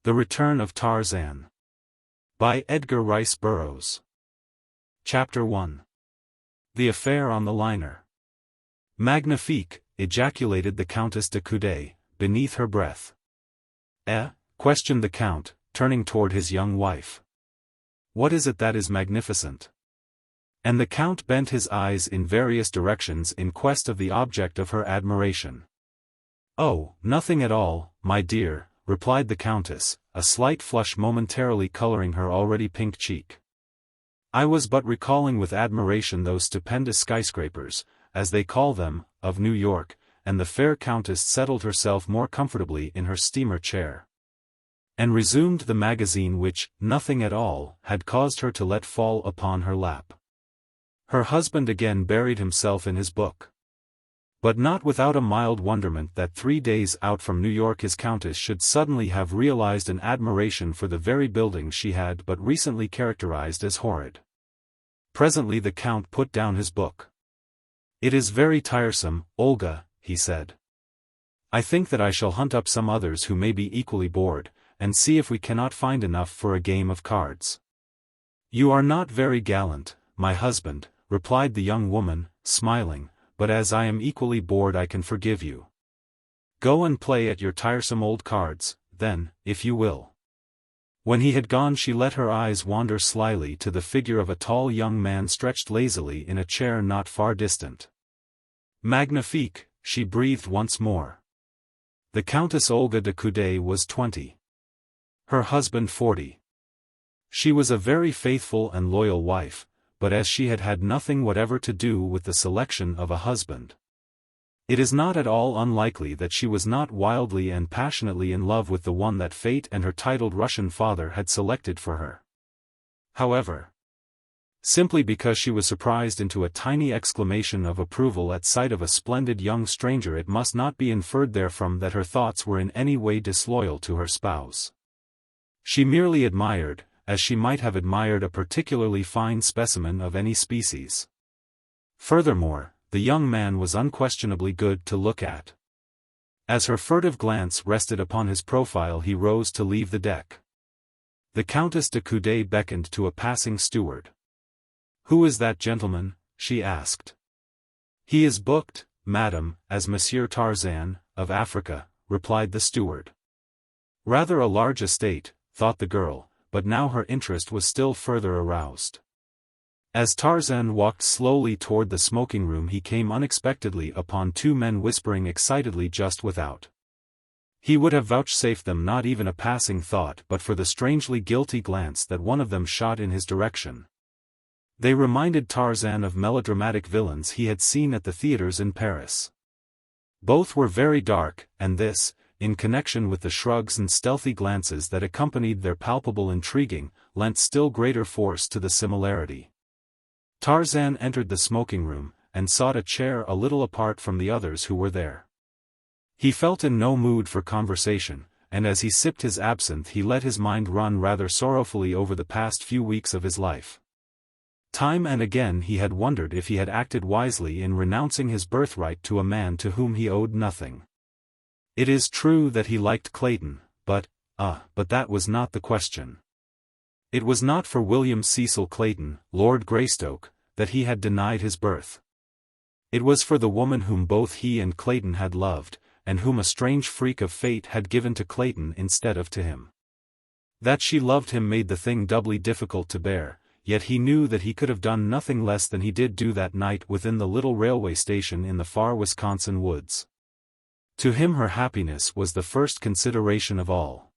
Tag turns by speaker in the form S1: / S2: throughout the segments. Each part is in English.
S1: The Return of Tarzan. By Edgar Rice Burroughs. Chapter 1. The Affair on the Liner. Magnifique, ejaculated the Countess de Coude, beneath her breath. Questioned the Count, turning toward his young wife. What is it that is magnificent? And the Count bent his eyes in various directions in quest of the object of her admiration. Oh, nothing at all, my dear, replied the Countess, a slight flush momentarily coloring her already pink cheek. I was but recalling with admiration those stupendous skyscrapers, as they call them, of New York, and the fair Countess settled herself more comfortably in her steamer chair, and resumed the magazine which, nothing at all, had caused her to let fall upon her lap. Her husband again buried himself in his book. But not without a mild wonderment that 3 days out from New York his Countess should suddenly have realized an admiration for the very building she had but recently characterized as horrid. Presently the Count put down his book. It is very tiresome, Olga, he said. I think that I shall hunt up some others who may be equally bored, and see if we cannot find enough for a game of cards. You are not very gallant, my husband, replied the young woman, smiling, but as I am equally bored I can forgive you. Go and play at your tiresome old cards, then, if you will. When he had gone she let her eyes wander slyly to the figure of a tall young man stretched lazily in a chair not far distant. Magnifique, she breathed once more. The Countess Olga de Coude was 20. Her husband 40. She was a very faithful and loyal wife, but as she had had nothing whatever to do with the selection of a husband, it is not at all unlikely that she was not wildly and passionately in love with the one that fate and her titled Russian father had selected for her. However, simply because she was surprised into a tiny exclamation of approval at sight of a splendid young stranger, it must not be inferred therefrom that her thoughts were in any way disloyal to her spouse. She merely admired, as she might have admired a particularly fine specimen of any species. Furthermore, the young man was unquestionably good to look at. As her furtive glance rested upon his profile he rose to leave the deck. The Countess de Coude beckoned to a passing steward. Who is that gentleman? She asked. He is booked, madam, as Monsieur Tarzan, of Africa, replied the steward. Rather a large estate, thought the girl, but now her interest was still further aroused. As Tarzan walked slowly toward the smoking room he came unexpectedly upon two men whispering excitedly just without. He would have vouchsafed them not even a passing thought but for the strangely guilty glance that one of them shot in his direction. They reminded Tarzan of melodramatic villains he had seen at the theaters in Paris. Both were very dark, and this, in connection with the shrugs and stealthy glances that accompanied their palpable intriguing, lent still greater force to the similarity. Tarzan entered the smoking room, and sought a chair a little apart from the others who were there. He felt in no mood for conversation, and as he sipped his absinthe he let his mind run rather sorrowfully over the past few weeks of his life. Time and again he had wondered if he had acted wisely in renouncing his birthright to a man to whom he owed nothing. It is true that he liked Clayton, but that was not the question. It was not for William Cecil Clayton, Lord Greystoke, that he had denied his birth. It was for the woman whom both he and Clayton had loved, and whom a strange freak of fate had given to Clayton instead of to him. That she loved him made the thing doubly difficult to bear, yet he knew that he could have done nothing less than he did do that night within the little railway station in the far Wisconsin woods. To him her happiness was the first consideration of all.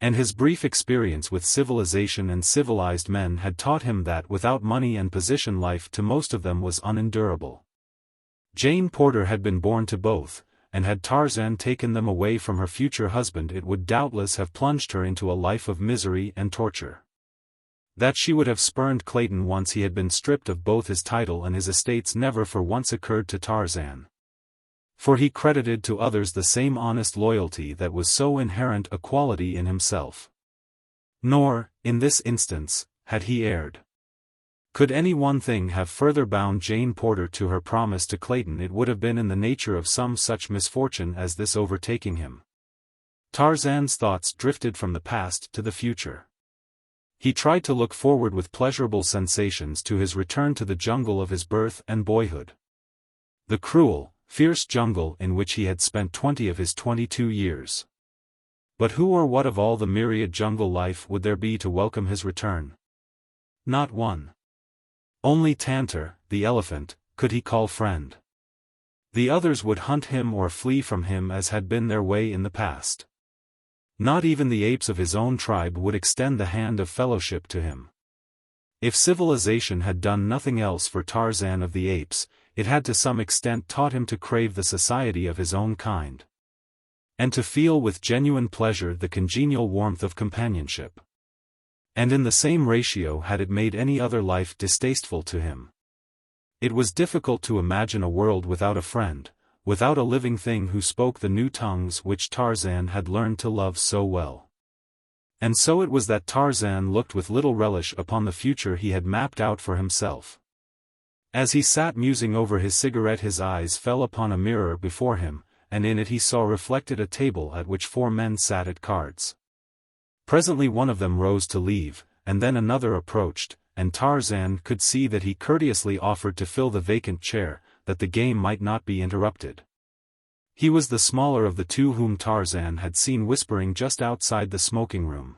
S1: And his brief experience with civilization and civilized men had taught him that without money and position life to most of them was unendurable. Jane Porter had been born to both, and had Tarzan taken them away from her future husband it would doubtless have plunged her into a life of misery and torture. That she would have spurned Clayton once he had been stripped of both his title and his estates never for once occurred to Tarzan. For he credited to others the same honest loyalty that was so inherent a quality in himself. Nor, in this instance, had he erred. Could any one thing have further bound Jane Porter to her promise to Clayton, it would have been in the nature of some such misfortune as this overtaking him. Tarzan's thoughts drifted from the past to the future. He tried to look forward with pleasurable sensations to his return to the jungle of his birth and boyhood. The cruel, fierce jungle in which he had spent 20 of his 22 years. But who or what of all the myriad jungle life would there be to welcome his return? Not one. Only Tantor, the elephant, could he call friend. The others would hunt him or flee from him as had been their way in the past. Not even the apes of his own tribe would extend the hand of fellowship to him. If civilization had done nothing else for Tarzan of the Apes, it had to some extent taught him to crave the society of his own kind. And to feel with genuine pleasure the congenial warmth of companionship. And in the same ratio had it made any other life distasteful to him. It was difficult to imagine a world without a friend, without a living thing who spoke the new tongues which Tarzan had learned to love so well. And so it was that Tarzan looked with little relish upon the future he had mapped out for himself. As he sat musing over his cigarette, his eyes fell upon a mirror before him, and in it he saw reflected a table at which 4 men sat at cards. Presently one of them rose to leave, and then another approached, and Tarzan could see that he courteously offered to fill the vacant chair, that the game might not be interrupted. He was the smaller of the 2 whom Tarzan had seen whispering just outside the smoking room.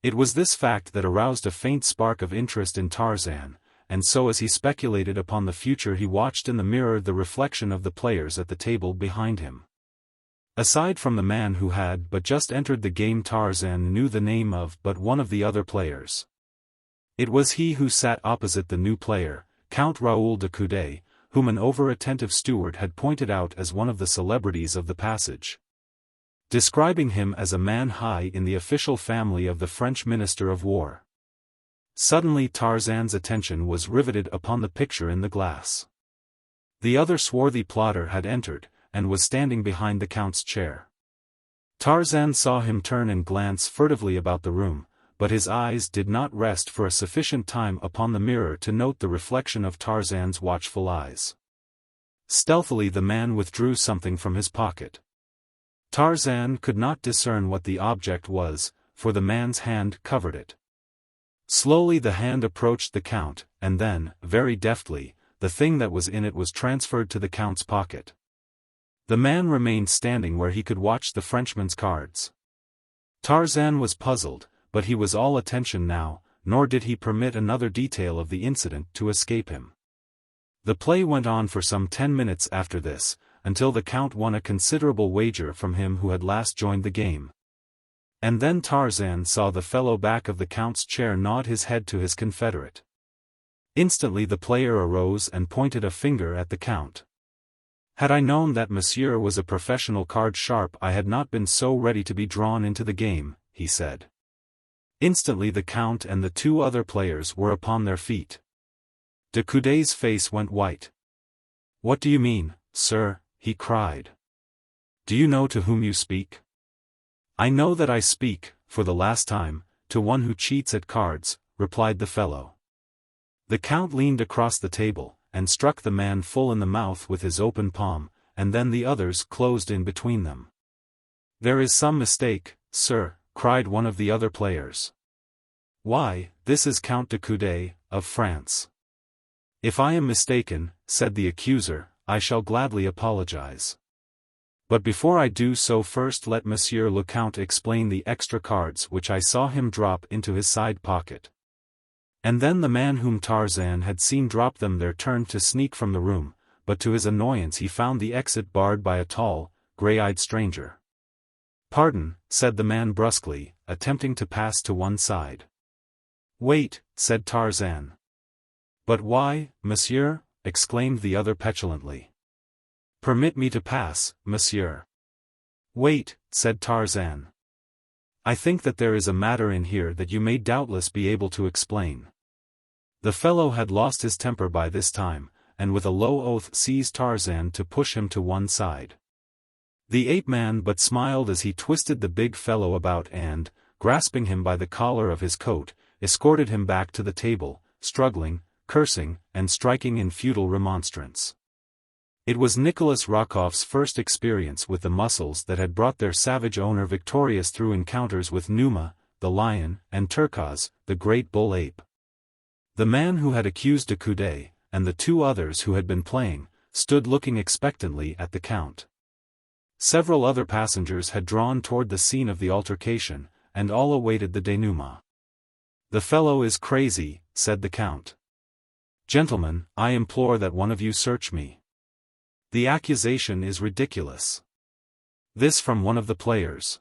S1: It was this fact that aroused a faint spark of interest in Tarzan, and so as he speculated upon the future he watched in the mirror the reflection of the players at the table behind him. Aside from the man who had but just entered the game, Tarzan knew the name of but one of the other players. It was he who sat opposite the new player, Count Raoul de Coude, whom an over-attentive steward had pointed out as one of the celebrities of the passage. Describing him as a man high in the official family of the French Minister of War. Suddenly Tarzan's attention was riveted upon the picture in the glass. The other swarthy plotter had entered, and was standing behind the Count's chair. Tarzan saw him turn and glance furtively about the room, but his eyes did not rest for a sufficient time upon the mirror to note the reflection of Tarzan's watchful eyes. Stealthily the man withdrew something from his pocket. Tarzan could not discern what the object was, for the man's hand covered it. Slowly the hand approached the Count, and then, very deftly, the thing that was in it was transferred to the Count's pocket. The man remained standing where he could watch the Frenchman's cards. Tarzan was puzzled, but he was all attention now, nor did he permit another detail of the incident to escape him. The play went on for some 10 minutes after this, until the Count won a considerable wager from him who had last joined the game. And then Tarzan saw the fellow back of the Count's chair nod his head to his confederate. Instantly the player arose and pointed a finger at the Count. Had I known that Monsieur was a professional card sharp, I had not been so ready to be drawn into the game, he said. Instantly the Count and the 2 other players were upon their feet. De Coude's face went white. "What do you mean, sir?" he cried. "Do you know to whom you speak?" "I know that I speak, for the last time, to one who cheats at cards," replied the fellow. The Count leaned across the table, and struck the man full in the mouth with his open palm, and then the others closed in between them. "There is some mistake, sir," cried one of the other players. "Why, this is Count de Coude, of France." "If I am mistaken," said the accuser, "I shall gladly apologize. But before I do so, first let Monsieur le Count explain the extra cards which I saw him drop into his side pocket." And then the man whom Tarzan had seen drop them there turned to sneak from the room, but to his annoyance he found the exit barred by a tall, grey-eyed stranger. "Pardon," said the man brusquely, attempting to pass to one side. "Wait," said Tarzan. "But why, monsieur?" exclaimed the other petulantly. "Permit me to pass, monsieur." "Wait," said Tarzan. "I think that there is a matter in here that you may doubtless be able to explain." The fellow had lost his temper by this time, and with a low oath seized Tarzan to push him to one side. The ape-man but smiled as he twisted the big fellow about and, grasping him by the collar of his coat, escorted him back to the table, struggling, cursing, and striking in futile remonstrance. It was Nikolas Rokoff's first experience with the muscles that had brought their savage owner victorious through encounters with Numa, the lion, and Turkaz, the great bull ape. The man who had accused de Coude, and the two others who had been playing, stood looking expectantly at the Count. Several other passengers had drawn toward the scene of the altercation, and all awaited the denouement. "The fellow is crazy," said the Count. "Gentlemen, I implore that one of you search me. The accusation is ridiculous." This from one of the players.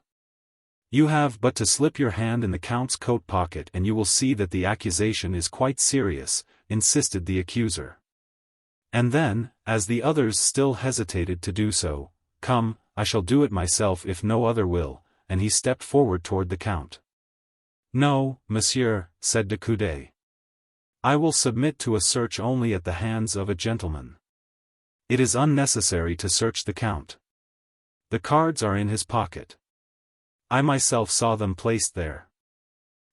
S1: "You have but to slip your hand in the Count's coat pocket and you will see that the accusation is quite serious," insisted the accuser. And then, as the others still hesitated to do so, "Come, I shall do it myself if no other will," and he stepped forward toward the Count. "No, monsieur," said de Coude. "I will submit to a search only at the hands of a gentleman. It is unnecessary to search the Count. The cards are in his pocket. I myself saw them placed there."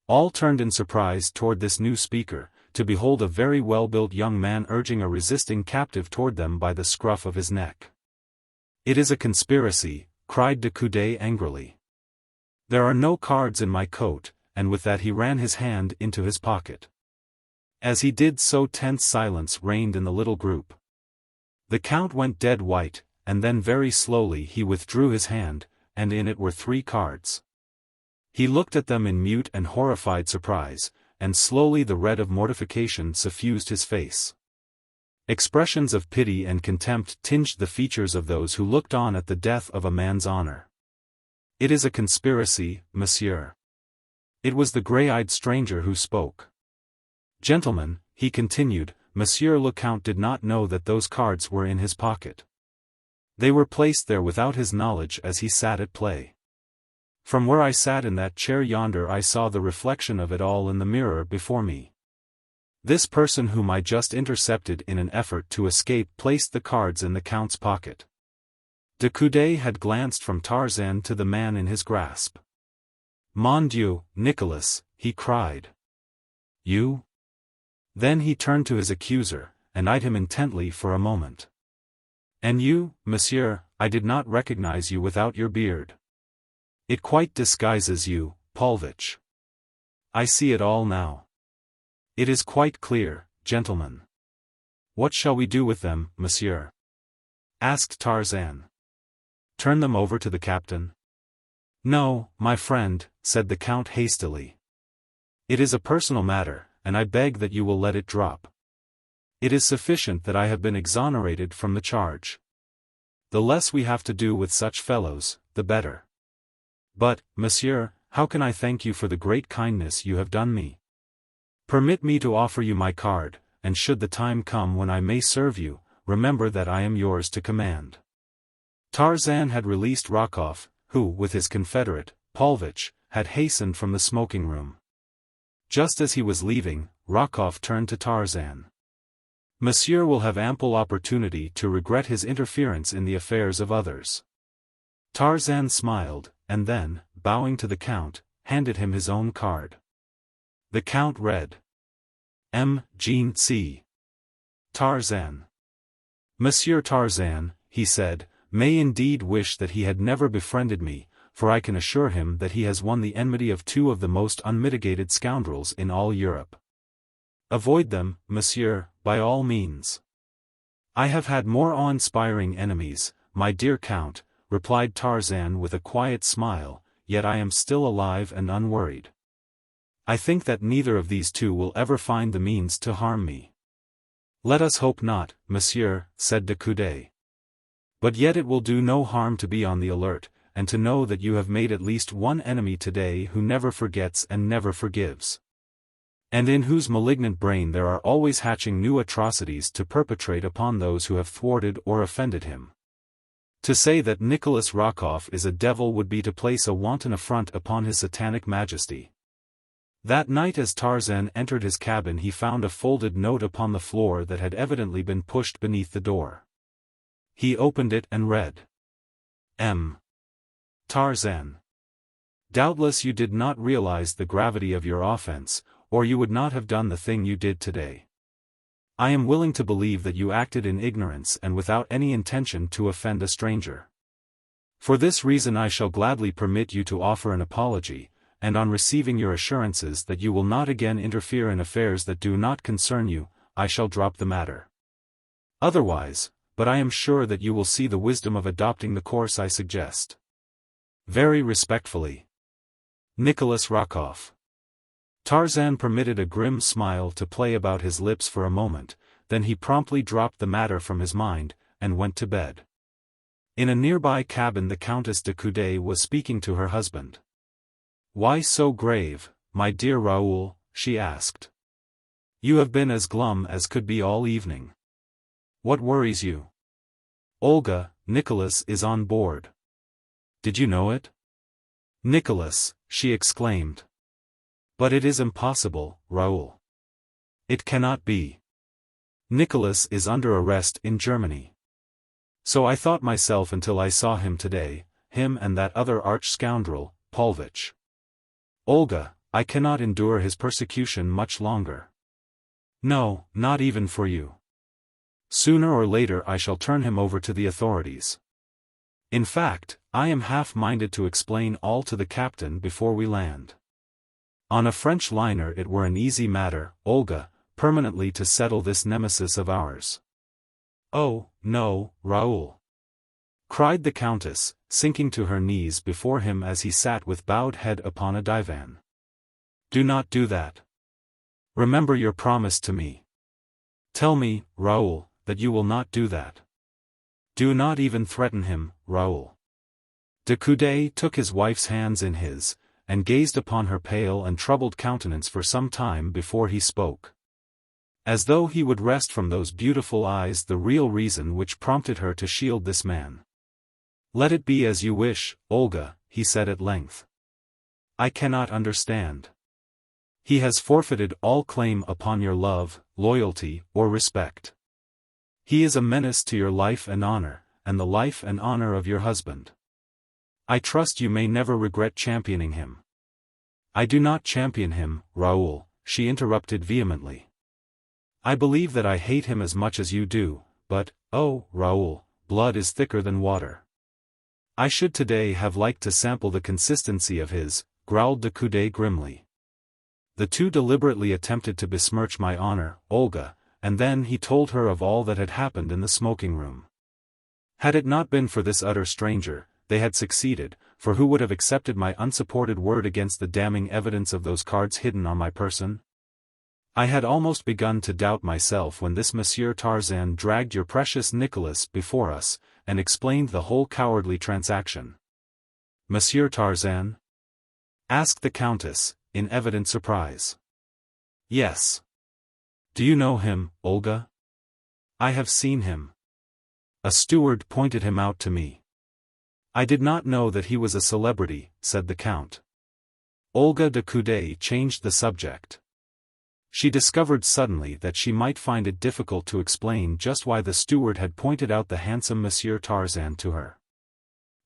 S1: All turned in surprise toward this new speaker, to behold a very well-built young man urging a resisting captive toward them by the scruff of his neck. "It is a conspiracy," cried de Coude angrily. "There are no cards in my coat," and with that he ran his hand into his pocket. As he did so tense silence reigned in the little group. The Count went dead white, and then very slowly he withdrew his hand, and in it were 3 cards. He looked at them in mute and horrified surprise, and slowly the red of mortification suffused his face. Expressions of pity and contempt tinged the features of those who looked on at the death of a man's honor. "It is a conspiracy, monsieur." It was the gray-eyed stranger who spoke. "Gentlemen," he continued, "Monsieur le Count did not know that those cards were in his pocket. They were placed there without his knowledge as he sat at play. From where I sat in that chair yonder I saw the reflection of it all in the mirror before me. This person whom I just intercepted in an effort to escape placed the cards in the Count's pocket." De Coude had glanced from Tarzan to the man in his grasp. "Mon Dieu, Nicolas," he cried. "You?" Then he turned to his accuser, and eyed him intently for a moment. "And you, monsieur, I did not recognize you without your beard. It quite disguises you, Paulovitch. I see it all now. It is quite clear, gentlemen." "What shall we do with them, monsieur?" asked Tarzan. "Turn them over to the captain?" "No, my friend," said the Count hastily. "It is a personal matter, and I beg that you will let it drop. It is sufficient that I have been exonerated from the charge. The less we have to do with such fellows, the better. But, monsieur, how can I thank you for the great kindness you have done me? Permit me to offer you my card, and should the time come when I may serve you, remember that I am yours to command." Tarzan had released Rokoff, who, with his confederate, Paulovitch, had hastened from the smoking room. Just as he was leaving, Rokoff turned to Tarzan. "Monsieur will have ample opportunity to regret his interference in the affairs of others." Tarzan smiled, and then, bowing to the Count, handed him his own card. The Count read. M. Jean C. Tarzan. "Monsieur Tarzan," he said, "may indeed wish that he had never befriended me, for I can assure him that he has won the enmity of 2 of the most unmitigated scoundrels in all Europe. Avoid them, monsieur, by all means." "I have had more awe-inspiring enemies, my dear Count," replied Tarzan with a quiet smile, "yet I am still alive and unworried. I think that neither of these 2 will ever find the means to harm me." "Let us hope not, monsieur," said de Coude. "But yet it will do no harm to be on the alert, and to know that you have made at least one enemy today who never forgets and never forgives. And in whose malignant brain there are always hatching new atrocities to perpetrate upon those who have thwarted or offended him. To say that Nikolas Rokoff is a devil would be to place a wanton affront upon his satanic majesty." That night as Tarzan entered his cabin he found a folded note upon the floor that had evidently been pushed beneath the door. He opened it and read. M. Tarzan. Doubtless you did not realize the gravity of your offense, or you would not have done the thing you did today. I am willing to believe that you acted in ignorance and without any intention to offend a stranger. For this reason I shall gladly permit you to offer an apology, and on receiving your assurances that you will not again interfere in affairs that do not concern you, I shall drop the matter. Otherwise, but I am sure that you will see the wisdom of adopting the course I suggest. Very respectfully, Nikolas Rokoff. Tarzan permitted a grim smile to play about his lips for a moment, then he promptly dropped the matter from his mind, and went to bed. In a nearby cabin the Countess de Coude was speaking to her husband. "Why so grave, my dear Raoul?" she asked. "You have been as glum as could be all evening. What worries you?" "Olga, Nikolas is on board." "Did you know it?" "Nikolas," she exclaimed. "But it is impossible, Raoul. It cannot be. Nikolas is under arrest in Germany. So I thought myself until I saw him today, him and that other arch-scoundrel, Paulovitch. Olga, I cannot endure his persecution much longer. No, not even for you. Sooner or later I shall turn him over to the authorities. In fact, I am half-minded to explain all to the captain before we land. On a French liner it were an easy matter, Olga, permanently to settle this nemesis of ours." "Oh, no, Raoul!" cried the Countess, sinking to her knees before him as he sat with bowed head upon a divan. "Do not do that. Remember your promise to me. Tell me, Raoul, that you will not do that. Do not even threaten him, Raoul." De Coude took his wife's hands in his, and gazed upon her pale and troubled countenance for some time before he spoke. As though he would wrest from those beautiful eyes the real reason which prompted her to shield this man. "Let it be as you wish, Olga," he said at length. "I cannot understand. He has forfeited all claim upon your love, loyalty, or respect. He is a menace to your life and honor, and the life and honor of your husband. I trust you may never regret championing him." "I do not champion him, Raoul," she interrupted vehemently. "I believe that I hate him as much as you do, but, oh, Raoul, blood is thicker than water. I should today have liked to sample the consistency of his," growled de Coude grimly. "The two deliberately attempted to besmirch my honor, Olga, and then he told her of all that had happened in the smoking room. Had it not been for this utter stranger, they had succeeded, for who would have accepted my unsupported word against the damning evidence of those cards hidden on my person? I had almost begun to doubt myself when this Monsieur Tarzan dragged your precious Nikolas before us, and explained the whole cowardly transaction." "Monsieur Tarzan?" asked the Countess, in evident surprise. "Yes. Do you know him, Olga?" "I have seen him. A steward pointed him out to me." "I did not know that he was a celebrity," said the Count. Olga de Coude changed the subject. She discovered suddenly that she might find it difficult to explain just why the steward had pointed out the handsome Monsieur Tarzan to her.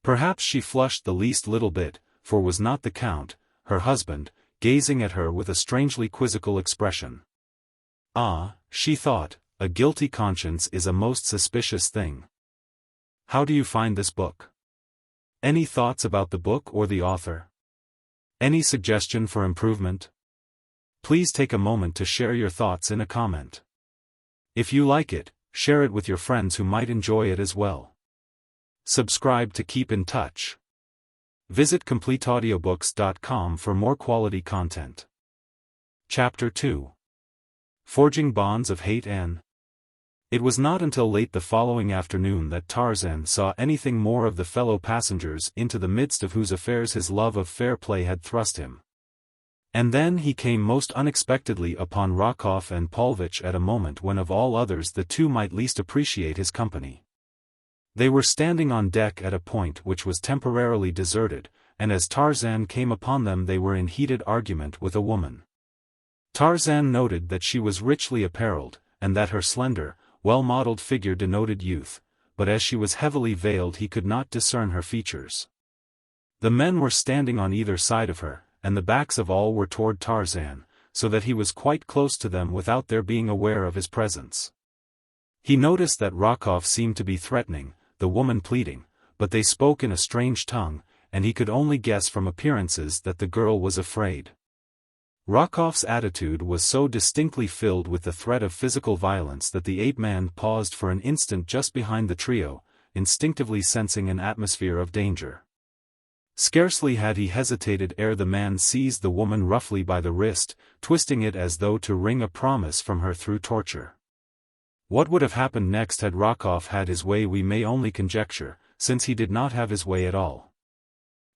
S1: Perhaps she flushed the least little bit, for was not the Count, her husband, gazing at her with a strangely quizzical expression. Ah, she thought, a guilty conscience is a most suspicious thing. "How do you find this book? Any thoughts about the book or the author? Any suggestion for improvement? Please take a moment to share your thoughts in a comment. If you like it, share it with your friends who might enjoy it as well. Subscribe to keep in touch. Visit CompleteAudiobooks.com for more quality content. Chapter 2. Forging Bonds of Hate. It was not until late the following afternoon that Tarzan saw anything more of the fellow passengers into the midst of whose affairs his love of fair play had thrust him. And then he came most unexpectedly upon Rokoff and Paulovitch at a moment when of all others the two might least appreciate his company. They were standing on deck at a point which was temporarily deserted, and as Tarzan came upon them they were in heated argument with a woman. Tarzan noted that she was richly apparelled, and that her slender, well-modeled figure denoted youth, but as she was heavily veiled he could not discern her features. The men were standing on either side of her, and the backs of all were toward Tarzan, so that he was quite close to them without their being aware of his presence. He noticed that Rokoff seemed to be threatening, the woman pleading, but they spoke in a strange tongue, and he could only guess from appearances that the girl was afraid. Rokoff's attitude was so distinctly filled with the threat of physical violence that the ape-man paused for an instant just behind the trio, instinctively sensing an atmosphere of danger. Scarcely had he hesitated ere the man seized the woman roughly by the wrist, twisting it as though to wring a promise from her through torture. What would have happened next had Rokoff had his way we may only conjecture, since he did not have his way at all.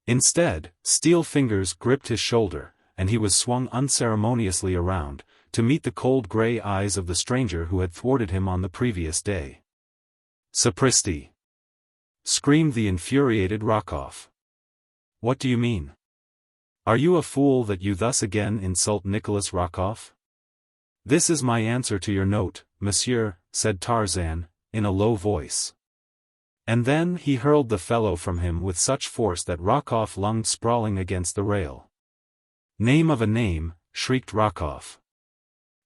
S1: Instead, steel fingers gripped his shoulder, and he was swung unceremoniously around, to meet the cold grey eyes of the stranger who had thwarted him on the previous day. "Sapristi!" screamed the infuriated Rokoff. "What do you mean? Are you a fool that you thus again insult Nikolas Rokoff?" "This is my answer to your note, monsieur," said Tarzan, in a low voice. And then he hurled the fellow from him with such force that Rokoff lunged sprawling against the rail. "Name of a name," shrieked Rokoff.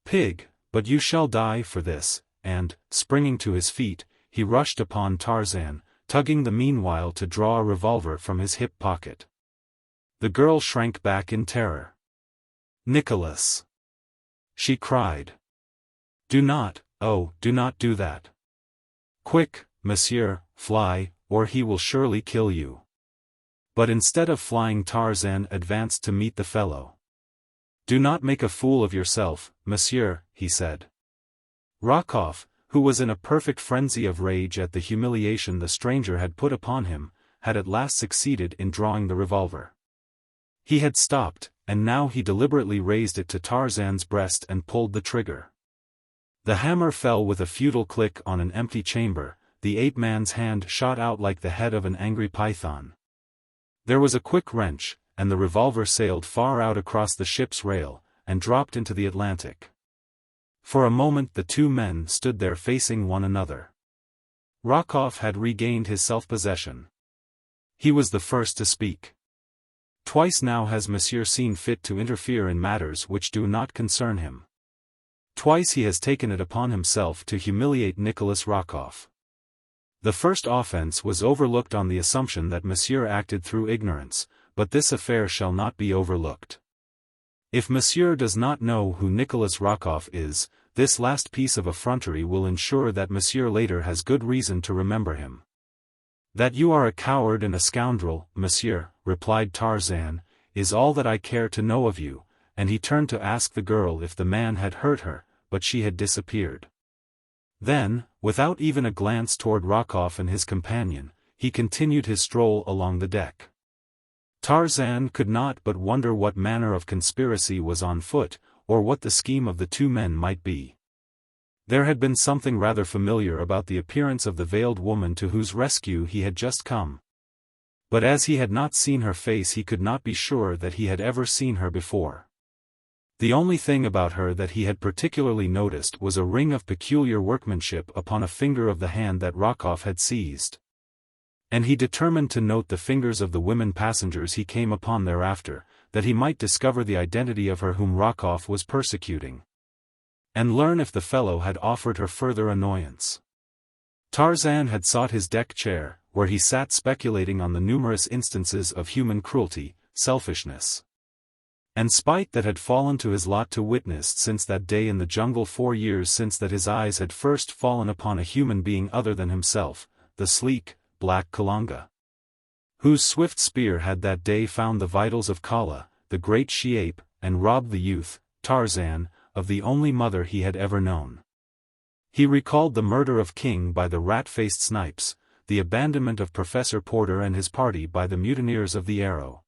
S1: "Pig, but you shall die for this," and, springing to his feet, he rushed upon Tarzan, tugging the meanwhile to draw a revolver from his hip pocket. The girl shrank back in terror. "Nikolas!" she cried. "Do not, oh, do not do that. Quick, monsieur, fly, or he will surely kill you." But instead of flying, Tarzan advanced to meet the fellow. "Do not make a fool of yourself, monsieur," he said. Rokoff, who was in a perfect frenzy of rage at the humiliation the stranger had put upon him, had at last succeeded in drawing the revolver. He had stopped, and now he deliberately raised it to Tarzan's breast and pulled the trigger. The hammer fell with a futile click on an empty chamber, the ape-man's hand shot out like the head of an angry python. There was a quick wrench, and the revolver sailed far out across the ship's rail, and dropped into the Atlantic. For a moment the two men stood there facing one another. Rokoff had regained his self-possession. He was the first to speak. "Twice now has monsieur seen fit to interfere in matters which do not concern him. Twice he has taken it upon himself to humiliate Nikolas Rokoff. The first offense was overlooked on the assumption that monsieur acted through ignorance, but this affair shall not be overlooked. If monsieur does not know who Nikolas Rokoff is, this last piece of effrontery will ensure that monsieur later has good reason to remember him." "That you are a coward and a scoundrel, monsieur," replied Tarzan, "is all that I care to know of you," and he turned to ask the girl if the man had hurt her, but she had disappeared. Then, without even a glance toward Rokoff and his companion, he continued his stroll along the deck. Tarzan could not but wonder what manner of conspiracy was on foot, or what the scheme of the two men might be. There had been something rather familiar about the appearance of the veiled woman to whose rescue he had just come. But as he had not seen her face, he could not be sure that he had ever seen her before. The only thing about her that he had particularly noticed was a ring of peculiar workmanship upon a finger of the hand that Rokoff had seized. And he determined to note the fingers of the women passengers he came upon thereafter, that he might discover the identity of her whom Rokoff was persecuting, and learn if the fellow had offered her further annoyance. Tarzan had sought his deck chair, where he sat speculating on the numerous instances of human cruelty, selfishness, and spite that had fallen to his lot to witness since that day in the jungle 4 years since that his eyes had first fallen upon a human being other than himself, the sleek, black Kalanga, whose swift spear had that day found the vitals of Kala, the great she-ape, and robbed the youth, Tarzan, of the only mother he had ever known. He recalled the murder of King by the rat-faced Snipes, the abandonment of Professor Porter and his party by the mutineers of the Arrow,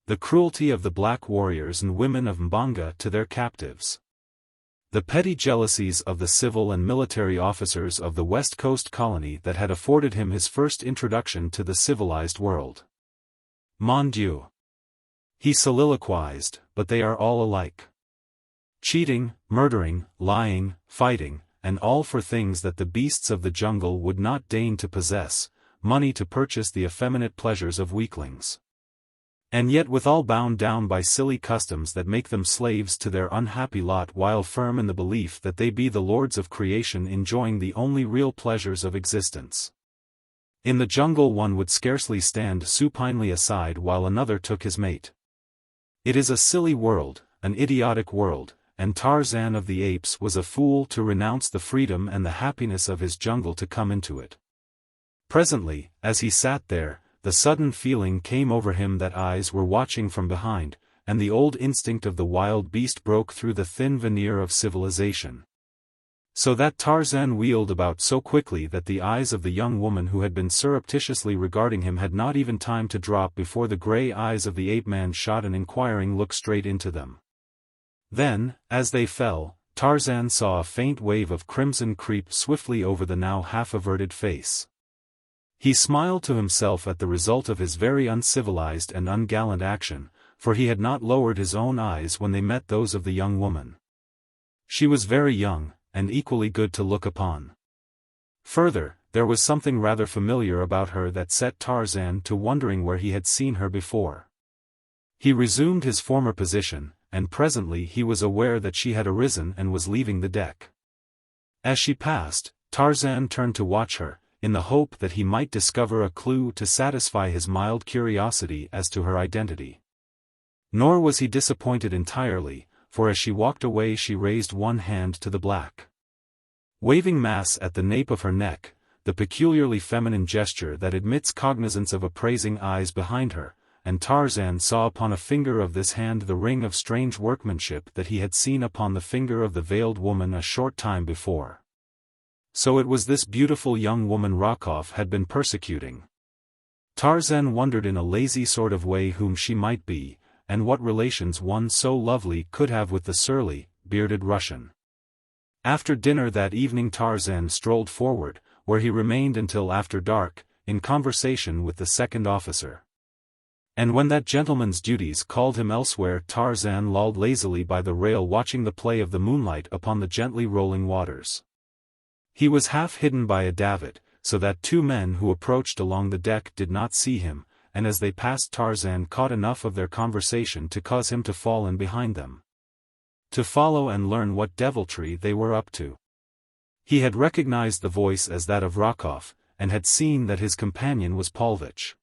S1: the cruelty of the black warriors and women of Mbanga to their captives, the petty jealousies of the civil and military officers of the West Coast colony that had afforded him his first introduction to the civilized world. "Mon Dieu," he soliloquized, "but they are all alike. Cheating, murdering, lying, fighting, and all for things that the beasts of the jungle would not deign to possess, money to purchase the effeminate pleasures of weaklings. And yet withal bound down by silly customs that make them slaves to their unhappy lot while firm in the belief that they be the lords of creation enjoying the only real pleasures of existence. In the jungle one would scarcely stand supinely aside while another took his mate. It is a silly world, an idiotic world, and Tarzan of the Apes was a fool to renounce the freedom and the happiness of his jungle to come into it. Presently, as he sat there, the sudden feeling came over him that eyes were watching from behind, and the old instinct of the wild beast broke through the thin veneer of civilization. So that Tarzan wheeled about so quickly that the eyes of the young woman who had been surreptitiously regarding him had not even time to drop before the gray eyes of the ape-man shot an inquiring look straight into them. Then, as they fell, Tarzan saw a faint wave of crimson creep swiftly over the now half-averted face. He smiled to himself at the result of his very uncivilized and ungallant action, for he had not lowered his own eyes when they met those of the young woman. She was very young, and equally good to look upon. Further, there was something rather familiar about her that set Tarzan to wondering where he had seen her before. He resumed his former position, and presently he was aware that she had arisen and was leaving the deck. As she passed, Tarzan turned to watch her, in the hope that he might discover a clue to satisfy his mild curiosity as to her identity. Nor was he disappointed entirely, for as she walked away she raised one hand to the black waving mass at the nape of her neck, the peculiarly feminine gesture that admits cognizance of appraising eyes behind her, and Tarzan saw upon a finger of this hand the ring of strange workmanship that he had seen upon the finger of the veiled woman a short time before. So it was this beautiful young woman Rokoff had been persecuting. Tarzan wondered in a lazy sort of way whom she might be, and what relations one so lovely could have with the surly, bearded Russian. After dinner that evening Tarzan strolled forward, where he remained until after dark, in conversation with the second officer. And when that gentleman's duties called him elsewhere Tarzan lolled lazily by the rail watching the play of the moonlight upon the gently rolling waters. He was half hidden by a davit, so that two men who approached along the deck did not see him, and as they passed Tarzan caught enough of their conversation to cause him to fall in behind them, to follow and learn what deviltry they were up to. He had recognized the voice as that of Rokoff, and had seen that his companion was Paulovitch.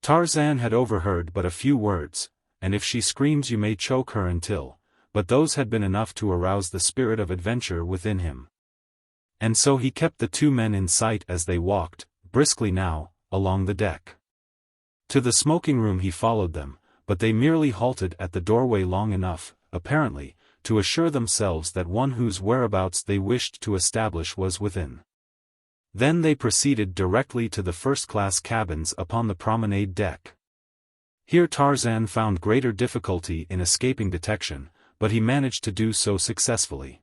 S1: Tarzan had overheard but a few words, and if she screams you may choke her until, but those had been enough to arouse the spirit of adventure within him. And so he kept the two men in sight as they walked, briskly now, along the deck. To the smoking room he followed them, but they merely halted at the doorway long enough, apparently, to assure themselves that one whose whereabouts they wished to establish was within. Then they proceeded directly to the first-class cabins upon the promenade deck. Here Tarzan found greater difficulty in escaping detection, but he managed to do so successfully.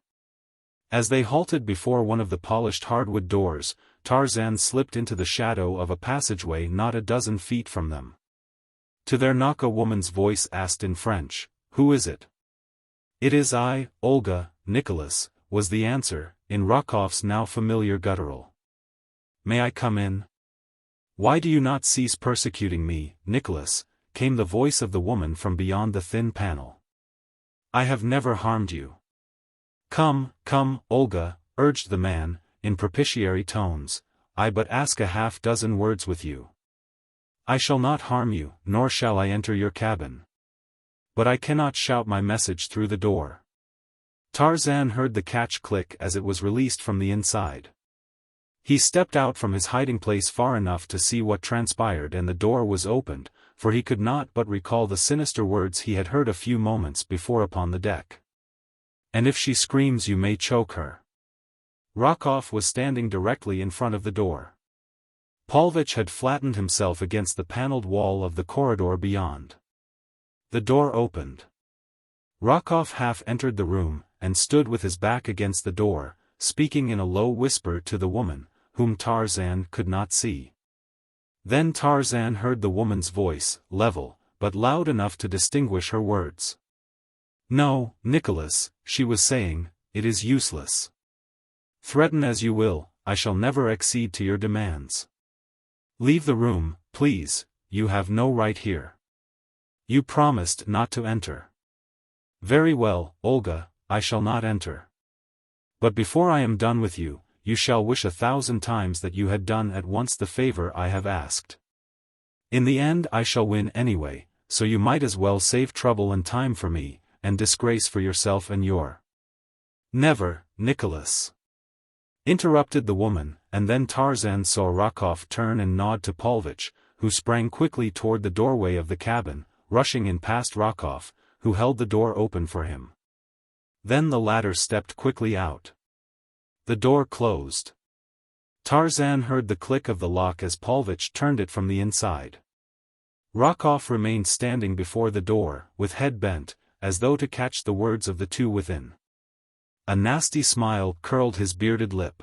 S1: As they halted before one of the polished hardwood doors, Tarzan slipped into the shadow of a passageway not a dozen feet from them. To their knock a woman's voice asked in French, "Who is it?" "It is I, Olga, Nikolas," was the answer, in Rokoff's now familiar guttural. "May I come in?" "Why do you not cease persecuting me, Nikolas?" came the voice of the woman from beyond the thin panel. "I have never harmed you." "Come, come, Olga," urged the man, in propitiatory tones, "I but ask a half-dozen words with you. I shall not harm you, nor shall I enter your cabin. But I cannot shout my message through the door." Tarzan heard the catch click as it was released from the inside. He stepped out from his hiding place far enough to see what transpired and the door was opened, for he could not but recall the sinister words he had heard a few moments before upon the deck. "And if she screams you may choke her." Rokoff was standing directly in front of the door. Paulovitch had flattened himself against the paneled wall of the corridor beyond. The door opened. Rokoff half entered the room, and stood with his back against the door, speaking in a low whisper to the woman, whom Tarzan could not see. Then Tarzan heard the woman's voice, level, but loud enough to distinguish her words. "No, Nikolas," she was saying, "it is useless. Threaten as you will, I shall never accede to your demands. Leave the room, please, you have no right here." You promised not to enter. Very well, Olga, I shall not enter. But before I am done with you, you shall wish 1,000 times that you had done at once the favor I have asked. In the end I shall win anyway, so you might as well save trouble and time for me, and disgrace for yourself and your— Never, Nikolas. Interrupted the woman, and then Tarzan saw Rokoff turn and nod to Paulovitch, who sprang quickly toward the doorway of the cabin, rushing in past Rokoff, who held the door open for him. Then the latter stepped quickly out. The door closed. Tarzan heard the click of the lock as Paulovitch turned it from the inside. Rokoff remained standing before the door, with head bent, as though to catch the words of the two within. A nasty smile curled his bearded lip.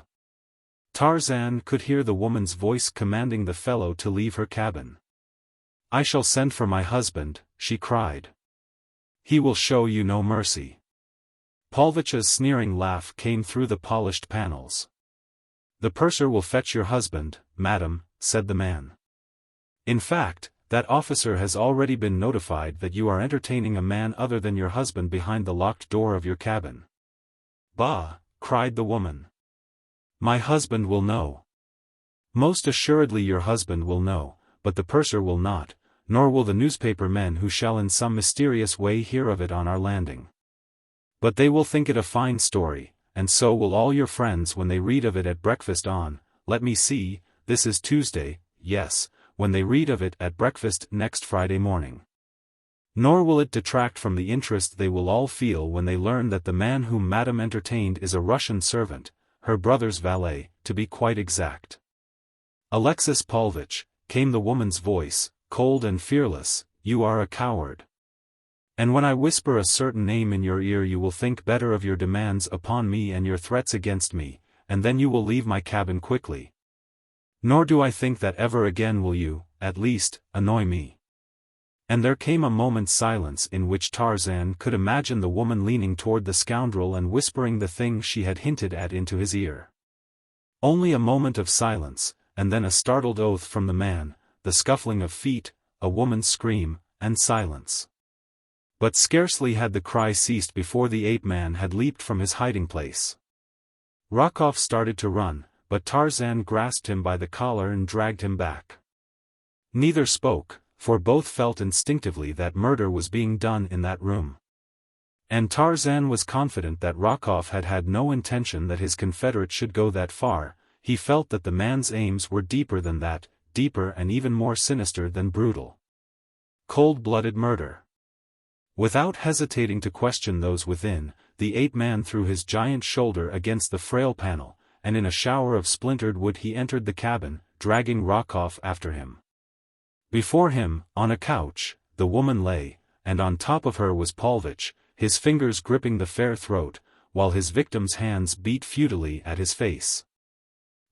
S1: Tarzan could hear the woman's voice commanding the fellow to leave her cabin. I shall send for my husband, she cried. He will show you no mercy. Paulovitch's sneering laugh came through the polished panels. The purser will fetch your husband, madam, said the man. In fact, that officer has already been notified that you are entertaining a man other than your husband behind the locked door of your cabin. Bah, cried the woman. My husband will know. Most assuredly your husband will know, but the purser will not, nor will the newspaper men who shall in some mysterious way hear of it on our landing. But they will think it a fine story, and so will all your friends when they read of it at breakfast on— let me see, this is Tuesday, yes, when they read of it at breakfast next Friday morning. Nor will it detract from the interest they will all feel when they learn that the man whom Madame entertained is a Russian servant, her brother's valet, to be quite exact. Alexis Paulvitch, came the woman's voice, cold and fearless, you are a coward. And when I whisper a certain name in your ear you will think better of your demands upon me and your threats against me, and then you will leave my cabin quickly. Nor do I think that ever again will you, at least, annoy me. And there came a moment's silence in which Tarzan could imagine the woman leaning toward the scoundrel and whispering the thing she had hinted at into his ear. Only a moment of silence, and then a startled oath from the man, the scuffling of feet, a woman's scream, and silence. But scarcely had the cry ceased before the ape-man had leaped from his hiding place. Rokoff started to run, but Tarzan grasped him by the collar and dragged him back. Neither spoke, for both felt instinctively that murder was being done in that room. And Tarzan was confident that Rokoff had had no intention that his confederate should go that far. He felt that the man's aims were deeper than that, deeper and even more sinister than brutal. Cold-blooded murder. Without hesitating to question those within, the ape-man threw his giant shoulder against the frail panel, and in a shower of splintered wood he entered the cabin, dragging Rokoff after him. Before him, on a couch, the woman lay, and on top of her was Paulovitch, his fingers gripping the fair throat, while his victim's hands beat futilely at his face,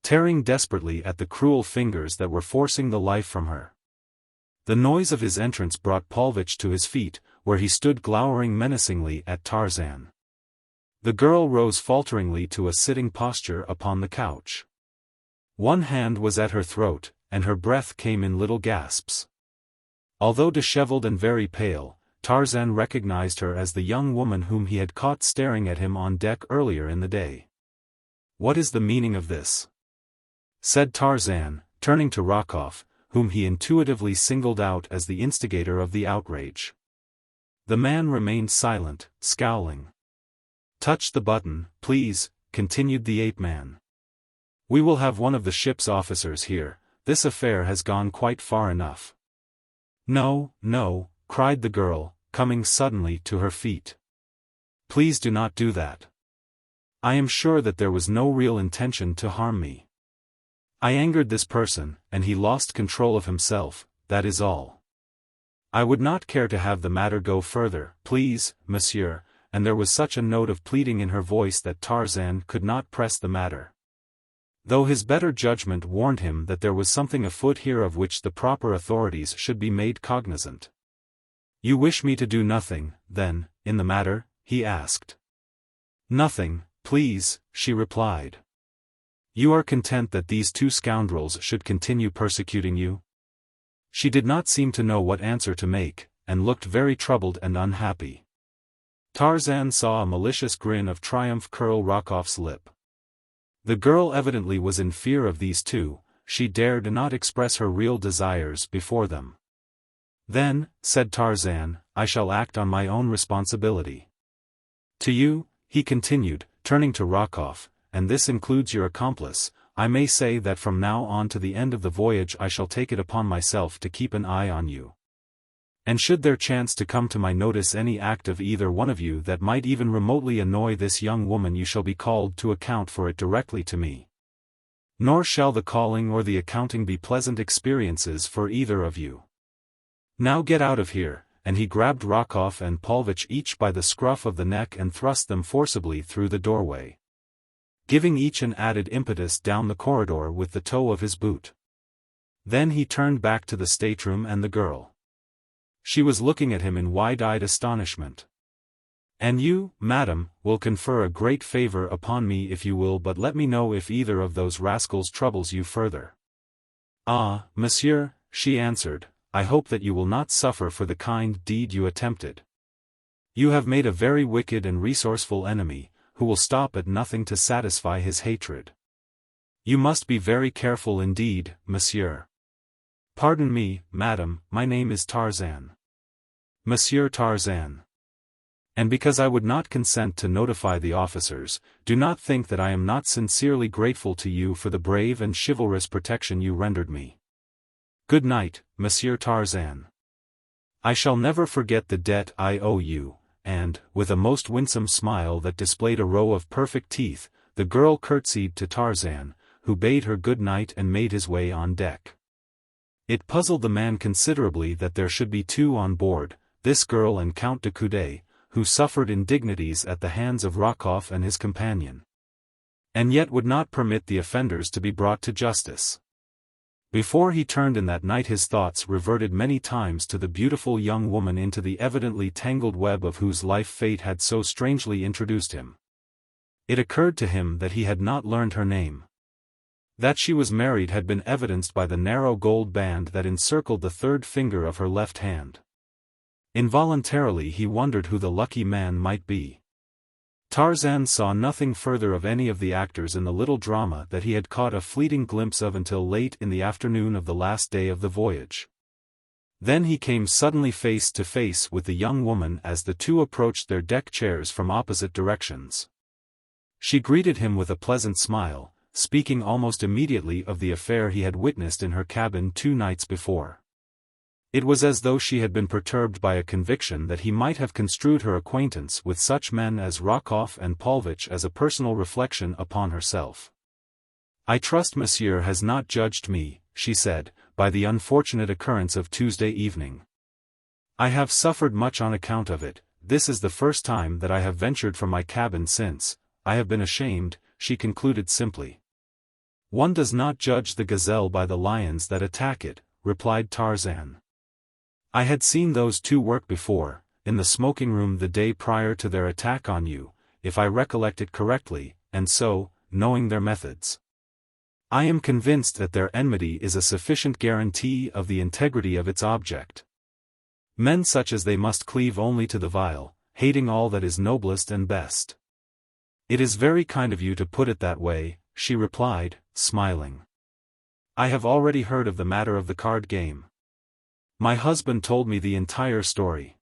S1: tearing desperately at the cruel fingers that were forcing the life from her. The noise of his entrance brought Paulovitch to his feet, where he stood glowering menacingly at Tarzan. The girl rose falteringly to a sitting posture upon the couch. One hand was at her throat, and her breath came in little gasps. Although disheveled and very pale, Tarzan recognized her as the young woman whom he had caught staring at him on deck earlier in the day. "What is the meaning of this?" said Tarzan, turning to Rokoff, whom he intuitively singled out as the instigator of the outrage. The man remained silent, scowling. "Touch the button, please," continued the ape-man. "We will have one of the ship's officers here. This affair has gone quite far enough." "No, no," cried the girl, coming suddenly to her feet. "Please do not do that. I am sure that there was no real intention to harm me. I angered this person, and he lost control of himself, that is all. I would not care to have the matter go further, please, monsieur," and there was such a note of pleading in her voice that Tarzan could not press the matter, though his better judgment warned him that there was something afoot here of which the proper authorities should be made cognizant. "You wish me to do nothing, then, in the matter?" he asked. "Nothing, please," she replied. "You are content that these two scoundrels should continue persecuting you?" She did not seem to know what answer to make, and looked very troubled and unhappy. Tarzan saw a malicious grin of triumph curl Rokoff's lip. The girl evidently was in fear of these two, she dared not express her real desires before them. Then, said Tarzan, I shall act on my own responsibility. To you, he continued, turning to Rokoff, and this includes your accomplice, I may say that from now on to the end of the voyage I shall take it upon myself to keep an eye on you. And should there chance to come to my notice any act of either one of you that might even remotely annoy this young woman, you shall be called to account for it directly to me. Nor shall the calling or the accounting be pleasant experiences for either of you. Now get out of here, and he grabbed Rokoff and Paulovitch each by the scruff of the neck and thrust them forcibly through the doorway, giving each an added impetus down the corridor with the toe of his boot. Then he turned back to the stateroom and the girl. She was looking at him in wide-eyed astonishment. And you, madam, will confer a great favor upon me if you will but let me know if either of those rascals troubles you further. Ah, monsieur, she answered, I hope that you will not suffer for the kind deed you attempted. You have made a very wicked and resourceful enemy, who will stop at nothing to satisfy his hatred. You must be very careful indeed, monsieur. Pardon me, madam, my name is Tarzan. Monsieur Tarzan. And because I would not consent to notify the officers, do not think that I am not sincerely grateful to you for the brave and chivalrous protection you rendered me. Good night, Monsieur Tarzan. I shall never forget the debt I owe you, and, with a most winsome smile that displayed a row of perfect teeth, the girl curtsied to Tarzan, who bade her good night and made his way on deck. It puzzled the man considerably that there should be two on board, this girl and Count de Coude, who suffered indignities at the hands of Rokoff and his companion, and yet would not permit the offenders to be brought to justice. Before he turned in that night his thoughts reverted many times to the beautiful young woman into the evidently tangled web of whose life fate had so strangely introduced him. It occurred to him that he had not learned her name. That she was married had been evidenced by the narrow gold band that encircled the third finger of her left hand. Involuntarily he wondered who the lucky man might be. Tarzan saw nothing further of any of the actors in the little drama that he had caught a fleeting glimpse of until late in the afternoon of the last day of the voyage. Then he came suddenly face to face with the young woman as the two approached their deck chairs from opposite directions. She greeted him with a pleasant smile, speaking almost immediately of the affair he had witnessed in her cabin 2 nights before. It was as though she had been perturbed by a conviction that he might have construed her acquaintance with such men as Rokoff and Paulovitch as a personal reflection upon herself. I trust monsieur has not judged me, she said, by the unfortunate occurrence of Tuesday evening. I have suffered much on account of it. This is the first time that I have ventured from my cabin since. I have been ashamed, she concluded simply. One does not judge the gazelle by the lions that attack it, replied Tarzan. I had seen those two work before, in the smoking room the day prior to their attack on you, if I recollect it correctly, and so, knowing their methods, I am convinced that their enmity is a sufficient guarantee of the integrity of its object. Men such as they must cleave only to the vile, hating all that is noblest and best. It is very kind of you to put it that way, she replied, smiling. I have already heard of the matter of the card game. My husband told me the entire story.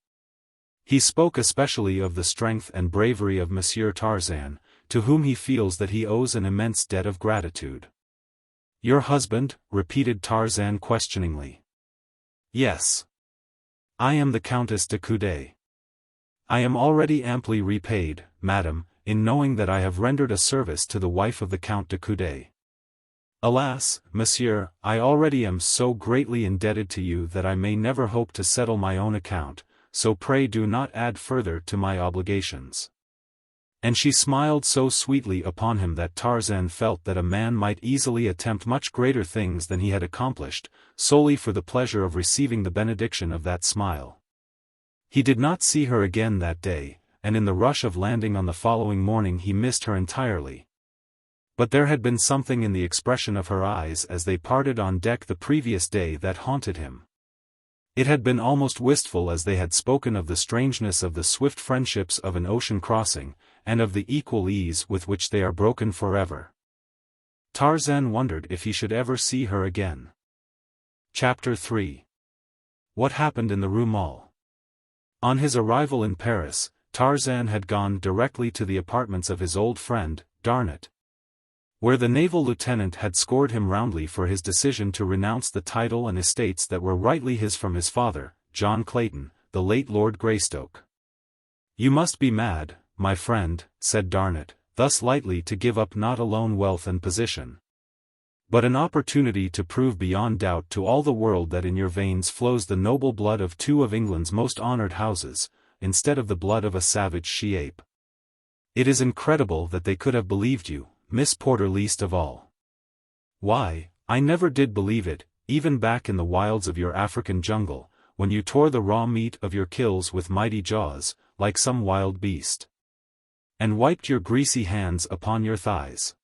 S1: He spoke especially of the strength and bravery of Monsieur Tarzan, to whom he feels that he owes an immense debt of gratitude. Your husband? Repeated Tarzan questioningly. Yes. I am the Countess de Coude. I am already amply repaid, madam, in knowing that I have rendered a service to the wife of the Count de Coude. Alas, monsieur, I already am so greatly indebted to you that I may never hope to settle my own account, so pray do not add further to my obligations. And she smiled so sweetly upon him that Tarzan felt that a man might easily attempt much greater things than he had accomplished, solely for the pleasure of receiving the benediction of that smile. He did not see her again that day, and in the rush of landing on the following morning he missed her entirely. But there had been something in the expression of her eyes as they parted on deck the previous day that haunted him. It had been almost wistful as they had spoken of the strangeness of the swift friendships of an ocean crossing, and of the equal ease with which they are broken forever. Tarzan wondered if he should ever see her again. Chapter 3. What happened in the Rue Maule? On his arrival in Paris, Tarzan had gone directly to the apartments of his old friend, Darnot, where the naval lieutenant had scored him roundly for his decision to renounce the title and estates that were rightly his from his father, John Clayton, the late Lord Greystoke. "You must be mad, my friend," said Darnot, "thus lightly to give up not alone wealth and position, but an opportunity to prove beyond doubt to all the world that in your veins flows the noble blood of two of England's most honoured houses, instead of the blood of a savage she-ape. It is incredible that they could have believed you, Miss Porter least of all. Why, I never did believe it, even back in the wilds of your African jungle, when you tore the raw meat of your kills with mighty jaws, like some wild beast, and wiped your greasy hands upon your thighs.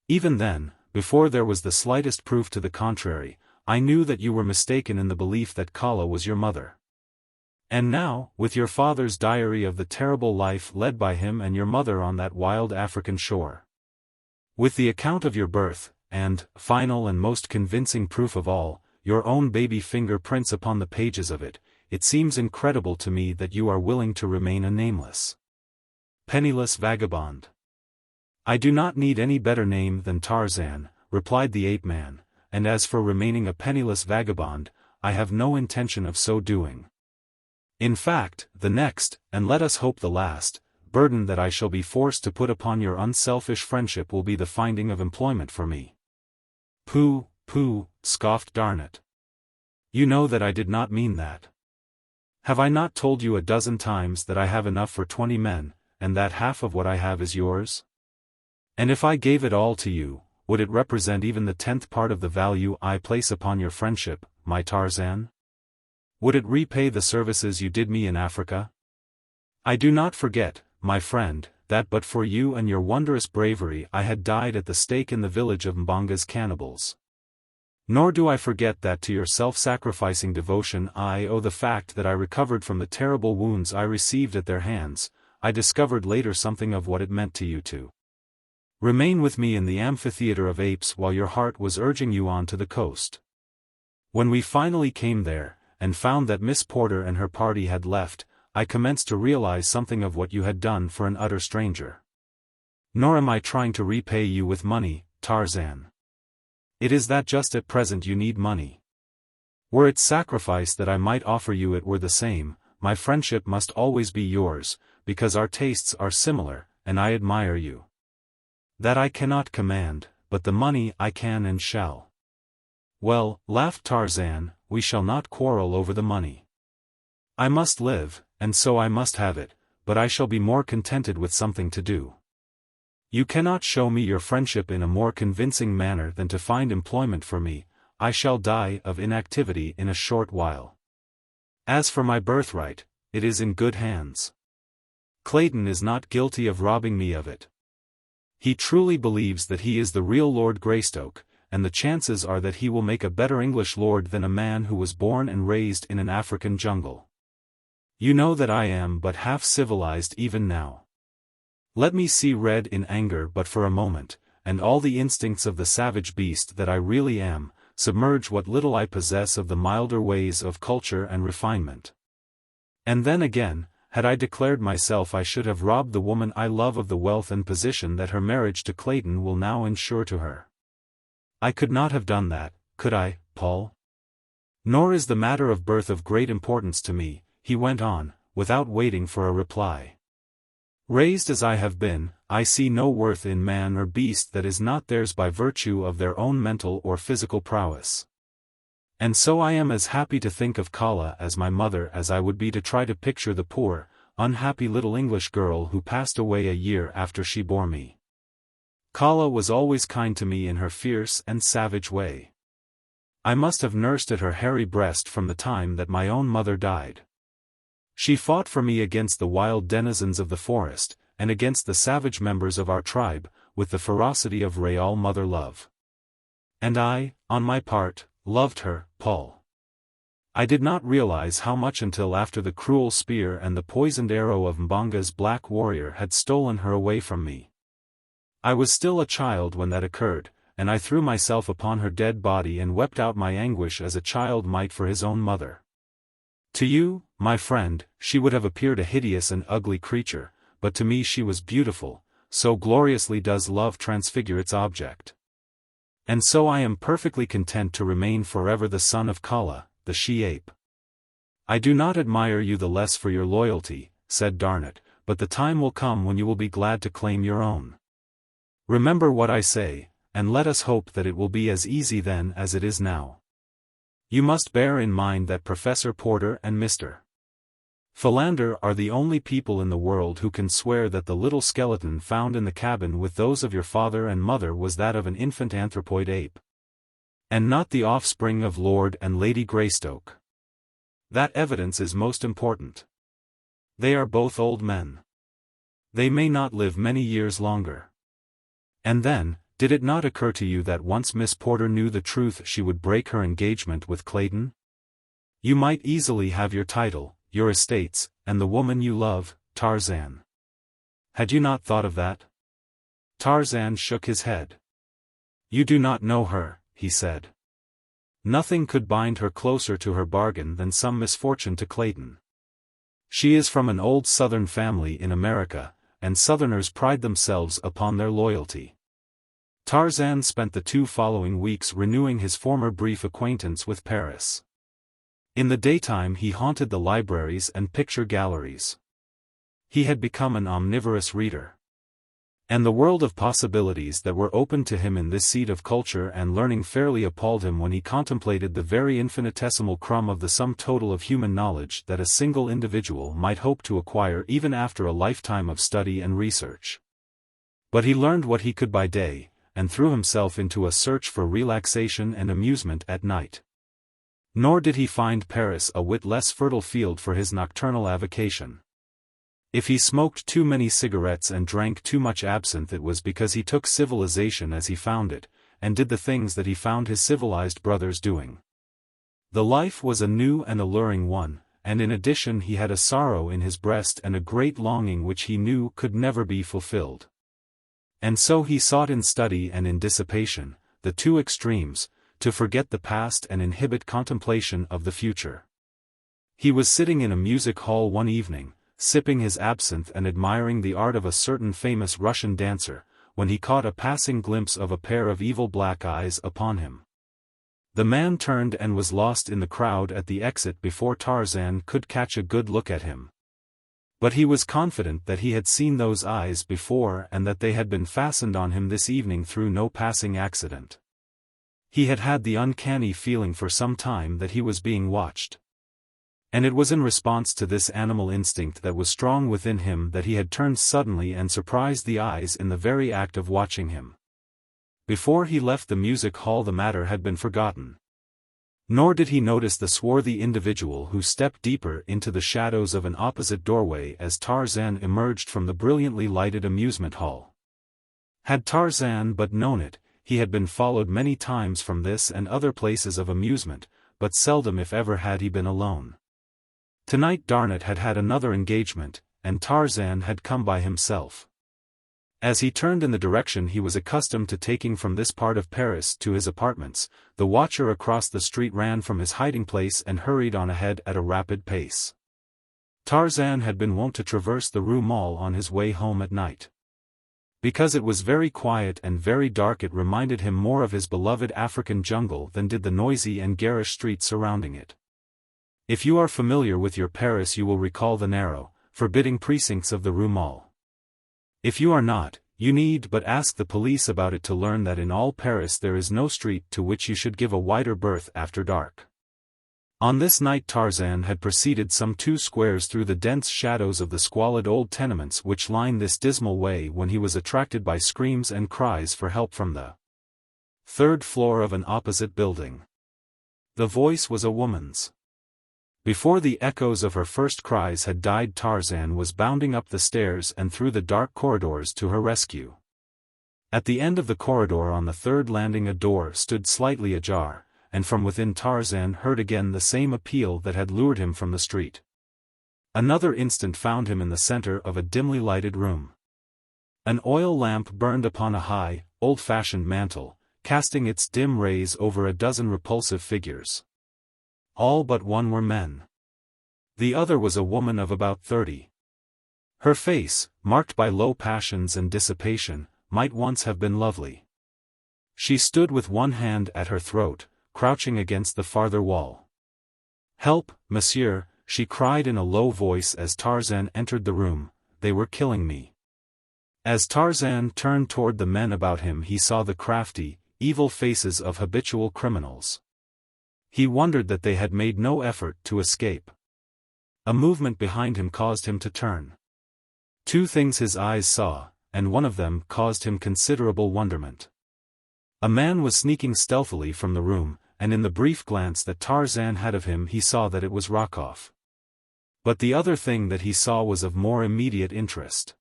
S1: Even then, before there was the slightest proof to the contrary, I knew that you were mistaken in the belief that Kala was your mother. And now, with your father's diary of the terrible life led by him and your mother on that wild African shore, with the account of your birth, and, final and most convincing proof of all, your own baby fingerprints upon the pages of it, it seems incredible to me that you are willing to remain a nameless, penniless vagabond." "I do not need any better name than Tarzan," replied the ape-man, "and as for remaining a penniless vagabond, I have no intention of so doing. In fact, the next, and let us hope the last, burden that I shall be forced to put upon your unselfish friendship will be the finding of employment for me." "Pooh, pooh," scoffed Darnot. "You know that I did not mean that. Have I not told you a dozen times that I have enough for 20 men, and that half of what I have is yours? And if I gave it all to you, would it represent even the 10th part of the value I place upon your friendship, my Tarzan? Would it repay the services you did me in Africa? I do not forget, my friend, that but for you and your wondrous bravery I had died at the stake in the village of Mbanga's cannibals. Nor do I forget that to your self-sacrificing devotion I owe the fact that I recovered from the terrible wounds I received at their hands. I discovered later something of what it meant to you to remain with me in the amphitheater of apes while your heart was urging you on to the coast. When we finally came there, and found that Miss Porter and her party had left, I commenced to realize something of what you had done for an utter stranger. Nor am I trying to repay you with money, Tarzan. It is that just at present you need money. Were it sacrifice that I might offer you it were the same, my friendship must always be yours, because our tastes are similar, and I admire you. That I cannot command, but the money I can and shall." "Well," laughed Tarzan, "we shall not quarrel over the money. I must live, and so I must have it, but I shall be more contented with something to do. You cannot show me your friendship in a more convincing manner than to find employment for me. I shall die of inactivity in a short while. As for my birthright, it is in good hands. Clayton is not guilty of robbing me of it. He truly believes that he is the real Lord Greystoke, and the chances are that he will make a better English lord than a man who was born and raised in an African jungle. You know that I am but half civilized even now. Let me see red in anger but for a moment, and all the instincts of the savage beast that I really am, submerge what little I possess of the milder ways of culture and refinement. And then again, had I declared myself I should have robbed the woman I love of the wealth and position that her marriage to Clayton will now ensure to her. I could not have done that, could I, Paul? Nor is the matter of birth of great importance to me," he went on, without waiting for a reply. "Raised as I have been, I see no worth in man or beast that is not theirs by virtue of their own mental or physical prowess. And so I am as happy to think of Kala as my mother as I would be to try to picture the poor, unhappy little English girl who passed away a year after she bore me. Kala was always kind to me in her fierce and savage way. I must have nursed at her hairy breast from the time that my own mother died. She fought for me against the wild denizens of the forest, and against the savage members of our tribe, with the ferocity of Raoul mother love. And I, on my part, loved her, Paul. I did not realize how much until after the cruel spear and the poisoned arrow of Mbanga's black warrior had stolen her away from me. I was still a child when that occurred, and I threw myself upon her dead body and wept out my anguish as a child might for his own mother. To you, my friend, she would have appeared a hideous and ugly creature, but to me she was beautiful, so gloriously does love transfigure its object. And so I am perfectly content to remain forever the son of Kala, the she-ape. I do not admire you the less for your loyalty, said Darnot, but the time will come when you will be glad to claim your own. Remember what I say, and let us hope that it will be as easy then as it is now. You must bear in mind that Professor Porter and Mr. Philander are the only people in the world who can swear that the little skeleton found in the cabin with those of your father and mother was that of an infant anthropoid ape, and not the offspring of Lord and Lady Greystoke. That evidence is most important. They are both old men. They may not live many years longer. And then, did it not occur to you that once Miss Porter knew the truth she would break her engagement with Clayton? You might easily have your title, your estates, and the woman you love, Tarzan. Had you not thought of that? Tarzan shook his head. You do not know her, he said. Nothing could bind her closer to her bargain than some misfortune to Clayton. She is from an old Southern family in America, and Southerners pride themselves upon their loyalty. Tarzan spent the 2 following weeks renewing his former brief acquaintance with Paris. In the daytime he haunted the libraries and picture galleries. He had become an omnivorous reader. And the world of possibilities that were open to him in this seat of culture and learning fairly appalled him when he contemplated the very infinitesimal crumb of the sum total of human knowledge that a single individual might hope to acquire even after a lifetime of study and research. But he learned what he could by day, and threw himself into a search for relaxation and amusement at night. Nor did he find Paris a whit less fertile field for his nocturnal avocation. If he smoked too many cigarettes and drank too much absinthe, it was because he took civilization as he found it, and did the things that he found his civilized brothers doing. The life was a new and alluring one, and in addition he had a sorrow in his breast and a great longing which he knew could never be fulfilled. And so he sought in study and in dissipation, the 2 extremes, to forget the past and inhibit contemplation of the future. He was sitting in a music hall one evening, sipping his absinthe and admiring the art of a certain famous Russian dancer, when he caught a passing glimpse of a pair of evil black eyes upon him. The man turned and was lost in the crowd at the exit before Tarzan could catch a good look at him. But he was confident that he had seen those eyes before and that they had been fastened on him this evening through no passing accident. He had had the uncanny feeling for some time that he was being watched. And it was in response to this animal instinct that was strong within him that he had turned suddenly and surprised the eyes in the very act of watching him. Before he left the music hall the matter had been forgotten. Nor did he notice the swarthy individual who stepped deeper into the shadows of an opposite doorway as Tarzan emerged from the brilliantly lighted amusement hall. Had Tarzan but known it, he had been followed many times from this and other places of amusement, but seldom if ever had he been alone. Tonight Darnot had had another engagement, and Tarzan had come by himself. As he turned in the direction he was accustomed to taking from this part of Paris to his apartments, the watcher across the street ran from his hiding place and hurried on ahead at a rapid pace. Tarzan had been wont to traverse the Rue Mall on his way home at night. Because it was very quiet and very dark, it reminded him more of his beloved African jungle than did the noisy and garish streets surrounding it. If you are familiar with your Paris you will recall the narrow, forbidding precincts of the Rue Mall. If you are not, you need but ask the police about it to learn that in all Paris there is no street to which you should give a wider berth after dark. On this night Tarzan had proceeded some 2 squares through the dense shadows of the squalid old tenements which line this dismal way when he was attracted by screams and cries for help from the 3rd floor of an opposite building. The voice was a woman's. Before the echoes of her first cries had died, Tarzan was bounding up the stairs and through the dark corridors to her rescue. At the end of the corridor on the 3rd landing a door stood slightly ajar, and from within Tarzan heard again the same appeal that had lured him from the street. Another instant found him in the center of a dimly lighted room. An oil lamp burned upon a high, old-fashioned mantel, casting its dim rays over a dozen repulsive figures. All but one were men. The other was a woman of about 30. Her face, marked by low passions and dissipation, might once have been lovely. She stood with one hand at her throat, crouching against the farther wall. "Help, monsieur," she cried in a low voice as Tarzan entered the room, "they were killing me." As Tarzan turned toward the men about him he saw the crafty, evil faces of habitual criminals. He wondered that they had made no effort to escape. A movement behind him caused him to turn. Two things his eyes saw, and one of them caused him considerable wonderment. A man was sneaking stealthily from the room, and in the brief glance that Tarzan had of him he saw that it was Rokoff. But the other thing that he saw was of more immediate interest.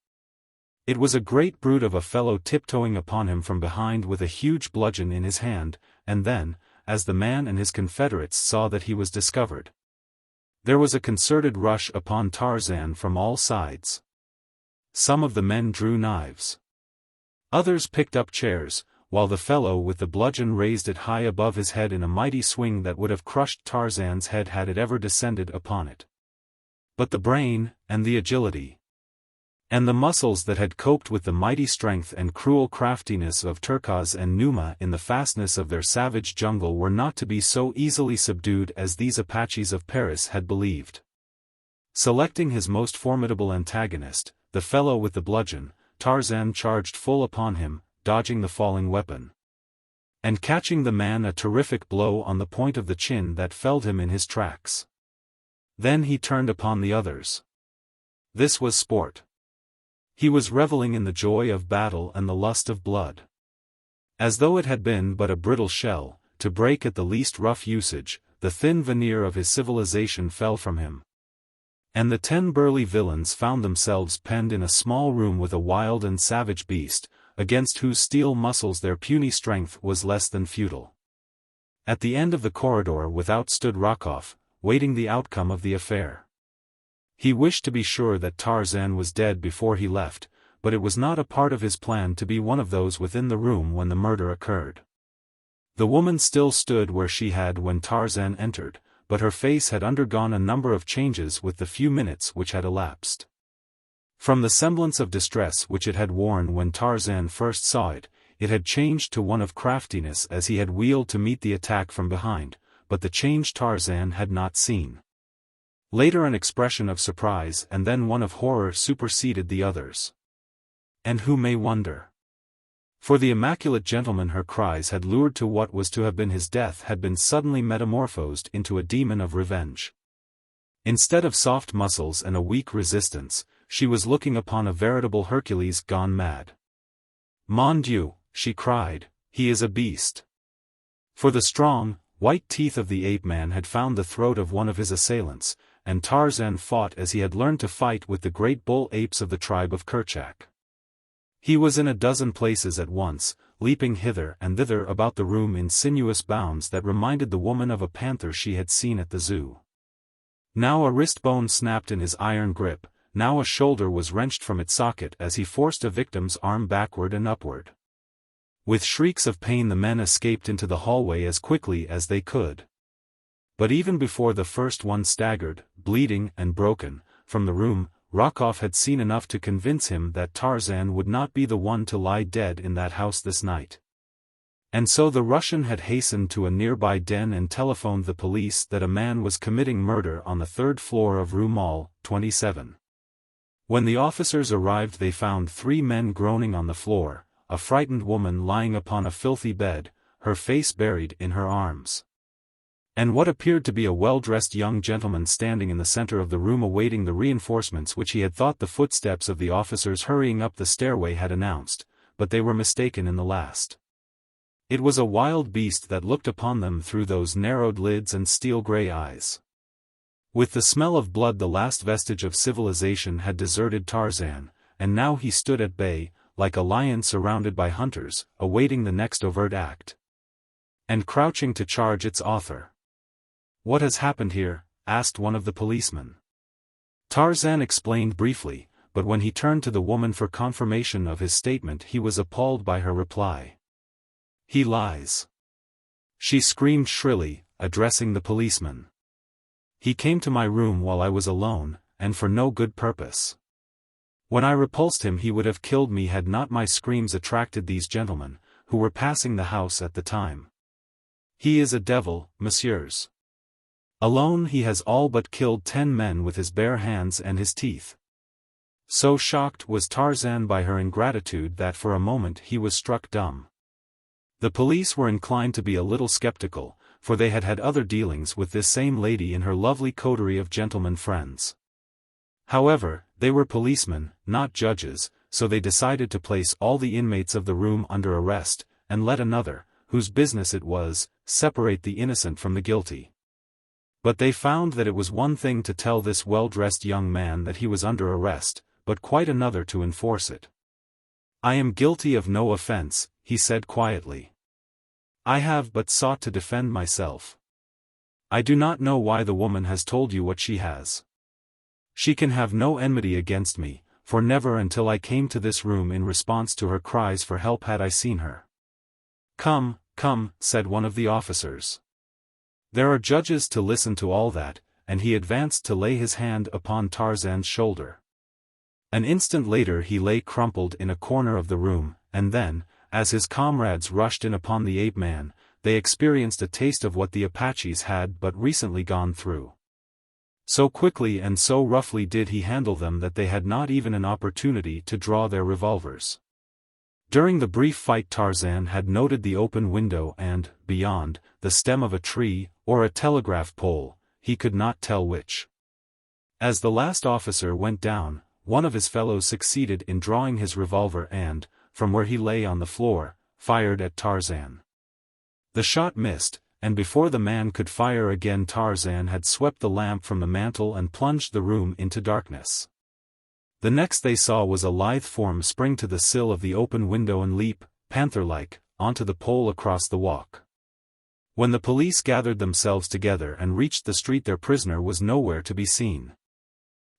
S1: It was a great brute of a fellow tiptoeing upon him from behind with a huge bludgeon in his hand, and then, as the man and his confederates saw that he was discovered, there was a concerted rush upon Tarzan from all sides. Some of the men drew knives. Others picked up chairs, while the fellow with the bludgeon raised it high above his head in a mighty swing that would have crushed Tarzan's head had it ever descended upon it. But the brain, and the agility, and the muscles that had coped with the mighty strength and cruel craftiness of Turkaz and Numa in the fastness of their savage jungle were not to be so easily subdued as these Apaches of Paris had believed. Selecting his most formidable antagonist, the fellow with the bludgeon, Tarzan charged full upon him, dodging the falling weapon, and catching the man a terrific blow on the point of the chin that felled him in his tracks. Then he turned upon the others. This was sport. He was reveling in the joy of battle and the lust of blood. As though it had been but a brittle shell, to break at the least rough usage, the thin veneer of his civilization fell from him. And the 10 burly villains found themselves penned in a small room with a wild and savage beast, against whose steel muscles their puny strength was less than futile. At the end of the corridor without stood Rokoff, waiting the outcome of the affair. He wished to be sure that Tarzan was dead before he left, but it was not a part of his plan to be one of those within the room when the murder occurred. The woman still stood where she had when Tarzan entered, but her face had undergone a number of changes with the few minutes which had elapsed. From the semblance of distress which it had worn when Tarzan first saw it, it had changed to one of craftiness as he had wheeled to meet the attack from behind, but the change Tarzan had not seen. Later an expression of surprise and then one of horror superseded the others. And who may wonder? For the immaculate gentleman her cries had lured to what was to have been his death had been suddenly metamorphosed into a demon of revenge. Instead of soft muscles and a weak resistance, she was looking upon a veritable Hercules gone mad. "Mon Dieu," she cried, "he is a beast." For the strong, white teeth of the ape-man had found the throat of one of his assailants, and Tarzan fought as he had learned to fight with the great bull apes of the tribe of Kerchak. He was in a dozen places at once, leaping hither and thither about the room in sinuous bounds that reminded the woman of a panther she had seen at the zoo. Now a wrist bone snapped in his iron grip, now a shoulder was wrenched from its socket as he forced a victim's arm backward and upward. With shrieks of pain the men escaped into the hallway as quickly as they could. But even before the first one staggered, bleeding and broken, from the room, Rokoff had seen enough to convince him that Tarzan would not be the one to lie dead in that house this night. And so the Russian had hastened to a nearby den and telephoned the police that a man was committing murder on the 3rd floor of Rue Maule, 27. When the officers arrived they found 3 men groaning on the floor, a frightened woman lying upon a filthy bed, her face buried in her arms, and what appeared to be a well-dressed young gentleman standing in the center of the room awaiting the reinforcements which he had thought the footsteps of the officers hurrying up the stairway had announced, but they were mistaken in the last. It was a wild beast that looked upon them through those narrowed lids and steel-gray eyes. With the smell of blood the last vestige of civilization had deserted Tarzan, and now he stood at bay, like a lion surrounded by hunters, awaiting the next overt act. and crouching to charge its author. "What has happened here?" asked one of the policemen. Tarzan explained briefly, but when he turned to the woman for confirmation of his statement he was appalled by her reply. "He lies!" she screamed shrilly, addressing the policeman. "He came to my room while I was alone, and for no good purpose. When I repulsed him he would have killed me had not my screams attracted these gentlemen, who were passing the house at the time. He is a devil, messieurs. Alone he has all but killed 10 men with his bare hands and his teeth." So shocked was Tarzan by her ingratitude that for a moment he was struck dumb. The police were inclined to be a little skeptical, for they had had other dealings with this same lady in her lovely coterie of gentlemen friends. However, they were policemen, not judges, so they decided to place all the inmates of the room under arrest, and let another, whose business it was, separate the innocent from the guilty. But they found that it was one thing to tell this well-dressed young man that he was under arrest, but quite another to enforce it. "I am guilty of no offense," he said quietly. "I have but sought to defend myself. I do not know why the woman has told you what she has. She can have no enmity against me, for never until I came to this room in response to her cries for help had I seen her." "Come, come," said one of the officers. "There are judges to listen to all that," and he advanced to lay his hand upon Tarzan's shoulder. An instant later he lay crumpled in a corner of the room, and then, as his comrades rushed in upon the ape-man, they experienced a taste of what the Apaches had but recently gone through. So quickly and so roughly did he handle them that they had not even an opportunity to draw their revolvers. During the brief fight Tarzan had noted the open window and, beyond, the stem of a tree, or a telegraph pole, he could not tell which. As the last officer went down, one of his fellows succeeded in drawing his revolver and, from where he lay on the floor, fired at Tarzan. The shot missed, and before the man could fire again Tarzan had swept the lamp from the mantel and plunged the room into darkness. The next they saw was a lithe form spring to the sill of the open window and leap, panther-like, onto the pole across the walk. When the police gathered themselves together and reached the street their prisoner was nowhere to be seen.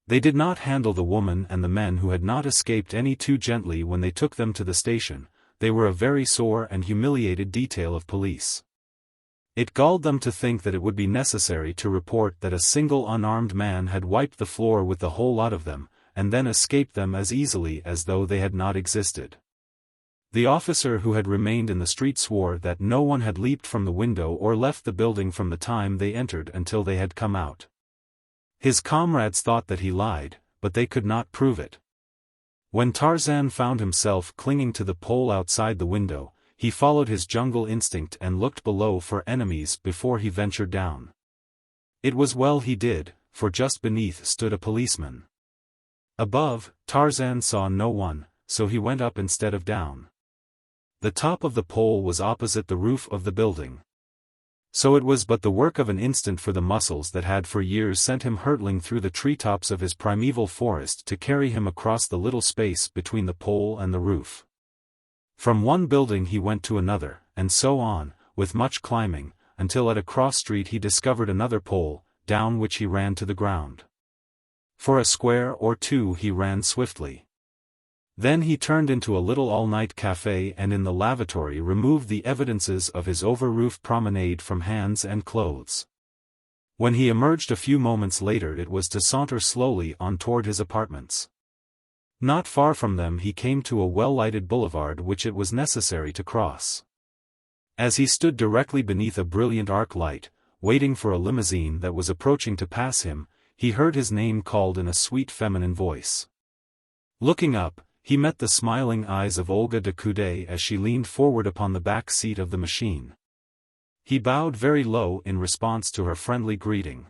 S1: They did not handle the woman and the men who had not escaped any too gently when they took them to the station. They were a very sore and humiliated detail of police. It galled them to think that it would be necessary to report that a single unarmed man had wiped the floor with the whole lot of them, and then escaped them as easily as though they had not existed. The officer who had remained in the street swore that no one had leaped from the window or left the building from the time they entered until they had come out. His comrades thought that he lied, but they could not prove it. When Tarzan found himself clinging to the pole outside the window, he followed his jungle instinct and looked below for enemies before he ventured down. It was well he did, for just beneath stood a policeman. Above, Tarzan saw no one, so he went up instead of down. The top of the pole was opposite the roof of the building. So it was but the work of an instant for the muscles that had for years sent him hurtling through the treetops of his primeval forest to carry him across the little space between the pole and the roof. From one building he went to another, and so on, with much climbing, until at a cross street he discovered another pole, down which he ran to the ground. For a square or two he ran swiftly. Then he turned into a little all-night café and in the lavatory removed the evidences of his over-roof promenade from hands and clothes. When he emerged a few moments later it was to saunter slowly on toward his apartments. Not far from them he came to a well-lighted boulevard which it was necessary to cross. As he stood directly beneath a brilliant arc light, waiting for a limousine that was approaching to pass him, he heard his name called in a sweet feminine voice. Looking up, he met the smiling eyes of Olga de Coude as she leaned forward upon the back seat of the machine. He bowed very low in response to her friendly greeting.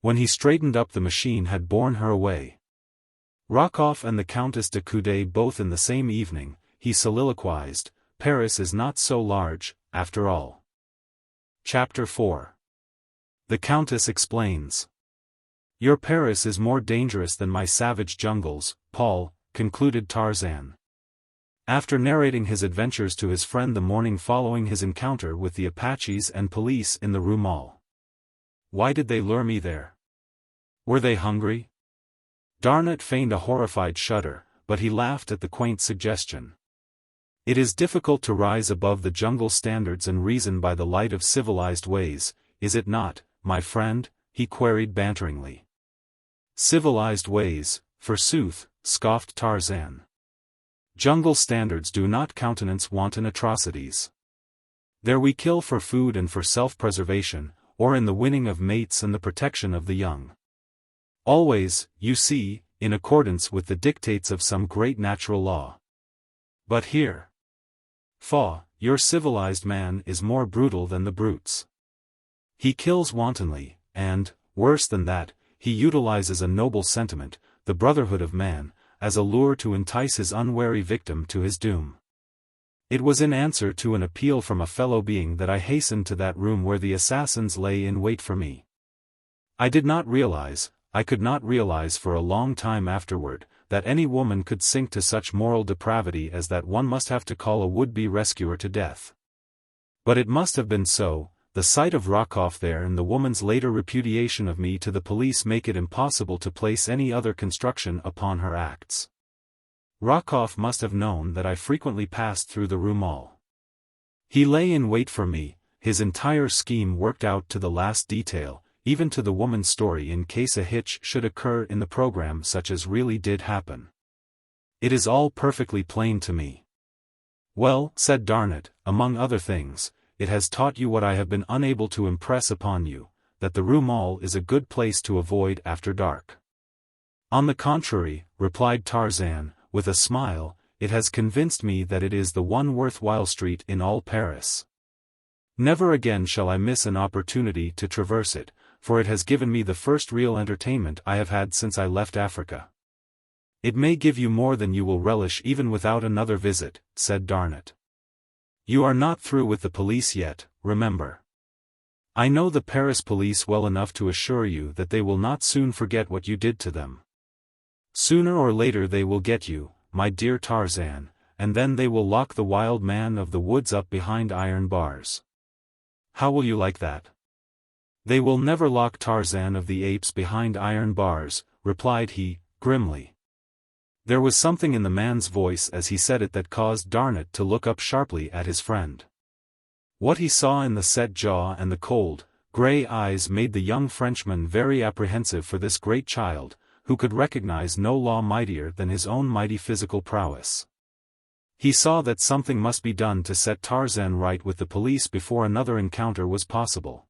S1: When he straightened up the machine had borne her away. Rokoff and the Countess de Coude both in the same evening, he soliloquized, Paris is not so large, after all. Chapter 4. The Countess Explains. Your Paris is more dangerous than my savage jungles, Paul, concluded Tarzan. After narrating his adventures to his friend the morning following his encounter with the Apaches and police in the Rue Mall. Why did they lure me there? Were they hungry? Darnot feigned a horrified shudder, but he laughed at the quaint suggestion. It is difficult to rise above the jungle standards and reason by the light of civilized ways, is it not, my friend? He queried banteringly. Civilized ways, forsooth, scoffed Tarzan. Jungle standards do not countenance wanton atrocities. There we kill for food and for self-preservation, or in the winning of mates and the protection of the young. Always, you see, in accordance with the dictates of some great natural law. But here. Faugh, your civilized man is more brutal than the brutes. He kills wantonly, and, worse than that, he utilizes a noble sentiment, the brotherhood of man, as a lure to entice his unwary victim to his doom. It was in answer to an appeal from a fellow being that I hastened to that room where the assassins lay in wait for me. I could not realize for a long time afterward, that any woman could sink to such moral depravity as that one must have to call a would-be rescuer to death. But it must have been so. The sight of Rokoff there and the woman's later repudiation of me to the police make it impossible to place any other construction upon her acts. Rokoff must have known that I frequently passed through the Rue Mall. He lay in wait for me, his entire scheme worked out to the last detail, even to the woman's story in case a hitch should occur in the program such as really did happen. It is all perfectly plain to me. Well, said Darnot, among other things, it has taught you what I have been unable to impress upon you, that the Rue Mall is a good place to avoid after dark. On the contrary, replied Tarzan, with a smile, it has convinced me that it is the one worthwhile street in all Paris. Never again shall I miss an opportunity to traverse it, for it has given me the first real entertainment I have had since I left Africa. It may give you more than you will relish even without another visit, said Darnot. You are not through with the police yet, remember. I know the Paris police well enough to assure you that they will not soon forget what you did to them. Sooner or later they will get you, my dear Tarzan, and then they will lock the wild man of the woods up behind iron bars. How will you like that? They will never lock Tarzan of the Apes behind iron bars, replied he, grimly. There was something in the man's voice as he said it that caused Darnot to look up sharply at his friend. What he saw in the set jaw and the cold, grey eyes made the young Frenchman very apprehensive for this great child, who could recognize no law mightier than his own mighty physical prowess. He saw that something must be done to set Tarzan right with the police before another encounter was possible.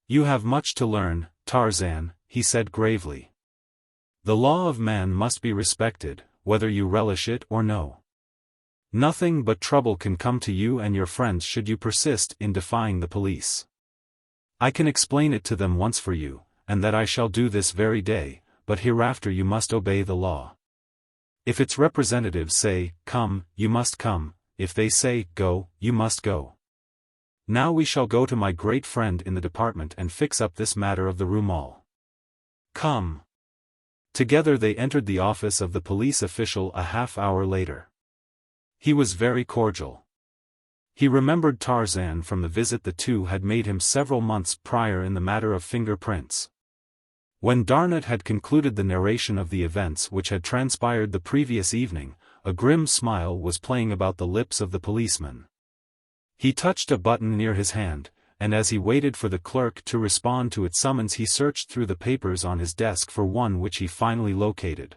S1: You have much to learn, Tarzan, he said gravely. The law of man must be respected, whether you relish it or no. Nothing but trouble can come to you and your friends should you persist in defying the police. I can explain it to them once for you, and that I shall do this very day, but hereafter you must obey the law. If its representatives say, come, you must come, if they say, go, you must go. Now we shall go to my great friend in the department and fix up this matter of the Rue Mall. Come. Together they entered the office of the police official a half-hour later. He was very cordial. He remembered Tarzan from the visit the two had made him several months prior in the matter of fingerprints. When Darnot had concluded the narration of the events which had transpired the previous evening, a grim smile was playing about the lips of the policeman. He touched a button near his hand, and as he waited for the clerk to respond to its summons he searched through the papers on his desk for one which he finally located.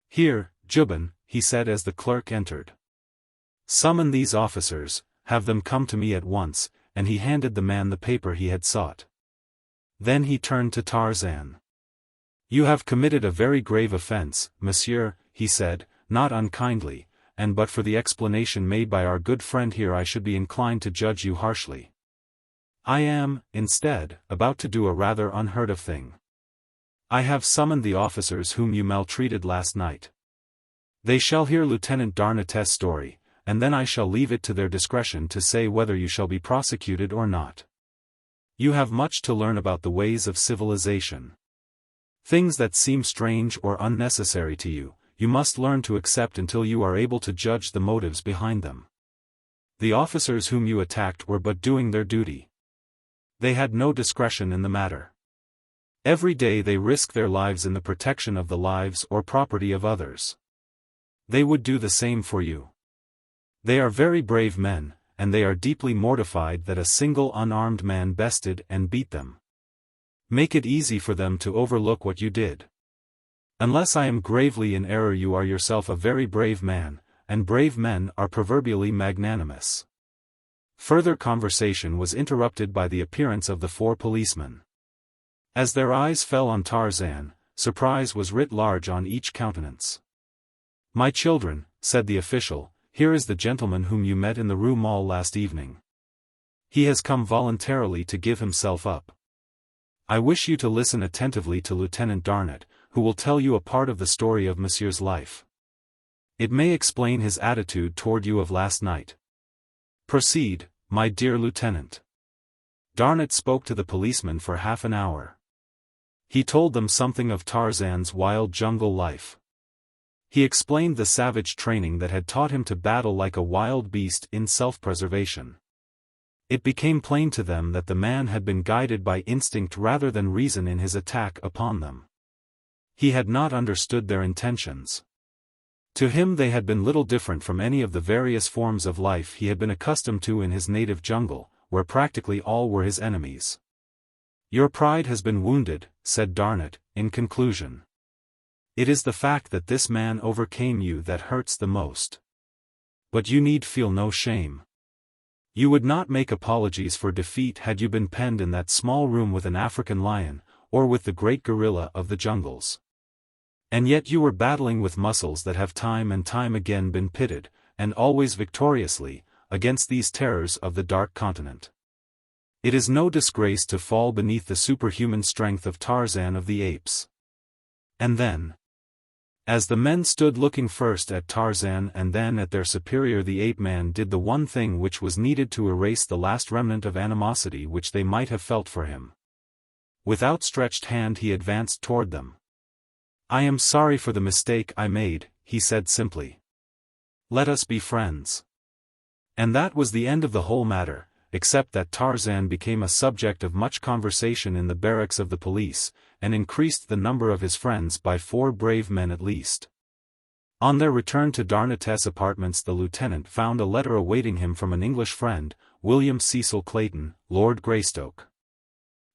S1: Here, Jubbin, he said as the clerk entered. Summon these officers, have them come to me at once, and he handed the man the paper he had sought. Then he turned to Tarzan. You have committed a very grave offense, monsieur, he said, not unkindly, and but for the explanation made by our good friend here I should be inclined to judge you harshly. I am, instead, about to do a rather unheard of thing. I have summoned the officers whom you maltreated last night. They shall hear Lieutenant Darnot's story, and then I shall leave it to their discretion to say whether you shall be prosecuted or not. You have much to learn about the ways of civilization. Things that seem strange or unnecessary to you, you must learn to accept until you are able to judge the motives behind them. The officers whom you attacked were but doing their duty. They had no discretion in the matter. Every day they risk their lives in the protection of the lives or property of others. They would do the same for you. They are very brave men, and they are deeply mortified that a single unarmed man bested and beat them. Make it easy for them to overlook what you did. Unless I am gravely in error, you are yourself a very brave man, and brave men are proverbially magnanimous. Further conversation was interrupted by the appearance of the 4 policemen. As their eyes fell on Tarzan, surprise was writ large on each countenance. "My children," said the official, "here is the gentleman whom you met in the Rue Mall last evening. He has come voluntarily to give himself up. I wish you to listen attentively to Lieutenant Darnot, who will tell you a part of the story of Monsieur's life. It may explain his attitude toward you of last night. Proceed, my dear lieutenant." Darnot spoke to the policemen for half an hour. He told them something of Tarzan's wild jungle life. He explained the savage training that had taught him to battle like a wild beast in self-preservation. It became plain to them that the man had been guided by instinct rather than reason in his attack upon them. He had not understood their intentions. To him they had been little different from any of the various forms of life he had been accustomed to in his native jungle, where practically all were his enemies. "Your pride has been wounded," said Darnot, in conclusion. "It is the fact that this man overcame you that hurts the most. But you need feel no shame. You would not make apologies for defeat had you been penned in that small room with an African lion, or with the great gorilla of the jungles. And yet you were battling with muscles that have time and time again been pitted, and always victoriously, against these terrors of the Dark Continent. It is no disgrace to fall beneath the superhuman strength of Tarzan of the Apes." And then, as the men stood looking first at Tarzan and then at their superior, the ape-man did the one thing which was needed to erase the last remnant of animosity which they might have felt for him. With outstretched hand he advanced toward them. "I am sorry for the mistake I made," he said simply. "Let us be friends." And that was the end of the whole matter, except that Tarzan became a subject of much conversation in the barracks of the police, and increased the number of his friends by 4 brave men at least. On their return to Darnot's apartments, the lieutenant found a letter awaiting him from an English friend, William Cecil Clayton, Lord Greystoke.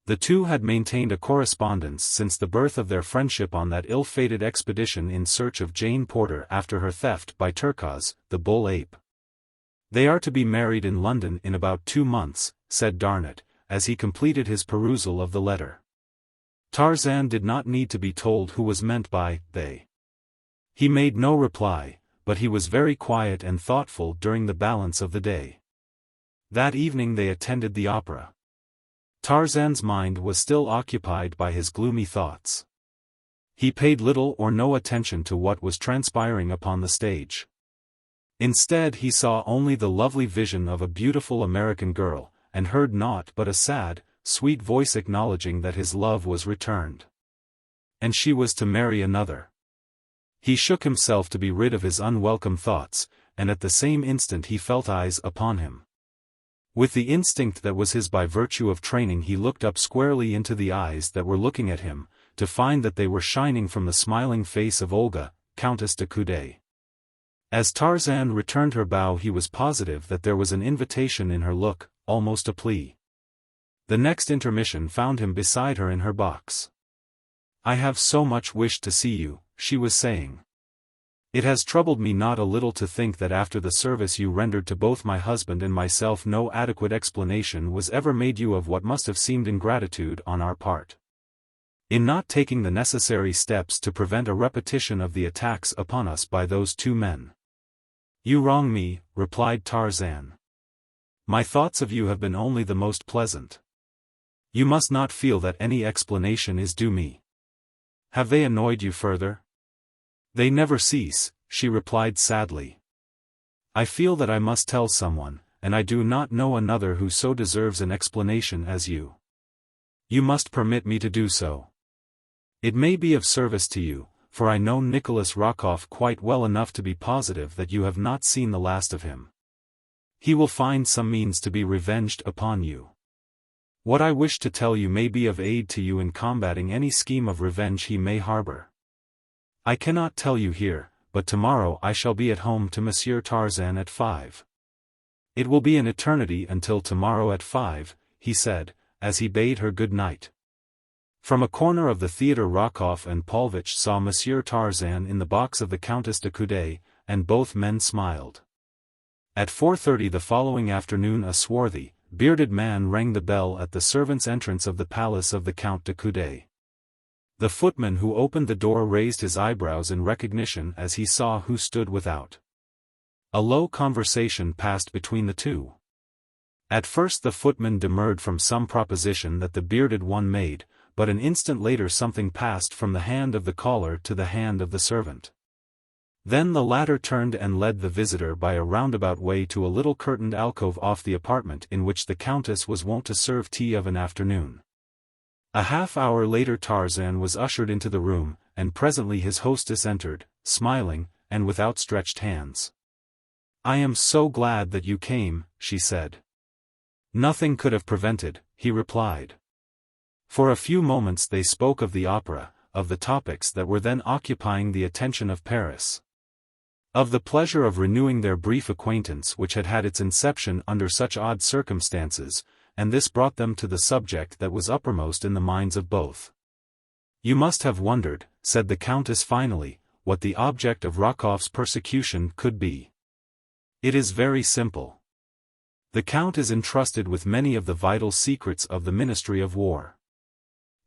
S1: The two had maintained a correspondence since the birth of their friendship on that ill-fated expedition in search of Jane Porter after her theft by Turcoz, the bull ape. "They are to be married in London in about 2 months, said Darnot, as he completed his perusal of the letter. Tarzan did not need to be told who was meant by they. He made no reply, but he was very quiet and thoughtful during the balance of the day. That evening they attended the opera. Tarzan's mind was still occupied by his gloomy thoughts. He paid little or no attention to what was transpiring upon the stage. Instead he saw only the lovely vision of a beautiful American girl, and heard naught but a sad, sweet voice acknowledging that his love was returned. And she was to marry another. He shook himself to be rid of his unwelcome thoughts, and at the same instant he felt eyes upon him. With the instinct that was his by virtue of training, he looked up squarely into the eyes that were looking at him, to find that they were shining from the smiling face of Olga, Countess de Coude. As Tarzan returned her bow, he was positive that there was an invitation in her look, almost a plea. The next intermission found him beside her in her box. "I have so much wished to see you," she was saying. "It has troubled me not a little to think that after the service you rendered to both my husband and myself no adequate explanation was ever made you of what must have seemed ingratitude on our part, in not taking the necessary steps to prevent a repetition of the attacks upon us by those 2 men. "You wrong me," replied Tarzan. "My thoughts of you have been only the most pleasant. You must not feel that any explanation is due me. Have they annoyed you further?" "They never cease," she replied sadly. "I feel that I must tell someone, and I do not know another who so deserves an explanation as you. You must permit me to do so. It may be of service to you, for I know Nikolas Rokoff quite well enough to be positive that you have not seen the last of him. He will find some means to be revenged upon you. What I wish to tell you may be of aid to you in combating any scheme of revenge he may harbor. I cannot tell you here, but tomorrow I shall be at home to Monsieur Tarzan at 5. It will be an eternity until tomorrow at 5, he said, as he bade her good night. From a corner of the theatre Rokoff and Paulovitch saw Monsieur Tarzan in the box of the Countess de Coude, and both men smiled. At 4:30 the following afternoon a swarthy, bearded man rang the bell at the servants' entrance of the palace of the Count de Coude. The footman who opened the door raised his eyebrows in recognition as he saw who stood without. A low conversation passed between the two. At first the footman demurred from some proposition that the bearded one made, but an instant later something passed from the hand of the caller to the hand of the servant. Then the latter turned and led the visitor by a roundabout way to a little curtained alcove off the apartment in which the Countess was wont to serve tea of an afternoon. A half-hour later Tarzan was ushered into the room, and presently his hostess entered, smiling, and with outstretched hands. "I am so glad that you came," she said. "Nothing could have prevented," he replied. For a few moments they spoke of the opera, of the topics that were then occupying the attention of Paris. Of the pleasure of renewing their brief acquaintance which had had its inception under such odd circumstances, and this brought them to the subject that was uppermost in the minds of both. "You must have wondered," said the Countess finally, "what the object of Rokoff's persecution could be. It is very simple. The Count is entrusted with many of the vital secrets of the Ministry of War.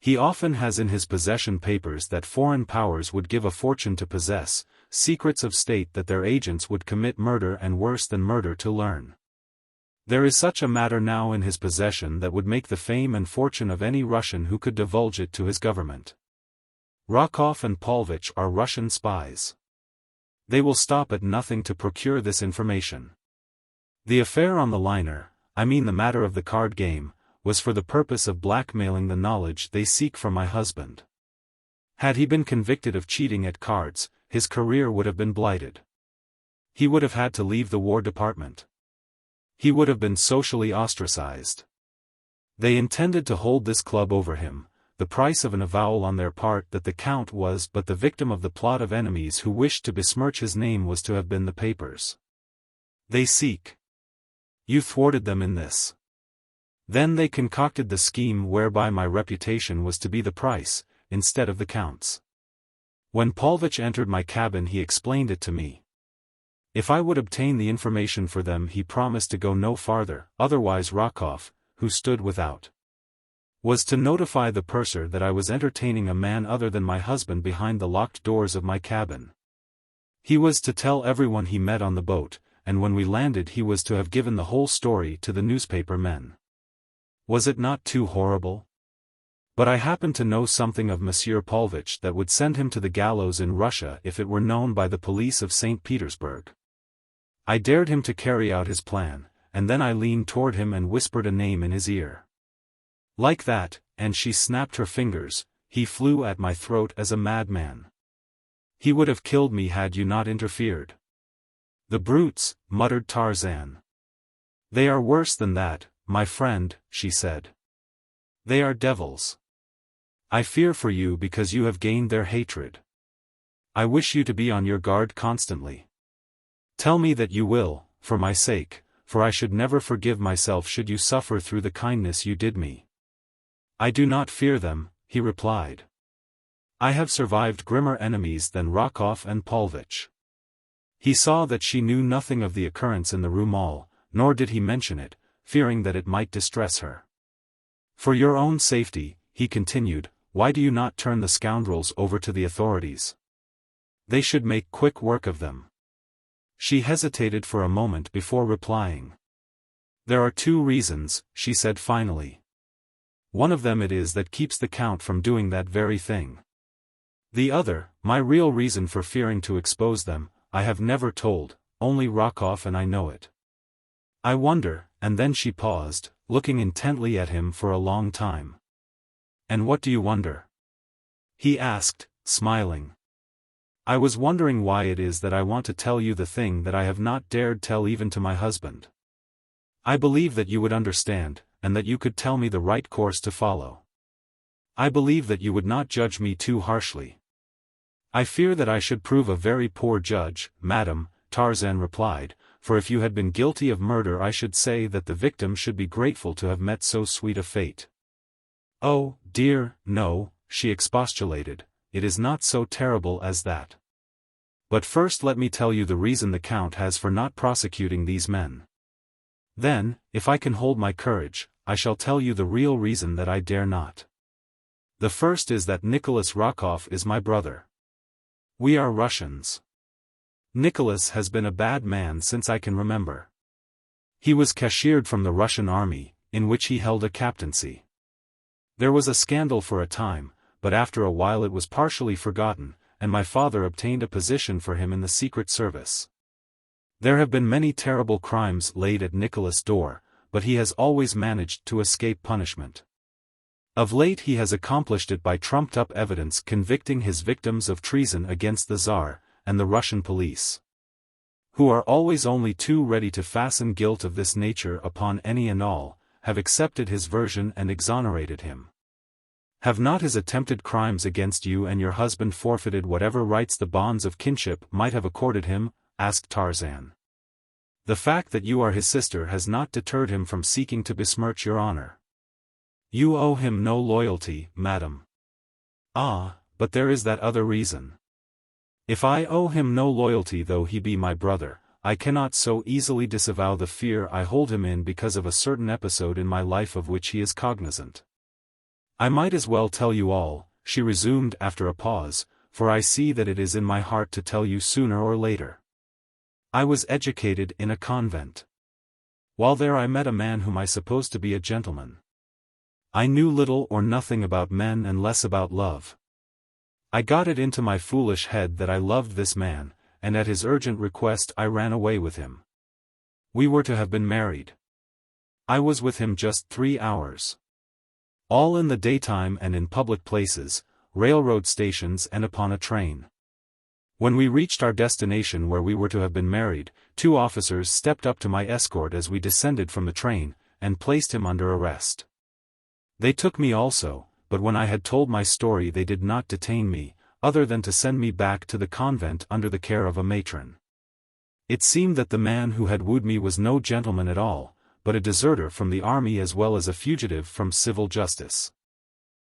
S1: He often has in his possession papers that foreign powers would give a fortune to possess, secrets of state that their agents would commit murder and worse than murder to learn. There is such a matter now in his possession that would make the fame and fortune of any Russian who could divulge it to his government. Rokoff and Paulovitch are Russian spies. They will stop at nothing to procure this information. The affair on the liner, I mean the matter of the card game, was for the purpose of blackmailing the knowledge they seek from my husband. Had he been convicted of cheating at cards, his career would have been blighted. He would have had to leave the War Department. He would have been socially ostracized. They intended to hold this club over him, the price of an avowal on their part that the Count was but the victim of the plot of enemies who wished to besmirch his name was to have been the papers. They seek. You thwarted them in this. Then they concocted the scheme whereby my reputation was to be the price, instead of the Count's. When Paulovitch entered my cabin he explained it to me. If I would obtain the information for them he promised to go no farther, otherwise Rokoff, who stood without, was to notify the purser that I was entertaining a man other than my husband behind the locked doors of my cabin. He was to tell everyone he met on the boat, and when we landed he was to have given the whole story to the newspaper men. Was it not too horrible? But I happened to know something of Monsieur Paulvitch that would send him to the gallows in Russia if it were known by the police of St. Petersburg. I dared him to carry out his plan, and then I leaned toward him and whispered a name in his ear. Like that, and she snapped her fingers, he flew at my throat as a madman. He would have killed me had you not interfered. The brutes, muttered Tarzan. They are worse than that, my friend, she said. They are devils. I fear for you because you have gained their hatred. I wish you to be on your guard constantly. Tell me that you will, for my sake, for I should never forgive myself should you suffer through the kindness you did me. I do not fear them, he replied. I have survived grimmer enemies than Rokoff and Paulovitch. He saw that she knew nothing of the occurrence in the Rue Maule, nor did he mention it, fearing that it might distress her. For your own safety, he continued, why do you not turn the scoundrels over to the authorities? They should make quick work of them. She hesitated for a moment before replying. There are 2 reasons, she said finally. One of them it is that keeps the Count from doing that very thing. The other, my real reason for fearing to expose them, I have never told, only Rokoff and I know it. I wonder, and then she paused, looking intently at him for a long time. And what do you wonder? He asked, smiling. I was wondering why it is that I want to tell you the thing that I have not dared tell even to my husband. I believe that you would understand, and that you could tell me the right course to follow. I believe that you would not judge me too harshly. I fear that I should prove a very poor judge, madam, Tarzan replied, for if you had been guilty of murder I should say that the victim should be grateful to have met so sweet a fate. Oh, dear, no, she expostulated, it is not so terrible as that. But first let me tell you the reason the Count has for not prosecuting these men. Then, if I can hold my courage, I shall tell you the real reason that I dare not. The first is that Nikolas Rokoff is my brother. We are Russians. Nikolas has been a bad man since I can remember. He was cashiered from the Russian army, in which he held a captaincy. There was a scandal for a time, but after a while it was partially forgotten, and my father obtained a position for him in the secret service. There have been many terrible crimes laid at Nikolas' door, but he has always managed to escape punishment. Of late he has accomplished it by trumped-up evidence convicting his victims of treason against the Tsar, and the Russian police, who are always only too ready to fasten guilt of this nature upon any and all, have accepted his version and exonerated him. Have not his attempted crimes against you and your husband forfeited whatever rights the bonds of kinship might have accorded him? Asked Tarzan. The fact that you are his sister has not deterred him from seeking to besmirch your honor. You owe him no loyalty, madam. Ah, but there is that other reason. If I owe him no loyalty though he be my brother, I cannot so easily disavow the fear I hold him in because of a certain episode in my life of which he is cognizant. I might as well tell you all, she resumed after a pause, for I see that it is in my heart to tell you sooner or later. I was educated in a convent. While there I met a man whom I supposed to be a gentleman. I knew little or nothing about men and less about love. I got it into my foolish head that I loved this man, and at his urgent request I ran away with him. We were to have been married. I was with him just 3 hours. All in the daytime and in public places, railroad stations and upon a train. When we reached our destination where we were to have been married, 2 officers stepped up to my escort as we descended from the train, and placed him under arrest. They took me also, but when I had told my story they did not detain me, other than to send me back to the convent under the care of a matron. It seemed that the man who had wooed me was no gentleman at all, but a deserter from the army as well as a fugitive from civil justice.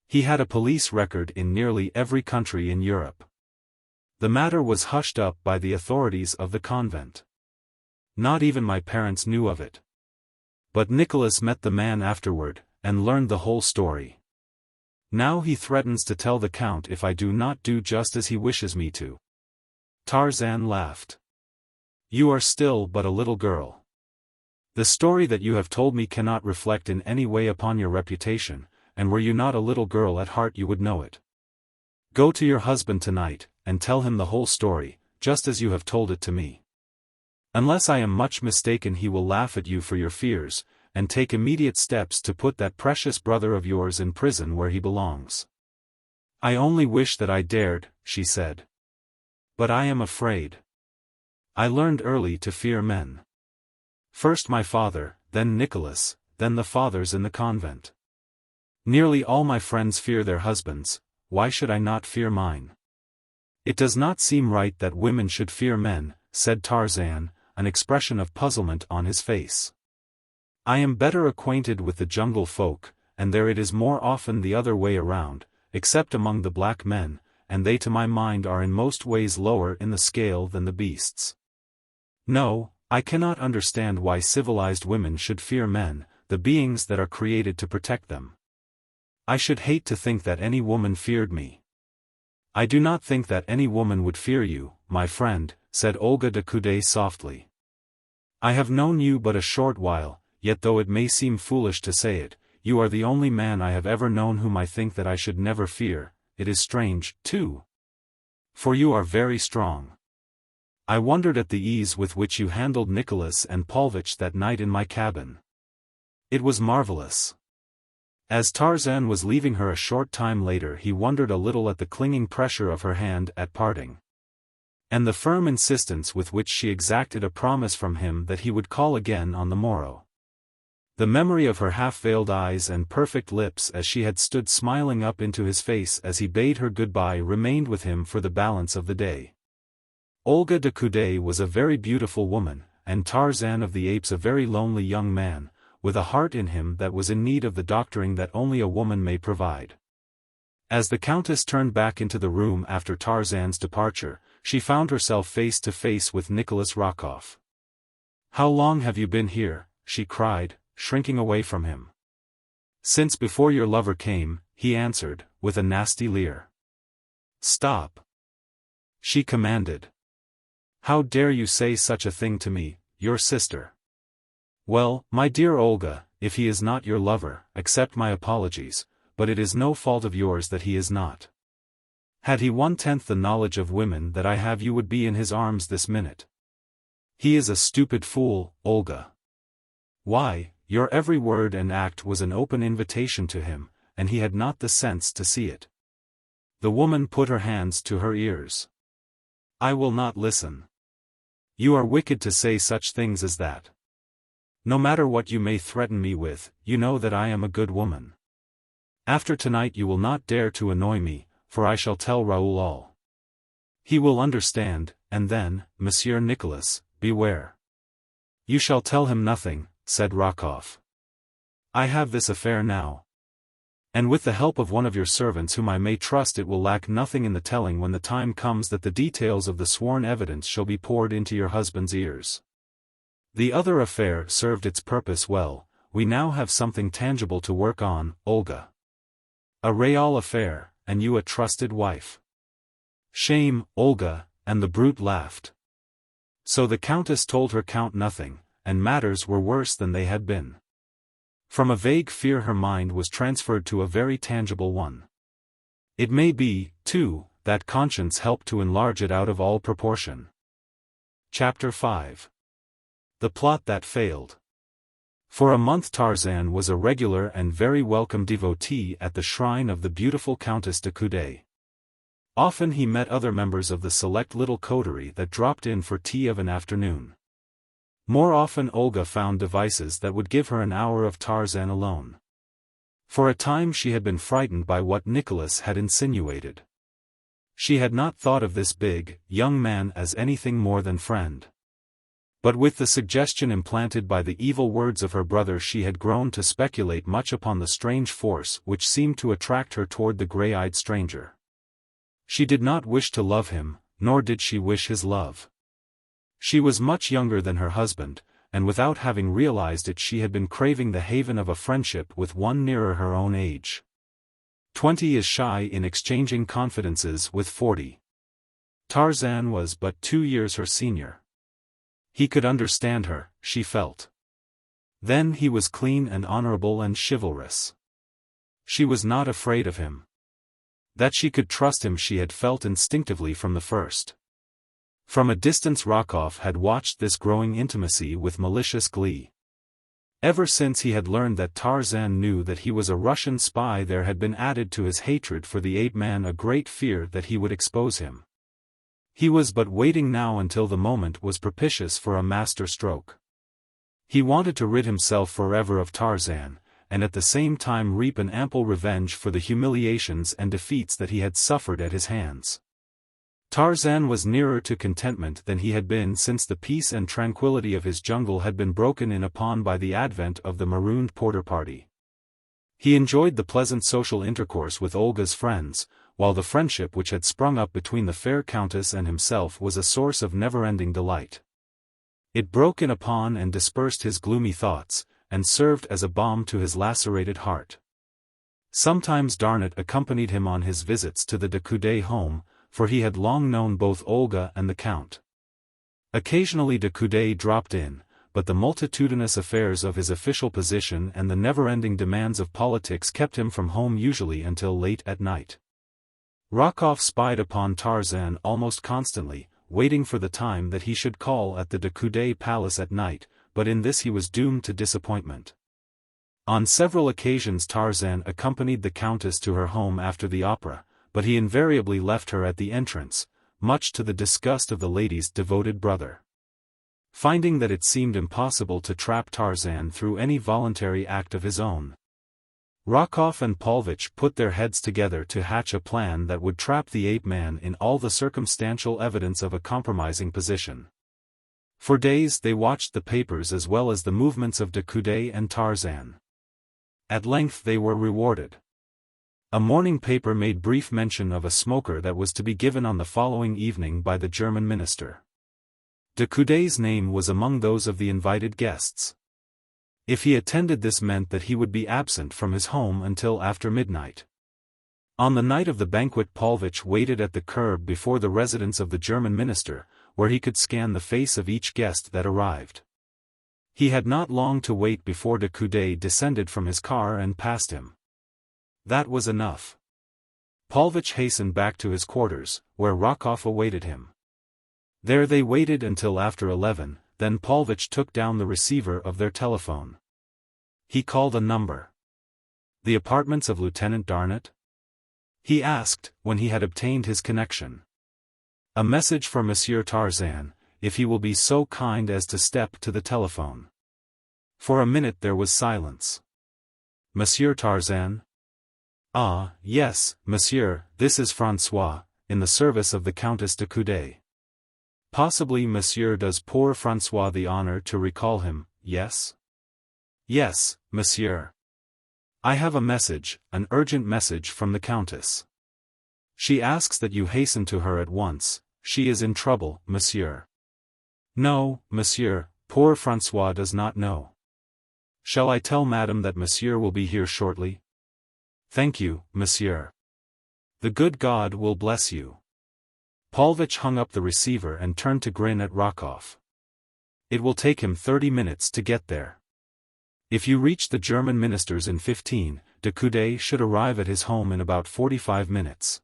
S1: He had a police record in nearly every country in Europe. The matter was hushed up by the authorities of the convent. Not even my parents knew of it. But Nikolas met the man afterward, and learned the whole story. Now he threatens to tell the Count if I do not do just as he wishes me to. Tarzan laughed. You are still but a little girl. The story that you have told me cannot reflect in any way upon your reputation, and were you not a little girl at heart you would know it. Go to your husband tonight, and tell him the whole story, just as you have told it to me. Unless I am much mistaken he will laugh at you for your fears, and take immediate steps to put that precious brother of yours in prison where he belongs. I only wish that I dared, she said. But I am afraid. I learned early to fear men. First my father, then Nikolas, then the fathers in the convent. Nearly all my friends fear their husbands, why should I not fear mine? It does not seem right that women should fear men, said Tarzan, an expression of puzzlement on his face. I am better acquainted with the jungle folk, and there it is more often the other way around, except among the black men, and they to my mind are in most ways lower in the scale than the beasts. No, I cannot understand why civilized women should fear men, the beings that are created to protect them. I should hate to think that any woman feared me. I do not think that any woman would fear you, my friend, said Olga de Coude softly. I have known you but a short while, yet though it may seem foolish to say it, you are the only man I have ever known whom I think that I should never fear. It is strange, too. For you are very strong. I wondered at the ease with which you handled Nikolas and Paulovitch that night in my cabin. It was marvelous. As Tarzan was leaving her a short time later he wondered a little at the clinging pressure of her hand at parting. and the firm insistence with which she exacted a promise from him that he would call again on the morrow. The memory of her half-veiled eyes and perfect lips as she had stood smiling up into his face as he bade her goodbye remained with him for the balance of the day. Olga de Coude was a very beautiful woman, and Tarzan of the Apes a very lonely young man, with a heart in him that was in need of the doctoring that only a woman may provide. As the Countess turned back into the room after Tarzan's departure, she found herself face to face with Nikolas Rokoff. "How long have you been here?" she cried, shrinking away from him. "Since before your lover came," he answered, with a nasty leer. "Stop!" she commanded. "How dare you say such a thing to me, your sister?" "Well, my dear Olga, if he is not your lover, accept my apologies, but it is no fault of yours that he is not. Had he 1/10 the knowledge of women that I have, you would be in his arms this minute. He is a stupid fool, Olga. Why, your every word and act was an open invitation to him, and he had not the sense to see it." The woman put her hands to her ears. "I will not listen. You are wicked to say such things as that. No matter what you may threaten me with, you know that I am a good woman. After tonight you will not dare to annoy me, for I shall tell Raoul all. He will understand, and then, Monsieur Nicholas, beware." "You shall tell him nothing," said Rokoff. "I have this affair now. And with the help of one of your servants whom I may trust, it will lack nothing in the telling when the time comes that the details of the sworn evidence shall be poured into your husband's ears. The other affair served its purpose well, we now have something tangible to work on, Olga. A real affair, and you a trusted wife." "Shame, Olga," and the brute laughed. So the Countess told her Count nothing, and matters were worse than they had been. From a vague fear her mind was transferred to a very tangible one. It may be, too, that conscience helped to enlarge it out of all proportion. Chapter 5. The Plot That Failed. For a month Tarzan was a regular and very welcome devotee at the shrine of the beautiful Countess de Coude. Often he met other members of the select little coterie that dropped in for tea of an afternoon. More often Olga found devices that would give her an hour of Tarzan alone. For a time she had been frightened by what Nikolas had insinuated. She had not thought of this big, young man as anything more than friend. But with the suggestion implanted by the evil words of her brother she had grown to speculate much upon the strange force which seemed to attract her toward the gray-eyed stranger. She did not wish to love him, nor did she wish his love. She was much younger than her husband, and without having realized it she had been craving the haven of a friendship with one nearer her own age. 20 is shy in exchanging confidences with 40. Tarzan was but 2 years her senior. He could understand her, she felt. Then he was clean and honorable and chivalrous. She was not afraid of him. That she could trust him she had felt instinctively from the first. From a distance Rokoff had watched this growing intimacy with malicious glee. Ever since he had learned that Tarzan knew that he was a Russian spy, there had been added to his hatred for the ape-man a great fear that he would expose him. He was but waiting now until the moment was propitious for a master stroke. He wanted to rid himself forever of Tarzan, and at the same time reap an ample revenge for the humiliations and defeats that he had suffered at his hands. Tarzan was nearer to contentment than he had been since the peace and tranquility of his jungle had been broken in upon by the advent of the marooned porter party. He enjoyed the pleasant social intercourse with Olga's friends, while the friendship which had sprung up between the fair Countess and himself was a source of never-ending delight. It broke in upon and dispersed his gloomy thoughts, and served as a balm to his lacerated heart. Sometimes Darnat accompanied him on his visits to the de Coude home, for he had long known both Olga and the Count. Occasionally de Coude dropped in, but the multitudinous affairs of his official position and the never-ending demands of politics kept him from home usually until late at night. Rokoff spied upon Tarzan almost constantly, waiting for the time that he should call at the de Coude palace at night, but in this he was doomed to disappointment. On several occasions Tarzan accompanied the Countess to her home after the opera, but he invariably left her at the entrance, much to the disgust of the lady's devoted brother. Finding that it seemed impossible to trap Tarzan through any voluntary act of his own, Rokoff and Paulovitch put their heads together to hatch a plan that would trap the ape-man in all the circumstantial evidence of a compromising position. For days they watched the papers as well as the movements of de Coude and Tarzan. At length they were rewarded. A morning paper made brief mention of a smoker that was to be given on the following evening by the German minister. De Coude's name was among those of the invited guests. If he attended, this meant that he would be absent from his home until after midnight. On the night of the banquet, Paulovitch waited at the curb before the residence of the German minister, where he could scan the face of each guest that arrived. He had not long to wait before de Coude descended from his car and passed him. That was enough. Paulovitch hastened back to his quarters, where Rokoff awaited him. There they waited until after 11, then Paulovitch took down the receiver of their telephone. He called a number. "The apartments of Lieutenant Darnot?" he asked, when he had obtained his connection. "A message for Monsieur Tarzan, if he will be so kind as to step to the telephone." For a minute there was silence. "Monsieur Tarzan?" "Ah, yes, monsieur, this is François, in the service of the Countess de Coude." "Possibly monsieur does poor François the honor to recall him, yes?" "Yes, monsieur. I have a message, an urgent message from the Countess. She asks that you hasten to her at once, she is in trouble, monsieur." "No, monsieur, poor François does not know." "Shall I tell madame that monsieur will be here shortly?" "Thank you, monsieur. The good God will bless you." Paulovitch hung up the receiver and turned to grin at Rokoff. "It will take him 30 minutes to get there. If you reach the German minister's in 15, de Coude should arrive at his home in about 45 minutes.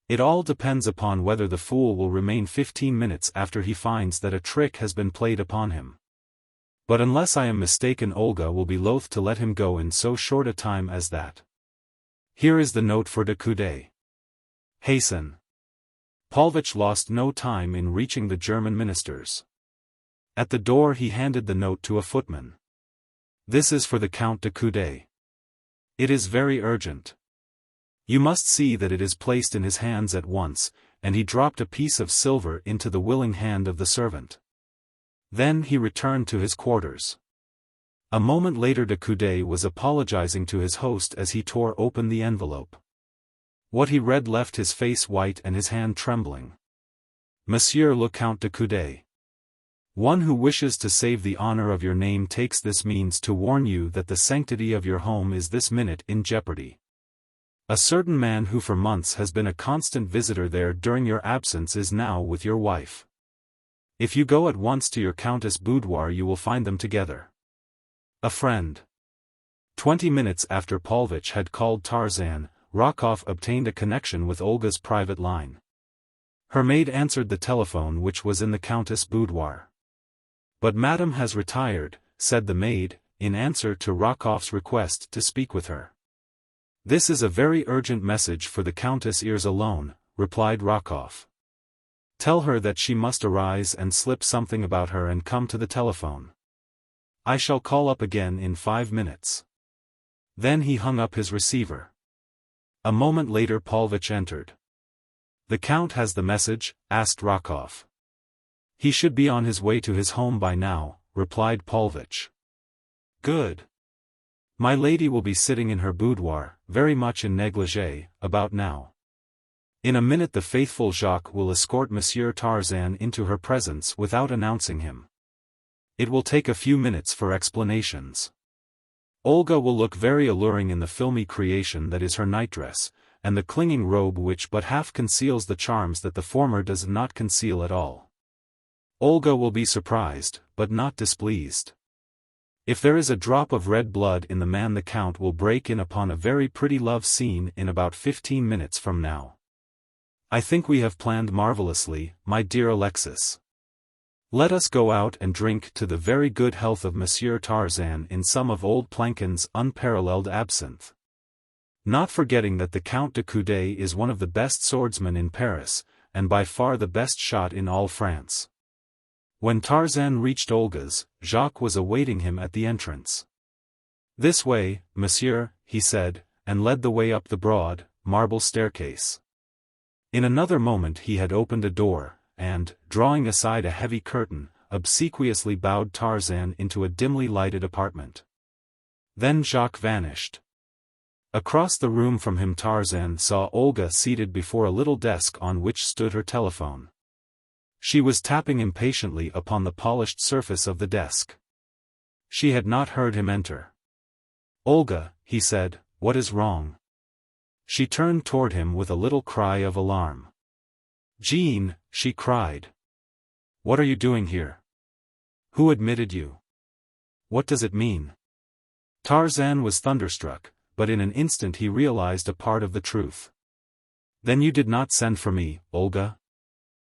S1: It all depends upon whether the fool will remain 15 minutes after he finds that a trick has been played upon him. But unless I am mistaken, Olga will be loath to let him go in so short a time as that. Here is the note for de Coude. Hasten." Paulovitch lost no time in reaching the German minister's. At the door he handed the note to a footman. "This is for the Count de Coude. It is very urgent. You must see that it is placed in his hands at once," and he dropped a piece of silver into the willing hand of the servant. Then he returned to his quarters. A moment later de Coude was apologizing to his host as he tore open the envelope. What he read left his face white and his hand trembling. "Monsieur le Count de Coude. One who wishes to save the honor of your name takes this means to warn you that the sanctity of your home is this minute in jeopardy. A certain man who for months has been a constant visitor there during your absence is now with your wife. If you go at once to your countess' boudoir you will find them together. A friend." 20 minutes after Paulovitch had called Tarzan, Rokoff obtained a connection with Olga's private line. Her maid answered the telephone, which was in the countess' boudoir. "But madame has retired," said the maid, in answer to Rokoff's request to speak with her. "This is a very urgent message for the countess' ears alone," replied Rokoff. "Tell her that she must arise and slip something about her and come to the telephone. I shall call up again in 5 minutes." Then he hung up his receiver. A moment later Paulovitch entered. "The Count has the message?" asked Rokoff. "He should be on his way to his home by now," replied Paulovitch. "Good. My lady will be sitting in her boudoir, very much in negligee, about now. In a minute the faithful Jacques will escort Monsieur Tarzan into her presence without announcing him. It will take a few minutes for explanations. Olga will look very alluring in the filmy creation that is her nightdress, and the clinging robe which but half conceals the charms that the former does not conceal at all. Olga will be surprised, but not displeased. If there is a drop of red blood in the man, the Count will break in upon a very pretty love scene in about 15 minutes from now. I think we have planned marvelously, my dear Alexis. Let us go out and drink to the very good health of Monsieur Tarzan in some of old Plankin's unparalleled absinthe. Not forgetting that the Count de Coude is one of the best swordsmen in Paris, and by far the best shot in all France. When Tarzan reached Olga's, Jacques was awaiting him at the entrance. "This way, monsieur," he said, and led the way up the broad, marble staircase. In another moment he had opened a door, and, drawing aside a heavy curtain, obsequiously bowed Tarzan into a dimly lighted apartment. Then Jacques vanished. Across the room from him Tarzan saw Olga seated before a little desk on which stood her telephone. She was tapping impatiently upon the polished surface of the desk. She had not heard him enter. "Olga," he said, "what is wrong?" She turned toward him with a little cry of alarm. "Jean," she cried. "What are you doing here? Who admitted you? What does it mean?" Tarzan was thunderstruck, but in an instant he realized a part of the truth. "Then you did not send for me, Olga?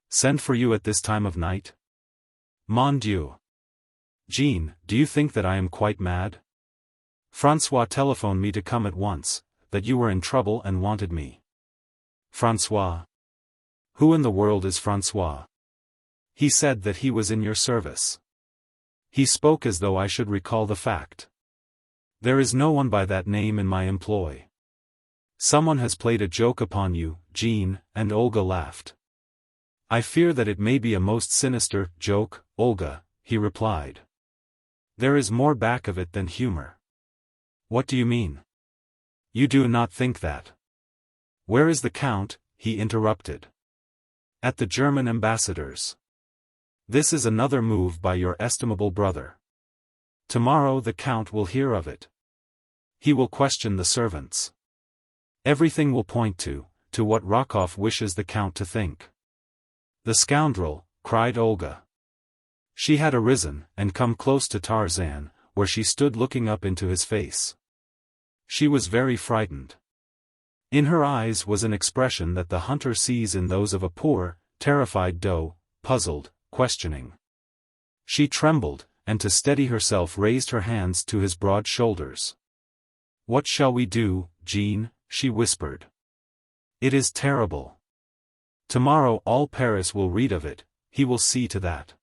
S1: Send for you at this time of night? Mon Dieu! Jean, do you think that I am quite mad? François telephoned me to come at once, that you were in trouble and wanted me." "François? Who in the world is François?" "He said that he was in your service. He spoke as though I should recall the fact. There is no one by that name in my employ. Someone has played a joke upon you, Jean," and Olga laughed. "I fear that it may be a most sinister joke, Olga," he replied. "There is more back of it than humor." "What do you mean? You do not think that?" "Where is the Count?" he interrupted. "At the German ambassador's. This is another move by your estimable brother. Tomorrow the Count will hear of it. He will question the servants. Everything will point to what Rokoff wishes the Count to think." "The scoundrel!" cried Olga. She had arisen, and come close to Tarzan, where she stood looking up into his face. She was very frightened. In her eyes was an expression that the hunter sees in those of a poor, terrified doe, puzzled, questioning. She trembled, and to steady herself raised her hands to his broad shoulders. "What shall we do, Jean?" she whispered. "It is terrible. Tomorrow all Paris will read of it, he will see to that."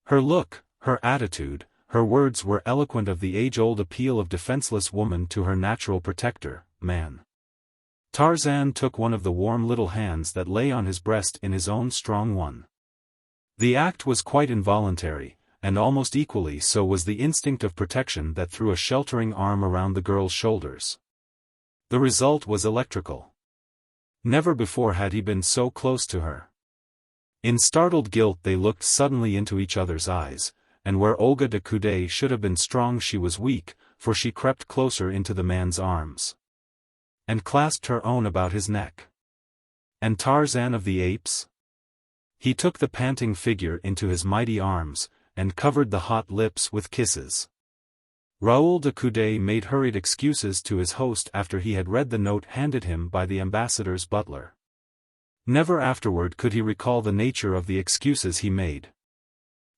S1: Her look, her attitude, her words were eloquent of the age-old appeal of defenseless woman to her natural protector, man. Tarzan took one of the warm little hands that lay on his breast in his own strong one. The act was quite involuntary, and almost equally so was the instinct of protection that threw a sheltering arm around the girl's shoulders. The result was electrical. Never before had he been so close to her. In startled guilt they looked suddenly into each other's eyes, and where Olga de Coude should have been strong she was weak, for she crept closer into the man's arms. And clasped her own about his neck. And Tarzan of the Apes? He took the panting figure into his mighty arms, and covered the hot lips with kisses. Raoul de Coude made hurried excuses to his host after he had read the note handed him by the ambassador's butler. Never afterward could he recall the nature of the excuses he made.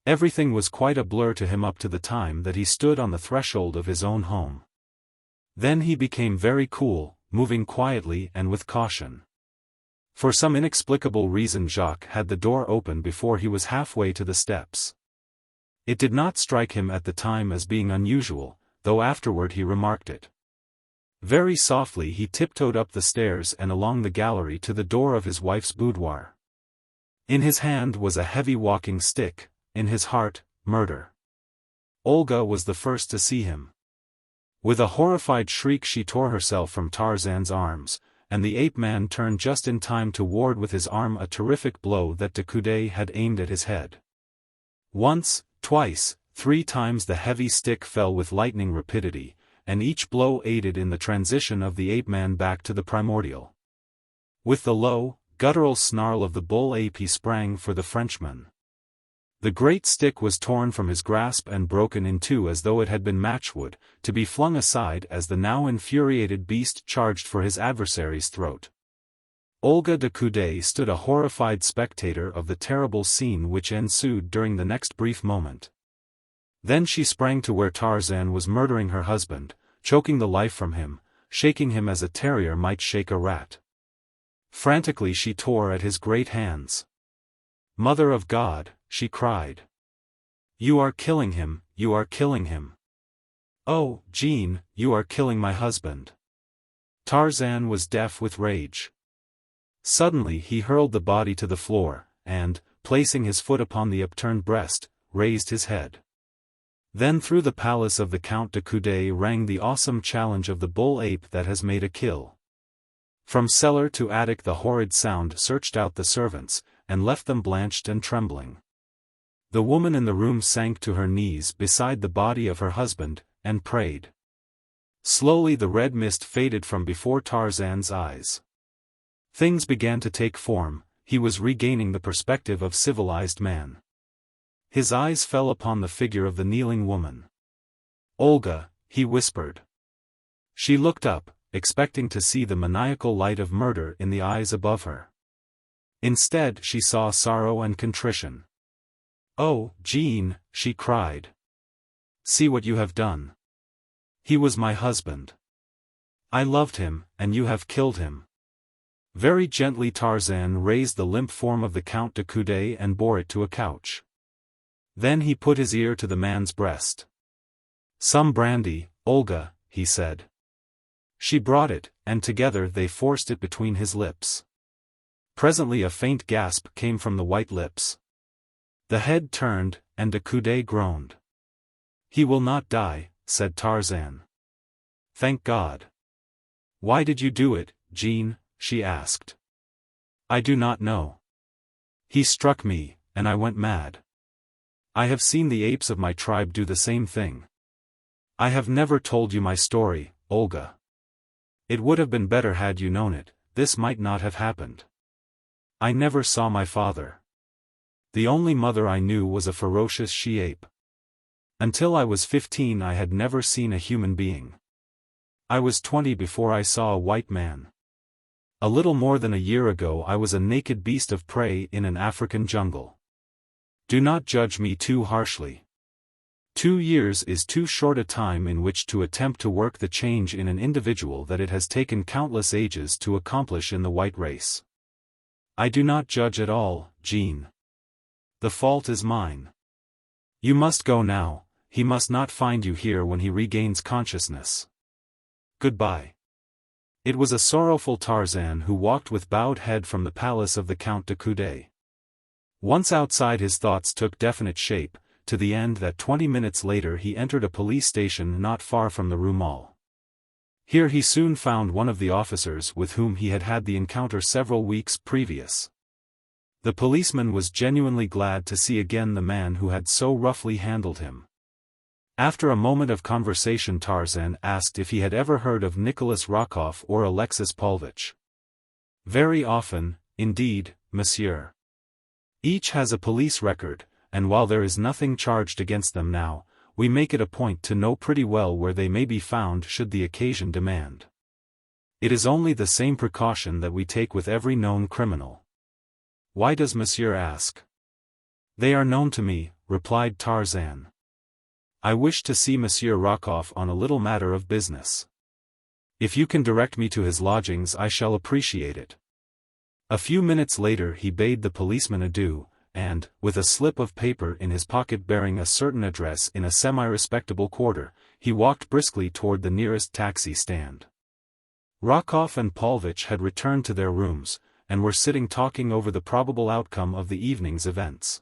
S1: Everything was quite a blur to him up to the time that he stood on the threshold of his own home. Then he became very cool, moving quietly and with caution. For some inexplicable reason Jacques had the door open before he was halfway to the steps. It did not strike him at the time as being unusual, though afterward he remarked it. Very softly he tiptoed up the stairs and along the gallery to the door of his wife's boudoir. In his hand was a heavy walking stick, in his heart, murder. Olga was the first to see him. With a horrified shriek she tore herself from Tarzan's arms, and the ape-man turned just in time to ward with his arm a terrific blow that de Coude had aimed at his head. Once, twice, 3 times the heavy stick fell with lightning rapidity, and each blow aided in the transition of the ape-man back to the primordial. With the low, guttural snarl of the bull ape he sprang for the Frenchman. The great stick was torn from his grasp and broken in two as though it had been matchwood, to be flung aside as the now infuriated beast charged for his adversary's throat. Olga de Coude stood a horrified spectator of the terrible scene which ensued during the next brief moment. Then she sprang to where Tarzan was murdering her husband, choking the life from him, shaking him as a terrier might shake a rat. Frantically she tore at his great hands. "Mother of God," she cried. "You are killing him, you are killing him. Oh, Jean, you are killing my husband." Tarzan was deaf with rage. Suddenly he hurled the body to the floor, and, placing his foot upon the upturned breast, raised his head. Then through the palace of the Count de Coude rang the awesome challenge of the bull ape that has made a kill. From cellar to attic the horrid sound searched out the servants, and left them blanched and trembling. The woman in the room sank to her knees beside the body of her husband, and prayed. Slowly the red mist faded from before Tarzan's eyes. Things began to take form, he was regaining the perspective of civilized man. His eyes fell upon the figure of the kneeling woman. "Olga," he whispered. She looked up, expecting to see the maniacal light of murder in the eyes above her. Instead she saw sorrow and contrition. "Oh, Jean," she cried. "See what you have done. He was my husband. I loved him, and you have killed him." Very gently Tarzan raised the limp form of the Count de Coude and bore it to a couch. Then he put his ear to the man's breast. "Some brandy, Olga," he said. She brought it, and together they forced it between his lips. Presently a faint gasp came from the white lips. The head turned, and de Coude groaned. "He will not die," said Tarzan. "Thank God." "Why did you do it, Jean?" she asked. "I do not know. He struck me, and I went mad. I have seen the apes of my tribe do the same thing. I have never told you my story, Olga. It would have been better had you known it, this might not have happened. I never saw my father. The only mother I knew was a ferocious she-ape. Until I was 15 I had never seen a human being. I was 20 before I saw a white man. A little more than a year ago I was a naked beast of prey in an African jungle. Do not judge me too harshly. 2 years is too short a time in which to attempt to work the change in an individual that it has taken countless ages to accomplish in the white race. I do not judge at all, Jean. The fault is mine. You must go now, he must not find you here when he regains consciousness. Goodbye." It was a sorrowful Tarzan who walked with bowed head from the palace of the Count de Coude. Once outside his thoughts took definite shape, to the end that 20 minutes later he entered a police station not far from the Rue Mall. Here he soon found one of the officers with whom he had had the encounter several weeks previous. The policeman was genuinely glad to see again the man who had so roughly handled him. After a moment of conversation Tarzan asked if he had ever heard of Nikolas Rokoff or Alexis Paulvitch. "Very often, indeed, monsieur. Each has a police record, and while there is nothing charged against them now, we make it a point to know pretty well where they may be found should the occasion demand. It is only the same precaution that we take with every known criminal." "Why does monsieur ask?" "They are known to me," replied Tarzan. "I wish to see Monsieur Rokoff on a little matter of business. If you can direct me to his lodgings I shall appreciate it." A few minutes later he bade the policeman adieu, and, with a slip of paper in his pocket bearing a certain address in a semi-respectable quarter, he walked briskly toward the nearest taxi stand. Rokoff and Paulovitch had returned to their rooms, and were sitting talking over the probable outcome of the evening's events.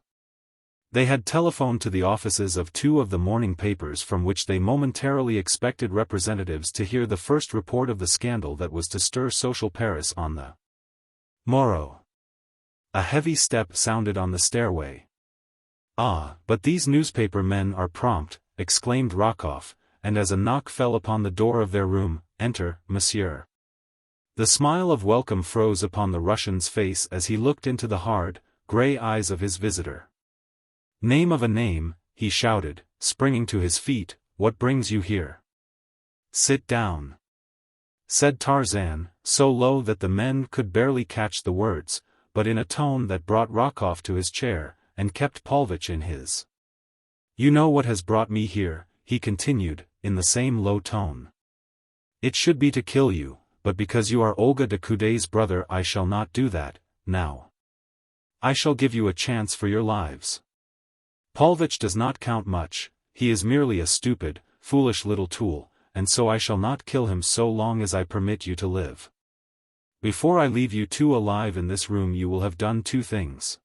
S1: They had telephoned to the offices of 2 of the morning papers from which they momentarily expected representatives to hear the first report of the scandal that was to stir social Paris on the morrow. A heavy step sounded on the stairway. "Ah, but these newspaper men are prompt," exclaimed Rokoff, and as a knock fell upon the door of their room, "Enter, monsieur." The smile of welcome froze upon the Russian's face as he looked into the hard, grey eyes of his visitor. "Name of a name," he shouted, springing to his feet, "what brings you here?" "Sit down," said Tarzan, so low that the men could barely catch the words, but in a tone that brought Rokoff to his chair, and kept Paulovitch in his. "You know what has brought me here," he continued, in the same low tone. "It should be to kill you, but because you are Olga de Coude's brother I shall not do that, now. I shall give you a chance for your lives. Paulovitch does not count much, he is merely a stupid, foolish little tool, and so I shall not kill him so long as I permit you to live. Before I leave you two alive in this room you will have done two things.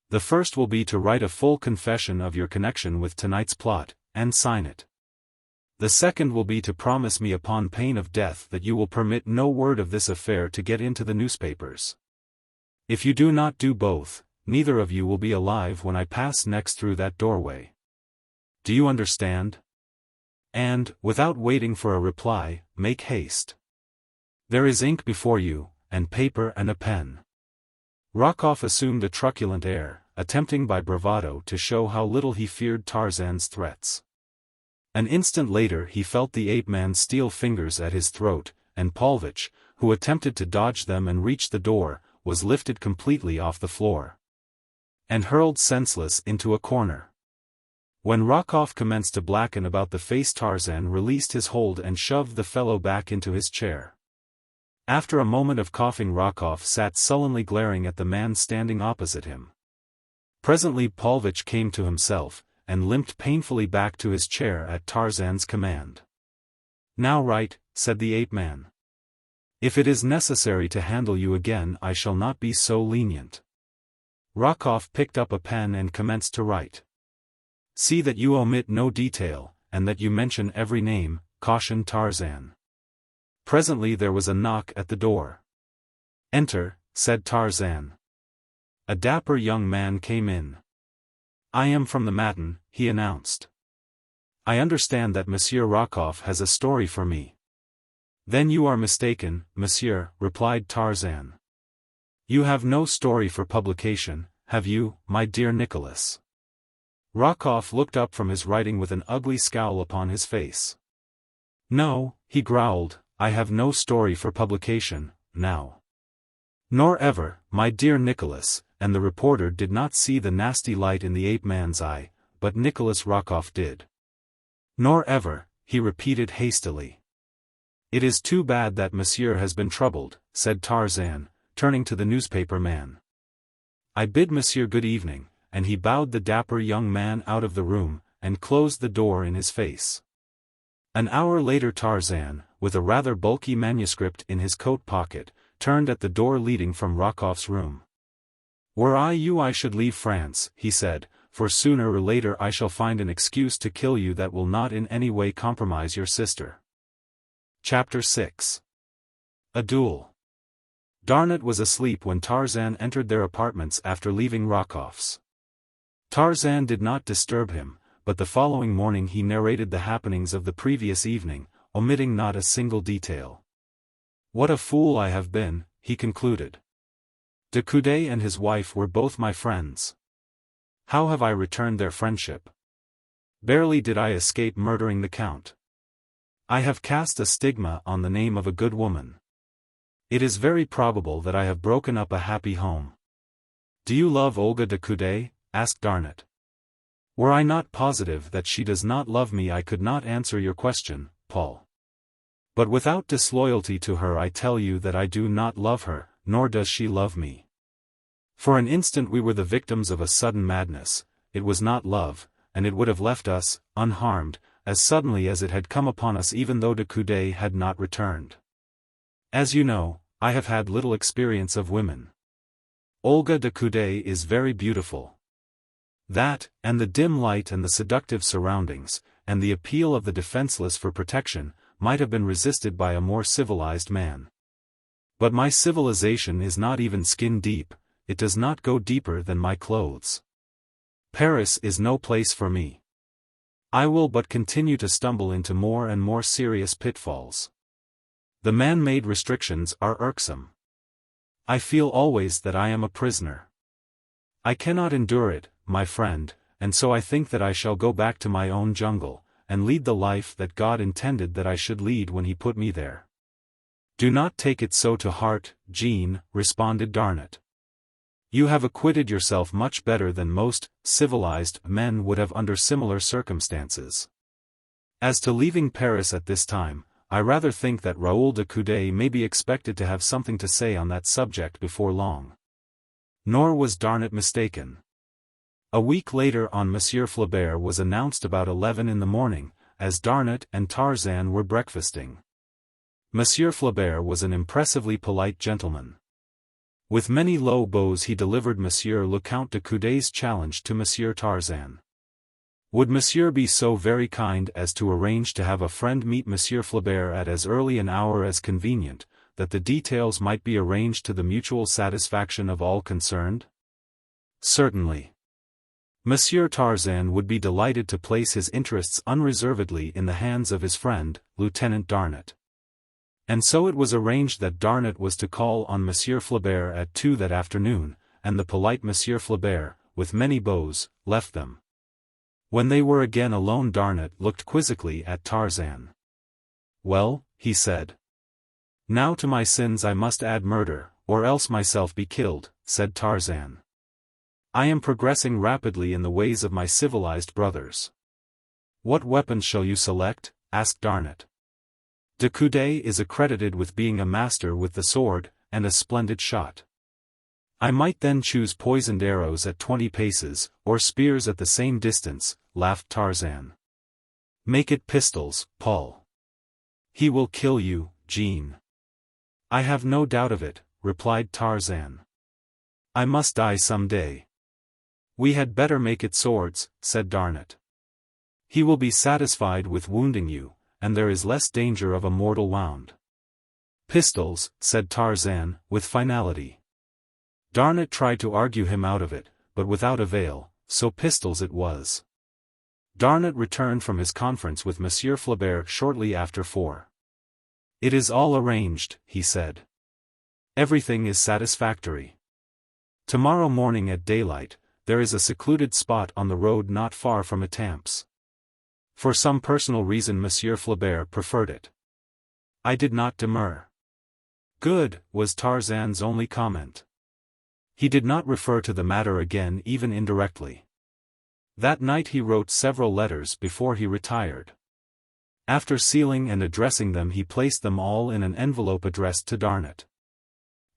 S1: The first will be to write a full confession of your connection with tonight's plot, and sign it. The second will be to promise me upon pain of death that you will permit no word of this affair to get into the newspapers. If you do not do both, neither of you will be alive when I pass next through that doorway. Do you understand? And, without waiting for a reply, make haste. There is ink before you, and paper and a pen. Rokoff assumed a truculent air, attempting by bravado to show how little he feared Tarzan's threats. An instant later he felt the ape-man's steel fingers at his throat, and Paulovitch, who attempted to dodge them and reach the door, was lifted completely off the floor and hurled senseless into a corner. When Rokoff commenced to blacken about the face, Tarzan released his hold and shoved the fellow back into his chair. After a moment of coughing, Rokoff sat sullenly glaring at the man standing opposite him. Presently Paulovitch came to himself, and limped painfully back to his chair at Tarzan's command. "Now write," said the ape-man. "If it is necessary to handle you again I shall not be so lenient." Rokoff picked up a pen and commenced to write. "See that you omit no detail, and that you mention every name," cautioned Tarzan. Presently there was a knock at the door. "Enter," said Tarzan. A dapper young man came in. "I am from the Matin," he announced. "I understand that Monsieur Rokoff has a story for me." "Then you are mistaken, monsieur," replied Tarzan. "You have no story for publication, have you, my dear Nikolas?" Rokoff looked up from his writing with an ugly scowl upon his face. "No," he growled, "I have no story for publication, now. Nor ever, my dear Nikolas," and the reporter did not see the nasty light in the ape-man's eye, but Nikolas Rokoff did. "Nor ever," he repeated hastily. "It is too bad that monsieur has been troubled," said Tarzan, turning to the newspaper man. "I bid monsieur good evening," and he bowed the dapper young man out of the room, and closed the door in his face. An hour later Tarzan, with a rather bulky manuscript in his coat pocket, turned at the door leading from Rokoff's room. "Were I you I should leave France," he said, "for sooner or later I shall find an excuse to kill you that will not in any way compromise your sister." Chapter 6. A Duel. Darnot was asleep when Tarzan entered their apartments after leaving Rokoff's. Tarzan did not disturb him, but the following morning he narrated the happenings of the previous evening, omitting not a single detail. "What a fool I have been," he concluded. "De Coude and his wife were both my friends. How have I returned their friendship? Barely did I escape murdering the Count. I have cast a stigma on the name of a good woman. It is very probable that I have broken up a happy home." "Do you love Olga de Coude?" asked Darnot. "Were I not positive that she does not love me I could not answer your question, Paul. But without disloyalty to her I tell you that I do not love her, nor does she love me. For an instant we were the victims of a sudden madness, it was not love, and it would have left us, unharmed, as suddenly as it had come upon us even though de Coude had not returned. As you know, I have had little experience of women. Olga de Coude is very beautiful. That, and the dim light and the seductive surroundings, and the appeal of the defenseless for protection, might have been resisted by a more civilized man. But my civilization is not even skin deep, it does not go deeper than my clothes. Paris is no place for me. I will but continue to stumble into more and more serious pitfalls. The man-made restrictions are irksome. I feel always that I am a prisoner. I cannot endure it, my friend, and so I think that I shall go back to my own jungle, and lead the life that God intended that I should lead when he put me there." "Do not take it so to heart, Jean," responded Darnot. "You have acquitted yourself much better than most civilized men would have under similar circumstances. As to leaving Paris at this time, I rather think that Raoul de Coude may be expected to have something to say on that subject before long. Nor was Darnot mistaken. A week later on, Monsieur Flaubert was announced about 11 in the morning, as Darnot and Tarzan were breakfasting. Monsieur Flaubert was an impressively polite gentleman. With many low bows he delivered Monsieur le Count de Coude's challenge to Monsieur Tarzan. Would Monsieur be so very kind as to arrange to have a friend meet Monsieur Flaubert at as early an hour as convenient, that the details might be arranged to the mutual satisfaction of all concerned? Certainly. Monsieur Tarzan would be delighted to place his interests unreservedly in the hands of his friend, Lieutenant Darnot. And so it was arranged that Darnot was to call on Monsieur Flaubert at 2 that afternoon, and the polite Monsieur Flaubert, with many bows, left them. When they were again alone, Darnot looked quizzically at Tarzan. "Well," he said. "Now to my sins I must add murder, or else myself be killed," said Tarzan. "I am progressing rapidly in the ways of my civilized brothers." "What weapons shall you select?" asked Darnot. De Coude is accredited with being a master with the sword, and a splendid shot. "I might then choose poisoned arrows at 20 paces, or spears at the same distance," laughed Tarzan. "Make it pistols, Paul." "He will kill you, Jean." "I have no doubt of it," replied Tarzan. "I must die some day." "We had better make it swords," said Darnot. "He will be satisfied with wounding you, and there is less danger of a mortal wound." "Pistols," said Tarzan, with finality. Darnot tried to argue him out of it, but without avail, so pistols it was. Darnot returned from his conference with Monsieur Flaubert shortly after 4. "It is all arranged," he said. "Everything is satisfactory. Tomorrow morning at daylight, there is a secluded spot on the road not far from Étampes. For some personal reason Monsieur Flaubert preferred it. I did not demur." "Good," was Tarzan's only comment. He did not refer to the matter again, even indirectly. That night he wrote several letters before he retired. After sealing and addressing them he placed them all in an envelope addressed to Darnot.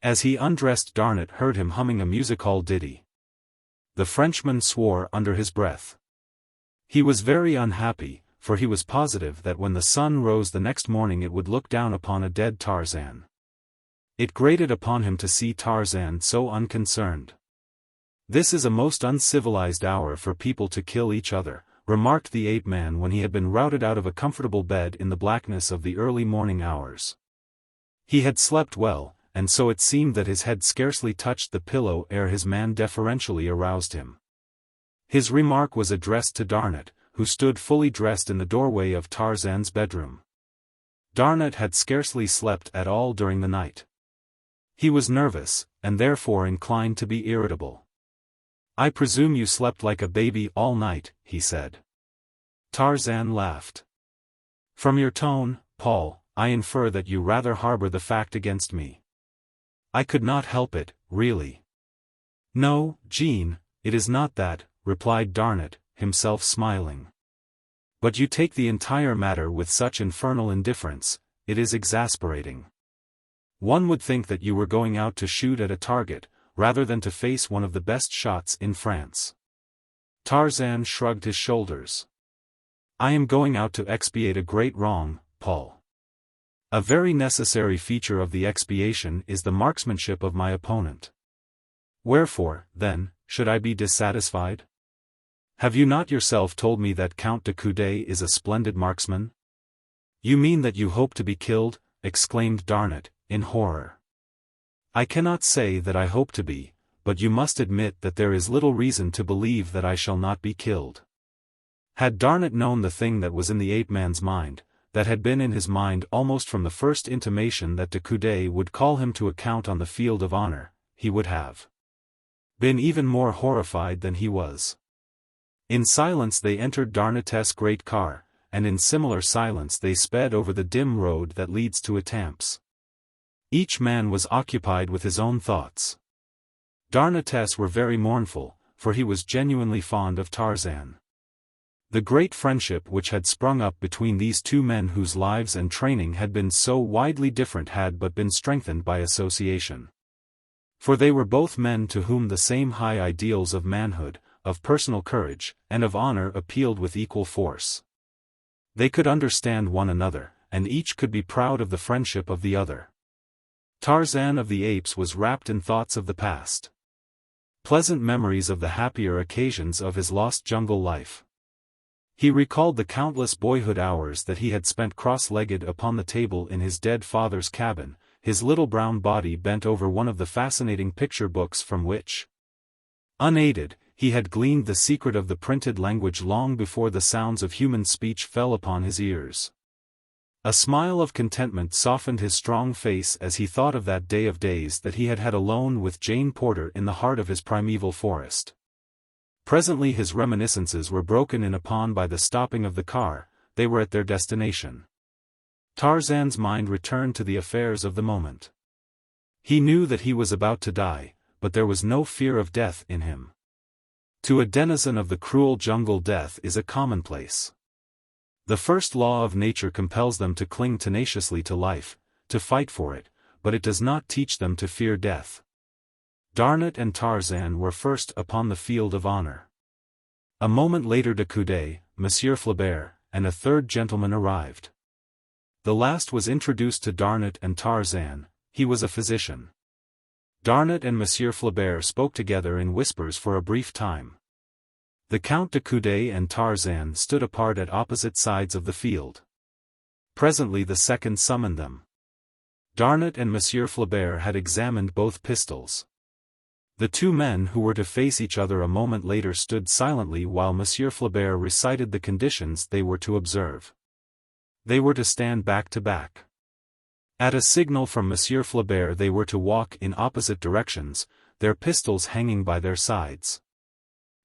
S1: As he undressed, Darnot heard him humming a music-hall ditty. The Frenchman swore under his breath. He was very unhappy, for he was positive that when the sun rose the next morning it would look down upon a dead Tarzan. It grated upon him to see Tarzan so unconcerned. "This is a most uncivilized hour for people to kill each other," remarked the ape-man when he had been routed out of a comfortable bed in the blackness of the early morning hours. He had slept well, and so it seemed that his head scarcely touched the pillow ere his man deferentially aroused him. His remark was addressed to Darnot, who stood fully dressed in the doorway of Tarzan's bedroom. Darnot had scarcely slept at all during the night. He was nervous, and therefore inclined to be irritable. "I presume you slept like a baby all night," he said. Tarzan laughed. "From your tone, Paul, I infer that you rather harbor the fact against me." "I could not help it, really." "No, Jean, it is not that," replied Darnot, himself smiling. "But you take the entire matter with such infernal indifference, it is exasperating. One would think that you were going out to shoot at a target, rather than to face one of the best shots in France." Tarzan shrugged his shoulders. "I am going out to expiate a great wrong, Paul. A very necessary feature of the expiation is the marksmanship of my opponent. Wherefore, then, should I be dissatisfied? Have you not yourself told me that Count de Coude is a splendid marksman?" "You mean that you hope to be killed?" exclaimed Darnot, in horror. "I cannot say that I hope to be, but you must admit that there is little reason to believe that I shall not be killed." Had Darnot known the thing that was in the ape-man's mind, that had been in his mind almost from the first intimation that de Coude would call him to account on the field of honor, he would have been even more horrified than he was. In silence they entered Darnot's great car, and in similar silence they sped over the dim road that leads to Étampes. Each man was occupied with his own thoughts. Darnot's were very mournful, for he was genuinely fond of Tarzan. The great friendship which had sprung up between these two men whose lives and training had been so widely different had but been strengthened by association. For they were both men to whom the same high ideals of manhood, of personal courage, and of honor appealed with equal force. They could understand one another, and each could be proud of the friendship of the other. Tarzan of the Apes was wrapped in thoughts of the past. Pleasant memories of the happier occasions of his lost jungle life. He recalled the countless boyhood hours that he had spent cross-legged upon the table in his dead father's cabin, his little brown body bent over one of the fascinating picture books from which, unaided, he had gleaned the secret of the printed language long before the sounds of human speech fell upon his ears. A smile of contentment softened his strong face as he thought of that day of days that he had had alone with Jane Porter in the heart of his primeval forest. Presently his reminiscences were broken in upon by the stopping of the car. They were at their destination. Tarzan's mind returned to the affairs of the moment. He knew that he was about to die, but there was no fear of death in him. To a denizen of the cruel jungle, death is a commonplace. The first law of nature compels them to cling tenaciously to life, to fight for it, but it does not teach them to fear death. Darnot and Tarzan were first upon the field of honor. A moment later de Coude, Monsieur Flaubert, and a third gentleman arrived. The last was introduced to Darnot and Tarzan. He was a physician. Darnot and Monsieur Flaubert spoke together in whispers for a brief time. The Count de Coude and Tarzan stood apart at opposite sides of the field. Presently the second summoned them. Darnot and Monsieur Flaubert had examined both pistols. The two men who were to face each other a moment later stood silently while Monsieur Flaubert recited the conditions they were to observe. They were to stand back to back. At a signal from Monsieur Flaubert they were to walk in opposite directions, their pistols hanging by their sides.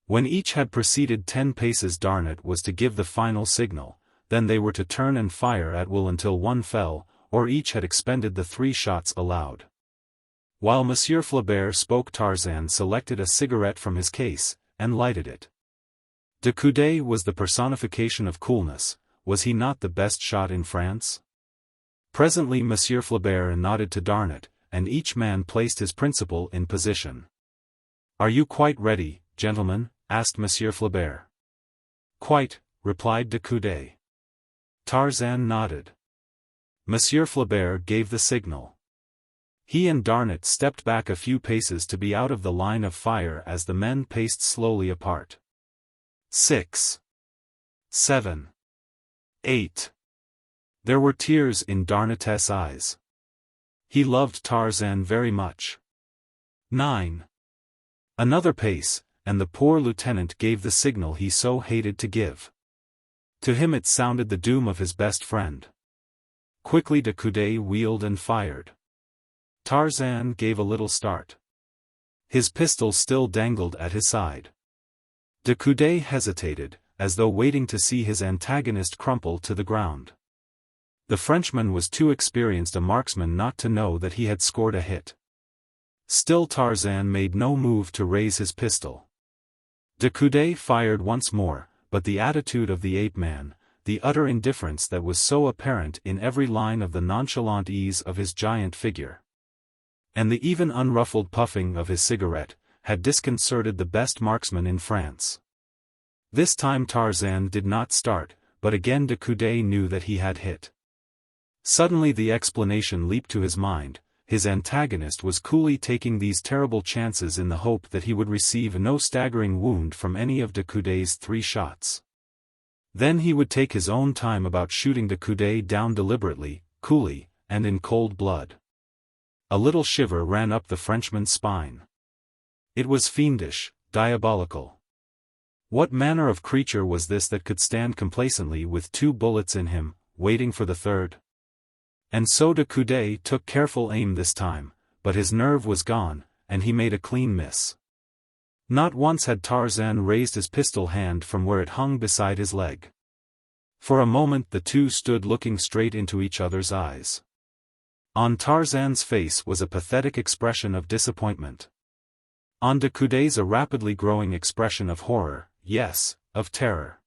S1: When each had proceeded 10 paces, Darnot was to give the final signal, then they were to turn and fire at will until one fell, or each had expended the 3 shots allowed. While Monsieur Flaubert spoke, Tarzan selected a cigarette from his case, and lighted it. De Coude was the personification of coolness. Was he not the best shot in France? Presently Monsieur Flaubert nodded to Darnot, and each man placed his principal in position. "Are you quite ready, gentlemen?" asked Monsieur Flaubert. "Quite," replied de Coude. Tarzan nodded. Monsieur Flaubert gave the signal. He and Darnot stepped back a few paces to be out of the line of fire as the men paced slowly apart. 6. 7. 8. There were tears in Darnot's eyes. He loved Tarzan very much. 9. Another pace, and the poor lieutenant gave the signal he so hated to give. To him it sounded the doom of his best friend. Quickly de Coude wheeled and fired. Tarzan gave a little start. His pistol still dangled at his side. De Coude hesitated, as though waiting to see his antagonist crumple to the ground. The Frenchman was too experienced a marksman not to know that he had scored a hit. Still Tarzan made no move to raise his pistol. De Coude fired once more, but the attitude of the ape-man, the utter indifference that was so apparent in every line of the nonchalant ease of his giant figure, and the even unruffled puffing of his cigarette, had disconcerted the best marksman in France. This time Tarzan did not start, but again de Coude knew that he had hit. Suddenly the explanation leaped to his mind: his antagonist was coolly taking these terrible chances in the hope that he would receive no staggering wound from any of de Coude's 3 shots. Then he would take his own time about shooting de Coude down deliberately, coolly, and in cold blood. A little shiver ran up the Frenchman's spine. It was fiendish, diabolical. What manner of creature was this that could stand complacently with 2 bullets in him, waiting for the third? And so de Coude took careful aim this time, but his nerve was gone, and he made a clean miss. Not once had Tarzan raised his pistol hand from where it hung beside his leg. For a moment the two stood looking straight into each other's eyes. On Tarzan's face was a pathetic expression of disappointment. On de Coude's a rapidly growing expression of horror, yes, of terror.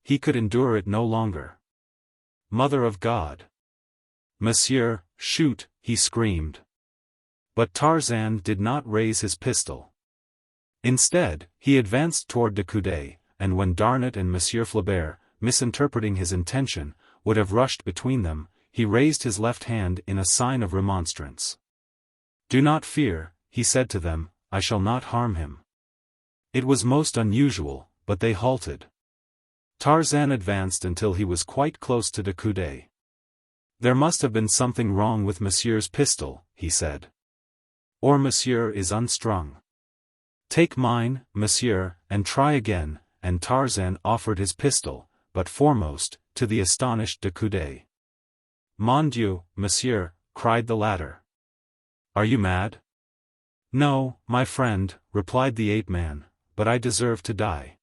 S1: He could endure it no longer. Mother of God! Monsieur, shoot, he screamed. But Tarzan did not raise his pistol. Instead, he advanced toward de Coude, and when Darnot and Monsieur Flaubert, misinterpreting his intention, would have rushed between them, he raised his left hand in a sign of remonstrance. "Do not fear," he said to them, "I shall not harm him." It was most unusual, but they halted. Tarzan advanced until he was quite close to de Coude. "There must have been something wrong with Monsieur's pistol," he said. "Or Monsieur is unstrung. Take mine, Monsieur, and try again," and Tarzan offered his pistol, but foremost, to the astonished de Coude. "Mon Dieu, Monsieur," cried the latter. "Are you mad?" "No, my friend," replied the ape-man, "but I deserve to die.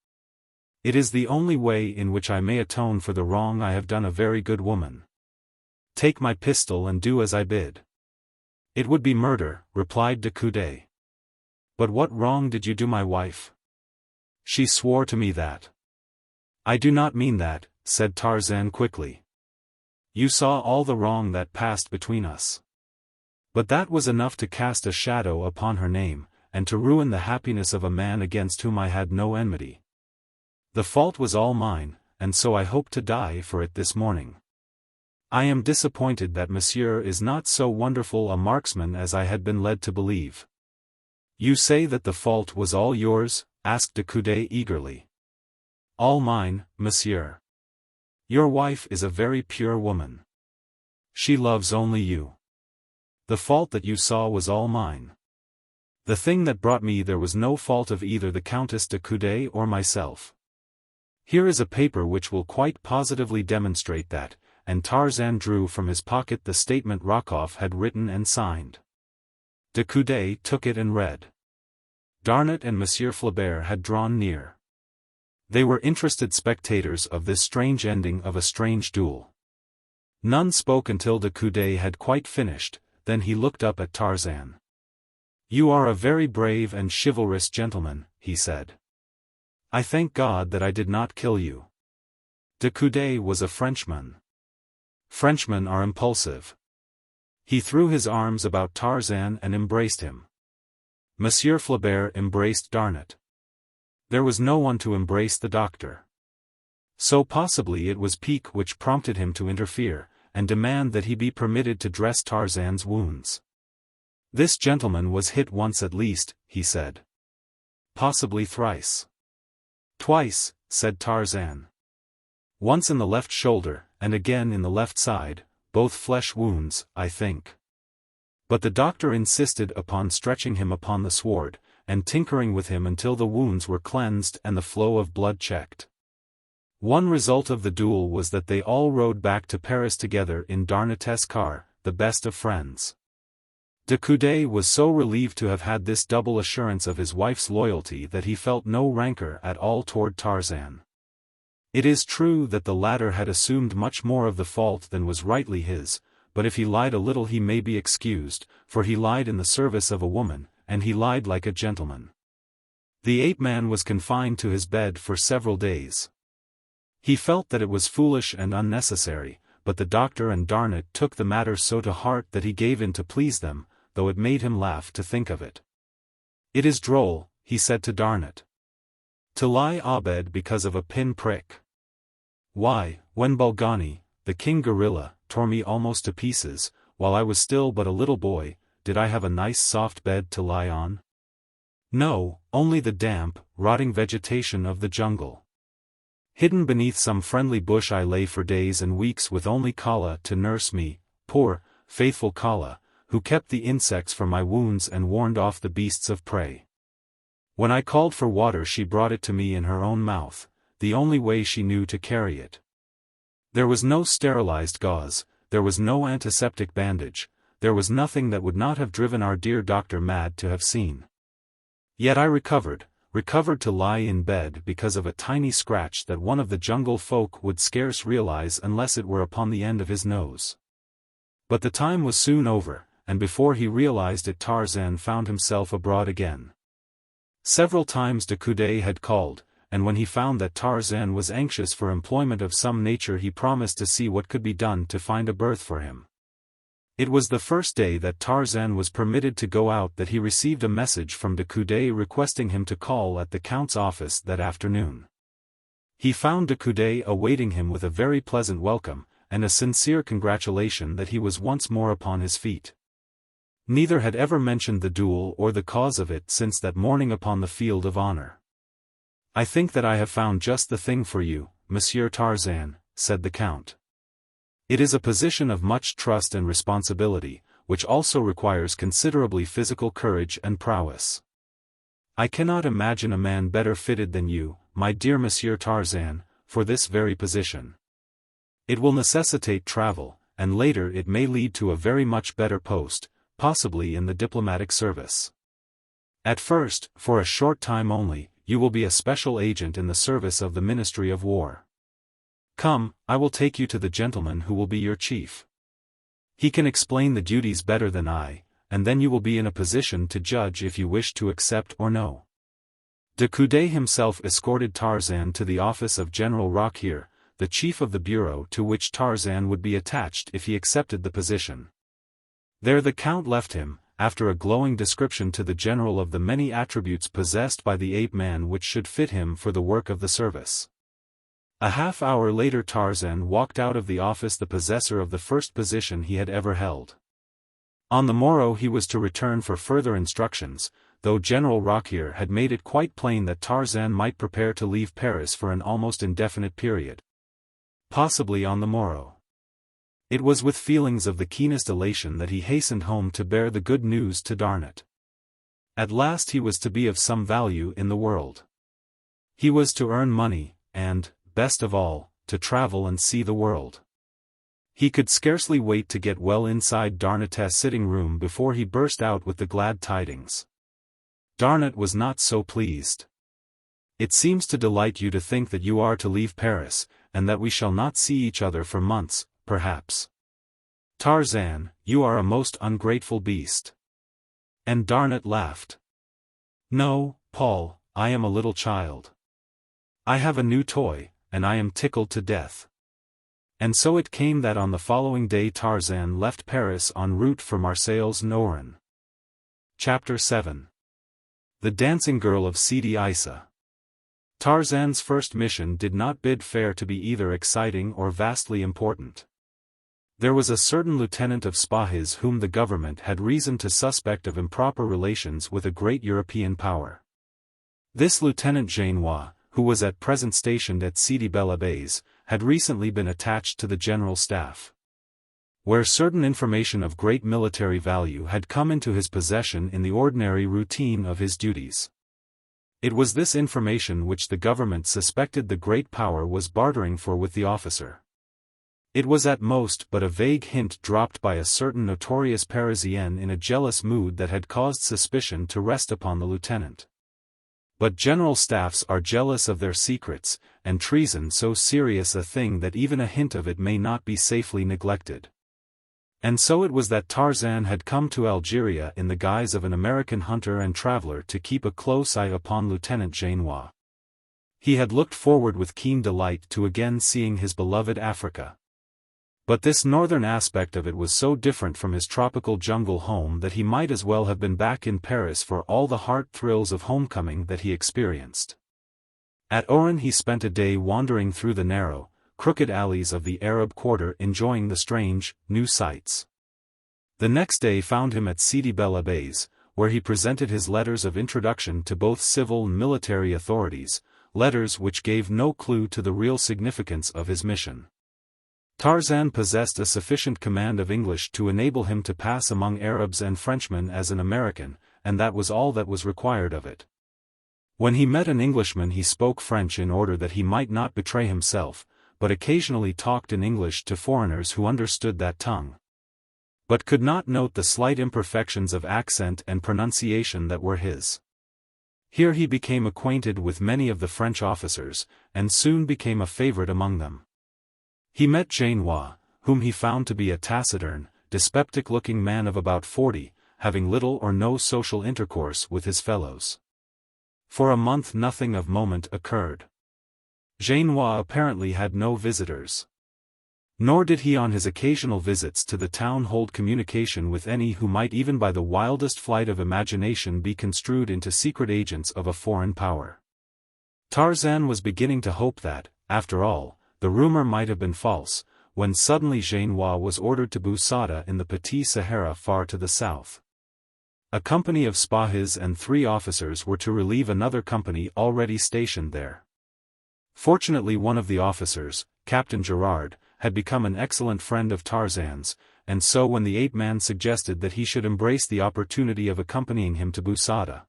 S1: It is the only way in which I may atone for the wrong I have done a very good woman. Take my pistol and do as I bid." "It would be murder," replied de Coude. "But what wrong did you do my wife?" "She swore to me that." "I do not mean that," said Tarzan quickly. "You saw all the wrong that passed between us. But that was enough to cast a shadow upon her name, and to ruin the happiness of a man against whom I had no enmity. The fault was all mine, and so I hope to die for it this morning. I am disappointed that Monsieur is not so wonderful a marksman as I had been led to believe." "You say that the fault was all yours?" asked de Coude eagerly. "All mine, Monsieur. Your wife is a very pure woman. She loves only you. The fault that you saw was all mine. The thing that brought me there was no fault of either the Countess de Coude or myself. Here is a paper which will quite positively demonstrate that," and Tarzan drew from his pocket the statement Rokoff had written and signed. De Coude took it and read. Darnot and Monsieur Flaubert had drawn near. They were interested spectators of this strange ending of a strange duel. None spoke until de Coude had quite finished, then he looked up at Tarzan. "You are a very brave and chivalrous gentleman," he said. "I thank God that I did not kill you." De Coude was a Frenchman. Frenchmen are impulsive. He threw his arms about Tarzan and embraced him. Monsieur Flaubert embraced Darnot. There was no one to embrace the doctor. So possibly it was pique which prompted him to interfere, and demand that he be permitted to dress Tarzan's wounds. "This gentleman was hit once at least," he said. "Possibly thrice." "Twice," said Tarzan. "Once in the left shoulder, and again in the left side, both flesh wounds, I think." But the doctor insisted upon stretching him upon the sward, and tinkering with him until the wounds were cleansed and the flow of blood checked. One result of the duel was that they all rode back to Paris together in Darnot's car, the best of friends. De Coude was so relieved to have had this double assurance of his wife's loyalty that he felt no rancor at all toward Tarzan. It is true that the latter had assumed much more of the fault than was rightly his, but if he lied a little he may be excused, for he lied in the service of a woman, and he lied like a gentleman. The ape-man was confined to his bed for several days. He felt that it was foolish and unnecessary, but the doctor and Darnot took the matter so to heart that he gave in to please them, though it made him laugh to think of it. "It is droll," he said to Darnot, "to lie abed because of a pin-prick. Why, when Bulgani, the king gorilla, tore me almost to pieces, while I was still but a little boy, did I have a nice soft bed to lie on? No, only the damp, rotting vegetation of the jungle. Hidden beneath some friendly bush I lay for days and weeks with only Kala to nurse me, poor, faithful Kala, who kept the insects from my wounds and warned off the beasts of prey. When I called for water she brought it to me in her own mouth, the only way she knew to carry it. There was no sterilized gauze, there was no antiseptic bandage, there was nothing that would not have driven our dear doctor mad to have seen. Yet I recovered to lie in bed because of a tiny scratch that one of the jungle folk would scarce realize unless it were upon the end of his nose. But the time was soon over, and before he realized it Tarzan found himself abroad again. Several times de Coude had called, and when he found that Tarzan was anxious for employment of some nature he promised to see what could be done to find a berth for him. It was the first day that Tarzan was permitted to go out that he received a message from de Coude requesting him to call at the Count's office that afternoon. He found de Coude awaiting him with a very pleasant welcome, and a sincere congratulation that he was once more upon his feet. Neither had ever mentioned the duel or the cause of it since that morning upon the field of honor. "I think that I have found just the thing for you, Monsieur Tarzan," said the Count. "It is a position of much trust and responsibility, which also requires considerably physical courage and prowess. I cannot imagine a man better fitted than you, my dear Monsieur Tarzan, for this very position. It will necessitate travel, and later it may lead to a very much better post, possibly in the diplomatic service. At first, for a short time only, you will be a special agent in the service of the Ministry of War. Come, I will take you to the gentleman who will be your chief. He can explain the duties better than I, and then you will be in a position to judge if you wish to accept or no." De Coude himself escorted Tarzan to the office of General Rokoff, the chief of the bureau to which Tarzan would be attached if he accepted the position. There the Count left him, after a glowing description to the general of the many attributes possessed by the ape-man which should fit him for the work of the service. A half-hour later Tarzan walked out of the office the possessor of the first position he had ever held. On the morrow he was to return for further instructions, though General Rokoff had made it quite plain that Tarzan might prepare to leave Paris for an almost indefinite period. Possibly on the morrow. It was with feelings of the keenest elation that he hastened home to bear the good news to Darnot. At last he was to be of some value in the world. He was to earn money, and, best of all, to travel and see the world. He could scarcely wait to get well inside Darnot's sitting room before he burst out with the glad tidings. Darnot was not so pleased. "It seems to delight you to think that you are to leave Paris, and that we shall not see each other for months, perhaps. Tarzan, you are a most ungrateful beast." And Darnot laughed. "No, Paul, I am a little child. I have a new toy, and I am tickled to death." And so it came that on the following day Tarzan left Paris en route for Marseille's Norin. Chapter 7. The Dancing Girl of Sidi Issa. Tarzan's first mission did not bid fair to be either exciting or vastly important. There was a certain lieutenant of Spahis whom the government had reason to suspect of improper relations with a great European power. This Lieutenant Genois, who was at present stationed at Sidi Bel Abbes, had recently been attached to the general staff. Where certain information of great military value had come into his possession in the ordinary routine of his duties. It was this information which the government suspected the great power was bartering for with the officer. It was at most but a vague hint dropped by a certain notorious Parisienne in a jealous mood that had caused suspicion to rest upon the lieutenant. But general staffs are jealous of their secrets, and treason so serious a thing that even a hint of it may not be safely neglected. And so it was that Tarzan had come to Algeria in the guise of an American hunter and traveler to keep a close eye upon Lieutenant Genois. He had looked forward with keen delight to again seeing his beloved Africa. But this northern aspect of it was so different from his tropical jungle home that he might as well have been back in Paris for all the heart thrills of homecoming that he experienced. At Oran he spent a day wandering through the narrow, crooked alleys of the Arab quarter enjoying the strange, new sights. The next day found him at Sidi Bel Abbes, where he presented his letters of introduction to both civil and military authorities, letters which gave no clue to the real significance of his mission. Tarzan possessed a sufficient command of English to enable him to pass among Arabs and Frenchmen as an American, and that was all that was required of it. When he met an Englishman he spoke French in order that he might not betray himself, but occasionally talked in English to foreigners who understood that tongue, but could not note the slight imperfections of accent and pronunciation that were his. Here he became acquainted with many of the French officers, and soon became a favorite among them. He met Genois, whom he found to be a taciturn, dyspeptic-looking man of about 40, having little or no social intercourse with his fellows. For a month nothing of moment occurred. Genois apparently had no visitors. Nor did he on his occasional visits to the town hold communication with any who might even by the wildest flight of imagination be construed into secret agents of a foreign power. Tarzan was beginning to hope that, after all, the rumor might have been false, when suddenly Genois was ordered to Bou Saada in the Petit Sahara far to the south. A company of Spahis and 3 officers were to relieve another company already stationed there. Fortunately one of the officers, Captain Gerard, had become an excellent friend of Tarzan's, and so when the ape-man suggested that he should embrace the opportunity of accompanying him to Bou Saada,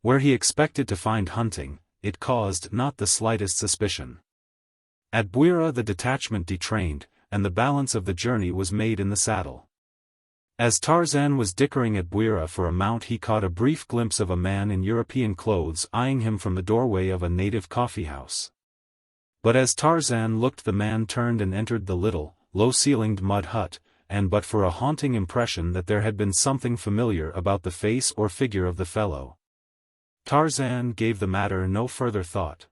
S1: where he expected to find hunting, it caused not the slightest suspicion. At Bouira the detachment detrained, and the balance of the journey was made in the saddle. As Tarzan was dickering at Bouira for a mount he caught a brief glimpse of a man in European clothes eyeing him from the doorway of a native coffee-house. But as Tarzan looked the man turned and entered the little, low-ceilinged mud hut, and but for a haunting impression that there had been something familiar about the face or figure of the fellow, Tarzan gave the matter no further thought.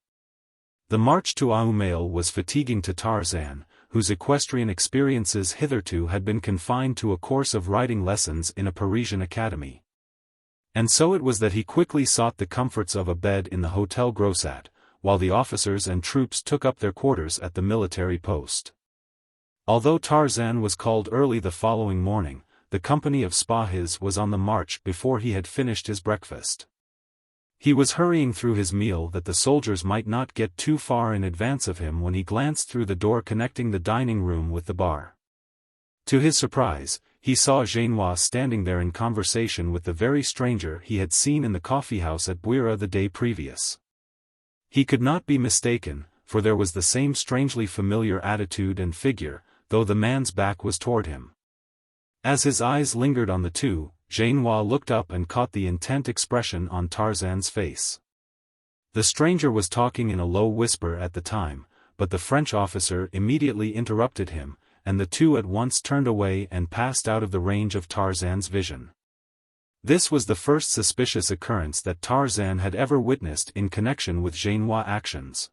S1: The march to Aumale was fatiguing to Tarzan, whose equestrian experiences hitherto had been confined to a course of riding lessons in a Parisian academy. And so it was that he quickly sought the comforts of a bed in the Hotel Grosat, while the officers and troops took up their quarters at the military post. Although Tarzan was called early the following morning, the company of Spahis was on the march before he had finished his breakfast. He was hurrying through his meal that the soldiers might not get too far in advance of him when he glanced through the door connecting the dining room with the bar. To his surprise, he saw Genois standing there in conversation with the very stranger he had seen in the coffee-house at Bouira the day previous. He could not be mistaken, for there was the same strangely familiar attitude and figure, though the man's back was toward him. As his eyes lingered on the two, Genois looked up and caught the intent expression on Tarzan's face. The stranger was talking in a low whisper at the time, but the French officer immediately interrupted him, and the two at once turned away and passed out of the range of Tarzan's vision. This was the first suspicious occurrence that Tarzan had ever witnessed in connection with Genois' actions.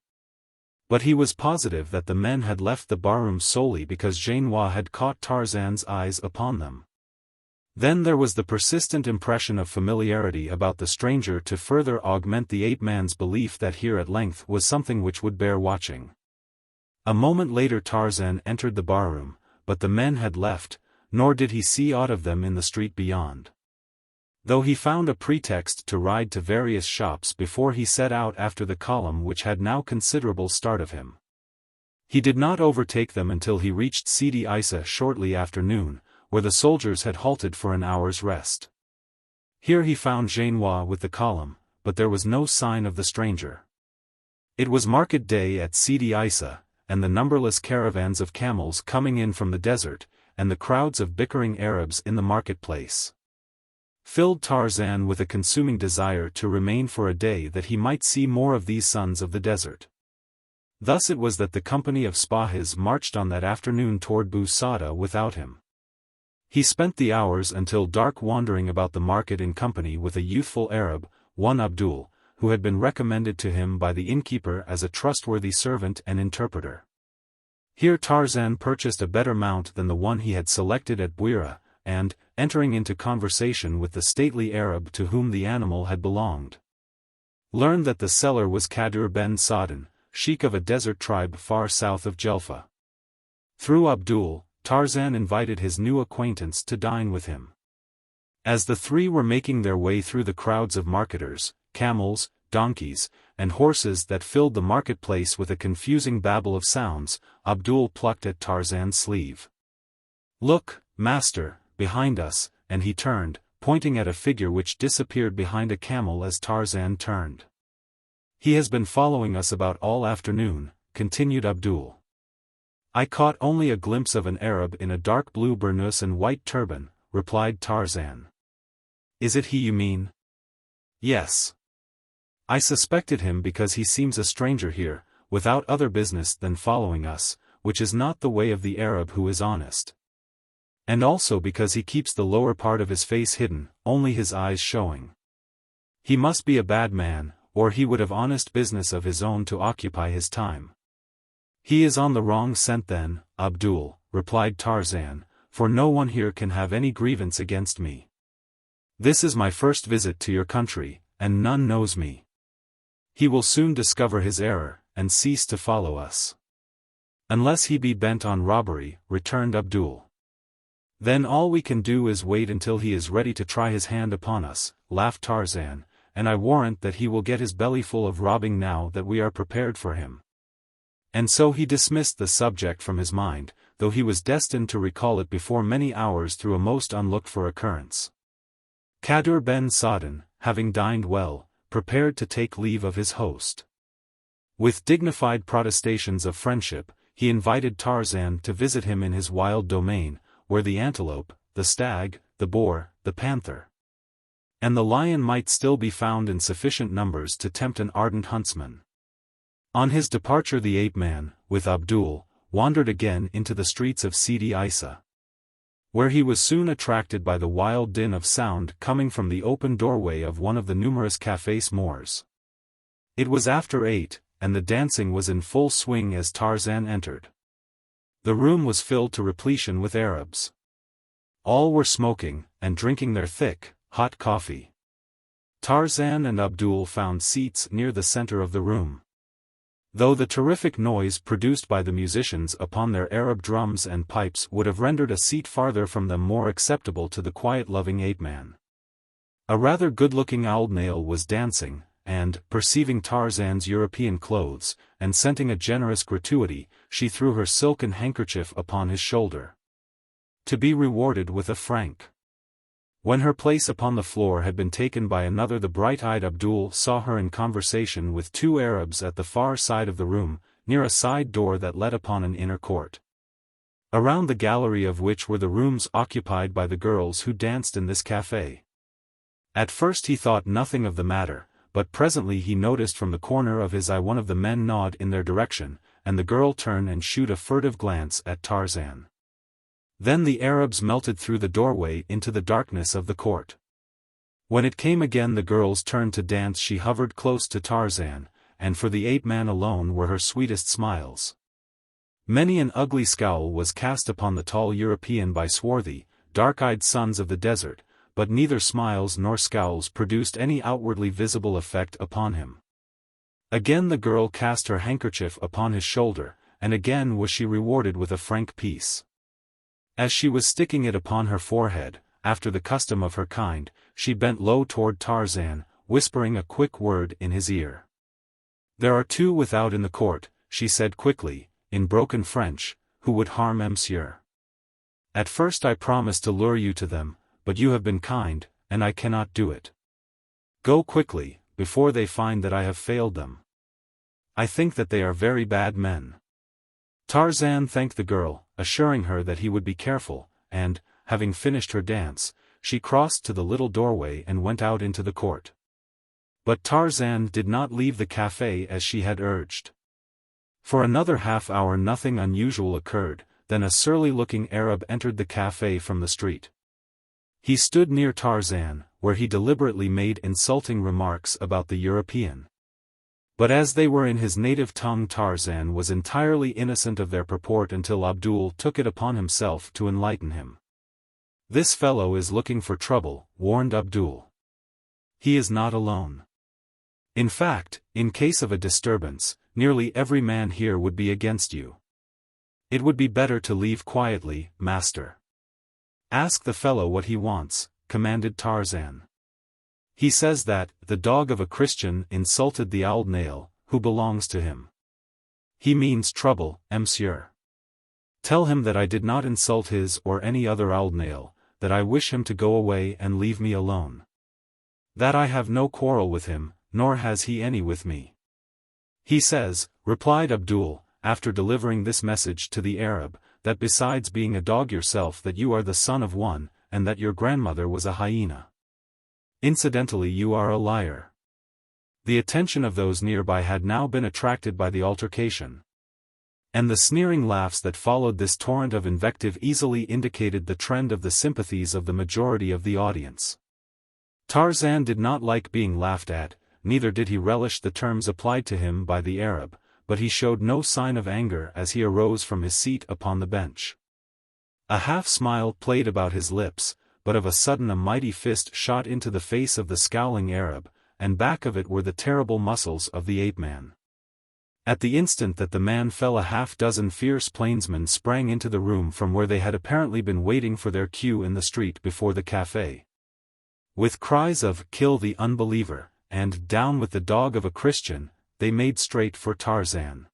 S1: But he was positive that the men had left the barroom solely because Genois had caught Tarzan's eyes upon them. Then there was the persistent impression of familiarity about the stranger to further augment the ape-man's belief that here at length was something which would bear watching. A moment later Tarzan entered the barroom, but the men had left, nor did he see aught of them in the street beyond. Though he found a pretext to ride to various shops before he set out after the column which had now considerable start of him. He did not overtake them until he reached Sidi Issa shortly after noon, where the soldiers had halted for an hour's rest. Here he found Genois with the column, but there was no sign of the stranger. It was market day at Sidi Issa, and the numberless caravans of camels coming in from the desert, and the crowds of bickering Arabs in the marketplace, filled Tarzan with a consuming desire to remain for a day that he might see more of these sons of the desert. Thus it was that the company of Spahis marched on that afternoon toward Bou Saada without him. He spent the hours until dark wandering about the market in company with a youthful Arab, one Abdul, who had been recommended to him by the innkeeper as a trustworthy servant and interpreter. Here Tarzan purchased a better mount than the one he had selected at Bouira, and, entering into conversation with the stately Arab to whom the animal had belonged, learned that the seller was Kadir ben Sa'dan, sheikh of a desert tribe far south of Jelfa. Through Abdul, Tarzan invited his new acquaintance to dine with him. As the three were making their way through the crowds of marketers, camels, donkeys, and horses that filled the marketplace with a confusing babble of sounds, Abdul plucked at Tarzan's sleeve. "Look, master, behind us," and he turned, pointing at a figure which disappeared behind a camel as Tarzan turned. "He has been following us about all afternoon," continued Abdul. "I caught only a glimpse of an Arab in a dark blue burnous and white turban," replied Tarzan. "Is it he you mean?" "Yes. I suspected him because he seems a stranger here, without other business than following us, which is not the way of the Arab who is honest. And also because he keeps the lower part of his face hidden, only his eyes showing. He must be a bad man, or he would have honest business of his own to occupy his time. "He is on the wrong scent then, Abdul," replied Tarzan, "for no one here can have any grievance against me. This is my first visit to your country, and none knows me. He will soon discover his error, and cease to follow us." "Unless he be bent on robbery," returned Abdul. "Then all we can do is wait until he is ready to try his hand upon us," laughed Tarzan, "and I warrant that he will get his belly full of robbing now that we are prepared for him." And so he dismissed the subject from his mind, though he was destined to recall it before many hours through a most unlooked-for occurrence. Kadur ben Sa'dan, having dined well, prepared to take leave of his host. With dignified protestations of friendship, he invited Tarzan to visit him in his wild domain, where the antelope, the stag, the boar, the panther, and the lion might still be found in sufficient numbers to tempt an ardent huntsman. On his departure the ape-man, with Abdul, wandered again into the streets of Sidi Isa, where he was soon attracted by the wild din of sound coming from the open doorway of one of the numerous cafés Moors. It was after 8, and the dancing was in full swing as Tarzan entered. The room was filled to repletion with Arabs. All were smoking, and drinking their thick, hot coffee. Tarzan and Abdul found seats near the center of the room. Though the terrific noise produced by the musicians upon their Arab drums and pipes would have rendered a seat farther from them more acceptable to the quiet-loving ape-man. A rather good-looking old male was dancing, and, perceiving Tarzan's European clothes, and scenting a generous gratuity, she threw her silken handkerchief upon his shoulder, to be rewarded with a franc. When her place upon the floor had been taken by another, the bright-eyed Abdul saw her in conversation with two Arabs at the far side of the room, near a side door that led upon an inner court, around the gallery of which were the rooms occupied by the girls who danced in this café. At first he thought nothing of the matter, but presently he noticed from the corner of his eye one of the men nod in their direction, and the girl turn and shoot a furtive glance at Tarzan. Then the Arabs melted through the doorway into the darkness of the court. When it came again the girl's turn to dance, she hovered close to Tarzan, and for the ape-man alone were her sweetest smiles. Many an ugly scowl was cast upon the tall European by swarthy, dark-eyed sons of the desert, but neither smiles nor scowls produced any outwardly visible effect upon him. Again the girl cast her handkerchief upon his shoulder, and again was she rewarded with a franc piece. As she was sticking it upon her forehead, after the custom of her kind, she bent low toward Tarzan, whispering a quick word in his ear. "There are two without in the court," she said quickly, in broken French, "who would harm monsieur. At first I promised to lure you to them, but you have been kind, and I cannot do it. Go quickly, before they find that I have failed them. I think that they are very bad men." Tarzan thanked the girl, assuring her that he would be careful, and, having finished her dance, she crossed to the little doorway and went out into the court. But Tarzan did not leave the café as she had urged. For another half-hour nothing unusual occurred, then a surly-looking Arab entered the café from the street. He stood near Tarzan, where he deliberately made insulting remarks about the European. But as they were in his native tongue, Tarzan was entirely innocent of their purport until Abdul took it upon himself to enlighten him. "This fellow is looking for trouble," warned Abdul. "He is not alone. In fact, in case of a disturbance, nearly every man here would be against you. It would be better to leave quietly, master." "Ask the fellow what he wants," commanded Tarzan. "He says that the dog of a Christian insulted the old nail, who belongs to him. He means trouble, monsieur. Tell him that I did not insult his or any other old nail, that I wish him to go away and leave me alone. That I have no quarrel with him, nor has he any with me." "He says," replied Abdul, after delivering this message to the Arab, "that besides being a dog yourself that you are the son of one, and that your grandmother was a hyena. Incidentally you are a liar." The attention of those nearby had now been attracted by the altercation, and the sneering laughs that followed this torrent of invective easily indicated the trend of the sympathies of the majority of the audience. Tarzan did not like being laughed at, neither did he relish the terms applied to him by the Arab, but he showed no sign of anger as he arose from his seat upon the bench. A half-smile played about his lips, but of a sudden a mighty fist shot into the face of the scowling Arab, and back of it were the terrible muscles of the ape-man. At the instant that the man fell, a half-dozen fierce plainsmen sprang into the room from where they had apparently been waiting for their cue in the street before the café. With cries of "Kill the unbeliever," and "Down with the dog of a Christian," they made straight for Tarzan.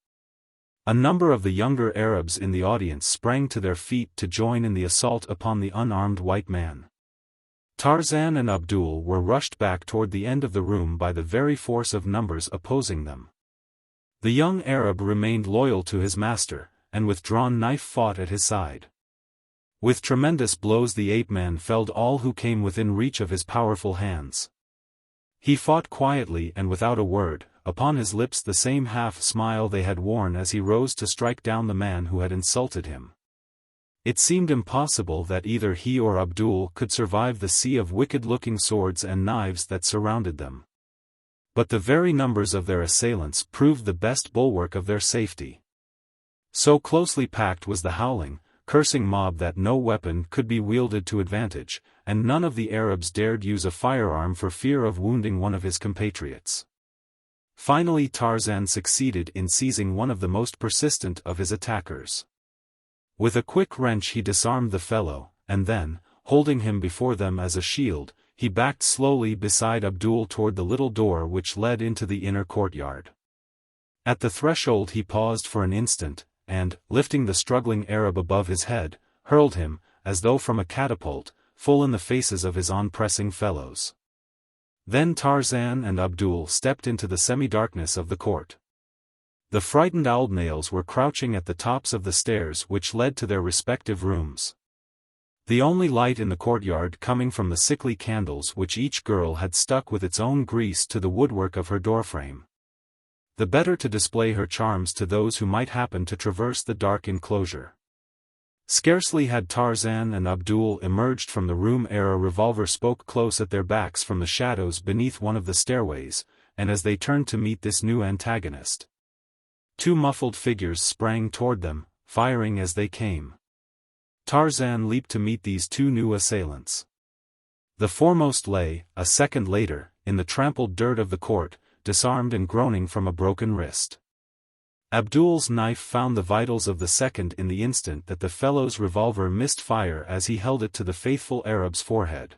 S1: A number of the younger Arabs in the audience sprang to their feet to join in the assault upon the unarmed white man. Tarzan and Abdul were rushed back toward the end of the room by the very force of numbers opposing them. The young Arab remained loyal to his master, and with drawn knife fought at his side. With tremendous blows the ape-man felled all who came within reach of his powerful hands. He fought quietly and without a word, upon his lips the same half-smile they had worn as he rose to strike down the man who had insulted him. It seemed impossible that either he or Abdul could survive the sea of wicked-looking swords and knives that surrounded them. But the very numbers of their assailants proved the best bulwark of their safety. So closely packed was the howling, cursing mob that no weapon could be wielded to advantage, and none of the Arabs dared use a firearm for fear of wounding one of his compatriots. Finally Tarzan succeeded in seizing one of the most persistent of his attackers. With a quick wrench he disarmed the fellow, and then, holding him before them as a shield, he backed slowly beside Abdul toward the little door which led into the inner courtyard. At the threshold he paused for an instant, and, lifting the struggling Arab above his head, hurled him, as though from a catapult, full in the faces of his on-pressing fellows. Then Tarzan and Abdul stepped into the semi-darkness of the court. The frightened Aldnails were crouching at the tops of the stairs which led to their respective rooms. The only light in the courtyard coming from the sickly candles which each girl had stuck with its own grease to the woodwork of her doorframe. The better to display her charms to those who might happen to traverse the dark enclosure. Scarcely had Tarzan and Abdul emerged from the room ere a revolver spoke close at their backs from the shadows beneath one of the stairways, and as they turned to meet this new antagonist, two muffled figures sprang toward them, firing as they came. Tarzan leaped to meet these two new assailants. The foremost lay, a second later, in the trampled dirt of the court, disarmed and groaning from a broken wrist. Abdul's knife found the vitals of the second in the instant that the fellow's revolver missed fire as he held it to the faithful Arab's forehead.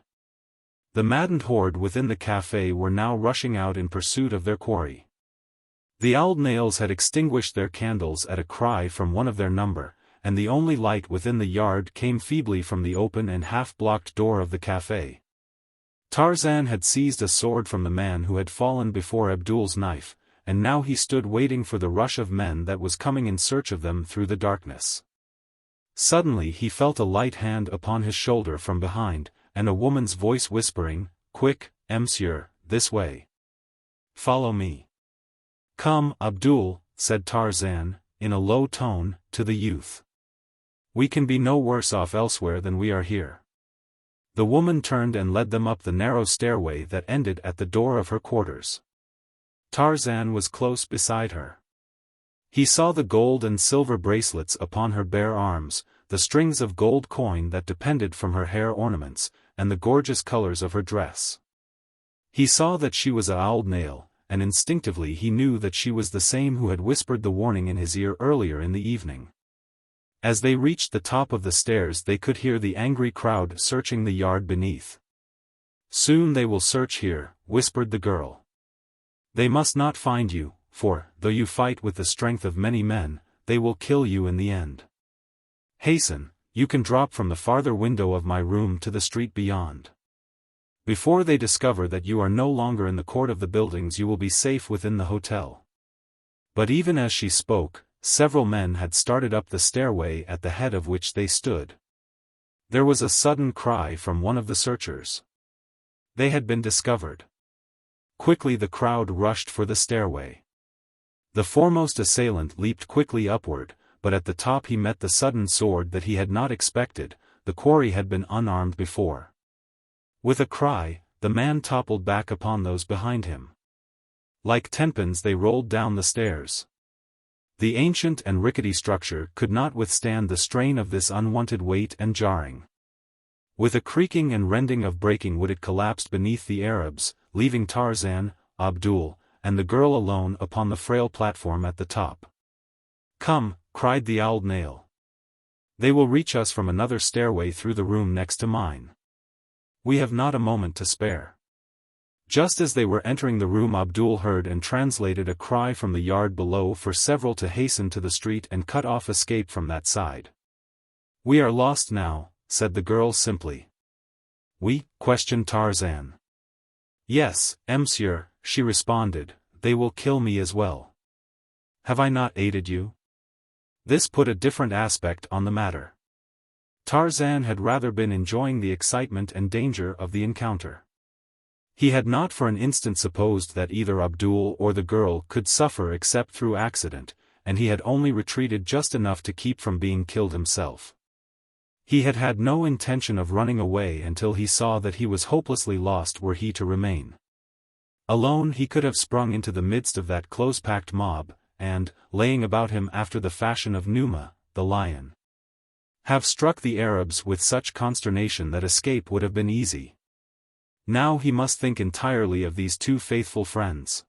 S1: The maddened horde within the café were now rushing out in pursuit of their quarry. The Aldnails had extinguished their candles at a cry from one of their number, and the only light within the yard came feebly from the open and half-blocked door of the café. Tarzan had seized a sword from the man who had fallen before Abdul's knife, and now he stood waiting for the rush of men that was coming in search of them through the darkness. Suddenly he felt a light hand upon his shoulder from behind, and a woman's voice whispering, "Quick, monsieur, this way. Follow me." "Come, Abdul," said Tarzan, in a low tone, to the youth. "We can be no worse off elsewhere than we are here." The woman turned and led them up the narrow stairway that ended at the door of her quarters. Tarzan was close beside her. He saw the gold and silver bracelets upon her bare arms, the strings of gold coin that depended from her hair ornaments, and the gorgeous colors of her dress. He saw that she was a Aldnail, and instinctively he knew that she was the same who had whispered the warning in his ear earlier in the evening. As they reached the top of the stairs they could hear the angry crowd searching the yard beneath. "Soon they will search here," whispered the girl. "They must not find you, for, though you fight with the strength of many men, they will kill you in the end. Hasten, you can drop from the farther window of my room to the street beyond. Before they discover that you are no longer in the court of the buildings you will be safe within the hotel." But even as she spoke, several men had started up the stairway at the head of which they stood. There was a sudden cry from one of the searchers. They had been discovered. Quickly the crowd rushed for the stairway. The foremost assailant leaped quickly upward, but at the top he met the sudden sword that he had not expected. The quarry had been unarmed before. With a cry, the man toppled back upon those behind him. Like tenpins they rolled down the stairs. The ancient and rickety structure could not withstand the strain of this unwanted weight and jarring. With a creaking and rending of breaking wood it collapsed beneath the Arabs, leaving Tarzan, Abdul, and the girl alone upon the frail platform at the top. "Come," cried the owled nail. "They will reach us from another stairway through the room next to mine. We have not a moment to spare." Just as they were entering the room Abdul heard and translated a cry from the yard below for several to hasten to the street and cut off escape from that side. "We are lost now," said the girl simply. "We?" questioned Tarzan. "Yes, monsieur," she responded, "they will kill me as well. Have I not aided you?" This put a different aspect on the matter. Tarzan had rather been enjoying the excitement and danger of the encounter. He had not for an instant supposed that either Abdul or the girl could suffer except through accident, and he had only retreated just enough to keep from being killed himself. He had had no intention of running away until he saw that he was hopelessly lost were he to remain. Alone he could have sprung into the midst of that close-packed mob, and, laying about him after the fashion of Numa, the lion, have struck the Arabs with such consternation that escape would have been easy. Now he must think entirely of these two faithful friends.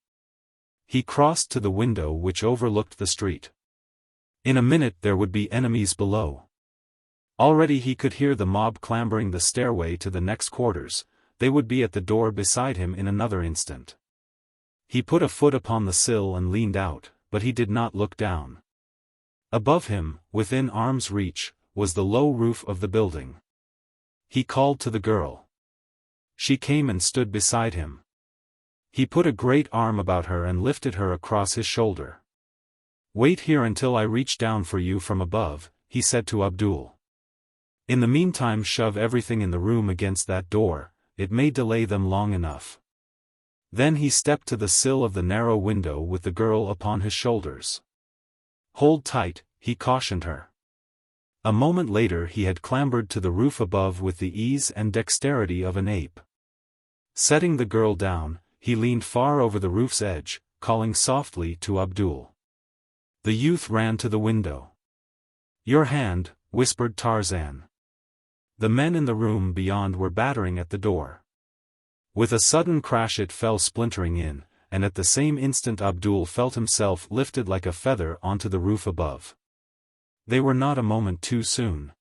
S1: He crossed to the window which overlooked the street. In a minute there would be enemies below. Already he could hear the mob clambering the stairway to the next quarters. They would be at the door beside him in another instant. He put a foot upon the sill and leaned out, but he did not look down. Above him, within arm's reach, was the low roof of the building. He called to the girl. She came and stood beside him. He put a great arm about her and lifted her across his shoulder. "Wait here until I reach down for you from above," he said to Abdul. "In the meantime shove everything in the room against that door, it may delay them long enough." Then he stepped to the sill of the narrow window with the girl upon his shoulders. "Hold tight," he cautioned her. A moment later he had clambered to the roof above with the ease and dexterity of an ape. Setting the girl down, he leaned far over the roof's edge, calling softly to Abdul. The youth ran to the window. "Your hand," whispered Tarzan. The men in the room beyond were battering at the door. With a sudden crash it fell splintering in, and at the same instant Abdul felt himself lifted like a feather onto the roof above. They were not a moment too soon.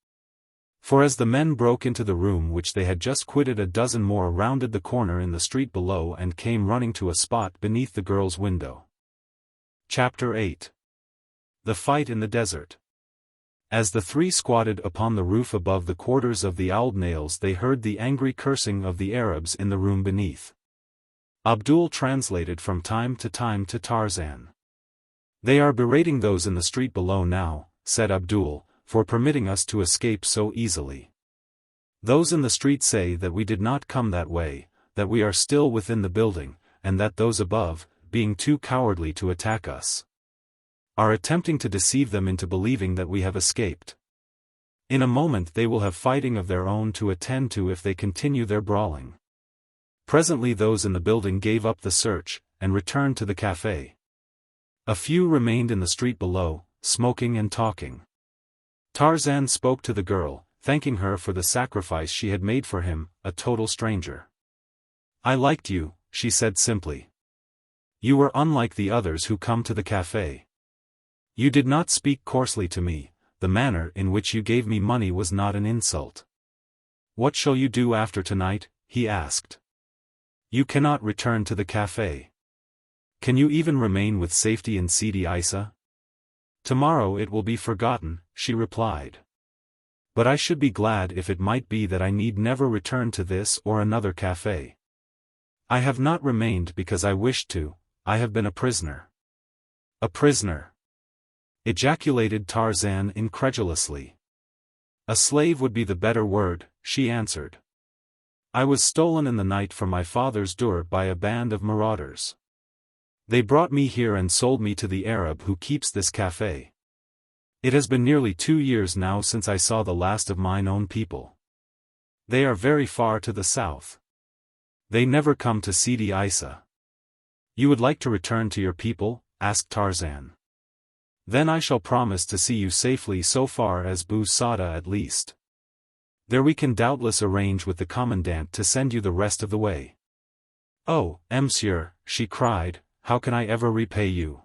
S1: For as the men broke into the room which they had just quitted, a dozen more rounded the corner in the street below and came running to a spot beneath the girl's window. Chapter 8. The Fight in the Desert. As the three squatted upon the roof above the quarters of the owled nails they heard the angry cursing of the Arabs in the room beneath. Abdul translated from time to Tarzan. "They are berating those in the street below now," said Abdul, "for permitting us to escape so easily. Those in the street say that we did not come that way, that we are still within the building, and that those above, being too cowardly to attack us, are attempting to deceive them into believing that we have escaped. In a moment they will have fighting of their own to attend to if they continue their brawling." Presently those in the building gave up the search, and returned to the café. A few remained in the street below, smoking and talking. Tarzan spoke to the girl, thanking her for the sacrifice she had made for him, a total stranger. "I liked you," she said simply. "You were unlike the others who come to the café. You did not speak coarsely to me, the manner in which you gave me money was not an insult." "What shall you do after tonight?" he asked. "You cannot return to the café. Can you even remain with safety in Sidi Isa?" "Tomorrow it will be forgotten," she replied. "But I should be glad if it might be that I need never return to this or another café. I have not remained because I wished to, I have been a prisoner." "A prisoner?" ejaculated Tarzan incredulously. "A slave would be the better word," she answered. "I was stolen in the night from my father's door by a band of marauders. They brought me here and sold me to the Arab who keeps this café. It has been nearly 2 years now since I saw the last of mine own people. They are very far to the south. They never come to Sidi Isa. You would like to return to your people? Asked Tarzan. Then I shall promise to see you safely so far as Bou Sada at least. There we can doubtless arrange with the commandant to send you the rest of the way. Oh, monsieur, she cried, how can I ever repay you?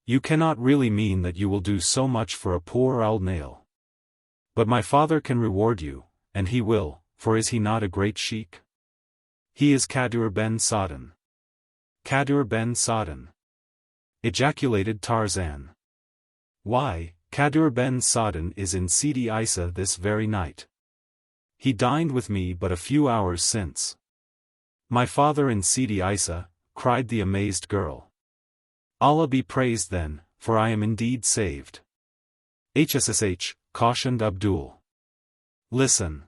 S1: You cannot really mean that you will do so much for a poor old nail. But my father can reward you, and he will, for is he not a great sheik? He is Kadur ben Sa'dan. Kadur ben Sa'dan, ejaculated Tarzan. Why, Kadur ben Sa'dan is in Sidi Isa this very night. He dined with me but a few hours since. My father in Sidi Isa, cried the amazed girl. Allah be praised then, for I am indeed saved. HSSH, cautioned Abdul. Listen.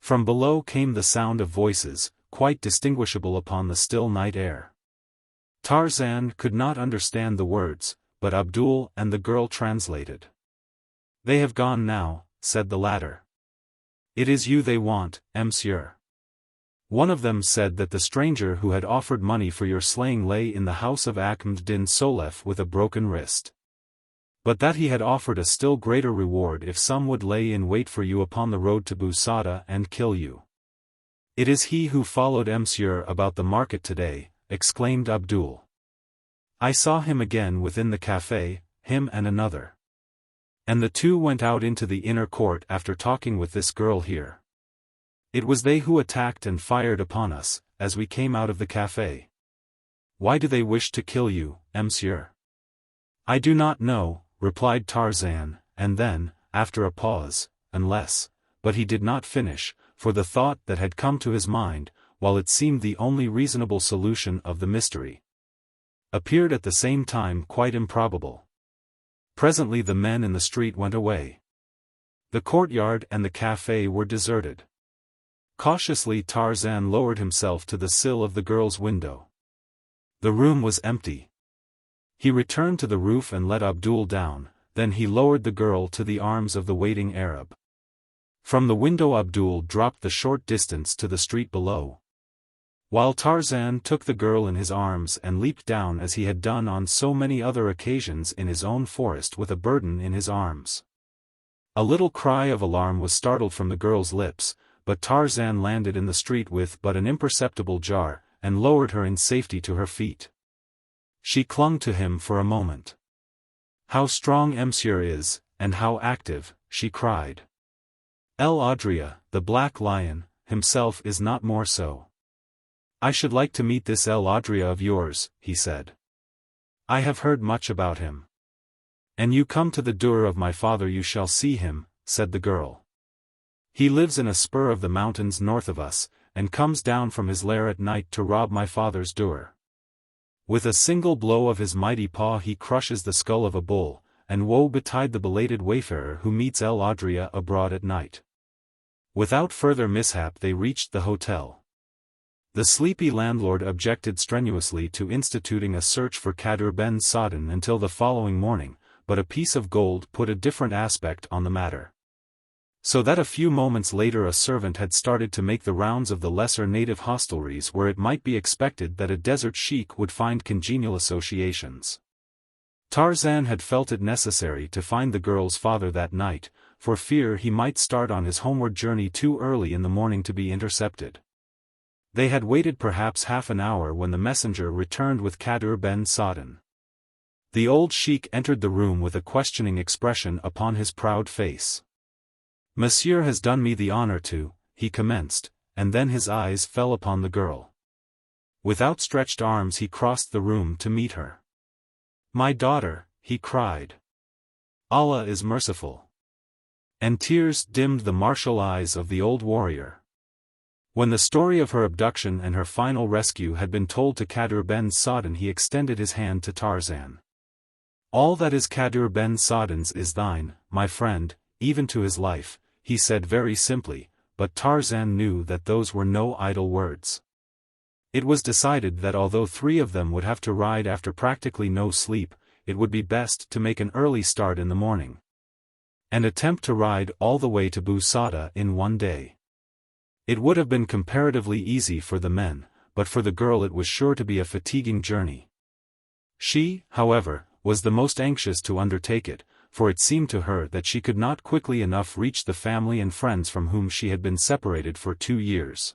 S1: From below came the sound of voices, quite distinguishable upon the still night air. Tarzan could not understand the words, but Abdul and the girl translated. They have gone now, said the latter. It is you they want, monsieur. One of them said that the stranger who had offered money for your slaying lay in the house of Ahmed din Solef with a broken wrist. But that he had offered a still greater reward if some would lay in wait for you upon the road to Bou Sada and kill you. It is he who followed monsieur about the market today, exclaimed Abdul. I saw him again within the café, him and another. And the two went out into the inner court after talking with this girl here. It was they who attacked and fired upon us, as we came out of the café. Why do they wish to kill you, monsieur? I do not know, replied Tarzan, and then, after a pause, but he did not finish, for the thought that had come to his mind, while it seemed the only reasonable solution of the mystery, appeared at the same time quite improbable. Presently the men in the street went away. The courtyard and the café were deserted. Cautiously Tarzan lowered himself to the sill of the girl's window. The room was empty. He returned to the roof and let Abdul down, then he lowered the girl to the arms of the waiting Arab. From the window Abdul dropped the short distance to the street below, while Tarzan took the girl in his arms and leaped down as he had done on so many other occasions in his own forest with a burden in his arms. A little cry of alarm was startled from the girl's lips, but Tarzan landed in the street with but an imperceptible jar, and lowered her in safety to her feet. She clung to him for a moment. How strong monsieur is, and how active, she cried. El Adrea, the black lion, himself is not more so. I should like to meet this El Adrea of yours, he said. I have heard much about him. And you come to the door of my father you shall see him, said the girl. He lives in a spur of the mountains north of us, and comes down from his lair at night to rob my father's door. With a single blow of his mighty paw he crushes the skull of a bull, and woe betide the belated wayfarer who meets El Adrea abroad at night. Without further mishap they reached the hotel. The sleepy landlord objected strenuously to instituting a search for Kadur ben Sa'dan until the following morning, but a piece of gold put a different aspect on the matter. So that a few moments later a servant had started to make the rounds of the lesser native hostelries where it might be expected that a desert sheik would find congenial associations. Tarzan had felt it necessary to find the girl's father that night, for fear he might start on his homeward journey too early in the morning to be intercepted. They had waited perhaps half an hour when the messenger returned with Kadur ben Sa'dan. The old sheik entered the room with a questioning expression upon his proud face. Monsieur has done me the honor to, he commenced, and then his eyes fell upon the girl. With outstretched arms he crossed the room to meet her. My daughter, he cried. Allah is merciful. And tears dimmed the martial eyes of the old warrior. When the story of her abduction and her final rescue had been told to Kadur ben Sa'dan he extended his hand to Tarzan. All that is Kadur ben Sa'dan's is thine, my friend, even to his life, he said very simply, but Tarzan knew that those were no idle words. It was decided that although three of them would have to ride after practically no sleep, it would be best to make an early start in the morning, and attempt to ride all the way to Bou Sada in one day. It would have been comparatively easy for the men, but for the girl it was sure to be a fatiguing journey. She, however, was the most anxious to undertake it, for it seemed to her that she could not quickly enough reach the family and friends from whom she had been separated for 2 years.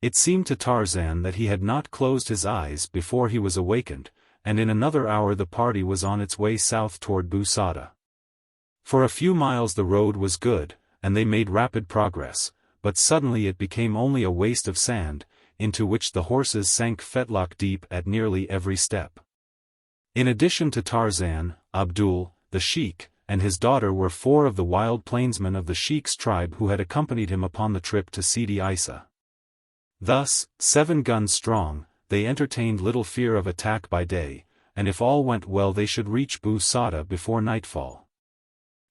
S1: It seemed to Tarzan that he had not closed his eyes before he was awakened, and in another hour the party was on its way south toward Bou Saada. For a few miles the road was good, and they made rapid progress, but suddenly it became only a waste of sand, into which the horses sank fetlock deep at nearly every step. In addition to Tarzan, Abdul, the sheik, and his daughter were 4 of the wild plainsmen of the sheik's tribe who had accompanied him upon the trip to Sidi Isa. Thus, 7 guns strong, they entertained little fear of attack by day, and if all went well they should reach Bou Saada before nightfall.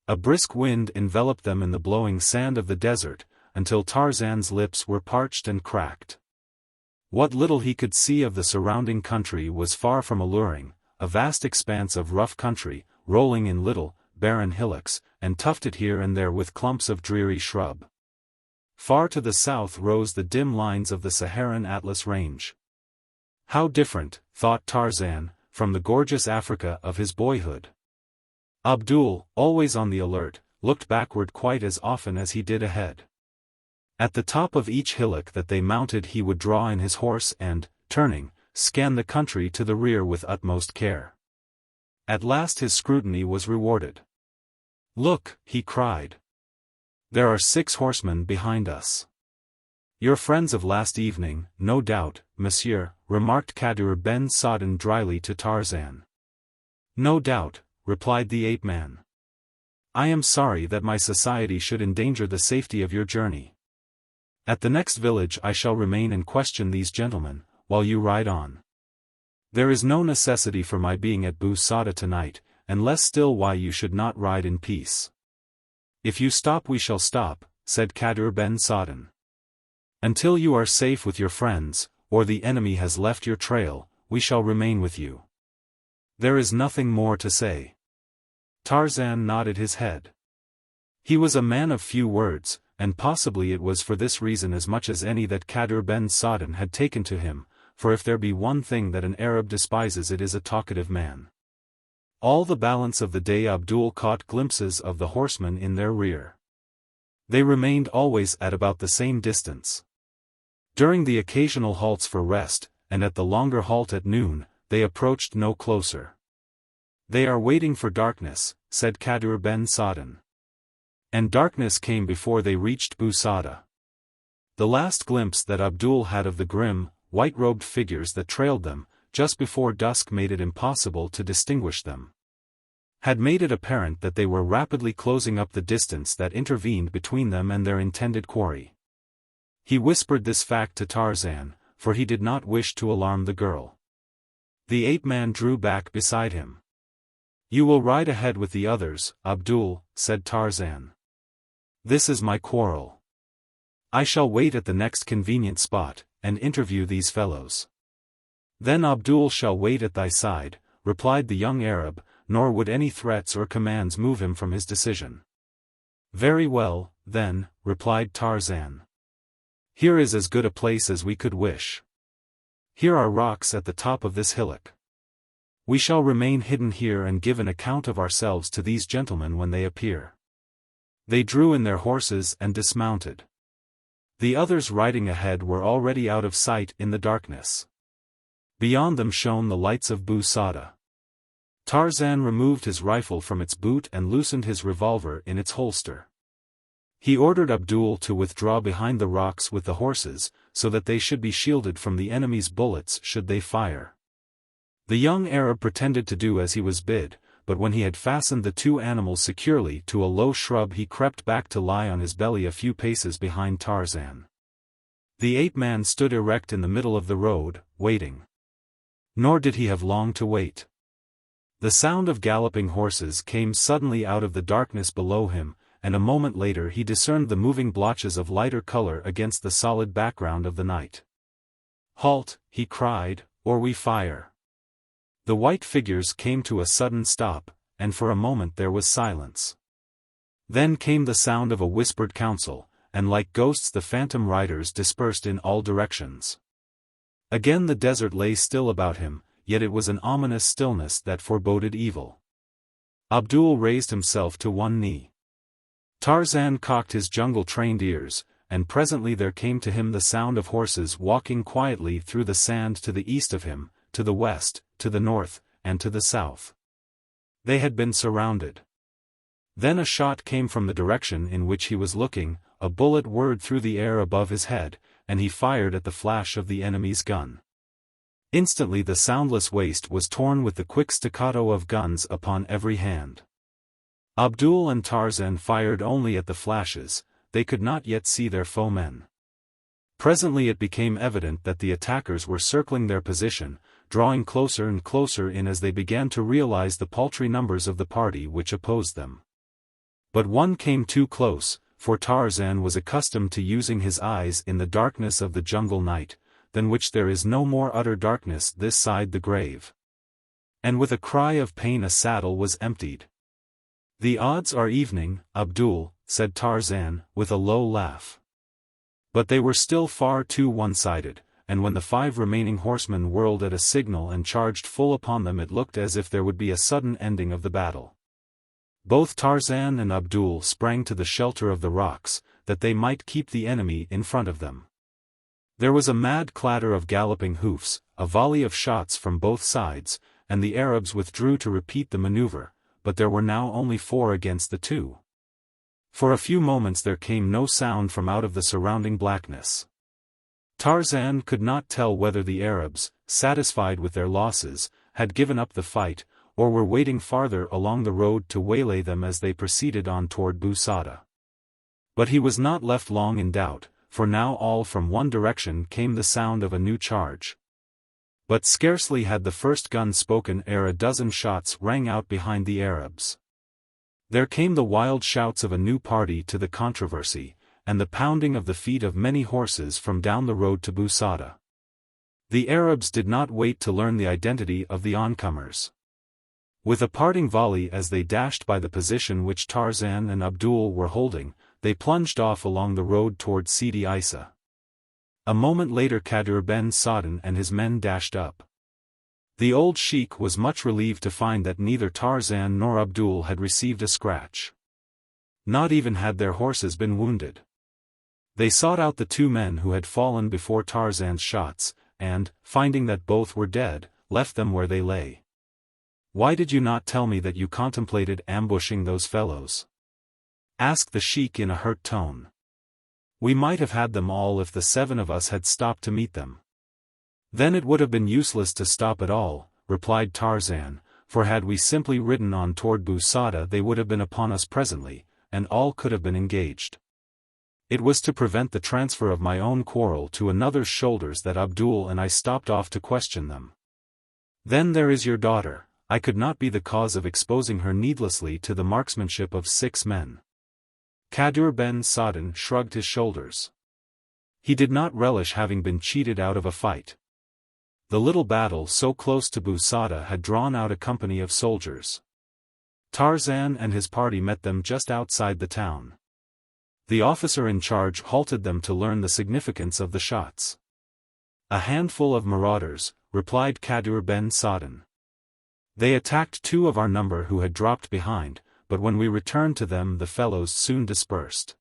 S1: A brisk wind enveloped them in the blowing sand of the desert, until Tarzan's lips were parched and cracked. What little he could see of the surrounding country was far from alluring, a vast expanse of rough country, rolling in little, barren hillocks, and tufted here and there with clumps of dreary shrub. Far to the south rose the dim lines of the Saharan Atlas Range. How different, thought Tarzan, from the gorgeous Africa of his boyhood. Abdul, always on the alert, looked backward quite as often as he did ahead. At the top of each hillock that they mounted he would draw in his horse and, turning, scan the country to the rear with utmost care. At last his scrutiny was rewarded. "Look," he cried. "There are 6 horsemen behind us." "Your friends of last evening, no doubt, monsieur," remarked Kadur Ben Saden dryly to Tarzan. "No doubt," replied the ape-man. "I am sorry that my society should endanger the safety of your journey. At the next village I shall remain and question these gentlemen, while you ride on. There is no necessity for my being at Bou Saada tonight, and less still why you should not ride in peace." "If you stop we shall stop," said Kadur Ben Saden. "Until you are safe with your friends, or the enemy has left your trail, we shall remain with you. There is nothing more to say." Tarzan nodded his head. He was a man of few words, and possibly it was for this reason as much as any that Kadur Ben Saden had taken to him, for if there be one thing that an Arab despises it is a talkative man. All the balance of the day Abdul caught glimpses of the horsemen in their rear. They remained always at about the same distance. During the occasional halts for rest, and at the longer halt at noon, they approached no closer. "They are waiting for darkness," said Kadur Ben Saden. And darkness came before they reached Bou Saada. The last glimpse that Abdul had of the grim, white-robed figures that trailed them, just before dusk made it impossible to distinguish them. Had made it apparent that they were rapidly closing up the distance that intervened between them and their intended quarry. He whispered this fact to Tarzan, for he did not wish to alarm the girl. The ape-man drew back beside him. "You will ride ahead with the others, Abdul," said Tarzan. "This is my quarrel. I shall wait at the next convenient spot, and interview these fellows. Then Abdul shall wait at thy side," replied the young Arab, nor would any threats or commands move him from his decision. "Very well, then," replied Tarzan. "Here is as good a place as we could wish. Here are rocks at the top of this hillock. We shall remain hidden here and give an account of ourselves to these gentlemen when they appear." They drew in their horses and dismounted. The others riding ahead were already out of sight in the darkness. Beyond them shone the lights of Bou Saada. Tarzan removed his rifle from its boot and loosened his revolver in its holster. He ordered Abdul to withdraw behind the rocks with the horses, so that they should be shielded from the enemy's bullets should they fire. The young Arab pretended to do as he was bid, but when he had fastened the 2 animals securely to a low shrub he crept back to lie on his belly a few paces behind Tarzan. The ape-man stood erect in the middle of the road, waiting. Nor did he have long to wait. The sound of galloping horses came suddenly out of the darkness below him, and a moment later he discerned the moving blotches of lighter color against the solid background of the night. "Halt," he cried, "or we fire." The white figures came to a sudden stop, and for a moment there was silence. Then came the sound of a whispered counsel, and like ghosts the phantom riders dispersed in all directions. Again the desert lay still about him, yet it was an ominous stillness that foreboded evil. Abdul raised himself to one knee. Tarzan cocked his jungle-trained ears, and presently there came to him the sound of horses walking quietly through the sand to the east of him, to the west, to the north, and to the south. They had been surrounded. Then a shot came from the direction in which he was looking, a bullet whirred through the air above his head, and he fired at the flash of the enemy's gun. Instantly the soundless waste was torn with the quick staccato of guns upon every hand. Abdul and Tarzan fired only at the flashes, they could not yet see their foemen. Presently it became evident that the attackers were circling their position, drawing closer and closer in as they began to realize the paltry numbers of the party which opposed them. But one came too close, for Tarzan was accustomed to using his eyes in the darkness of the jungle night, than which there is no more utter darkness this side the grave. And with a cry of pain a saddle was emptied. "The odds are evening, Abdul," said Tarzan, with a low laugh. But they were still far too one-sided, and when the 5 remaining horsemen whirled at a signal and charged full upon them it looked as if there would be a sudden ending of the battle. Both Tarzan and Abdul sprang to the shelter of the rocks, that they might keep the enemy in front of them. There was a mad clatter of galloping hoofs, a volley of shots from both sides, and the Arabs withdrew to repeat the maneuver, but there were now only 4 against the 2. For a few moments there came no sound from out of the surrounding blackness. Tarzan could not tell whether the Arabs, satisfied with their losses, had given up the fight, or were waiting farther along the road to waylay them as they proceeded on toward Bou Saada. But he was not left long in doubt, for now all from one direction came the sound of a new charge. But scarcely had the first gun spoken ere a dozen shots rang out behind the Arabs. There came the wild shouts of a new party to the controversy, and the pounding of the feet of many horses from down the road to Bou Saada. The Arabs did not wait to learn the identity of the oncomers. With a parting volley as they dashed by the position which Tarzan and Abdul were holding, they plunged off along the road toward Sidi Isa. A moment later Kadur ben Sa'dan and his men dashed up. The old sheik was much relieved to find that neither Tarzan nor Abdul had received a scratch. Not even had their horses been wounded. They sought out the 2 men who had fallen before Tarzan's shots, and, finding that both were dead, left them where they lay. "Why did you not tell me that you contemplated ambushing those fellows?" asked the sheik in a hurt tone. "We might have had them all if the 7 of us had stopped to meet them." "Then it would have been useless to stop at all," replied Tarzan, "for had we simply ridden on toward Bou Saada they would have been upon us presently, and all could have been engaged. It was to prevent the transfer of my own quarrel to another's shoulders that Abdul and I stopped off to question them. Then there is your daughter. I could not be the cause of exposing her needlessly to the marksmanship of 6 men." Kadur ben Sa'dan shrugged his shoulders. He did not relish having been cheated out of a fight. The little battle so close to Bou Saada had drawn out a company of soldiers. Tarzan and his party met them just outside the town. The officer in charge halted them to learn the significance of the shots. "A handful of marauders," replied Kadur ben Sa'dan. "They attacked 2 of our number who had dropped behind, but when we returned to them the fellows soon dispersed.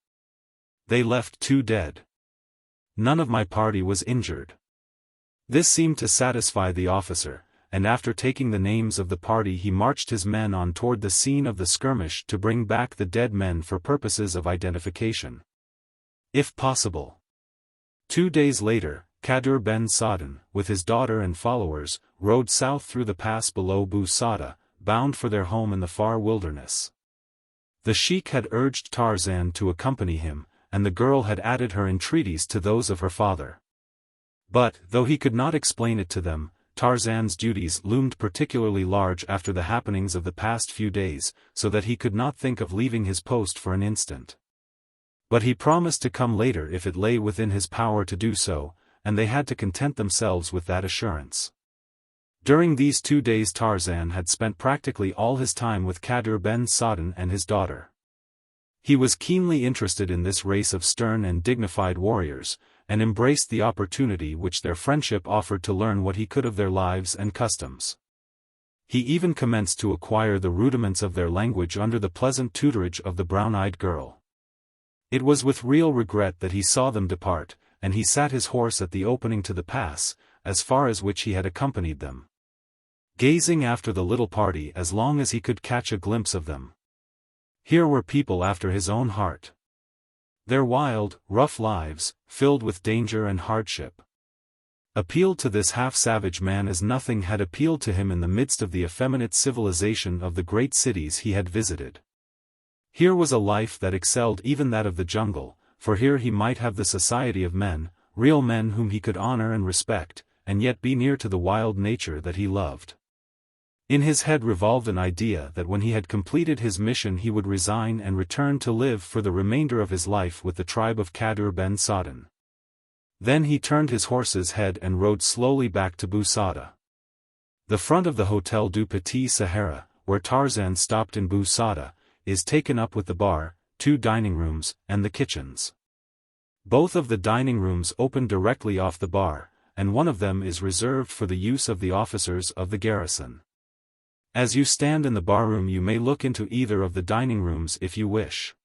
S1: They left 2 dead. None of my party was injured." This seemed to satisfy the officer, and after taking the names of the party he marched his men on toward the scene of the skirmish to bring back the dead men for purposes of identification. If possible. 2 days later, Kadur ben Sa'dan, with his daughter and followers, rode south through the pass below Bou Saada, bound for their home in the far wilderness. The sheik had urged Tarzan to accompany him, and the girl had added her entreaties to those of her father. But, though he could not explain it to them, Tarzan's duties loomed particularly large after the happenings of the past few days, so that he could not think of leaving his post for an instant. But he promised to come later if it lay within his power to do so, and they had to content themselves with that assurance. During these 2 days Tarzan had spent practically all his time with Kadur ben Sa'dan and his daughter. He was keenly interested in this race of stern and dignified warriors, and embraced the opportunity which their friendship offered to learn what he could of their lives and customs. He even commenced to acquire the rudiments of their language under the pleasant tutorage of the brown-eyed girl. It was with real regret that he saw them depart, and he sat his horse at the opening to the pass, as far as which he had accompanied them, gazing after the little party as long as he could catch a glimpse of them. Here were people after his own heart. Their wild, rough lives, filled with danger and hardship, appealed to this half-savage man as nothing had appealed to him in the midst of the effeminate civilization of the great cities he had visited. Here was a life that excelled even that of the jungle, for here he might have the society of men, real men whom he could honor and respect, and yet be near to the wild nature that he loved. In his head revolved an idea that when he had completed his mission he would resign and return to live for the remainder of his life with the tribe of Kadur ben Sadan. Then he turned his horse's head and rode slowly back to Bou Saada. The front of the Hotel du Petit Sahara, where Tarzan stopped in Bou Saada, is taken up with the bar, 2 dining rooms, and the kitchens. Both of the dining rooms open directly off the bar, and one of them is reserved for the use of the officers of the garrison. As you stand in the barroom you may look into either of the dining rooms if you wish.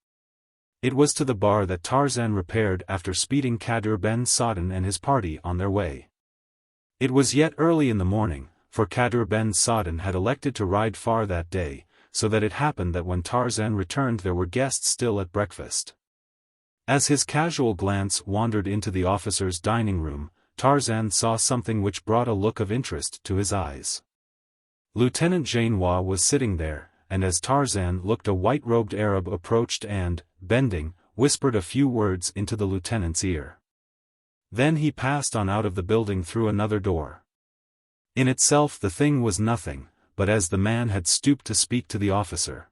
S1: It was to the bar that Tarzan repaired after speeding Kadur ben Sadan and his party on their way. It was yet early in the morning, for Kadur ben Sadan had elected to ride far that day, so that it happened that when Tarzan returned there were guests still at breakfast. As his casual glance wandered into the officers' dining room, Tarzan saw something which brought a look of interest to his eyes. Lieutenant Genois was sitting there, and as Tarzan looked a white-robed Arab approached and, bending, whispered a few words into the lieutenant's ear. Then he passed on out of the building through another door. In itself the thing was nothing, but as the man had stooped to speak to the officer,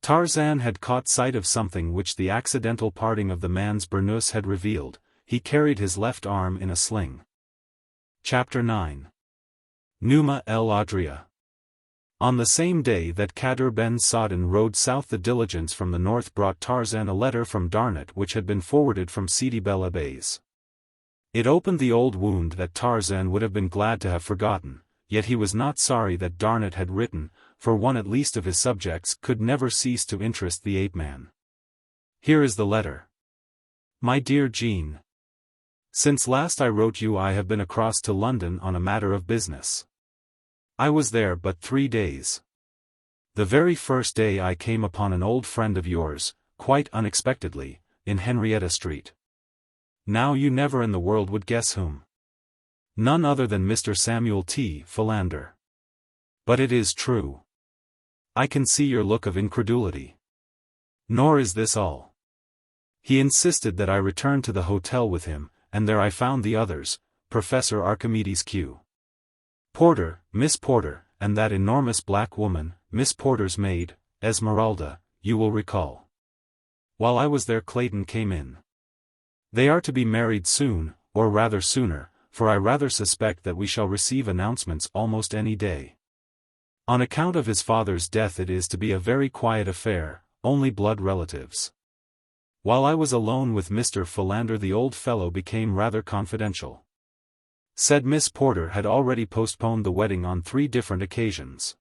S1: Tarzan had caught sight of something which the accidental parting of the man's burnous had revealed. He carried his left arm in a sling. Chapter 9. Numa El Adrea. On the same day that Kadur ben Sadan rode south, the diligence from the north brought Tarzan a letter from Darnat which had been forwarded from Sidi Bel Abbes. It opened the old wound that Tarzan would have been glad to have forgotten, yet he was not sorry that Darnat had written, for one at least of his subjects could never cease to interest the ape-man. Here is the letter. My dear Jean, since last I wrote you I have been across to London on a matter of business. I was there but 3 days. The very first day I came upon an old friend of yours, quite unexpectedly, in Henrietta Street. Now you never in the world would guess whom. None other than Mr. Samuel T. Philander. But it is true. I can see your look of incredulity. Nor is this all. He insisted that I return to the hotel with him, and there I found the others, Professor Archimedes Q. Porter, Miss Porter, and that enormous black woman, Miss Porter's maid, Esmeralda, you will recall. While I was there Clayton came in. They are to be married soon, or rather sooner, for I rather suspect that we shall receive announcements almost any day. On account of his father's death it is to be a very quiet affair, only blood relatives. While I was alone with Mr. Philander the old fellow became rather confidential. Said Miss Porter had already postponed the wedding on 3 different occasions.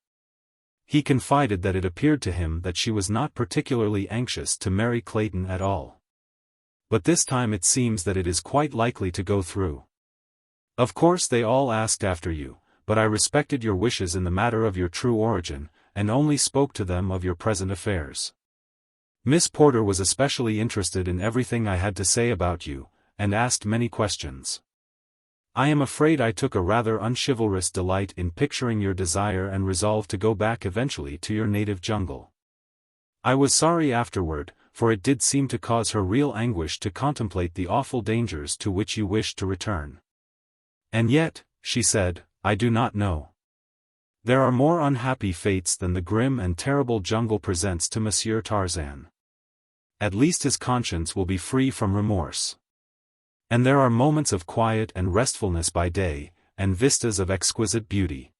S1: He confided that it appeared to him that she was not particularly anxious to marry Clayton at all. But this time it seems that it is quite likely to go through. Of course they all asked after you, but I respected your wishes in the matter of your true origin, and only spoke to them of your present affairs. Miss Porter was especially interested in everything I had to say about you, and asked many questions. I am afraid I took a rather unchivalrous delight in picturing your desire and resolve to go back eventually to your native jungle. I was sorry afterward, for it did seem to cause her real anguish to contemplate the awful dangers to which you wished to return. And yet, she said, I do not know. There are more unhappy fates than the grim and terrible jungle presents to Monsieur Tarzan. At least his conscience will be free from remorse. And there are moments of quiet and restfulness by day, and vistas of exquisite beauty.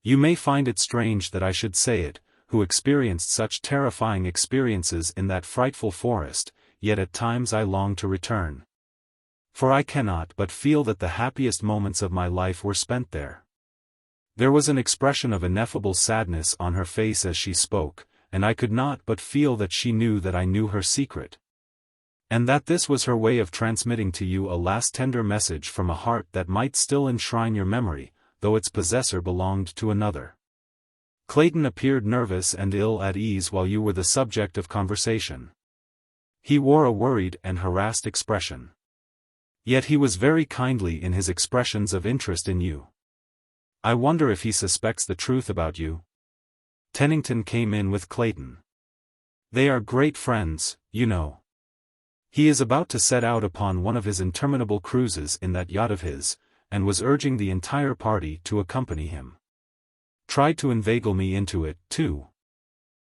S1: You may find it strange that I should say it, who experienced such terrifying experiences in that frightful forest, yet at times I long to return. for I cannot but feel that the happiest moments of my life were spent there." There was an expression of ineffable sadness on her face as she spoke, and I could not but feel that she knew that I knew her secret. And that this was her way of transmitting to you a last tender message from a heart that might still enshrine your memory, though its possessor belonged to another. Clayton appeared nervous and ill at ease while you were the subject of conversation. He wore a worried and harassed expression. Yet he was very kindly in his expressions of interest in you. "I wonder if he suspects the truth about you?" Tennington came in with Clayton. "They are great friends, you know. He is about to set out upon one of his interminable cruises in that yacht of his, and was urging the entire party to accompany him. Tried to inveigle me into it, too.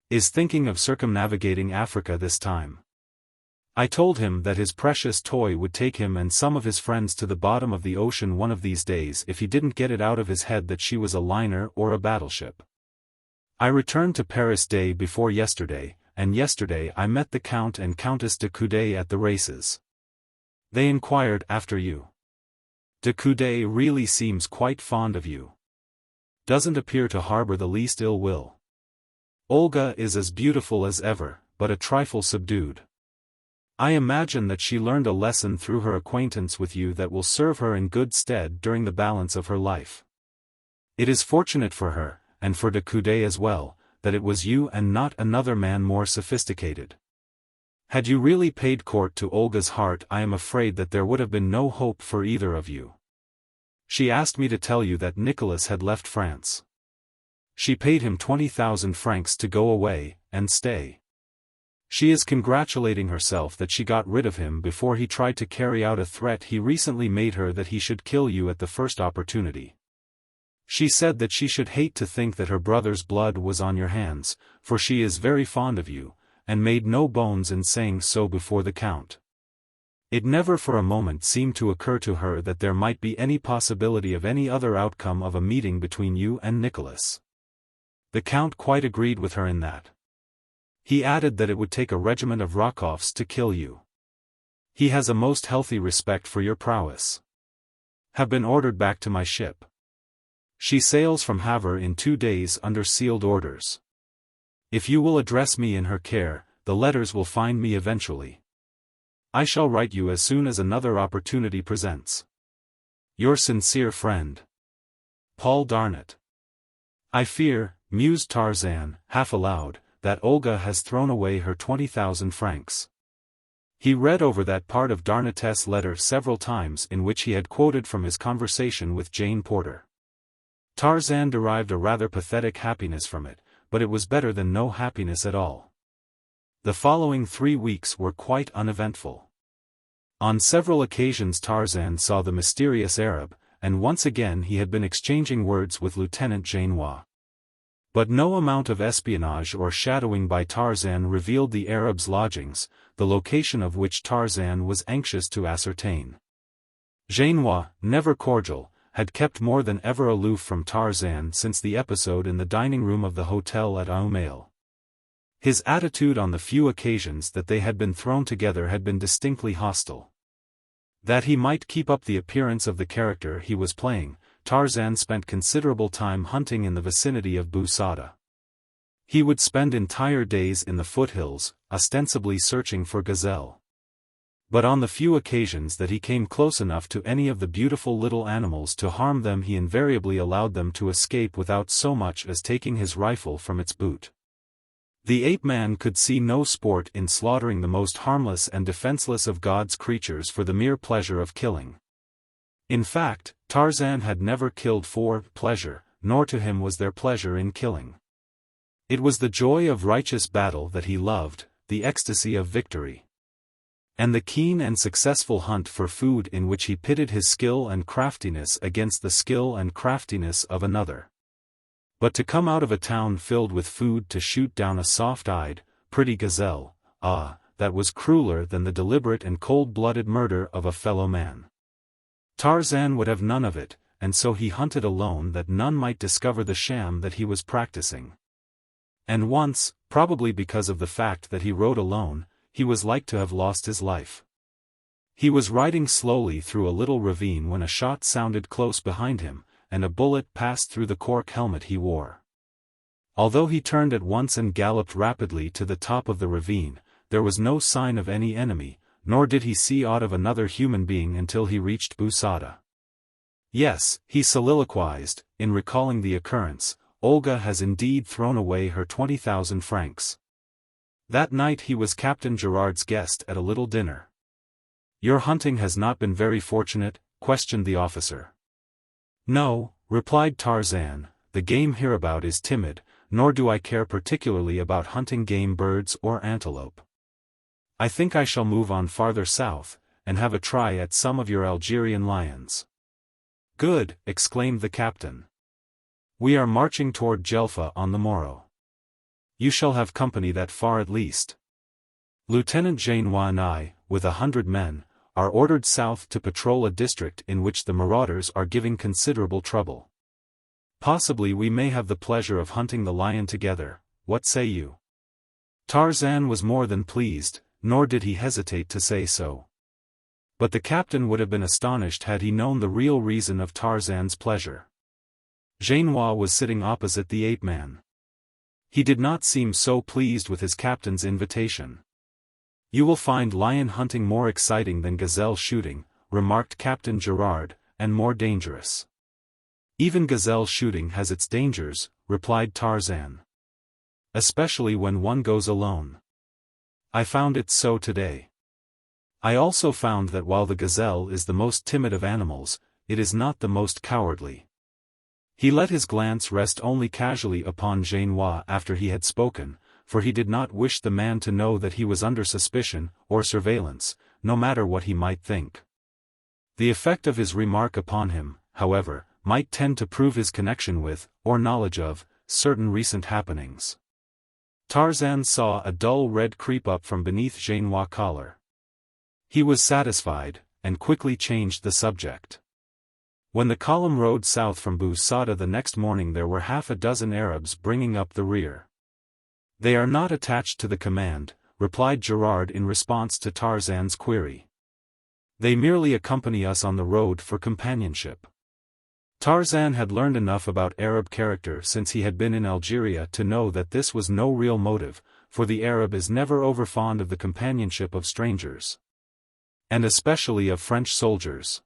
S1: Is thinking of circumnavigating Africa this time. I told him that his precious toy would take him and some of his friends to the bottom of the ocean one of these days if he didn't get it out of his head that she was a liner or a battleship. I returned to Paris day before yesterday, and yesterday I met the Count and Countess de Coude at the races. They inquired after you. De Coude really seems quite fond of you. Doesn't appear to harbor the least ill will. Olga is as beautiful as ever, but a trifle subdued. I imagine that she learned a lesson through her acquaintance with you that will serve her in good stead during the balance of her life. It is fortunate for her, and for de Coude as well, that it was you and not another man more sophisticated. Had you really paid court to Olga's heart, I am afraid that there would have been no hope for either of you. She asked me to tell you that Nicholas had left France. She paid him 20,000 francs to go away, and stay. She is congratulating herself that she got rid of him before he tried to carry out a threat he recently made her that he should kill you at the first opportunity. She said that she should hate to think that her brother's blood was on your hands, for she is very fond of you, and made no bones in saying so before the Count. It never for a moment seemed to occur to her that there might be any possibility of any other outcome of a meeting between you and Nicholas. The Count quite agreed with her in that. He added that it would take a regiment of Rokoffs to kill you. He has a most healthy respect for your prowess. Have been ordered back to my ship. She sails from Havre in 2 days under sealed orders. If you will address me in her care, the letters will find me eventually. I shall write you as soon as another opportunity presents. Your sincere friend, Paul Darnett. I fear, mused Tarzan, half aloud, that Olga has thrown away her 20,000 francs. He read over that part of Darnett's letter several times in which he had quoted from his conversation with Jane Porter. Tarzan derived a rather pathetic happiness from it, but it was better than no happiness at all. The following 3 weeks were quite uneventful. On several occasions Tarzan saw the mysterious Arab, and once again he had been exchanging words with Lieutenant Genois. But no amount of espionage or shadowing by Tarzan revealed the Arab's lodgings, the location of which Tarzan was anxious to ascertain. Genois, never cordial, had kept more than ever aloof from Tarzan since the episode in the dining room of the hotel at Aumale. His attitude on the few occasions that they had been thrown together had been distinctly hostile. That he might keep up the appearance of the character he was playing, Tarzan spent considerable time hunting in the vicinity of Bou Saada. He would spend entire days in the foothills, ostensibly searching for gazelle. But on the few occasions that he came close enough to any of the beautiful little animals to harm them, he invariably allowed them to escape without so much as taking his rifle from its boot. The ape-man could see no sport in slaughtering the most harmless and defenseless of God's creatures for the mere pleasure of killing. In fact, Tarzan had never killed for pleasure, nor to him was there pleasure in killing. It was the joy of righteous battle that he loved, the ecstasy of victory. And the keen and successful hunt for food in which he pitted his skill and craftiness against the skill and craftiness of another. But to come out of a town filled with food to shoot down a soft-eyed, pretty gazelle, that was crueler than the deliberate and cold-blooded murder of a fellow man. Tarzan would have none of it, and so he hunted alone that none might discover the sham that he was practicing. And once, probably because of the fact that he rode alone, he was like to have lost his life. He was riding slowly through a little ravine when a shot sounded close behind him, and a bullet passed through the cork helmet he wore. Although he turned at once and galloped rapidly to the top of the ravine, there was no sign of any enemy, nor did he see aught of another human being until he reached Busada. Yes, he soliloquized, in recalling the occurrence, Olga has indeed thrown away her 20,000 francs. That night he was Captain Gerard's guest at a little dinner. "Your hunting has not been very fortunate?" questioned the officer. "No," replied Tarzan, "the game hereabout is timid, nor do I care particularly about hunting game birds or antelope. I think I shall move on farther south, and have a try at some of your Algerian lions." "Good," exclaimed the captain. "We are marching toward Jelfa on the morrow. You shall have company that far at least. Lieutenant Genois and I, with 100 men, are ordered south to patrol a district in which the marauders are giving considerable trouble. Possibly we may have the pleasure of hunting the lion together. What say you?" Tarzan was more than pleased, nor did he hesitate to say so. But the captain would have been astonished had he known the real reason of Tarzan's pleasure. Genois was sitting opposite the ape-man. He did not seem so pleased with his captain's invitation. "You will find lion hunting more exciting than gazelle shooting," remarked Captain Gerard, "and more dangerous." "Even gazelle shooting has its dangers," replied Tarzan. "Especially when one goes alone. I found it so today. I also found that while the gazelle is the most timid of animals, it is not the most cowardly." He let his glance rest only casually upon Genois after he had spoken, for he did not wish the man to know that he was under suspicion, or surveillance, no matter what he might think. The effect of his remark upon him, however, might tend to prove his connection with, or knowledge of, certain recent happenings. Tarzan saw a dull red creep up from beneath Genois' collar. He was satisfied, and quickly changed the subject. When the column rode south from Busada the next morning there were half a dozen Arabs bringing up the rear. "They are not attached to the command," replied Gerard in response to Tarzan's query. "They merely accompany us on the road for companionship." Tarzan had learned enough about Arab character since he had been in Algeria to know that this was no real motive, for the Arab is never overfond of the companionship of strangers. And especially of French soldiers.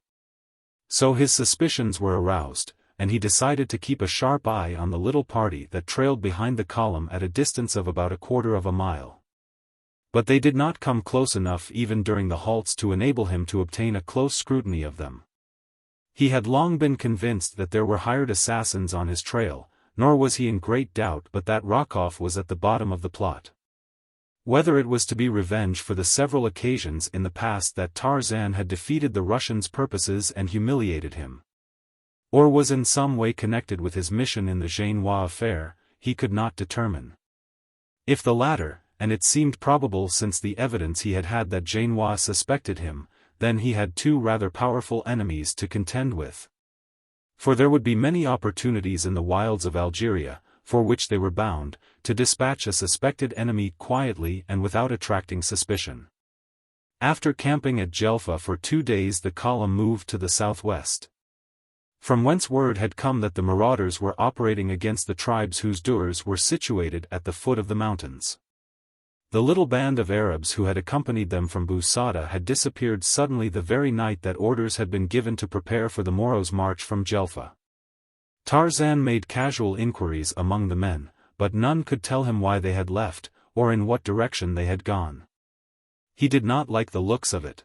S1: So his suspicions were aroused, and he decided to keep a sharp eye on the little party that trailed behind the column at a distance of about a quarter of a mile. But they did not come close enough even during the halts to enable him to obtain a close scrutiny of them. He had long been convinced that there were hired assassins on his trail, nor was he in great doubt but that Rokoff was at the bottom of the plot. Whether it was to be revenge for the several occasions in the past that Tarzan had defeated the Russian's purposes and humiliated him, or was in some way connected with his mission in the Genois affair, he could not determine. If the latter, and it seemed probable since the evidence he had had that Genois suspected him, then he had two rather powerful enemies to contend with. For there would be many opportunities in the wilds of Algeria, for which they were bound, to dispatch a suspected enemy quietly and without attracting suspicion. After camping at Jelfa for 2 days the column moved to the southwest, from whence word had come that the marauders were operating against the tribes whose douars were situated at the foot of the mountains. The little band of Arabs who had accompanied them from Busada had disappeared suddenly the very night that orders had been given to prepare for the morrow's march from Jelfa. Tarzan made casual inquiries among the men, but none could tell him why they had left, or in what direction they had gone. He did not like the looks of it,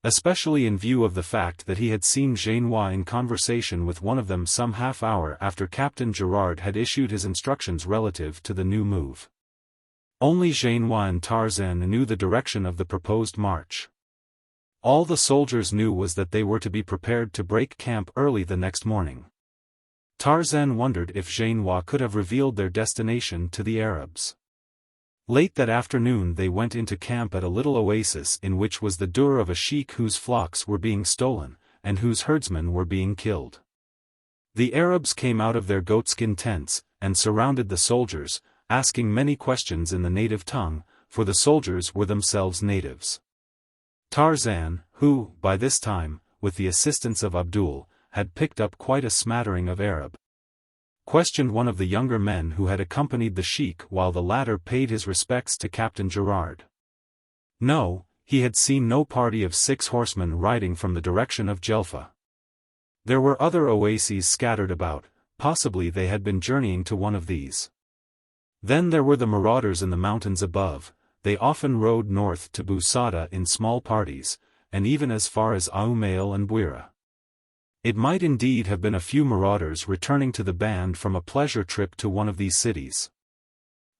S1: especially in view of the fact that he had seen Genois in conversation with one of them some half hour after Captain Gerard had issued his instructions relative to the new move. Only Genois and Tarzan knew the direction of the proposed march. All the soldiers knew was that they were to be prepared to break camp early the next morning. Tarzan wondered if Genois could have revealed their destination to the Arabs. Late that afternoon they went into camp at a little oasis in which was the dour of a sheik whose flocks were being stolen, and whose herdsmen were being killed. The Arabs came out of their goatskin tents, and surrounded the soldiers, asking many questions in the native tongue, for the soldiers were themselves natives. Tarzan, who, by this time, with the assistance of Abdul, had picked up quite a smattering of Arab, questioned one of the younger men who had accompanied the sheik while the latter paid his respects to Captain Gerard. No, he had seen no party of 6 horsemen riding from the direction of Jelfa. There were other oases scattered about, possibly they had been journeying to one of these. Then there were the marauders in the mountains above. They often rode north to Busada in small parties, and even as far as Aumail and Buira. It might indeed have been a few marauders returning to the band from a pleasure trip to one of these cities.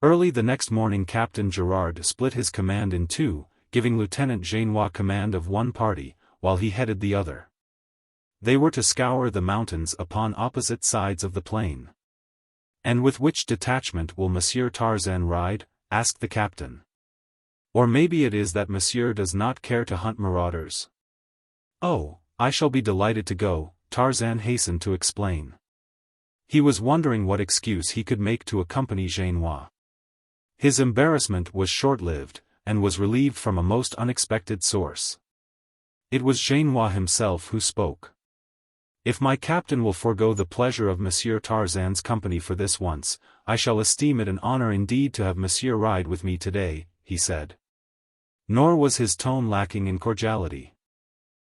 S1: Early the next morning Captain Gerard split his command in two, giving Lieutenant Genois command of one party, while he headed the other. They were to scour the mountains upon opposite sides of the plain. "And with which detachment will Monsieur Tarzan ride?" asked the captain. "Or maybe it is that Monsieur does not care to hunt marauders." "Oh, I shall be delighted to go," Tarzan hastened to explain. He was wondering what excuse he could make to accompany Genois. His embarrassment was short-lived, and was relieved from a most unexpected source. It was Genois himself who spoke. "If my captain will forego the pleasure of Monsieur Tarzan's company for this once, I shall esteem it an honor indeed to have Monsieur ride with me today," he said. Nor was his tone lacking in cordiality.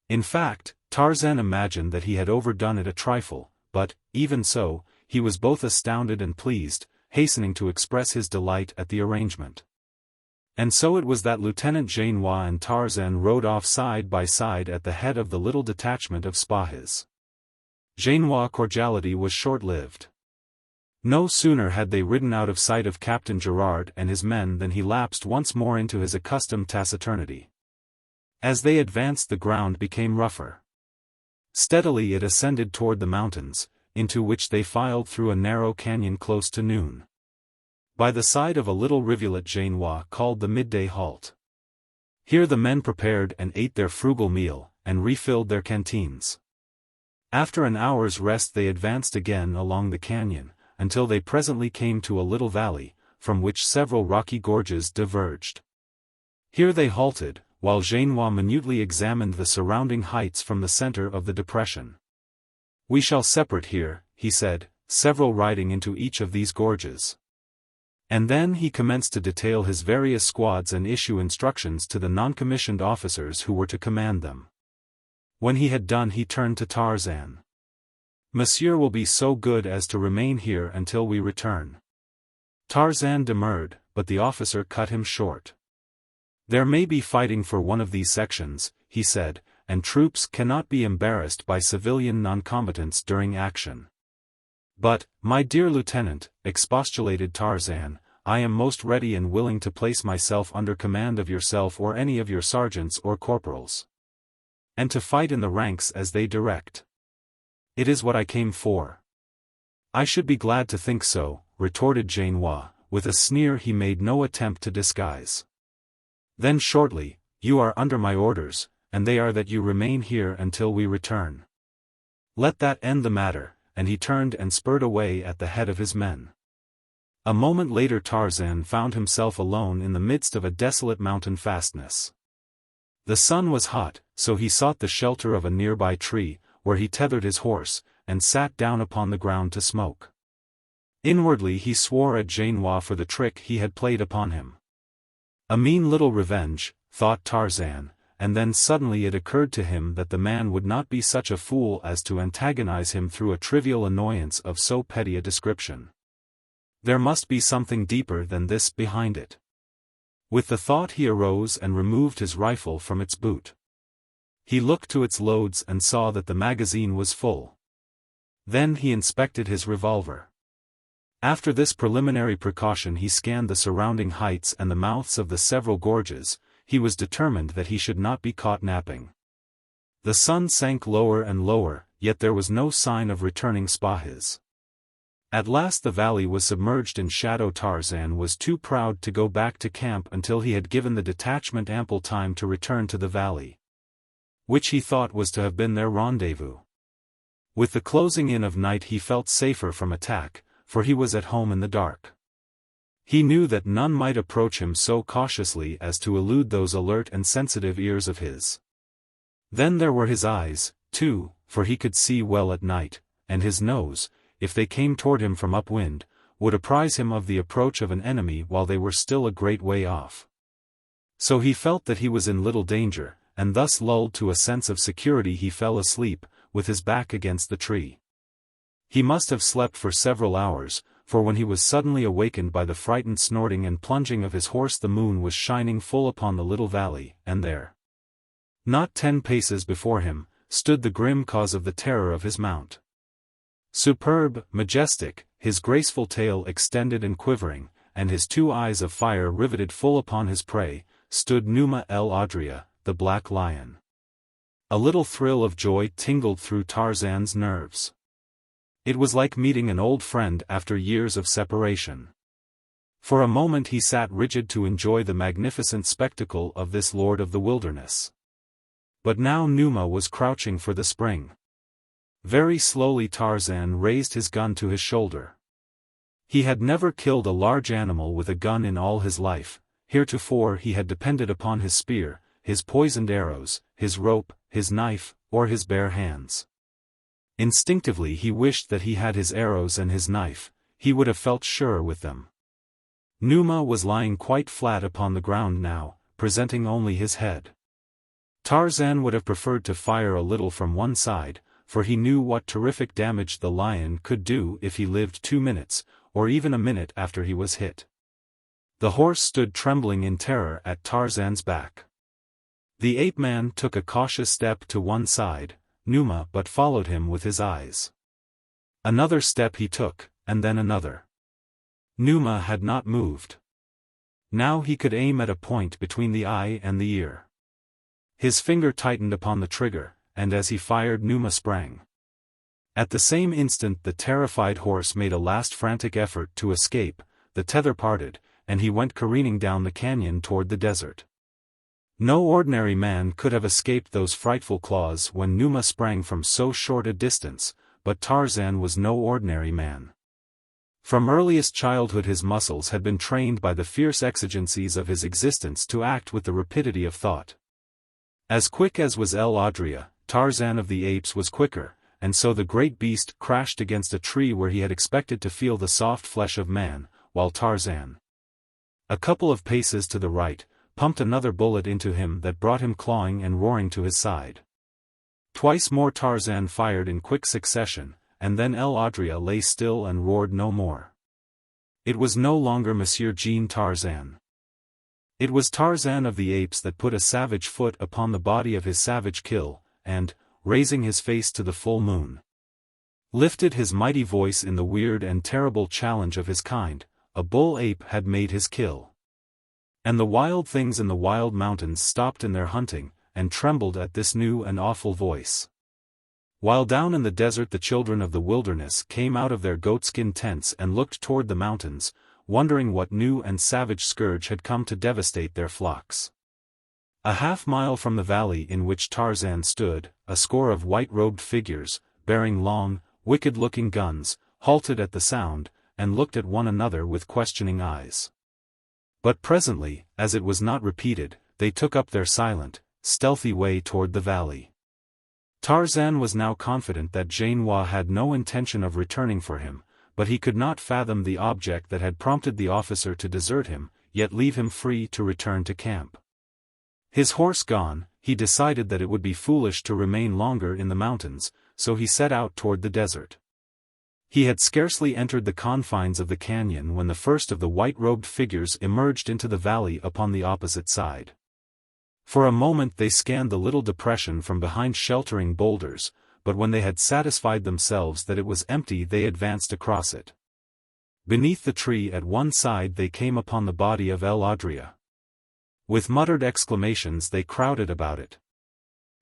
S1: In fact, Tarzan imagined that he had overdone it a trifle, but, even so, he was both astounded and pleased, hastening to express his delight at the arrangement. And so it was that Lieutenant Genois and Tarzan rode off side by side at the head of the little detachment of Spahis. Genois' cordiality was short-lived. No sooner had they ridden out of sight of Captain Gerard and his men than he lapsed once more into his accustomed taciturnity. As they advanced the ground became rougher. Steadily it ascended toward the mountains, into which they filed through a narrow canyon close to noon. By the side of a little rivulet Genois called the midday halt. Here the men prepared and ate their frugal meal, and refilled their canteens. After an hour's rest they advanced again along the canyon, until they presently came to a little valley, from which several rocky gorges diverged. Here they halted, while Genois minutely examined the surrounding heights from the center of the depression. "We shall separate here," he said, several riding into each of these gorges. And then he commenced to detail his various squads and issue instructions to the non-commissioned officers who were to command them. When he had done he turned to Tarzan. "Monsieur will be so good as to remain here until we return." Tarzan demurred, but the officer cut him short. "There may be fighting for one of these sections," he said, "and troops cannot be embarrassed by civilian non-combatants during action." "But, my dear lieutenant," expostulated Tarzan, "I am most ready and willing to place myself under command of yourself or any of your sergeants or corporals. And to fight in the ranks as they direct. It is what I came for." "I should be glad to think so," retorted Genois, with a sneer he made no attempt to disguise. Then shortly, "You are under my orders, and they are that you remain here until we return. Let that end the matter," and he turned and spurred away at the head of his men. A moment later Tarzan found himself alone in the midst of a desolate mountain fastness. The sun was hot, so he sought the shelter of a nearby tree, where he tethered his horse, and sat down upon the ground to smoke. Inwardly he swore at Genois for the trick he had played upon him. A mean little revenge, thought Tarzan, and then suddenly it occurred to him that the man would not be such a fool as to antagonize him through a trivial annoyance of so petty a description. There must be something deeper than this behind it. With the thought he arose and removed his rifle from its boot. He looked to its loads and saw that the magazine was full. Then he inspected his revolver. After this preliminary precaution he scanned the surrounding heights and the mouths of the several gorges. He was determined that he should not be caught napping. The sun sank lower and lower, yet there was no sign of returning Spahis. At last the valley was submerged in shadow. Tarzan was too proud to go back to camp until he had given the detachment ample time to return to the valley, which he thought was to have been their rendezvous. With the closing in of night he felt safer from attack, for he was at home in the dark. He knew that none might approach him so cautiously as to elude those alert and sensitive ears of his. Then there were his eyes, too, for he could see well at night, and his nose, if they came toward him from upwind, would apprise him of the approach of an enemy while they were still a great way off. So he felt that he was in little danger, and thus lulled to a sense of security he fell asleep, with his back against the tree. He must have slept for several hours, for when he was suddenly awakened by the frightened snorting and plunging of his horse, the moon was shining full upon the little valley, and there, not 10 paces before him, stood the grim cause of the terror of his mount. Superb, majestic, his graceful tail extended and quivering, and his 2 eyes of fire riveted full upon his prey, stood Numa El Adrea, the black lion. A little thrill of joy tingled through Tarzan's nerves. It was like meeting an old friend after years of separation. For a moment he sat rigid to enjoy the magnificent spectacle of this lord of the wilderness. But now Numa was crouching for the spring. Very slowly Tarzan raised his gun to his shoulder. He had never killed a large animal with a gun in all his life. Heretofore he had depended upon his spear, his poisoned arrows, his rope, his knife, or his bare hands. Instinctively he wished that he had his arrows and his knife, he would have felt sure with them. Numa was lying quite flat upon the ground now, presenting only his head. Tarzan would have preferred to fire a little from one side, for he knew what terrific damage the lion could do if he lived 2 minutes, or even a minute after he was hit. The horse stood trembling in terror at Tarzan's back. The ape-man took a cautious step to one side, Numa but followed him with his eyes. Another step he took, and then another. Numa had not moved. Now he could aim at a point between the eye and the ear. His finger tightened upon the trigger, and as he fired Numa sprang. At the same instant the terrified horse made a last frantic effort to escape, the tether parted, and he went careening down the canyon toward the desert. No ordinary man could have escaped those frightful claws when Numa sprang from so short a distance, but Tarzan was no ordinary man. From earliest childhood his muscles had been trained by the fierce exigencies of his existence to act with the rapidity of thought. As quick as was El Adrea, Tarzan of the Apes was quicker, and so the great beast crashed against a tree where he had expected to feel the soft flesh of man, while Tarzan, a couple of paces to the right, pumped another bullet into him that brought him clawing and roaring to his side. Twice more Tarzan fired in quick succession, and then El Adrea lay still and roared no more. It was no longer Monsieur Jean Tarzan. It was Tarzan of the Apes that put a savage foot upon the body of his savage kill, and, raising his face to the full moon, lifted his mighty voice in the weird and terrible challenge of his kind. A bull ape had made his kill. And the wild things in the wild mountains stopped in their hunting, and trembled at this new and awful voice. While down in the desert the children of the wilderness came out of their goatskin tents and looked toward the mountains, wondering what new and savage scourge had come to devastate their flocks. A half-mile from the valley in which Tarzan stood, a score of white-robed figures, bearing long, wicked-looking guns, halted at the sound, and looked at one another with questioning eyes. But presently, as it was not repeated, they took up their silent, stealthy way toward the valley. Tarzan was now confident that Genoa had no intention of returning for him, but he could not fathom the object that had prompted the officer to desert him, yet leave him free to return to camp. His horse gone, he decided that it would be foolish to remain longer in the mountains, so he set out toward the desert. He had scarcely entered the confines of the canyon when the first of the white-robed figures emerged into the valley upon the opposite side. For a moment they scanned the little depression from behind sheltering boulders, but when they had satisfied themselves that it was empty they advanced across it. Beneath the tree at one side they came upon the body of El Adrea. With muttered exclamations they crowded about it.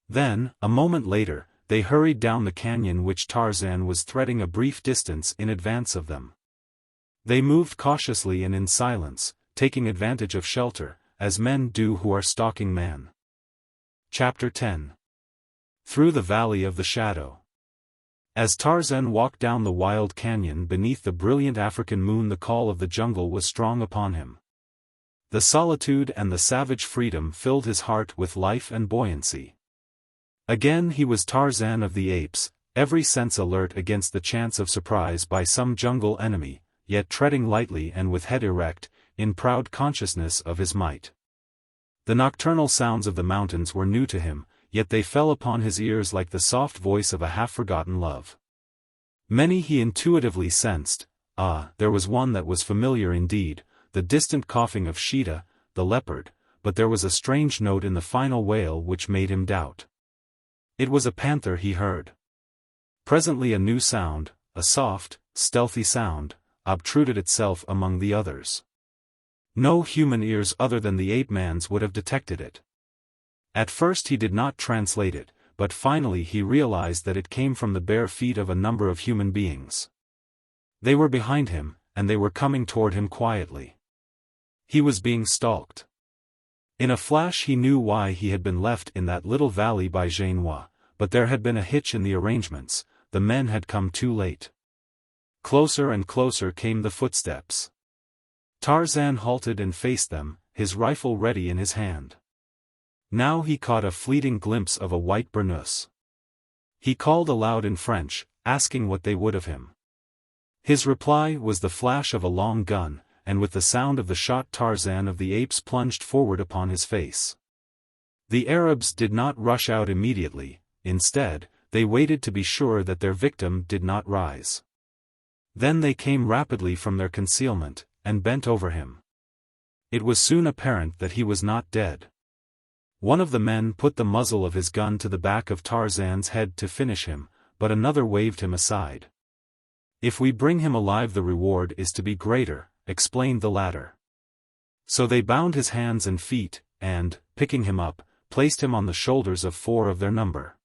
S1: Then, a moment later, they hurried down the canyon which Tarzan was threading a brief distance in advance of them. They moved cautiously and in silence, taking advantage of shelter, as men do who are stalking man. Chapter 10. Through the Valley of the Shadow. As Tarzan walked down the wild canyon beneath the brilliant African moon, the call of the jungle was strong upon him. The solitude and the savage freedom filled his heart with life and buoyancy. Again he was Tarzan of the apes, every sense alert against the chance of surprise by some jungle enemy, yet treading lightly and with head erect, in proud consciousness of his might. The nocturnal sounds of the mountains were new to him, yet they fell upon his ears like the soft voice of a half-forgotten love. Many he intuitively sensed. There was one that was familiar indeed, the distant coughing of Sheeta, the leopard, but there was a strange note in the final wail which made him doubt. It was a panther he heard. Presently a new sound, a soft, stealthy sound, obtruded itself among the others. No human ears other than the ape-man's would have detected it. At first he did not translate it, but finally he realized that it came from the bare feet of a number of human beings. They were behind him, and they were coming toward him quietly. He was being stalked. In a flash he knew why he had been left in that little valley by Genoa, but there had been a hitch in the arrangements, the men had come too late. Closer and closer came the footsteps. Tarzan halted and faced them, his rifle ready in his hand. Now he caught a fleeting glimpse of a white burnous. He called aloud in French, asking what they would of him. His reply was the flash of a long gun, and with the sound of the shot Tarzan of the apes plunged forward upon his face. The Arabs did not rush out immediately, instead, they waited to be sure that their victim did not rise. Then they came rapidly from their concealment, and bent over him. It was soon apparent that he was not dead. One of the men put the muzzle of his gun to the back of Tarzan's head to finish him, but another waved him aside. "If we bring him alive the reward is to be greater," explained the latter. So they bound his hands and feet, and, picking him up, placed him on the shoulders of 4 of their number.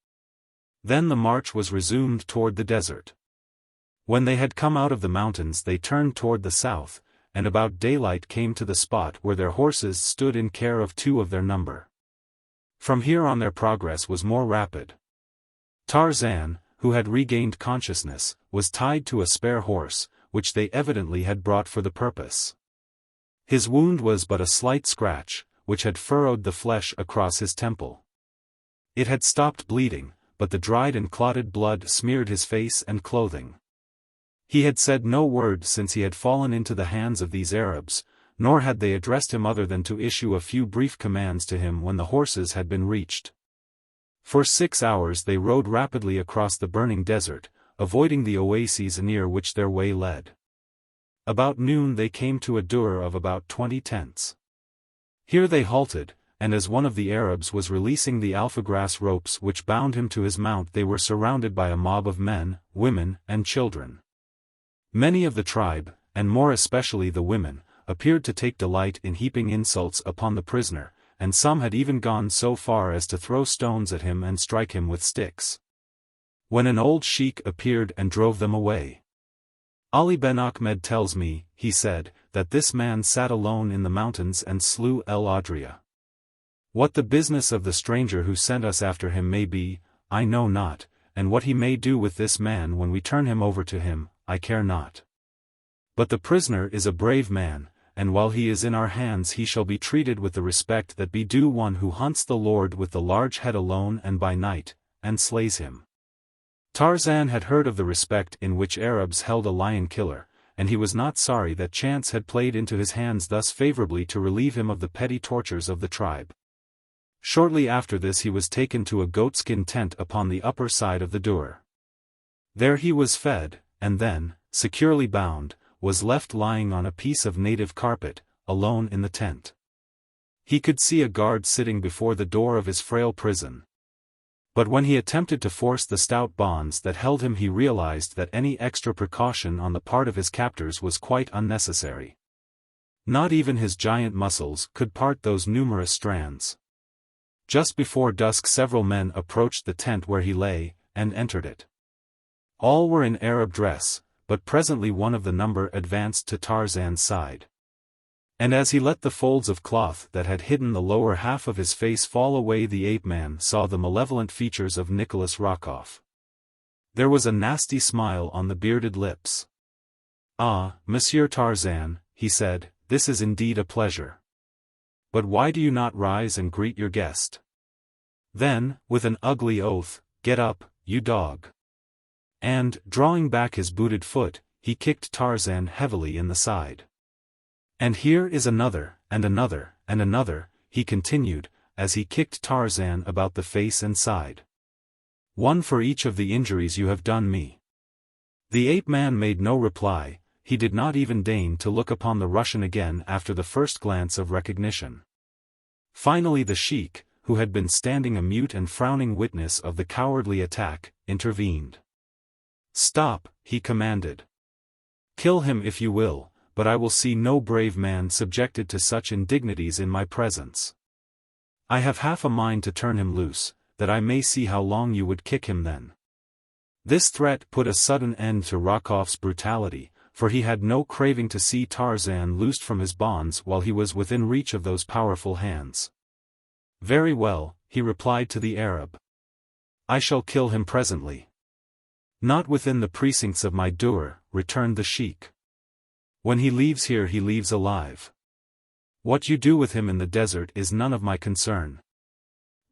S1: Then the march was resumed toward the desert. When they had come out of the mountains they turned toward the south, and about daylight came to the spot where their horses stood in care of 2 of their number. From here on their progress was more rapid. Tarzan, who had regained consciousness, was tied to a spare horse, which they evidently had brought for the purpose. His wound was but a slight scratch, which had furrowed the flesh across his temple. It had stopped bleeding, but the dried and clotted blood smeared his face and clothing. He had said no word since he had fallen into the hands of these Arabs, nor had they addressed him other than to issue a few brief commands to him when the horses had been reached. For 6 hours they rode rapidly across the burning desert, avoiding the oases near which their way led. About noon they came to a dur of about 20 tents. Here they halted, and as one of the Arabs was releasing the alfagrass ropes which bound him to his mount they were surrounded by a mob of men, women, and children. Many of the tribe, and more especially the women, appeared to take delight in heaping insults upon the prisoner, and some had even gone so far as to throw stones at him and strike him with sticks. When an old sheik appeared and drove them away. "Ali Ben Ahmed tells me," he said, "that this man sat alone in the mountains and slew El Adrea. What the business of the stranger who sent us after him may be, I know not, and what he may do with this man when we turn him over to him, I care not. But the prisoner is a brave man, and while he is in our hands he shall be treated with the respect that be due one who hunts the Lord with the large head alone and by night, and slays him." Tarzan had heard of the respect in which Arabs held a lion killer, and he was not sorry that chance had played into his hands thus favorably to relieve him of the petty tortures of the tribe. Shortly after this he was taken to a goatskin tent upon the upper side of the dur. There he was fed, and then, securely bound, was left lying on a piece of native carpet, alone in the tent. He could see a guard sitting before the door of his frail prison. But when he attempted to force the stout bonds that held him he realized that any extra precaution on the part of his captors was quite unnecessary. Not even his giant muscles could part those numerous strands. Just before dusk several men approached the tent where he lay, and entered it. All were in Arab dress, but presently one of the number advanced to Tarzan's side. And as he let the folds of cloth that had hidden the lower half of his face fall away the ape-man saw the malevolent features of Nikolas Rokoff. There was a nasty smile on the bearded lips. "Ah, Monsieur Tarzan," he said, "this is indeed a pleasure. But why do you not rise and greet your guest?" Then, with an ugly oath, "Get up, you dog." And, drawing back his booted foot, he kicked Tarzan heavily in the side. "And here is another, and another, and another," he continued, as he kicked Tarzan about the face and side. "One for each of the injuries you have done me." The ape-man made no reply. He did not even deign to look upon the Russian again after the first glance of recognition. Finally the sheik, who had been standing a mute and frowning witness of the cowardly attack, intervened. "Stop," he commanded. "Kill him if you will, but I will see no brave man subjected to such indignities in my presence. I have half a mind to turn him loose, that I may see how long you would kick him then." This threat put a sudden end to Rokoff's brutality, for he had no craving to see Tarzan loosed from his bonds while he was within reach of those powerful hands. "Very well," he replied to the Arab. "I shall kill him presently." "Not within the precincts of my dour," returned the sheik. "When he leaves here he leaves alive. What you do with him in the desert is none of my concern.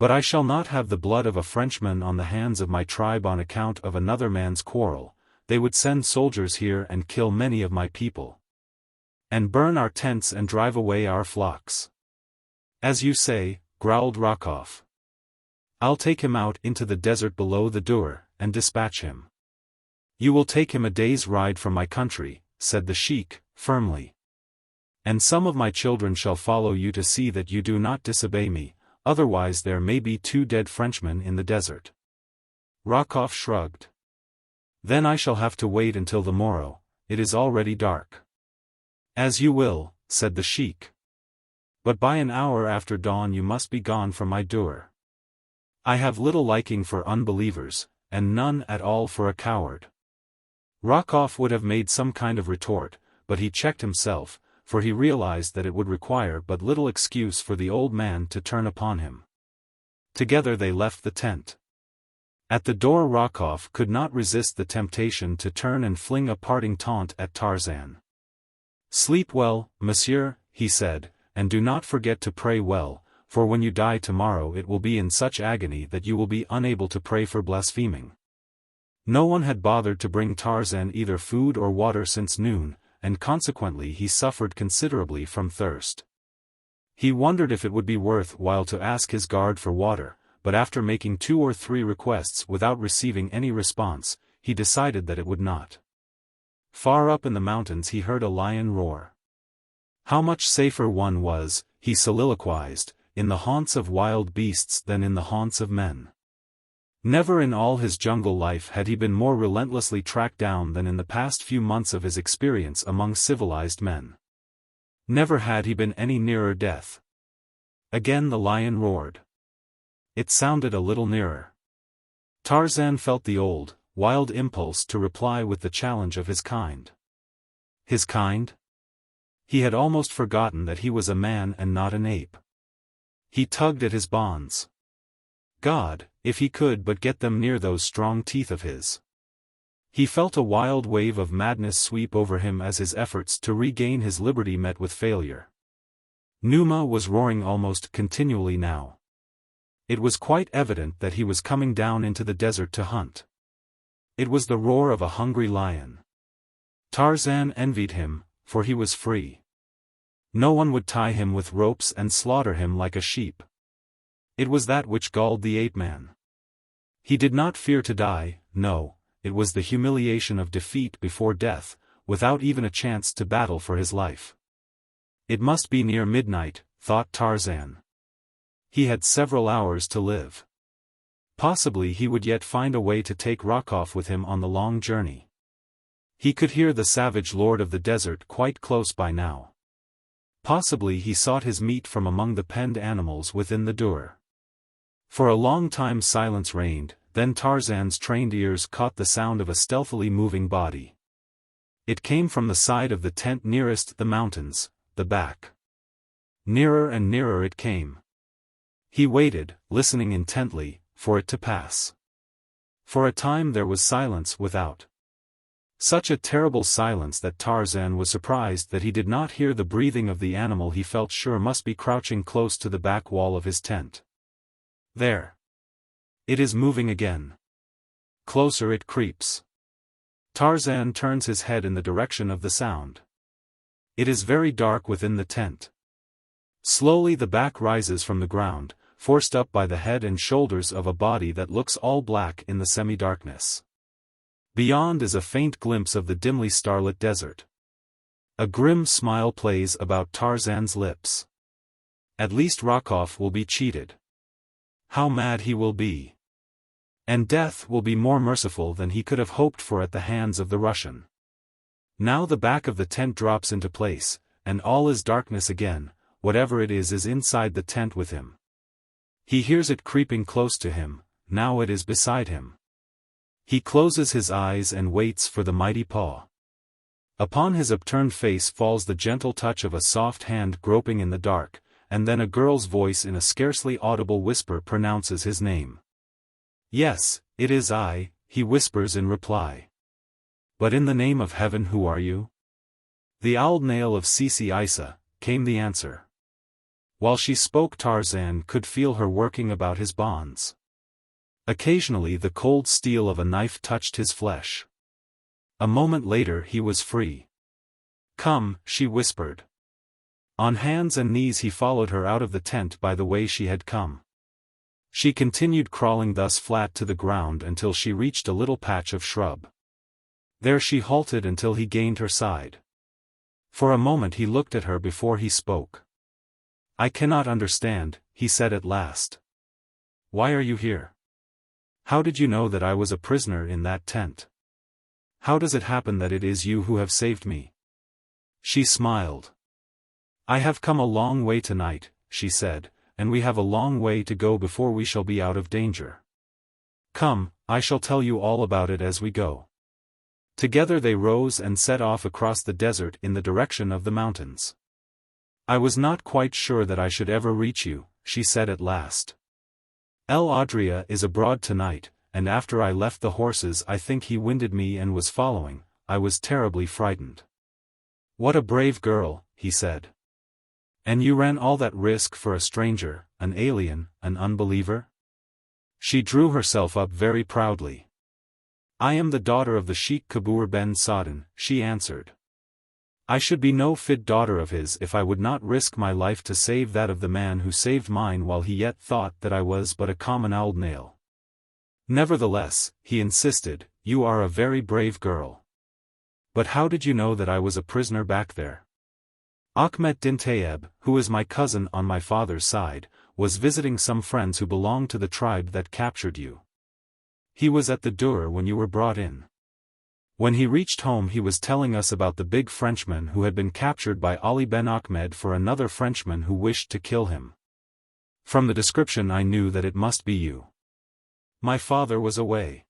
S1: But I shall not have the blood of a Frenchman on the hands of my tribe on account of another man's quarrel. They would send soldiers here and kill many of my people. And burn our tents and drive away our flocks." "As you say," growled Rokoff. "I'll take him out into the desert below the Dour, and dispatch him." "You will take him a day's ride from my country," said the sheik, firmly. "And some of my children shall follow you to see that you do not disobey me, otherwise there may be 2 dead Frenchmen in the desert." Rokoff shrugged. "Then I shall have to wait until the morrow. It is already dark." "As you will," said the sheik. "But by an hour after dawn you must be gone from my Dour. I have little liking for unbelievers, and none at all for a coward." Rokoff would have made some kind of retort, but he checked himself, for he realized that it would require but little excuse for the old man to turn upon him. Together they left the tent. At the door Rokoff could not resist the temptation to turn and fling a parting taunt at Tarzan. "Sleep well, monsieur," he said, "and do not forget to pray well, for when you die tomorrow it will be in such agony that you will be unable to pray for blaspheming." No one had bothered to bring Tarzan either food or water since noon, and consequently he suffered considerably from thirst. He wondered if it would be worth while to ask his guard for water, but after making 2 or 3 requests without receiving any response, he decided that it would not. Far up in the mountains he heard a lion roar. How much safer one was, he soliloquized, in the haunts of wild beasts than in the haunts of men. Never in all his jungle life had he been more relentlessly tracked down than in the past few months of his experience among civilized men. Never had he been any nearer death. Again the lion roared. It sounded a little nearer. Tarzan felt the old, wild impulse to reply with the challenge of his kind. His kind? He had almost forgotten that he was a man and not an ape. He tugged at his bonds. God, if he could but get them near those strong teeth of his. He felt a wild wave of madness sweep over him as his efforts to regain his liberty met with failure. Numa was roaring almost continually now. It was quite evident that he was coming down into the desert to hunt. It was the roar of a hungry lion. Tarzan envied him, for he was free. No one would tie him with ropes and slaughter him like a sheep. It was that which galled the ape-man. He did not fear to die, no, it was the humiliation of defeat before death, without even a chance to battle for his life. It must be near midnight, thought Tarzan. He had several hours to live. Possibly he would yet find a way to take Rokoff with him on the long journey. He could hear the savage lord of the desert quite close by now. Possibly he sought his meat from among the penned animals within the Dour. For a long time silence reigned, then Tarzan's trained ears caught the sound of a stealthily moving body. It came from the side of the tent nearest the mountains, the back. Nearer and nearer it came. He waited, listening intently, for it to pass. For a time there was silence without. Such a terrible silence that Tarzan was surprised that he did not hear the breathing of the animal he felt sure must be crouching close to the back wall of his tent. There. It is moving again. Closer it creeps. Tarzan turns his head in the direction of the sound. It is very dark within the tent. Slowly the back rises from the ground, forced up by the head and shoulders of a body that looks all black in the semi-darkness. Beyond is a faint glimpse of the dimly starlit desert. A grim smile plays about Tarzan's lips. At least Rokoff will be cheated. How mad he will be. And death will be more merciful than he could have hoped for at the hands of the Russian. Now the back of the tent drops into place, and all is darkness again. Whatever it is inside the tent with him. He hears it creeping close to him, now it is beside him. He closes his eyes and waits for the mighty paw. Upon his upturned face falls the gentle touch of a soft hand groping in the dark, and then a girl's voice in a scarcely audible whisper pronounces his name. "Yes, it is I," he whispers in reply. "But in the name of heaven, who are you?" "The old nail of Sisi Isa," came the answer. While she spoke, Tarzan could feel her working about his bonds. Occasionally the cold steel of a knife touched his flesh. A moment later he was free. "Come," she whispered. On hands and knees he followed her out of the tent by the way she had come. She continued crawling thus flat to the ground until she reached a little patch of shrub. There she halted until he gained her side. For a moment he looked at her before he spoke. "I cannot understand," he said at last. "Why are you here? How did you know that I was a prisoner in that tent? How does it happen that it is you who have saved me?" She smiled. "I have come a long way tonight," she said, "and we have a long way to go before we shall be out of danger. Come, I shall tell you all about it as we go." Together they rose and set off across the desert in the direction of the mountains. "I was not quite sure that I should ever reach you," she said at last. "El Adrea is abroad tonight, and after I left the horses I think he winded me and was following. I was terribly frightened." "What a brave girl," he said. "And you ran all that risk for a stranger, an alien, an unbeliever?" She drew herself up very proudly. "I am the daughter of the Sheikh Kabur ben Sa'dan," she answered. "I should be no fit daughter of his if I would not risk my life to save that of the man who saved mine while he yet thought that I was but a common old nail." "Nevertheless," he insisted, "you are a very brave girl. But how did you know that I was a prisoner back there?" "Ahmet din Tayeb, who is my cousin on my father's side, was visiting some friends who belong to the tribe that captured you. He was at the Duel when you were brought in. When he reached home he was telling us about the big Frenchman who had been captured by Ali Ben Ahmed for another Frenchman who wished to kill him. From the description I knew that it must be you. My father was away.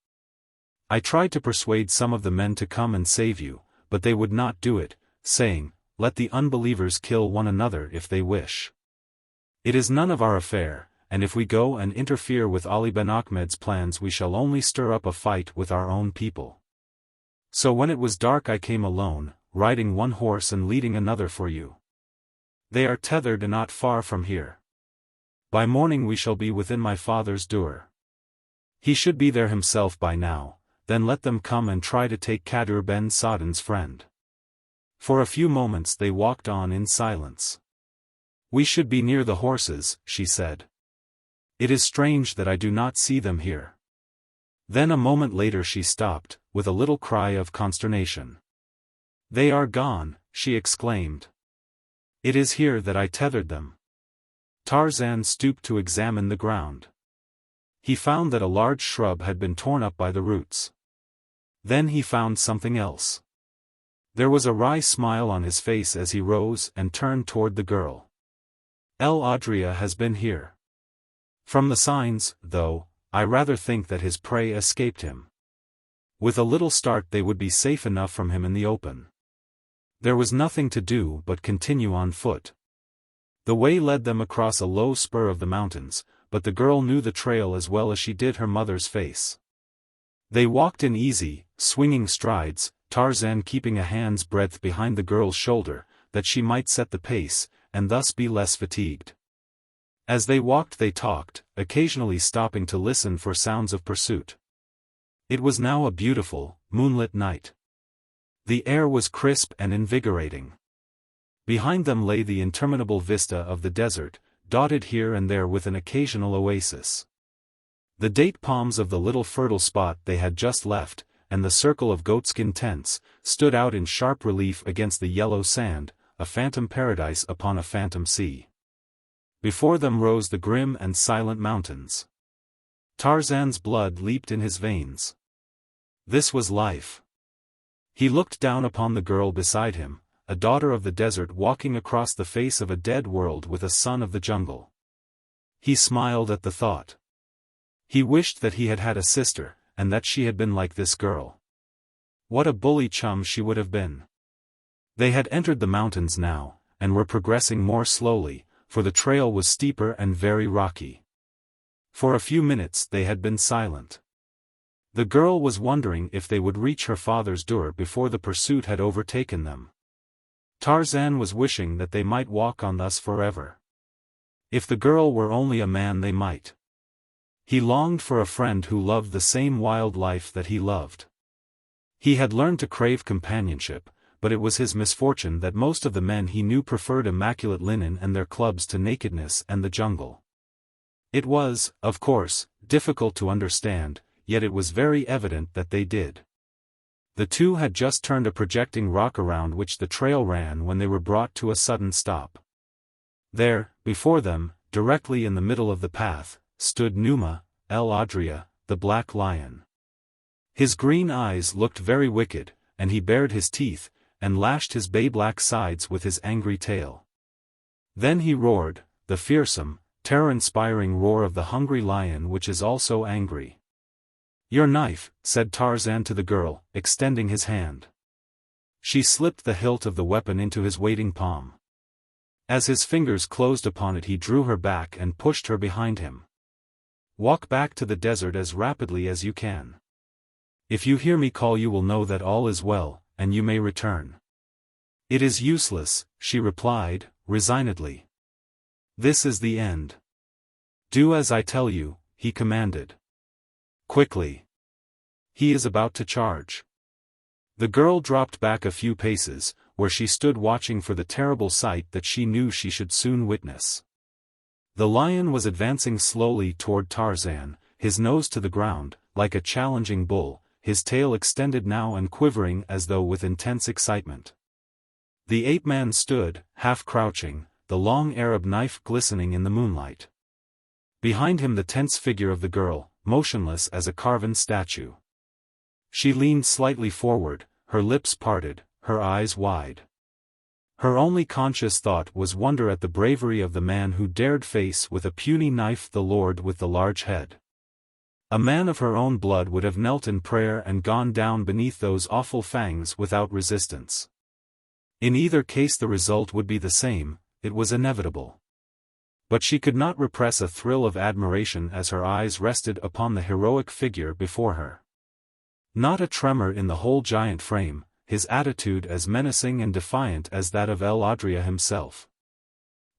S1: I tried to persuade some of the men to come and save you, but they would not do it, saying, 'Let the unbelievers kill one another if they wish. It is none of our affair, and if we go and interfere with Ali Ben Ahmed's plans we shall only stir up a fight with our own people. So when it was dark I came alone, riding one horse and leading another for you. They are tethered and not far from here. By morning we shall be within my father's door. He should be there himself by now, then let them come and try to take Kadur ben Sa'dan's friend.'" For a few moments they walked on in silence. "We should be near the horses," she said. "It is strange that I do not see them here." Then a moment later she stopped, with a little cry of consternation. "They are gone," she exclaimed. "It is here that I tethered them." Tarzan stooped to examine the ground. He found that a large shrub had been torn up by the roots. Then he found something else. There was a wry smile on his face as he rose and turned toward the girl. "El Adrea has been here. From the signs, though, I rather think that his prey escaped him. With a little start they would be safe enough from him in the open." There was nothing to do but continue on foot. The way led them across a low spur of the mountains, but the girl knew the trail as well as she did her mother's face. They walked in easy, swinging strides, Tarzan keeping a hand's breadth behind the girl's shoulder, that she might set the pace, and thus be less fatigued. As they walked they talked, occasionally stopping to listen for sounds of pursuit. It was now a beautiful, moonlit night. The air was crisp and invigorating. Behind them lay the interminable vista of the desert, dotted here and there with an occasional oasis. The date palms of the little fertile spot they had just left, and the circle of goatskin tents, stood out in sharp relief against the yellow sand, a phantom paradise upon a phantom sea. Before them rose the grim and silent mountains. Tarzan's blood leaped in his veins. This was life. He looked down upon the girl beside him, a daughter of the desert walking across the face of a dead world with a son of the jungle. He smiled at the thought. He wished that he had had a sister, and that she had been like this girl. What a bully chum she would have been. They had entered the mountains now, and were progressing more slowly, for the trail was steeper and very rocky. For a few minutes they had been silent. The girl was wondering if they would reach her father's door before the pursuit had overtaken them. Tarzan was wishing that they might walk on thus forever. If the girl were only a man they might. He longed for a friend who loved the same wild life that he loved. He had learned to crave companionship, but it was his misfortune that most of the men he knew preferred immaculate linen and their clubs to nakedness and the jungle. It was, of course, difficult to understand, yet it was very evident that they did. The two had just turned a projecting rock around which the trail ran when they were brought to a sudden stop. There, before them, directly in the middle of the path, stood Numa El Adrea, the black lion. His green eyes looked very wicked, and he bared his teeth, and lashed his bay-black sides with his angry tail. Then he roared, the fearsome, terror-inspiring roar of the hungry lion which is also angry. "Your knife," said Tarzan to the girl, extending his hand. She slipped the hilt of the weapon into his waiting palm. As his fingers closed upon it he drew her back and pushed her behind him. "Walk back to the desert as rapidly as you can. If you hear me call you will know that all is well, and you may return." "It is useless," she replied, resignedly. "This is the end." "Do as I tell you," he commanded. "Quickly. He is about to charge." The girl dropped back a few paces, where she stood watching for the terrible sight that she knew she should soon witness. The lion was advancing slowly toward Tarzan, his nose to the ground, like a challenging bull, his tail extended now and quivering as though with intense excitement. The ape-man stood, half crouching, the long Arab knife glistening in the moonlight. Behind him the tense figure of the girl, motionless as a carven statue. She leaned slightly forward, her lips parted, her eyes wide. Her only conscious thought was wonder at the bravery of the man who dared face with a puny knife the lord with the large head. A man of her own blood would have knelt in prayer and gone down beneath those awful fangs without resistance. In either case the result would be the same, it was inevitable. But she could not repress a thrill of admiration as her eyes rested upon the heroic figure before her. Not a tremor in the whole giant frame, his attitude as menacing and defiant as that of El Adrea himself.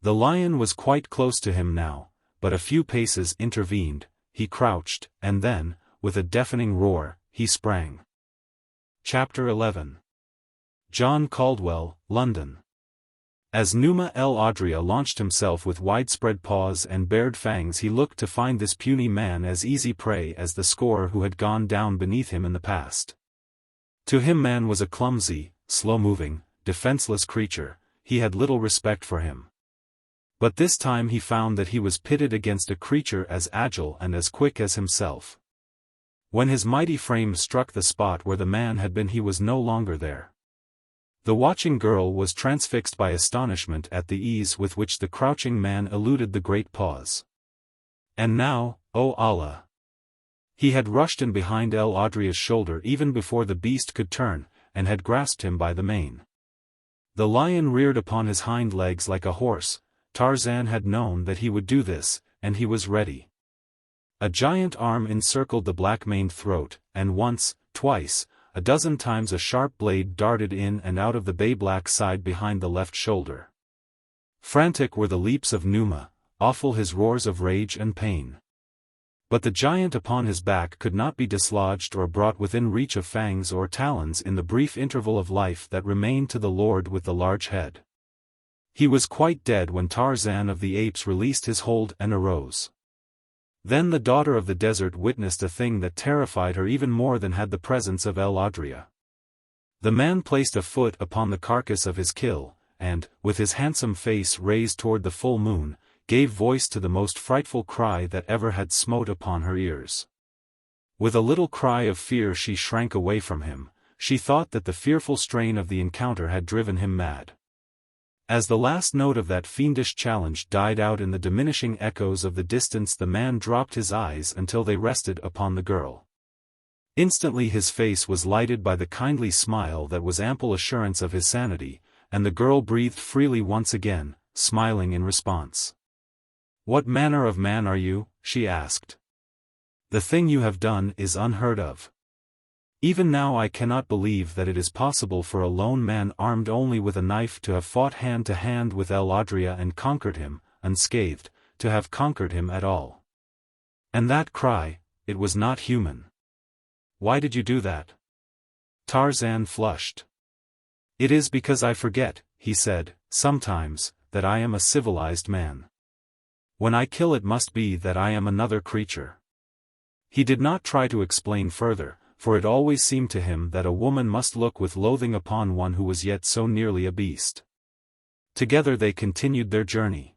S1: The lion was quite close to him now, but a few paces intervened. He crouched, and then, with a deafening roar, he sprang. Chapter 11. John Caldwell, London. As Numa El Adrea launched himself with widespread paws and bared fangs he looked to find this puny man as easy prey as the score who had gone down beneath him in the past. To him man was a clumsy, slow-moving, defenseless creature, he had little respect for him. But this time he found that he was pitted against a creature as agile and as quick as himself. When his mighty frame struck the spot where the man had been he was no longer there. The watching girl was transfixed by astonishment at the ease with which the crouching man eluded the great paws. And now, O Allah! He had rushed in behind El Adrea's shoulder even before the beast could turn, and had grasped him by the mane. The lion reared upon his hind legs like a horse. Tarzan had known that he would do this, and he was ready. A giant arm encircled the black-maned throat, and once, twice, a dozen times a sharp blade darted in and out of the bay-black side behind the left shoulder. Frantic were the leaps of Numa, awful his roars of rage and pain. But the giant upon his back could not be dislodged or brought within reach of fangs or talons in the brief interval of life that remained to the lord with the large head. He was quite dead when Tarzan of the Apes released his hold and arose. Then the daughter of the desert witnessed a thing that terrified her even more than had the presence of El Adrea. The man placed a foot upon the carcass of his kill, and, with his handsome face raised toward the full moon, gave voice to the most frightful cry that ever had smote upon her ears. With a little cry of fear she shrank away from him. She thought that the fearful strain of the encounter had driven him mad. As the last note of that fiendish challenge died out in the diminishing echoes of the distance, the man dropped his eyes until they rested upon the girl. Instantly his face was lighted by the kindly smile that was ample assurance of his sanity, and the girl breathed freely once again, smiling in response. "What manner of man are you?" she asked. "The thing you have done is unheard of. Even now I cannot believe that it is possible for a lone man armed only with a knife to have fought hand to hand with El Adrea and conquered him, unscathed, to have conquered him at all. And that cry, it was not human. Why did you do that?" Tarzan flushed. "It is because I forget," he said, "sometimes, that I am a civilized man. When I kill it must be that I am another creature." He did not try to explain further, for it always seemed to him that a woman must look with loathing upon one who was yet so nearly a beast. Together they continued their journey.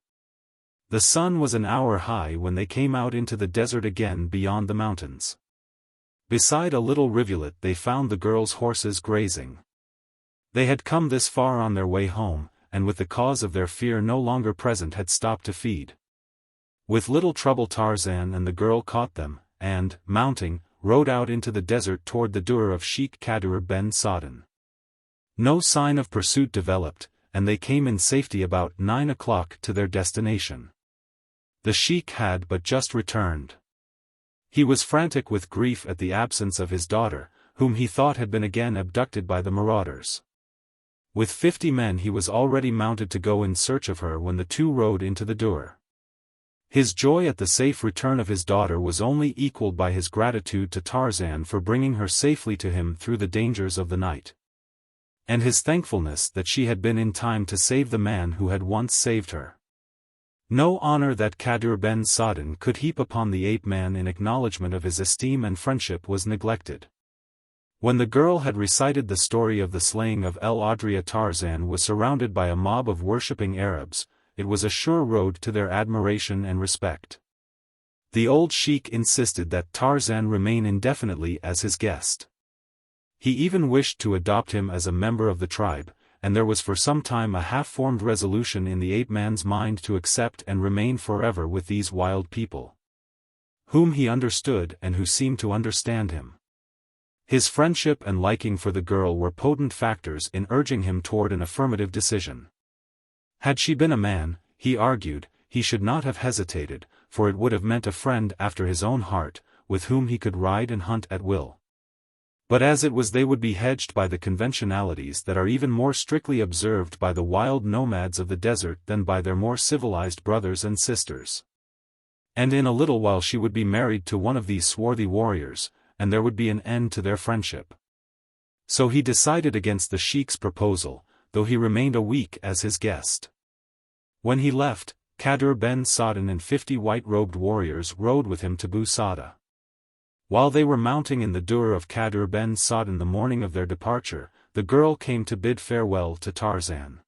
S1: The sun was an hour high when they came out into the desert again beyond the mountains. Beside a little rivulet they found the girl's horses grazing. They had come this far on their way home, and with the cause of their fear no longer present had stopped to feed. With little trouble Tarzan and the girl caught them, and, mounting, rode out into the desert toward the Dur of Sheikh Kadur ben Sa'dan. No sign of pursuit developed, and they came in safety about 9 o'clock to their destination. The sheikh had but just returned. He was frantic with grief at the absence of his daughter, whom he thought had been again abducted by the marauders. With 50 men he was already mounted to go in search of her when the two rode into the Dur. His joy at the safe return of his daughter was only equaled by his gratitude to Tarzan for bringing her safely to him through the dangers of the night. And his thankfulness that she had been in time to save the man who had once saved her. No honor that Kadur ben Sa'dan could heap upon the ape-man in acknowledgment of his esteem and friendship was neglected. When the girl had recited the story of the slaying of El Adrea, Tarzan was surrounded by a mob of worshipping Arabs. It was a sure road to their admiration and respect. The old sheikh insisted that Tarzan remain indefinitely as his guest. He even wished to adopt him as a member of the tribe, and there was for some time a half-formed resolution in the ape-man's mind to accept and remain forever with these wild people, whom he understood and who seemed to understand him. His friendship and liking for the girl were potent factors in urging him toward an affirmative decision. Had she been a man, he argued, he should not have hesitated, for it would have meant a friend after his own heart, with whom he could ride and hunt at will. But as it was they would be hedged by the conventionalities that are even more strictly observed by the wild nomads of the desert than by their more civilized brothers and sisters. And in a little while she would be married to one of these swarthy warriors, and there would be an end to their friendship. So he decided against the sheikh's proposal, though he remained a week as his guest. When he left, Kadur ben Sa'dan and 50 white-robed warriors rode with him to Bou Saada. While they were mounting in the Dur of Kadur ben Sa'dan the morning of their departure, the girl came to bid farewell to Tarzan.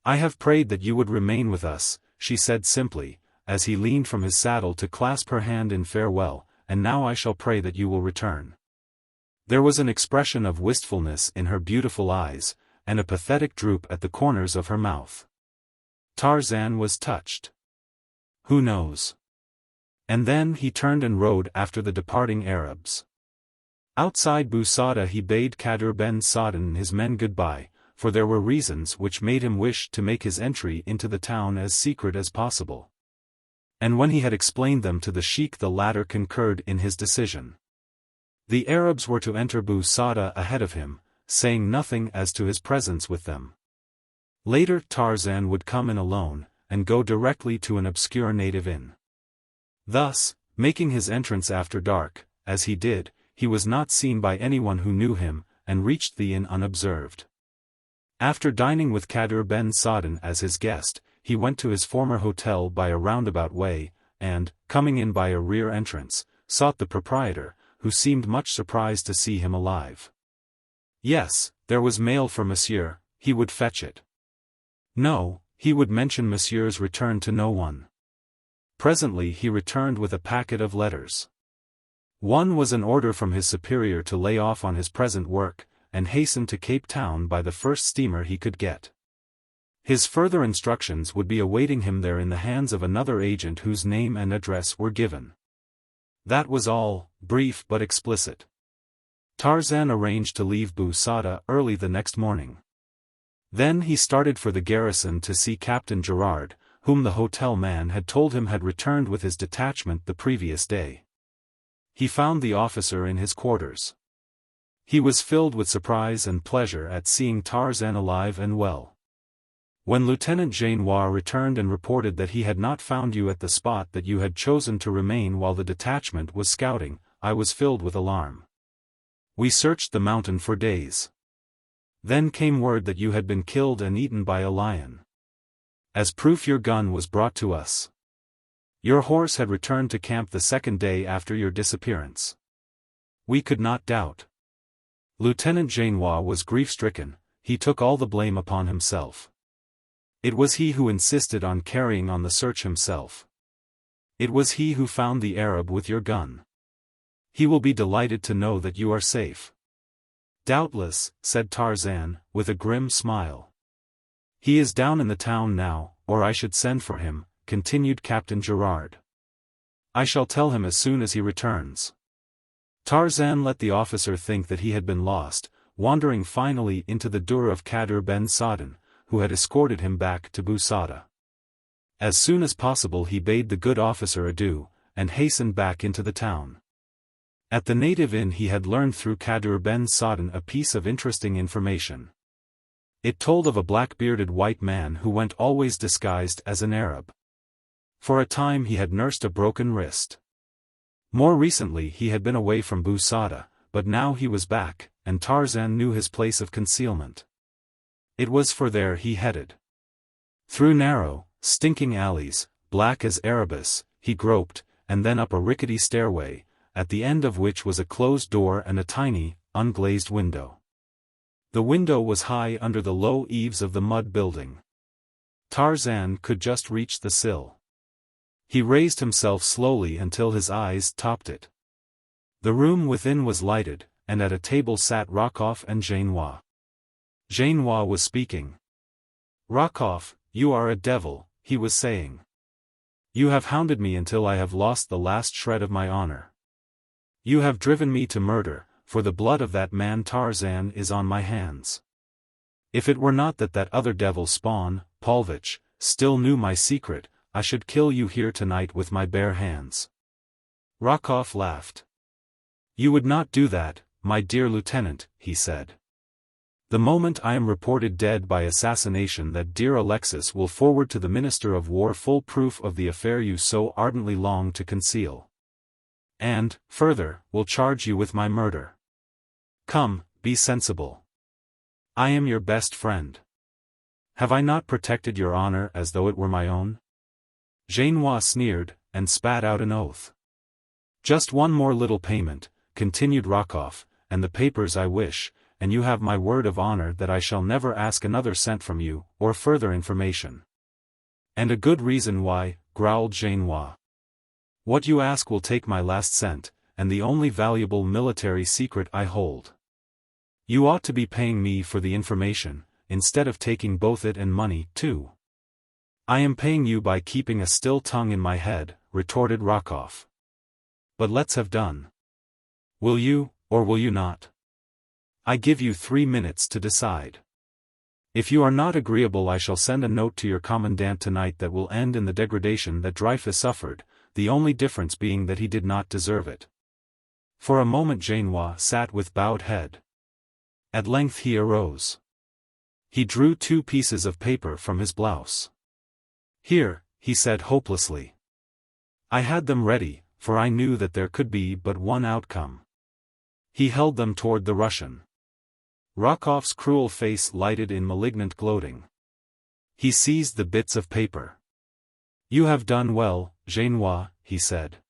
S1: "I have prayed that you would remain with us," she said simply, as he leaned from his saddle to clasp her hand in farewell, "and now I shall pray that you will return." There was an expression of wistfulness in her beautiful eyes, and a pathetic droop at the corners of her mouth. Tarzan was touched. Who knows? And then he turned and rode after the departing Arabs. Outside Bou Saada he bade Kadur ben Sa'dan and his men goodbye, for there were reasons which made him wish to make his entry into the town as secret as possible. And when he had explained them to the sheikh, the latter concurred in his decision. The Arabs were to enter Bou Saada ahead of him, saying nothing as to his presence with them. Later Tarzan would come in alone, and go directly to an obscure native inn. Thus, making his entrance after dark, as he did, he was not seen by anyone who knew him, and reached the inn unobserved. After dining with Kadur ben Sa'dan as his guest, he went to his former hotel by a roundabout way, and, coming in by a rear entrance, sought the proprietor, who seemed much surprised to see him alive. Yes, there was mail for monsieur, he would fetch it. No, he would mention monsieur's return to no one. Presently he returned with a packet of letters. One was an order from his superior to lay off on his present work, and hasten to Cape Town by the first steamer he could get. His further instructions would be awaiting him there in the hands of another agent whose name and address were given. That was all, brief but explicit. Tarzan arranged to leave Bou Saada early the next morning. Then he started for the garrison to see Captain Gerard, whom the hotel man had told him had returned with his detachment the previous day. He found the officer in his quarters. He was filled with surprise and pleasure at seeing Tarzan alive and well. When Lieutenant Genois returned and reported that he had not found you at the spot that you had chosen to remain while the detachment was scouting, I was filled with alarm. We searched the mountain for days. Then came word that you had been killed and eaten by a lion. As proof your gun was brought to us. Your horse had returned to camp the second day after your disappearance. We could not doubt. Lieutenant Genois was grief-stricken, he took all the blame upon himself. It was he who insisted on carrying on the search himself. It was he who found the Arab with your gun. He will be delighted to know that you are safe. Doubtless, said Tarzan, with a grim smile. He is down in the town now, or I should send for him, continued Captain Gerard. I shall tell him as soon as he returns. Tarzan let the officer think that he had been lost, wandering finally into the door of Kadur ben Sa'dan, who had escorted him back to Bou Saada. As soon as possible he bade the good officer adieu, and hastened back into the town. At the native inn he had learned through Kadur ben Sa'dan a piece of interesting information. It told of a black-bearded white man who went always disguised as an Arab. For a time he had nursed a broken wrist. More recently he had been away from Bou Saada, but now he was back, and Tarzan knew his place of concealment. It was for there he headed. Through narrow, stinking alleys, black as Erebus, he groped, and then up a rickety stairway, at the end of which was a closed door and a tiny, unglazed window. The window was high under the low eaves of the mud building. Tarzan could just reach the sill. He raised himself slowly until his eyes topped it. The room within was lighted, and at a table sat Rokoff and Genois. Genois was speaking. Rokoff, you are a devil, he was saying. You have hounded me until I have lost the last shred of my honor. You have driven me to murder, for the blood of that man Tarzan is on my hands. If it were not that that other devil Spawn, Paulovitch, still knew my secret, I should kill you here tonight with my bare hands. Rokoff laughed. You would not do that, my dear lieutenant, he said. The moment I am reported dead by assassination, that dear Alexis will forward to the Minister of War full proof of the affair you so ardently long to conceal. And, further, will charge you with my murder. Come, be sensible. I am your best friend. Have I not protected your honor as though it were my own? Genois sneered, and spat out an oath. Just one more little payment, continued Rokoff, and the papers I wish, and you have my word of honor that I shall never ask another cent from you, or further information. And a good reason why, growled Genois. What you ask will take my last cent, and the only valuable military secret I hold. You ought to be paying me for the information, instead of taking both it and money, too. I am paying you by keeping a still tongue in my head, retorted Rokoff. But let's have done. Will you, or will you not? I give you 3 minutes to decide. If you are not agreeable, I shall send a note to your commandant tonight that will end in the degradation that Dreyfus suffered, the only difference being that he did not deserve it." For a moment Genois sat with bowed head. At length he arose. He drew 2 pieces of paper from his blouse. "Here," he said hopelessly. "I had them ready, for I knew that there could be but one outcome." He held them toward the Russian. Rokoff's cruel face lighted in malignant gloating. He seized the bits of paper. "You have done well, Genois," he said.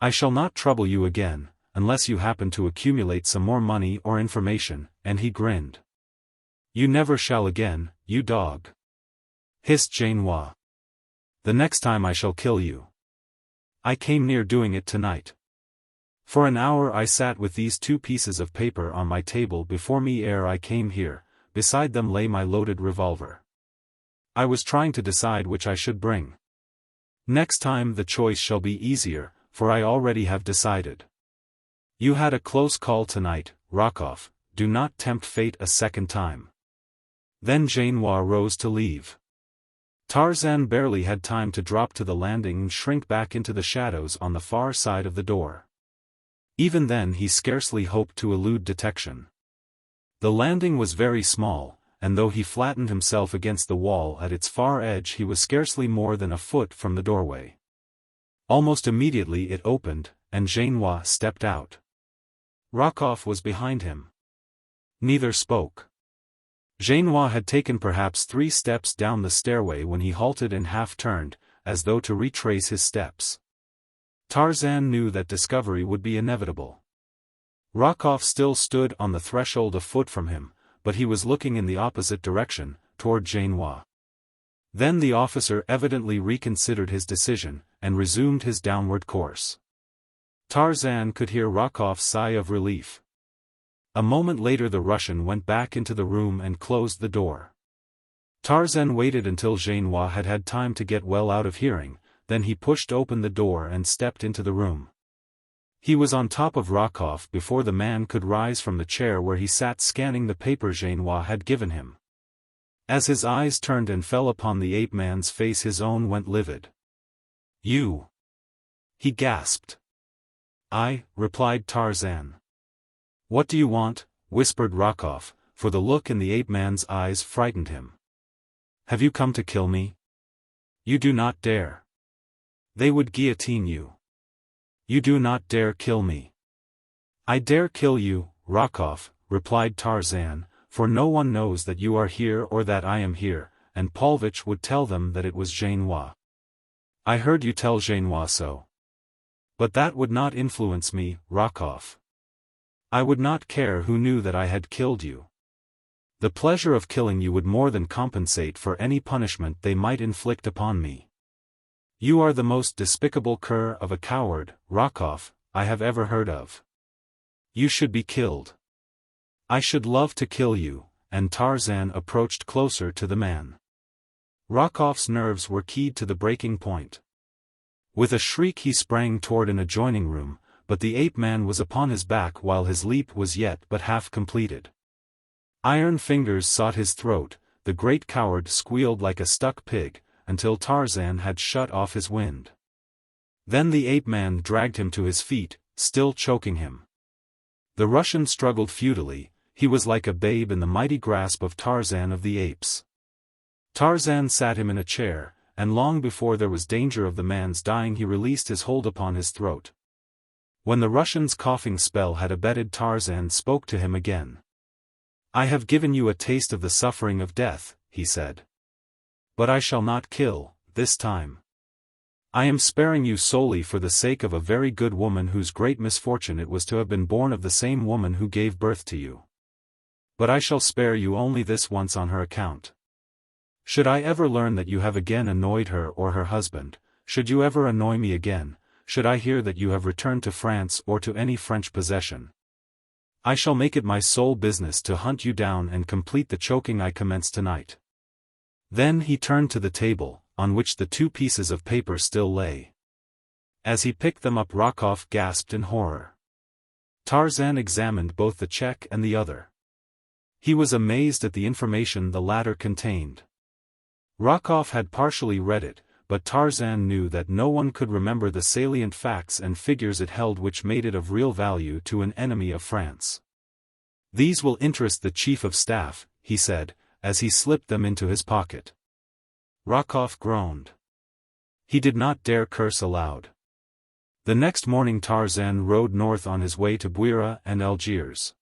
S1: "I shall not trouble you again, unless you happen to accumulate some more money or information," and he grinned. "You never shall again, you dog," hissed Genois. "The next time I shall kill you. I came near doing it tonight. For an hour I sat with these 2 pieces of paper on my table before me ere I came here, beside them lay my loaded revolver. I was trying to decide which I should bring. Next time the choice shall be easier, for I already have decided. You had a close call tonight, Rokoff, do not tempt fate a second time." Then Genois rose to leave. Tarzan barely had time to drop to the landing and shrink back into the shadows on the far side of the door. Even then he scarcely hoped to elude detection. The landing was very small, and though he flattened himself against the wall at its far edge, he was scarcely more than a foot from the doorway. Almost immediately it opened, and Genois stepped out. Rokoff was behind him. Neither spoke. Genois had taken perhaps 3 steps down the stairway when he halted and half-turned, as though to retrace his steps. Tarzan knew that discovery would be inevitable. Rokoff still stood on the threshold a foot from him, but he was looking in the opposite direction, toward Genois. Then the officer evidently reconsidered his decision, and resumed his downward course. Tarzan could hear Rokoff's sigh of relief. A moment later the Russian went back into the room and closed the door. Tarzan waited until Genois had had time to get well out of hearing, then he pushed open the door and stepped into the room. He was on top of Rokoff before the man could rise from the chair where he sat scanning the paper Genois had given him. As his eyes turned and fell upon the ape-man's face, his own went livid. "You!" he gasped. "I," replied Tarzan. "What do you want?" whispered Rokoff, for the look in the ape-man's eyes frightened him. "Have you come to kill me? You do not dare. They would guillotine you. You do not dare kill me." "I dare kill you, Rokoff," replied Tarzan, "for no one knows that you are here or that I am here, and Paulovitch would tell them that it was Genois. I heard you tell Genois so. But that would not influence me, Rokoff. I would not care who knew that I had killed you. The pleasure of killing you would more than compensate for any punishment they might inflict upon me. You are the most despicable cur of a coward, Rokoff, I have ever heard of. You should be killed. I should love to kill you," and Tarzan approached closer to the man. Rokoff's nerves were keyed to the breaking point. With a shriek he sprang toward an adjoining room, but the ape-man was upon his back while his leap was yet but half completed. Iron fingers sought his throat, the great coward squealed like a stuck pig, until Tarzan had shut off his wind. Then the ape-man dragged him to his feet, still choking him. The Russian struggled futilely, he was like a babe in the mighty grasp of Tarzan of the Apes. Tarzan sat him in a chair, and long before there was danger of the man's dying he released his hold upon his throat. When the Russian's coughing spell had abated, Tarzan spoke to him again. "I have given you a taste of the suffering of death," he said. "But I shall not kill, this time. I am sparing you solely for the sake of a very good woman whose great misfortune it was to have been born of the same woman who gave birth to you. But I shall spare you only this once on her account. Should I ever learn that you have again annoyed her or her husband, should you ever annoy me again, should I hear that you have returned to France or to any French possession, I shall make it my sole business to hunt you down and complete the choking I commenced tonight." Then he turned to the table, on which the 2 pieces of paper still lay. As he picked them up, Rokoff gasped in horror. Tarzan examined both the check and the other. He was amazed at the information the latter contained. Rokoff had partially read it, but Tarzan knew that no one could remember the salient facts and figures it held which made it of real value to an enemy of France. "These will interest the Chief of Staff," he said, as he slipped them into his pocket. Rokoff groaned. He did not dare curse aloud. The next morning Tarzan rode north on his way to Bouira and Algiers.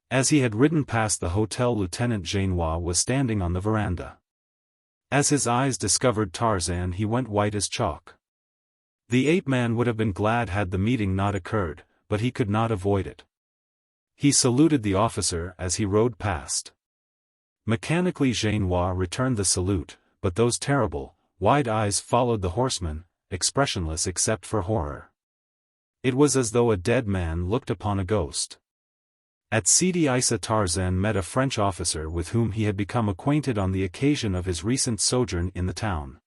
S1: As he had ridden past the hotel, Lieutenant Genois was standing on the veranda. As his eyes discovered Tarzan, he went white as chalk. The ape-man would have been glad had the meeting not occurred, but he could not avoid it. He saluted the officer as he rode past. Mechanically Genois returned the salute, but those terrible, wide eyes followed the horseman, expressionless except for horror. It was as though a dead man looked upon a ghost. At Sidi Issa Tarzan met a French officer with whom he had become acquainted on the occasion of his recent sojourn in the town.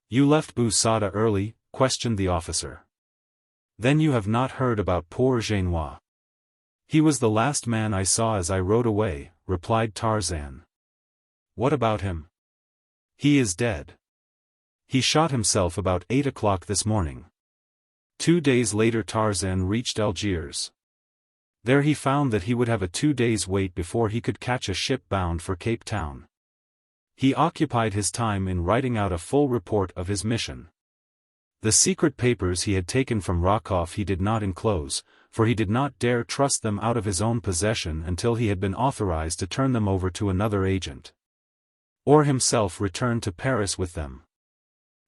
S1: "You left Bou Saada early?" questioned the officer. "Then you have not heard about poor Genois?" "He was the last man I saw as I rode away," replied Tarzan. "What about him?" "He is dead. He shot himself about 8 o'clock this morning." 2 days later Tarzan reached Algiers. There he found that he would have a 2 days' wait before he could catch a ship bound for Cape Town. He occupied his time in writing out a full report of his mission. The secret papers he had taken from Rokoff he did not enclose, for he did not dare trust them out of his own possession until he had been authorized to turn them over to another agent, or himself return to Paris with them.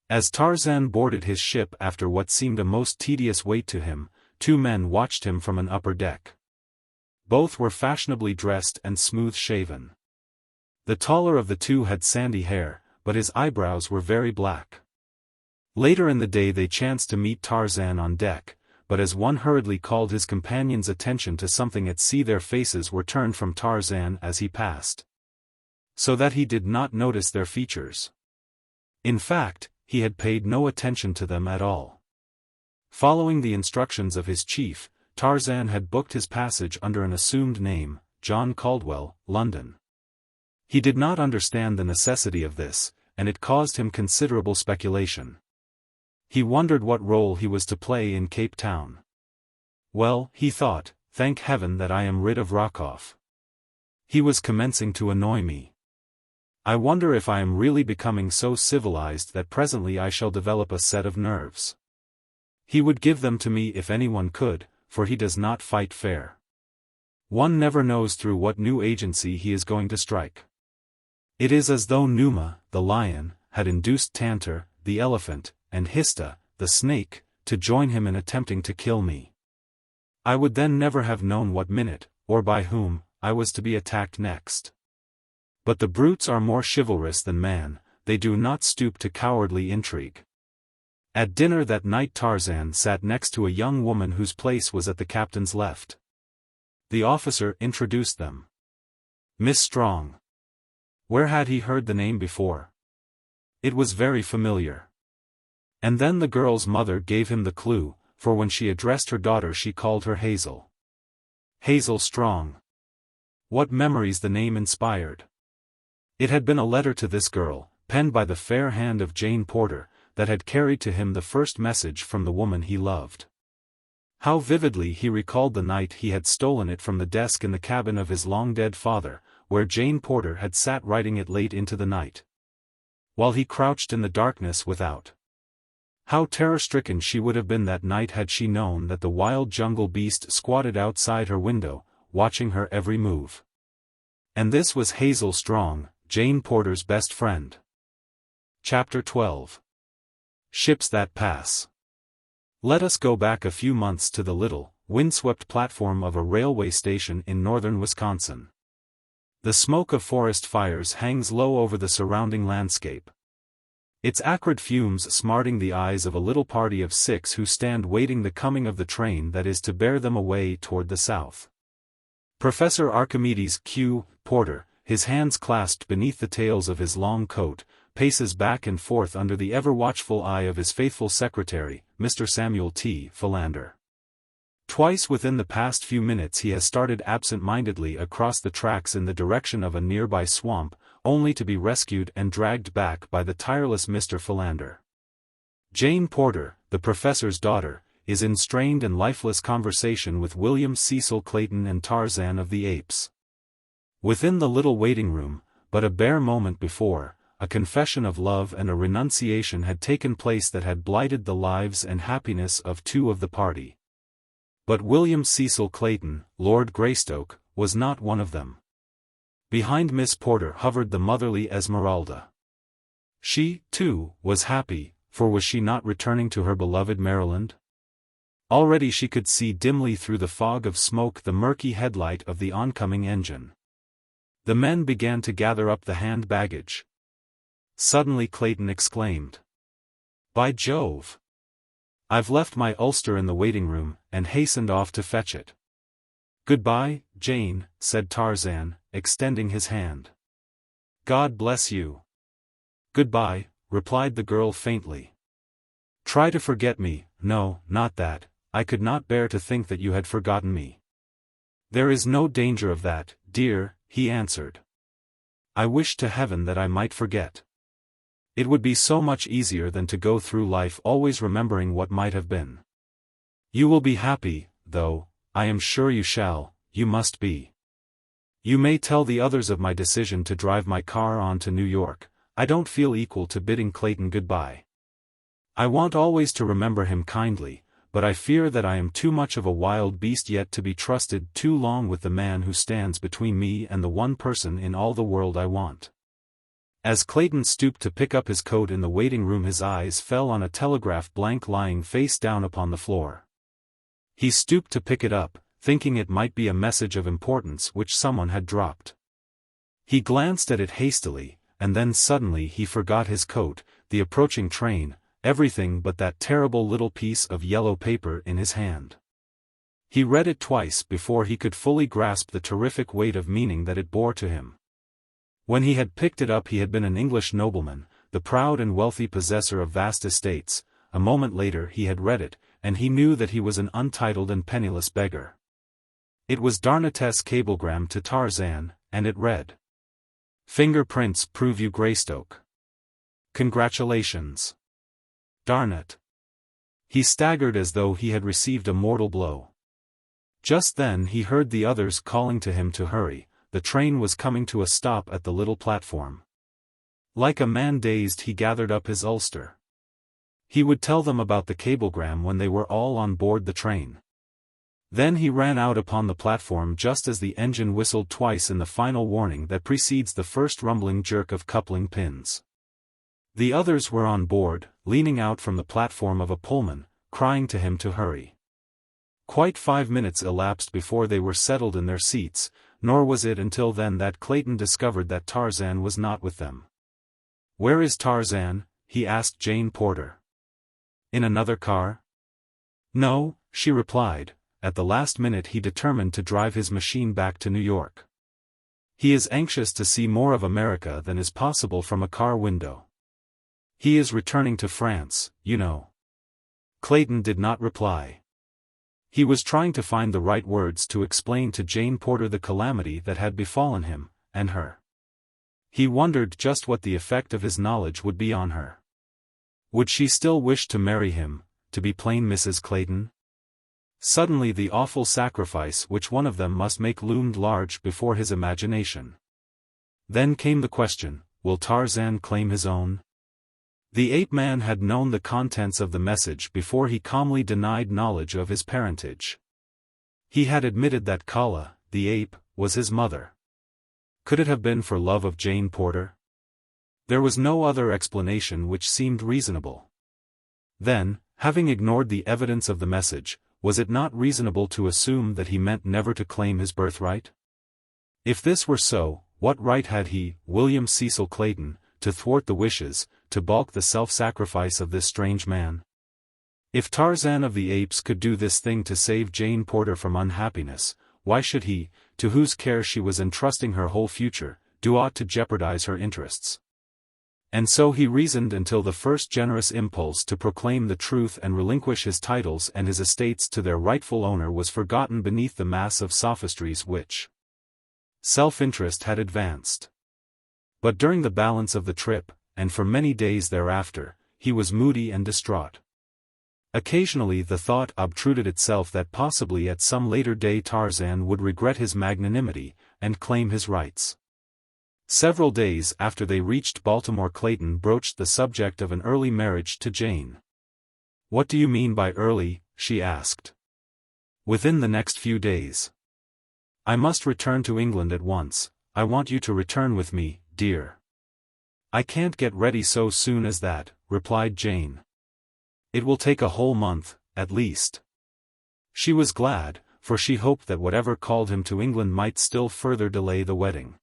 S1: As Tarzan boarded his ship after what seemed a most tedious wait to him, 2 men watched him from an upper deck. Both were fashionably dressed and smooth-shaven. The taller of the 2 had sandy hair, but his eyebrows were very black. Later in the day they chanced to meet Tarzan on deck, but as one hurriedly called his companion's attention to something at sea, their faces were turned from Tarzan as he passed, so that he did not notice their features. In fact, he had paid no attention to them at all. Following the instructions of his chief, Tarzan had booked his passage under an assumed name, John Caldwell, London. He did not understand the necessity of this, and it caused him considerable speculation. He wondered what role he was to play in Cape Town. "Well," he thought, "thank heaven that I am rid of Rokoff. He was commencing to annoy me. I wonder if I am really becoming so civilized that presently I shall develop a set of nerves. He would give them to me if anyone could, for he does not fight fair. One never knows through what new agency he is going to strike. It is as though Numa, the lion, had induced Tantor, the elephant, and Hista, the snake, to join him in attempting to kill me. I would then never have known what minute, or by whom, I was to be attacked next. But the brutes are more chivalrous than man, they do not stoop to cowardly intrigue." At dinner that night Tarzan sat next to a young woman whose place was at the captain's left. The officer introduced them. "Miss Strong." Where had he heard the name before? It was very familiar. And then the girl's mother gave him the clue, for when she addressed her daughter she called her Hazel. Hazel Strong. What memories the name inspired! It had been a letter to this girl, penned by the fair hand of Jane Porter, that had carried to him the first message from the woman he loved. How vividly he recalled the night he had stolen it from the desk in the cabin of his long-dead father, where Jane Porter had sat writing it late into the night, while he crouched in the darkness without. How terror-stricken she would have been that night had she known that the wild jungle beast squatted outside her window, watching her every move. And this was Hazel Strong, Jane Porter's best friend. Chapter 12. Ships That Pass. Let us go back a few months to the little, windswept platform of a railway station in northern Wisconsin. The smoke of forest fires hangs low over the surrounding landscape, its acrid fumes smarting the eyes of a little party of 6 who stand waiting the coming of the train that is to bear them away toward the south. Professor Archimedes Q. Porter, his hands clasped beneath the tails of his long coat, paces back and forth under the ever-watchful eye of his faithful secretary, Mr. Samuel T. Philander. Twice within the past few minutes he has started absent-mindedly across the tracks in the direction of a nearby swamp, only to be rescued and dragged back by the tireless Mr. Philander. Jane Porter, the professor's daughter, is in strained and lifeless conversation with William Cecil Clayton and Tarzan of the Apes. Within the little waiting room, but a bare moment before, a confession of love and a renunciation had taken place that had blighted the lives and happiness of two of the party. But William Cecil Clayton, Lord Greystoke, was not one of them. Behind Miss Porter hovered the motherly Esmeralda. She, too, was happy, for was she not returning to her beloved Maryland? Already she could see dimly through the fog of smoke the murky headlight of the oncoming engine. The men began to gather up the hand baggage. Suddenly Clayton exclaimed, "By Jove! I've left my ulster in the waiting room," and hastened off to fetch it. "Goodbye, Jane," said Tarzan, extending his hand. "God bless you." "Goodbye," replied the girl faintly. "Try to forget me." "No, not that, I could not bear to think that you had forgotten me." "There is no danger of that, dear," he answered. "I wish to heaven that I might forget. It would be so much easier than to go through life always remembering what might have been. You will be happy, though, I am sure you shall, you must be. You may tell the others of my decision to drive my car on to New York. I don't feel equal to bidding Clayton goodbye. I want always to remember him kindly, but I fear that I am too much of a wild beast yet to be trusted too long with the man who stands between me and the one person in all the world I want." As Clayton stooped to pick up his coat in the waiting room, his eyes fell on a telegraph blank lying face down upon the floor. He stooped to pick it up, thinking it might be a message of importance which someone had dropped. He glanced at it hastily, and then suddenly he forgot his coat, the approaching train, everything but that terrible little piece of yellow paper in his hand. He read it twice before he could fully grasp the terrific weight of meaning that it bore to him. When he had picked it up he had been an English nobleman, the proud and wealthy possessor of vast estates. A moment later he had read it, and he knew that he was an untitled and penniless beggar. It was Darnat's cablegram to Tarzan, and it read, "Fingerprints prove you Greystoke. Congratulations. Darnat." He staggered as though he had received a mortal blow. Just then he heard the others calling to him to hurry. The train was coming to a stop at the little platform. Like a man dazed he gathered up his ulster. He would tell them about the cablegram when they were all on board the train. Then he ran out upon the platform just as the engine whistled twice in the final warning that precedes the first rumbling jerk of coupling pins. The others were on board, leaning out from the platform of a Pullman, crying to him to hurry. Quite 5 minutes elapsed before they were settled in their seats, nor was it until then that Clayton discovered that Tarzan was not with them. "Where is Tarzan?" he asked Jane Porter. "In another car?" "No," she replied. At the last minute he determined to drive his machine back to New York. He is anxious to see more of America than is possible from a car window. He is returning to France, you know. Clayton did not reply. He was trying to find the right words to explain to Jane Porter the calamity that had befallen him, and her. He wondered just what the effect of his knowledge would be on her. Would she still wish to marry him, to be plain Mrs. Clayton? Suddenly the awful sacrifice which one of them must make loomed large before his imagination. Then came the question, will Tarzan claim his own? The ape-man had known the contents of the message before he calmly denied knowledge of his parentage. He had admitted that Kala, the ape, was his mother. Could it have been for love of Jane Porter? There was no other explanation which seemed reasonable. Then, having ignored the evidence of the message, was it not reasonable to assume that he meant never to claim his birthright? If this were so, what right had he, William Cecil Clayton, to thwart the wishes, to balk the self-sacrifice of this strange man? If Tarzan of the Apes could do this thing to save Jane Porter from unhappiness, why should he, to whose care she was entrusting her whole future, do aught to jeopardize her interests? And so he reasoned until the first generous impulse to proclaim the truth and relinquish his titles and his estates to their rightful owner was forgotten beneath the mass of sophistries which self-interest had advanced. But during the balance of the trip, and for many days thereafter, he was moody and distraught. Occasionally the thought obtruded itself that possibly at some later day Tarzan would regret his magnanimity, and claim his rights. Several days after they reached Baltimore, Clayton broached the subject of an early marriage to Jane. "What do you mean by early?" she asked. "Within the next few days. I must return to England at once. I want you to return with me, dear." "I can't get ready so soon as that," replied Jane. "It will take a whole month, at least." She was glad, for she hoped that whatever called him to England might still further delay the wedding.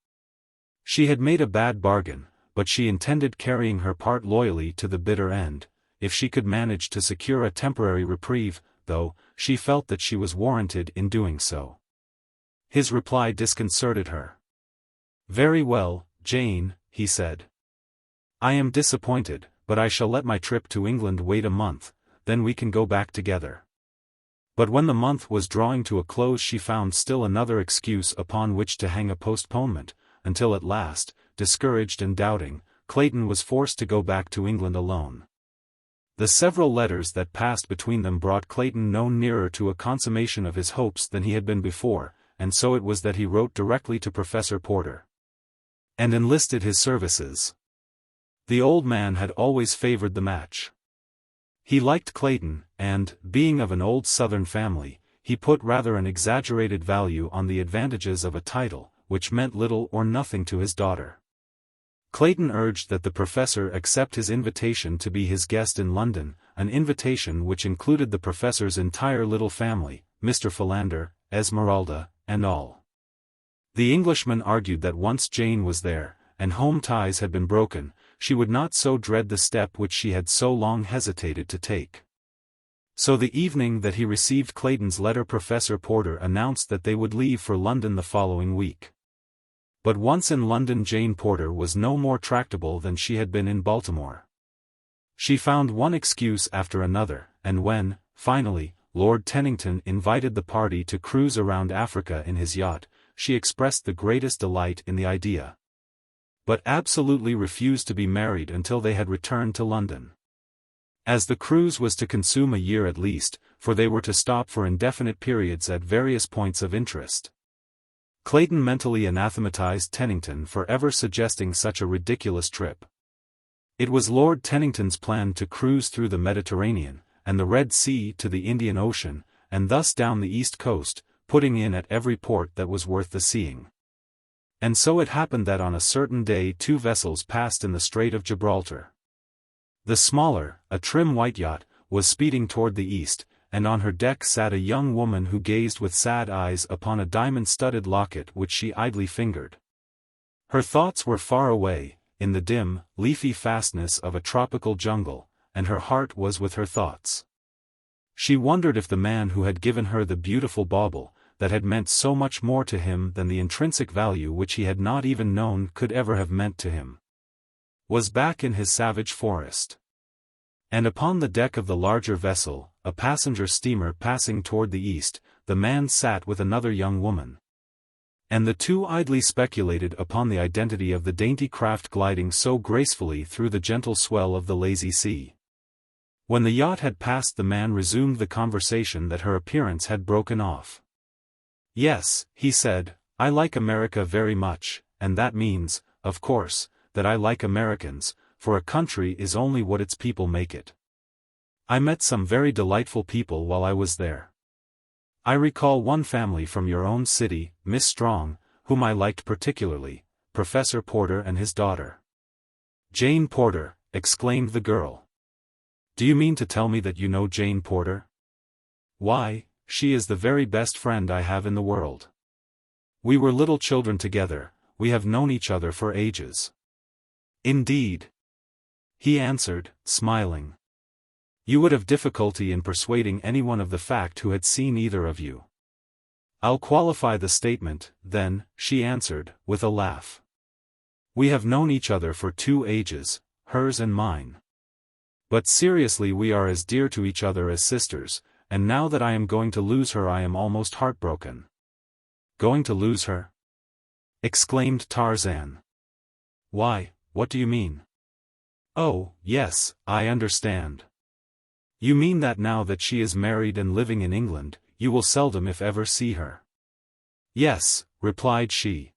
S1: She had made a bad bargain, but she intended carrying her part loyally to the bitter end, if she could manage to secure a temporary reprieve, though she felt that she was warranted in doing so. His reply disconcerted her. "Very well, Jane," he said. "I am disappointed, but I shall let my trip to England wait a month, then we can go back together." But when the month was drawing to a close she found still another excuse upon which to hang a postponement, until at last, discouraged and doubting, Clayton was forced to go back to England alone. The several letters that passed between them brought Clayton no nearer to a consummation of his hopes than he had been before, and so it was that he wrote directly to Professor Porter and enlisted his services. The old man had always favored the match. He liked Clayton, and, being of an old Southern family, he put rather an exaggerated value on the advantages of a title, which meant little or nothing to his daughter. Clayton urged that the professor accept his invitation to be his guest in London, an invitation which included the professor's entire little family, Mr. Philander, Esmeralda, and all. The Englishman argued that once Jane was there, and home ties had been broken, she would not so dread the step which she had so long hesitated to take. So the evening that he received Clayton's letter Professor Porter announced that they would leave for London the following week. But once in London Jane Porter was no more tractable than she had been in Baltimore. She found one excuse after another, and when, finally, Lord Tennington invited the party to cruise around Africa in his yacht, she expressed the greatest delight in the idea, but absolutely refused to be married until they had returned to London. As the cruise was to consume a year at least, for they were to stop for indefinite periods at various points of interest. Clayton mentally anathematized Tennington for ever suggesting such a ridiculous trip. It was Lord Tennington's plan to cruise through the Mediterranean, and the Red Sea to the Indian Ocean, and thus down the east coast, putting in at every port that was worth the seeing. And so it happened that on a certain day two vessels passed in the Strait of Gibraltar. The smaller, a trim white yacht, was speeding toward the east, and on her deck sat a young woman who gazed with sad eyes upon a diamond-studded locket which she idly fingered. Her thoughts were far away, in the dim, leafy fastness of a tropical jungle, and her heart was with her thoughts. She wondered if the man who had given her the beautiful bauble, that had meant so much more to him than the intrinsic value which he had not even known could ever have meant to him, was back in his savage forest. And upon the deck of the larger vessel, a passenger steamer passing toward the east, the man sat with another young woman. And the two idly speculated upon the identity of the dainty craft gliding so gracefully through the gentle swell of the lazy sea. When the yacht had passed, the man resumed the conversation that her appearance had broken off. "Yes," he said, "I like America very much, and that means, of course, that I like Americans, for a country is only what its people make it. I met some very delightful people while I was there. I recall one family from your own city, Miss Strong, whom I liked particularly, Professor Porter and his daughter." "Jane Porter," exclaimed the girl. "Do you mean to tell me that you know Jane Porter?" "Why, she is the very best friend I have in the world. We were little children together, we have known each other for ages." "Indeed?" he answered, smiling. "You would have difficulty in persuading anyone of the fact who had seen either of you." "I'll qualify the statement, then," she answered, with a laugh. "We have known each other for 2 ages, hers and mine. But seriously, we are as dear to each other as sisters, and now that I am going to lose her I am almost heartbroken." "Going to lose her?" exclaimed Tarzan. "Why, what do you mean?" "Oh, yes, I understand. You mean that now that she is married and living in England, you will seldom if ever see her." "Yes," replied she.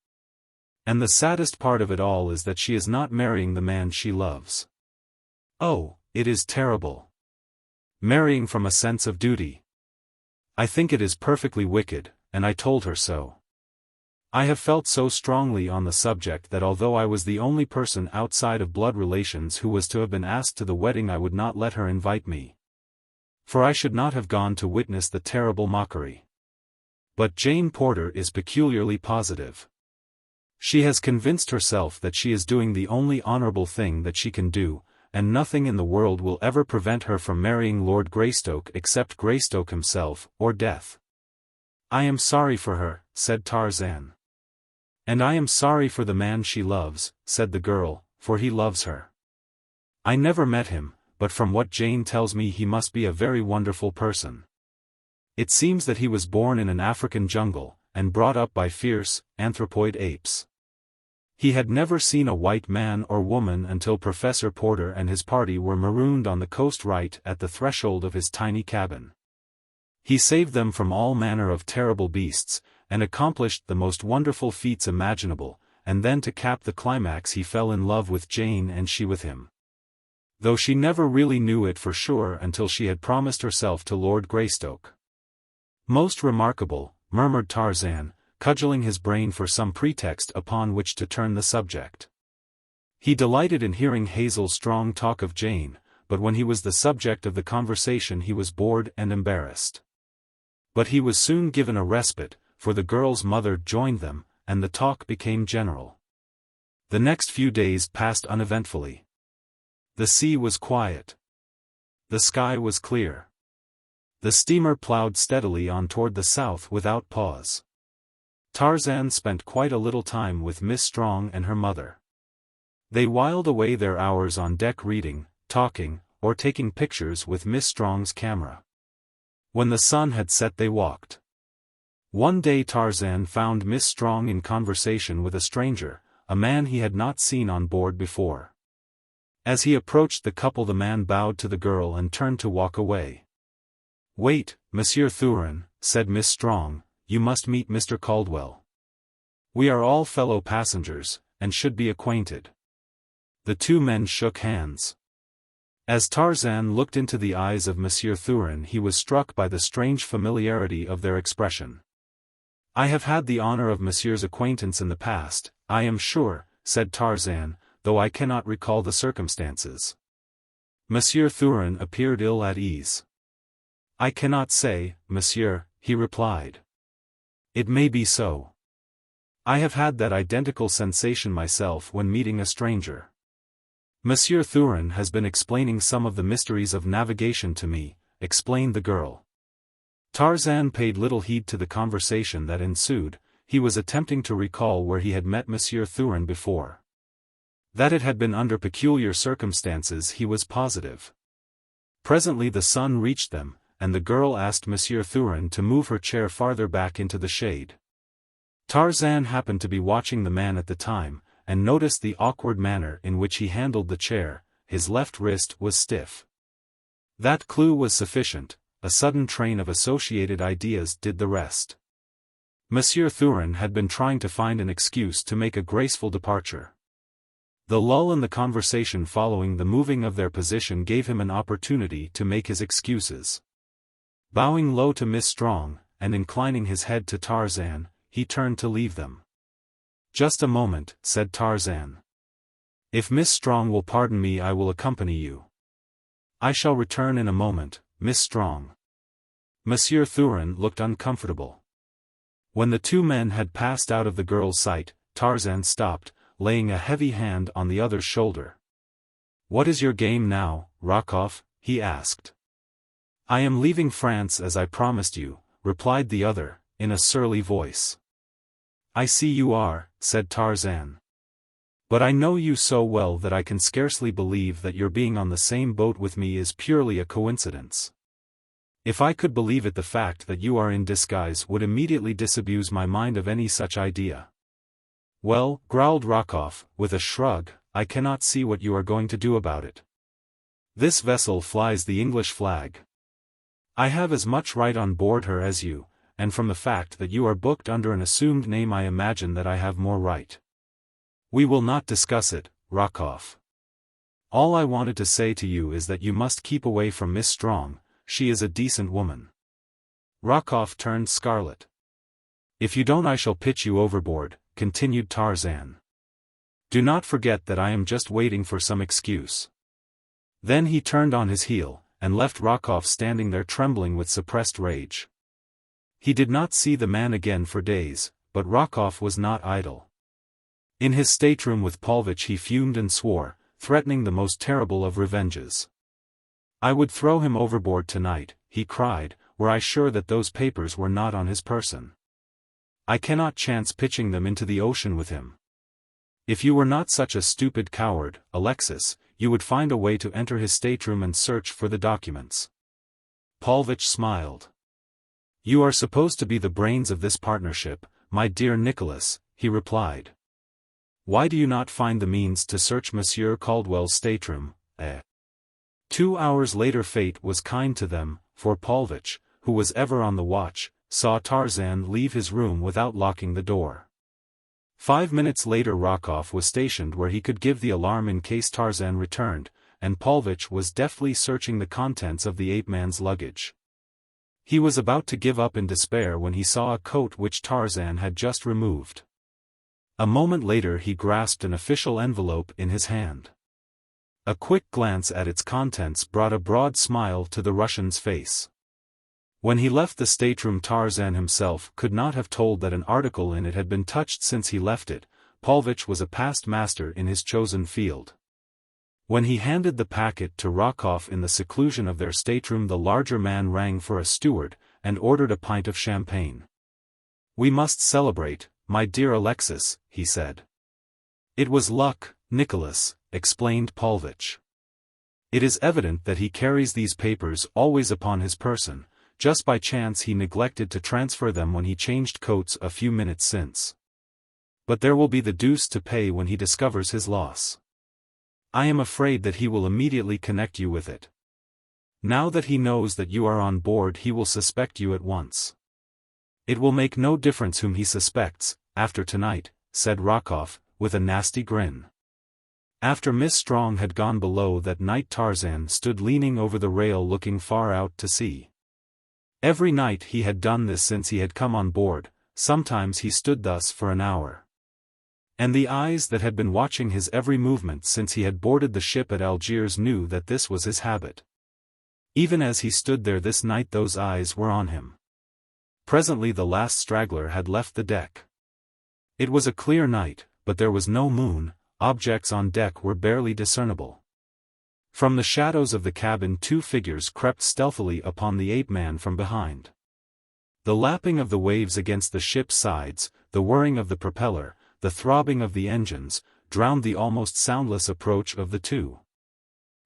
S1: "And the saddest part of it all is that she is not marrying the man she loves. Oh, it is terrible. Marrying from a sense of duty. I think it is perfectly wicked, and I told her so. I have felt so strongly on the subject that although I was the only person outside of blood relations who was to have been asked to the wedding I would not let her invite me. For I should not have gone to witness the terrible mockery. But Jane Porter is peculiarly positive. She has convinced herself that she is doing the only honorable thing that she can do, and nothing in the world will ever prevent her from marrying Lord Greystoke except Greystoke himself, or death." "I am sorry for her," said Tarzan. "And I am sorry for the man she loves," said the girl, "for he loves her. I never met him, but from what Jane tells me he must be a very wonderful person. It seems that he was born in an African jungle, and brought up by fierce, anthropoid apes. He had never seen a white man or woman until Professor Porter and his party were marooned on the coast right at the threshold of his tiny cabin. He saved them from all manner of terrible beasts, and accomplished the most wonderful feats imaginable, and then to cap the climax he fell in love with Jane and she with him. Though she never really knew it for sure until she had promised herself to Lord Greystoke." "Most remarkable," murmured Tarzan, cudgelling his brain for some pretext upon which to turn the subject. He delighted in hearing Hazel Strong talk of Jane, but when he was the subject of the conversation he was bored and embarrassed. But he was soon given a respite, for the girl's mother joined them, and the talk became general. The next few days passed uneventfully. The sea was quiet. The sky was clear. The steamer plowed steadily on toward the south without pause. Tarzan spent quite a little time with Miss Strong and her mother. They whiled away their hours on deck reading, talking, or taking pictures with Miss Strong's camera. When the sun had set they walked. One day Tarzan found Miss Strong in conversation with a stranger, a man he had not seen on board before. As he approached the couple the man bowed to the girl and turned to walk away. "Wait, Monsieur Thurin," said Miss Strong, "you must meet Mr. Caldwell. We are all fellow passengers, and should be acquainted." The two men shook hands. As Tarzan looked into the eyes of Monsieur Thurin he was struck by the strange familiarity of their expression. "I have had the honor of Monsieur's acquaintance in the past, I am sure," said Tarzan, "though I cannot recall the circumstances." Monsieur Thurin appeared ill at ease. "I cannot say, monsieur," he replied. "It may be so. I have had that identical sensation myself when meeting a stranger. Monsieur Thurin has been explaining some of the mysteries of navigation to me," explained the girl. Tarzan paid little heed to the conversation that ensued. He was attempting to recall where he had met Monsieur Thurin before. That it had been under peculiar circumstances he was positive. Presently the sun reached them, and the girl asked Monsieur Thurin to move her chair farther back into the shade. Tarzan happened to be watching the man at the time, and noticed the awkward manner in which he handled the chair. His left wrist was stiff. That clue was sufficient. A sudden train of associated ideas did the rest. Monsieur Thurin had been trying to find an excuse to make a graceful departure. The lull in the conversation following the moving of their position gave him an opportunity to make his excuses. Bowing low to Miss Strong, and inclining his head to Tarzan, he turned to leave them. "Just a moment," said Tarzan. "If Miss Strong will pardon me I will accompany you. I shall return in a moment, Miss Strong." Monsieur Thurin looked uncomfortable. When the two men had passed out of the girl's sight, Tarzan stopped, laying a heavy hand on the other's shoulder. "What is your game now, Rokoff?" he asked. "I am leaving France as I promised you," replied the other, in a surly voice. "I see you are," said Tarzan. But I know you so well that I can scarcely believe that your being on the same boat with me is purely a coincidence. If I could believe it, the fact that you are in disguise would immediately disabuse my mind of any such idea." "Well," growled Rokoff, with a shrug, "I cannot see what you are going to do about it. This vessel flies the English flag. I have as much right on board her as you, and from the fact that you are booked under an assumed name I imagine that I have more right. We will not discuss it, Rokoff. All I wanted to say to you is that you must keep away from Miss Strong. She is a decent woman." Rokoff turned scarlet. "If you don't, I shall pitch you overboard," continued Tarzan. "Do not forget that I am just waiting for some excuse." Then he turned on his heel, and left Rokoff standing there trembling with suppressed rage. He did not see the man again for days, but Rokoff was not idle. In his stateroom with Paulovitch he fumed and swore, threatening the most terrible of revenges. "I would throw him overboard tonight," he cried, "were I sure that those papers were not on his person. I cannot chance pitching them into the ocean with him. If you were not such a stupid coward, Alexis, you would find a way to enter his stateroom and search for the documents." Paulovitch smiled. "You are supposed to be the brains of this partnership, my dear Nikolas," he replied. "Why do you not find the means to search Monsieur Caldwell's stateroom, eh?" 2 hours later fate was kind to them, for Paulovitch, who was ever on the watch, saw Tarzan leave his room without locking the door. 5 minutes later Rokoff was stationed where he could give the alarm in case Tarzan returned, and Paulovitch was deftly searching the contents of the ape-man's luggage. He was about to give up in despair when he saw a coat which Tarzan had just removed. A moment later he grasped an official envelope in his hand. A quick glance at its contents brought a broad smile to the Russian's face. When he left the stateroom Tarzan himself could not have told that an article in it had been touched since he left it. Paulovitch was a past master in his chosen field. When he handed the packet to Rokoff in the seclusion of their stateroom, the larger man rang for a steward, and ordered a pint of champagne. "We must celebrate, my dear Alexis," he said. "It was luck, Nikolas," explained Paulovitch. "It is evident that he carries these papers always upon his person. Just by chance he neglected to transfer them when he changed coats a few minutes since. But there will be the deuce to pay when he discovers his loss. I am afraid that he will immediately connect you with it. Now that he knows that you are on board he will suspect you at once." "It will make no difference whom he suspects, after tonight," said Rokoff, with a nasty grin. After Miss Strong had gone below that night Tarzan stood leaning over the rail looking far out to sea. Every night he had done this since he had come on board, sometimes he stood thus for an hour. And the eyes that had been watching his every movement since he had boarded the ship at Algiers knew that this was his habit. Even as he stood there this night those eyes were on him. Presently the last straggler had left the deck. It was a clear night, but there was no moon, objects on deck were barely discernible. From the shadows of the cabin 2 figures crept stealthily upon the ape-man from behind. The lapping of the waves against the ship's sides, the whirring of the propeller, the throbbing of the engines, drowned the almost soundless approach of the two.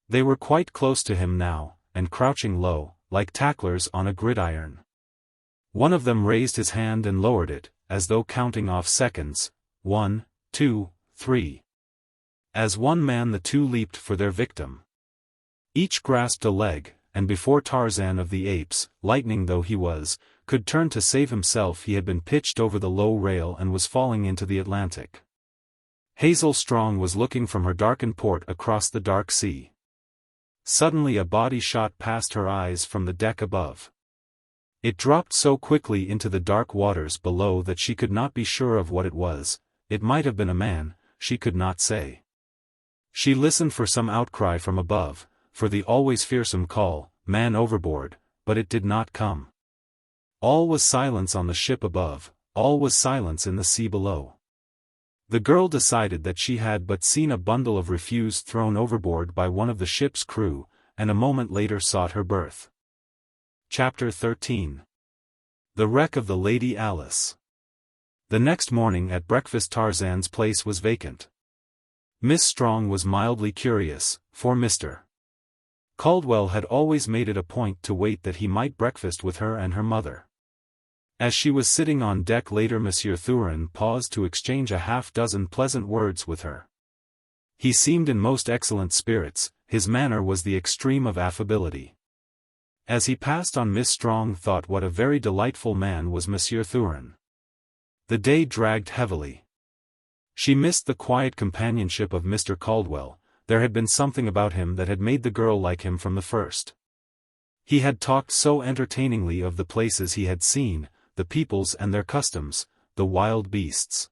S1: They were quite close to him now, and crouching low, like tacklers on a gridiron. One of them raised his hand and lowered it, as though counting off seconds. 1, 2, 3. As one man the two leaped for their victim. Each grasped a leg, and before Tarzan of the Apes, lightning though he was, could turn to save himself he had been pitched over the low rail and was falling into the Atlantic. Hazel Strong was looking from her darkened port across the dark sea. Suddenly a body shot past her eyes from the deck above. It dropped so quickly into the dark waters below that she could not be sure of what it was. It might have been a man, she could not say. She listened for some outcry from above, for the always fearsome call, "Man overboard," but it did not come. All was silence on the ship above, all was silence in the sea below. The girl decided that she had but seen a bundle of refuse thrown overboard by one of the ship's crew, and a moment later sought her berth. Chapter 13. The Wreck of the Lady Alice. The next morning at breakfast Tarzan's place was vacant. Miss Strong was mildly curious, for Mr. Caldwell had always made it a point to wait that he might breakfast with her and her mother. As she was sitting on deck later, Monsieur Thurin paused to exchange a half-dozen pleasant words with her. He seemed in most excellent spirits, his manner was the extreme of affability. As he passed on, Miss Strong thought what a very delightful man was Monsieur Thurin. The day dragged heavily. She missed the quiet companionship of Mr. Caldwell. There had been something about him that had made the girl like him from the first. He had talked so entertainingly of the places he had seen, the peoples and their customs, the wild beasts.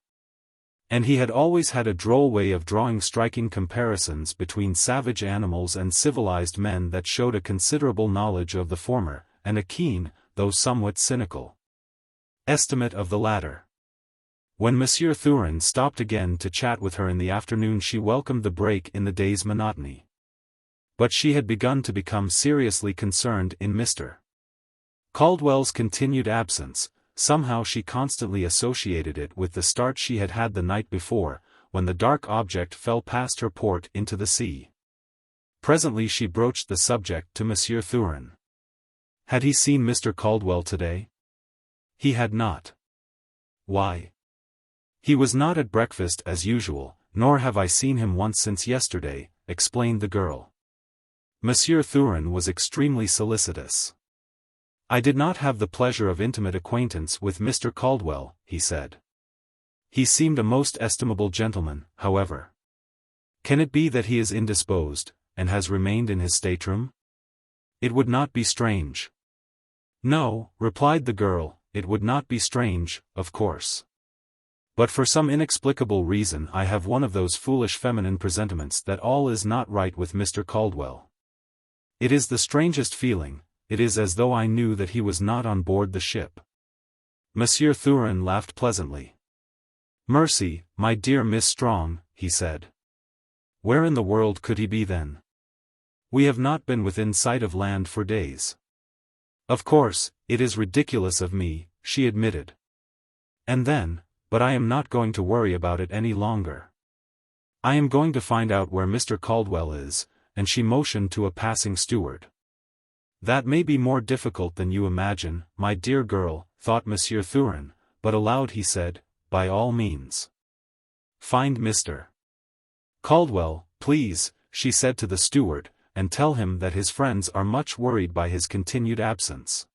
S1: And he had always had a droll way of drawing striking comparisons between savage animals and civilized men that showed a considerable knowledge of the former, and a keen, though somewhat cynical, estimate of the latter. When Monsieur Thurin stopped again to chat with her in the afternoon, she welcomed the break in the day's monotony. But she had begun to become seriously concerned in Mr. Caldwell's continued absence. Somehow she constantly associated it with the start she had had the night before, when the dark object fell past her port into the sea. Presently she broached the subject to Monsieur Thurin. Had he seen Mr. Caldwell today? He had not. Why? He was not at breakfast as usual, nor have I seen him once since yesterday, explained the girl. Monsieur Thurin was extremely solicitous. I did not have the pleasure of intimate acquaintance with Mr. Caldwell, he said. He seemed a most estimable gentleman, however. Can it be that he is indisposed, and has remained in his stateroom? It would not be strange. No, replied the girl, it would not be strange, of course. But for some inexplicable reason I have one of those foolish feminine presentiments that all is not right with Mr. Caldwell. It is the strangest feeling. It is as though I knew that he was not on board the ship. Monsieur Thurin laughed pleasantly. Mercy, my dear Miss Strong, he said. Where in the world could he be then? We have not been within sight of land for days. Of course, it is ridiculous of me, she admitted. And then, but I am not going to worry about it any longer. I am going to find out where Mr. Caldwell is, and she motioned to a passing steward. That may be more difficult than you imagine, my dear girl, thought Monsieur Thurin, but aloud he said, by all means. Find Mr. Caldwell, please, she said to the steward, and tell him that his friends are much worried by his continued absence.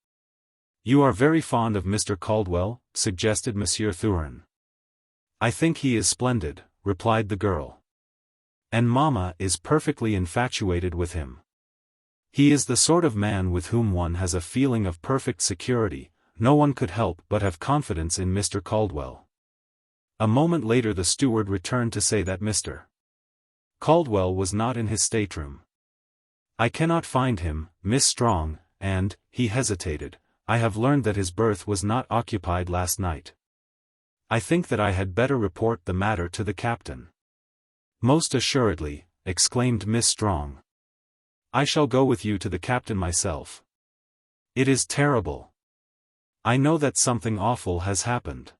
S1: You are very fond of Mr. Caldwell, suggested Monsieur Thurin. I think he is splendid, replied the girl. And Mamma is perfectly infatuated with him. He is the sort of man with whom one has a feeling of perfect security. No one could help but have confidence in Mr. Caldwell. A moment later the steward returned to say that Mr. Caldwell was not in his stateroom. I cannot find him, Miss Strong, and, he hesitated, I have learned that his berth was not occupied last night. I think that I had better report the matter to the captain. Most assuredly, exclaimed Miss Strong. I shall go with you to the captain myself. It is terrible. I know that something awful has happened.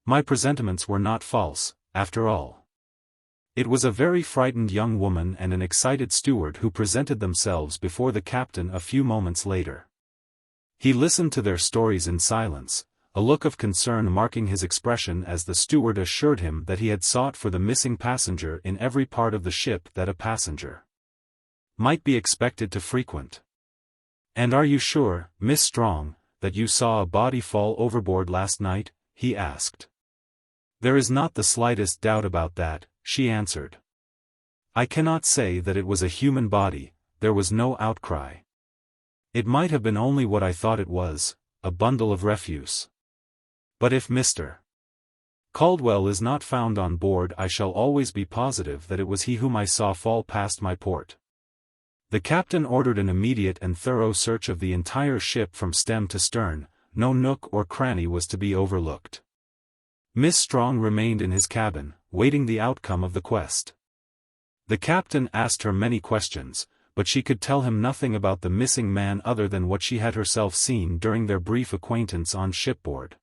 S1: My presentiments were not false, after all. It was a very frightened young woman and an excited steward who presented themselves before the captain a few moments later. He listened to their stories in silence, a look of concern marking his expression as the steward assured him that he had sought for the missing passenger in every part of the ship that a passenger might be expected to frequent. And are you sure, Miss Strong, that you saw a body fall overboard last night? He asked. There is not the slightest doubt about that, she answered. I cannot say that it was a human body, there was no outcry. It might have been only what I thought it was, a bundle of refuse. But if Mr. Caldwell is not found on board, I shall always be positive that it was he whom I saw fall past my port. The captain ordered an immediate and thorough search of the entire ship from stem to stern. No nook or cranny was to be overlooked. Miss Strong remained in his cabin, waiting the outcome of the quest. The captain asked her many questions, but she could tell him nothing about the missing man other than what she had herself seen during their brief acquaintance on shipboard.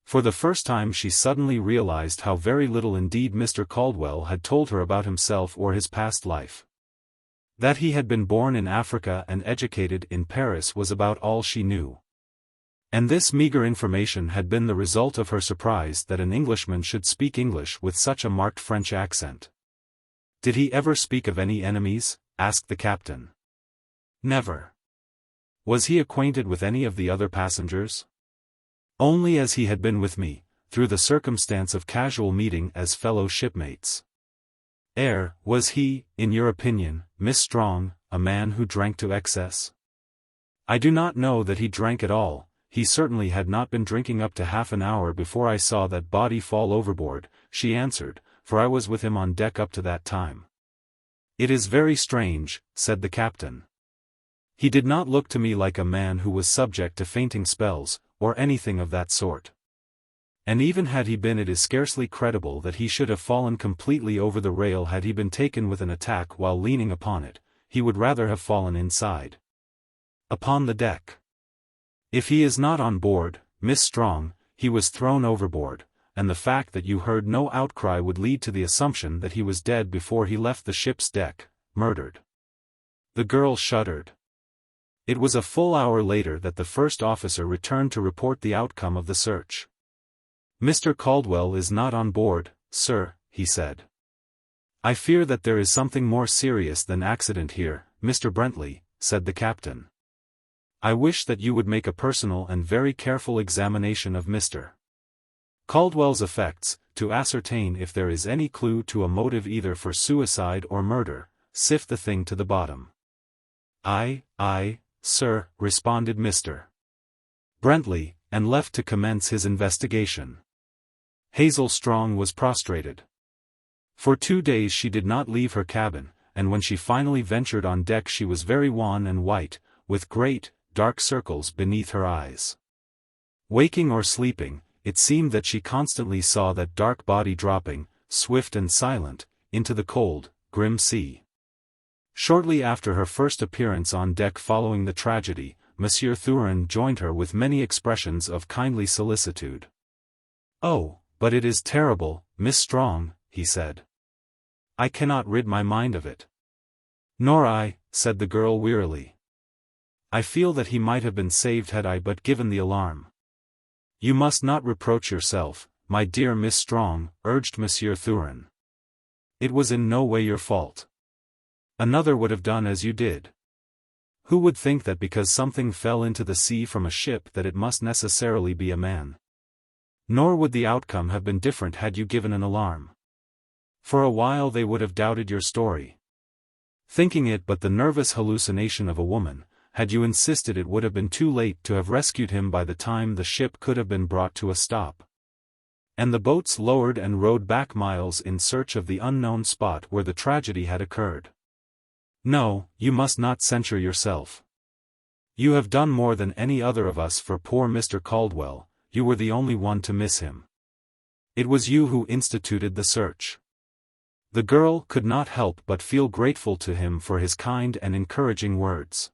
S1: For the first time she suddenly realized how very little indeed Mr. Caldwell had told her about himself or his past life. That he had been born in Africa and educated in Paris was about all she knew. And this meager information had been the result of her surprise that an Englishman should speak English with such a marked French accent. "Did he ever speak of any enemies?" asked the captain. "Never." "Was he acquainted with any of the other passengers?" "Only as he had been with me, through the circumstance of casual meeting as fellow shipmates." Was he, in your opinion, Miss Strong, a man who drank to excess?" "I do not know that he drank at all. He certainly had not been drinking up to half an hour before I saw that body fall overboard," she answered, "for I was with him on deck up to that time." "It is very strange," said the captain. "He did not look to me like a man who was subject to fainting spells, or anything of that sort. And even had he been, it is scarcely credible that he should have fallen completely over the rail had he been taken with an attack while leaning upon it. He would rather have fallen inside. Upon the deck. If he is not on board, Miss Strong, he was thrown overboard, and the fact that you heard no outcry would lead to the assumption that he was dead before he left the ship's deck, murdered." The girl shuddered. It was a full hour later that the first officer returned to report the outcome of the search. "Mr. Caldwell is not on board, sir," he said. "I fear that there is something more serious than accident here, Mr. Bentley," said the captain. "I wish that you would make a personal and very careful examination of Mr. Caldwell's effects, to ascertain if there is any clue to a motive either for suicide or murder. Sift the thing to the bottom." Aye, sir," responded Mr. Bentley, and left to commence his investigation. Hazel Strong was prostrated. For 2 days she did not leave her cabin, and when she finally ventured on deck she was very wan and white, with great, dark circles beneath her eyes. Waking or sleeping, it seemed that she constantly saw that dark body dropping, swift and silent, into the cold, grim sea. Shortly after her first appearance on deck following the tragedy, Monsieur Thurin joined her with many expressions of kindly solicitude. "Oh, but it is terrible, Miss Strong," he said. "I cannot rid my mind of it." "Nor I," said the girl wearily. "I feel that he might have been saved had I but given the alarm." "You must not reproach yourself, my dear Miss Strong," urged Monsieur Thurin. "It was in no way your fault. Another would have done as you did. Who would think that because something fell into the sea from a ship that it must necessarily be a man? Nor would the outcome have been different had you given an alarm. For a while they would have doubted your story, thinking it but the nervous hallucination of a woman. Had you insisted, it would have been too late to have rescued him by the time the ship could have been brought to a stop. And the boats lowered and rowed back miles in search of the unknown spot where the tragedy had occurred. No, you must not censure yourself. You have done more than any other of us for poor Mr. Caldwell. You were the only one to miss him. It was you who instituted the search." The girl could not help but feel grateful to him for his kind and encouraging words.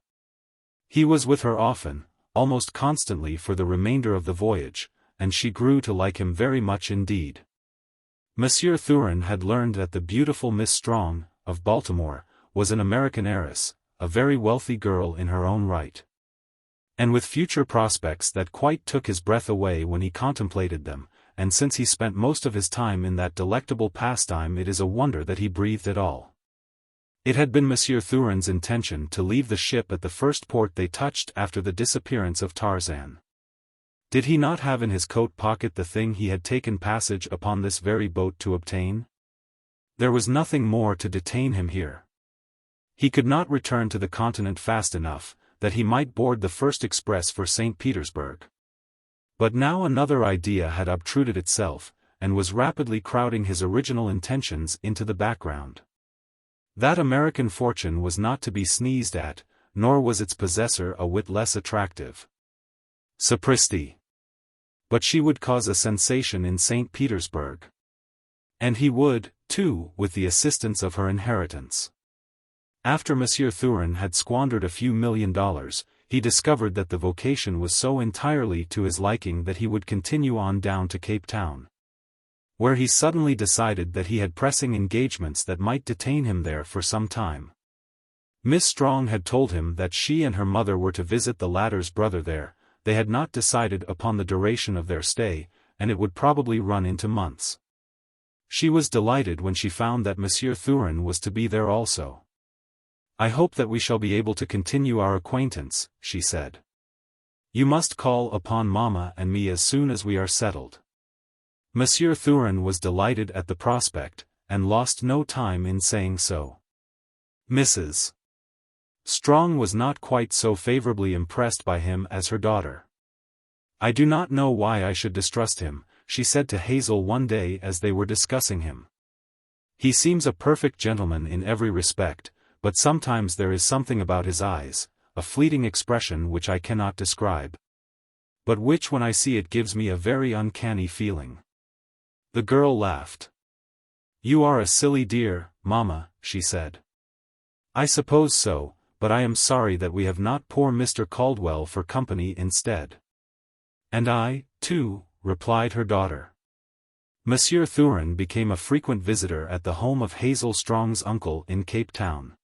S1: He was with her often, almost constantly for the remainder of the voyage, and she grew to like him very much indeed. Monsieur Thurin had learned that the beautiful Miss Strong, of Baltimore, was an American heiress, a very wealthy girl in her own right. And with future prospects that quite took his breath away when he contemplated them, and since he spent most of his time in that delectable pastime, it is a wonder that he breathed at all. It had been Monsieur Thurin's intention to leave the ship at the first port they touched after the disappearance of Tarzan. Did he not have in his coat pocket the thing he had taken passage upon this very boat to obtain? There was nothing more to detain him here. He could not return to the continent fast enough, that he might board the first express for St. Petersburg. But now another idea had obtruded itself, and was rapidly crowding his original intentions into the background. That American fortune was not to be sneezed at, nor was its possessor a whit less attractive. Sapristi! But she would cause a sensation in St. Petersburg. And he would, too, with the assistance of her inheritance. After Monsieur Thurin had squandered a few $1,000,000, he discovered that the vocation was so entirely to his liking that he would continue on down to Cape Town, where he suddenly decided that he had pressing engagements that might detain him there for some time. Miss Strong had told him that she and her mother were to visit the latter's brother there. They had not decided upon the duration of their stay, and it would probably run into months. She was delighted when she found that Monsieur Thurin was to be there also. "I hope that we shall be able to continue our acquaintance," she said. "You must call upon Mamma and me as soon as we are settled." Monsieur Thurin was delighted at the prospect, and lost no time in saying so. Mrs. Strong was not quite so favorably impressed by him as her daughter. "I do not know why I should distrust him," she said to Hazel one day as they were discussing him. "He seems a perfect gentleman in every respect, but sometimes there is something about his eyes, a fleeting expression which I cannot describe, but which when I see it gives me a very uncanny feeling." The girl laughed. "You are a silly dear, Mamma," she said. "I suppose so, but I am sorry that we have not poor Mr. Caldwell for company instead." "And I, too," replied her daughter. Monsieur Thurin became a frequent visitor at the home of Hazel Strong's uncle in Cape Town.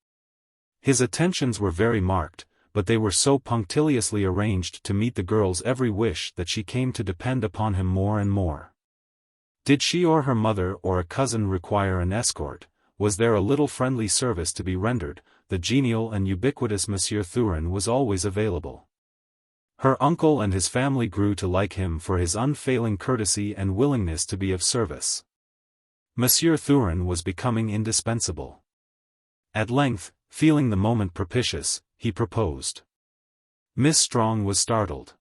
S1: His attentions were very marked, but they were so punctiliously arranged to meet the girl's every wish that she came to depend upon him more and more. Did she or her mother or a cousin require an escort, was there a little friendly service to be rendered, the genial and ubiquitous Monsieur Thurin was always available. Her uncle and his family grew to like him for his unfailing courtesy and willingness to be of service. Monsieur Thurin was becoming indispensable. At length, feeling the moment propitious, he proposed. Miss Strong was startled.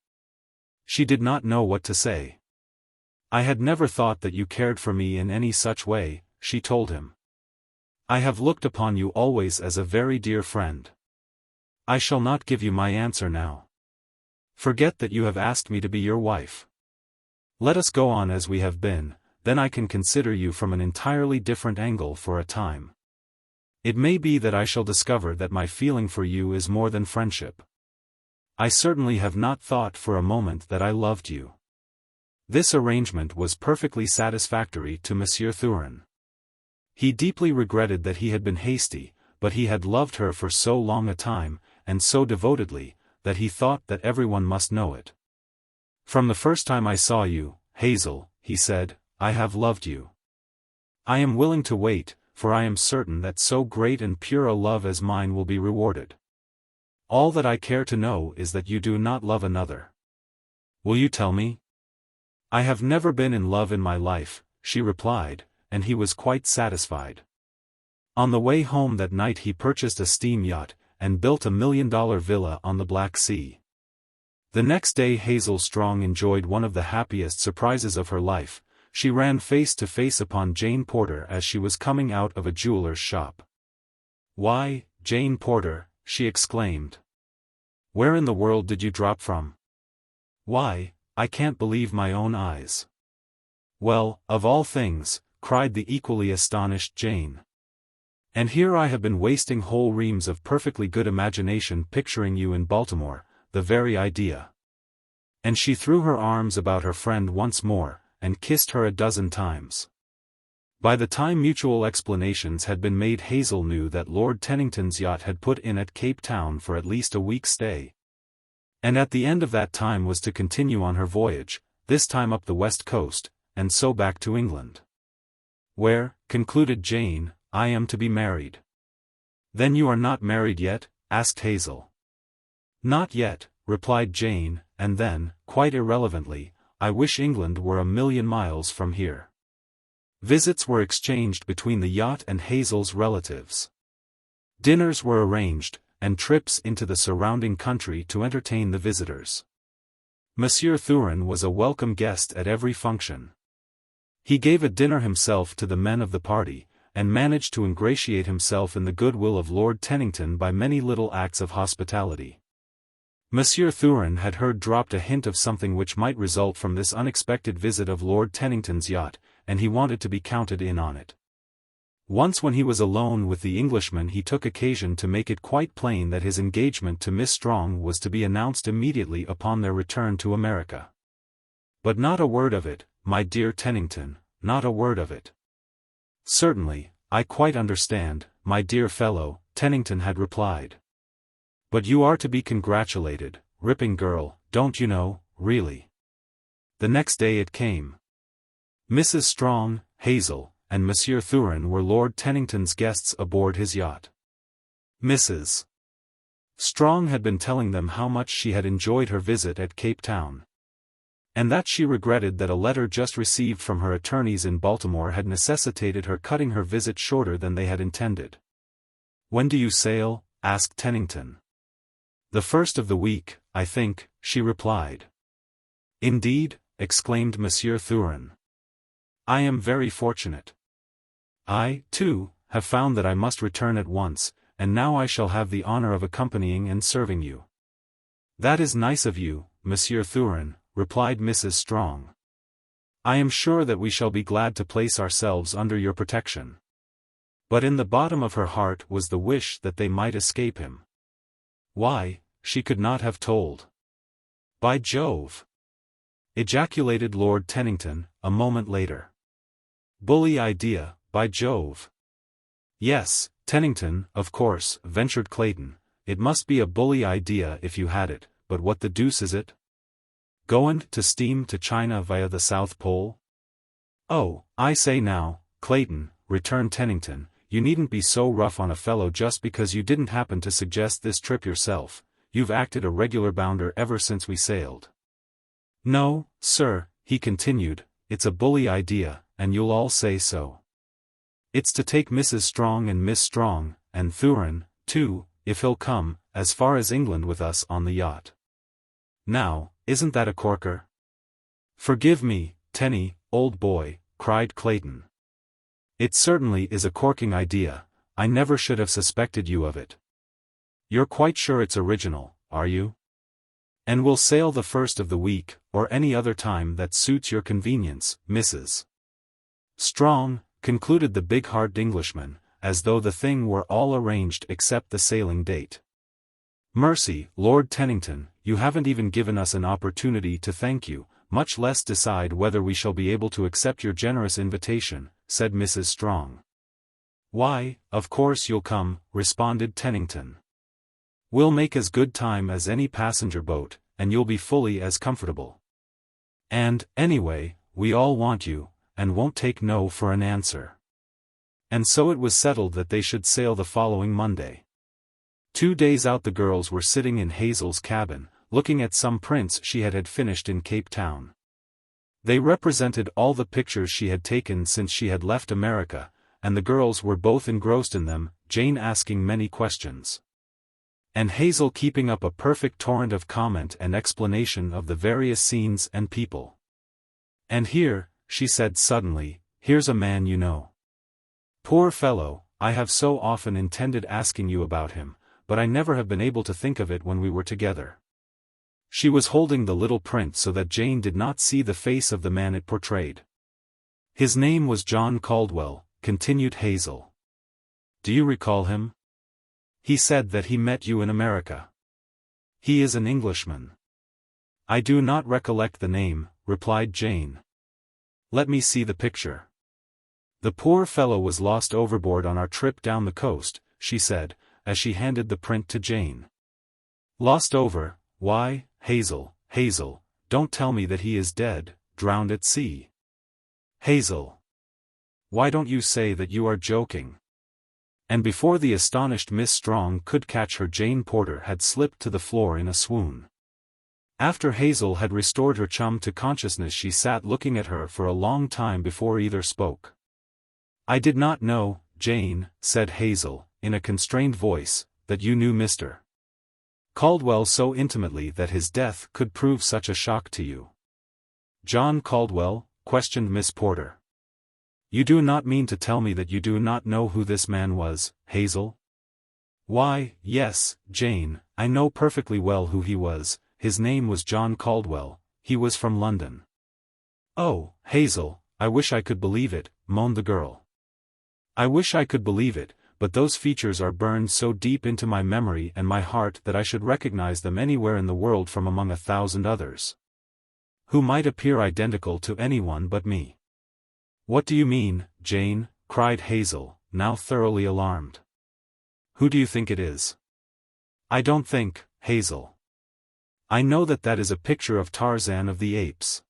S1: She did not know what to say. "I had never thought that you cared for me in any such way," she told him. "I have looked upon you always as a very dear friend. I shall not give you my answer now. Forget that you have asked me to be your wife. Let us go on as we have been, then I can consider you from an entirely different angle for a time. It may be that I shall discover that my feeling for you is more than friendship. I certainly have not thought for a moment that I loved you." This arrangement was perfectly satisfactory to Monsieur Thurin. He deeply regretted that he had been hasty, but he had loved her for so long a time, and so devotedly, that he thought that everyone must know it. "From the first time I saw you, Hazel," he said, "I have loved you. I am willing to wait, for I am certain that so great and pure a love as mine will be rewarded. All that I care to know is that you do not love another. Will you tell me?" "I have never been in love in my life," she replied, and he was quite satisfied. On the way home that night he purchased a steam yacht, and built a $1 million villa on the Black Sea. The next day Hazel Strong enjoyed one of the happiest surprises of her life. She ran face to face upon Jane Porter as she was coming out of a jeweler's shop. "Why, Jane Porter," she exclaimed. "Where in the world did you drop from? Why, I can't believe my own eyes." "Well, of all things," cried the equally astonished Jane. "And here I have been wasting whole reams of perfectly good imagination picturing you in Baltimore, the very idea." And she threw her arms about her friend once more, and kissed her a dozen times. By the time mutual explanations had been made, Hazel knew that Lord Tennington's yacht had put in at Cape Town for at least a week's stay. And at the end of that time was to continue on her voyage, this time up the west coast, and so back to England. "Where," concluded Jane, "I am to be married." "Then you are not married yet?" asked Hazel. "Not yet," replied Jane, and then, quite irrelevantly, "I wish England were 1,000,000 miles from here." Visits were exchanged between the yacht and Hazel's relatives. Dinners were arranged, and trips into the surrounding country to entertain the visitors. Monsieur Thurin was a welcome guest at every function. He gave a dinner himself to the men of the party, and managed to ingratiate himself in the goodwill of Lord Tennington by many little acts of hospitality. Monsieur Thurin had heard dropped a hint of something which might result from this unexpected visit of Lord Tennington's yacht, and he wanted to be counted in on it. Once when he was alone with the Englishman he took occasion to make it quite plain that his engagement to Miss Strong was to be announced immediately upon their return to America. But not a word of it, my dear Tennington, not a word of it. Certainly, I quite understand, my dear fellow, Tennington had replied. But you are to be congratulated, ripping girl, don't you know, really. The next day it came. Mrs. Strong, Hazel, and Monsieur Thurin were Lord Tennington's guests aboard his yacht. Mrs. Strong had been telling them how much she had enjoyed her visit at Cape Town, and that she regretted that a letter just received from her attorneys in Baltimore had necessitated her cutting her visit shorter than they had intended. "When do you sail?" asked Tennington. "The first of the week, I think," she replied. "Indeed?" exclaimed Monsieur Thurin. "I am very fortunate. I, too, have found that I must return at once, and now I shall have the honor of accompanying and serving you." "That is nice of you, Monsieur Thurin," replied Mrs. Strong. "I am sure that we shall be glad to place ourselves under your protection." But in the bottom of her heart was the wish that they might escape him. Why, she could not have told. "By Jove!" ejaculated Lord Tennington, a moment later. "Bully idea, by Jove!" "Yes, Tennington, of course," ventured Clayton, "it must be a bully idea if you had it, but what the deuce is it? Goin' to steam to China via the South Pole?" "Oh, I say now, Clayton," returned Tennington, "you needn't be so rough on a fellow just because you didn't happen to suggest this trip yourself. You've acted a regular bounder ever since we sailed." "No, sir," he continued, "it's a bully idea, and you'll all say so. It's to take Mrs. Strong and Miss Strong, and Thurin, too, if he'll come, as far as England with us on the yacht. Now, isn't that a corker?" "Forgive me, Tenny, old boy," cried Clayton. "It certainly is a corking idea. I never should have suspected you of it. You're quite sure it's original, are you? And we'll sail the first of the week, or any other time that suits your convenience, Mrs. Strong," concluded the big-hearted Englishman, as though the thing were all arranged except the sailing date. "Mercy, Lord Tennington, you haven't even given us an opportunity to thank you, much less decide whether we shall be able to accept your generous invitation," said Mrs. Strong. "Why, of course you'll come," responded Tennington. "We'll make as good time as any passenger boat, and you'll be fully as comfortable. And, anyway, we all want you, and won't take no for an answer." And so it was settled that they should sail the following Monday. 2 days out the girls were sitting in Hazel's cabin, looking at some prints she had finished in Cape Town. They represented all the pictures she had taken since she had left America, and the girls were both engrossed in them, Jane asking many questions, and Hazel keeping up a perfect torrent of comment and explanation of the various scenes and people. "And here," she said suddenly, "here's a man you know. Poor fellow, I have so often intended asking you about him, but I never have been able to think of it when we were together." She was holding the little print so that Jane did not see the face of the man it portrayed. "His name was John Caldwell," continued Hazel. "Do you recall him? He said that he met you in America. He is an Englishman." "I do not recollect the name," replied Jane. "Let me see the picture." "The poor fellow was lost overboard on our trip down the coast," she said, as she handed the print to Jane. "Lost over, why, Hazel, don't tell me that he is dead, drowned at sea. Hazel, why don't you say that you are joking?" And before the astonished Miss Strong could catch her, Jane Porter had slipped to the floor in a swoon. After Hazel had restored her chum to consciousness, she sat looking at her for a long time before either spoke. "I did not know, Jane," said Hazel, in a constrained voice, "that you knew Mr. Caldwell so intimately that his death could prove such a shock to you." "John Caldwell?" questioned Miss Porter. "You do not mean to tell me that you do not know who this man was, Hazel?" "Why, yes, Jane, I know perfectly well who he was. His name was John Caldwell. He was from London." "Oh, Hazel, I wish I could believe it," moaned the girl. I wish I could believe it, but those features are burned so deep into my memory and my heart that I should recognize them anywhere in the world from among 1,000 others, who might appear identical to anyone but me. What do you mean, Jane? Cried Hazel, now thoroughly alarmed. Who do you think it is? I don't think, Hazel. I know that is a picture of Tarzan of the Apes.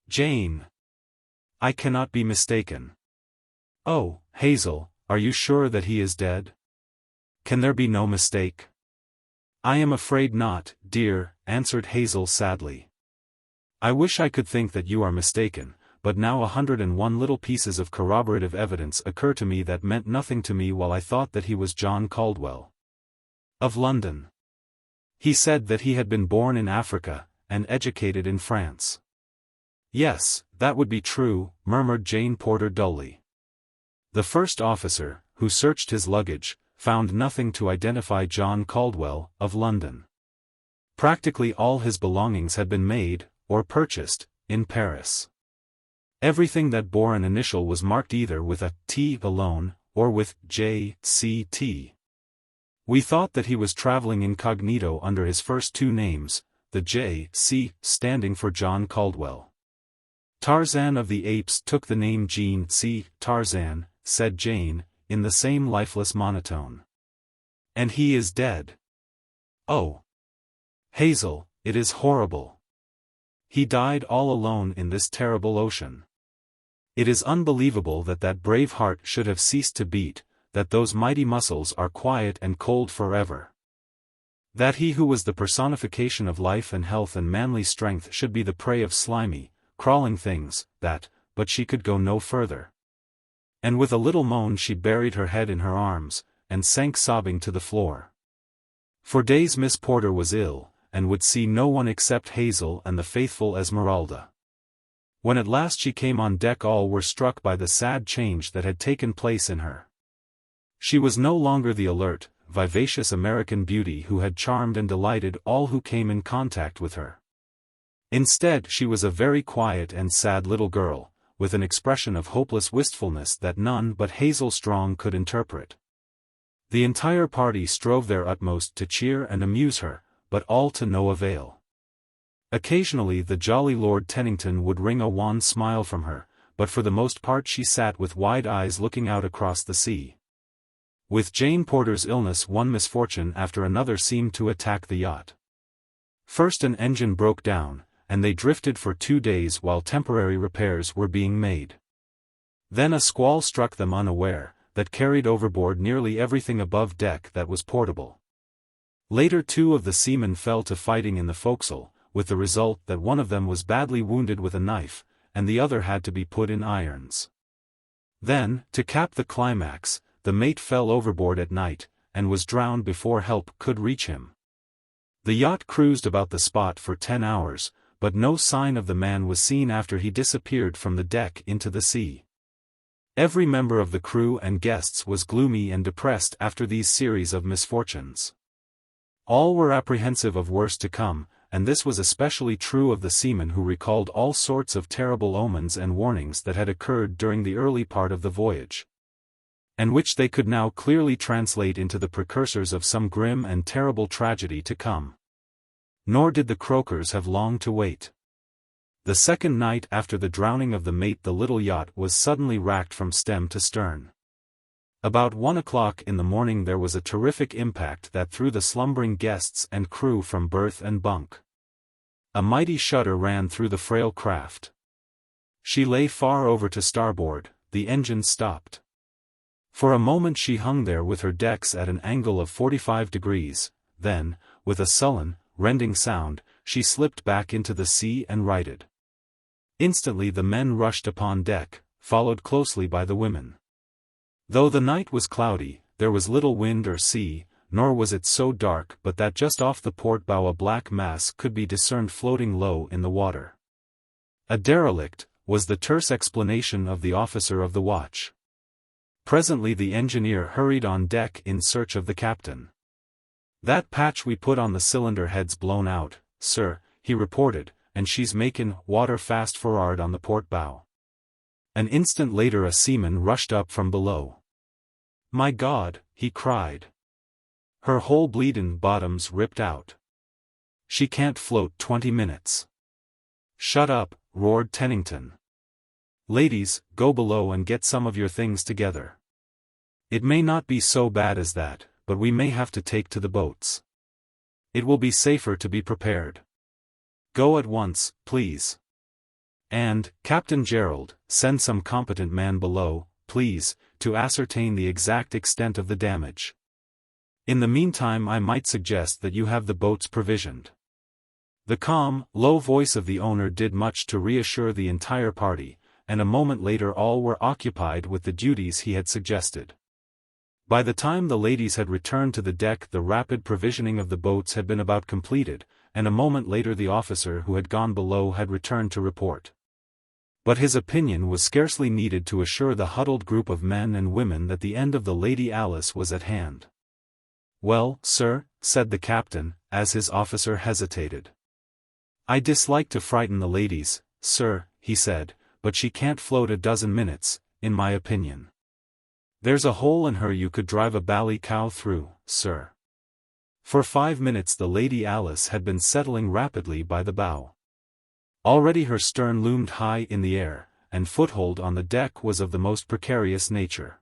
S1: Jane. I cannot be mistaken. Oh, Hazel, are you sure that he is dead? Can there be no mistake? I am afraid not, dear, answered Hazel sadly. I wish I could think that you are mistaken, but now 101 little pieces of corroborative evidence occur to me that meant nothing to me while I thought that he was John Caldwell of London. He said that he had been born in Africa, and educated in France. Yes, that would be true, murmured Jane Porter dully. The first officer, who searched his luggage, found nothing to identify John Caldwell, of London. Practically all his belongings had been made, or purchased, in Paris. Everything that bore an initial was marked either with a T alone, or with J.C.T. We thought that he was traveling incognito under his first two names, the J.C. standing for John Caldwell. Tarzan of the Apes took the name Jean C. Tarzan, said Jane, in the same lifeless monotone. And he is dead. Oh. Hazel, it is horrible. He died all alone in this terrible ocean. It is unbelievable that brave heart should have ceased to beat, that those mighty muscles are quiet and cold forever. That he who was the personification of life and health and manly strength should be the prey of slimy, crawling things, but she could go no further. And with a little moan she buried her head in her arms, and sank sobbing to the floor. For days Miss Porter was ill, and would see no one except Hazel and the faithful Esmeralda. When at last she came on deck all were struck by the sad change that had taken place in her. She was no longer the alert, vivacious American beauty who had charmed and delighted all who came in contact with her. Instead she was a very quiet and sad little girl, with an expression of hopeless wistfulness that none but Hazel Strong could interpret. The entire party strove their utmost to cheer and amuse her, but all to no avail. Occasionally the jolly Lord Tennington would wring a wan smile from her, but for the most part she sat with wide eyes looking out across the sea. With Jane Porter's illness one misfortune after another seemed to attack the yacht. First an engine broke down, and they drifted for 2 days while temporary repairs were being made. Then a squall struck them unaware, that carried overboard nearly everything above deck that was portable. Later 2 of the seamen fell to fighting in the forecastle, with the result that one of them was badly wounded with a knife, and the other had to be put in irons. Then, to cap the climax, the mate fell overboard at night, and was drowned before help could reach him. The yacht cruised about the spot for 10 hours, but no sign of the man was seen after he disappeared from the deck into the sea. Every member of the crew and guests was gloomy and depressed after these series of misfortunes. All were apprehensive of worse to come, and this was especially true of the seamen who recalled all sorts of terrible omens and warnings that had occurred during the early part of the voyage, and which they could now clearly translate into the precursors of some grim and terrible tragedy to come. Nor did the croakers have long to wait. The second night after the drowning of the mate the little yacht was suddenly racked from stem to stern. About 1 o'clock in the morning there was a terrific impact that threw the slumbering guests and crew from berth and bunk. A mighty shudder ran through the frail craft. She lay far over to starboard, the engine stopped. For a moment she hung there with her decks at an angle of 45 degrees, then, with a sullen, rending sound, she slipped back into the sea and righted. Instantly the men rushed upon deck, followed closely by the women. Though the night was cloudy, there was little wind or sea, nor was it so dark but that just off the port bow a black mass could be discerned floating low in the water. A derelict, was the terse explanation of the officer of the watch. Presently the engineer hurried on deck in search of the captain. "That patch we put on the cylinder head's blown out, sir," he reported, "and she's makin' water fast for'ard on the port bow." An instant later a seaman rushed up from below. "My God," he cried. "Her whole bleedin' bottom's ripped out. She can't float 20 minutes. "Shut up," roared Tennington. "Ladies, go below and get some of your things together. It may not be so bad as that, but we may have to take to the boats. It will be safer to be prepared. Go at once, please. And, Captain Gerald, send some competent man below, please, to ascertain the exact extent of the damage. In the meantime I might suggest that you have the boats provisioned." The calm, low voice of the owner did much to reassure the entire party, and a moment later all were occupied with the duties he had suggested. By the time the ladies had returned to the deck the rapid provisioning of the boats had been about completed, and a moment later the officer who had gone below had returned to report. But his opinion was scarcely needed to assure the huddled group of men and women that the end of the Lady Alice was at hand. "Well, sir," said the captain, as his officer hesitated. "I dislike to frighten the ladies, sir," he said, "but she can't float a dozen minutes, in my opinion. There's a hole in her you could drive a bally cow through, sir." For 5 minutes the Lady Alice had been settling rapidly by the bow. Already her stern loomed high in the air, and foothold on the deck was of the most precarious nature.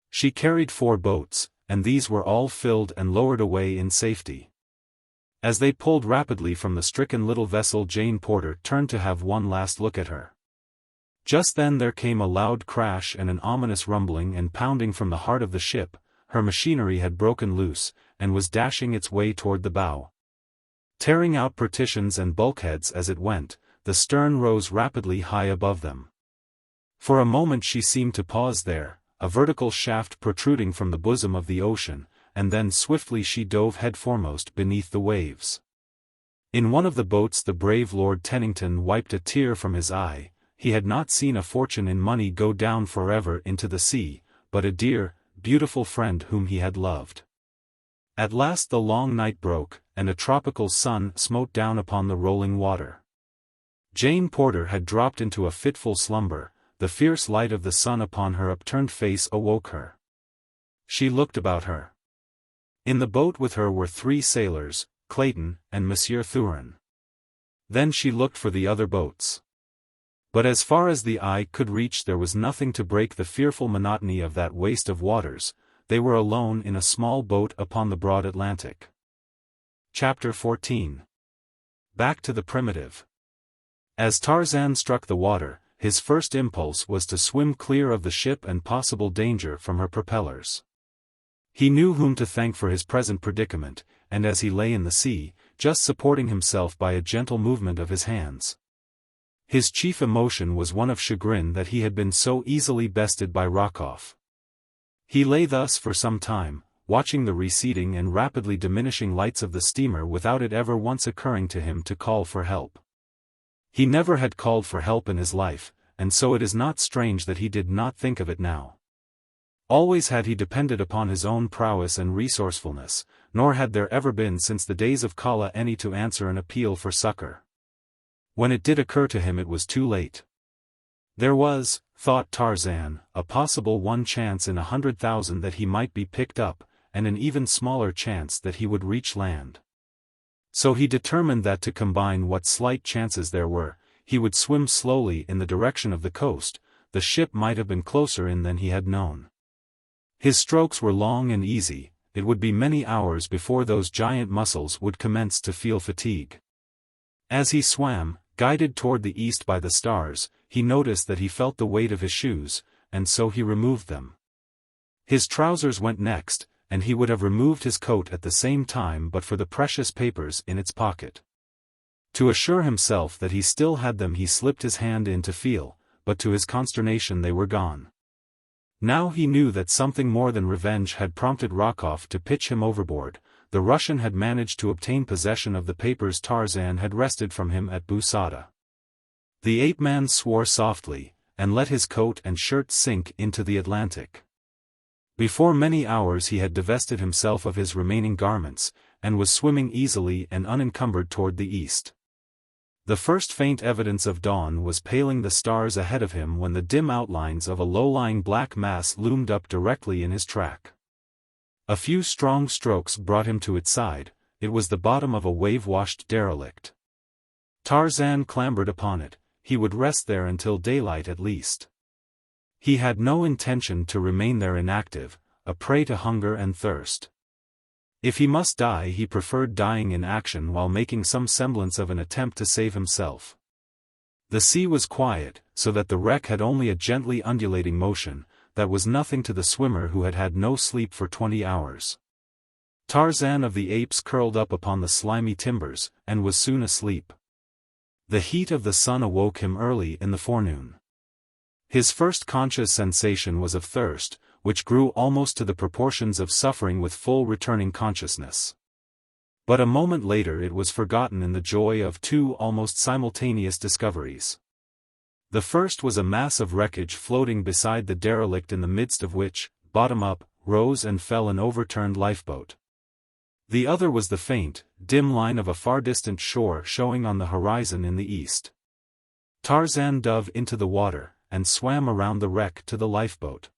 S1: She carried 4 boats, and these were all filled and lowered away in safety. As they pulled rapidly from the stricken little vessel Jane Porter turned to have one last look at her. Just then there came a loud crash and an ominous rumbling and pounding from the heart of the ship. Her machinery had broken loose, and was dashing its way toward the bow. Tearing out partitions and bulkheads as it went, the stern rose rapidly high above them. For a moment she seemed to pause there, a vertical shaft protruding from the bosom of the ocean, and then swiftly she dove headforemost beneath the waves. In one of the boats the brave Lord Tennington wiped a tear from his eye. He had not seen a fortune in money go down forever into the sea, but a dear, beautiful friend whom he had loved. At last the long night broke, and a tropical sun smote down upon the rolling water. Jane Porter had dropped into a fitful slumber. The fierce light of the sun upon her upturned face awoke her. She looked about her. In the boat with her were 3 sailors, Clayton, and Monsieur Thurin. Then she looked for the other boats. But as far as the eye could reach there was nothing to break the fearful monotony of that waste of waters. They were alone in a small boat upon the broad Atlantic. Chapter 14. Back to the primitive. As Tarzan struck the water, his first impulse was to swim clear of the ship and possible danger from her propellers. He knew whom to thank for his present predicament, and as he lay in the sea, just supporting himself by a gentle movement of his hands, his chief emotion was one of chagrin that he had been so easily bested by Rokoff. He lay thus for some time, watching the receding and rapidly diminishing lights of the steamer without it ever once occurring to him to call for help. He never had called for help in his life, and so it is not strange that he did not think of it now. Always had he depended upon his own prowess and resourcefulness, nor had there ever been since the days of Kala any to answer an appeal for succor. When it did occur to him it was too late. There was, thought Tarzan, a possible 1 chance in 100,000 that he might be picked up, and an even smaller chance that he would reach land. So he determined that to combine what slight chances there were, he would swim slowly in the direction of the coast. The ship might have been closer in than he had known. His strokes were long and easy. It would be many hours before those giant muscles would commence to feel fatigue. As he swam, guided toward the east by the stars, he noticed that he felt the weight of his shoes, and so he removed them. His trousers went next, and he would have removed his coat at the same time but for the precious papers in its pocket. To assure himself that he still had them he slipped his hand in to feel, but to his consternation they were gone. Now he knew that something more than revenge had prompted Rokoff to pitch him overboard. The Russian had managed to obtain possession of the papers Tarzan had wrested from him at Busada. The ape-man swore softly, and let his coat and shirt sink into the Atlantic. Before many hours he had divested himself of his remaining garments, and was swimming easily and unencumbered toward the east. The first faint evidence of dawn was paling the stars ahead of him when the dim outlines of a low-lying black mass loomed up directly in his track. A few strong strokes brought him to its side. It was the bottom of a wave-washed derelict. Tarzan clambered upon it. He would rest there until daylight at least. He had no intention to remain there inactive, a prey to hunger and thirst. If he must die, he preferred dying in action while making some semblance of an attempt to save himself. The sea was quiet, so that the wreck had only a gently undulating motion, that was nothing to the swimmer who had had no sleep for 20 hours. Tarzan of the Apes curled up upon the slimy timbers, and was soon asleep. The heat of the sun awoke him early in the forenoon. His first conscious sensation was of thirst, which grew almost to the proportions of suffering with full returning consciousness. But a moment later it was forgotten in the joy of two almost simultaneous discoveries. The first was a mass of wreckage floating beside the derelict, in the midst of which, bottom up, rose and fell an overturned lifeboat. The other was the faint, dim line of a far distant shore showing on the horizon in the east. Tarzan dove into the water, and swam around the wreck to the lifeboat.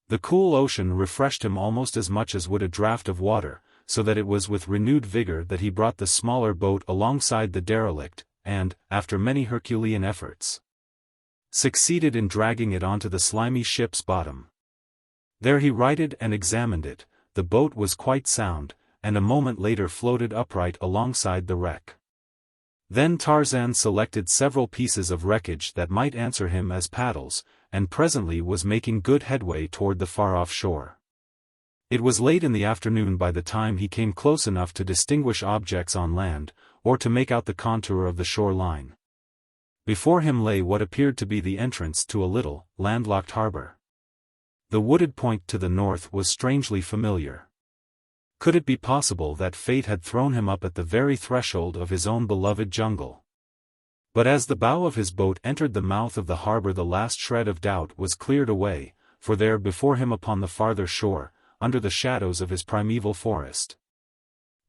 S1: The cool ocean refreshed him almost as much as would a draught of water, so that it was with renewed vigor that he brought the smaller boat alongside the derelict, and, after many Herculean efforts, succeeded in dragging it onto the slimy ship's bottom. There he righted and examined it. The boat was quite sound, and a moment later floated upright alongside the wreck. Then Tarzan selected several pieces of wreckage that might answer him as paddles, and presently was making good headway toward the far-off shore. It was late in the afternoon by the time he came close enough to distinguish objects on land, or to make out the contour of the shore line. Before him lay what appeared to be the entrance to a little, landlocked harbor. The wooded point to the north was strangely familiar. Could it be possible that fate had thrown him up at the very threshold of his own beloved jungle? But as the bow of his boat entered the mouth of the harbor, the last shred of doubt was cleared away, for there before him upon the farther shore, under the shadows of his primeval forest,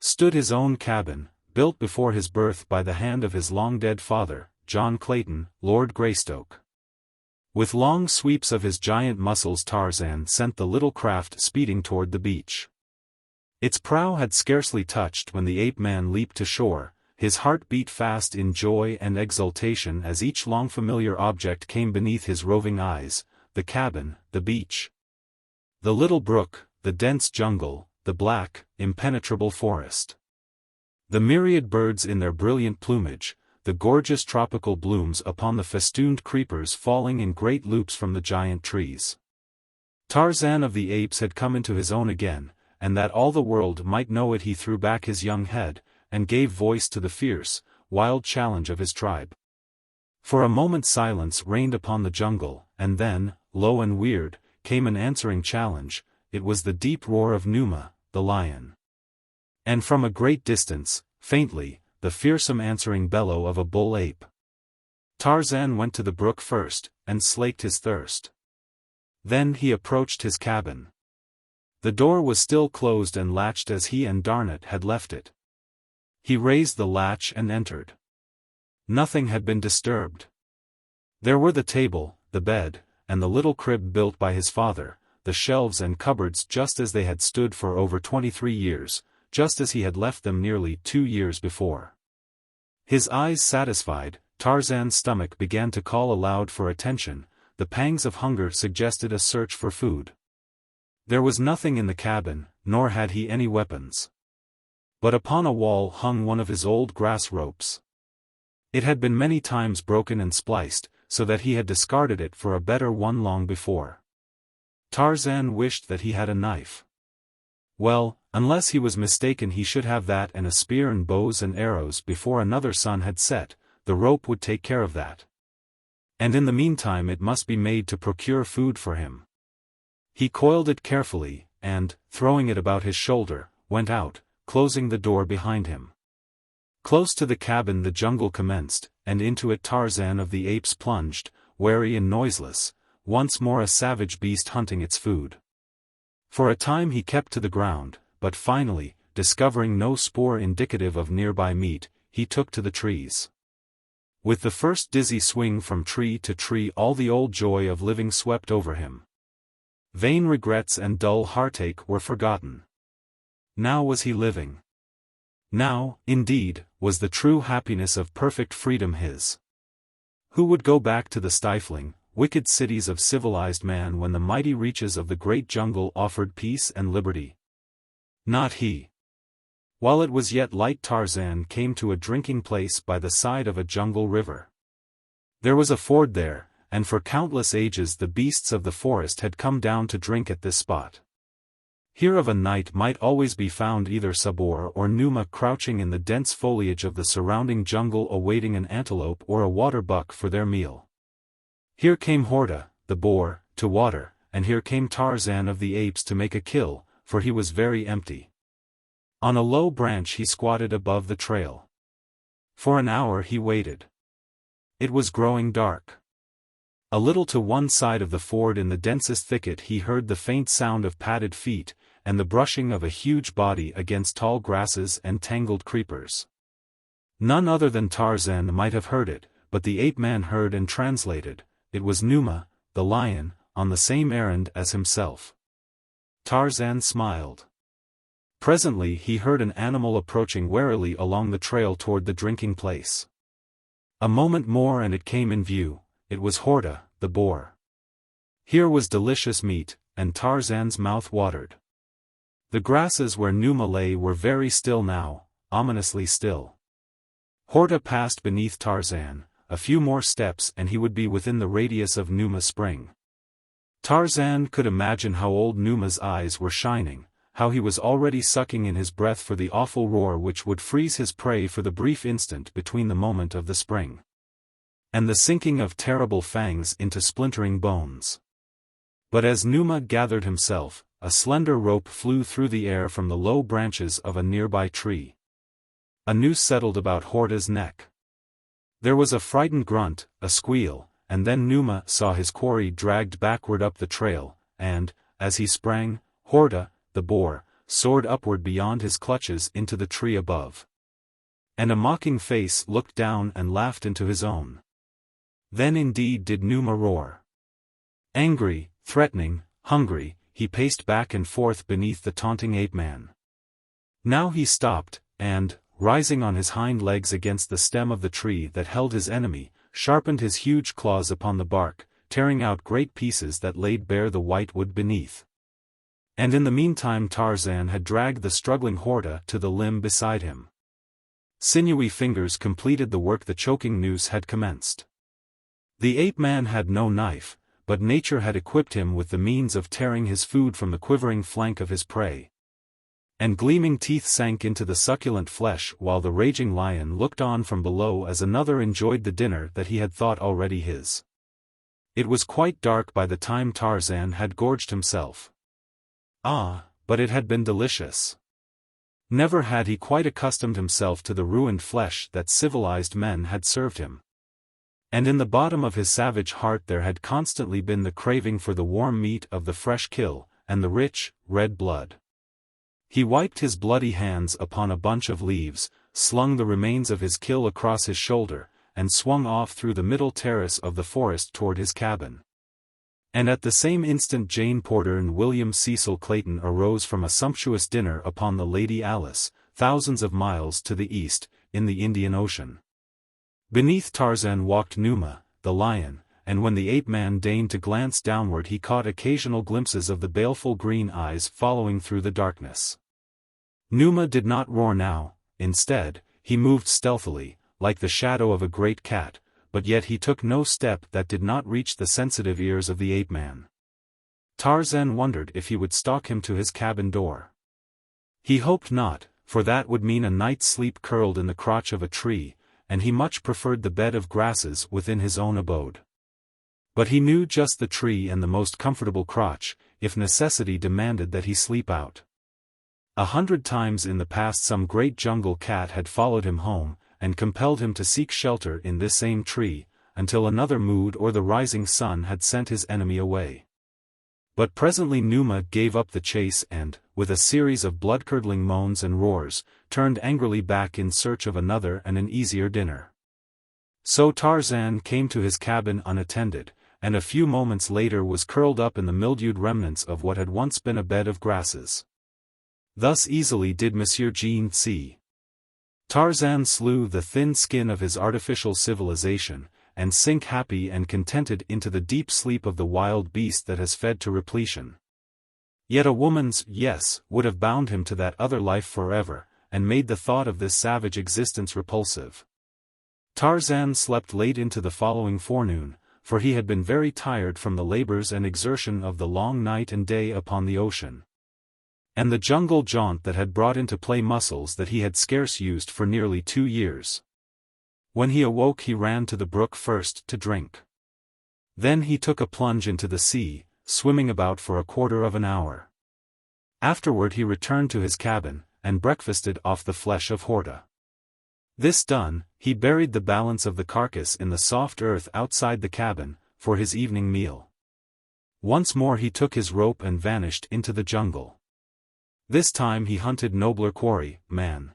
S1: stood his own cabin, built before his birth by the hand of his long-dead father, John Clayton, Lord Greystoke. With long sweeps of his giant muscles Tarzan sent the little craft speeding toward the beach. Its prow had scarcely touched when the ape-man leaped to shore. His heart beat fast in joy and exultation as each long-familiar object came beneath his roving eyes: the cabin, the beach, the little brook, the dense jungle, the black, impenetrable forest. The myriad birds in their brilliant plumage, the gorgeous tropical blooms upon the festooned creepers falling in great loops from the giant trees. Tarzan of the Apes had come into his own again, and that all the world might know it, he threw back his young head, and gave voice to the fierce, wild challenge of his tribe. For a moment silence reigned upon the jungle, and then, low and weird, came an answering challenge. It was the deep roar of Numa, the lion. And from a great distance, faintly, the fearsome answering bellow of a bull ape. Tarzan went to the brook first, and slaked his thirst. Then he approached his cabin. The door was still closed and latched as he and Darnat had left it. He raised the latch and entered. Nothing had been disturbed. There were the table, the bed, and the little crib built by his father, the shelves and cupboards just as they had stood for over 23 years, just as he had left them nearly 2 years before. His eyes satisfied, Tarzan's stomach began to call aloud for attention. The pangs of hunger suggested a search for food. There was nothing in the cabin, nor had he any weapons. But upon a wall hung one of his old grass ropes. It had been many times broken and spliced, so that he had discarded it for a better one long before. Tarzan wished that he had a knife. Well, unless he was mistaken, he should have that and a spear and bows and arrows before another sun had set. The rope would take care of that. And in the meantime it must be made to procure food for him. He coiled it carefully, and, throwing it about his shoulder, went out, closing the door behind him. Close to the cabin the jungle commenced, and into it Tarzan of the Apes plunged, wary and noiseless, once more a savage beast hunting its food. For a time he kept to the ground, but finally, discovering no spoor indicative of nearby meat, he took to the trees. With the first dizzy swing from tree to tree, all the old joy of living swept over him. Vain regrets and dull heartache were forgotten. Now was he living. Now, indeed, was the true happiness of perfect freedom his. Who would go back to the stifling, wicked cities of civilized man when the mighty reaches of the great jungle offered peace and liberty? Not he. While it was yet light, Tarzan came to a drinking place by the side of a jungle river. There was a ford there, and for countless ages the beasts of the forest had come down to drink at this spot. Here of a night might always be found either Sabor or Numa crouching in the dense foliage of the surrounding jungle awaiting an antelope or a water buck for their meal. Here came Horta, the boar, to water, and here came Tarzan of the apes to make a kill, for he was very empty. On a low branch he squatted above the trail. For an hour he waited. It was growing dark. A little to one side of the ford in the densest thicket he heard the faint sound of padded feet, and the brushing of a huge body against tall grasses and tangled creepers. None other than Tarzan might have heard it, but the ape-man heard and translated. It was Numa, the lion, on the same errand as himself. Tarzan smiled. Presently he heard an animal approaching warily along the trail toward the drinking place. A moment more and it came in view. It was Horta, the boar. Here was delicious meat, and Tarzan's mouth watered. The grasses where Numa lay were very still now, ominously still. Horta passed beneath Tarzan. A few more steps and he would be within the radius of Numa's spring. Tarzan could imagine how old Numa's eyes were shining, how he was already sucking in his breath for the awful roar which would freeze his prey for the brief instant between the moment of the spring and the sinking of terrible fangs into splintering bones. But as Numa gathered himself, a slender rope flew through the air from the low branches of a nearby tree. A noose settled about Horta's neck. There was a frightened grunt, a squeal, and then Numa saw his quarry dragged backward up the trail, and, as he sprang, Horta, the boar, soared upward beyond his clutches into the tree above. And a mocking face looked down and laughed into his own. Then indeed did Numa roar. Angry, threatening, hungry, he paced back and forth beneath the taunting ape-man. Now he stopped, and, rising on his hind legs against the stem of the tree that held his enemy, sharpened his huge claws upon the bark, tearing out great pieces that laid bare the white wood beneath. And in the meantime Tarzan had dragged the struggling Horta to the limb beside him. Sinewy fingers completed the work the choking noose had commenced. The ape-man had no knife, but nature had equipped him with the means of tearing his food from the quivering flank of his prey. And gleaming teeth sank into the succulent flesh while the raging lion looked on from below as another enjoyed the dinner that he had thought already his. It was quite dark by the time Tarzan had gorged himself. Ah, but it had been delicious. Never had he quite accustomed himself to the ruined flesh that civilized men had served him. And in the bottom of his savage heart there had constantly been the craving for the warm meat of the fresh kill, and the rich, red blood. He wiped his bloody hands upon a bunch of leaves, slung the remains of his kill across his shoulder, and swung off through the middle terrace of the forest toward his cabin. And at the same instant Jane Porter and William Cecil Clayton arose from a sumptuous dinner upon the Lady Alice, thousands of miles to the east, in the Indian Ocean. Beneath Tarzan walked Numa, the lion, and when the ape-man deigned to glance downward he caught occasional glimpses of the baleful green eyes following through the darkness. Numa did not roar now. Instead, he moved stealthily, like the shadow of a great cat, but yet he took no step that did not reach the sensitive ears of the ape-man. Tarzan wondered if he would stalk him to his cabin door. He hoped not, for that would mean a night's sleep curled in the crotch of a tree, and he much preferred the bed of grasses within his own abode. But he knew just the tree and the most comfortable crotch, if necessity demanded that he sleep out. 100 times in the past some great jungle cat had followed him home, and compelled him to seek shelter in this same tree, until another mood or the rising sun had sent his enemy away. But presently Numa gave up the chase and, with a series of blood-curdling moans and roars, turned angrily back in search of another and an easier dinner. So Tarzan came to his cabin unattended, and a few moments later was curled up in the mildewed remnants of what had once been a bed of grasses. Thus easily did Monsieur Jean see. Tarzan slew the thin skin of his artificial civilization, and sink happy and contented into the deep sleep of the wild beast that has fed to repletion. Yet a woman's yes would have bound him to that other life forever, and made the thought of this savage existence repulsive. Tarzan slept late into the following forenoon, for he had been very tired from the labors and exertion of the long night and day upon the ocean, and the jungle jaunt that had brought into play muscles that he had scarce used for nearly 2 years. When he awoke he ran to the brook first to drink. Then he took a plunge into the sea, swimming about for a quarter of an hour. Afterward he returned to his cabin, and breakfasted off the flesh of Horta. This done, he buried the balance of the carcass in the soft earth outside the cabin, for his evening meal. Once more he took his rope and vanished into the jungle. This time he hunted nobler quarry, man.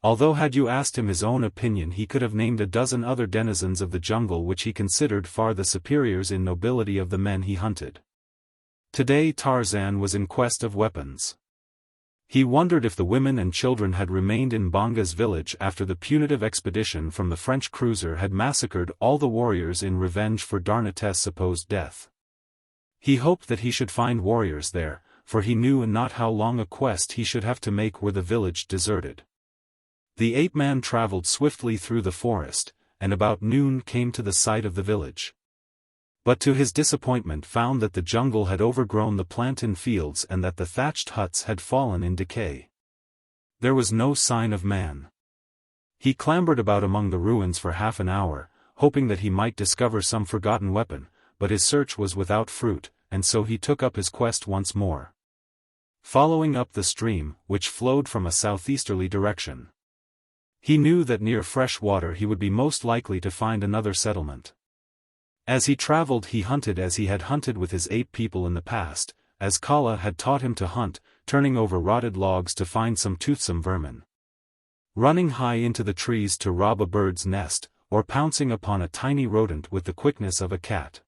S1: Although had you asked him his own opinion he could have named a dozen other denizens of the jungle which he considered far the superiors in nobility of the men he hunted. Today Tarzan was in quest of weapons. He wondered if the women and children had remained in Banga's village after the punitive expedition from the French cruiser had massacred all the warriors in revenge for Darnat's supposed death. He hoped that he should find warriors there, for he knew not how long a quest he should have to make were the village deserted. The ape-man traveled swiftly through the forest, and about noon came to the site of the village. But to his disappointment found that the jungle had overgrown the plantain fields and that the thatched huts had fallen in decay. There was no sign of man. He clambered about among the ruins for half an hour, hoping that he might discover some forgotten weapon, but his search was without fruit, and so he took up his quest once more, following up the stream, which flowed from a southeasterly direction. He knew that near fresh water he would be most likely to find another settlement. As he traveled he hunted as he had hunted with his ape people in the past, as Kala had taught him to hunt, turning over rotted logs to find some toothsome vermin, running high into the trees to rob a bird's nest, or pouncing upon a tiny rodent with the quickness of a cat.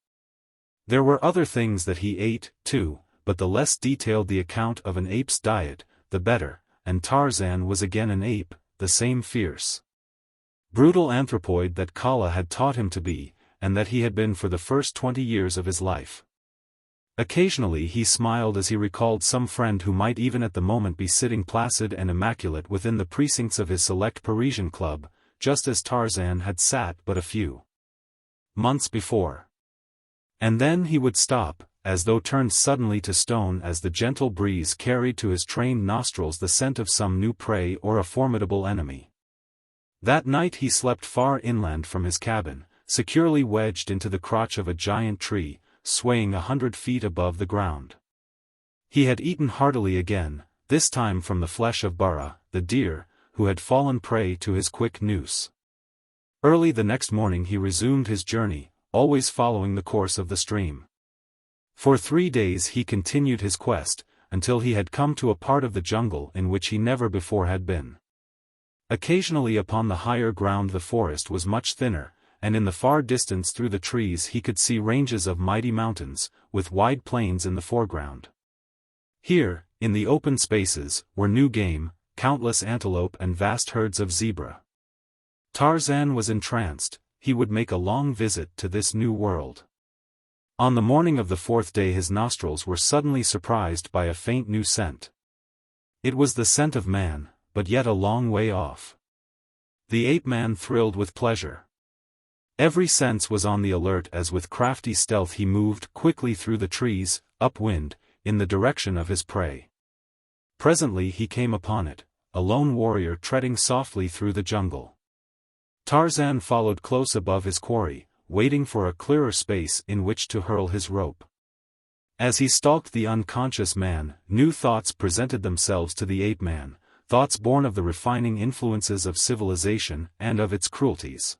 S1: There were other things that he ate, too, but the less detailed the account of an ape's diet, the better, and Tarzan was again an ape, the same fierce, brutal anthropoid that Kala had taught him to be, and that he had been for the first 20 years of his life. Occasionally he smiled as he recalled some friend who might even at the moment be sitting placid and immaculate within the precincts of his select Parisian club, just as Tarzan had sat but a few months before. And then he would stop, as though turned suddenly to stone as the gentle breeze carried to his trained nostrils the scent of some new prey or a formidable enemy. That night he slept far inland from his cabin, securely wedged into the crotch of a giant tree, swaying 100 feet above the ground. He had eaten heartily again, this time from the flesh of Bara, the deer, who had fallen prey to his quick noose. Early the next morning he resumed his journey, always following the course of the stream. For 3 days he continued his quest, until he had come to a part of the jungle in which he never before had been. Occasionally upon the higher ground the forest was much thinner, and in the far distance through the trees he could see ranges of mighty mountains, with wide plains in the foreground. Here, in the open spaces, were new game, countless antelope and vast herds of zebra. Tarzan was entranced. He would make a long visit to this new world. On the morning of the 4th day his nostrils were suddenly surprised by a faint new scent. It was the scent of man, but yet a long way off. The ape-man thrilled with pleasure. Every sense was on the alert as with crafty stealth he moved quickly through the trees, upwind, in the direction of his prey. Presently he came upon it, a lone warrior treading softly through the jungle. Tarzan followed close above his quarry, waiting for a clearer space in which to hurl his rope. As he stalked the unconscious man, new thoughts presented themselves to the ape-man, thoughts born of the refining influences of civilization and of its cruelties.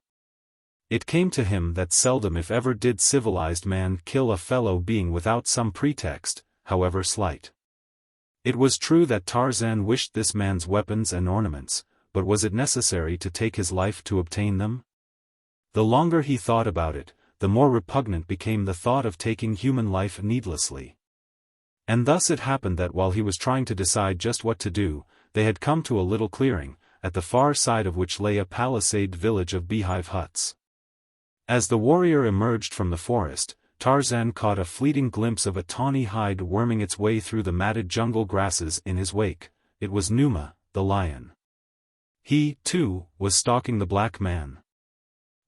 S1: It came to him that seldom if ever did civilized man kill a fellow being without some pretext, however slight. It was true that Tarzan wished this man's weapons and ornaments, but was it necessary to take his life to obtain them? The longer he thought about it, the more repugnant became the thought of taking human life needlessly. And thus it happened that while he was trying to decide just what to do, they had come to a little clearing, at the far side of which lay a palisaded village of beehive huts. As the warrior emerged from the forest, Tarzan caught a fleeting glimpse of a tawny hide worming its way through the matted jungle grasses in his wake. It was Numa, the lion. He, too, was stalking the black man.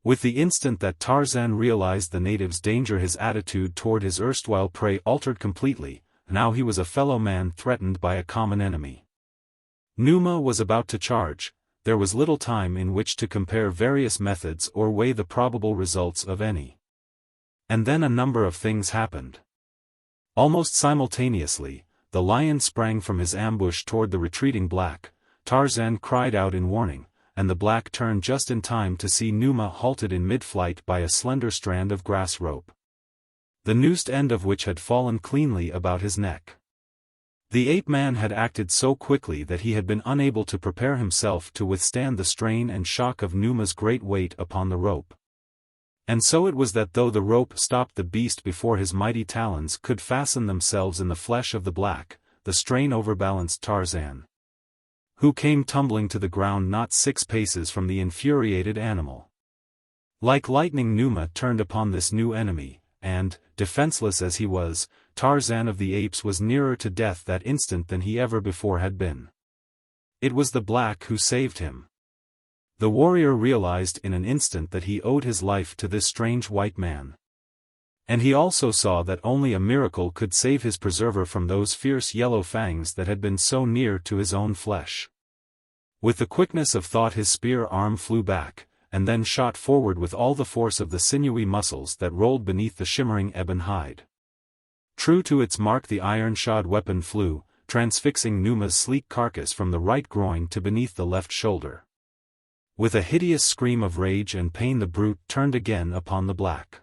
S1: With the instant that Tarzan realized the native's danger, his attitude toward his erstwhile prey altered completely. Now he was a fellow man threatened by a common enemy. Numa was about to charge. There was little time in which to compare various methods or weigh the probable results of any. And then a number of things happened. Almost simultaneously, the lion sprang from his ambush toward the retreating black. Tarzan cried out in warning, and the black turned just in time to see Numa halted in mid-flight by a slender strand of grass rope, the noosed end of which had fallen cleanly about his neck. The ape-man had acted so quickly that he had been unable to prepare himself to withstand the strain and shock of Numa's great weight upon the rope. And so it was that though the rope stopped the beast before his mighty talons could fasten themselves in the flesh of the black, the strain overbalanced Tarzan, who came tumbling to the ground not 6 paces from the infuriated animal. Like lightning, Numa turned upon this new enemy, and, defenseless as he was, Tarzan of the Apes was nearer to death that instant than he ever before had been. It was the black who saved him. The warrior realized in an instant that he owed his life to this strange white man. And he also saw that only a miracle could save his preserver from those fierce yellow fangs that had been so near to his own flesh. With the quickness of thought his spear arm flew back, and then shot forward with all the force of the sinewy muscles that rolled beneath the shimmering ebon hide. True to its mark, the iron-shod weapon flew, transfixing Numa's sleek carcass from the right groin to beneath the left shoulder. With a hideous scream of rage and pain the brute turned again upon the black.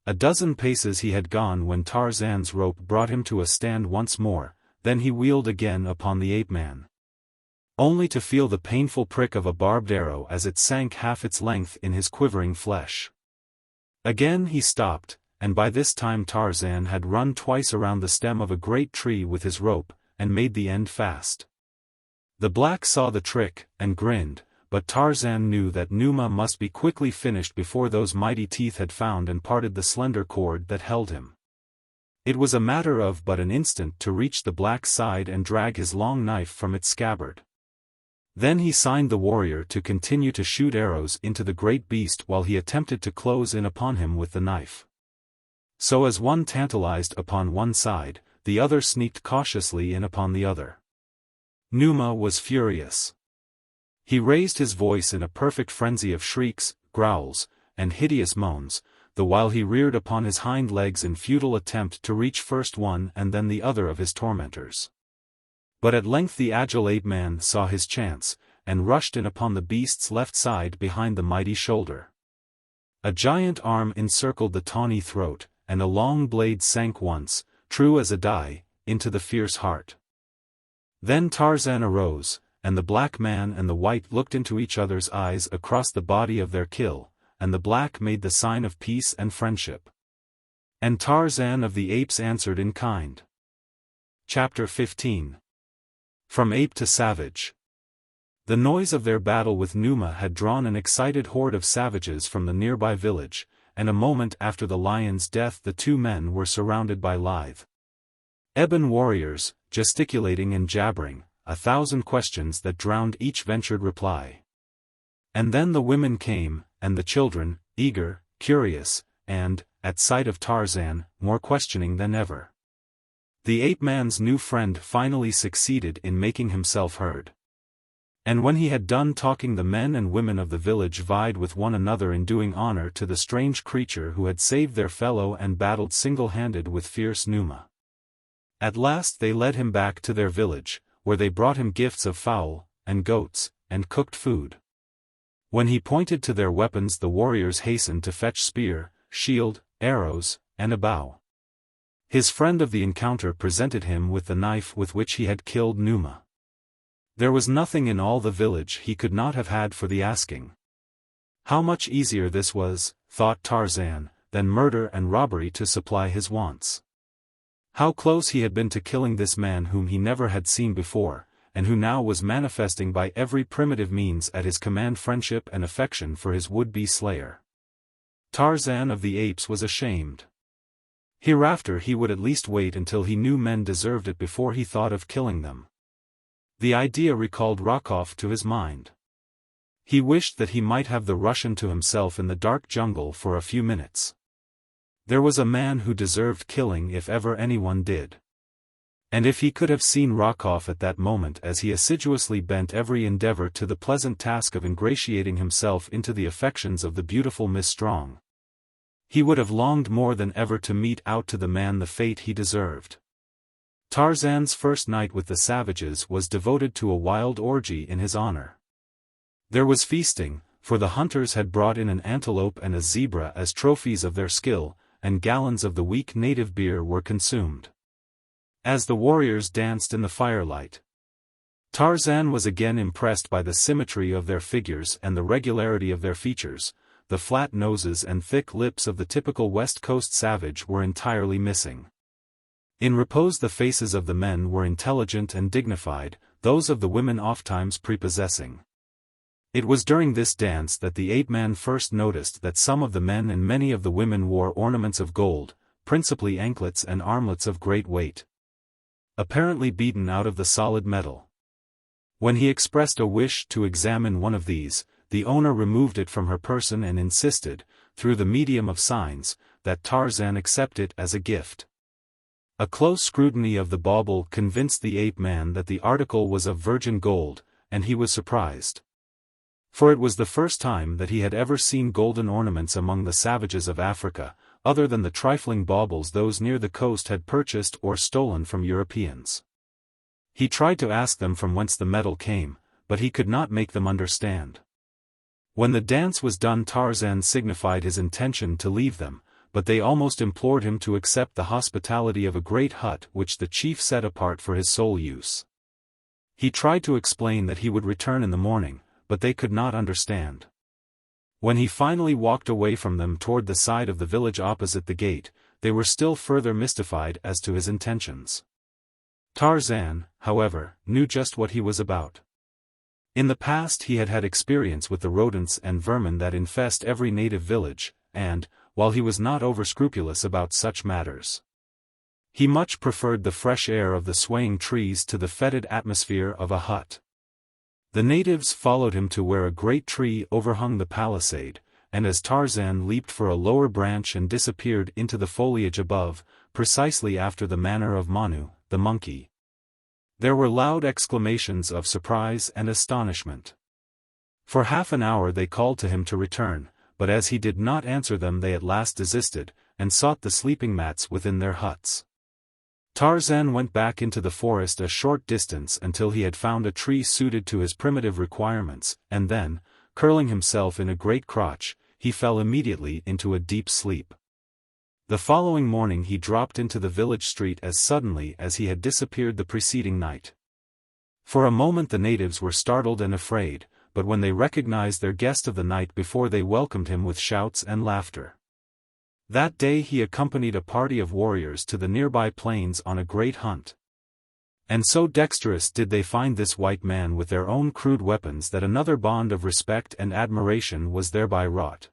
S1: A dozen paces he had gone when Tarzan's rope brought him to a stand once more, then he wheeled again upon the ape-man, only to feel the painful prick of a barbed arrow as it sank half its length in his quivering flesh. Again he stopped, and by this time Tarzan had run twice around the stem of a great tree with his rope, and made the end fast. The black saw the trick, and grinned, but Tarzan knew that Numa must be quickly finished before those mighty teeth had found and parted the slender cord that held him. It was a matter of but an instant to reach the black's side and drag his long knife from its scabbard. Then he signed the warrior to continue to shoot arrows into the great beast while he attempted to close in upon him with the knife. So as one tantalized upon one side, the other sneaked cautiously in upon the other. Numa was furious. He raised his voice in a perfect frenzy of shrieks, growls, and hideous moans, the while he reared upon his hind legs in futile attempt to reach first one and then the other of his tormentors. But at length the agile ape-man saw his chance, and rushed in upon the beast's left side behind the mighty shoulder. A giant arm encircled the tawny throat, and a long blade sank once, true as a die, into the fierce heart. Then Tarzan arose, and the black man and the white looked into each other's eyes across the body of their kill, and the black made the sign of peace and friendship. And Tarzan of the Apes answered in kind. Chapter 15. From Ape to Savage. The noise of their battle with Numa had drawn an excited horde of savages from the nearby village, and a moment after the lion's death the two men were surrounded by lithe ebon warriors, gesticulating and jabbering, 1,000 questions that drowned each ventured reply. And then the women came, and the children, eager, curious, and, at sight of Tarzan, more questioning than ever. The ape-man's new friend finally succeeded in making himself heard. And when he had done talking, the men and women of the village vied with one another in doing honor to the strange creature who had saved their fellow and battled single-handed with fierce Numa. At last they led him back to their village, where they brought him gifts of fowl, and goats, and cooked food. When he pointed to their weapons the warriors hastened to fetch spear, shield, arrows, and a bow. His friend of the encounter presented him with the knife with which he had killed Numa. There was nothing in all the village he could not have had for the asking. How much easier this was, thought Tarzan, than murder and robbery to supply his wants. How close he had been to killing this man whom he never had seen before, and who now was manifesting by every primitive means at his command friendship and affection for his would-be slayer. Tarzan of the Apes was ashamed. Hereafter he would at least wait until he knew men deserved it before he thought of killing them. The idea recalled Rokoff to his mind. He wished that he might have the Russian to himself in the dark jungle for a few minutes. There was a man who deserved killing if ever anyone did. And if he could have seen Rokoff at that moment as he assiduously bent every endeavor to the pleasant task of ingratiating himself into the affections of the beautiful Miss Strong, he would have longed more than ever to mete out to the man the fate he deserved. Tarzan's first night with the savages was devoted to a wild orgy in his honor. There was feasting, for the hunters had brought in an antelope and a zebra as trophies of their skill, and gallons of the weak native beer were consumed. As the warriors danced in the firelight, Tarzan was again impressed by the symmetry of their figures and the regularity of their features. The flat noses and thick lips of the typical West Coast savage were entirely missing. In repose the faces of the men were intelligent and dignified, those of the women ofttimes prepossessing. It was during this dance that the ape-man first noticed that some of the men and many of the women wore ornaments of gold, principally anklets and armlets of great weight, apparently beaten out of the solid metal. When he expressed a wish to examine one of these, the owner removed it from her person and insisted, through the medium of signs, that Tarzan accept it as a gift. A close scrutiny of the bauble convinced the ape-man that the article was of virgin gold, and he was surprised. For it was the first time that he had ever seen golden ornaments among the savages of Africa, other than the trifling baubles those near the coast had purchased or stolen from Europeans. He tried to ask them from whence the metal came, but he could not make them understand. When the dance was done Tarzan signified his intention to leave them, but they almost implored him to accept the hospitality of a great hut which the chief set apart for his sole use. He tried to explain that he would return in the morning, but they could not understand. When he finally walked away from them toward the side of the village opposite the gate, they were still further mystified as to his intentions. Tarzan, however, knew just what he was about. In the past he had had experience with the rodents and vermin that infest every native village, and, while he was not over-scrupulous about such matters, he much preferred the fresh air of the swaying trees to the fetid atmosphere of a hut. The natives followed him to where a great tree overhung the palisade, and as Tarzan leaped for a lower branch and disappeared into the foliage above, precisely after the manner of Manu, the monkey, there were loud exclamations of surprise and astonishment. For half an hour they called to him to return, but as he did not answer them they at last desisted, and sought the sleeping mats within their huts. Tarzan went back into the forest a short distance until he had found a tree suited to his primitive requirements, and then, curling himself in a great crotch, he fell immediately into a deep sleep. The following morning he dropped into the village street as suddenly as he had disappeared the preceding night. For a moment the natives were startled and afraid, but when they recognized their guest of the night before they welcomed him with shouts and laughter. That day he accompanied a party of warriors to the nearby plains on a great hunt. And so dexterous did they find this white man with their own crude weapons that another bond of respect and admiration was thereby wrought.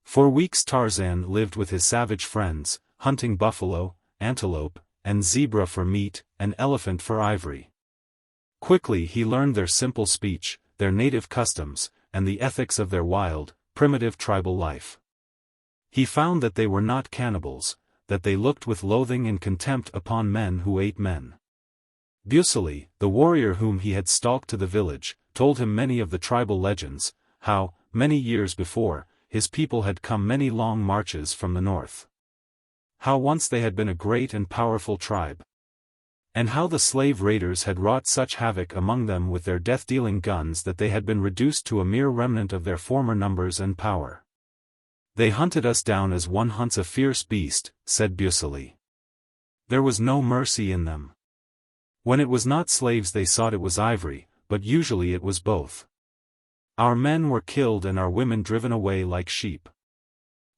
S1: For weeks Tarzan lived with his savage friends, hunting buffalo, antelope, and zebra for meat, and elephant for ivory. Quickly he learned their simple speech, their native customs, and the ethics of their wild, primitive tribal life. He found that they were not cannibals, that they looked with loathing and contempt upon men who ate men. Busili, the warrior whom he had stalked to the village, told him many of the tribal legends, how, many years before, his people had come many long marches from the north. How once they had been a great and powerful tribe. And how the slave raiders had wrought such havoc among them with their death-dealing guns that they had been reduced to a mere remnant of their former numbers and power. They hunted us down as one hunts a fierce beast, said Busili. There was no mercy in them. When it was not slaves they sought it was ivory, but usually it was both. Our men were killed and our women driven away like sheep.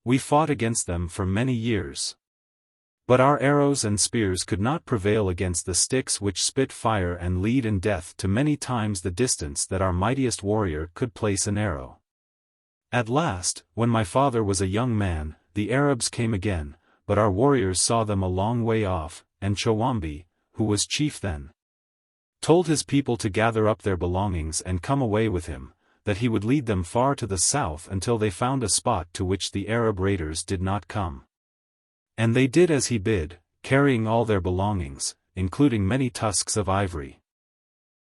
S1: We fought against them for many years. But our arrows and spears could not prevail against the sticks which spit fire and lead in death to many times the distance that our mightiest warrior could place an arrow. At last, when my father was a young man, the Arabs came again, but our warriors saw them a long way off, and Chowambi, who was chief then, told his people to gather up their belongings and come away with him, that he would lead them far to the south until they found a spot to which the Arab raiders did not come. And they did as he bid, carrying all their belongings, including many tusks of ivory.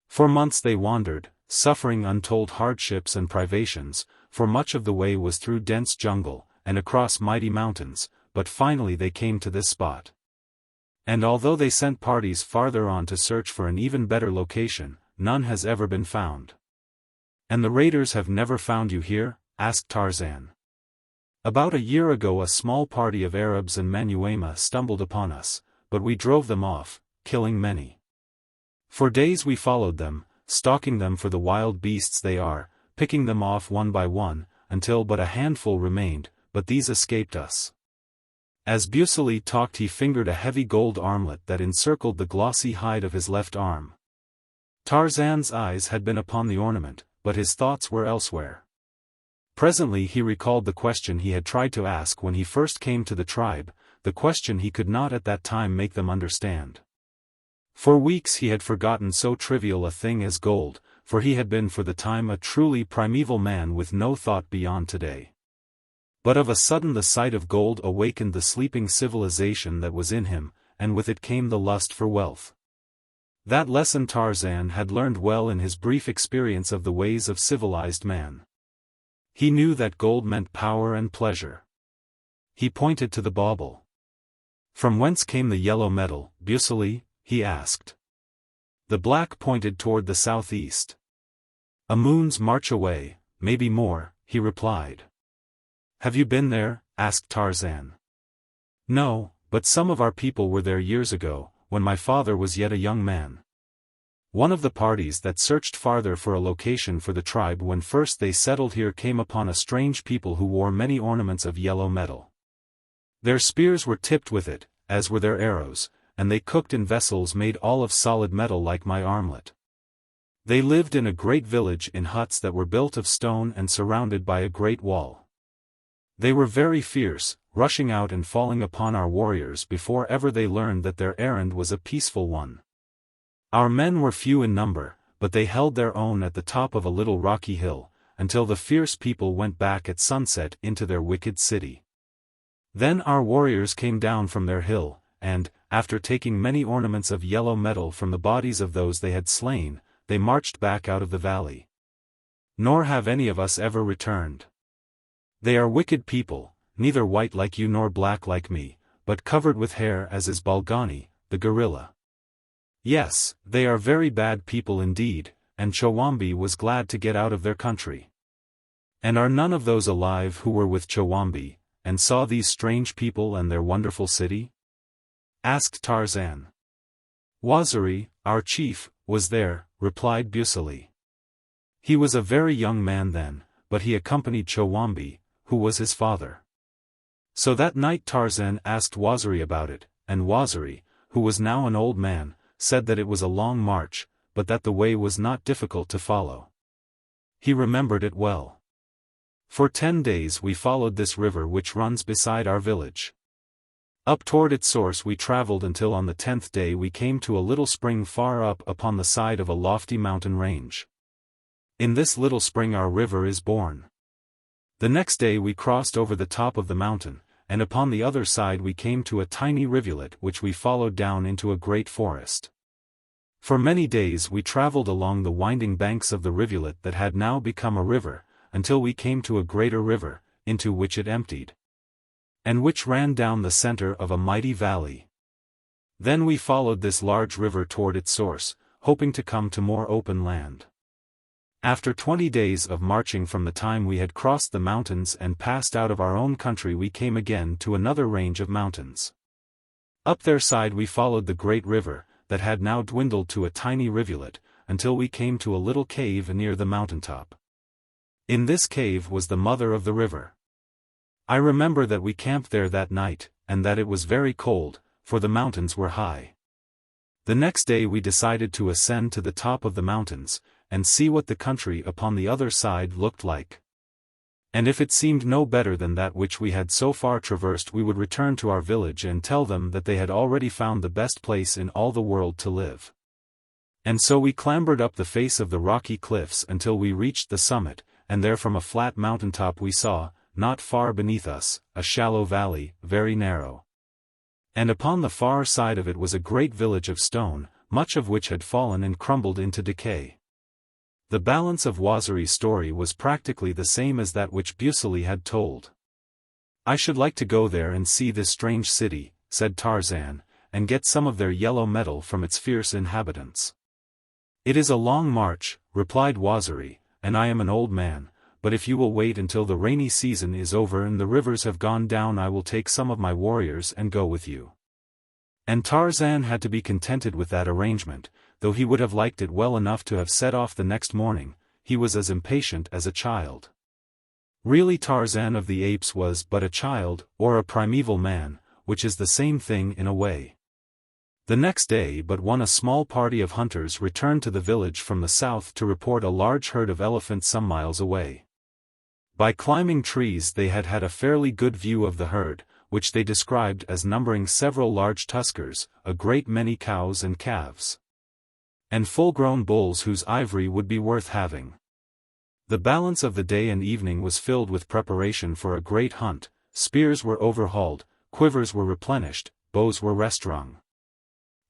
S1: For months they wandered, suffering untold hardships and privations, for much of the way was through dense jungle, and across mighty mountains, but finally they came to this spot. And although they sent parties farther on to search for an even better location, none has ever been found. And the raiders have never found you here? Asked Tarzan. About a year ago a small party of Arabs and Manyuema stumbled upon us, but we drove them off, killing many. For days we followed them, stalking them for the wild beasts they are, picking them off one by one, until but a handful remained, but these escaped us. As Busili talked he fingered a heavy gold armlet that encircled the glossy hide of his left arm. Tarzan's eyes had been upon the ornament, but his thoughts were elsewhere. Presently he recalled the question he had tried to ask when he first came to the tribe, the question he could not at that time make them understand. For weeks he had forgotten so trivial a thing as gold, for he had been for the time a truly primeval man with no thought beyond today. But of a sudden the sight of gold awakened the sleeping civilization that was in him, and with it came the lust for wealth. That lesson Tarzan had learned well in his brief experience of the ways of civilized man. He knew that gold meant power and pleasure. He pointed to the bauble. From whence came the yellow metal, Busili? He asked. The black pointed toward the southeast. A moon's march away, maybe more, he replied. Have you been there? Asked Tarzan. No, but some of our people were there years ago, when my father was yet a young man. One of the parties that searched farther for a location for the tribe when first they settled here came upon a strange people who wore many ornaments of yellow metal. Their spears were tipped with it, as were their arrows, and they cooked in vessels made all of solid metal like my armlet. They lived in a great village in huts that were built of stone and surrounded by a great wall. They were very fierce, rushing out and falling upon our warriors before ever they learned that their errand was a peaceful one. Our men were few in number, but they held their own at the top of a little rocky hill, until the fierce people went back at sunset into their wicked city. Then our warriors came down from their hill, and, after taking many ornaments of yellow metal from the bodies of those they had slain, they marched back out of the valley. Nor have any of us ever returned. They are wicked people, neither white like you nor black like me, but covered with hair as is Balgani, the gorilla. Yes, they are very bad people indeed, and Chowambi was glad to get out of their country. And are none of those alive who were with Chowambi, and saw these strange people and their wonderful city? Asked Tarzan. Waziri, our chief, was there, replied Busili. He was a very young man then, but he accompanied Chowambi, who was his father. So that night Tarzan asked Waziri about it, and Waziri, who was now an old man, said that it was a long march, but that the way was not difficult to follow. He remembered it well. For 10 days we followed this river which runs beside our village. Up toward its source we traveled until on the 10th day we came to a little spring far up upon the side of a lofty mountain range. In this little spring our river is born. The next day we crossed over the top of the mountain, and upon the other side we came to a tiny rivulet which we followed down into a great forest. For many days we traveled along the winding banks of the rivulet that had now become a river, until we came to a greater river, into which it emptied, and which ran down the center of a mighty valley. Then we followed this large river toward its source, hoping to come to more open land. After 20 days of marching from the time we had crossed the mountains and passed out of our own country we came again to another range of mountains. Up their side we followed the great river, that had now dwindled to a tiny rivulet, until we came to a little cave near the mountaintop. In this cave was the mother of the river. I remember that we camped there that night, and that it was very cold, for the mountains were high. The next day we decided to ascend to the top of the mountains, and see what the country upon the other side looked like. And if it seemed no better than that which we had so far traversed, we would return to our village and tell them that they had already found the best place in all the world to live. And so we clambered up the face of the rocky cliffs until we reached the summit, and there from a flat mountaintop we saw, not far beneath us, a shallow valley, very narrow. And upon the far side of it was a great village of stone, much of which had fallen and crumbled into decay. The balance of Waziri's story was practically the same as that which Busili had told. "I should like to go there and see this strange city," said Tarzan, "and get some of their yellow metal from its fierce inhabitants." "It is a long march," replied Waziri, "and I am an old man, but if you will wait until the rainy season is over and the rivers have gone down, I will take some of my warriors and go with you." And Tarzan had to be contented with that arrangement, though he would have liked it well enough to have set off the next morning. He was as impatient as a child. Really, Tarzan of the Apes was but a child, or a primeval man, which is the same thing in a way. The next day but one a small party of hunters returned to the village from the south to report a large herd of elephants some miles away. By climbing trees they had had a fairly good view of the herd, which they described as numbering several large tuskers, a great many cows and calves, and full-grown bulls whose ivory would be worth having. The balance of the day and evening was filled with preparation for a great hunt. Spears were overhauled, quivers were replenished, bows were restrung.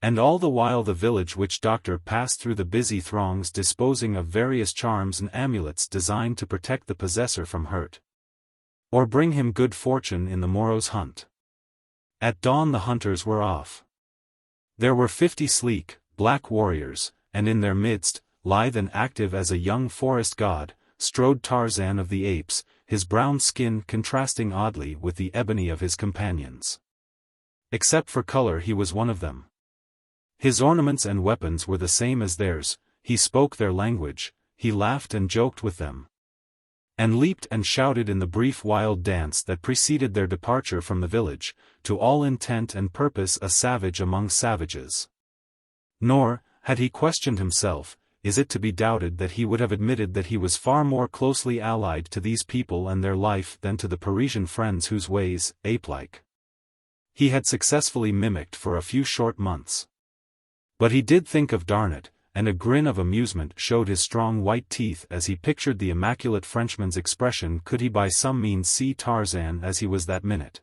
S1: And all the while the village witch doctor passed through the busy throngs disposing of various charms and amulets designed to protect the possessor from hurt, or bring him good fortune in the morrow's hunt. At dawn the hunters were off. There were 50 sleek, black warriors, and in their midst, lithe and active as a young forest god, strode Tarzan of the Apes, his brown skin contrasting oddly with the ebony of his companions. Except for color he was one of them. His ornaments and weapons were the same as theirs, he spoke their language, he laughed and joked with them, and leaped and shouted in the brief wild dance that preceded their departure from the village, to all intent and purpose a savage among savages. Nor, had he questioned himself, is it to be doubted that he would have admitted that he was far more closely allied to these people and their life than to the Parisian friends whose ways, ape-like, he had successfully mimicked for a few short months. But he did think of Darnot, and a grin of amusement showed his strong white teeth as he pictured the immaculate Frenchman's expression could he by some means see Tarzan as he was that minute.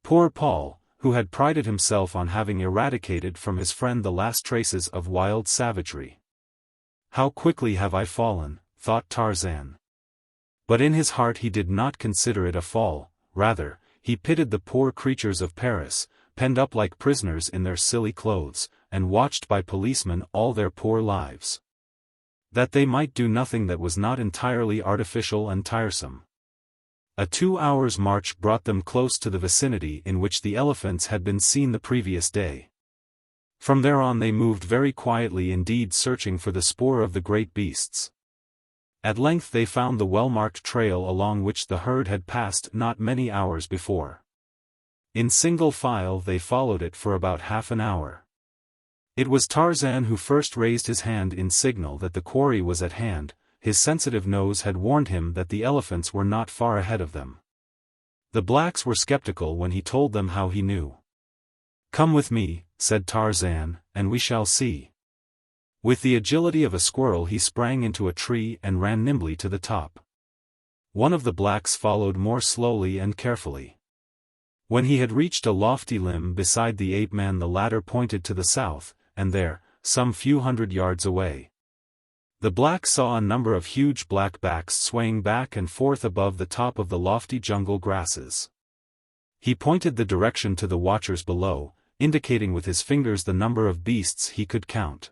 S1: Poor Paul, who had prided himself on having eradicated from his friend the last traces of wild savagery. "How quickly have I fallen," thought Tarzan. But in his heart he did not consider it a fall, rather, he pitied the poor creatures of Paris, penned up like prisoners in their silly clothes, and watched by policemen all their poor lives, that they might do nothing that was not entirely artificial and tiresome. A 2 hours' march brought them close to the vicinity in which the elephants had been seen the previous day. From there on they moved very quietly indeed, searching for the spoor of the great beasts. At length they found the well-marked trail along which the herd had passed not many hours before. In single file they followed it for about half an hour. It was Tarzan who first raised his hand in signal that the quarry was at hand. His sensitive nose had warned him that the elephants were not far ahead of them. The blacks were skeptical when he told them how he knew. "Come with me," said Tarzan, "and we shall see." With the agility of a squirrel he sprang into a tree and ran nimbly to the top. One of the blacks followed more slowly and carefully. When he had reached a lofty limb beside the ape-man, the latter pointed to the south, and there, some few hundred yards away, the black saw a number of huge black backs swaying back and forth above the top of the lofty jungle grasses. He pointed the direction to the watchers below, indicating with his fingers the number of beasts he could count.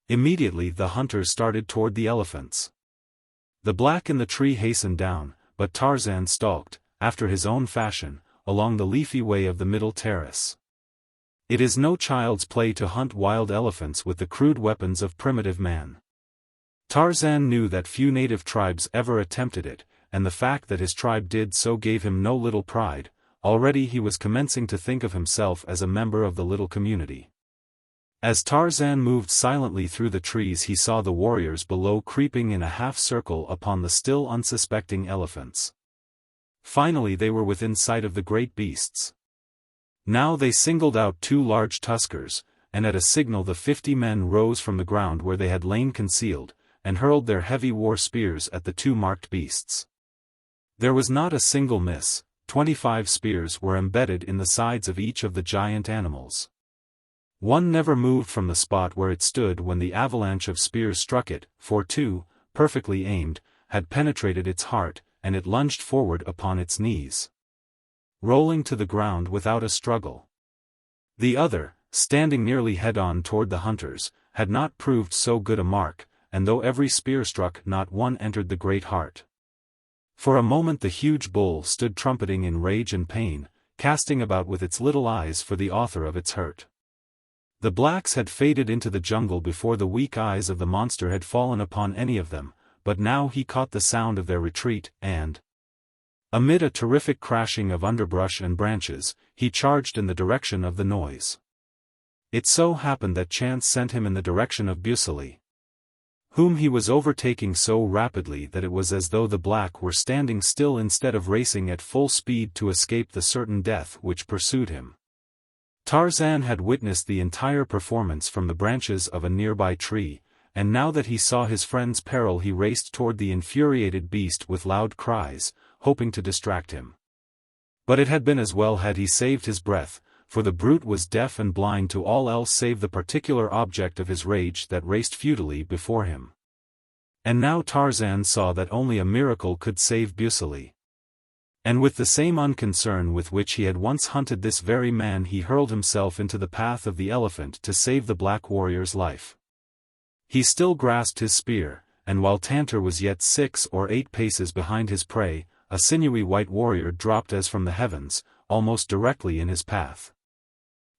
S1: Immediately the hunters started toward the elephants. The black in the tree hastened down, but Tarzan stalked, after his own fashion, along the leafy way of the middle terrace. It is no child's play to hunt wild elephants with the crude weapons of primitive man. Tarzan knew that few native tribes ever attempted it, and the fact that his tribe did so gave him no little pride. Already he was commencing to think of himself as a member of the little community. As Tarzan moved silently through the trees, he saw the warriors below creeping in a half-circle upon the still unsuspecting elephants. Finally they were within sight of the great beasts. Now they singled out 2 large tuskers, and at a signal the 50 men rose from the ground where they had lain concealed, and hurled their heavy war spears at the 2 marked beasts. There was not a single miss. 25 spears were embedded in the sides of each of the giant animals. One never moved from the spot where it stood when the avalanche of spears struck it, for 2, perfectly aimed, had penetrated its heart, and it lunged forward upon its knees, rolling to the ground without a struggle. The other, standing nearly head-on toward the hunters, had not proved so good a mark, and though every spear struck, not one entered the great heart. For a moment the huge bull stood trumpeting in rage and pain, casting about with its little eyes for the author of its hurt. The blacks had faded into the jungle before the weak eyes of the monster had fallen upon any of them, but now he caught the sound of their retreat, and, amid a terrific crashing of underbrush and branches, he charged in the direction of the noise. It so happened that chance sent him in the direction of Waziri, whom he was overtaking so rapidly that it was as though the black were standing still instead of racing at full speed to escape the certain death which pursued him. Tarzan had witnessed the entire performance from the branches of a nearby tree, and now that he saw his friend's peril he raced toward the infuriated beast with loud cries, hoping to distract him. But it had been as well had he saved his breath, for the brute was deaf and blind to all else save the particular object of his rage that raced futilely before him. And now Tarzan saw that only a miracle could save Waziri. And with the same unconcern with which he had once hunted this very man he hurled himself into the path of the elephant to save the black warrior's life. He still grasped his spear, and while Tantor was yet 6 or 8 paces behind his prey, a sinewy white warrior dropped as from the heavens, almost directly in his path.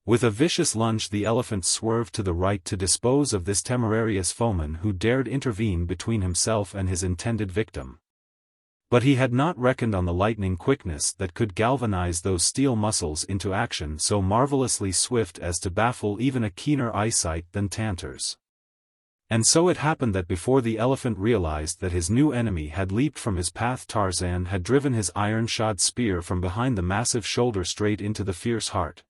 S1: With a vicious lunge the elephant swerved to the right to dispose of this temerarious foeman who dared intervene between himself and his intended victim. But he had not reckoned on the lightning quickness that could galvanize those steel muscles into action so marvelously swift as to baffle even a keener eyesight than Tantor's. And so it happened that before the elephant realized that his new enemy had leaped from his path, Tarzan had driven his iron-shod spear from behind the massive shoulder straight into the fierce heart.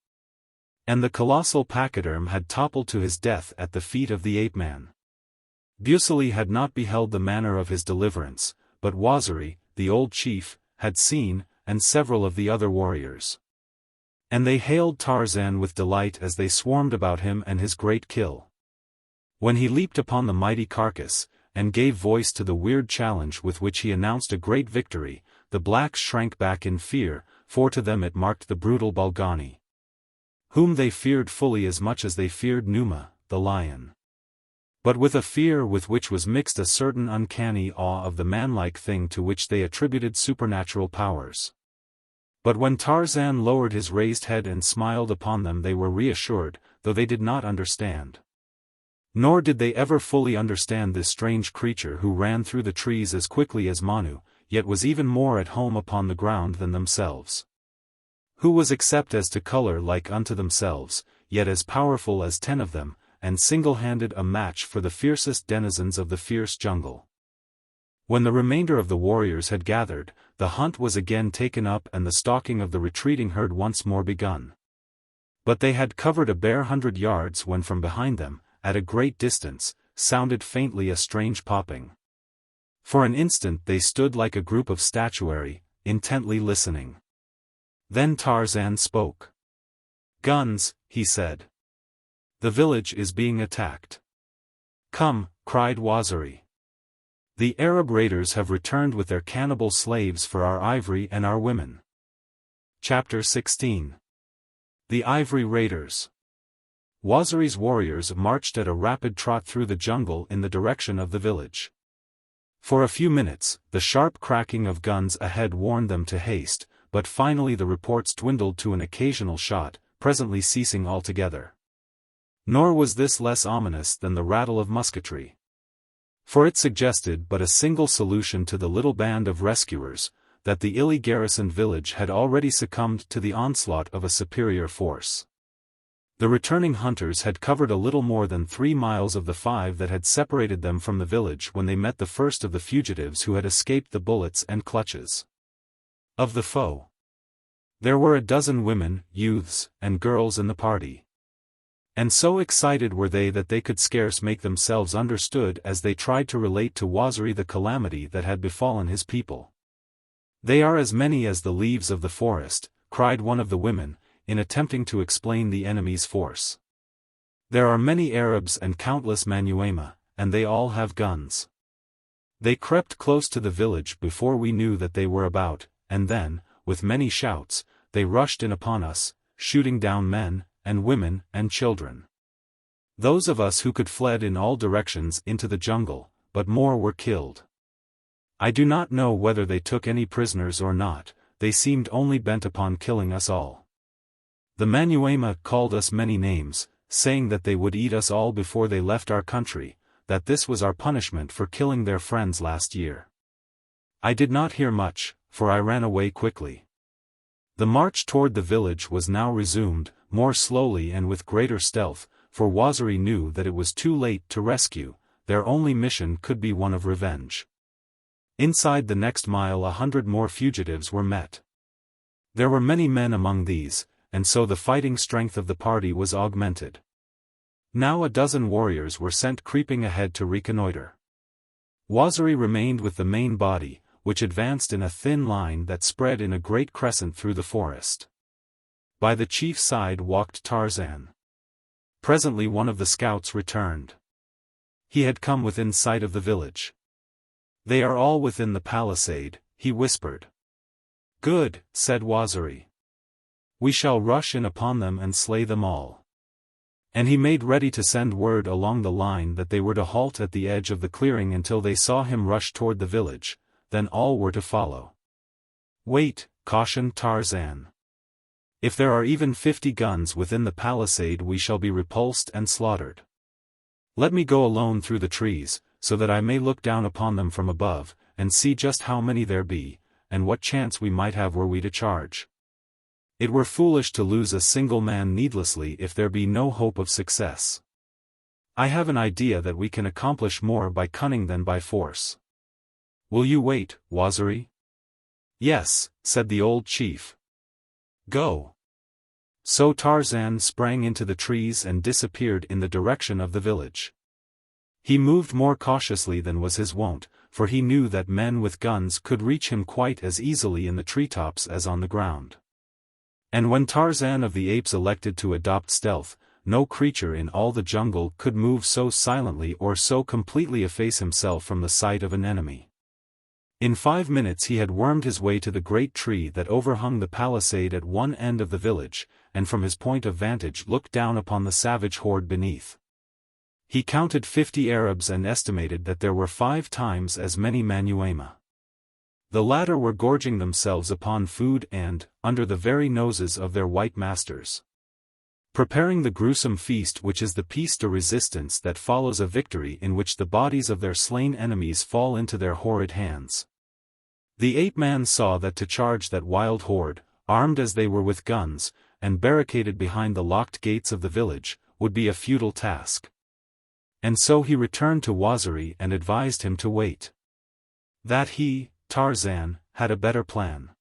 S1: And the colossal pachyderm had toppled to his death at the feet of the ape-man. Waziri had not beheld the manner of his deliverance, but Waziri, the old chief, had seen, and several of the other warriors. And they hailed Tarzan with delight as they swarmed about him and his great kill. When he leaped upon the mighty carcass, and gave voice to the weird challenge with which he announced a great victory, the blacks shrank back in fear, for to them it marked the brutal Balgani, whom they feared fully as much as they feared Numa, the lion. But with a fear with which was mixed a certain uncanny awe of the manlike thing to which they attributed supernatural powers. But when Tarzan lowered his raised head and smiled upon them they were reassured, though they did not understand. Nor did they ever fully understand this strange creature who ran through the trees as quickly as Manu, yet was even more at home upon the ground than themselves. Who was except as to color like unto themselves, yet as powerful as 10 of them, and single-handed a match for the fiercest denizens of the fierce jungle. When the remainder of the warriors had gathered, the hunt was again taken up and the stalking of the retreating herd once more begun. But they had covered a bare 100 yards when from behind them, at a great distance, sounded faintly a strange popping. For an instant they stood like a group of statuary, intently listening. Then Tarzan spoke. "Guns," he said. "The village is being attacked." "Come," cried Waziri. "The Arab raiders have returned with their cannibal slaves for our ivory and our women." Chapter 16. The Ivory Raiders. Waziri's warriors marched at a rapid trot through the jungle in the direction of the village. For a few minutes, the sharp cracking of guns ahead warned them to haste, but finally the reports dwindled to an occasional shot, presently ceasing altogether. Nor was this less ominous than the rattle of musketry. For it suggested but a single solution to the little band of rescuers, that the illy garrisoned village had already succumbed to the onslaught of a superior force. The returning hunters had covered a little more than 3 miles of the 5 that had separated them from the village when they met the first of the fugitives who had escaped the bullets and clutches of the foe. There were a dozen women, youths, and girls in the party. And so excited were they that they could scarce make themselves understood as they tried to relate to Waziri the calamity that had befallen his people. "They are as many as the leaves of the forest," cried one of the women, in attempting to explain the enemy's force. "There are many Arabs and countless Manyuema, and they all have guns. They crept close to the village before we knew that they were about, and then, with many shouts, they rushed in upon us, shooting down men, and women, and children. Those of us who could fled in all directions into the jungle, but more were killed. I do not know whether they took any prisoners or not, they seemed only bent upon killing us all. The Manyuema called us many names, saying that they would eat us all before they left our country, that this was our punishment for killing their friends last year. I did not hear much, for I ran away quickly." The march toward the village was now resumed, more slowly and with greater stealth, for Waziri knew that it was too late to rescue, their only mission could be one of revenge. Inside the next mile 100 more fugitives were met. There were many men among these, and so the fighting strength of the party was augmented. Now a dozen warriors were sent creeping ahead to reconnoiter. Waziri remained with the main body, which advanced in a thin line that spread in a great crescent through the forest. By the chief's side walked Tarzan. Presently one of the scouts returned. He had come within sight of the village. "They are all within the palisade," he whispered. "Good," said Waziri. "We shall rush in upon them and slay them all." And he made ready to send word along the line that they were to halt at the edge of the clearing until they saw him rush toward the village, then all were to follow. "Wait," cautioned Tarzan. "If there are even 50 guns within the palisade we shall be repulsed and slaughtered. Let me go alone through the trees, so that I may look down upon them from above, and see just how many there be, and what chance we might have were we to charge. It were foolish to lose a single man needlessly if there be no hope of success. I have an idea that we can accomplish more by cunning than by force. Will you wait, Waziri?" "Yes," said the old chief. "Go." So Tarzan sprang into the trees and disappeared in the direction of the village. He moved more cautiously than was his wont, for he knew that men with guns could reach him quite as easily in the treetops as on the ground. And when Tarzan of the Apes elected to adopt stealth, no creature in all the jungle could move so silently or so completely efface himself from the sight of an enemy. In 5 minutes he had wormed his way to the great tree that overhung the palisade at one end of the village, and from his point of vantage looked down upon the savage horde beneath. He counted 50 Arabs and estimated that there were 5 times as many Manyuema. The latter were gorging themselves upon food and, under the very noses of their white masters, preparing the gruesome feast which is the piece de resistance that follows a victory in which the bodies of their slain enemies fall into their horrid hands. The ape-man saw that to charge that wild horde, armed as they were with guns, and barricaded behind the locked gates of the village, would be a futile task. And so he returned to Waziri and advised him to wait. That he, Tarzan, had a better plan.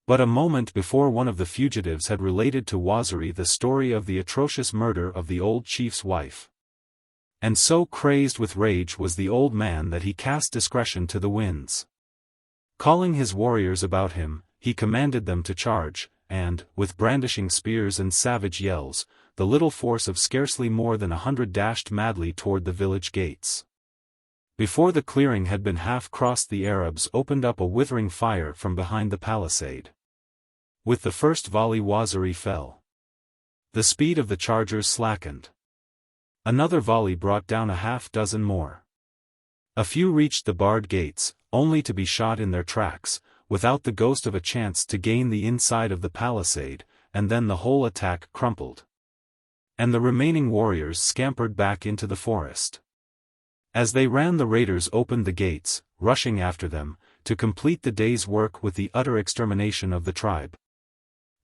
S1: But a moment before one of the fugitives had related to Waziri the story of the atrocious murder of the old chief's wife. And so crazed with rage was the old man that he cast discretion to the winds. Calling his warriors about him, he commanded them to charge, and, with brandishing spears and savage yells, the little force of scarcely more than 100 dashed madly toward the village gates. Before the clearing had been half crossed the Arabs opened up a withering fire from behind the palisade. With the first volley Waziri fell. The speed of the chargers slackened. Another volley brought down a half-dozen more. A few reached the barred gates, only to be shot in their tracks, without the ghost of a chance to gain the inside of the palisade, and then the whole attack crumpled. And the remaining warriors scampered back into the forest. As they ran, the raiders opened the gates, rushing after them, to complete the day's work with the utter extermination of the tribe.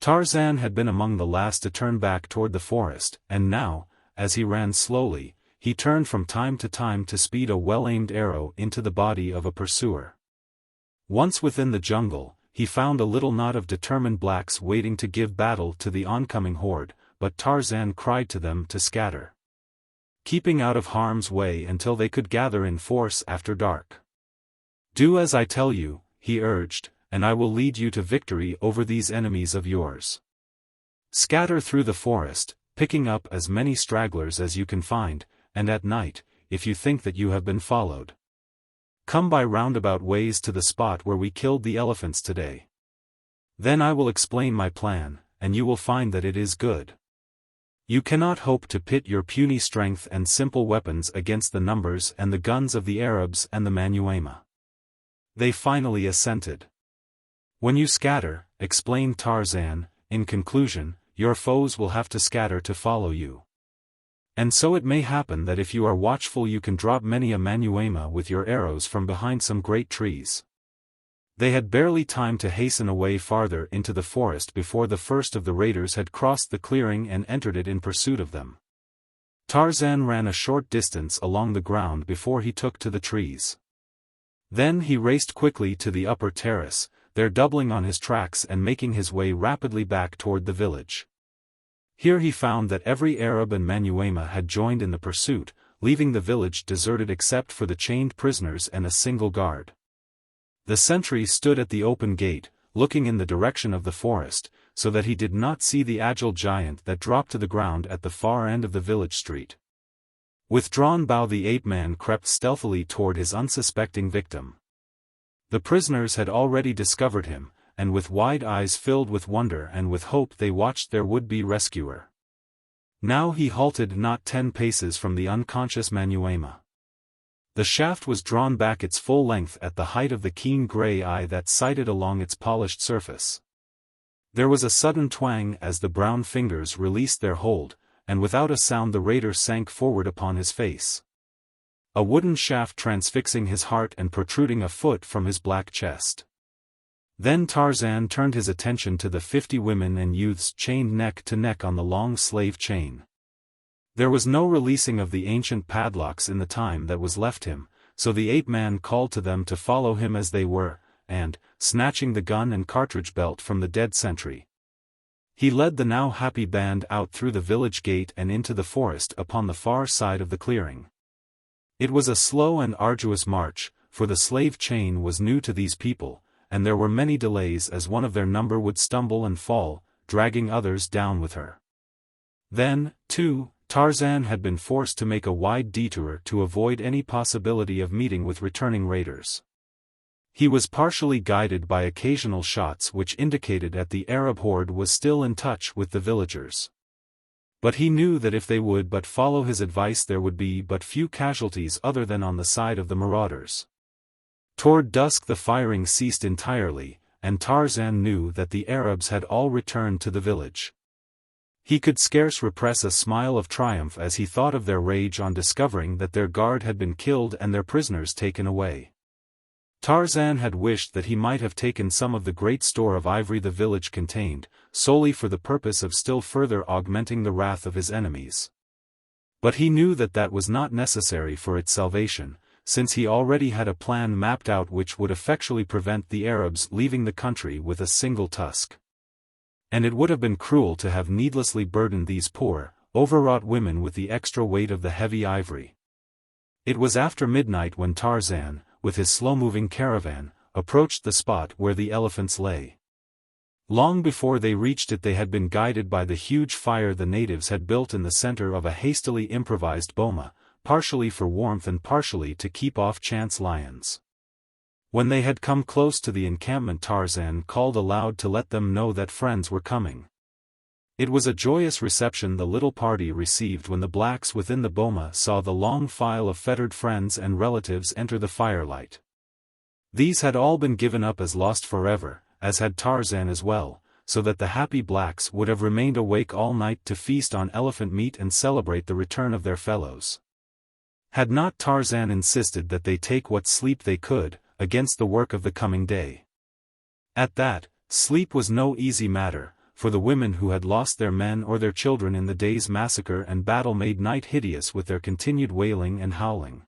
S1: Tarzan had been among the last to turn back toward the forest, and now, as he ran slowly, he turned from time to speed a well-aimed arrow into the body of a pursuer. Once within the jungle, he found a little knot of determined blacks waiting to give battle to the oncoming horde, but Tarzan cried to them to scatter, keeping out of harm's way until they could gather in force after dark. "Do as I tell you," he urged, "and I will lead you to victory over these enemies of yours. Scatter through the forest, picking up as many stragglers as you can find, and at night, if you think that you have been followed, come by roundabout ways to the spot where we killed the elephants today. Then I will explain my plan, and you will find that it is good. You cannot hope to pit your puny strength and simple weapons against the numbers and the guns of the Arabs and the Manyuema." They finally assented. "When you scatter," explained Tarzan, "in conclusion, your foes will have to scatter to follow you. And so it may happen that if you are watchful you can drop many a Manyuema with your arrows from behind some great trees." They had barely time to hasten away farther into the forest before the first of the raiders had crossed the clearing and entered it in pursuit of them. Tarzan ran a short distance along the ground before he took to the trees. Then he raced quickly to the upper terrace, there doubling on his tracks and making his way rapidly back toward the village. Here he found that every Arab and Manyuema had joined in the pursuit, leaving the village deserted except for the chained prisoners and a single guard. The sentry stood at the open gate, looking in the direction of the forest, so that he did not see the agile giant that dropped to the ground at the far end of the village street. With drawn bow the ape-man crept stealthily toward his unsuspecting victim. The prisoners had already discovered him, and with wide eyes filled with wonder and with hope they watched their would-be rescuer. Now he halted not 10 paces from the unconscious Manyuema. The shaft was drawn back its full length at the height of the keen gray eye that sighted along its polished surface. There was a sudden twang as the brown fingers released their hold, and without a sound the raider sank forward upon his face, a wooden shaft transfixing his heart and protruding a foot from his black chest. Then Tarzan turned his attention to the 50 women and youths chained neck to neck on the long slave chain. There was no releasing of the ancient padlocks in the time that was left him, so the ape-man called to them to follow him as they were, and, snatching the gun and cartridge belt from the dead sentry, he led the now happy band out through the village gate and into the forest upon the far side of the clearing. It was a slow and arduous march, for the slave chain was new to these people, and there were many delays as one of their number would stumble and fall, dragging others down with her. Then, too, Tarzan had been forced to make a wide detour to avoid any possibility of meeting with returning raiders. He was partially guided by occasional shots which indicated that the Arab horde was still in touch with the villagers. But he knew that if they would but follow his advice there would be but few casualties other than on the side of the marauders. Toward dusk the firing ceased entirely, and Tarzan knew that the Arabs had all returned to the village. He could scarce repress a smile of triumph as he thought of their rage on discovering that their guard had been killed and their prisoners taken away. Tarzan had wished that he might have taken some of the great store of ivory the village contained, solely for the purpose of still further augmenting the wrath of his enemies. But he knew that that was not necessary for its salvation, since he already had a plan mapped out which would effectually prevent the Arabs leaving the country with a single tusk. And it would have been cruel to have needlessly burdened these poor, overwrought women with the extra weight of the heavy ivory. It was after midnight when Tarzan, with his slow-moving caravan, approached the spot where the elephants lay. Long before they reached it they had been guided by the huge fire the natives had built in the center of a hastily improvised boma, partially for warmth and partially to keep off chance lions. When they had come close to the encampment Tarzan called aloud to let them know that friends were coming. It was a joyous reception the little party received when the blacks within the boma saw the long file of fettered friends and relatives enter the firelight. These had all been given up as lost forever, as had Tarzan as well, so that the happy blacks would have remained awake all night to feast on elephant meat and celebrate the return of their fellows. Had not Tarzan insisted that they take what sleep they could, against the work of the coming day? At that, sleep was no easy matter, for the women who had lost their men or their children in the day's massacre and battle made night hideous with their continued wailing and howling.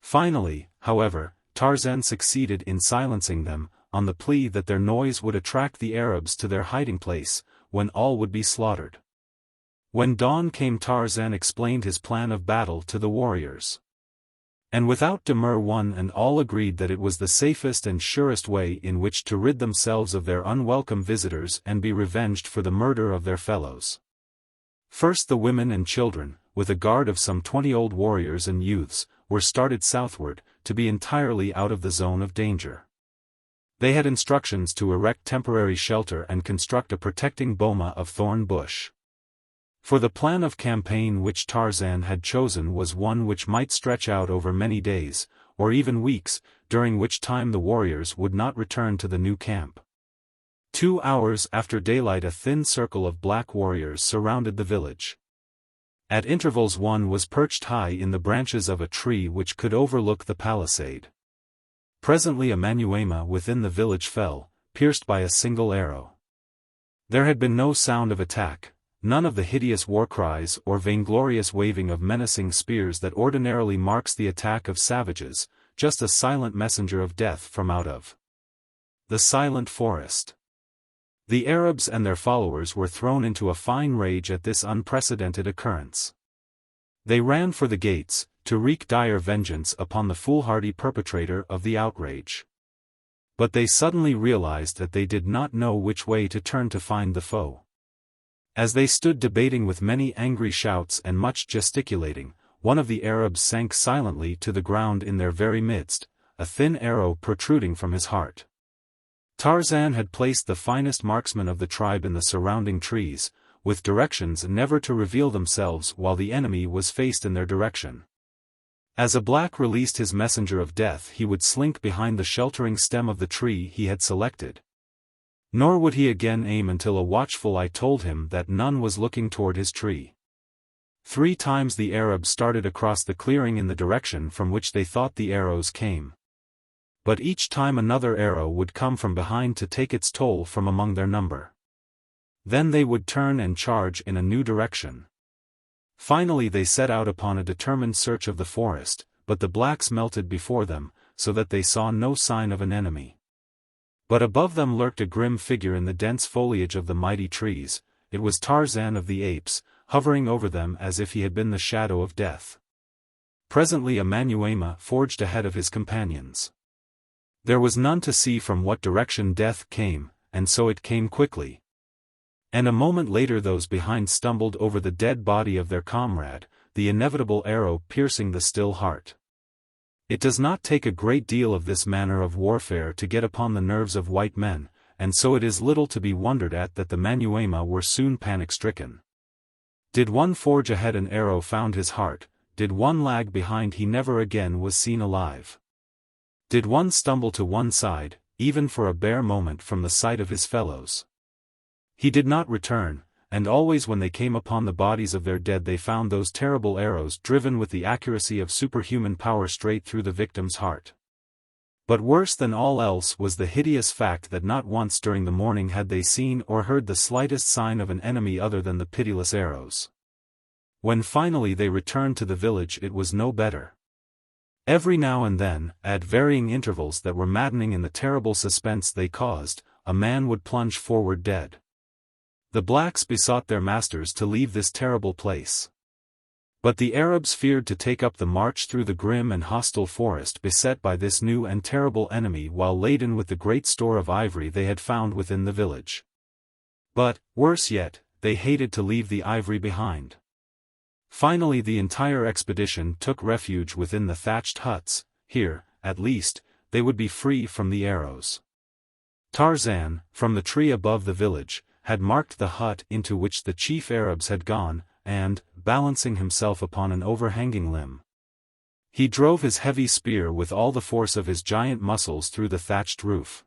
S1: Finally, however, Tarzan succeeded in silencing them, on the plea that their noise would attract the Arabs to their hiding place, when all would be slaughtered. When dawn came, Tarzan explained his plan of battle to the warriors. And without demur one and all agreed that it was the safest and surest way in which to rid themselves of their unwelcome visitors and be revenged for the murder of their fellows. First the women and children, with a guard of some 20 old warriors and youths, were started southward, to be entirely out of the zone of danger. They had instructions to erect temporary shelter and construct a protecting boma of thorn bush. For the plan of campaign which Tarzan had chosen was one which might stretch out over many days, or even weeks, during which time the warriors would not return to the new camp. 2 hours after daylight a thin circle of black warriors surrounded the village. At intervals one was perched high in the branches of a tree which could overlook the palisade. Presently a Manyuema within the village fell, pierced by a single arrow. There had been no sound of attack, none of the hideous war cries or vainglorious waving of menacing spears that ordinarily marks the attack of savages, just a silent messenger of death from out of the silent forest. The Arabs and their followers were thrown into a fine rage at this unprecedented occurrence. They ran for the gates, to wreak dire vengeance upon the foolhardy perpetrator of the outrage. But they suddenly realized that they did not know which way to turn to find the foe. As they stood debating with many angry shouts and much gesticulating, one of the Arabs sank silently to the ground in their very midst, a thin arrow protruding from his heart. Tarzan had placed the finest marksmen of the tribe in the surrounding trees, with directions never to reveal themselves while the enemy was faced in their direction. As a black released his messenger of death he would slink behind the sheltering stem of the tree he had selected. Nor would he again aim until a watchful eye told him that none was looking toward his tree. 3 times the Arabs started across the clearing in the direction from which they thought the arrows came. But each time another arrow would come from behind to take its toll from among their number. Then they would turn and charge in a new direction. Finally they set out upon a determined search of the forest, but the blacks melted before them, so that they saw no sign of an enemy. But above them lurked a grim figure in the dense foliage of the mighty trees. It was Tarzan of the Apes, hovering over them as if he had been the shadow of death. Presently a Manyuema forged ahead of his companions. There was none to see from what direction death came, and so it came quickly. And a moment later those behind stumbled over the dead body of their comrade, the inevitable arrow piercing the still heart. It does not take a great deal of this manner of warfare to get upon the nerves of white men, and so it is little to be wondered at that the Manyuema were soon panic-stricken. Did one forge ahead an arrow found his heart, did one lag behind he never again was seen alive. Did one stumble to one side, even for a bare moment from the sight of his fellows, he did not return, and always when they came upon the bodies of their dead they found those terrible arrows driven with the accuracy of superhuman power straight through the victim's heart. But worse than all else was the hideous fact that not once during the morning had they seen or heard the slightest sign of an enemy other than the pitiless arrows. When finally they returned to the village it was no better. Every now and then, at varying intervals that were maddening in the terrible suspense they caused, a man would plunge forward dead. The blacks besought their masters to leave this terrible place. But the Arabs feared to take up the march through the grim and hostile forest beset by this new and terrible enemy while laden with the great store of ivory they had found within the village. But, worse yet, they hated to leave the ivory behind. Finally the entire expedition took refuge within the thatched huts. Here, at least, they would be free from the arrows. Tarzan, from the tree above the village, had marked the hut into which the chief Arabs had gone, and, balancing himself upon an overhanging limb, he drove his heavy spear with all the force of his giant muscles through the thatched roof.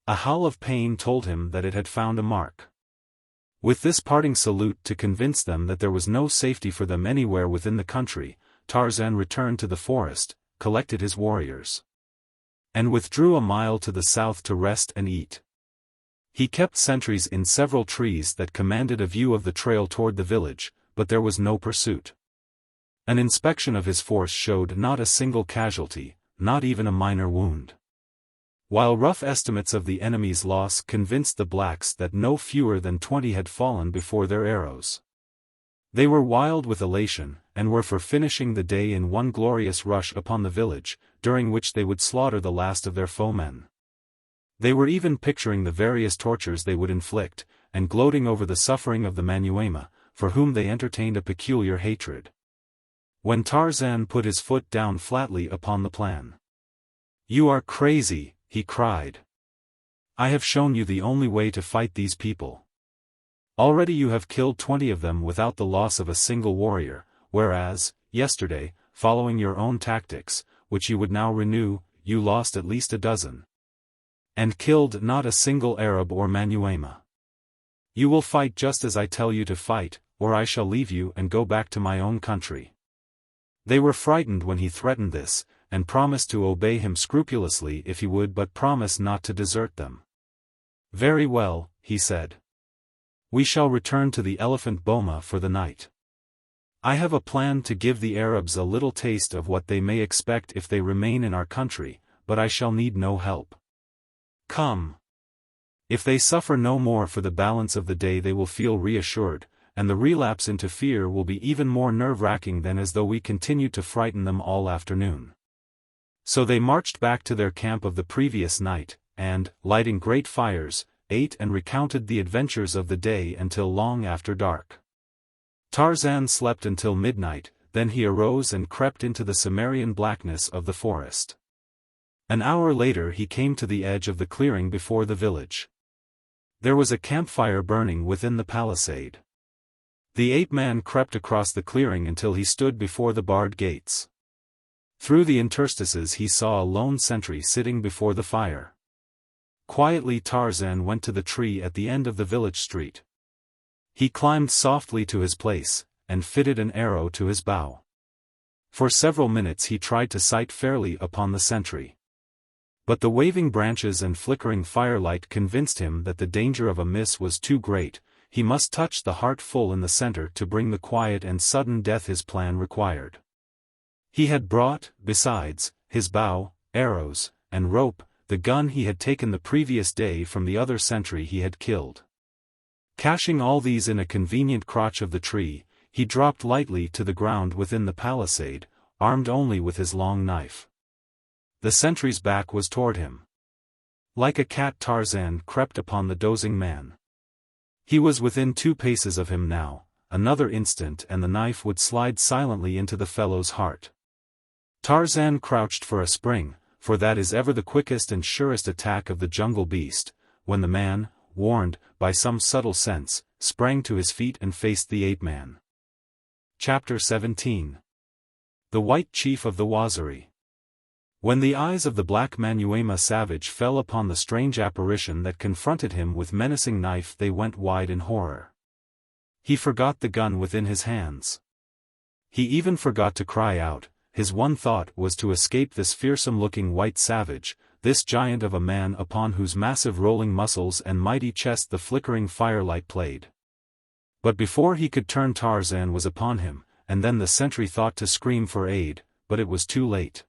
S1: A howl of pain told him that it had found a mark. With this parting salute to convince them that there was no safety for them anywhere within the country, Tarzan returned to the forest, collected his warriors, and withdrew a mile to the south to rest and eat. He kept sentries in several trees that commanded a view of the trail toward the village, but there was no pursuit. An inspection of his force showed not a single casualty, not even a minor wound. While rough estimates of the enemy's loss convinced the blacks that no fewer than 20 had fallen before their arrows. They were wild with elation, and were for finishing the day in one glorious rush upon the village, during which they would slaughter the last of their foemen. They were even picturing the various tortures they would inflict, and gloating over the suffering of the Manyuema, for whom they entertained a peculiar hatred. When Tarzan put his foot down flatly upon the plan. "You are crazy," he cried. "I have shown you the only way to fight these people. Already you have killed 20 of them without the loss of a single warrior, whereas, yesterday, following your own tactics, which you would now renew, you lost at least a dozen. And killed not a single Arab or Manyuema. You will fight just as I tell you to fight, or I shall leave you and go back to my own country." They were frightened when he threatened this, and promised to obey him scrupulously if he would but promise not to desert them. "Very well," he said. "We shall return to the elephant boma for the night. I have a plan to give the Arabs a little taste of what they may expect if they remain in our country, but I shall need no help. Come. If they suffer no more for the balance of the day they will feel reassured, and the relapse into fear will be even more nerve-wracking than as though we continued to frighten them all afternoon." So they marched back to their camp of the previous night, and, lighting great fires, ate and recounted the adventures of the day until long after dark. Tarzan slept until midnight, then he arose and crept into the Cimmerian blackness of the forest. An hour later he came to the edge of the clearing before the village. There was a campfire burning within the palisade. The ape-man crept across the clearing until he stood before the barred gates. Through the interstices he saw a lone sentry sitting before the fire. Quietly Tarzan went to the tree at the end of the village street. He climbed softly to his place, and fitted an arrow to his bow. For several minutes he tried to sight fairly upon the sentry. But the waving branches and flickering firelight convinced him that the danger of a miss was too great. He must touch the heart full in the center to bring the quiet and sudden death his plan required. He had brought, besides, his bow, arrows, and rope, the gun he had taken the previous day from the other sentry he had killed. Caching all these in a convenient crotch of the tree, he dropped lightly to the ground within the palisade, armed only with his long knife. The sentry's back was toward him. Like a cat Tarzan crept upon the dozing man. He was within 2 paces of him now, another instant and the knife would slide silently into the fellow's heart. Tarzan crouched for a spring, for that is ever the quickest and surest attack of the jungle beast, when the man, warned, by some subtle sense, sprang to his feet and faced the ape-man. Chapter 17. The White Chief of the Waziri. When the eyes of the black Manyuema savage fell upon the strange apparition that confronted him with menacing knife they went wide in horror. He forgot the gun within his hands. He even forgot to cry out. His one thought was to escape this fearsome-looking white savage, this giant of a man upon whose massive rolling muscles and mighty chest the flickering firelight played. But before he could turn Tarzan was upon him, and then the sentry thought to scream for aid, but it was too late.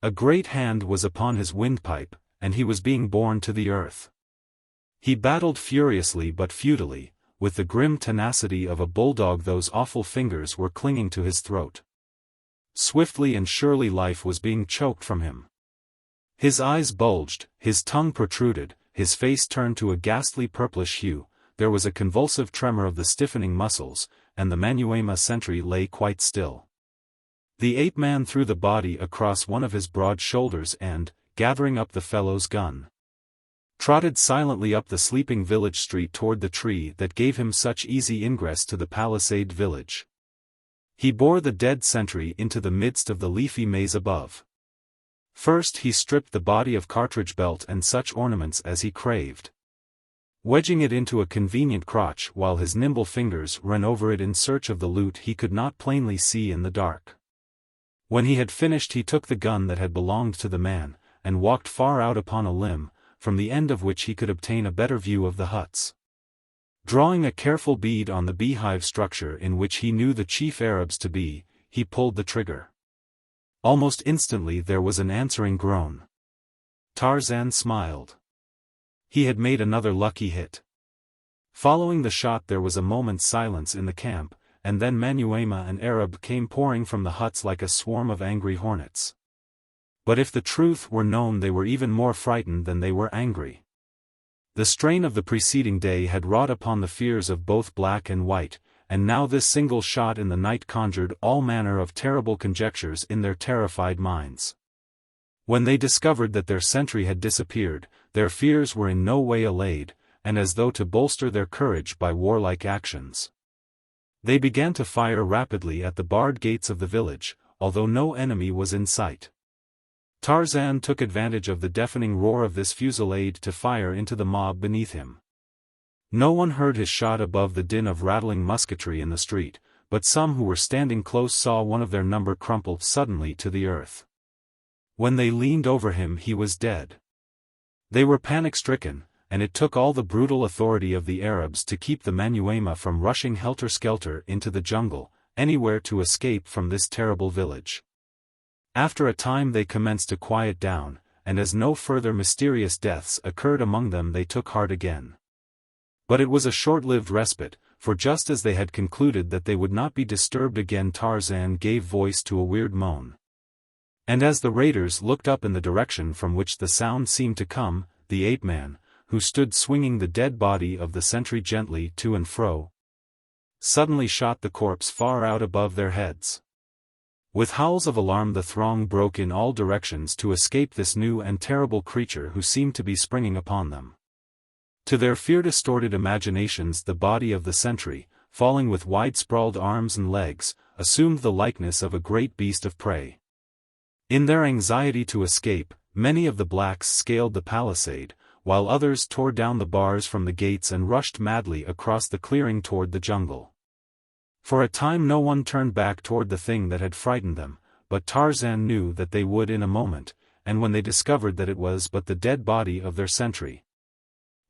S1: A great hand was upon his windpipe, and he was being borne to the earth. He battled furiously but futilely, with the grim tenacity of a bulldog. Those awful fingers were clinging to his throat. Swiftly and surely life was being choked from him. His eyes bulged, his tongue protruded, his face turned to a ghastly purplish hue. There was a convulsive tremor of the stiffening muscles, and the Manyuema sentry lay quite still. The ape-man threw the body across one of his broad shoulders and, gathering up the fellow's gun, trotted silently up the sleeping village street toward the tree that gave him such easy ingress to the palisaded village. He bore the dead sentry into the midst of the leafy maze above. First he stripped the body of cartridge belt and such ornaments as he craved, wedging it into a convenient crotch while his nimble fingers ran over it in search of the loot he could not plainly see in the dark. When he had finished he took the gun that had belonged to the man, and walked far out upon a limb, from the end of which he could obtain a better view of the huts. Drawing a careful bead on the beehive structure in which he knew the chief Arabs to be, he pulled the trigger. Almost instantly there was an answering groan. Tarzan smiled. He had made another lucky hit. Following the shot there was a moment's silence in the camp, and then Manyuema and Arab came pouring from the huts like a swarm of angry hornets. But if the truth were known they were even more frightened than they were angry. The strain of the preceding day had wrought upon the fears of both black and white, and now this single shot in the night conjured all manner of terrible conjectures in their terrified minds. When they discovered that their sentry had disappeared, their fears were in no way allayed, and as though to bolster their courage by warlike actions, they began to fire rapidly at the barred gates of the village, although no enemy was in sight. Tarzan took advantage of the deafening roar of this fusillade to fire into the mob beneath him. No one heard his shot above the din of rattling musketry in the street, but some who were standing close saw one of their number crumple suddenly to the earth. When they leaned over him he was dead. They were panic-stricken, and it took all the brutal authority of the Arabs to keep the Manyuema from rushing helter-skelter into the jungle, anywhere to escape from this terrible village. After a time they commenced to quiet down, and as no further mysterious deaths occurred among them they took heart again. But it was a short-lived respite, for just as they had concluded that they would not be disturbed again Tarzan gave voice to a weird moan. And as the raiders looked up in the direction from which the sound seemed to come, the ape-man, who stood swinging the dead body of the sentry gently to and fro, suddenly shot the corpse far out above their heads. With howls of alarm the throng broke in all directions to escape this new and terrible creature who seemed to be springing upon them. To their fear-distorted imaginations the body of the sentry, falling with wide-sprawled arms and legs, assumed the likeness of a great beast of prey. In their anxiety to escape, many of the blacks scaled the palisade, while others tore down the bars from the gates and rushed madly across the clearing toward the jungle. For a time no one turned back toward the thing that had frightened them, but Tarzan knew that they would in a moment, and when they discovered that it was but the dead body of their sentry,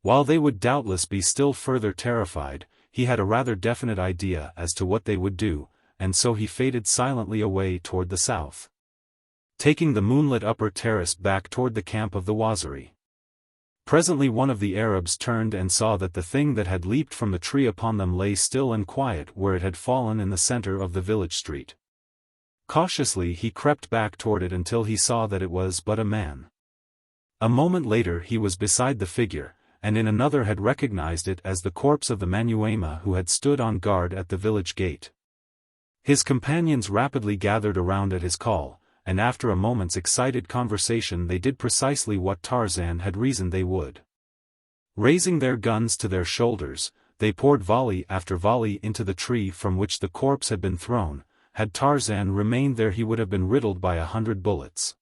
S1: while they would doubtless be still further terrified, he had a rather definite idea as to what they would do, and so he faded silently away toward the south, taking the moonlit upper terrace back toward the camp of the Waziri. Presently one of the Arabs turned and saw that the thing that had leaped from the tree upon them lay still and quiet where it had fallen in the center of the village street. Cautiously he crept back toward it until he saw that it was but a man. A moment later he was beside the figure, and in another had recognized it as the corpse of the Manyuema who had stood on guard at the village gate. His companions rapidly gathered around at his call, and after a moment's excited conversation they did precisely what Tarzan had reasoned they would. Raising their guns to their shoulders, they poured volley after volley into the tree from which the corpse had been thrown. Had Tarzan remained there he would have been riddled by 100 bullets.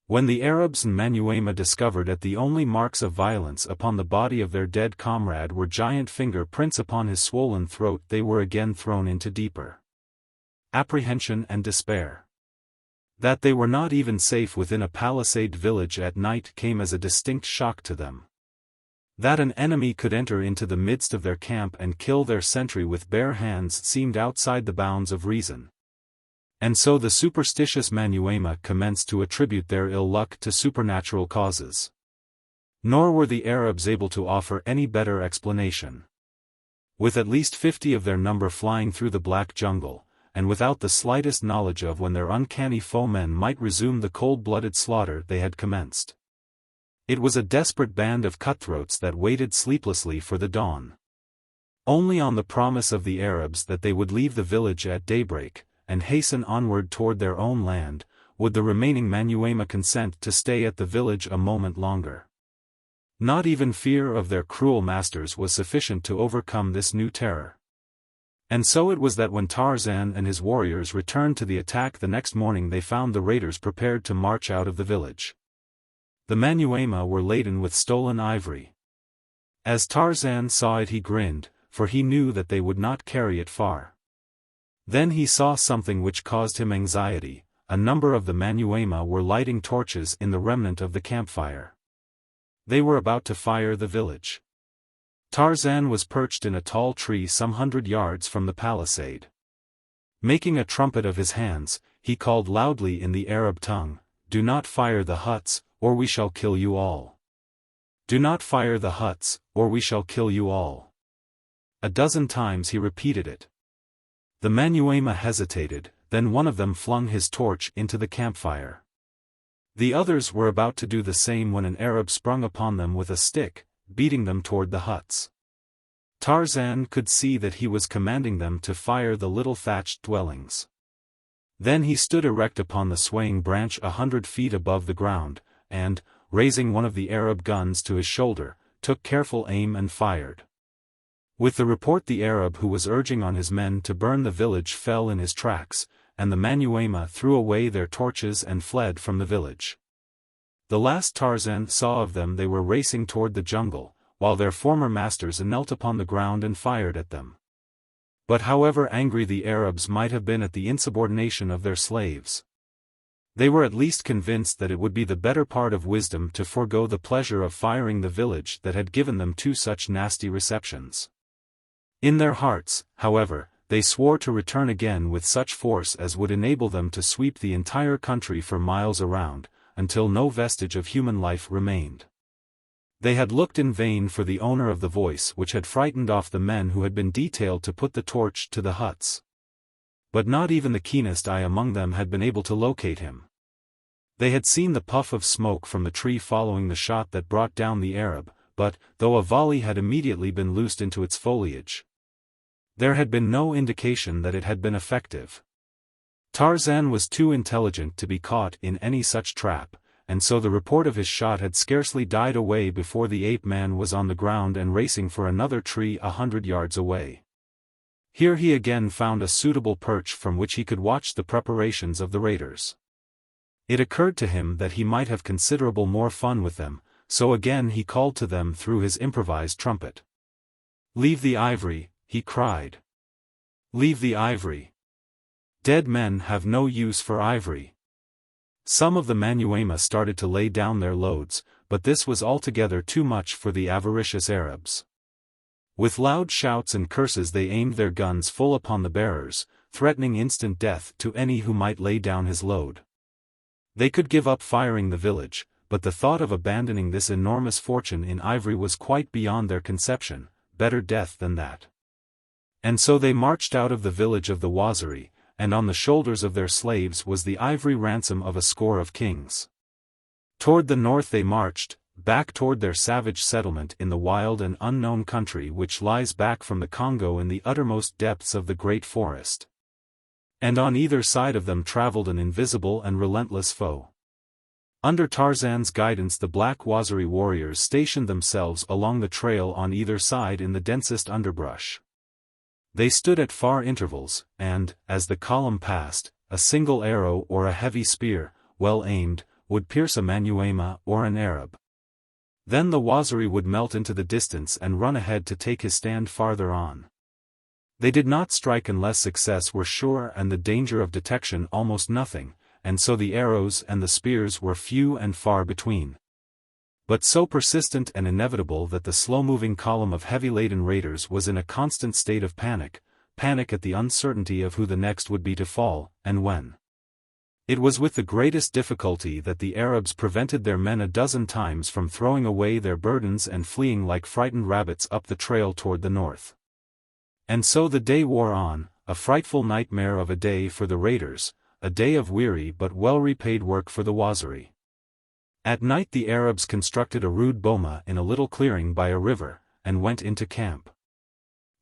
S1: When the Arabs and Manyuema discovered that the only marks of violence upon the body of their dead comrade were giant finger prints upon his swollen throat they were again thrown into deeper apprehension and despair. That they were not even safe within a palisaded village at night came as a distinct shock to them. That an enemy could enter into the midst of their camp and kill their sentry with bare hands seemed outside the bounds of reason. And so the superstitious Manyuema commenced to attribute their ill luck to supernatural causes. Nor were the Arabs able to offer any better explanation. With at least 50 of their number flying through the black jungle, and without the slightest knowledge of when their uncanny foemen might resume the cold-blooded slaughter they had commenced, it was a desperate band of cutthroats that waited sleeplessly for the dawn. Only on the promise of the Arabs that they would leave the village at daybreak, and hasten onward toward their own land, would the remaining Manyuema consent to stay at the village a moment longer. Not even fear of their cruel masters was sufficient to overcome this new terror. And so it was that when Tarzan and his warriors returned to the attack the next morning they found the raiders prepared to march out of the village. The Manyuema were laden with stolen ivory. As Tarzan saw it he grinned, for he knew that they would not carry it far. Then he saw something which caused him anxiety, a number of the Manyuema were lighting torches in the remnant of the campfire. They were about to fire the village. Tarzan was perched in a tall tree some 100 yards from the palisade. Making a trumpet of his hands, he called loudly in the Arab tongue, "Do not fire the huts, or we shall kill you all. Do not fire the huts, or we shall kill you all." A dozen times he repeated it. The Manyuema hesitated, then one of them flung his torch into the campfire. The others were about to do the same when an Arab sprung upon them with a stick, beating them toward the huts. Tarzan could see that he was commanding them to fire the little thatched dwellings. Then he stood erect upon the swaying branch 100 feet above the ground, and, raising one of the Arab guns to his shoulder, took careful aim and fired. With the report the Arab who was urging on his men to burn the village fell in his tracks, and the Manyuema threw away their torches and fled from the village. The last Tarzan saw of them they were racing toward the jungle, while their former masters knelt upon the ground and fired at them. But however angry the Arabs might have been at the insubordination of their slaves, they were at least convinced that it would be the better part of wisdom to forego the pleasure of firing the village that had given them two such nasty receptions. In their hearts, however, they swore to return again with such force as would enable them to sweep the entire country for miles around, until no vestige of human life remained. They had looked in vain for the owner of the voice which had frightened off the men who had been detailed to put the torch to the huts. But not even the keenest eye among them had been able to locate him. They had seen the puff of smoke from the tree following the shot that brought down the Arab, but, though a volley had immediately been loosed into its foliage, there had been no indication that it had been effective. Tarzan was too intelligent to be caught in any such trap, and so the report of his shot had scarcely died away before the ape-man was on the ground and racing for another tree 100 yards away. Here he again found a suitable perch from which he could watch the preparations of the raiders. It occurred to him that he might have considerable more fun with them, so again he called to them through his improvised trumpet. "Leave the ivory," he cried. "Leave the ivory. Dead men have no use for ivory." Some of the Manyuema started to lay down their loads, but this was altogether too much for the avaricious Arabs. With loud shouts and curses they aimed their guns full upon the bearers, threatening instant death to any who might lay down his load. They could give up firing the village, but the thought of abandoning this enormous fortune in ivory was quite beyond their conception. Better death than that. And so they marched out of the village of the Waziri, and on the shoulders of their slaves was the ivory ransom of a score of kings. Toward the north they marched, back toward their savage settlement in the wild and unknown country which lies back from the Congo in the uttermost depths of the great forest. And on either side of them traveled an invisible and relentless foe. Under Tarzan's guidance the black Waziri warriors stationed themselves along the trail on either side in the densest underbrush. They stood at far intervals, and, as the column passed, a single arrow or a heavy spear, well aimed, would pierce a Manyuema or an Arab. Then the Waziri would melt into the distance and run ahead to take his stand farther on. They did not strike unless success were sure and the danger of detection almost nothing, and so the arrows and the spears were few and far between. But so persistent and inevitable that the slow-moving column of heavy-laden raiders was in a constant state of panic at the uncertainty of who the next would be to fall, and when. It was with the greatest difficulty that the Arabs prevented their men a dozen times from throwing away their burdens and fleeing like frightened rabbits up the trail toward the north. And so the day wore on, a frightful nightmare of a day for the raiders, a day of weary but well-repaid work for the Waziri. At night the Arabs constructed a rude boma in a little clearing by a river, and went into camp.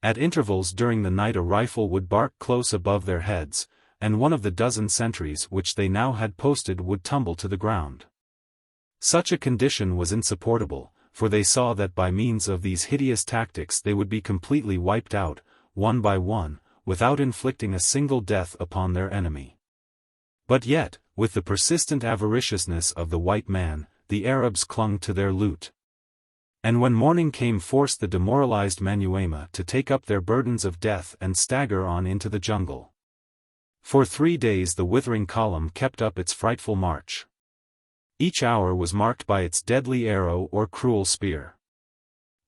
S1: At intervals during the night a rifle would bark close above their heads, and one of the dozen sentries which they now had posted would tumble to the ground. Such a condition was insupportable, for they saw that by means of these hideous tactics they would be completely wiped out, one by one, without inflicting a single death upon their enemy. But yet, with the persistent avariciousness of the white man, the Arabs clung to their loot. And when morning came forced the demoralized Manyuema to take up their burdens of death and stagger on into the jungle. For 3 days the withering column kept up its frightful march. Each hour was marked by its deadly arrow or cruel spear.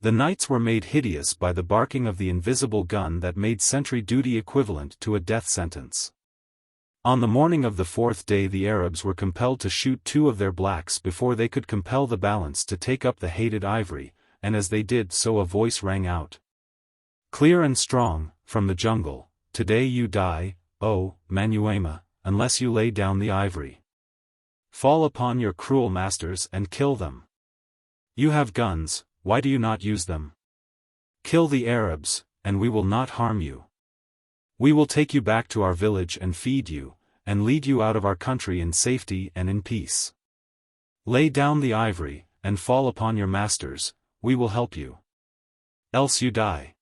S1: The nights were made hideous by the barking of the invisible gun that made sentry duty equivalent to a death sentence. On the morning of the 4th day the Arabs were compelled to shoot 2 of their blacks before they could compel the balance to take up the hated ivory, and as they did so a voice rang out, clear and strong, from the jungle, "Today you die, O Manyuema, unless you lay down the ivory. Fall upon your cruel masters and kill them. You have guns, why do you not use them? Kill the Arabs, and we will not harm you. We will take you back to our village and feed you, and lead you out of our country in safety and in peace. Lay down the ivory, and fall upon your masters, we will help you. Else you die."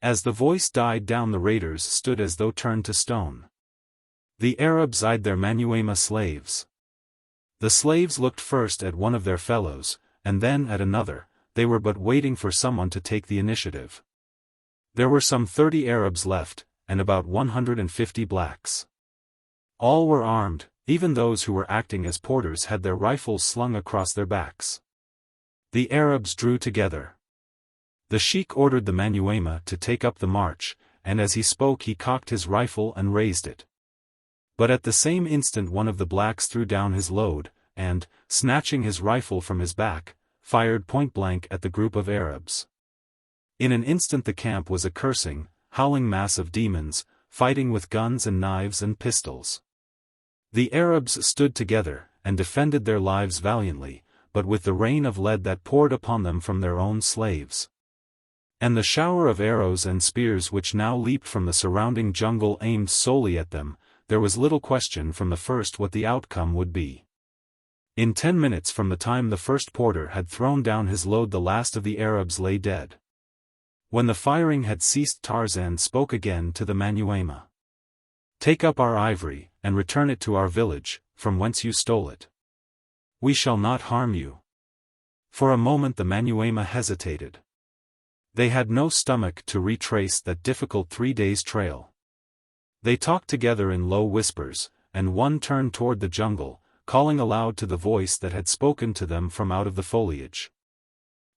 S1: As the voice died down the raiders stood as though turned to stone. The Arabs eyed their Manyuema slaves. The slaves looked first at one of their fellows, and then at another, they were but waiting for someone to take the initiative. There were some 30 Arabs left, and about 150 blacks. All were armed, even those who were acting as porters had their rifles slung across their backs. The Arabs drew together. The sheik ordered the Manyuema to take up the march, and as he spoke he cocked his rifle and raised it. But at the same instant one of the blacks threw down his load, and, snatching his rifle from his back, fired point-blank at the group of Arabs. In an instant the camp was a cursing, howling mass of demons, fighting with guns and knives and pistols. The Arabs stood together, and defended their lives valiantly, but with the rain of lead that poured upon them from their own slaves. And the shower of arrows and spears which now leaped from the surrounding jungle aimed solely at them, there was little question from the first what the outcome would be. In 10 minutes from the time the first porter had thrown down his load the last of the Arabs lay dead. When the firing had ceased Tarzan spoke again to the Manyuema. "Take up our ivory, and return it to our village, from whence you stole it. We shall not harm you." For a moment the Manyuema hesitated. They had no stomach to retrace that difficult 3 days' trail. They talked together in low whispers, and one turned toward the jungle, calling aloud to the voice that had spoken to them from out of the foliage.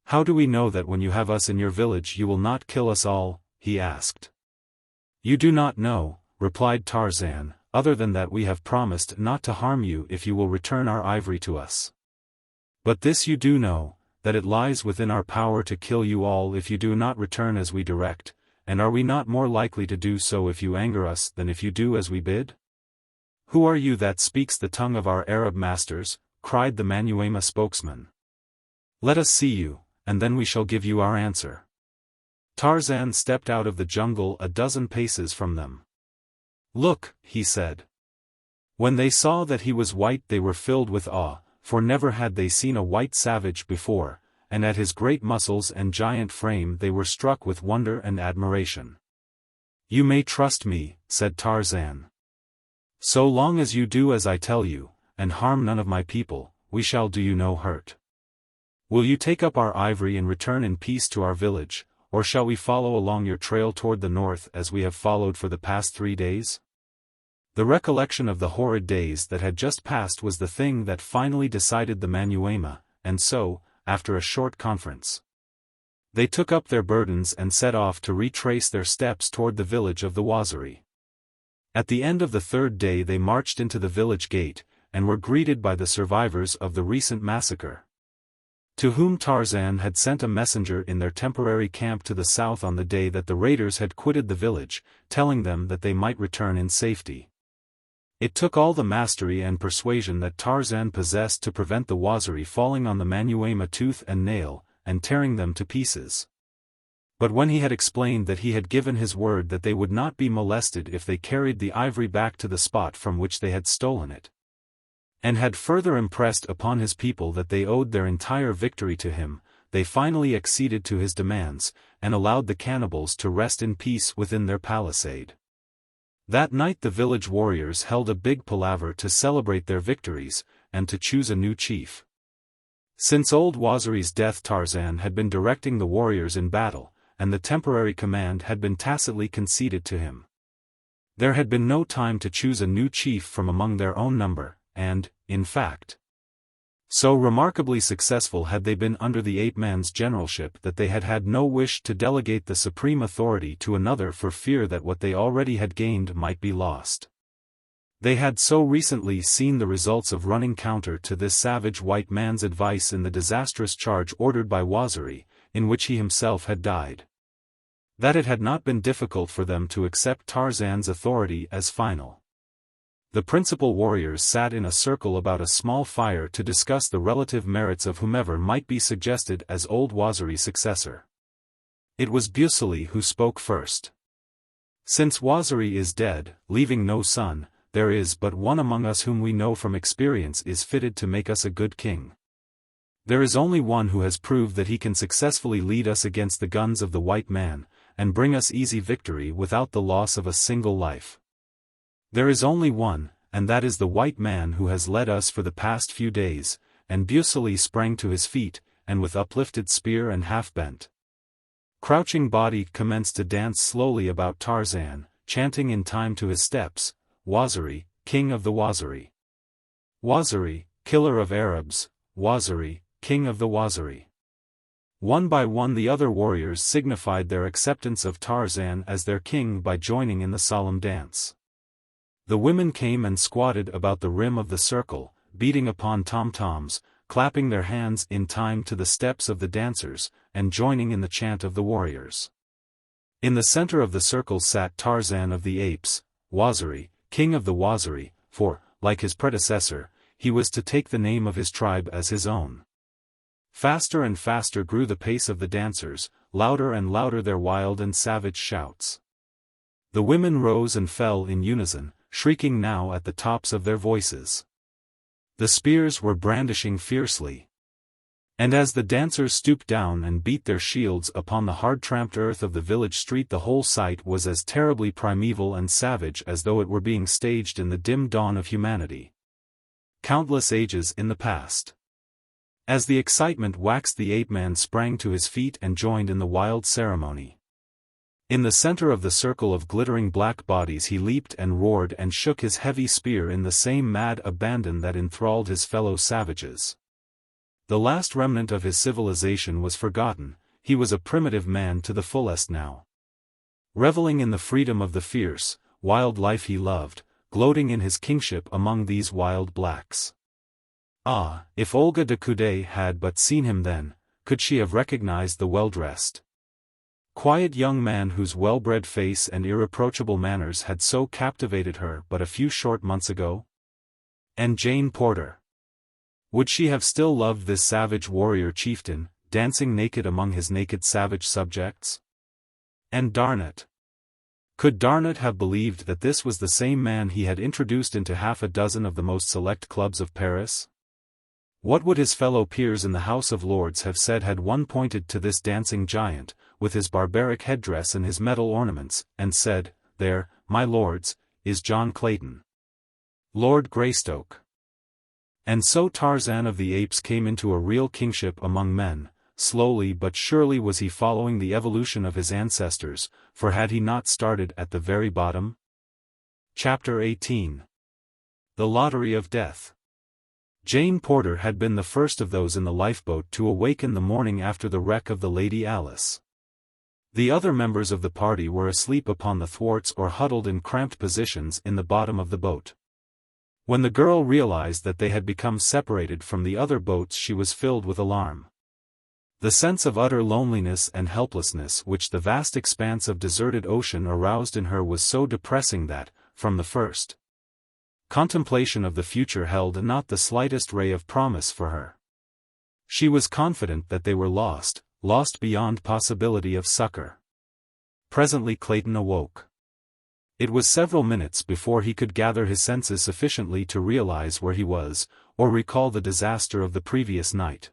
S1: "How do we know that when you have us in your village you will not kill us all?" he asked. "You do not know," replied Tarzan, "other than that we have promised not to harm you if you will return our ivory to us. But this you do know, that it lies within our power to kill you all if you do not return as we direct, and are we not more likely to do so if you anger us than if you do as we bid? Who are you that speaks the tongue of our Arab masters?" cried the Manyuema spokesman. "Let us see you, and then we shall give you our answer." Tarzan stepped out of the jungle a dozen paces from them. "Look," he said. When they saw that he was white they were filled with awe, for never had they seen a white savage before, and at his great muscles and giant frame they were struck with wonder and admiration. "You may trust me," said Tarzan. "So long as you do as I tell you, and harm none of my people, we shall do you no hurt. Will you take up our ivory and return in peace to our village, or shall we follow along your trail toward the north as we have followed for the past 3 days?" The recollection of the horrid days that had just passed was the thing that finally decided the Manyuema, and so, after a short conference, they took up their burdens and set off to retrace their steps toward the village of the Waziri. At the end of the 3rd day they marched into the village gate, and were greeted by the survivors of the recent massacre, to whom Tarzan had sent a messenger in their temporary camp to the south on the day that the raiders had quitted the village, telling them that they might return in safety. It took all the mastery and persuasion that Tarzan possessed to prevent the Waziri falling on the Manyuema tooth and nail, and tearing them to pieces. But when he had explained that he had given his word that they would not be molested if they carried the ivory back to the spot from which they had stolen it, and had further impressed upon his people that they owed their entire victory to him, they finally acceded to his demands, and allowed the cannibals to rest in peace within their palisade. That night the village warriors held a big palaver to celebrate their victories, and to choose a new chief. Since old Waziri's death Tarzan had been directing the warriors in battle, and the temporary command had been tacitly conceded to him. There had been no time to choose a new chief from among their own number, and, in fact, so remarkably successful had they been under the ape-man's generalship that they had had no wish to delegate the supreme authority to another for fear that what they already had gained might be lost. They had so recently seen the results of running counter to this savage white man's advice in the disastrous charge ordered by Waziri, in which he himself had died, that it had not been difficult for them to accept Tarzan's authority as final. The principal warriors sat in a circle about a small fire to discuss the relative merits of whomever might be suggested as old Waziri's successor. It was Busili who spoke first. Since Waziri is dead, leaving no son, there is but one among us whom we know from experience is fitted to make us a good king. There is only one who has proved that he can successfully lead us against the guns of the white man, and bring us easy victory without the loss of a single life. There is only one, and that is the white man who has led us for the past few days, and Busili sprang to his feet, and with uplifted spear and half-bent crouching body commenced to dance slowly about Tarzan, chanting in time to his steps, Waziri, king of the Waziri. Waziri, killer of Arabs, Waziri, king of the Waziri. One by one the other warriors signified their acceptance of Tarzan as their king by joining in the solemn dance. The women came and squatted about the rim of the circle, beating upon tom-toms, clapping their hands in time to the steps of the dancers, and joining in the chant of the warriors. In the center of the circle sat Tarzan of the Apes, Waziri, king of the Waziri, for, like his predecessor, he was to take the name of his tribe as his own. Faster and faster grew the pace of the dancers, louder and louder their wild and savage shouts. The women rose and fell in unison, shrieking now at the tops of their voices. The spears were brandishing fiercely. And as the dancers stooped down and beat their shields upon the hard-tramped earth of the village street, the whole sight was as terribly primeval and savage as though it were being staged in the dim dawn of humanity, countless ages in the past. As the excitement waxed, the ape-man sprang to his feet and joined in the wild ceremony. In the center of the circle of glittering black bodies he leaped and roared and shook his heavy spear in the same mad abandon that enthralled his fellow savages. The last remnant of his civilization was forgotten, he was a primitive man to the fullest now. Reveling in the freedom of the fierce, wild life he loved, gloating in his kingship among these wild blacks. Ah, if Olga de Coude had but seen him then, could she have recognized the well-dressed, quiet young man whose well-bred face and irreproachable manners had so captivated her but a few short months ago? And Jane Porter? Would she have still loved this savage warrior chieftain, dancing naked among his naked savage subjects? And Darnot? Could Darnot have believed that this was the same man he had introduced into half a dozen of the most select clubs of Paris? What would his fellow peers in the House of Lords have said had one pointed to this dancing giant, with his barbaric headdress and his metal ornaments, and said, "There, my lords, is John Clayton, Lord Greystoke"? And so Tarzan of the Apes came into a real kingship among men. Slowly but surely was he following the evolution of his ancestors, for had he not started at the very bottom? Chapter 18. The Lottery of Death. Jane Porter had been the first of those in the lifeboat to awaken the morning after the wreck of the Lady Alice. The other members of the party were asleep upon the thwarts or huddled in cramped positions in the bottom of the boat. When the girl realized that they had become separated from the other boats, she was filled with alarm. The sense of utter loneliness and helplessness which the vast expanse of deserted ocean aroused in her was so depressing that, from the first, contemplation of the future held not the slightest ray of promise for her. She was confident that they were lost beyond possibility of succor. Presently Clayton awoke. It was several minutes before he could gather his senses sufficiently to realize where he was, or recall the disaster of the previous night.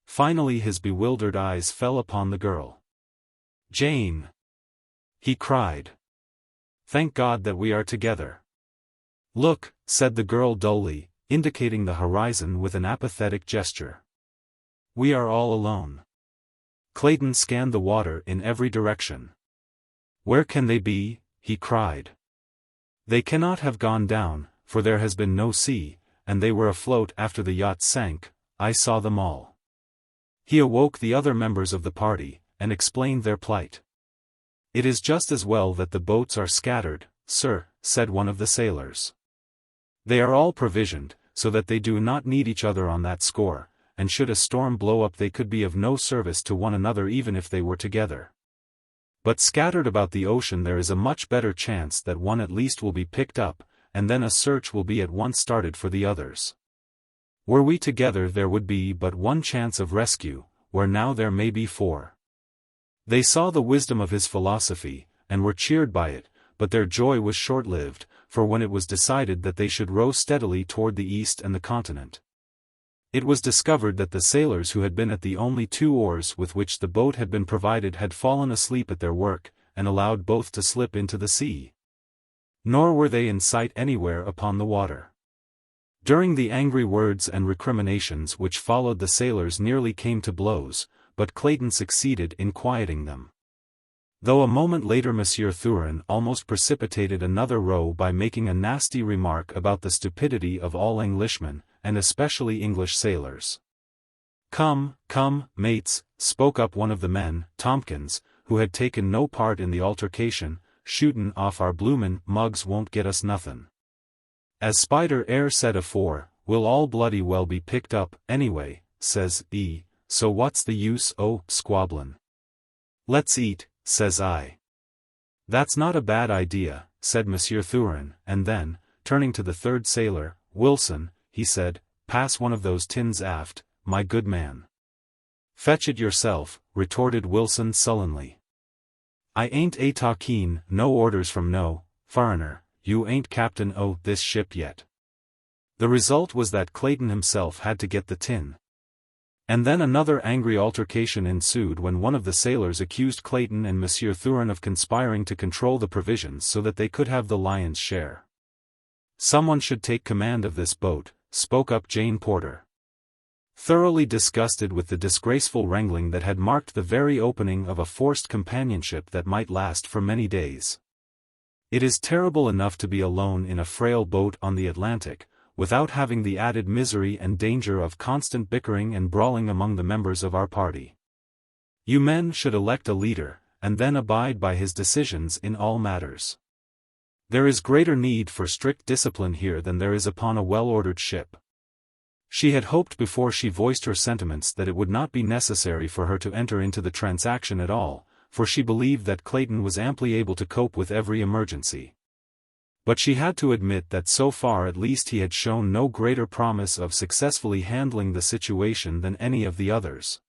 S1: Finally his bewildered eyes fell upon the girl. "Jane!" he cried. "Thank God that we are together." "Look," said the girl dully, indicating the horizon with an apathetic gesture. "We are all alone." Clayton scanned the water in every direction. "Where can they be?" he cried. They cannot have gone down, for there has been no sea, and they were afloat after the yacht sank. I saw them all. He awoke the other members of the party, and explained their plight. It is just as well that the boats are scattered, sir, said one of the sailors. They are all provisioned, so that they do not need each other on that score, and should a storm blow up they could be of no service to one another even if they were together. But scattered about the ocean there is a much better chance that one at least will be picked up, and then a search will be at once started for the others. Were we together there would be but one chance of rescue, where now there may be four. They saw the wisdom of his philosophy, and were cheered by it, but their joy was short-lived, for when it was decided that they should row steadily toward the east and the continent, it was discovered that the sailors who had been at the only 2 oars with which the boat had been provided had fallen asleep at their work, and allowed both to slip into the sea. Nor were they in sight anywhere upon the water. During the angry words and recriminations which followed the sailors nearly came to blows, but Clayton succeeded in quieting them. Though a moment later Monsieur Thurin almost precipitated another row by making a nasty remark about the stupidity of all Englishmen, and especially English sailors. "Come, come, mates," spoke up one of the men, Tompkins, who had taken no part in the altercation, "shootin' off our bloomin' mugs won't get us nothin'. As Spider ere said afore, we'll all bloody well be picked up, anyway," says he, "so what's the use o' squabblin'? Let's eat," says I. "That's not a bad idea," said Monsieur Thurin, and then, turning to the third sailor, Wilson, he said, "Pass one of those tins aft, my good man." "Fetch it yourself," retorted Wilson sullenly. "I ain't a talkin' no orders from no foreigner, you ain't captain o' this ship yet." The result was that Clayton himself had to get the tin. And then another angry altercation ensued when one of the sailors accused Clayton and Monsieur Thurin of conspiring to control the provisions so that they could have the lion's share. "Someone should take command of this boat," spoke up Jane Porter. Thoroughly disgusted with the disgraceful wrangling that had marked the very opening of a forced companionship that might last for many days. It is terrible enough to be alone in a frail boat on the Atlantic, without having the added misery and danger of constant bickering and brawling among the members of our party. You men should elect a leader, and then abide by his decisions in all matters. There is greater need for strict discipline here than there is upon a well-ordered ship. She had hoped before she voiced her sentiments that it would not be necessary for her to enter into the transaction at all, for she believed that Clayton was amply able to cope with every emergency. But she had to admit that so far at least he had shown no greater promise of successfully handling the situation than any of the others.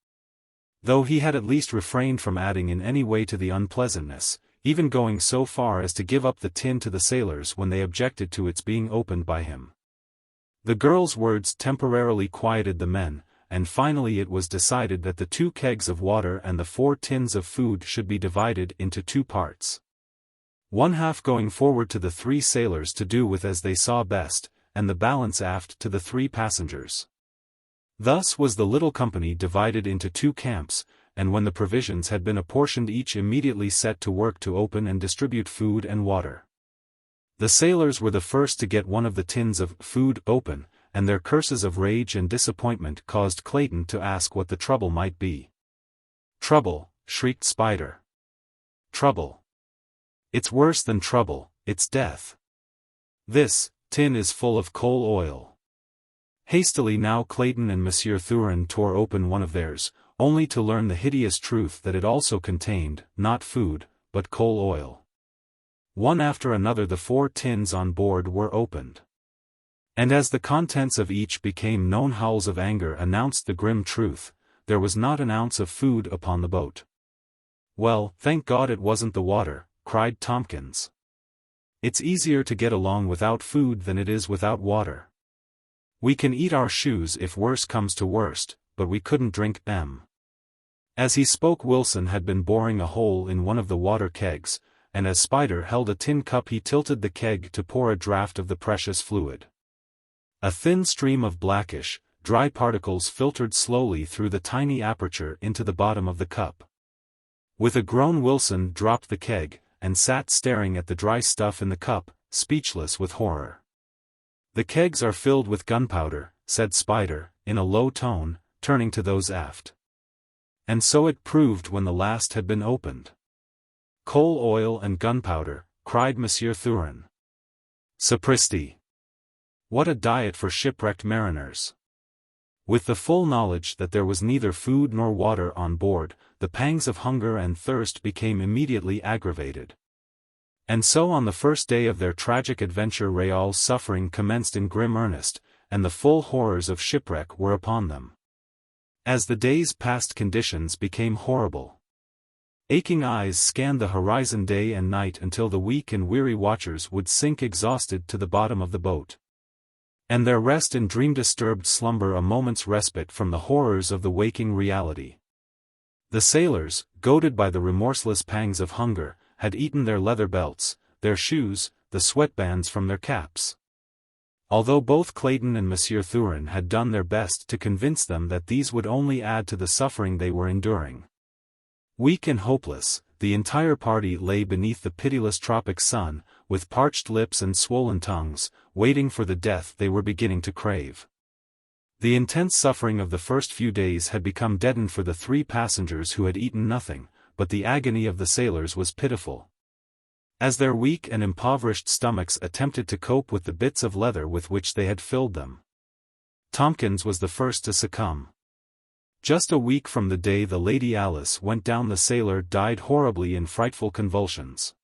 S1: Though he had at least refrained from adding in any way to the unpleasantness, even going so far as to give up the tin to the sailors when they objected to its being opened by him. The girl's words temporarily quieted the men, and finally it was decided that the 2 kegs of water and the 4 tins of food should be divided into 2 parts. One half going forward to the 3 sailors to do with as they saw best, and the balance aft to the 3 passengers. Thus was the little company divided into 2 camps, and when the provisions had been apportioned each immediately set to work to open and distribute food and water. The sailors were the first to get one of the tins of food open, and their curses of rage and disappointment caused Clayton to ask what the trouble might be. "Trouble," shrieked Spider. "Trouble. It's worse than trouble, it's death. This tin is full of coal oil." Hastily now Clayton and Monsieur Thurin tore open one of theirs, only to learn the hideous truth that it also contained, not food, but coal oil. One after another the 4 tins on board were opened. And as the contents of each became known howls of anger announced the grim truth, there was not an ounce of food upon the boat. "Well, thank God it wasn't the water," cried Tompkins. "It's easier to get along without food than it is without water. We can eat our shoes if worse comes to worst, but we couldn't drink them." As he spoke Wilson had been boring a hole in one of the water kegs, and as Spider held a tin cup he tilted the keg to pour a draught of the precious fluid. A thin stream of blackish, dry particles filtered slowly through the tiny aperture into the bottom of the cup. With a groan Wilson dropped the keg, and sat staring at the dry stuff in the cup, speechless with horror. "The kegs are filled with gunpowder," said Spider, in a low tone, turning to those aft. And so it proved when the last had been opened. "Coal oil and gunpowder," cried Monsieur Thurin. "Sapristi! What a diet for shipwrecked mariners!" With the full knowledge that there was neither food nor water on board, the pangs of hunger and thirst became immediately aggravated. And so on the first day of their tragic adventure Raoul's suffering commenced in grim earnest, and the full horrors of shipwreck were upon them. As the days passed conditions became horrible. Aching eyes scanned the horizon day and night until the weak and weary watchers would sink exhausted to the bottom of the boat. And their rest in dream-disturbed slumber a moment's respite from the horrors of the waking reality. The sailors, goaded by the remorseless pangs of hunger, had eaten their leather belts, their shoes, the sweatbands from their caps. Although both Clayton and Monsieur Thurin had done their best to convince them that these would only add to the suffering they were enduring. Weak and hopeless, the entire party lay beneath the pitiless tropic sun, with parched lips and swollen tongues, waiting for the death they were beginning to crave. The intense suffering of the first few days had become deadened for the 3 passengers who had eaten nothing, but the agony of the sailors was pitiful. As their weak and impoverished stomachs attempted to cope with the bits of leather with which they had filled them. Tompkins was the first to succumb. Just a week from the day the Lady Alice went down the sailor died horribly in frightful convulsions.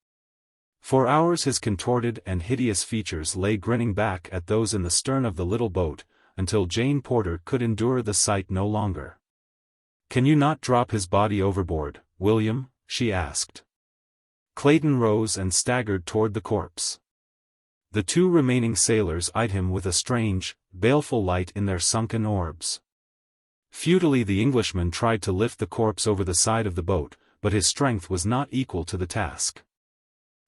S1: For hours his contorted and hideous features lay grinning back at those in the stern of the little boat, until Jane Porter could endure the sight no longer. "Can you not drop his body overboard, William?" she asked. Clayton rose and staggered toward the corpse. The 2 remaining sailors eyed him with a strange, baleful light in their sunken orbs. Futilely the Englishman tried to lift the corpse over the side of the boat, but his strength was not equal to the task.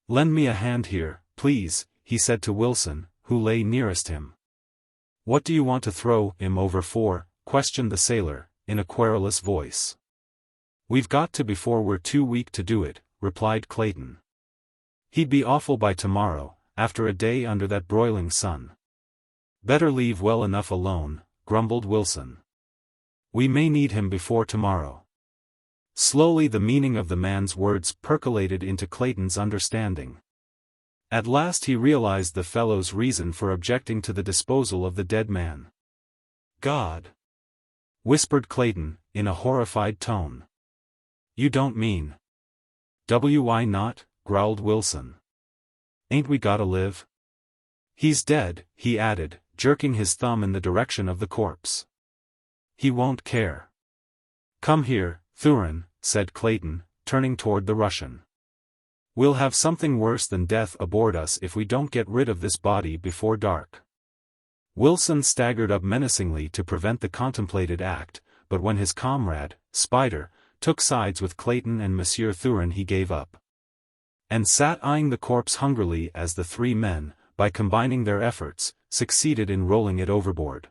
S1: "Lend me a hand here, please," he said to Wilson, who lay nearest him. "What do you want to throw him over for?" questioned the sailor, in a querulous voice. "We've got to before we're too weak to do it," replied Clayton. "He'd be awful by tomorrow, after a day under that broiling sun." "Better leave well enough alone," grumbled Wilson. "We may need him before tomorrow." Slowly the meaning of the man's words percolated into Clayton's understanding. At last he realized the fellow's reason for objecting to the disposal of the dead man. "God!" whispered Clayton, in a horrified tone. "You don't mean—" "Why not?" growled Wilson. "Ain't we gotta live?" "He's dead," he added, jerking his thumb in the direction of the corpse. "He won't care." "Come here, Thurin," said Clayton, turning toward the Russian. "We'll have something worse than death aboard us if we don't get rid of this body before dark." Wilson staggered up menacingly to prevent the contemplated act, but when his comrade, Spider, took sides with Clayton and Monsieur Thurin he gave up. And sat eyeing the corpse hungrily as the 3 men, by combining their efforts, succeeded in rolling it overboard.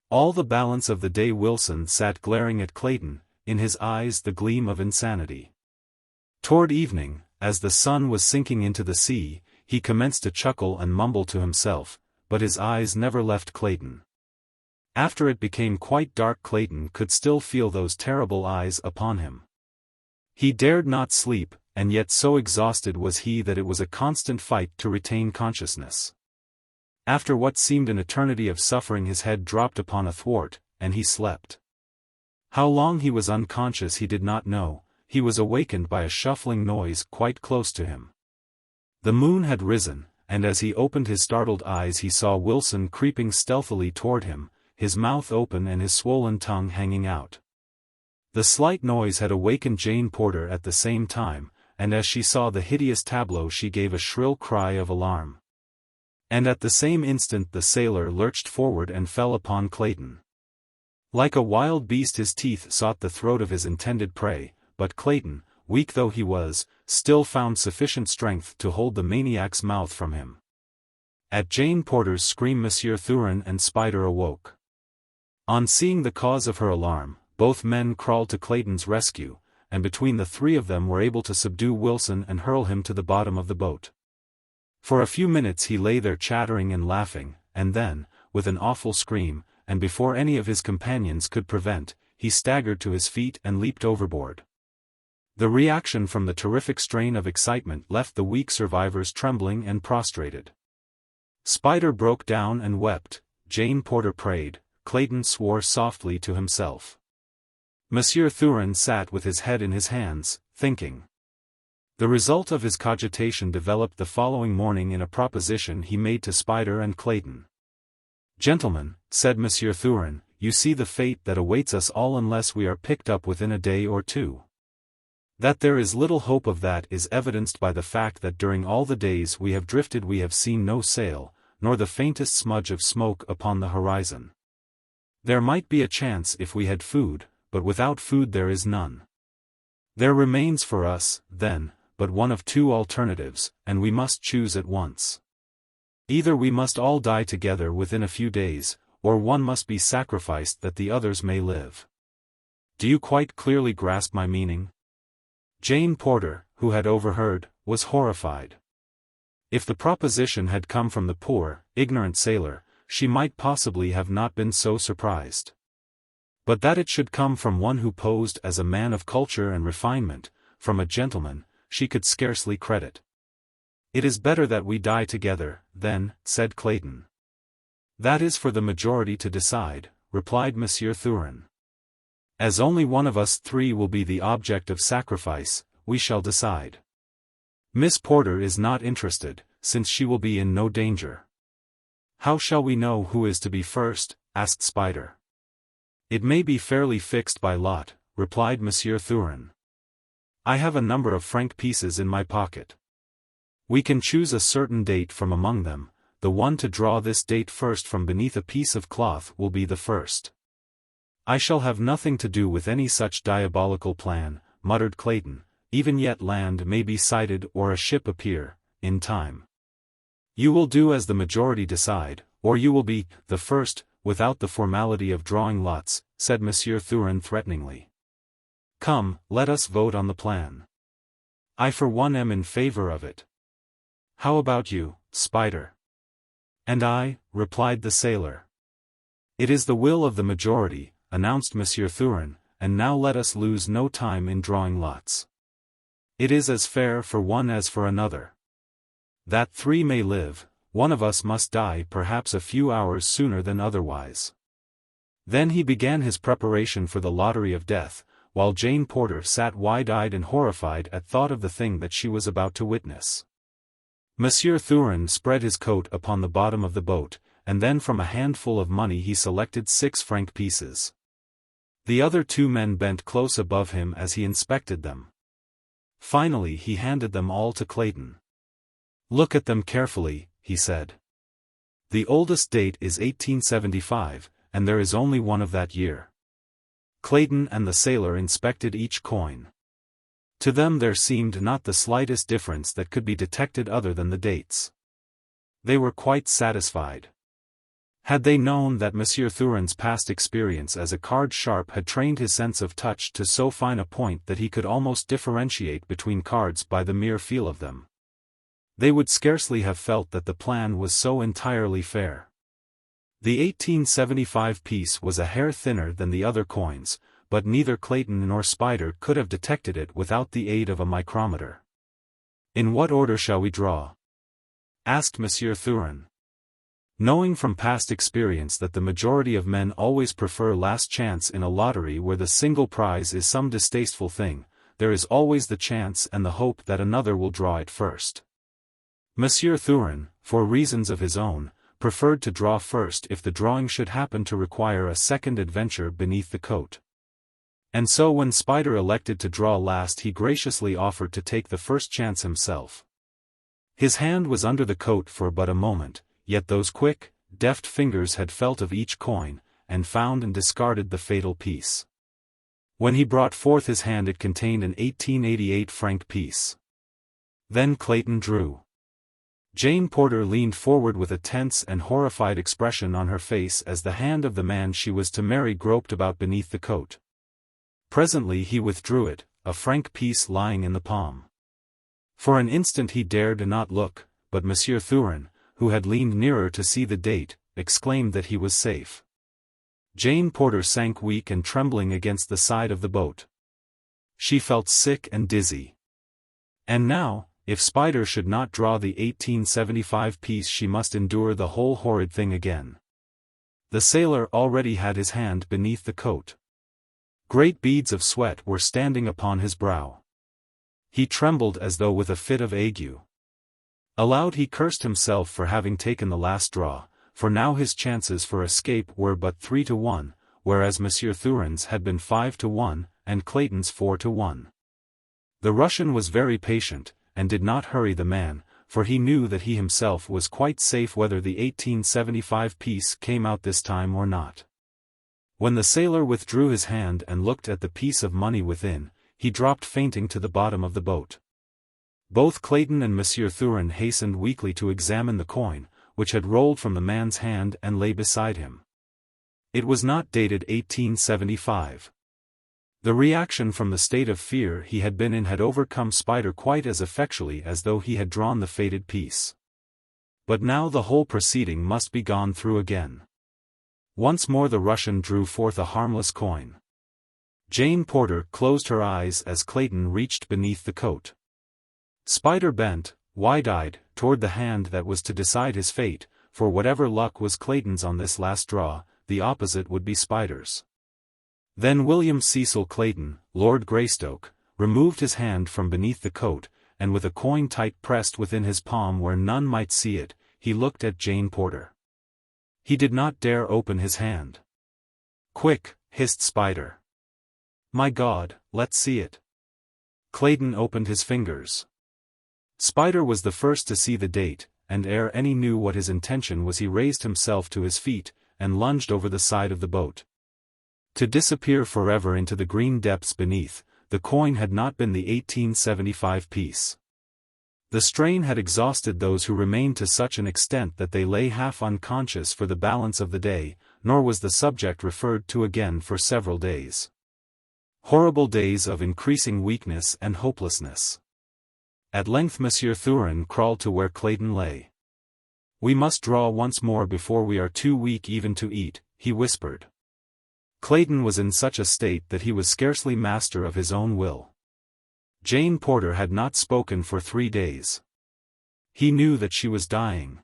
S1: All the balance of the day Wilson sat glaring at Clayton, in his eyes the gleam of insanity. Toward evening, as the sun was sinking into the sea, he commenced to chuckle and mumble to himself, but his eyes never left Clayton. After it became quite dark Clayton could still feel those terrible eyes upon him. He dared not sleep, and yet so exhausted was he that it was a constant fight to retain consciousness. After what seemed an eternity of suffering his head dropped upon a thwart, and he slept. How long he was unconscious he did not know. He was awakened by a shuffling noise quite close to him. The moon had risen, and as he opened his startled eyes he saw Wilson creeping stealthily toward him, his mouth open and his swollen tongue hanging out. The slight noise had awakened Jane Porter at the same time, and as she saw the hideous tableau she gave a shrill cry of alarm. And at the same instant the sailor lurched forward and fell upon Clayton. Like a wild beast his teeth sought the throat of his intended prey, but Clayton, weak though he was, still found sufficient strength to hold the maniac's mouth from him. At Jane Porter's scream Monsieur Thurin and Spider awoke. On seeing the cause of her alarm, both men crawled to Clayton's rescue, and between the 3 of them were able to subdue Wilson and hurl him to the bottom of the boat. For a few minutes he lay there chattering and laughing, and then, with an awful scream, and before any of his companions could prevent, he staggered to his feet and leaped overboard. The reaction from the terrific strain of excitement left the weak survivors trembling and prostrated. Spider broke down and wept, Jane Porter prayed, Clayton swore softly to himself. Monsieur Thurin sat with his head in his hands, thinking. The result of his cogitation developed the following morning in a proposition he made to Spider and Clayton. "Gentlemen," said Monsieur Thurin, "you see the fate that awaits us all unless we are picked up within a day or two. That there is little hope of that is evidenced by the fact that during all the days we have drifted we have seen no sail, nor the faintest smudge of smoke upon the horizon. There might be a chance if we had food, but without food there is none. There remains for us, then, but one of two alternatives, and we must choose at once. Either we must all die together within a few days, or one must be sacrificed that the others may live. Do you quite clearly grasp my meaning?" Jane Porter, who had overheard, was horrified. If the proposition had come from the poor, ignorant sailor, she might possibly have not been so surprised. But that it should come from one who posed as a man of culture and refinement, from a gentleman, she could scarcely credit. "It is better that we die together, then," said Clayton. "That is for the majority to decide," replied Monsieur Thurin. "As only one of us three will be the object of sacrifice, we shall decide. Miss Porter is not interested, since she will be in no danger." "How shall we know who is to be first?" asked Spider. "It may be fairly fixed by lot," replied Monsieur Thurin. "I have a number of franc pieces in my pocket. We can choose a certain date from among them, the one to draw this date first from beneath a piece of cloth will be the first." "I shall have nothing to do with any such diabolical plan," muttered Clayton, "even yet land may be sighted or a ship appear, in time." "You will do as the majority decide, or you will be the first, without the formality of drawing lots," said Monsieur Thurin threateningly. "Come, let us vote on the plan. I for one am in favor of it. How about you, Spider?" "And I," replied the sailor. "It is the will of the majority," announced Monsieur Thurin, "and now let us lose no time in drawing lots. It is as fair for one as for another. That three may live, one of us must die perhaps a few hours sooner than otherwise." Then he began his preparation for the lottery of death, while Jane Porter sat wide-eyed and horrified at thought of the thing that she was about to witness. Monsieur Thurin spread his coat upon the bottom of the boat, and then from a handful of money he selected 6 franc pieces. The other 2 men bent close above him as he inspected them. Finally he handed them all to Clayton. "Look at them carefully," he said. "The oldest date is 1875, and there is only one of that year." Clayton and the sailor inspected each coin. To them there seemed not the slightest difference that could be detected other than the dates. They were quite satisfied. Had they known that Monsieur Thurin's past experience as a card sharp had trained his sense of touch to so fine a point that he could almost differentiate between cards by the mere feel of them, they would scarcely have felt that the plan was so entirely fair. The 1875 piece was a hair thinner than the other coins, but neither Clayton nor Spider could have detected it without the aid of a micrometer. "In what order shall we draw?" asked Monsieur Thurin. Knowing from past experience that the majority of men always prefer last chance in a lottery where the single prize is some distasteful thing, there is always the chance and the hope that another will draw it first. Monsieur Thurin, for reasons of his own, preferred to draw first if the drawing should happen to require a second adventure beneath the coat. And so when Spider elected to draw last he graciously offered to take the first chance himself. His hand was under the coat for but a moment, yet those quick, deft fingers had felt of each coin, and found and discarded the fatal piece. When he brought forth his hand it contained an 1888 franc piece. Then Clayton drew. Jane Porter leaned forward with a tense and horrified expression on her face as the hand of the man she was to marry groped about beneath the coat. Presently he withdrew it, a franc piece lying in the palm. For an instant he dared not look, but Monsieur Thurin, who had leaned nearer to see the date, exclaimed that he was safe. Jane Porter sank weak and trembling against the side of the boat. She felt sick and dizzy. And now, if Spider should not draw the 1875 piece, she must endure the whole horrid thing again. The sailor already had his hand beneath the coat. Great beads of sweat were standing upon his brow. He trembled as though with a fit of ague. Aloud he cursed himself for having taken the last draw, for now his chances for escape were but 3-1, whereas Monsieur Thurin's had been 5-1, and Clayton's 4-1. The Russian was very patient, and did not hurry the man, for he knew that he himself was quite safe whether the 1875 piece came out this time or not. When the sailor withdrew his hand and looked at the piece of money within, he dropped fainting to the bottom of the boat. Both Clayton and Monsieur Thurin hastened weakly to examine the coin, which had rolled from the man's hand and lay beside him. It was not dated 1875. The reaction from the state of fear he had been in had overcome Spider quite as effectually as though he had drawn the fated piece. But now the whole proceeding must be gone through again. Once more the Russian drew forth a harmless coin. Jane Porter closed her eyes as Clayton reached beneath the coat. Spider bent, wide-eyed, toward the hand that was to decide his fate, for whatever luck was Clayton's on this last draw, the opposite would be Spider's. Then William Cecil Clayton, Lord Greystoke, removed his hand from beneath the coat, and with a coin tight pressed within his palm where none might see it, he looked at Jane Porter. He did not dare open his hand. "Quick," hissed Spider. "My God, let's see it." Clayton opened his fingers. Spider was the first to see the date, and ere any knew what his intention was he raised himself to his feet, and lunged over the side of the boat. To disappear forever into the green depths beneath, the coin had not been the 1875 piece. The strain had exhausted those who remained to such an extent that they lay half unconscious for the balance of the day, nor was the subject referred to again for several days. Horrible days of increasing weakness and hopelessness. At length Monsieur Thurin crawled to where Clayton lay. "We must draw once more before we are too weak even to eat," he whispered. Clayton was in such a state that he was scarcely master of his own will. Jane Porter had not spoken for 3 days. He knew that she was dying.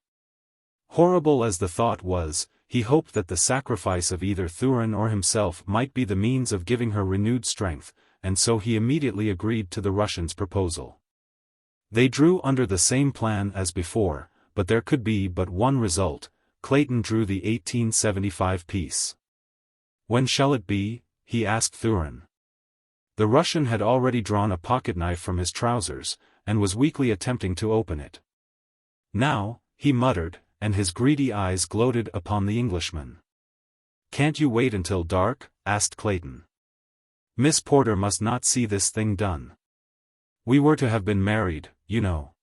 S1: Horrible as the thought was, he hoped that the sacrifice of either Thurin or himself might be the means of giving her renewed strength, and so he immediately agreed to the Russian's proposal. They drew under the same plan as before, but there could be but one result. Clayton drew the 1875 piece. "When shall it be?" he asked Thurin. The Russian had already drawn a pocket-knife from his trousers, and was weakly attempting to open it. "Now," he muttered, and his greedy eyes gloated upon the Englishman. "Can't you wait until dark?" asked Clayton. "Miss Porter must not see this thing done. We were to have been married, you know."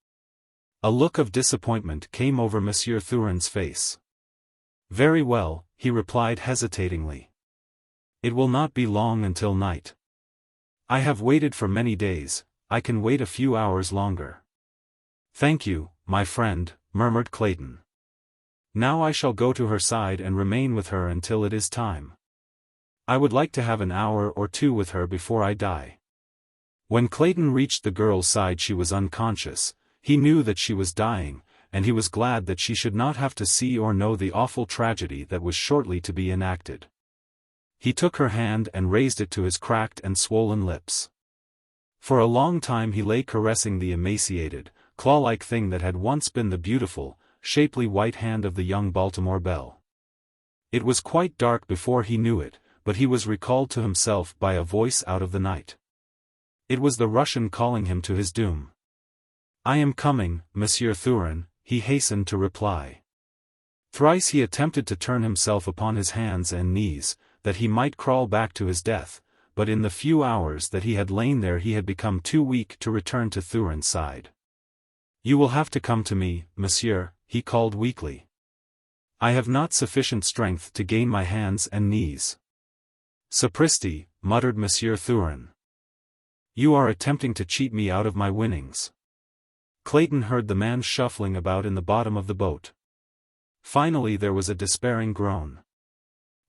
S1: A look of disappointment came over Monsieur Thurin's face. "Very well," he replied hesitatingly. "It will not be long until night. I have waited for many days, I can wait a few hours longer." "Thank you, my friend," murmured Clayton. "Now I shall go to her side and remain with her until it is time. I would like to have an hour or two with her before I die." When Clayton reached the girl's side she was unconscious. He knew that she was dying, and he was glad that she should not have to see or know the awful tragedy that was shortly to be enacted. He took her hand and raised it to his cracked and swollen lips. For a long time he lay caressing the emaciated, claw-like thing that had once been the beautiful, shapely white hand of the young Baltimore belle. It was quite dark before he knew it, but he was recalled to himself by a voice out of the night. It was the Russian calling him to his doom. "I am coming, Monsieur Thurin," he hastened to reply. Thrice he attempted to turn himself upon his hands and knees, that he might crawl back to his death, but in the few hours that he had lain there he had become too weak to return to Thurin's side. "You will have to come to me, monsieur," he called weakly. "I have not sufficient strength to gain my hands and knees." "Sapristi," muttered Monsieur Thurin. "You are attempting to cheat me out of my winnings." Clayton heard the man shuffling about in the bottom of the boat. Finally there was a despairing groan.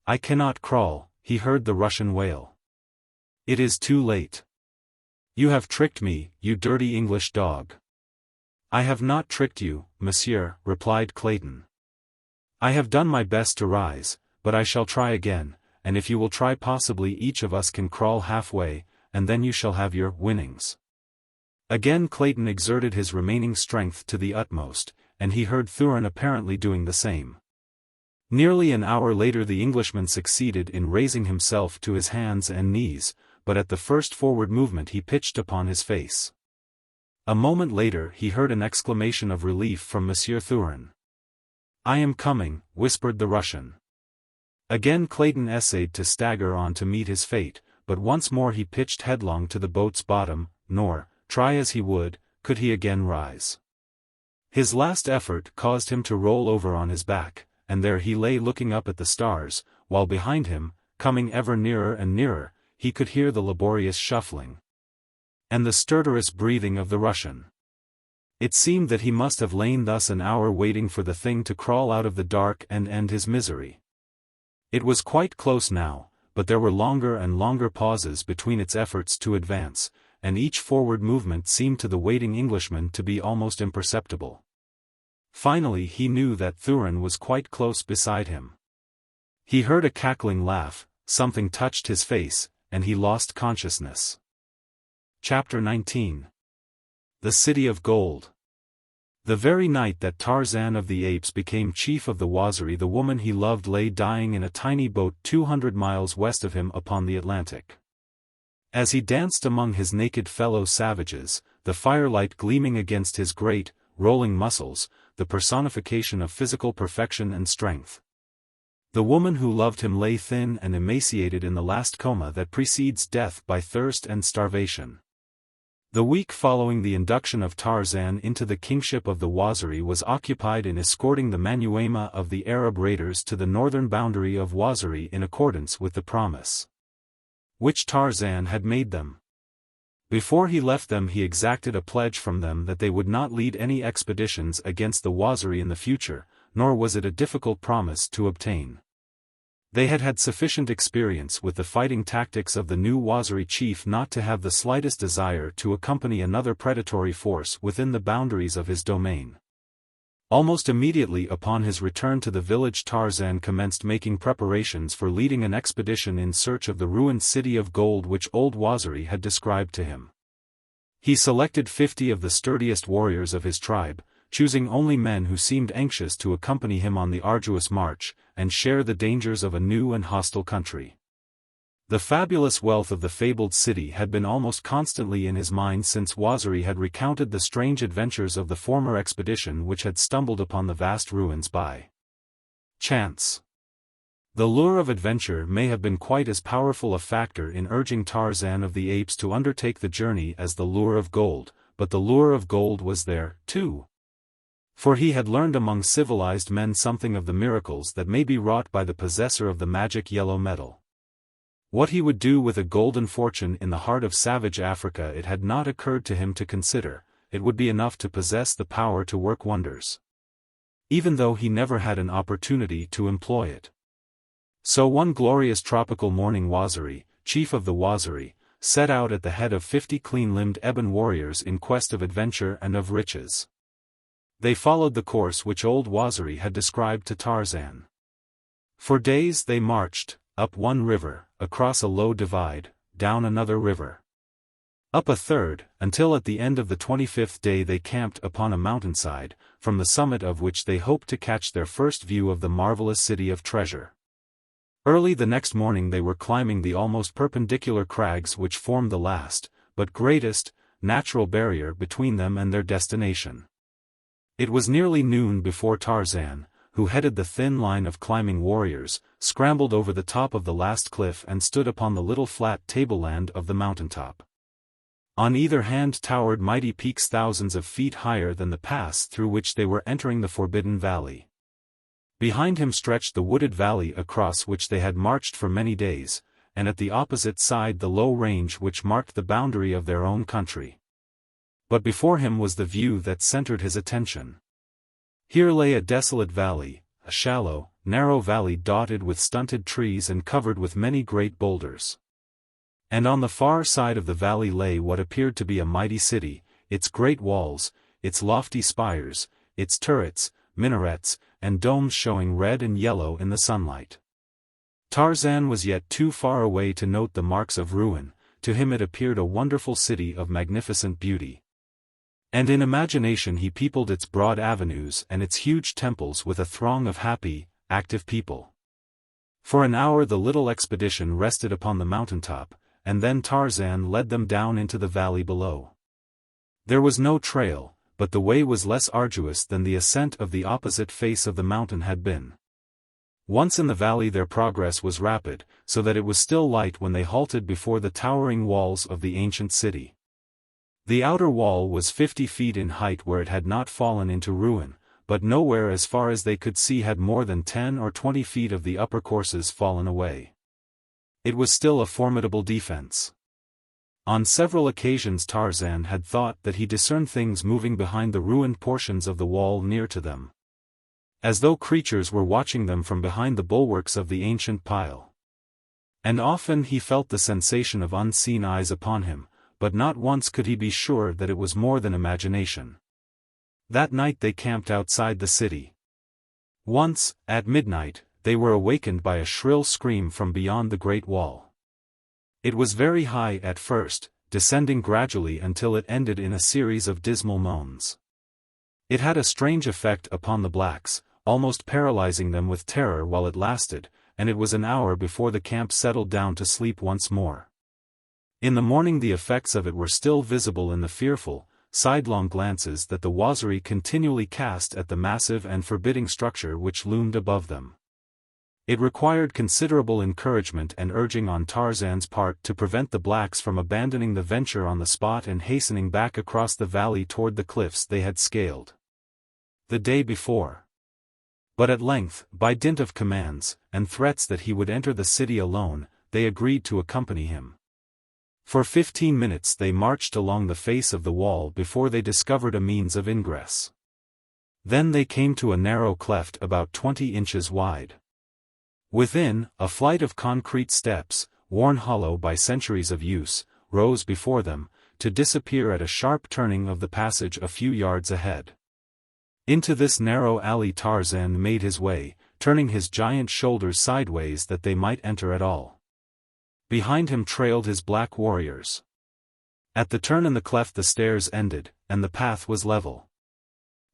S1: "I cannot crawl," he heard the Russian wail. "It is too late. You have tricked me, you dirty English dog." "I have not tricked you, monsieur," replied Clayton. "I have done my best to rise, but I shall try again, and if you will try possibly each of us can crawl halfway, and then you shall have your winnings." Again Clayton exerted his remaining strength to the utmost, and he heard Thurin apparently doing the same. Nearly an hour later the Englishman succeeded in raising himself to his hands and knees, but at the first forward movement he pitched upon his face. A moment later he heard an exclamation of relief from Monsieur Thurin. "I am coming," whispered the Russian. Again Clayton essayed to stagger on to meet his fate, but once more he pitched headlong to the boat's bottom, nor, try as he would, could he again rise. His last effort caused him to roll over on his back, and there he lay looking up at the stars, while behind him, coming ever nearer and nearer, he could hear the laborious shuffling and the stertorous breathing of the Russian. It seemed that he must have lain thus an hour waiting for the thing to crawl out of the dark and end his misery. It was quite close now, but there were longer and longer pauses between its efforts to advance, and each forward movement seemed to the waiting Englishman to be almost imperceptible. Finally he knew that Thurin was quite close beside him. He heard a cackling laugh, something touched his face, and he lost consciousness. Chapter 19. The City of Gold. The very night that Tarzan of the Apes became chief of the Waziri, the woman he loved lay dying in a tiny boat 200 miles west of him upon the Atlantic. As he danced among his naked fellow savages, the firelight gleaming against his great, rolling muscles, the personification of physical perfection and strength. The woman who loved him lay thin and emaciated in the last coma that precedes death by thirst and starvation. The week following the induction of Tarzan into the kingship of the Waziri was occupied in escorting the Manuema of the Arab raiders to the northern boundary of Waziri in accordance with the promise which Tarzan had made them. Before he left them he exacted a pledge from them that they would not lead any expeditions against the Waziri in the future, nor was it a difficult promise to obtain. They had had sufficient experience with the fighting tactics of the new Waziri chief not to have the slightest desire to accompany another predatory force within the boundaries of his domain. Almost immediately upon his return to the village Tarzan commenced making preparations for leading an expedition in search of the ruined city of gold which old Waziri had described to him. He selected 50 of the sturdiest warriors of his tribe, choosing only men who seemed anxious to accompany him on the arduous march, and share the dangers of a new and hostile country. The fabulous wealth of the fabled city had been almost constantly in his mind since Waziri had recounted the strange adventures of the former expedition which had stumbled upon the vast ruins by chance. The lure of adventure may have been quite as powerful a factor in urging Tarzan of the Apes to undertake the journey as the lure of gold, but the lure of gold was there, too. For he had learned among civilized men something of the miracles that may be wrought by the possessor of the magic yellow metal. What he would do with a golden fortune in the heart of savage Africa it had not occurred to him to consider. It would be enough to possess the power to work wonders, even though he never had an opportunity to employ it. So one glorious tropical morning Waziri, chief of the Waziri, set out at the head of 50 clean-limbed ebon warriors in quest of adventure and of riches. They followed the course which old Waziri had described to Tarzan. For days they marched, up one river, across a low divide, down another river, up a third, until at the end of the 25th day they camped upon a mountainside, from the summit of which they hoped to catch their first view of the marvelous city of treasure. Early the next morning they were climbing the almost perpendicular crags which formed the last, but greatest, natural barrier between them and their destination. It was nearly noon before Tarzan, who headed the thin line of climbing warriors, scrambled over the top of the last cliff and stood upon the little flat tableland of the mountaintop. On either hand towered mighty peaks thousands of feet higher than the pass through which they were entering the forbidden valley. Behind him stretched the wooded valley across which they had marched for many days, and at the opposite side the low range which marked the boundary of their own country. But before him was the view that centered his attention. Here lay a desolate valley, a shallow, narrow valley dotted with stunted trees and covered with many great boulders. And on the far side of the valley lay what appeared to be a mighty city, its great walls, its lofty spires, its turrets, minarets, and domes showing red and yellow in the sunlight. Tarzan was yet too far away to note the marks of ruin. To him it appeared a wonderful city of magnificent beauty. And in imagination he peopled its broad avenues and its huge temples with a throng of happy, active people. For an hour the little expedition rested upon the mountaintop, and then Tarzan led them down into the valley below. There was no trail, but the way was less arduous than the ascent of the opposite face of the mountain had been. Once in the valley their progress was rapid, so that it was still light when they halted before the towering walls of the ancient city. The outer wall was 50 feet in height where it had not fallen into ruin, but nowhere as far as they could see had more than 10 or 20 feet of the upper courses fallen away. It was still a formidable defense. On several occasions Tarzan had thought that he discerned things moving behind the ruined portions of the wall near to them, as though creatures were watching them from behind the bulwarks of the ancient pile. And often he felt the sensation of unseen eyes upon him, but not once could he be sure that it was more than imagination. That night they camped outside the city. Once, at midnight, they were awakened by a shrill scream from beyond the great wall. It was very high at first, descending gradually until it ended in a series of dismal moans. It had a strange effect upon the blacks, almost paralyzing them with terror while it lasted, and it was an hour before the camp settled down to sleep once more. In the morning the effects of it were still visible in the fearful, sidelong glances that the Waziri continually cast at the massive and forbidding structure which loomed above them. It required considerable encouragement and urging on Tarzan's part to prevent the blacks from abandoning the venture on the spot and hastening back across the valley toward the cliffs they had scaled the day before. But at length, by dint of commands, and threats that he would enter the city alone, they agreed to accompany him. For 15 minutes they marched along the face of the wall before they discovered a means of ingress. Then they came to a narrow cleft about 20 inches wide. Within, a flight of concrete steps, worn hollow by centuries of use, rose before them, to disappear at a sharp turning of the passage a few yards ahead. Into this narrow alley Tarzan made his way, turning his giant shoulders sideways that they might enter at all. Behind him trailed his black warriors. At the turn in the cleft the stairs ended, and the path was level.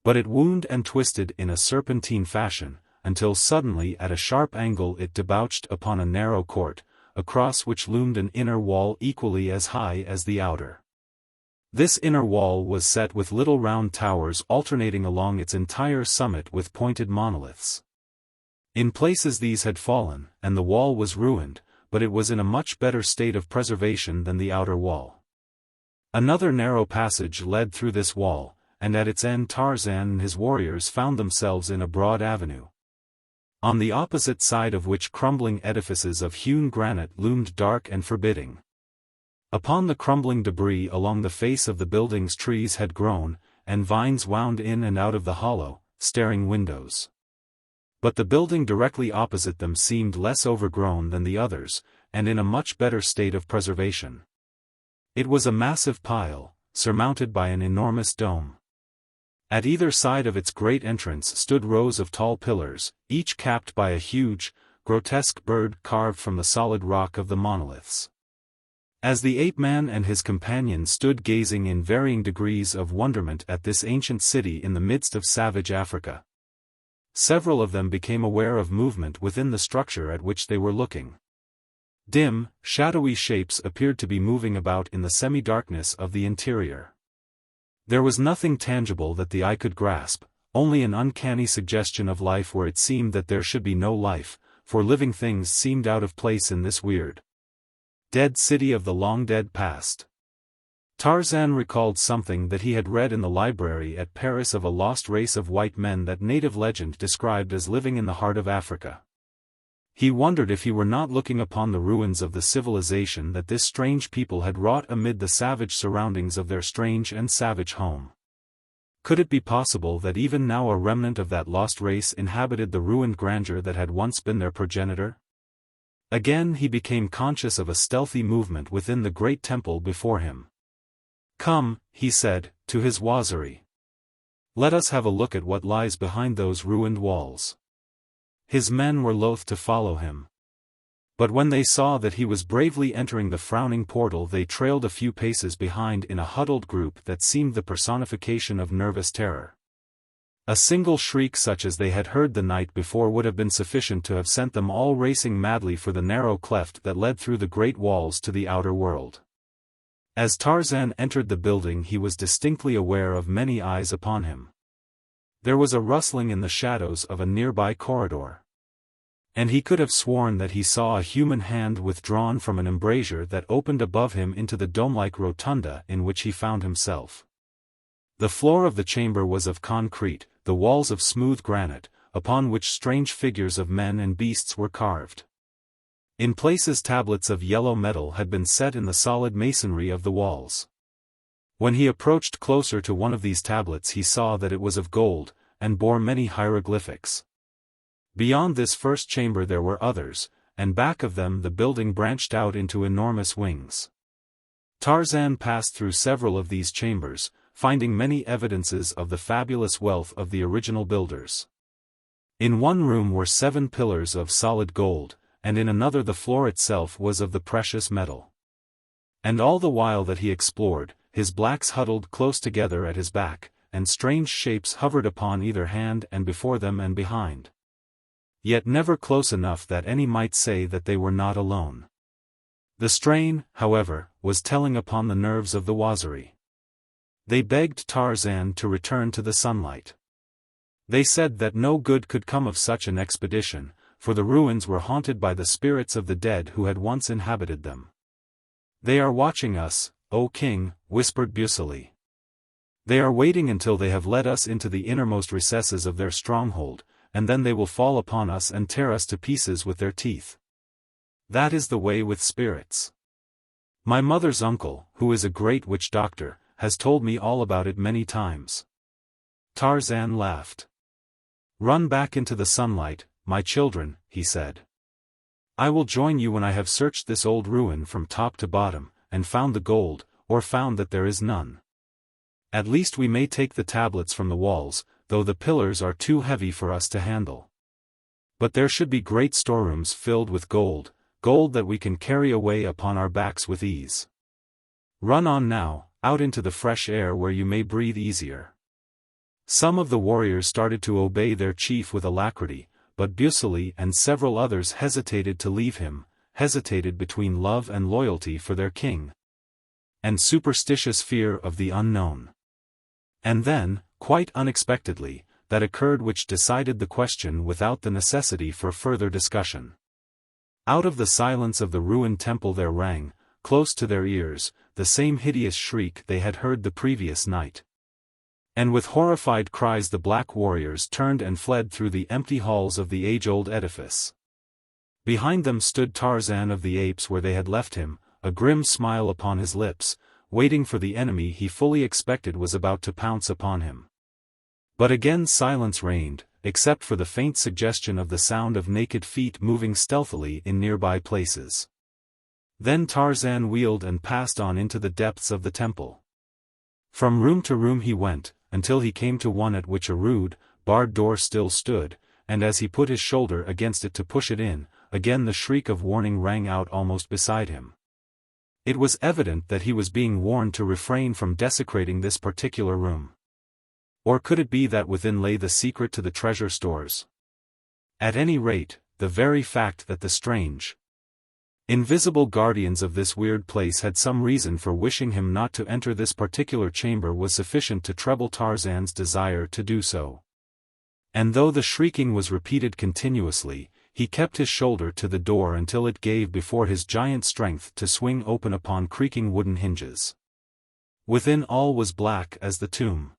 S1: But it wound and twisted in a serpentine fashion, until suddenly at a sharp angle it debouched upon a narrow court, across which loomed an inner wall equally as high as the outer. This inner wall was set with little round towers alternating along its entire summit with pointed monoliths. In places these had fallen, and the wall was ruined, but it was in a much better state of preservation than the outer wall. Another narrow passage led through this wall, and at its end Tarzan and his warriors found themselves in a broad avenue, on the opposite side of which crumbling edifices of hewn granite loomed dark and forbidding. Upon the crumbling debris along the face of the buildings trees had grown, and vines wound in and out of the hollow, staring windows. But the building directly opposite them seemed less overgrown than the others, and in a much better state of preservation. It was a massive pile, surmounted by an enormous dome. At either side of its great entrance stood rows of tall pillars, each capped by a huge, grotesque bird carved from the solid rock of the monoliths. As the ape-man and his companion stood gazing in varying degrees of wonderment at this ancient city in the midst of savage Africa, several of them became aware of movement within the structure at which they were looking. Dim, shadowy shapes appeared to be moving about in the semi-darkness of the interior. There was nothing tangible that the eye could grasp, only an uncanny suggestion of life where it seemed that there should be no life, for living things seemed out of place in this weird, dead city of the long-dead past. Tarzan recalled something that he had read in the library at Paris of a lost race of white men that native legend described as living in the heart of Africa. He wondered if he were not looking upon the ruins of the civilization that this strange people had wrought amid the savage surroundings of their strange and savage home. Could it be possible that even now a remnant of that lost race inhabited the ruined grandeur that had once been their progenitor? Again he became conscious of a stealthy movement within the great temple before him. "Come," he said, to his Waziri. "Let us have a look at what lies behind those ruined walls." His men were loath to follow him. But when they saw that he was bravely entering the frowning portal, they trailed a few paces behind in a huddled group that seemed the personification of nervous terror. A single shriek such as they had heard the night before would have been sufficient to have sent them all racing madly for the narrow cleft that led through the great walls to the outer world. As Tarzan entered the building, he was distinctly aware of many eyes upon him. There was a rustling in the shadows of a nearby corridor. And he could have sworn that he saw a human hand withdrawn from an embrasure that opened above him into the dome-like rotunda in which he found himself. The floor of the chamber was of concrete, the walls of smooth granite, upon which strange figures of men and beasts were carved. In places tablets of yellow metal had been set in the solid masonry of the walls. When he approached closer to one of these tablets, he saw that it was of gold, and bore many hieroglyphics. Beyond this first chamber there were others, and back of them the building branched out into enormous wings. Tarzan passed through several of these chambers, finding many evidences of the fabulous wealth of the original builders. In one room were 7 pillars of solid gold, and in another the floor itself was of the precious metal. And all the while that he explored, his blacks huddled close together at his back, and strange shapes hovered upon either hand and before them and behind. Yet never close enough that any might say that they were not alone. The strain, however, was telling upon the nerves of the Waziri. They begged Tarzan to return to the sunlight. They said that no good could come of such an expedition, for the ruins were haunted by the spirits of the dead who had once inhabited them. "They are watching us, O king," whispered Busili. "They are waiting until they have led us into the innermost recesses of their stronghold, and then they will fall upon us and tear us to pieces with their teeth. That is the way with spirits. My mother's uncle, who is a great witch doctor, has told me all about it many times." Tarzan laughed. "Run back into the sunlight, my children," he said. "I will join you when I have searched this old ruin from top to bottom, and found the gold, or found that there is none. At least we may take the tablets from the walls, though the pillars are too heavy for us to handle. But there should be great storerooms filled with gold, gold that we can carry away upon our backs with ease. Run on now, out into the fresh air where you may breathe easier." Some of the warriors started to obey their chief with alacrity, but Busili and several others hesitated to leave him, hesitated between love and loyalty for their king, and superstitious fear of the unknown. And then, quite unexpectedly, that occurred which decided the question without the necessity for further discussion. Out of the silence of the ruined temple there rang, close to their ears, the same hideous shriek they had heard the previous night. And with horrified cries the black warriors turned and fled through the empty halls of the age-old edifice. Behind them stood Tarzan of the Apes where they had left him, a grim smile upon his lips, waiting for the enemy he fully expected was about to pounce upon him. But again silence reigned, except for the faint suggestion of the sound of naked feet moving stealthily in nearby places. Then Tarzan wheeled and passed on into the depths of the temple. From room to room he went, until he came to one at which a rude, barred door still stood, and as he put his shoulder against it to push it in, again the shriek of warning rang out almost beside him. It was evident that he was being warned to refrain from desecrating this particular room. Or could it be that within lay the secret to the treasure stores? At any rate, the very fact that the strange, invisible guardians of this weird place had some reason for wishing him not to enter this particular chamber was sufficient to treble Tarzan's desire to do so. And though the shrieking was repeated continuously, he kept his shoulder to the door until it gave before his giant strength to swing open upon creaking wooden hinges. Within all was black as the tomb.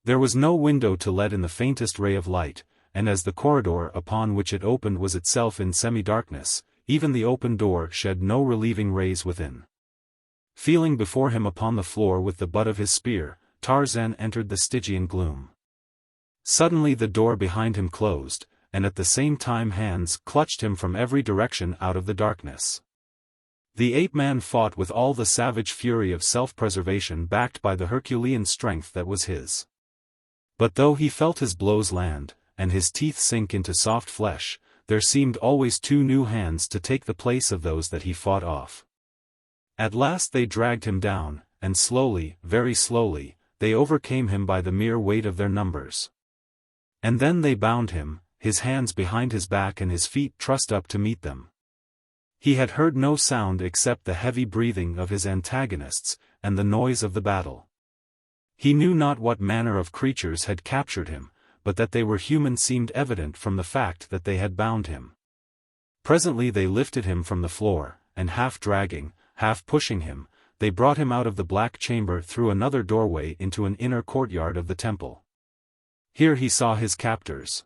S1: There was no window to let in the faintest ray of light, and as the corridor upon which it opened was itself in semi-darkness, even the open door shed no relieving rays within. Feeling before him upon the floor with the butt of his spear, Tarzan entered the Stygian gloom. Suddenly the door behind him closed, and at the same time hands clutched him from every direction out of the darkness. The ape-man fought with all the savage fury of self-preservation backed by the Herculean strength that was his. But though he felt his blows land, and his teeth sink into soft flesh, there seemed always two new hands to take the place of those that he fought off. At last they dragged him down, and slowly, very slowly, they overcame him by the mere weight of their numbers. And then they bound him, his hands behind his back and his feet trussed up to meet them. He had heard no sound except the heavy breathing of his antagonists, and the noise of the battle. He knew not what manner of creatures had captured him, but that they were human seemed evident from the fact that they had bound him. Presently they lifted him from the floor, and half dragging, half pushing him, they brought him out of the black chamber through another doorway into an inner courtyard of the temple. Here he saw his captors.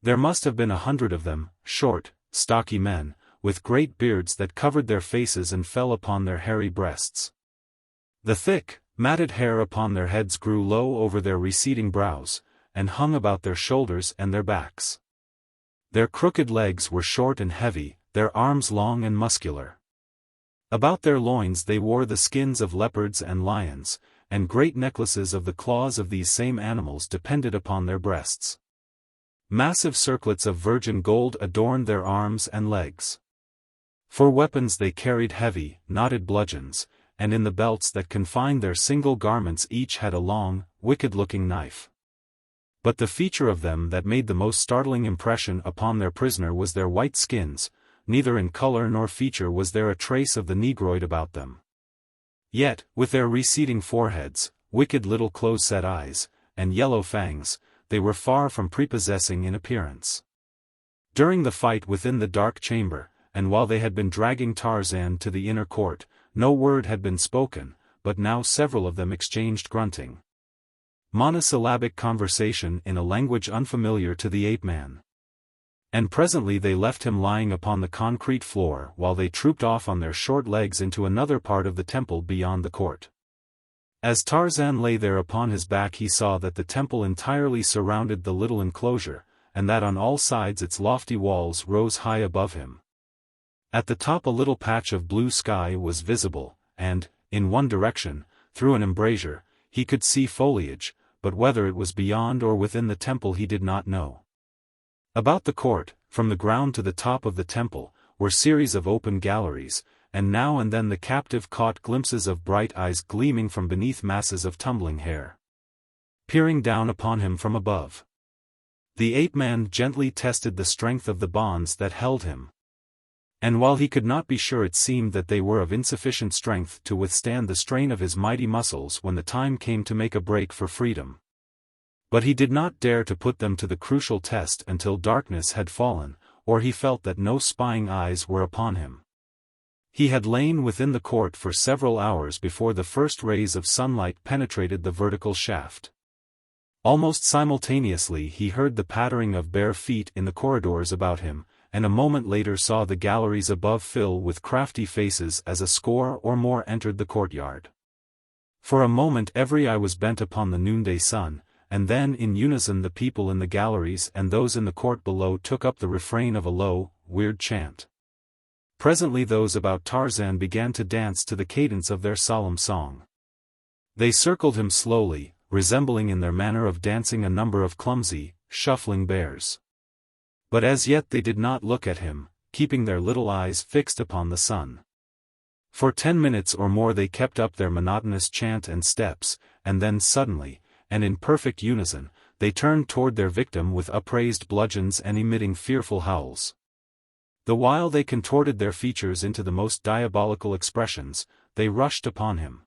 S1: There must have been 100 of them, short, stocky men, with great beards that covered their faces and fell upon their hairy breasts. The thick, matted hair upon their heads grew low over their receding brows, and hung about their shoulders and their backs. Their crooked legs were short and heavy, their arms long and muscular. About their loins they wore the skins of leopards and lions, and great necklaces of the claws of these same animals depended upon their breasts. Massive circlets of virgin gold adorned their arms and legs. For weapons they carried heavy, knotted bludgeons, and in the belts that confined their single garments each had a long, wicked-looking knife. But the feature of them that made the most startling impression upon their prisoner was their white skins. Neither in color nor feature was there a trace of the negroid about them. Yet, with their receding foreheads, wicked little close-set eyes, and yellow fangs, they were far from prepossessing in appearance. During the fight within the dark chamber, and while they had been dragging Tarzan to the inner court, no word had been spoken, but now several of them exchanged grunting, monosyllabic conversation in a language unfamiliar to the ape-man. And presently they left him lying upon the concrete floor while they trooped off on their short legs into another part of the temple beyond the court. As Tarzan lay there upon his back he saw that the temple entirely surrounded the little enclosure, and that on all sides its lofty walls rose high above him. At the top a little patch of blue sky was visible, and, in one direction, through an embrasure, he could see foliage, but whether it was beyond or within the temple he did not know. About the court, from the ground to the top of the temple, were series of open galleries, and now and then the captive caught glimpses of bright eyes gleaming from beneath masses of tumbling hair, peering down upon him from above. The ape-man gently tested the strength of the bonds that held him. And while he could not be sure it seemed that they were of insufficient strength to withstand the strain of his mighty muscles when the time came to make a break for freedom. But he did not dare to put them to the crucial test until darkness had fallen, or he felt that no spying eyes were upon him. He had lain within the court for several hours before the first rays of sunlight penetrated the vertical shaft. Almost simultaneously he heard the pattering of bare feet in the corridors about him, and a moment later saw the galleries above fill with crafty faces as a score or more entered the courtyard. For a moment every eye was bent upon the noonday sun, and then in unison the people in the galleries and those in the court below took up the refrain of a low, weird chant. Presently those about Tarzan began to dance to the cadence of their solemn song. They circled him slowly, resembling in their manner of dancing a number of clumsy, shuffling bears. But as yet they did not look at him, keeping their little eyes fixed upon the sun. For 10 minutes or more they kept up their monotonous chant and steps, and then suddenly, and in perfect unison, they turned toward their victim with upraised bludgeons and emitting fearful howls. The while they contorted their features into the most diabolical expressions, they rushed upon him.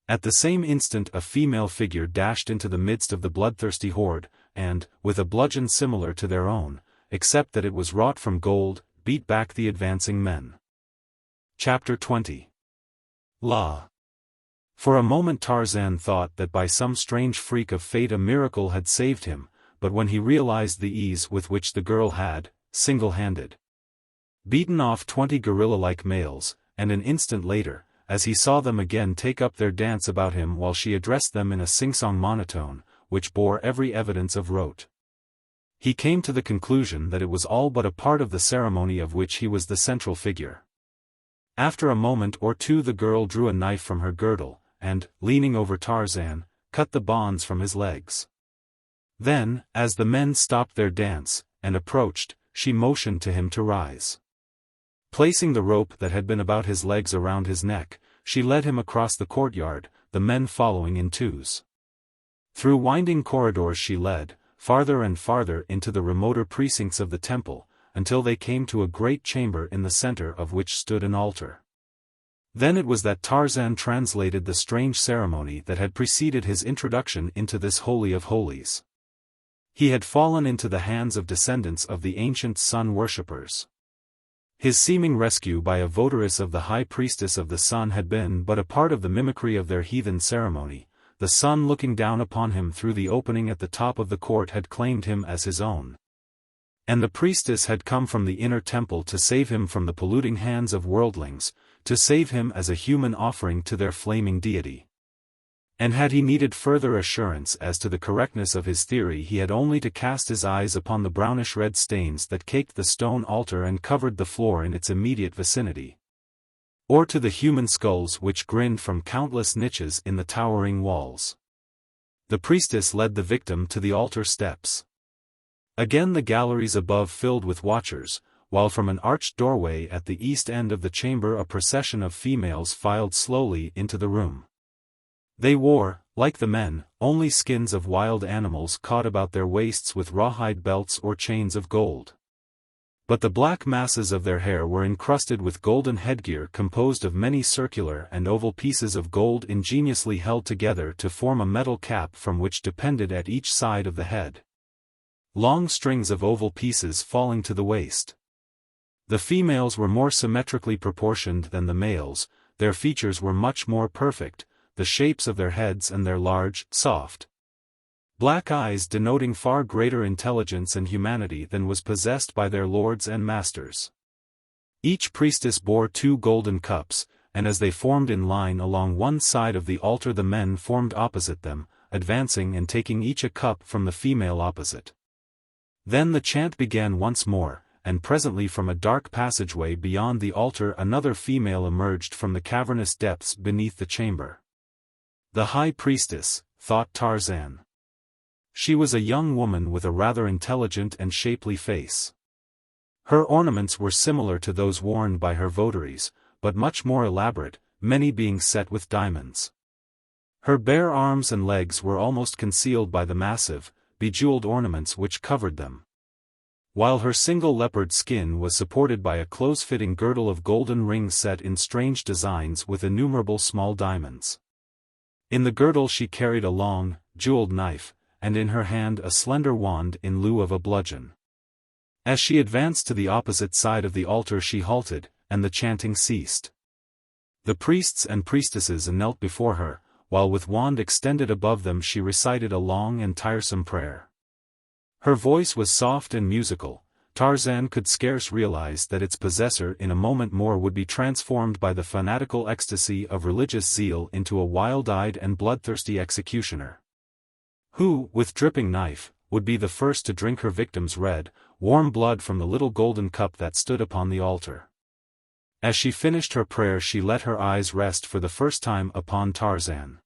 S1: At the same instant a female figure dashed into the midst of the bloodthirsty horde, and, with a bludgeon similar to their own, except that it was wrought from gold, beat back the advancing men. Chapter 20. La. For a moment Tarzan thought that by some strange freak of fate a miracle had saved him, but when he realized the ease with which the girl had, single-handed, beaten off 20 gorilla-like males, and an instant later, as he saw them again take up their dance about him while she addressed them in a sing-song monotone, which bore every evidence of rote, he came to the conclusion that it was all but a part of the ceremony of which he was the central figure. After a moment or two the girl drew a knife from her girdle, and, leaning over Tarzan, cut the bonds from his legs. Then, as the men stopped their dance, and approached, she motioned to him to rise. Placing the rope that had been about his legs around his neck, she led him across the courtyard, the men following in twos. Through winding corridors she led, farther and farther into the remoter precincts of the temple, until they came to a great chamber in the center of which stood an altar. Then it was that Tarzan translated the strange ceremony that had preceded his introduction into this Holy of Holies. He had fallen into the hands of descendants of the ancient sun worshippers. His seeming rescue by a votaress of the high priestess of the sun had been but a part of the mimicry of their heathen ceremony. The sun looking down upon him through the opening at the top of the court had claimed him as his own. And the priestess had come from the inner temple to save him from the polluting hands of worldlings, to save him as a human offering to their flaming deity. And had he needed further assurance as to the correctness of his theory, he had only to cast his eyes upon the brownish-red stains that caked the stone altar and covered the floor in its immediate vicinity, or to the human skulls which grinned from countless niches in the towering walls. The priestess led the victim to the altar steps. Again the galleries above filled with watchers, while from an arched doorway at the east end of the chamber a procession of females filed slowly into the room. They wore, like the men, only skins of wild animals caught about their waists with rawhide belts or chains of gold. But the black masses of their hair were encrusted with golden headgear composed of many circular and oval pieces of gold ingeniously held together to form a metal cap from which depended at each side of the head long strings of oval pieces falling to the waist. The females were more symmetrically proportioned than the males, their features were much more perfect, the shapes of their heads and their large, soft, black eyes denoting far greater intelligence and humanity than was possessed by their lords and masters. Each priestess bore 2 golden cups, and as they formed in line along one side of the altar the men formed opposite them, advancing and taking each a cup from the female opposite. Then the chant began once more, and presently from a dark passageway beyond the altar another female emerged from the cavernous depths beneath the chamber. The high priestess, thought Tarzan. She was a young woman with a rather intelligent and shapely face. Her ornaments were similar to those worn by her votaries, but much more elaborate, many being set with diamonds. Her bare arms and legs were almost concealed by the massive, bejeweled ornaments which covered them, while her single leopard skin was supported by a close-fitting girdle of golden rings set in strange designs with innumerable small diamonds. In the girdle she carried a long, jeweled knife, and in her hand a slender wand in lieu of a bludgeon. As she advanced to the opposite side of the altar she halted, and the chanting ceased. The priests and priestesses knelt before her, while with wand extended above them she recited a long and tiresome prayer. Her voice was soft and musical. Tarzan could scarce realize that its possessor in a moment more would be transformed by the fanatical ecstasy of religious zeal into a wild-eyed and bloodthirsty executioner, who, with dripping knife, would be the first to drink her victim's red, warm blood from the little golden cup that stood upon the altar. As she finished her prayer she let her eyes rest for the first time upon Tarzan.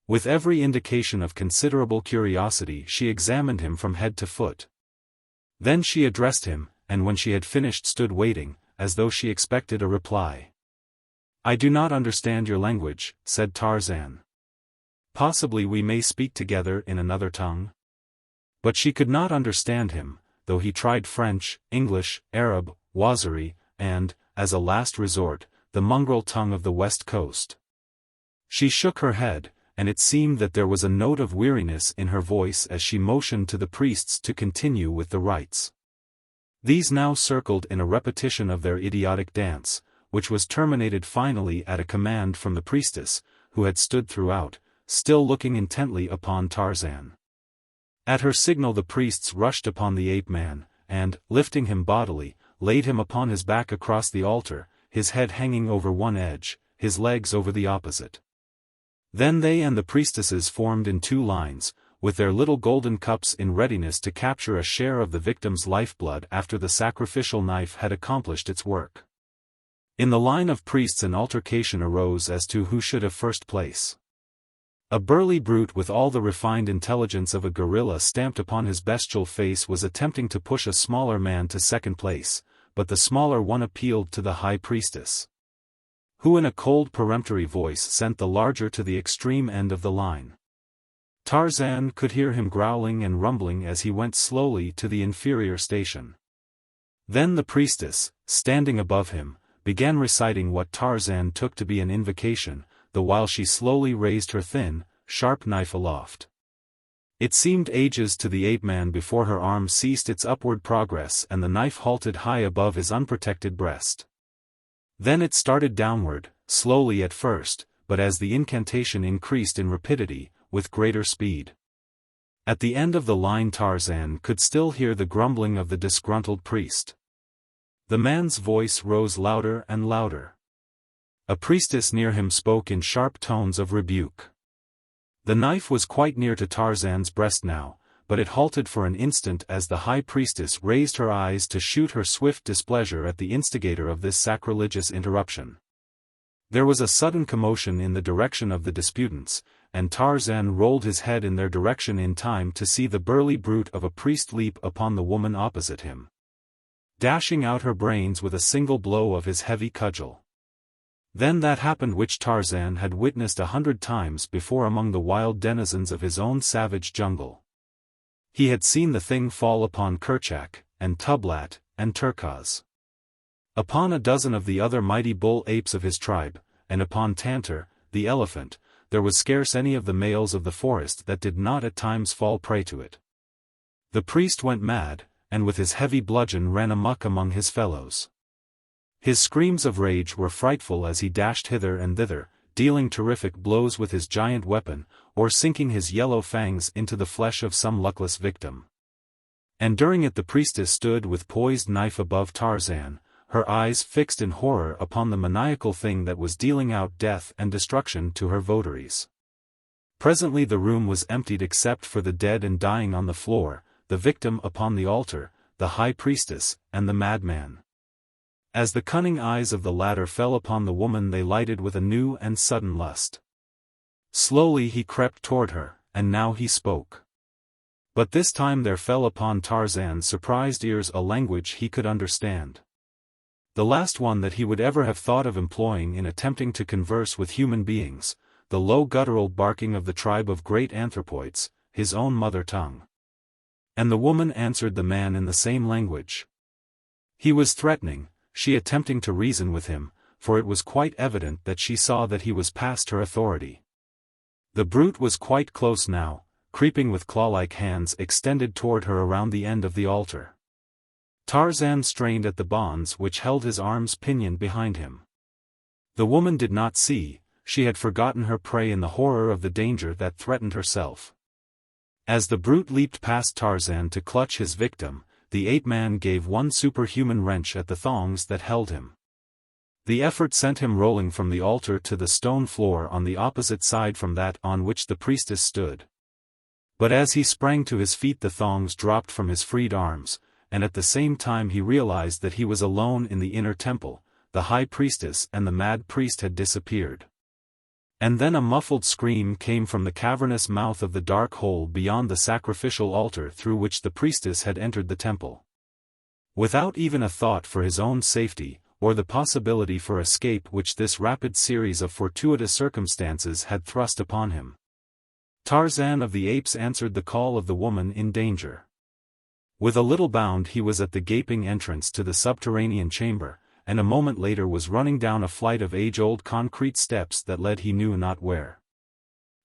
S1: With every indication of considerable curiosity she examined him from head to foot. Then she addressed him, and when she had finished stood waiting, as though she expected a reply. "I do not understand your language," said Tarzan. "Possibly we may speak together in another tongue?" But she could not understand him, though he tried French, English, Arab, Waziri, and, as a last resort, the mongrel tongue of the west coast. She shook her head, and it seemed that there was a note of weariness in her voice as she motioned to the priests to continue with the rites. These now circled in a repetition of their idiotic dance, which was terminated finally at a command from the priestess, who had stood throughout, still looking intently upon Tarzan. At her signal the priests rushed upon the ape-man, and, lifting him bodily, laid him upon his back across the altar, his head hanging over one edge, his legs over the opposite. Then they and the priestesses formed in 2 lines, with their little golden cups in readiness to capture a share of the victim's lifeblood after the sacrificial knife had accomplished its work. In the line of priests an altercation arose as to who should have first place. A burly brute with all the refined intelligence of a gorilla stamped upon his bestial face was attempting to push a smaller man to second place, but the smaller one appealed to the high priestess, who in a cold peremptory voice sent the larger to the extreme end of the line. Tarzan could hear him growling and rumbling as he went slowly to the inferior station. Then the priestess, standing above him, began reciting what Tarzan took to be an invocation, the while she slowly raised her thin, sharp knife aloft. It seemed ages to the ape-man before her arm ceased its upward progress and the knife halted high above his unprotected breast. Then it started downward, slowly at first, but as the incantation increased in rapidity, with greater speed. At the end of the line Tarzan could still hear the grumbling of the disgruntled priest. The man's voice rose louder and louder. A priestess near him spoke in sharp tones of rebuke. The knife was quite near to Tarzan's breast now, but it halted for an instant as the high priestess raised her eyes to shoot her swift displeasure at the instigator of this sacrilegious interruption. There was a sudden commotion in the direction of the disputants, and Tarzan rolled his head in their direction in time to see the burly brute of a priest leap upon the woman opposite him, dashing out her brains with a single blow of his heavy cudgel. Then that happened which Tarzan had witnessed 100 times before among the wild denizens of his own savage jungle. He had seen the thing fall upon Kerchak, and Tublat, and Turkaz. Upon a dozen of the other mighty bull apes of his tribe, and upon Tantor, the elephant, there was scarce any of the males of the forest that did not at times fall prey to it. The priest went mad, and with his heavy bludgeon ran amuck among his fellows. His screams of rage were frightful as he dashed hither and thither, dealing terrific blows with his giant weapon, or sinking his yellow fangs into the flesh of some luckless victim. And during it the priestess stood with poised knife above Tarzan, her eyes fixed in horror upon the maniacal thing that was dealing out death and destruction to her votaries. Presently the room was emptied except for the dead and dying on the floor, the victim upon the altar, the high priestess, and the madman. As the cunning eyes of the latter fell upon the woman they lighted with a new and sudden lust. Slowly he crept toward her, and now he spoke. But this time there fell upon Tarzan's surprised ears a language he could understand. The last one that he would ever have thought of employing in attempting to converse with human beings, the low guttural barking of the tribe of great anthropoids, his own mother tongue. And the woman answered the man in the same language. He was threatening, she attempting to reason with him, for it was quite evident that she saw that he was past her authority. The brute was quite close now, creeping with claw-like hands extended toward her around the end of the altar. Tarzan strained at the bonds which held his arms pinioned behind him. The woman did not see, she had forgotten her prey in the horror of the danger that threatened herself. As the brute leaped past Tarzan to clutch his victim, the ape-man gave one superhuman wrench at the thongs that held him. The effort sent him rolling from the altar to the stone floor on the opposite side from that on which the priestess stood. But as he sprang to his feet the thongs dropped from his freed arms, and at the same time he realized that he was alone in the inner temple, the high priestess and the mad priest had disappeared. And then a muffled scream came from the cavernous mouth of the dark hole beyond the sacrificial altar through which the priestess had entered the temple. Without even a thought for his own safety, or the possibility for escape which this rapid series of fortuitous circumstances had thrust upon him, Tarzan of the Apes answered the call of the woman in danger. With a little bound he was at the gaping entrance to the subterranean chamber, and a moment later was running down a flight of age-old concrete steps that led he knew not where.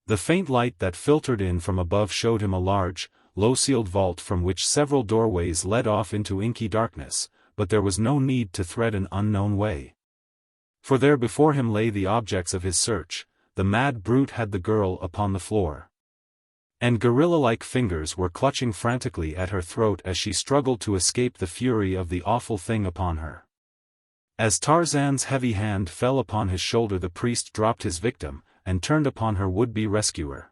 S1: The faint light that filtered in from above showed him a large, low-ceiled vault from which several doorways led off into inky darkness, but there was no need to thread an unknown way. For there before him lay the objects of his search, the mad brute had the girl upon the floor. and gorilla-like fingers were clutching frantically at her throat as she struggled to escape the fury of the awful thing upon her. As Tarzan's heavy hand fell upon his shoulder, the priest dropped his victim, and turned upon her would-be rescuer.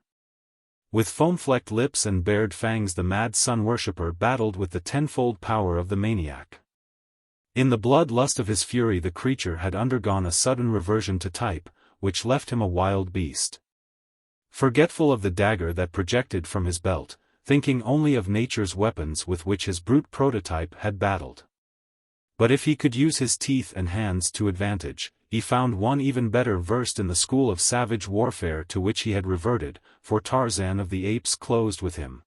S1: With foam-flecked lips and bared fangs, the mad sun-worshipper battled with the tenfold power of the maniac. In the blood-lust of his fury, the creature had undergone a sudden reversion to type, which left him a wild beast. Forgetful of the dagger that projected from his belt, thinking only of nature's weapons with which his brute prototype had battled. But if he could use his teeth and hands to advantage, he found one even better versed in the school of savage warfare to which he had reverted, for Tarzan of the Apes closed with him.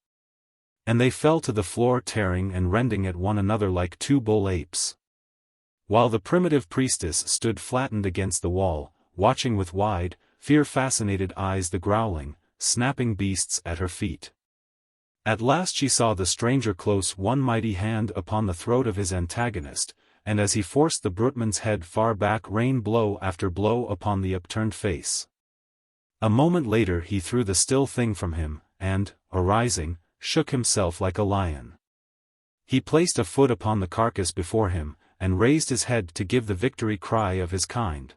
S1: And they fell to the floor, tearing and rending at one another like two bull apes. While the primitive priestess stood flattened against the wall, watching with wide, fear-fascinated eyes the growling, snapping beasts at her feet. At last she saw the stranger close one mighty hand upon the throat of his antagonist, and as he forced the bruteman's head far back, rain blow after blow upon the upturned face. A moment later he threw the still thing from him, and, arising, shook himself like a lion. He placed a foot upon the carcass before him, and raised his head to give the victory cry of his kind.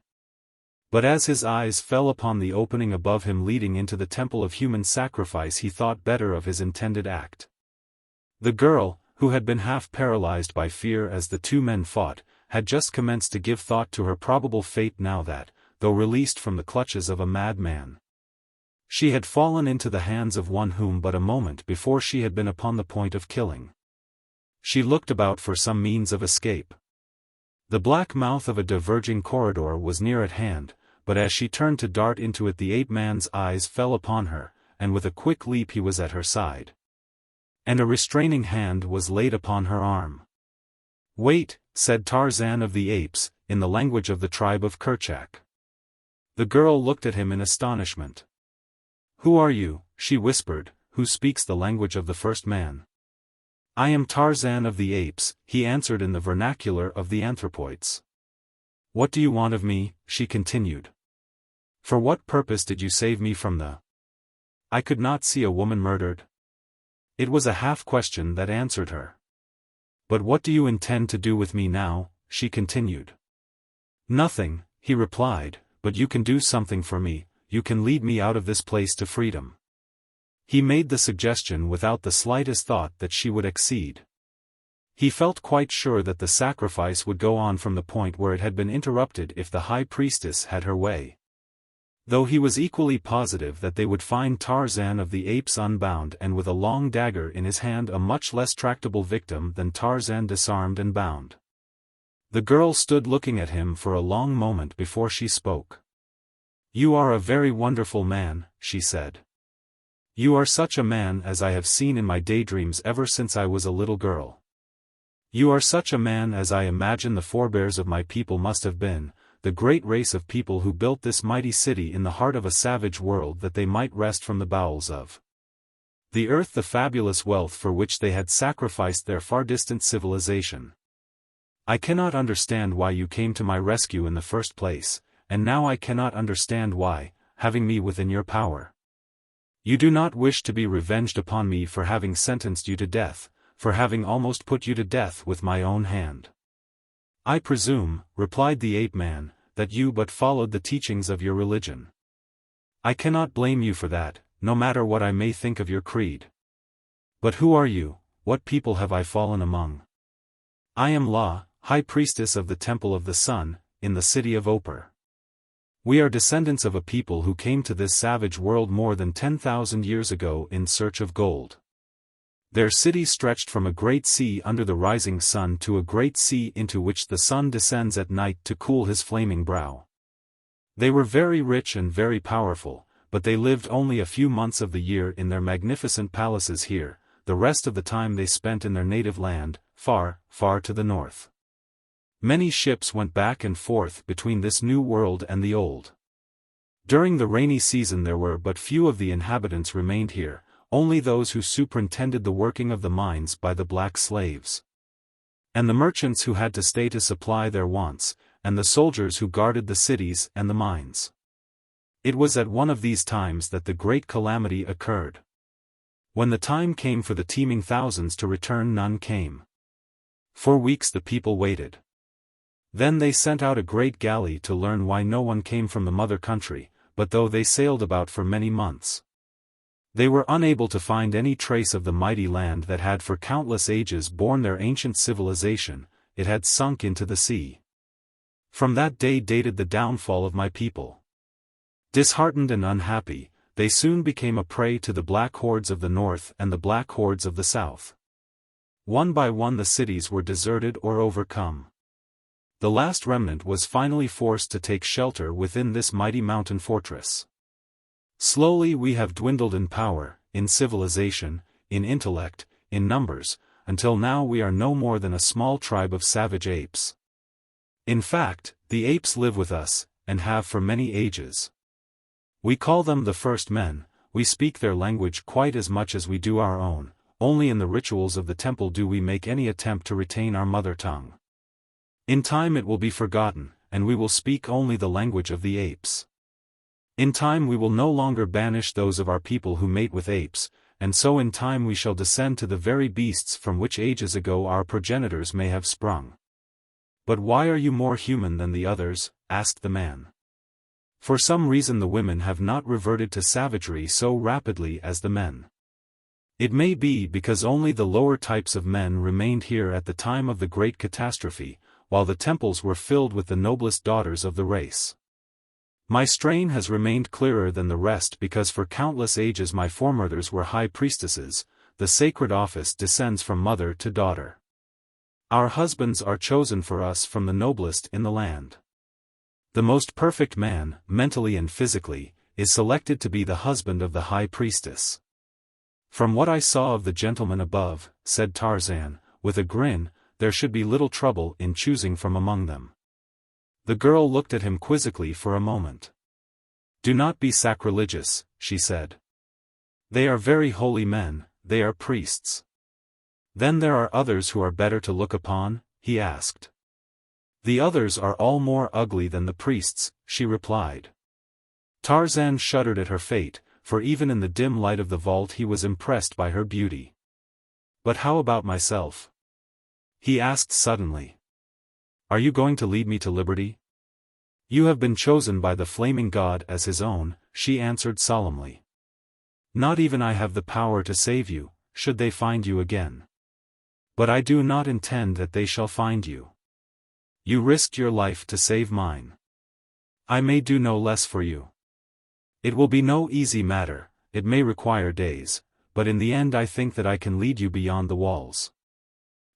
S1: But as his eyes fell upon the opening above him leading into the temple of human sacrifice, he thought better of his intended act. The girl, who had been half paralyzed by fear as the two men fought, had just commenced to give thought to her probable fate now that, though released from the clutches of a madman, she had fallen into the hands of one whom but a moment before she had been upon the point of killing. She looked about for some means of escape. The black mouth of a diverging corridor was near at hand, but as she turned to dart into it, the ape-man's eyes fell upon her, and with a quick leap he was at her side. And a restraining hand was laid upon her arm. "Wait," said Tarzan of the Apes, in the language of the tribe of Kerchak. The girl looked at him in astonishment. "Who are you?" she whispered, "who speaks the language of the first man?" "I am Tarzan of the Apes," he answered in the vernacular of the anthropoids. "What do you want of me?" she continued. "For what purpose did you save me from the... I could not see a woman murdered?" It was a half-question that answered her. "But what do you intend to do with me now?" she continued. "Nothing," he replied, "but you can do something for me, you can lead me out of this place to freedom." He made the suggestion without the slightest thought that she would accede. He felt quite sure that the sacrifice would go on from the point where it had been interrupted if the high priestess had her way. Though he was equally positive that they would find Tarzan of the Apes unbound and with a long dagger in his hand, a much less tractable victim than Tarzan disarmed and bound. The girl stood looking at him for a long moment before she spoke. "You are a very wonderful man," she said. "You are such a man as I have seen in my daydreams ever since I was a little girl. You are such a man as I imagine the forebears of my people must have been, the great race of people who built this mighty city in the heart of a savage world that they might rest from the bowels of the earth the fabulous wealth for which they had sacrificed their far-distant civilization. I cannot understand why you came to my rescue in the first place, and now I cannot understand why, having me within your power, you do not wish to be revenged upon me for having sentenced you to death, for having almost put you to death with my own hand." "I presume," replied the ape-man, "that you but followed the teachings of your religion. I cannot blame you for that, no matter what I may think of your creed. But who are you? What people have I fallen among?" "I am La, High Priestess of the Temple of the Sun, in the city of Opar. We are descendants of a people who came to this savage world more than 10,000 years ago in search of gold. Their city stretched from a great sea under the rising sun to a great sea into which the sun descends at night to cool his flaming brow. They were very rich and very powerful, but they lived only a few months of the year in their magnificent palaces here, the rest of the time they spent in their native land, far, far to the north. Many ships went back and forth between this new world and the old. During the rainy season there were but few of the inhabitants remained here, only those who superintended the working of the mines by the black slaves, and the merchants who had to stay to supply their wants, and the soldiers who guarded the cities and the mines. It was at one of these times that the great calamity occurred. When the time came for the teeming thousands to return, none came. For weeks the people waited. Then they sent out a great galley to learn why no one came from the mother country, but though they sailed about for many months, they were unable to find any trace of the mighty land that had for countless ages borne their ancient civilization. It had sunk into the sea. From that day dated the downfall of my people. Disheartened and unhappy, they soon became a prey to the black hordes of the north and the black hordes of the south. One by one the cities were deserted or overcome. The last remnant was finally forced to take shelter within this mighty mountain fortress. Slowly we have dwindled in power, in civilization, in intellect, in numbers, until now we are no more than a small tribe of savage apes. In fact, the apes live with us, and have for many ages. We call them the first men, we speak their language quite as much as we do our own, only in the rituals of the temple do we make any attempt to retain our mother tongue. In time it will be forgotten, and we will speak only the language of the apes. In time we will no longer banish those of our people who mate with apes, and so in time we shall descend to the very beasts from which ages ago our progenitors may have sprung. But why are you more human than the others? Asked the man. For some reason the women have not reverted to savagery so rapidly as the men. It may be because only the lower types of men remained here at the time of the great catastrophe, while the temples were filled with the noblest daughters of the race. My strain has remained clearer than the rest because for countless ages my foremothers were high priestesses. The sacred office descends from mother to daughter. Our husbands are chosen for us from the noblest in the land. The most perfect man, mentally and physically, is selected to be the husband of the high priestess. From what I saw of the gentleman above, said Tarzan, with a grin, there should be little trouble in choosing from among them. The girl looked at him quizzically for a moment. Do not be sacrilegious, she said. They are very holy men, they are priests. Then there are others who are better to look upon, he asked. The others are all more ugly than the priests, she replied. Tarzan shuddered at her fate, for even in the dim light of the vault he was impressed by her beauty. But how about myself? He asked suddenly. Are you going to lead me to liberty? You have been chosen by the flaming god as his own, she answered solemnly. Not even I have the power to save you, should they find you again. But I do not intend that they shall find you. You risked your life to save mine. I may do no less for you. It will be no easy matter, it may require days, but in the end I think that I can lead you beyond the walls.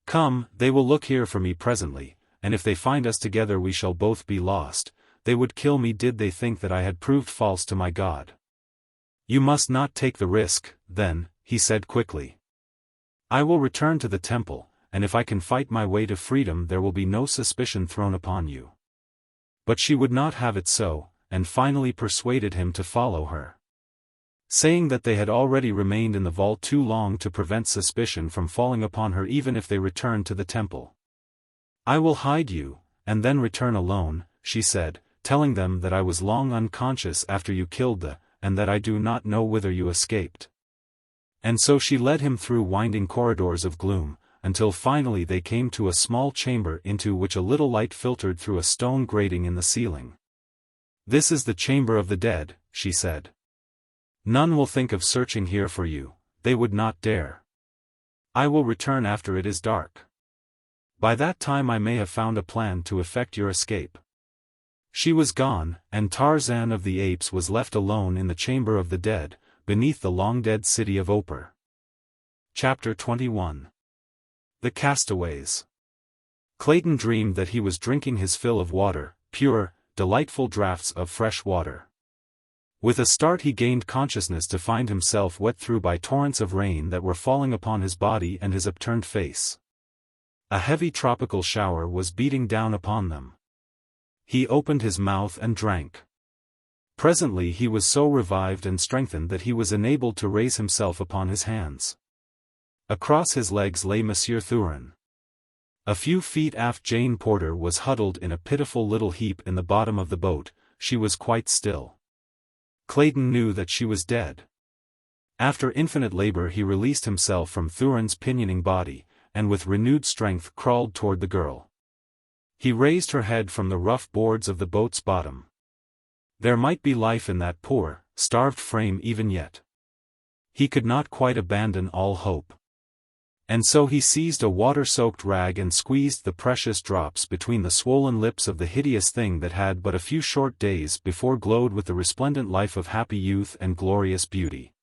S1: Come, they will look here for me presently, and if they find us together we shall both be lost. They would kill me did they think that I had proved false to my God. You must not take the risk, then, he said quickly. I will return to the temple, and if I can fight my way to freedom there will be no suspicion thrown upon you. But she would not have it so, and finally persuaded him to follow her. Saying that they had already remained in the vault too long to prevent suspicion from falling upon her even if they returned to the temple. I will hide you, and then return alone, she said, telling them that I was long unconscious after you killed and that I do not know whither you escaped. And so she led him through winding corridors of gloom, until finally they came to a small chamber into which a little light filtered through a stone grating in the ceiling. This is the chamber of the dead, she said. None will think of searching here for you, they would not dare. I will return after it is dark. By that time I may have found a plan to effect your escape. She was gone, and Tarzan of the Apes was left alone in the chamber of the dead, beneath the long-dead city of Opar. Chapter 21. The Castaways. Clayton dreamed that he was drinking his fill of water, pure, delightful draughts of fresh water. With a start he gained consciousness to find himself wet through by torrents of rain that were falling upon his body and his upturned face. A heavy tropical shower was beating down upon them. He opened his mouth and drank. Presently he was so revived and strengthened that he was enabled to raise himself upon his hands. Across his legs lay Monsieur Thurin. A few feet aft Jane Porter was huddled in a pitiful little heap in the bottom of the boat. She was quite still. Clayton knew that she was dead. After infinite labor he released himself from Thurin's pinioning body, and with renewed strength crawled toward the girl. He raised her head from the rough boards of the boat's bottom. There might be life in that poor, starved frame even yet. He could not quite abandon all hope. And so he seized a water-soaked rag and squeezed the precious drops between the swollen lips of the hideous thing that had but a few short days before glowed with the resplendent life of happy youth and glorious beauty.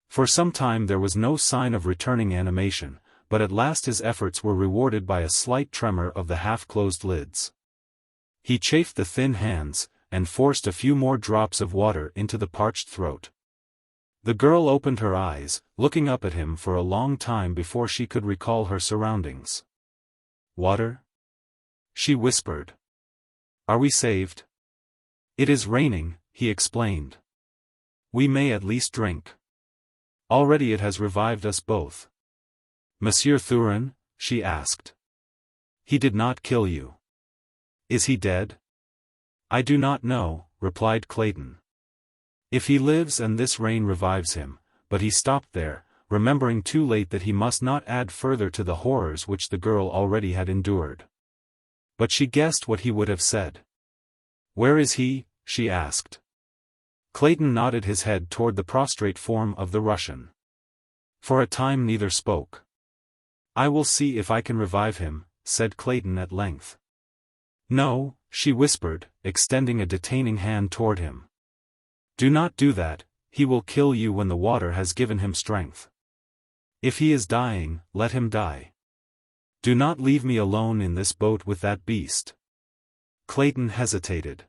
S1: For some time there was no sign of returning animation, but at last his efforts were rewarded by a slight tremor of the half-closed lids. He chafed the thin hands, and forced a few more drops of water into the parched throat. The girl opened her eyes, looking up at him for a long time before she could recall her surroundings. "Water?" she whispered. "Are we saved?" "It is raining," he explained. "We may at least drink. Already it has revived us both." "Monsieur Thurin?" she asked. "He did not kill you. Is he dead?" "I do not know," replied Clayton. "If he lives and this rain revives him," but he stopped there, remembering too late that he must not add further to the horrors which the girl already had endured. But she guessed what he would have said. "Where is he?" she asked. Clayton nodded his head toward the prostrate form of the Russian. For a time neither spoke. "I will see if I can revive him," said Clayton at length. "No," she whispered, extending a detaining hand toward him. "Do not do that, he will kill you when the water has given him strength. If he is dying, let him die. Do not leave me alone in this boat with that beast." Clayton hesitated.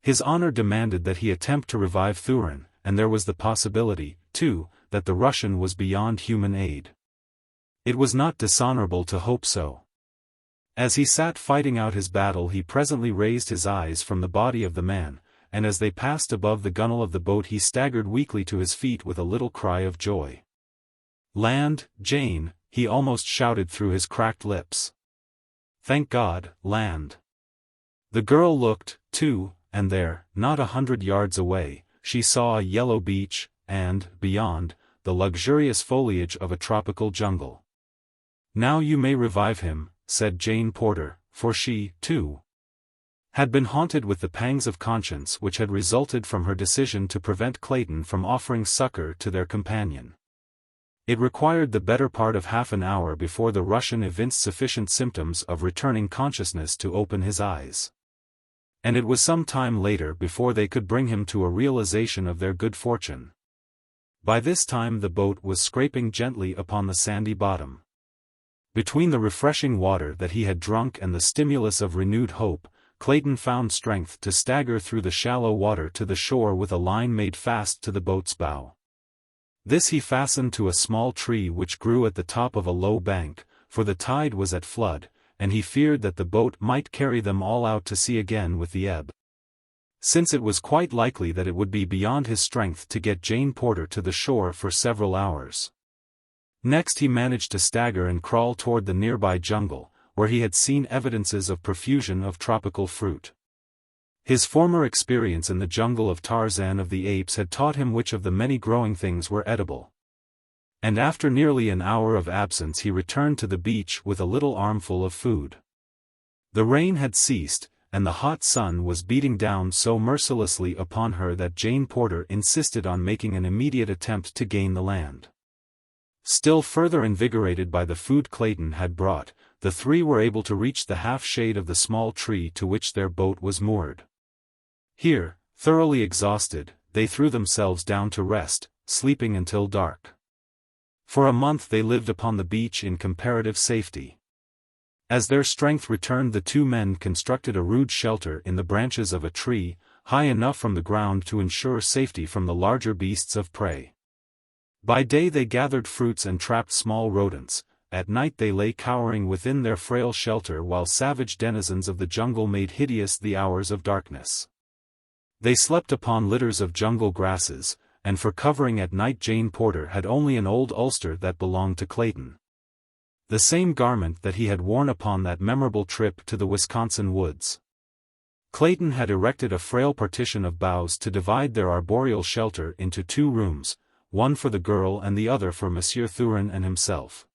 S1: His honor demanded that he attempt to revive Thurin, and there was the possibility, too, that the Russian was beyond human aid. It was not dishonorable to hope so. As he sat fighting out his battle he presently raised his eyes from the body of the man, and as they passed above the gunwale of the boat he staggered weakly to his feet with a little cry of joy. "Land, Jane," he almost shouted through his cracked lips. "Thank God, land." The girl looked, too, and there, not 100 yards away, she saw a yellow beach, and, beyond, the luxurious foliage of a tropical jungle. "Now you may revive him," said Jane Porter, for she, too, had been haunted with the pangs of conscience which had resulted from her decision to prevent Clayton from offering succor to their companion. It required the better part of half an hour before the Russian evinced sufficient symptoms of returning consciousness to open his eyes. And it was some time later before they could bring him to a realization of their good fortune. By this time the boat was scraping gently upon the sandy bottom. Between the refreshing water that he had drunk and the stimulus of renewed hope, Clayton found strength to stagger through the shallow water to the shore with a line made fast to the boat's bow. This he fastened to a small tree which grew at the top of a low bank, for the tide was at flood, and he feared that the boat might carry them all out to sea again with the ebb. Since it was quite likely that it would be beyond his strength to get Jane Porter to the shore for several hours. Next he managed to stagger and crawl toward the nearby jungle, where he had seen evidences of profusion of tropical fruit. His former experience in the jungle of Tarzan of the Apes had taught him which of the many growing things were edible. And after nearly an hour of absence he returned to the beach with a little armful of food. The rain had ceased, and the hot sun was beating down so mercilessly upon her that Jane Porter insisted on making an immediate attempt to gain the land. Still further invigorated by the food Clayton had brought, the three were able to reach the half-shade of the small tree to which their boat was moored. Here, thoroughly exhausted, they threw themselves down to rest, sleeping until dark. For a month they lived upon the beach in comparative safety. As their strength returned the two men constructed a rude shelter in the branches of a tree, high enough from the ground to ensure safety from the larger beasts of prey. By day they gathered fruits and trapped small rodents. At night they lay cowering within their frail shelter while savage denizens of the jungle made hideous the hours of darkness. They slept upon litters of jungle grasses, and for covering at night Jane Porter had only an old ulster that belonged to Clayton. The same garment that he had worn upon that memorable trip to the Wisconsin woods. Clayton had erected a frail partition of boughs to divide their arboreal shelter into two rooms, one for the girl and the other for Monsieur Thurin and himself.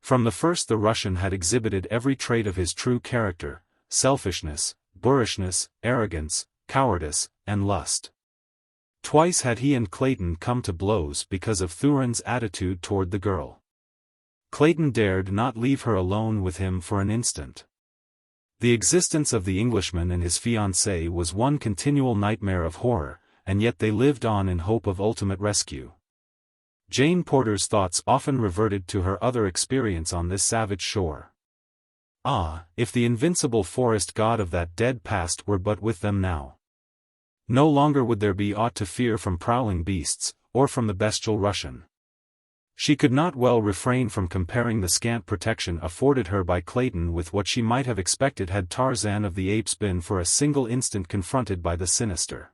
S1: From the first the Russian had exhibited every trait of his true character: selfishness, boorishness, arrogance, cowardice, and lust. Twice had he and Clayton come to blows because of Thurin's attitude toward the girl. Clayton dared not leave her alone with him for an instant. The existence of the Englishman and his fiancée was one continual nightmare of horror, and yet they lived on in hope of ultimate rescue. Jane Porter's thoughts often reverted to her other experience on this savage shore. Ah, if the invincible forest god of that dead past were but with them now! No longer would there be aught to fear from prowling beasts, or from the bestial Russian. She could not well refrain from comparing the scant protection afforded her by Clayton with what she might have expected had Tarzan of the Apes been for a single instant confronted by the sinister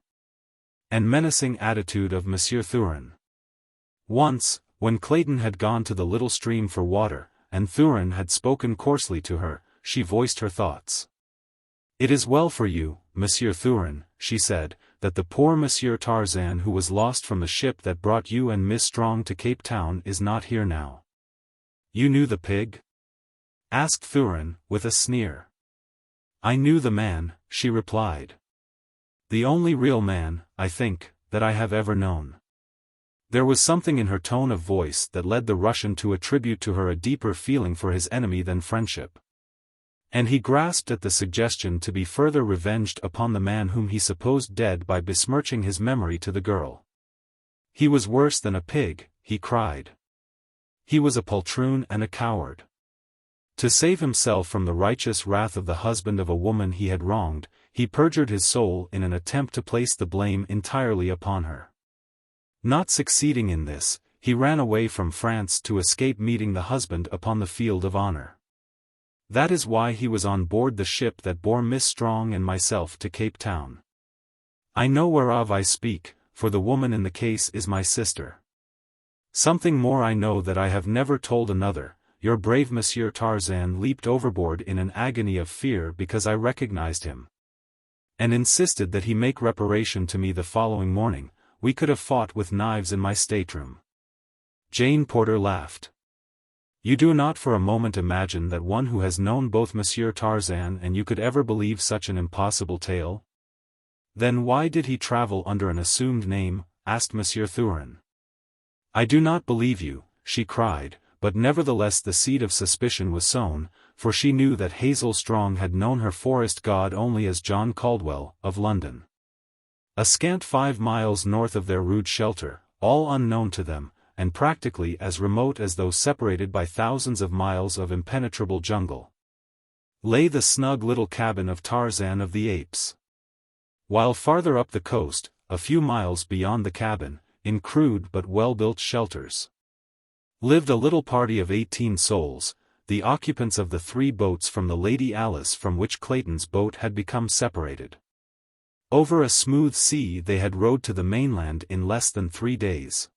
S1: and menacing attitude of Monsieur Thurin. Once, when Clayton had gone to the little stream for water, and Thurin had spoken coarsely to her, she voiced her thoughts. "It is well for you, Monsieur Thurin," she said, "that the poor Monsieur Tarzan who was lost from the ship that brought you and Miss Strong to Cape Town is not here now." "You knew the pig?" asked Thurin, with a sneer. "I knew the man," she replied. "The only real man, I think, that I have ever known." There was something in her tone of voice that led the Russian to attribute to her a deeper feeling for his enemy than friendship. And he grasped at the suggestion to be further revenged upon the man whom he supposed dead by besmirching his memory to the girl. He was worse than a pig, he cried. He was a poltroon and a coward. To save himself from the righteous wrath of the husband of a woman he had wronged, he perjured his soul in an attempt to place the blame entirely upon her. Not succeeding in this, he ran away from France to escape meeting the husband upon the field of honor. That is why he was on board the ship that bore Miss Strong and myself to Cape Town. I know whereof I speak, for the woman in the case is my sister. Something more I know that I have never told another. Your brave Monsieur Tarzan leaped overboard in an agony of fear because I recognized him, and insisted that he make reparation to me the following morning. We could have fought with knives in my stateroom." Jane Porter laughed. "You do not for a moment imagine that one who has known both Monsieur Tarzan and you could ever believe such an impossible tale?" "Then why did he travel under an assumed name?" asked Monsieur Thurin. "I do not believe you," she cried, but nevertheless the seed of suspicion was sown, for she knew that Hazel Strong had known her forest god only as John Caldwell, of London. A scant 5 miles north of their rude shelter, all unknown to them, and practically as remote as though separated by thousands of miles of impenetrable jungle, lay the snug little cabin of Tarzan of the Apes. While farther up the coast, a few miles beyond the cabin, in crude but well-built shelters, lived a little party of 18 souls, the occupants of the 3 boats from the Lady Alice from which Clayton's boat had become separated. Over a smooth sea they had rowed to the mainland in less than 3 days.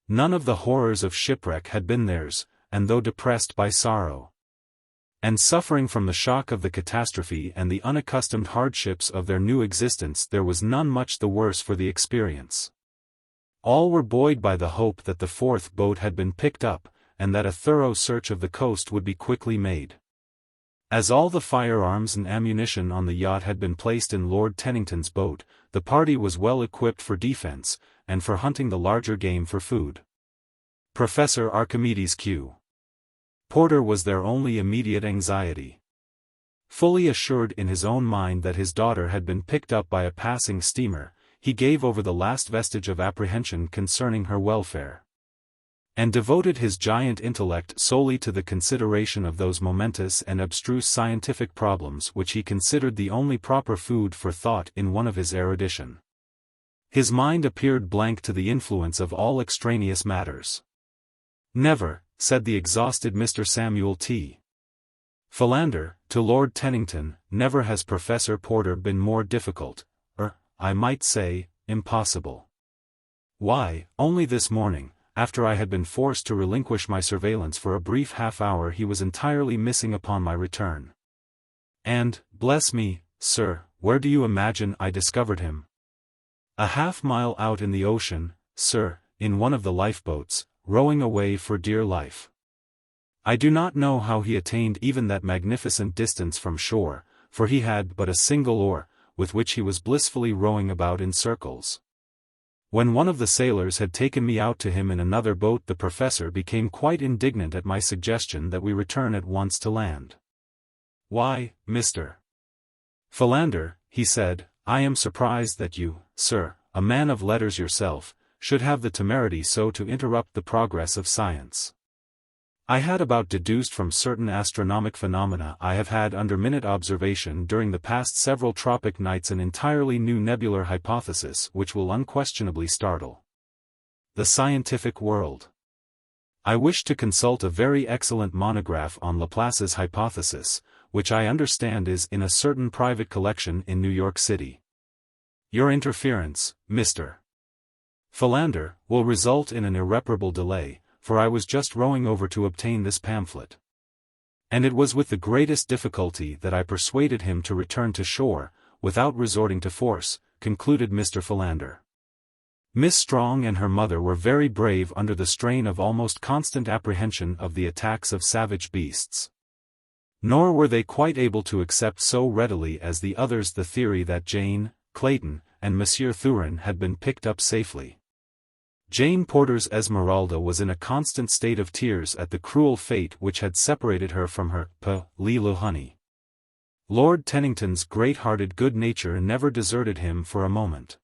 S1: None of the horrors of shipwreck had been theirs, and though depressed by sorrow and suffering from the shock of the catastrophe and the unaccustomed hardships of their new existence, there was none much the worse for the experience. All were buoyed by the hope that the 4th boat had been picked up, and that a thorough search of the coast would be quickly made. As all the firearms and ammunition on the yacht had been placed in Lord Tennington's boat, the party was well equipped for defense, and for hunting the larger game for food. Professor Archimedes Q. Porter was their only immediate anxiety. Fully assured in his own mind that his daughter had been picked up by a passing steamer, he gave over the last vestige of apprehension concerning her welfare, and devoted his giant intellect solely to the consideration of those momentous and abstruse scientific problems which he considered the only proper food for thought in one of his erudition. His mind appeared blank to the influence of all extraneous matters. "Never," said the exhausted Mr. Samuel T. Philander, to Lord Tennington, "never has Professor Porter been more difficult, or, I might say, impossible. Why, only this morning, after I had been forced to relinquish my surveillance for a brief half-hour, he was entirely missing upon my return. And, bless me, sir, where do you imagine I discovered him? A half-mile out in the ocean, sir, in one of the lifeboats, rowing away for dear life. I do not know how he attained even that magnificent distance from shore, for he had but a single oar, with which he was blissfully rowing about in circles. When one of the sailors had taken me out to him in another boat, the professor became quite indignant at my suggestion that we return at once to land. "Why, Mr. Philander," he said, "I am surprised that you, sir, a man of letters yourself, should have the temerity so to interrupt the progress of science. I had about deduced from certain astronomic phenomena I have had under minute observation during the past several tropic nights an entirely new nebular hypothesis which will unquestionably startle the scientific world. I wish to consult a very excellent monograph on Laplace's hypothesis, which I understand is in a certain private collection in New York City. Your interference, Mr. Philander, will result in an irreparable delay, for I was just rowing over to obtain this pamphlet. And it was with the greatest difficulty that I persuaded him to return to shore, without resorting to force," concluded Mr. Philander. Miss Strong and her mother were very brave under the strain of almost constant apprehension of the attacks of savage beasts. Nor were they quite able to accept so readily as the others the theory that Jane, Clayton, and Monsieur Thurin had been picked up safely. Jane Porter's Esmeralda was in a constant state of tears at the cruel fate which had separated her from her little honey. Lord Tennington's great-hearted good nature never deserted him for a moment.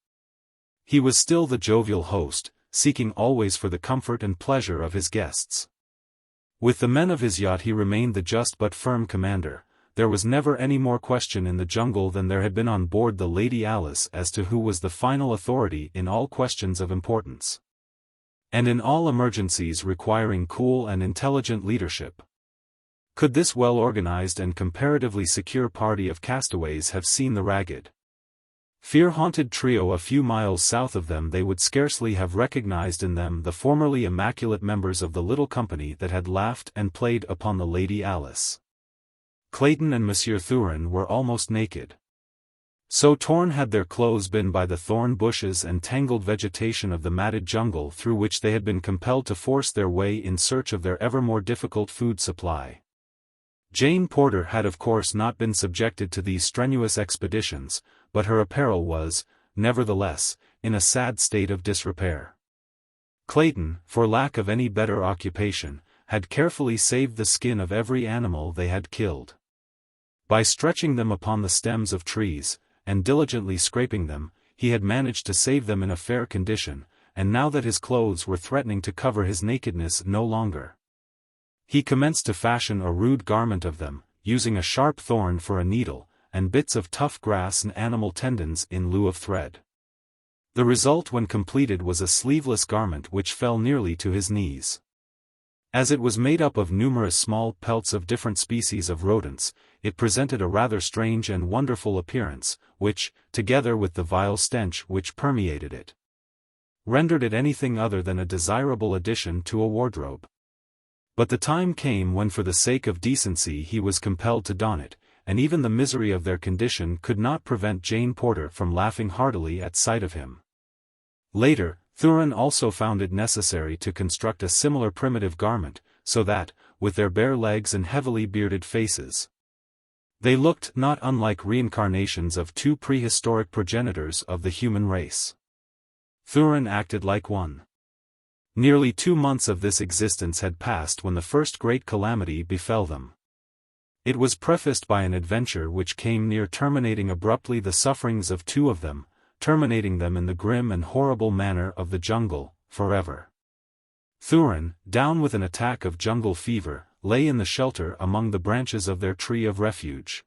S1: He was still the jovial host, seeking always for the comfort and pleasure of his guests. With the men of his yacht he remained the just but firm commander. There was never any more question in the jungle than there had been on board the Lady Alice as to who was the final authority in all questions of importance. And in all emergencies requiring cool and intelligent leadership. Could this well-organized and comparatively secure party of castaways have seen the ragged, fear-haunted trio a few miles south of them, they would scarcely have recognized in them the formerly immaculate members of the little company that had laughed and played upon the Lady Alice. Clayton and Monsieur Thurin were almost naked. So torn had their clothes been by the thorn bushes and tangled vegetation of the matted jungle through which they had been compelled to force their way in search of their ever more difficult food supply. Jane Porter had of course not been subjected to these strenuous expeditions, but her apparel was, nevertheless, in a sad state of disrepair. Clayton, for lack of any better occupation, had carefully saved the skin of every animal they had killed. By stretching them upon the stems of trees, and diligently scraping them, he had managed to save them in a fair condition, and now that his clothes were threatening to cover his nakedness no longer, he commenced to fashion a rude garment of them, using a sharp thorn for a needle, and bits of tough grass and animal tendons in lieu of thread. The result when completed was a sleeveless garment which fell nearly to his knees. As it was made up of numerous small pelts of different species of rodents, it presented a rather strange and wonderful appearance, which, together with the vile stench which permeated it, rendered it anything other than a desirable addition to a wardrobe. But the time came when for the sake of decency he was compelled to don it, and even the misery of their condition could not prevent Jane Porter from laughing heartily at sight of him. Later, Thurin also found it necessary to construct a similar primitive garment, so that, with their bare legs and heavily bearded faces, they looked not unlike reincarnations of two prehistoric progenitors of the human race. Thurin acted like one. Nearly 2 months of this existence had passed when the first great calamity befell them. It was prefaced by an adventure which came near terminating abruptly the sufferings of 2 of them, terminating them in the grim and horrible manner of the jungle, forever. Thurin, down with an attack of jungle fever, lay in the shelter among the branches of their tree of refuge.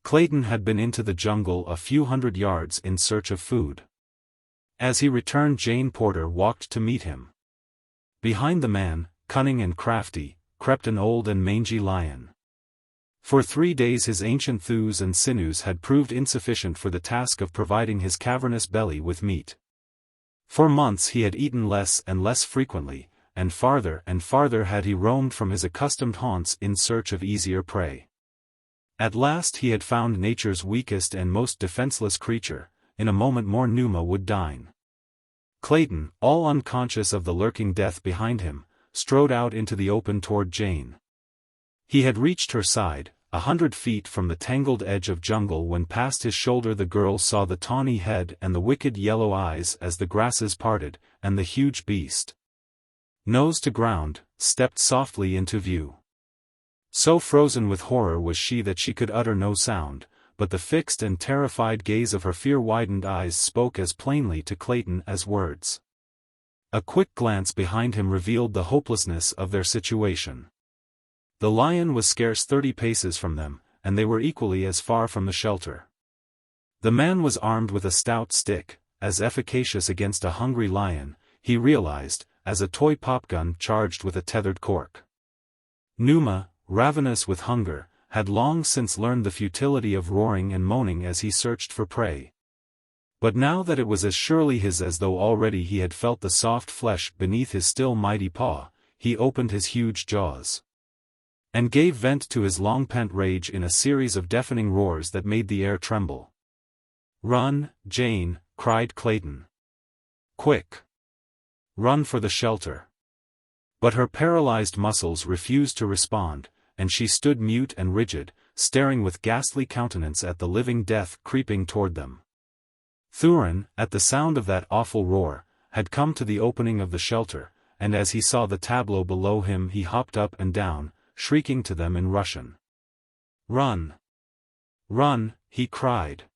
S1: Clayton had been into the jungle a few hundred yards in search of food. As he returned, Jane Porter walked to meet him. Behind the man, cunning and crafty, crept an old and mangy lion. For 3 days his ancient thews and sinews had proved insufficient for the task of providing his cavernous belly with meat. For months he had eaten less and less frequently, and farther had he roamed from his accustomed haunts in search of easier prey. At last he had found nature's weakest and most defenseless creature. In a moment more Numa would dine. Clayton, all unconscious of the lurking death behind him, strode out into the open toward Jane. He had reached her side, 100 feet from the tangled edge of jungle when past his shoulder the girl saw the tawny head and the wicked yellow eyes as the grasses parted, and the huge beast, nose to ground, stepped softly into view. So frozen with horror was she that she could utter no sound, but the fixed and terrified gaze of her fear-widened eyes spoke as plainly to Clayton as words. A quick glance behind him revealed the hopelessness of their situation. The lion was scarce 30 paces from them, and they were equally as far from the shelter. The man was armed with a stout stick, as efficacious against a hungry lion, he realized, as a toy popgun charged with a tethered cork. Numa, ravenous with hunger, had long since learned the futility of roaring and moaning as he searched for prey. But now that it was as surely his as though already he had felt the soft flesh beneath his still mighty paw, he opened his huge jaws and gave vent to his long-pent rage in a series of deafening roars that made the air tremble. "Run, Jane," cried Clayton. "Quick! Run for the shelter." But her paralyzed muscles refused to respond, and she stood mute and rigid, staring with ghastly countenance at the living death creeping toward them. Thurin, at the sound of that awful roar, had come to the opening of the shelter, and as he saw the tableau below him he hopped up and down, shrieking to them in Russian. "Run! Run!" he cried.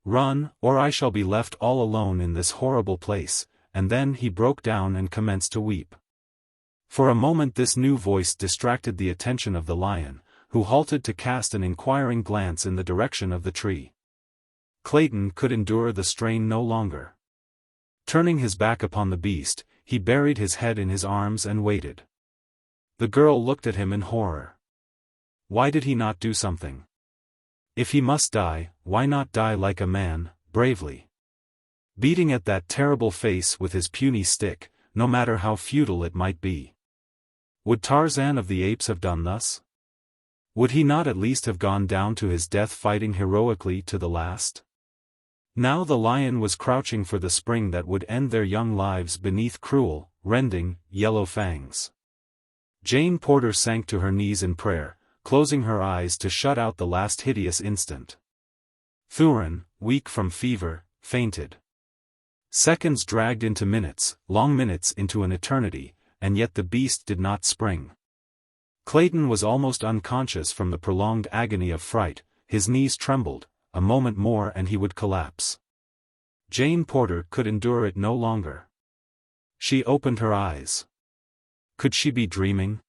S1: "Run, or I shall be left all alone in this horrible place," and then he broke down and commenced to weep. For a moment this new voice distracted the attention of the lion, who halted to cast an inquiring glance in the direction of the tree. Clayton could endure the strain no longer. Turning his back upon the beast, he buried his head in his arms and waited. The girl looked at him in horror. Why did he not do something? If he must die, why not die like a man, bravely? Beating at that terrible face with his puny stick, no matter how futile it might be. Would Tarzan of the Apes have done thus? Would he not at least have gone down to his death fighting heroically to the last? Now the lion was crouching for the spring that would end their young lives beneath cruel, rending, yellow fangs. Jane Porter sank to her knees in prayer, closing her eyes to shut out the last hideous instant. Thurin, weak from fever, fainted. Seconds dragged into minutes, long minutes into an eternity, and yet the beast did not spring. Clayton was almost unconscious from the prolonged agony of fright, his knees trembled, a moment more and he would collapse. Jane Porter could endure it no longer. She opened her eyes. Could she be dreaming?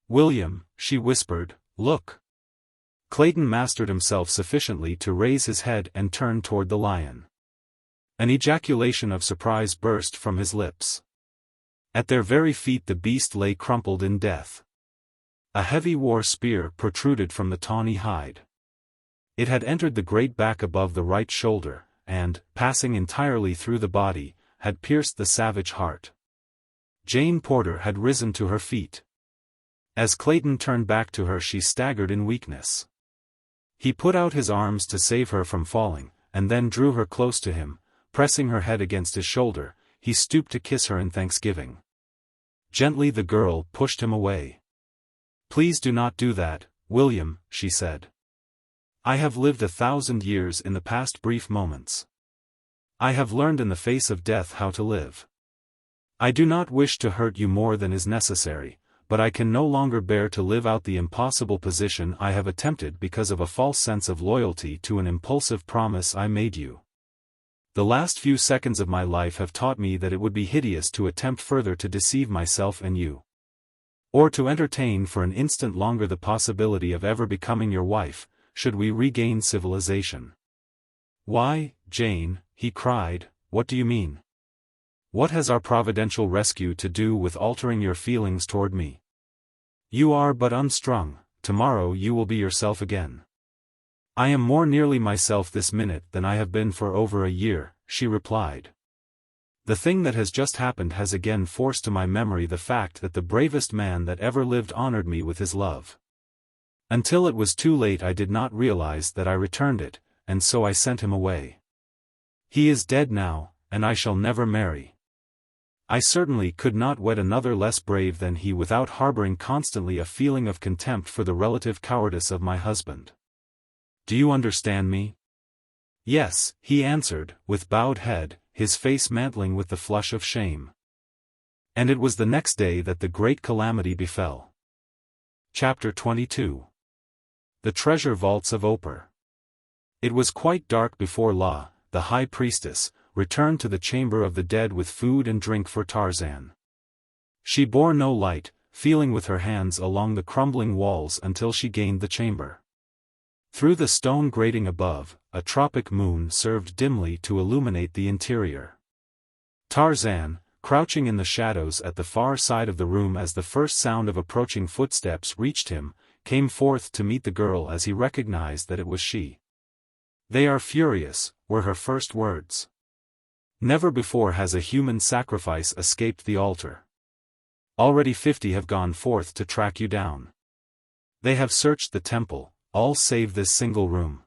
S1: "William," she whispered, "look." Clayton mastered himself sufficiently to raise his head and turn toward the lion. An ejaculation of surprise burst from his lips. At their very feet the beast lay crumpled in death. A heavy war spear protruded from the tawny hide. It had entered the great back above the right shoulder, and, passing entirely through the body, had pierced the savage heart. Jane Porter had risen to her feet. As Clayton turned back to her she staggered in weakness. He put out his arms to save her from falling, and then drew her close to him, pressing her head against his shoulder. He stooped to kiss her in thanksgiving. Gently the girl pushed him away. "Please do not do that, William," she said. "I have lived 1,000 years in the past brief moments. I have learned in the face of death how to live. I do not wish to hurt you more than is necessary, but I can no longer bear to live out the impossible position I have attempted because of a false sense of loyalty to an impulsive promise I made you. The last few seconds of my life have taught me that it would be hideous to attempt further to deceive myself and you. Or to entertain for an instant longer the possibility of ever becoming your wife, should we regain civilization." "Why, Jane," he cried, "what do you mean? What has our providential rescue to do with altering your feelings toward me? You are but unstrung, tomorrow you will be yourself again." "I am more nearly myself this minute than I have been for over a year," she replied. "The thing that has just happened has again forced to my memory the fact that the bravest man that ever lived honored me with his love. Until it was too late I did not realize that I returned it, and so I sent him away. He is dead now, and I shall never marry. I certainly could not wed another less brave than he without harboring constantly a feeling of contempt for the relative cowardice of my husband. Do you understand me? Yes, he answered, with bowed head, his face mantling with the flush of shame. And it was the next day that the great calamity befell. Chapter 22. The Treasure Vaults of Opar. It was quite dark before La, the high priestess, returned to the chamber of the dead with food and drink for Tarzan. She bore no light, feeling with her hands along the crumbling walls until she gained the chamber. Through the stone grating above, a tropic moon served dimly to illuminate the interior. Tarzan, crouching in the shadows at the far side of the room as the first sound of approaching footsteps reached him, came forth to meet the girl as he recognized that it was she. "They are furious," were her first words. "Never before has a human sacrifice escaped the altar. Already 50 have gone forth to track you down. They have searched the temple, all save this single room."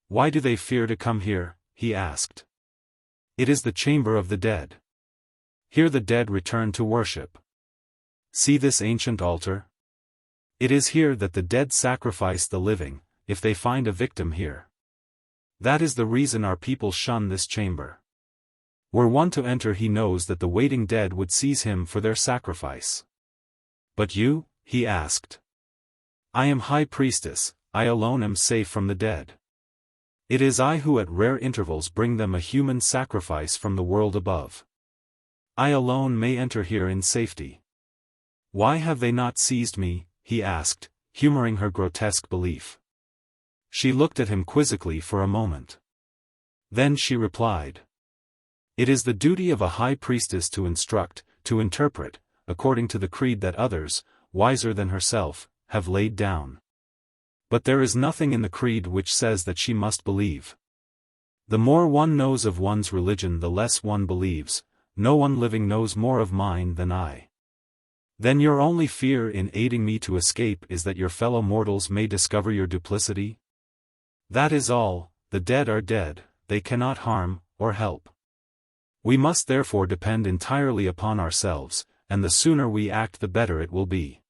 S1: "Why do they fear to come here?" he asked. "It is the chamber of the dead. Here the dead return to worship. See this ancient altar? It is here that the dead sacrifice the living, if they find a victim here. That is the reason our people shun this chamber. Were one to enter, he knows that the waiting dead would seize him for their sacrifice." "But you?" he asked. "I am High Priestess, I alone am safe from the dead. It is I who at rare intervals bring them a human sacrifice from the world above. I alone may enter here in safety." "Why have they not seized me?" he asked, humoring her grotesque belief. She looked at him quizzically for a moment. Then she replied. "It is the duty of a high priestess to instruct, to interpret, according to the creed that others, wiser than herself, have laid down. But there is nothing in the creed which says that she must believe. The more one knows of one's religion the less one believes. No one living knows more of mine than I. Then your only fear in aiding me to escape is that your fellow mortals may discover your duplicity? That is all. The dead are dead, they cannot harm, or help. We must therefore depend entirely upon ourselves, and the sooner we act the better it will be.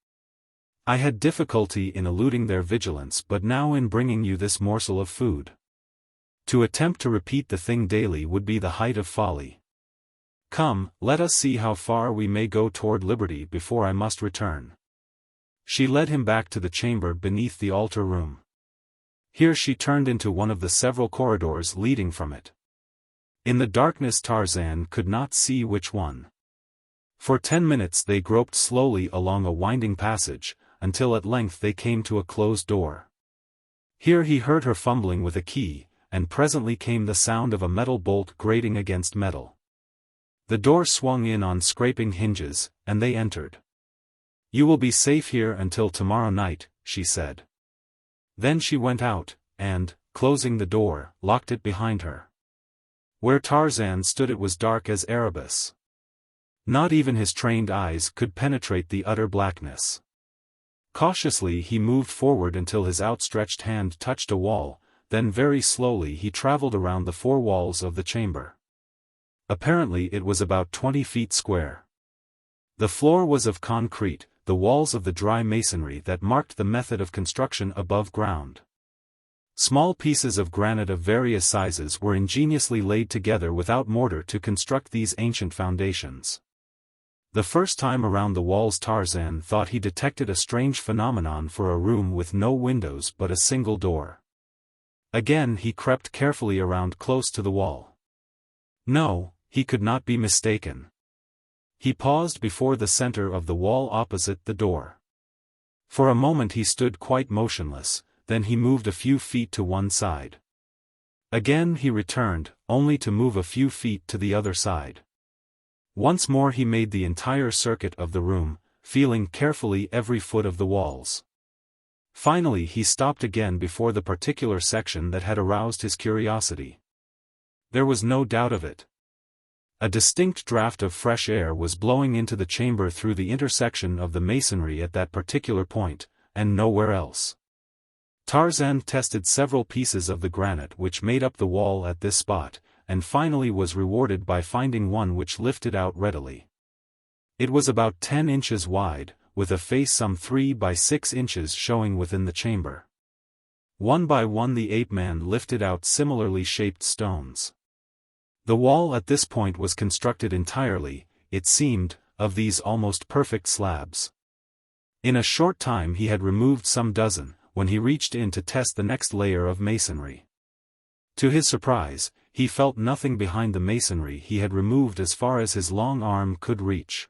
S1: I had difficulty in eluding their vigilance, but now in bringing you this morsel of food. To attempt to repeat the thing daily would be the height of folly. Come, let us see how far we may go toward liberty before I must return." She led him back to the chamber beneath the altar room. Here she turned into one of the several corridors leading from it. In the darkness Tarzan could not see which one. For 10 minutes they groped slowly along a winding passage, until at length they came to a closed door. Here he heard her fumbling with a key, and presently came the sound of a metal bolt grating against metal. The door swung in on scraping hinges, and they entered. "You will be safe here until tomorrow night," she said. Then she went out, and, closing the door, locked it behind her. Where Tarzan stood it was dark as Erebus. Not even his trained eyes could penetrate the utter blackness. Cautiously he moved forward until his outstretched hand touched a wall, then very slowly he traveled around the 4 walls of the chamber. Apparently it was about 20 feet square. The floor was of concrete, the walls of the dry masonry that marked the method of construction above ground. Small pieces of granite of various sizes were ingeniously laid together without mortar to construct these ancient foundations. The first time around the walls Tarzan thought he detected a strange phenomenon for a room with no windows but a single door. Again he crept carefully around close to the wall. No, he could not be mistaken. He paused before the center of the wall opposite the door. For a moment he stood quite motionless, then he moved a few feet to one side. Again he returned, only to move a few feet to the other side. Once more he made the entire circuit of the room, feeling carefully every foot of the walls. Finally he stopped again before the particular section that had aroused his curiosity. There was no doubt of it. A distinct draught of fresh air was blowing into the chamber through the intersection of the masonry at that particular point, and nowhere else. Tarzan tested several pieces of the granite which made up the wall at this spot, and finally was rewarded by finding one which lifted out readily. It was about 10 inches wide, with a face some 3 by 6 inches showing within the chamber. One by one the ape-man lifted out similarly shaped stones. The wall at this point was constructed entirely, it seemed, of these almost perfect slabs. In a short time he had removed some dozen, when he reached in to test the next layer of masonry. To his surprise, he felt nothing behind the masonry he had removed as far as his long arm could reach.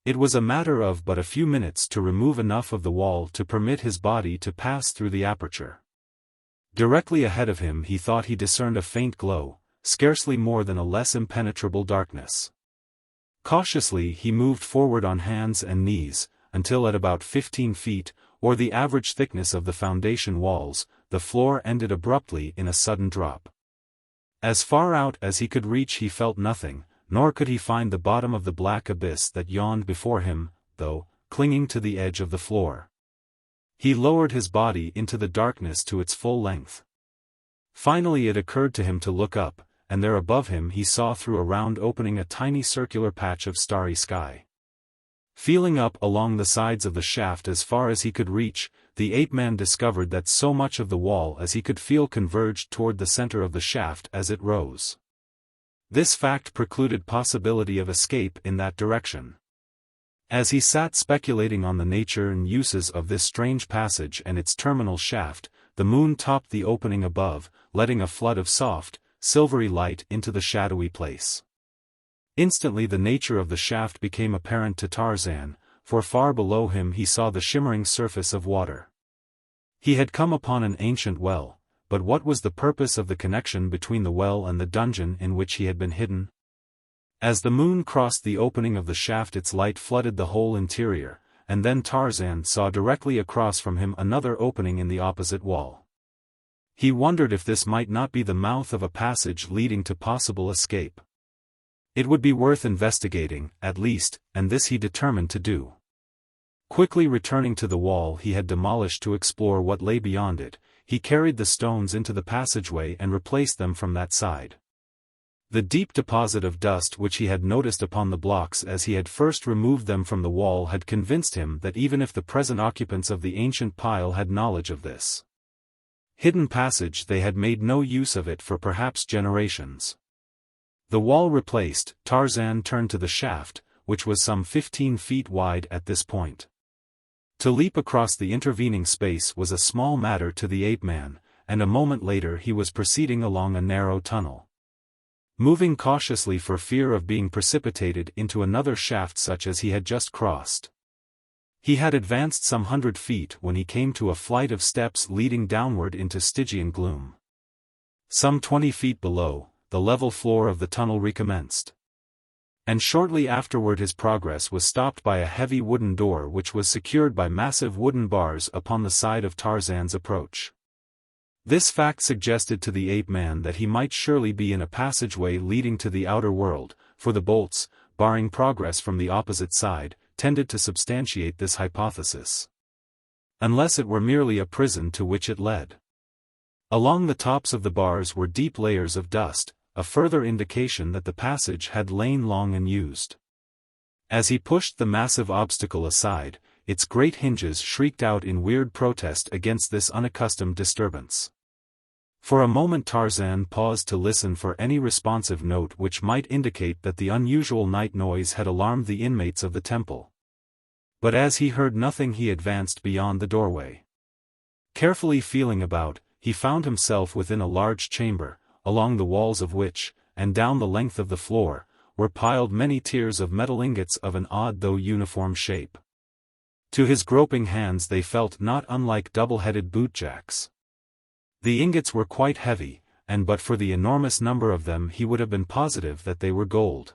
S1: It was a matter of but a few minutes to remove enough of the wall to permit his body to pass through the aperture. Directly ahead of him he thought he discerned a faint glow, scarcely more than a less impenetrable darkness. Cautiously he moved forward on hands and knees, until at about 15 feet, or the average thickness of the foundation walls, the floor ended abruptly in a sudden drop. As far out as he could reach he felt nothing, nor could he find the bottom of the black abyss that yawned before him, though, clinging to the edge of the floor. He lowered his body into the darkness to its full length. Finally it occurred to him to look up, and there above him he saw through a round opening a tiny circular patch of starry sky. Feeling up along the sides of the shaft as far as he could reach, the ape-man discovered that so much of the wall as he could feel converged toward the center of the shaft as it rose. This fact precluded possibility of escape in that direction. As he sat speculating on the nature and uses of this strange passage and its terminal shaft, the moon topped the opening above, letting a flood of soft, silvery light into the shadowy place. Instantly the nature of the shaft became apparent to Tarzan, for far below him he saw the shimmering surface of water. He had come upon an ancient well, but what was the purpose of the connection between the well and the dungeon in which he had been hidden? As the moon crossed the opening of the shaft its light flooded the whole interior, and then Tarzan saw directly across from him another opening in the opposite wall. He wondered if this might not be the mouth of a passage leading to possible escape. It would be worth investigating, at least, and this he determined to do. Quickly returning to the wall he had demolished to explore what lay beyond it, he carried the stones into the passageway and replaced them from that side. The deep deposit of dust which he had noticed upon the blocks as he had first removed them from the wall had convinced him that even if the present occupants of the ancient pile had knowledge of this hidden passage they had made no use of it for perhaps generations. The wall replaced, Tarzan turned to the shaft, which was some 15 feet wide at this point. To leap across the intervening space was a small matter to the ape-man, and a moment later he was proceeding along a narrow tunnel. Moving cautiously for fear of being precipitated into another shaft such as he had just crossed. He had advanced some 100 feet when he came to a flight of steps leading downward into Stygian gloom. Some 20 feet below, the level floor of the tunnel recommenced. And shortly afterward his progress was stopped by a heavy wooden door which was secured by massive wooden bars upon the side of Tarzan's approach. This fact suggested to the ape-man that he might surely be in a passageway leading to the outer world, for the bolts, barring progress from the opposite side, tended to substantiate this hypothesis. Unless it were merely a prison to which it led. Along the tops of the bars were deep layers of dust, a further indication that the passage had lain long unused. As he pushed the massive obstacle aside, its great hinges shrieked out in weird protest against this unaccustomed disturbance. For a moment Tarzan paused to listen for any responsive note which might indicate that the unusual night noise had alarmed the inmates of the temple. But as he heard nothing he advanced beyond the doorway. Carefully feeling about, he found himself within a large chamber, along the walls of which, and down the length of the floor, were piled many tiers of metal ingots of an odd though uniform shape. To his groping hands they felt not unlike double-headed bootjacks. The ingots were quite heavy, and but for the enormous number of them he would have been positive that they were gold.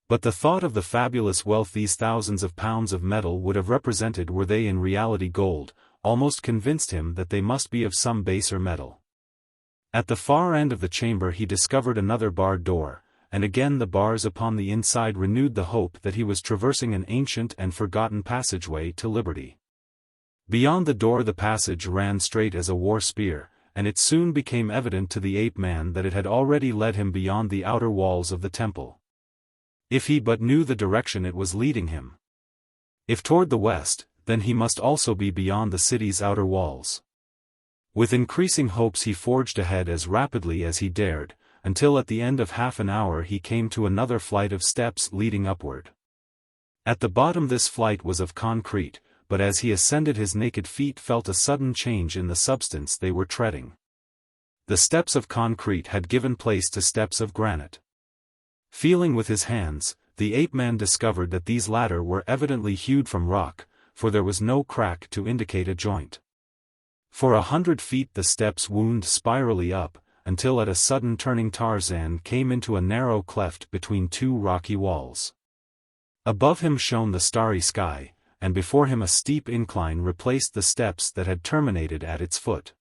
S1: But the thought of the fabulous wealth these thousands of pounds of metal would have represented were they in reality gold, almost convinced him that they must be of some baser metal. At the far end of the chamber he discovered another barred door, and again the bars upon the inside renewed the hope that he was traversing an ancient and forgotten passageway to liberty. Beyond the door the passage ran straight as a war spear, and it soon became evident to the ape-man that it had already led him beyond the outer walls of the temple. If he but knew the direction it was leading him. If toward the west, then he must also be beyond the city's outer walls. With increasing hopes he forged ahead as rapidly as he dared, until at the end of half an hour he came to another flight of steps leading upward. At the bottom this flight was of concrete, but as he ascended his naked feet felt a sudden change in the substance they were treading. The steps of concrete had given place to steps of granite. Feeling with his hands, the ape-man discovered that these latter were evidently hewed from rock, for there was no crack to indicate a joint. For 100 feet the steps wound spirally up, until at a sudden turning Tarzan came into a narrow cleft between two rocky walls. Above him shone the starry sky, and before him a steep incline replaced the steps that had terminated at its foot.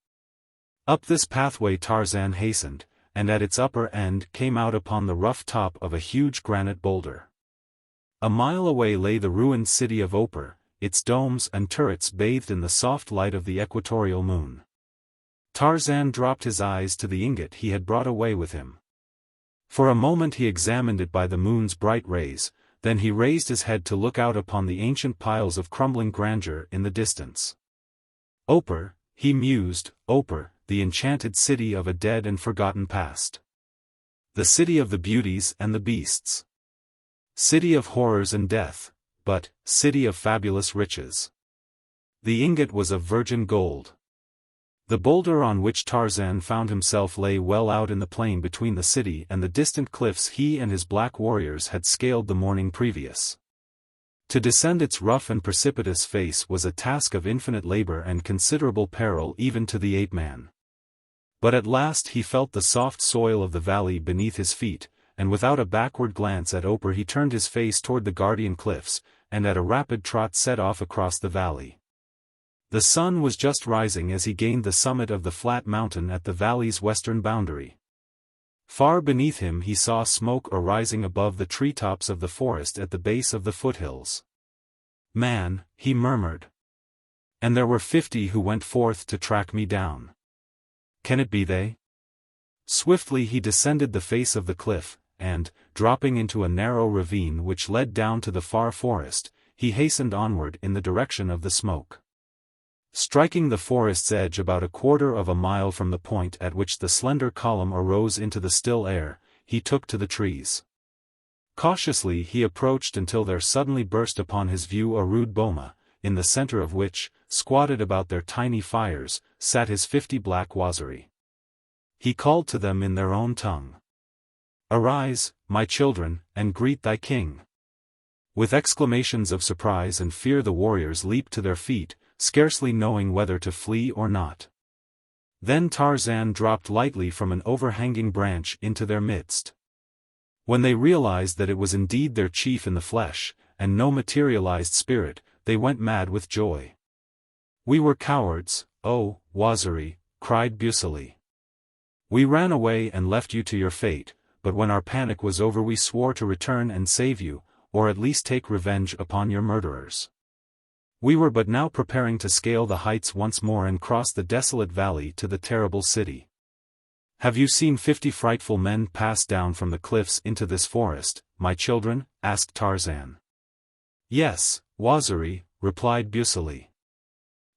S1: Up this pathway Tarzan hastened, and at its upper end came out upon the rough top of a huge granite boulder. A mile away lay the ruined city of Opar, its domes and turrets bathed in the soft light of the equatorial moon. Tarzan dropped his eyes to the ingot he had brought away with him. For a moment he examined it by the moon's bright rays, then he raised his head to look out upon the ancient piles of crumbling grandeur in the distance. Opar, he mused, Opar, the enchanted city of a dead and forgotten past. The city of the beauties and the beasts. City of horrors and death, but, city of fabulous riches. The ingot was of virgin gold. The boulder on which Tarzan found himself lay well out in the plain between the city and the distant cliffs he and his black warriors had scaled the morning previous. To descend its rough and precipitous face was a task of infinite labor and considerable peril even to the ape-man. But at last he felt the soft soil of the valley beneath his feet, and without a backward glance at Opar he turned his face toward the guardian cliffs, and at a rapid trot set off across the valley. The sun was just rising as he gained the summit of the flat mountain at the valley's western boundary. Far beneath him he saw smoke arising above the treetops of the forest at the base of the foothills. "Man," he murmured. "And there were 50 who went forth to track me down. Can it be they?" Swiftly he descended the face of the cliff, and, dropping into a narrow ravine which led down to the far forest, he hastened onward in the direction of the smoke. Striking the forest's edge about a quarter of a mile from the point at which the slender column arose into the still air, he took to the trees. Cautiously he approached until there suddenly burst upon his view a rude boma, in the center of which, squatted about their tiny fires, sat his 50 black Waziri. He called to them in their own tongue. "Arise, my children, and greet thy king." With exclamations of surprise and fear the warriors leaped to their feet, scarcely knowing whether to flee or not. Then Tarzan dropped lightly from an overhanging branch into their midst. When they realized that it was indeed their chief in the flesh, and no materialized spirit, they went mad with joy. "We were cowards, O Waziri," cried Busili. "We ran away and left you to your fate, but when our panic was over we swore to return and save you, or at least take revenge upon your murderers. We were but now preparing to scale the heights once more and cross the desolate valley to the terrible city." "Have you seen 50 frightful men pass down from the cliffs into this forest, my children?" asked Tarzan. "Yes, Waziri," replied Busili.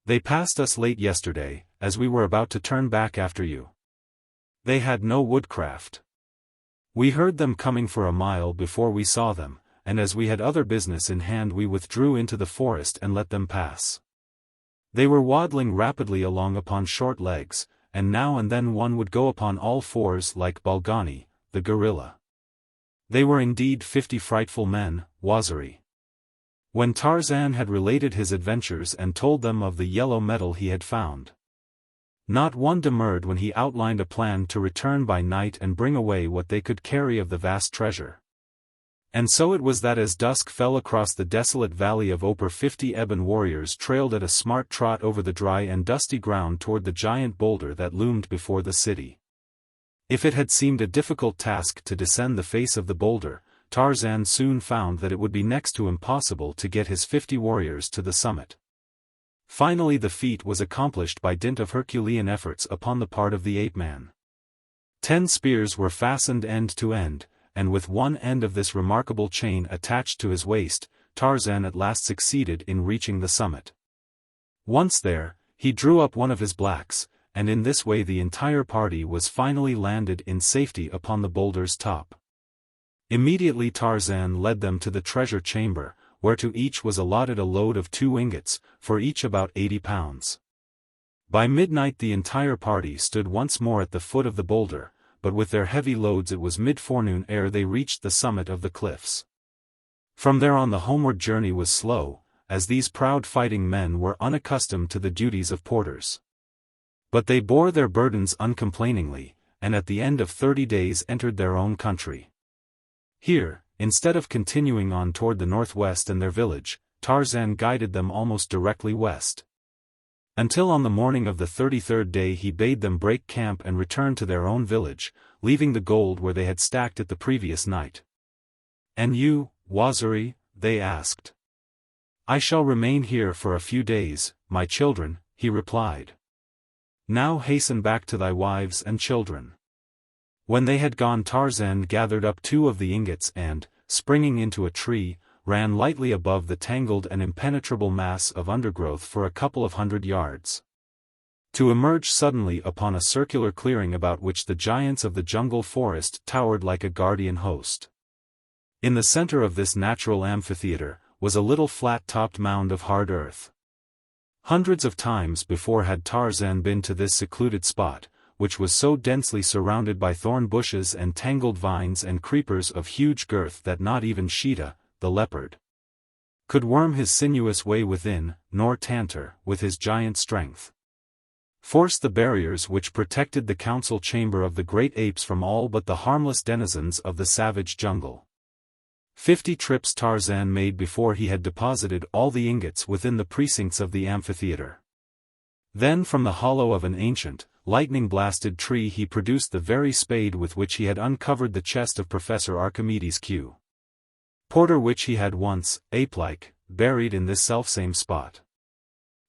S1: "They passed us late yesterday, as we were about to turn back after you. They had no woodcraft. We heard them coming for a mile before we saw them, and as we had other business in hand we withdrew into the forest and let them pass. They were waddling rapidly along upon short legs, and now and then one would go upon all fours like Balgani, the gorilla. They were indeed 50 frightful men, Waziri." When Tarzan had related his adventures and told them of the yellow metal he had found, not one demurred when he outlined a plan to return by night and bring away what they could carry of the vast treasure. And so it was that as dusk fell across the desolate valley of Opar 50 ebon warriors trailed at a smart trot over the dry and dusty ground toward the giant boulder that loomed before the city. If it had seemed a difficult task to descend the face of the boulder, Tarzan soon found that it would be next to impossible to get his 50 warriors to the summit. Finally the feat was accomplished by dint of Herculean efforts upon the part of the ape-man. 10 spears were fastened end to end, and with one end of this remarkable chain attached to his waist, Tarzan at last succeeded in reaching the summit. Once there, he drew up one of his blacks, and in this way the entire party was finally landed in safety upon the boulder's top. Immediately Tarzan led them to the treasure chamber, where to each was allotted a load of 2 ingots, for each about 80 pounds. By midnight the entire party stood once more at the foot of the boulder, but with their heavy loads it was mid-forenoon ere they reached the summit of the cliffs. From there on the homeward journey was slow, as these proud fighting men were unaccustomed to the duties of porters. But they bore their burdens uncomplainingly, and at the end of 30 days entered their own country. Here, instead of continuing on toward the northwest and their village, Tarzan guided them almost directly west. Until on the morning of the 33rd day he bade them break camp and return to their own village, leaving the gold where they had stacked it the previous night. "And you, Waziri?" they asked. "I shall remain here for a few days, my children," he replied. "Now hasten back to thy wives and children." When they had gone Tarzan gathered up 2 of the ingots and, springing into a tree, ran lightly above the tangled and impenetrable mass of undergrowth for a couple of 100 yards. To emerge suddenly upon a circular clearing about which the giants of the jungle forest towered like a guardian host. In the center of this natural amphitheater, was a little flat-topped mound of hard earth. Hundreds of times before had Tarzan been to this secluded spot, which was so densely surrounded by thorn bushes and tangled vines and creepers of huge girth that not even Sheeta, the leopard, could worm his sinuous way within, nor Tantor, with his giant strength, force the barriers which protected the council chamber of the great apes from all but the harmless denizens of the savage jungle. 50 trips Tarzan made before he had deposited all the ingots within the precincts of the amphitheater. Then from the hollow of an ancient, lightning-blasted tree he produced the very spade with which he had uncovered the chest of Professor Archimedes Q. Porter, which he had once, ape-like, buried in this selfsame spot.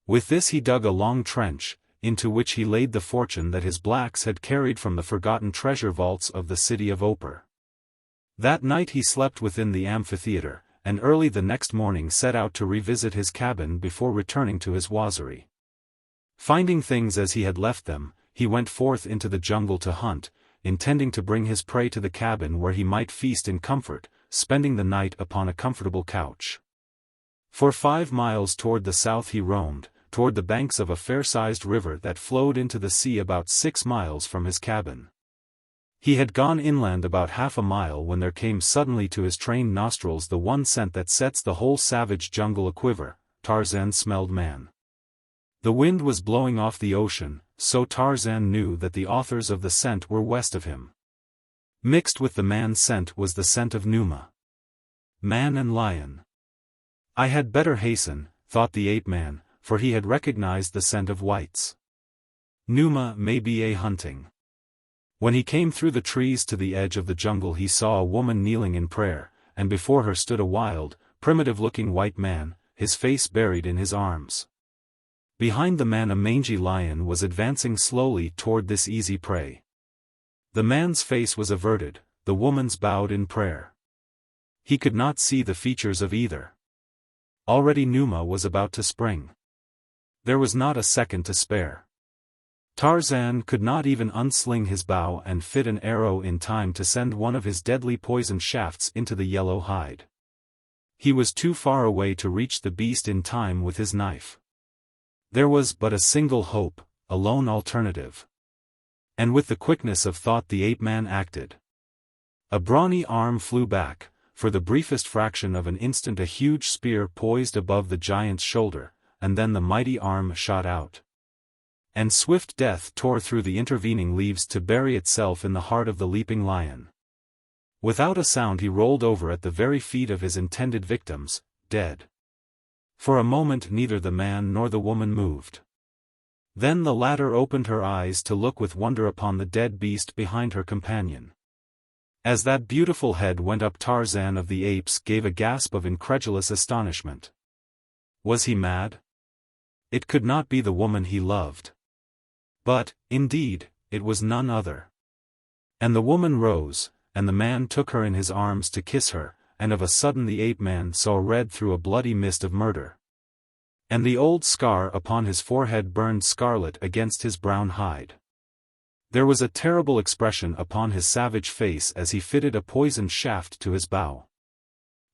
S1: With this he dug a long trench, into which he laid the fortune that his blacks had carried from the forgotten treasure vaults of the city of Opar. That night he slept within the amphitheater, and early the next morning set out to revisit his cabin before returning to his Waziri. Finding things as he had left them, he went forth into the jungle to hunt, intending to bring his prey to the cabin where he might feast in comfort, spending the night upon a comfortable couch. For 5 miles toward the south he roamed, toward the banks of a fair-sized river that flowed into the sea about 6 miles from his cabin. He had gone inland about half a mile when there came suddenly to his trained nostrils the one scent that sets the whole savage jungle a-quiver. Tarzan smelled man. The wind was blowing off the ocean, so Tarzan knew that the authors of the scent were west of him. Mixed with the man scent was the scent of Numa. Man and lion. I had better hasten, thought the ape-man, for he had recognized the scent of whites. Numa may be a-hunting. When he came through the trees to the edge of the jungle he saw a woman kneeling in prayer, and before her stood a wild, primitive-looking white man, his face buried in his arms. Behind the man a mangy lion was advancing slowly toward this easy prey. The man's face was averted, the woman's bowed in prayer. He could not see the features of either. Already Numa was about to spring. There was not a second to spare. Tarzan could not even unsling his bow and fit an arrow in time to send one of his deadly poison shafts into the yellow hide. He was too far away to reach the beast in time with his knife. There was but a single hope, a lone alternative. And with the quickness of thought the ape-man acted. A brawny arm flew back, for the briefest fraction of an instant a huge spear poised above the giant's shoulder, and then the mighty arm shot out. And swift death tore through the intervening leaves to bury itself in the heart of the leaping lion. Without a sound he rolled over at the very feet of his intended victims, dead. For a moment neither the man nor the woman moved. Then the latter opened her eyes to look with wonder upon the dead beast behind her companion. As that beautiful head went up Tarzan of the Apes gave a gasp of incredulous astonishment. Was he mad? It could not be the woman he loved. But, indeed, it was none other. And the woman rose, and the man took her in his arms to kiss her, and of a sudden the ape-man saw red through a bloody mist of murder. And the old scar upon his forehead burned scarlet against his brown hide. There was a terrible expression upon his savage face as he fitted a poisoned shaft to his bow.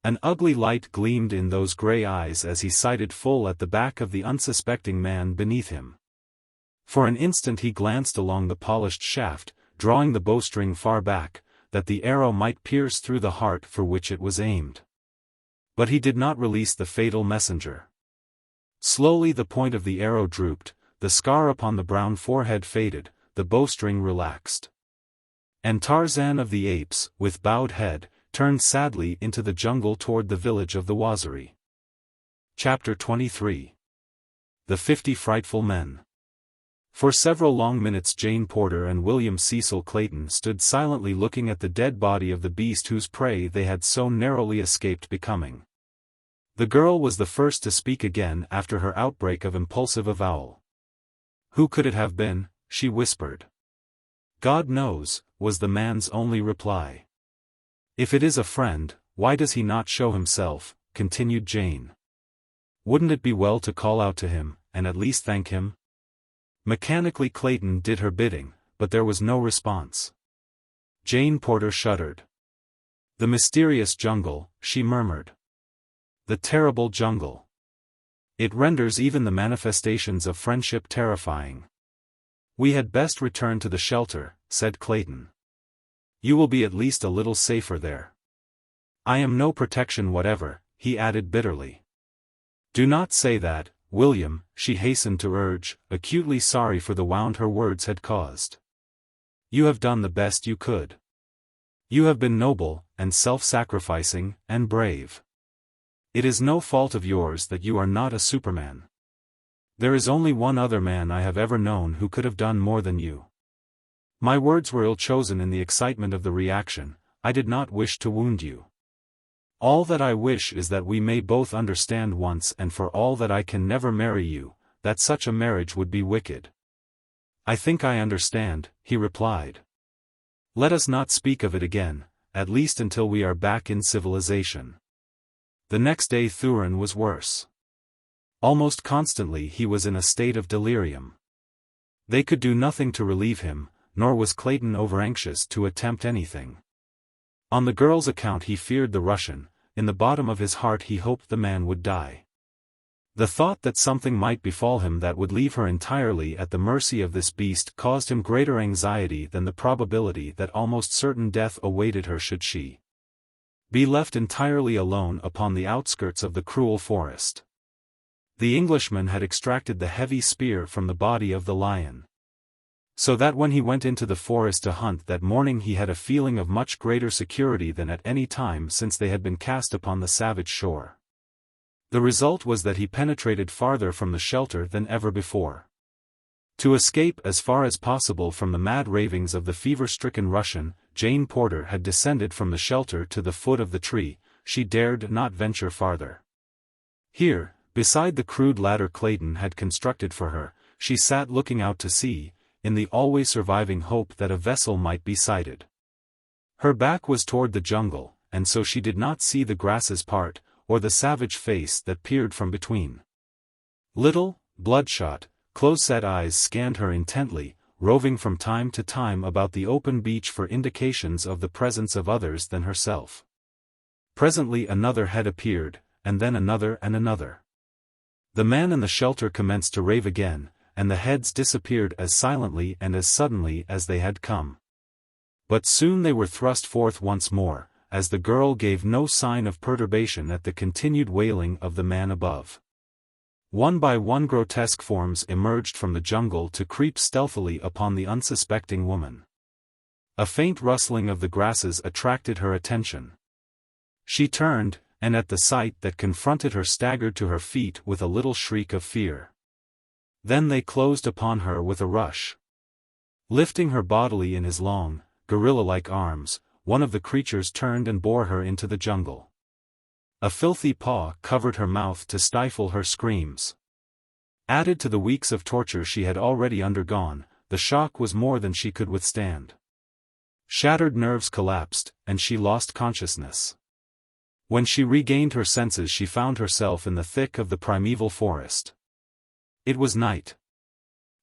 S1: An ugly light gleamed in those grey eyes as he sighted full at the back of the unsuspecting man beneath him. For an instant he glanced along the polished shaft, drawing the bowstring far back, that the arrow might pierce through the heart for which it was aimed. But he did not release the fatal messenger. Slowly the point of the arrow drooped, the scar upon the brown forehead faded, the bowstring relaxed. And Tarzan of the Apes, with bowed head, turned sadly into the jungle toward the village of the Waziri. Chapter 23. The 50 Frightful Men. For several long minutes Jane Porter and William Cecil Clayton stood silently looking at the dead body of the beast whose prey they had so narrowly escaped becoming. The girl was the first to speak again after her outbreak of impulsive avowal. "Who could it have been?" she whispered. "God knows," was the man's only reply. "If it is a friend, why does he not show himself?" continued Jane. "Wouldn't it be well to call out to him, and at least thank him?" Mechanically Clayton did her bidding, but there was no response. Jane Porter shuddered. "The mysterious jungle," she murmured. "The terrible jungle. It renders even the manifestations of friendship terrifying." "We had best return to the shelter," said Clayton. "You will be at least a little safer there." "I am no protection whatever," he added bitterly. "Do not say that, William," she hastened to urge, acutely sorry for the wound her words had caused. "You have done the best you could. You have been noble, and self-sacrificing, and brave. It is no fault of yours that you are not a Superman. There is only one other man I have ever known who could have done more than you." My words were ill-chosen in the excitement of the reaction. I did not wish to wound you. All that I wish is that we may both understand once and for all that I can never marry you, that such a marriage would be wicked. "I think I understand," he replied. "Let us not speak of it again, at least until we are back in civilization." The next day Thurin was worse. Almost constantly he was in a state of delirium. They could do nothing to relieve him, nor was Clayton overanxious to attempt anything. On the girl's account he feared the Russian, in the bottom of his heart he hoped the man would die. The thought that something might befall him that would leave her entirely at the mercy of this beast caused him greater anxiety than the probability that almost certain death awaited her should she be left entirely alone upon the outskirts of the cruel forest. The Englishman had extracted the heavy spear from the body of the lion. So that when he went into the forest to hunt that morning he had a feeling of much greater security than at any time since they had been cast upon the savage shore. The result was that he penetrated farther from the shelter than ever before. To escape as far as possible from the mad ravings of the fever-stricken Russian, Jane Porter had descended from the shelter to the foot of the tree. She dared not venture farther. Here, beside the crude ladder Clayton had constructed for her, she sat looking out to sea, in the always surviving hope that a vessel might be sighted. Her back was toward the jungle, and so she did not see the grasses part, or the savage face that peered from between. Little, bloodshot, close-set eyes scanned her intently, roving from time to time about the open beach for indications of the presence of others than herself. Presently another head appeared, and then another and another. The man in the shelter commenced to rave again, and the heads disappeared as silently and as suddenly as they had come. But soon they were thrust forth once more, as the girl gave no sign of perturbation at the continued wailing of the man above. One by one grotesque forms emerged from the jungle to creep stealthily upon the unsuspecting woman. A faint rustling of the grasses attracted her attention. She turned, and at the sight that confronted her staggered to her feet with a little shriek of fear. Then they closed upon her with a rush. Lifting her bodily in his long, gorilla-like arms, one of the creatures turned and bore her into the jungle. A filthy paw covered her mouth to stifle her screams. Added to the weeks of torture she had already undergone, the shock was more than she could withstand. Shattered nerves collapsed, and she lost consciousness. When she regained her senses she found herself in the thick of the primeval forest. It was night.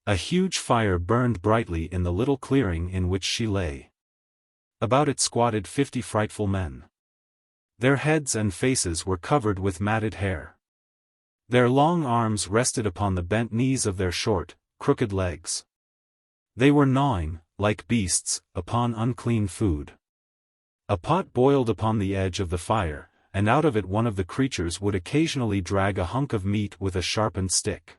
S1: A huge fire burned brightly in the little clearing in which she lay. About it squatted 50 frightful men. Their heads and faces were covered with matted hair. Their long arms rested upon the bent knees of their short, crooked legs. They were gnawing, like beasts, upon unclean food. A pot boiled upon the edge of the fire, and out of it one of the creatures would occasionally drag a hunk of meat with a sharpened stick.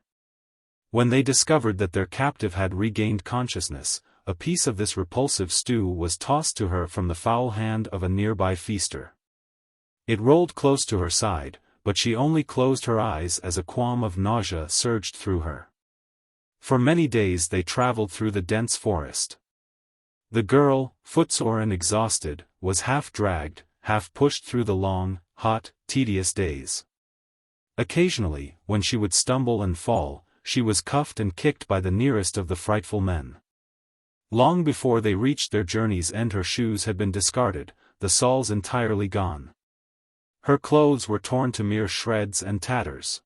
S1: When they discovered that their captive had regained consciousness, a piece of this repulsive stew was tossed to her from the foul hand of a nearby feaster. It rolled close to her side, but she only closed her eyes as a qualm of nausea surged through her. For many days they traveled through the dense forest. The girl, footsore and exhausted, was half dragged, half pushed through the long, hot, tedious days. Occasionally, when she would stumble and fall, she was cuffed and kicked by the nearest of the frightful men. Long before they reached their journey's end her shoes had been discarded, the soles entirely gone. Her clothes were torn to mere shreds and tatters.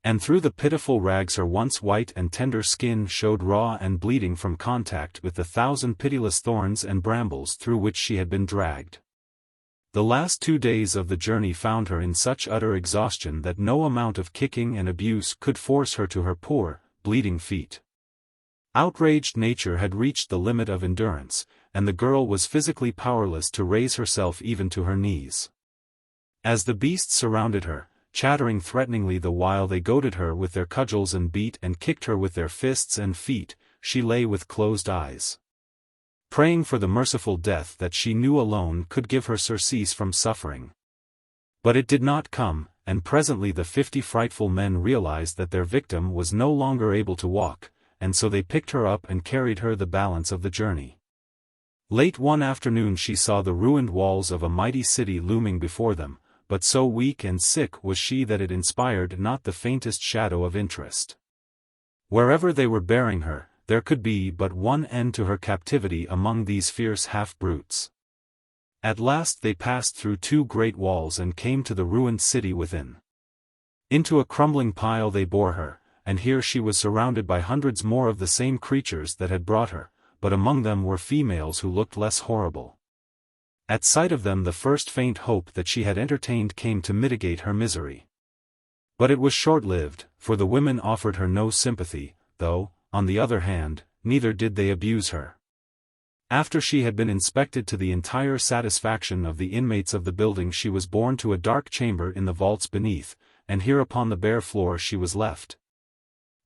S1: And through the pitiful rags her once white and tender skin showed raw and bleeding from contact with the 1,000 pitiless thorns and brambles through which she had been dragged. The last 2 days of the journey found her in such utter exhaustion that no amount of kicking and abuse could force her to her poor, bleeding feet. Outraged nature had reached the limit of endurance, and the girl was physically powerless to raise herself even to her knees. As the beasts surrounded her, chattering threateningly the while they goaded her with their cudgels and beat and kicked her with their fists and feet, she lay with closed eyes, praying for the merciful death that she knew alone could give her surcease from suffering. But it did not come, and presently the 50 frightful men realized that their victim was no longer able to walk, and so they picked her up and carried her the balance of the journey. Late one afternoon she saw the ruined walls of a mighty city looming before them, but so weak and sick was she that it inspired not the faintest shadow of interest. Wherever they were bearing her, there could be but one end to her captivity among these fierce half-brutes. At last they passed through 2 great walls and came to the ruined city within. Into a crumbling pile they bore her, and here she was surrounded by hundreds more of the same creatures that had brought her, but among them were females who looked less horrible. At sight of them the first faint hope that she had entertained came to mitigate her misery. But it was short-lived, for the women offered her no sympathy, though, on the other hand, neither did they abuse her. After she had been inspected to the entire satisfaction of the inmates of the building she was borne to a dark chamber in the vaults beneath, and here upon the bare floor she was left,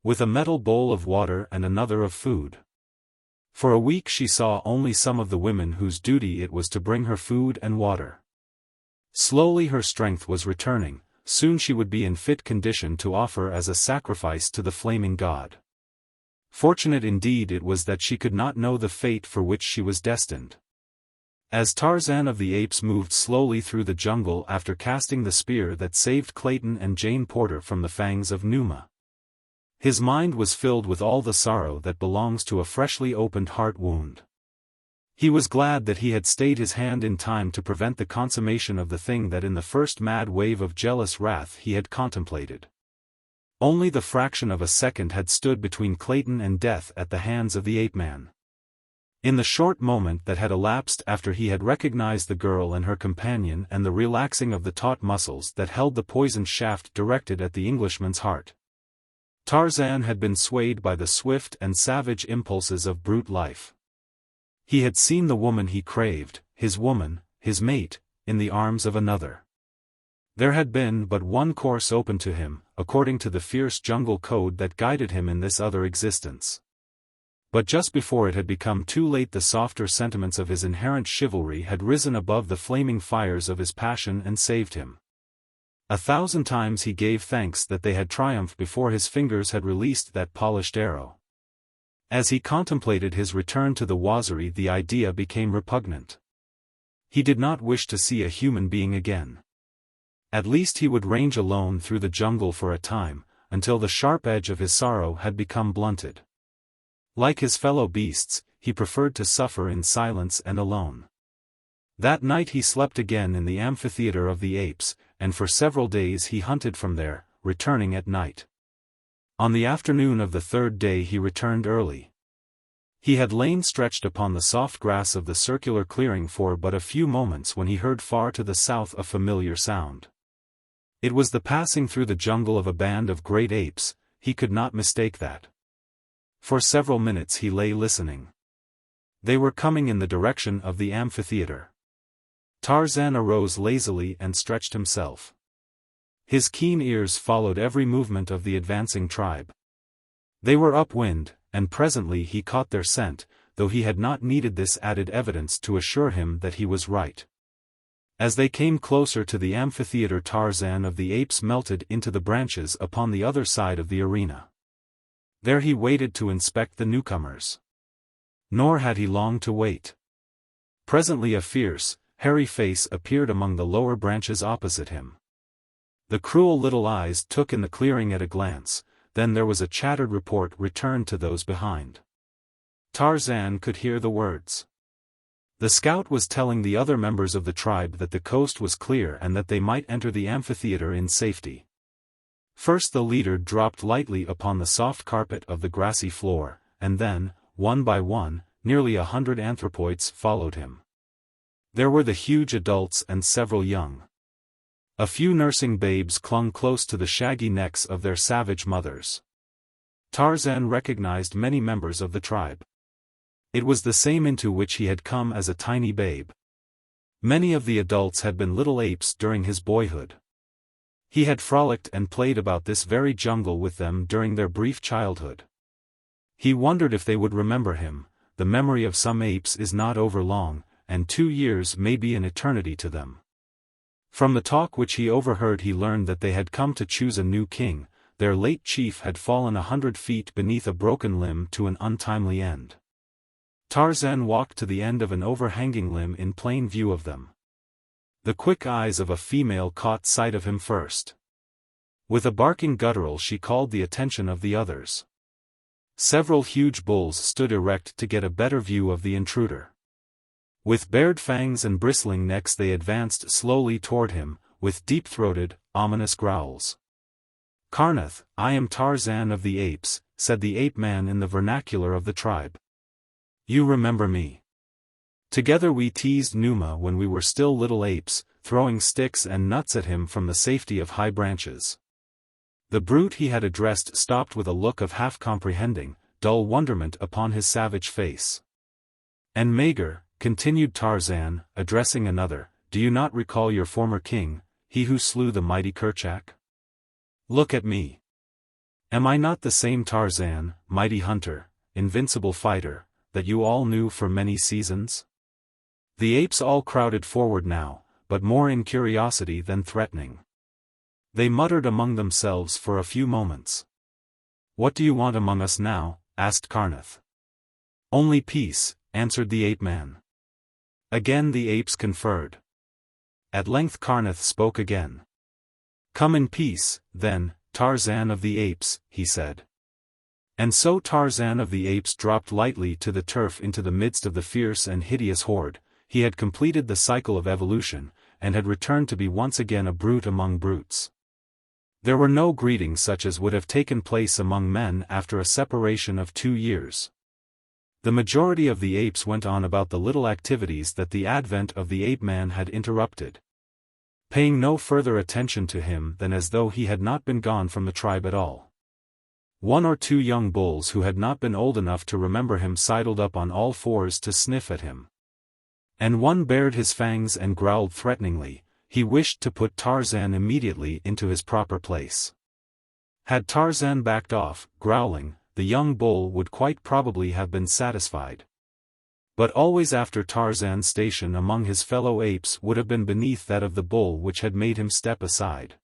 S1: with a metal bowl of water and another of food. For a week she saw only some of the women whose duty it was to bring her food and water. Slowly her strength was returning, soon she would be in fit condition to offer as a sacrifice to the flaming god. Fortunate indeed it was that she could not know the fate for which she was destined. As Tarzan of the Apes moved slowly through the jungle after casting the spear that saved Clayton and Jane Porter from the fangs of Numa, his mind was filled with all the sorrow that belongs to a freshly opened heart wound. He was glad that he had stayed his hand in time to prevent the consummation of the thing that in the first mad wave of jealous wrath he had contemplated. Only the fraction of a second had stood between Clayton and death at the hands of the Ape-Man. In the short moment that had elapsed after he had recognized the girl and her companion and the relaxing of the taut muscles that held the poisoned shaft directed at the Englishman's heart, Tarzan had been swayed by the swift and savage impulses of brute life. He had seen the woman he craved, his woman, his mate, in the arms of another. There had been but one course open to him, according to the fierce jungle code that guided him in this other existence. But just before it had become too late the softer sentiments of his inherent chivalry had risen above the flaming fires of his passion and saved him. 1,000 times he gave thanks that they had triumphed before his fingers had released that polished arrow. As he contemplated his return to the Waziri the idea became repugnant. He did not wish to see a human being again. At least he would range alone through the jungle for a time, until the sharp edge of his sorrow had become blunted. Like his fellow beasts, he preferred to suffer in silence and alone. That night he slept again in the amphitheater of the apes, and for several days he hunted from there, returning at night. On the afternoon of the third day he returned early. He had lain stretched upon the soft grass of the circular clearing for but a few moments when he heard far to the south a familiar sound. It was the passing through the jungle of a band of great apes, he could not mistake that. For several minutes he lay listening. They were coming in the direction of the amphitheater. Tarzan arose lazily and stretched himself. His keen ears followed every movement of the advancing tribe. They were upwind, and presently he caught their scent, though he had not needed this added evidence to assure him that he was right. As they came closer to the amphitheater, Tarzan of the Apes melted into the branches upon the other side of the arena. There he waited to inspect the newcomers. Nor had he long to wait. Presently a fierce, hairy face appeared among the lower branches opposite him. The cruel little eyes took in the clearing at a glance, then there was a chattered report returned to those behind. Tarzan could hear the words. The scout was telling the other members of the tribe that the coast was clear and that they might enter the amphitheater in safety. First the leader dropped lightly upon the soft carpet of the grassy floor, and then, one by one, nearly 100 anthropoids followed him. There were the huge adults and several young. A few nursing babes clung close to the shaggy necks of their savage mothers. Tarzan recognized many members of the tribe. It was the same into which he had come as a tiny babe. Many of the adults had been little apes during his boyhood. He had frolicked and played about this very jungle with them during their brief childhood. He wondered if they would remember him. The memory of some apes is not over long, and 2 years may be an eternity to them. From the talk which he overheard he learned that they had come to choose a new king. Their late chief had fallen 100 feet beneath a broken limb to an untimely end. Tarzan walked to the end of an overhanging limb in plain view of them. The quick eyes of a female caught sight of him first. With a barking guttural she called the attention of the others. Several huge bulls stood erect to get a better view of the intruder. With bared fangs and bristling necks they advanced slowly toward him, with deep-throated, ominous growls. "Karnath, I am Tarzan of the Apes," said the ape-man in the vernacular of the tribe. "You remember me. Together we teased Numa when we were still little apes, throwing sticks and nuts at him from the safety of high branches." The brute he had addressed stopped with a look of half-comprehending, dull wonderment upon his savage face. "And Mager," continued Tarzan, addressing another, "do you not recall your former king, he who slew the mighty Kerchak? Look at me. Am I not the same Tarzan, mighty hunter, invincible fighter, that you all knew for many seasons?" The apes all crowded forward now, but more in curiosity than threatening. They muttered among themselves for a few moments. "What do you want among us now?" asked Karnath. "Only peace," answered the ape-man. Again the apes conferred. At length Karnath spoke again. "Come in peace, then, Tarzan of the Apes," he said. And so Tarzan of the Apes dropped lightly to the turf into the midst of the fierce and hideous horde. He had completed the cycle of evolution, and had returned to be once again a brute among brutes. There were no greetings such as would have taken place among men after a separation of 2 years. The majority of the apes went on about the little activities that the advent of the ape-man had interrupted, paying no further attention to him than as though he had not been gone from the tribe at all. 1 or 2 young bulls who had not been old enough to remember him sidled up on all fours to sniff at him. And one bared his fangs and growled threateningly. He wished to put Tarzan immediately into his proper place. Had Tarzan backed off, growling, the young bull would quite probably have been satisfied. But always after Tarzan's station among his fellow apes would have been beneath that of the bull which had made him step aside.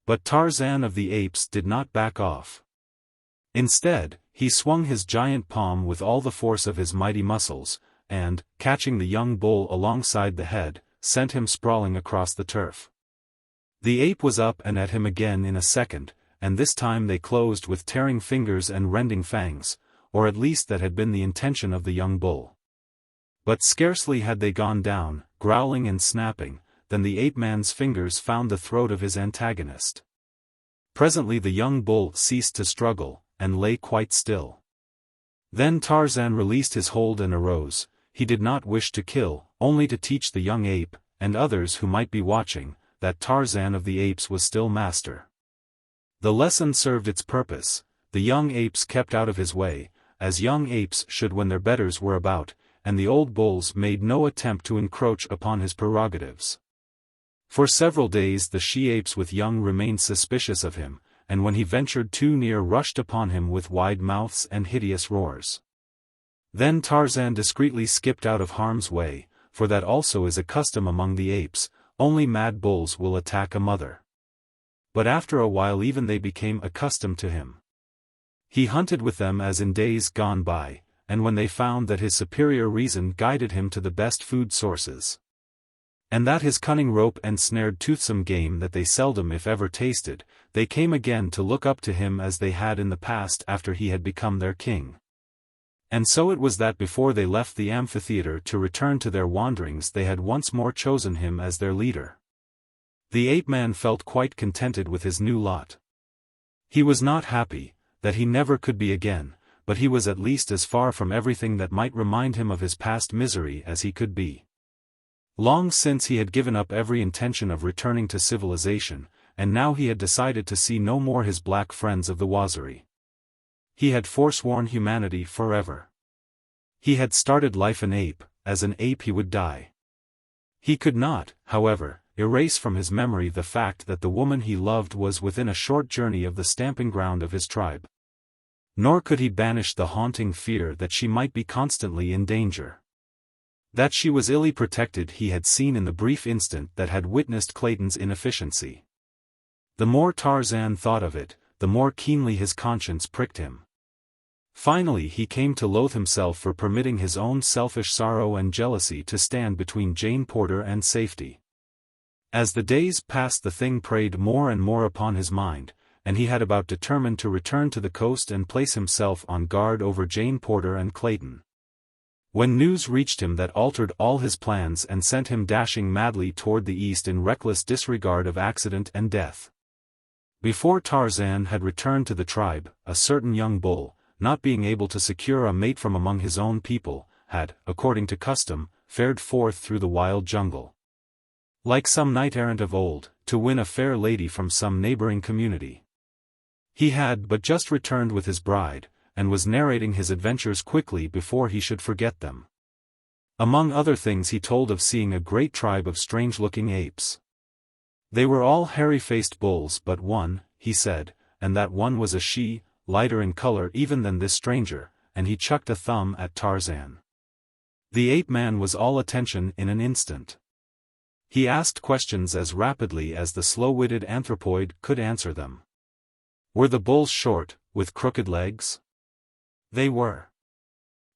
S1: But Tarzan of the Apes did not back off. Instead, he swung his giant palm with all the force of his mighty muscles, and, catching the young bull alongside the head, sent him sprawling across the turf. The ape was up and at him again in a second, and this time they closed with tearing fingers and rending fangs, or at least that had been the intention of the young bull. But scarcely had they gone down, growling and snapping, than the ape-man's fingers found the throat of his antagonist. Presently the young bull ceased to struggle, and lay quite still. Then Tarzan released his hold and arose. He did not wish to kill, only to teach the young ape, and others who might be watching, that Tarzan of the Apes was still master. The lesson served its purpose. The young apes kept out of his way, as young apes should when their betters were about, and the old bulls made no attempt to encroach upon his prerogatives. For several days the she-apes with young remained suspicious of him, and when he ventured too near rushed upon him with wide mouths and hideous roars. Then Tarzan discreetly skipped out of harm's way, for that also is a custom among the apes, only mad bulls will attack a mother. But after a while even they became accustomed to him. He hunted with them as in days gone by, and when they found that his superior reason guided him to the best food sources, and that his cunning rope ensnared toothsome game that they seldom if ever tasted, they came again to look up to him as they had in the past after he had become their king. And so it was that before they left the amphitheater to return to their wanderings they had once more chosen him as their leader. The ape-man felt quite contented with his new lot. He was not happy, that he never could be again, but he was at least as far from everything that might remind him of his past misery as he could be. Long since he had given up every intention of returning to civilization, and now he had decided to see no more his black friends of the Waziri. He had forsworn humanity forever. He had started life an ape, as an ape he would die. He could not, however, erase from his memory the fact that the woman he loved was within a short journey of the stamping ground of his tribe. Nor could he banish the haunting fear that she might be constantly in danger. That she was illy protected he had seen in the brief instant that had witnessed Clayton's inefficiency. The more Tarzan thought of it, the more keenly his conscience pricked him. Finally he came to loathe himself for permitting his own selfish sorrow and jealousy to stand between Jane Porter and safety. As the days passed the thing preyed more and more upon his mind, and he had about determined to return to the coast and place himself on guard over Jane Porter and Clayton, when news reached him that altered all his plans and sent him dashing madly toward the east in reckless disregard of accident and death. Before Tarzan had returned to the tribe, a certain young bull, not being able to secure a mate from among his own people, had, according to custom, fared forth through the wild jungle, like some knight-errant of old, to win a fair lady from some neighboring community. He had but just returned with his bride, and was narrating his adventures quickly before he should forget them. Among other things he told of seeing a great tribe of strange-looking apes. They were all hairy-faced bulls but one, he said, and that one was a she, lighter in color even than this stranger, and he chucked a thumb at Tarzan. The ape-man was all attention in an instant. He asked questions as rapidly as the slow-witted anthropoid could answer them. Were the bulls short, with crooked legs? They were.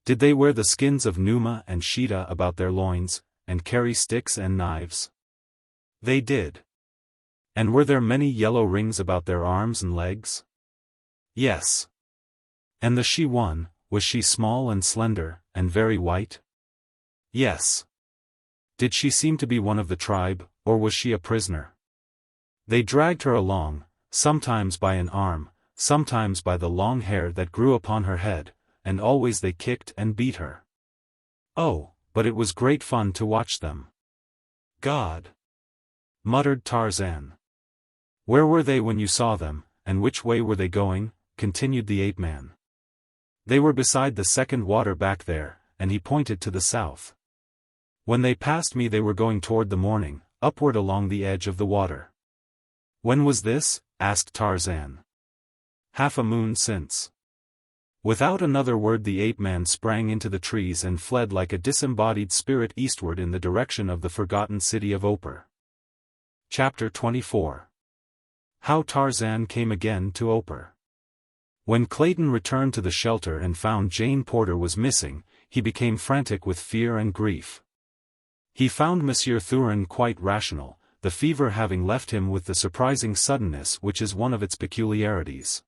S1: Did they wear the skins of Numa and Sheeta about their loins, and carry sticks and knives? They did. And were there many yellow rings about their arms and legs? Yes. And the she-one, was she small and slender, and very white? Yes. Did she seem to be one of the tribe, or was she a prisoner? They dragged her along, sometimes by an arm, sometimes by the long hair that grew upon her head, and always they kicked and beat her. Oh, but it was great fun to watch them. God! Muttered Tarzan. Where were they when you saw them, and which way were they going? Continued the ape-man. They were beside the second water back there, and he pointed to the south. When they passed me they were going toward the morning, upward along the edge of the water. When was this? Asked Tarzan. Half a moon since. Without another word the ape-man sprang into the trees and fled like a disembodied spirit eastward in the direction of the forgotten city of Opar. Chapter 24. How Tarzan Came Again to Opar. When Clayton returned to the shelter and found Jane Porter was missing, he became frantic with fear and grief. He found Monsieur Thurin quite rational, the fever having left him with the surprising suddenness which is one of its peculiarities.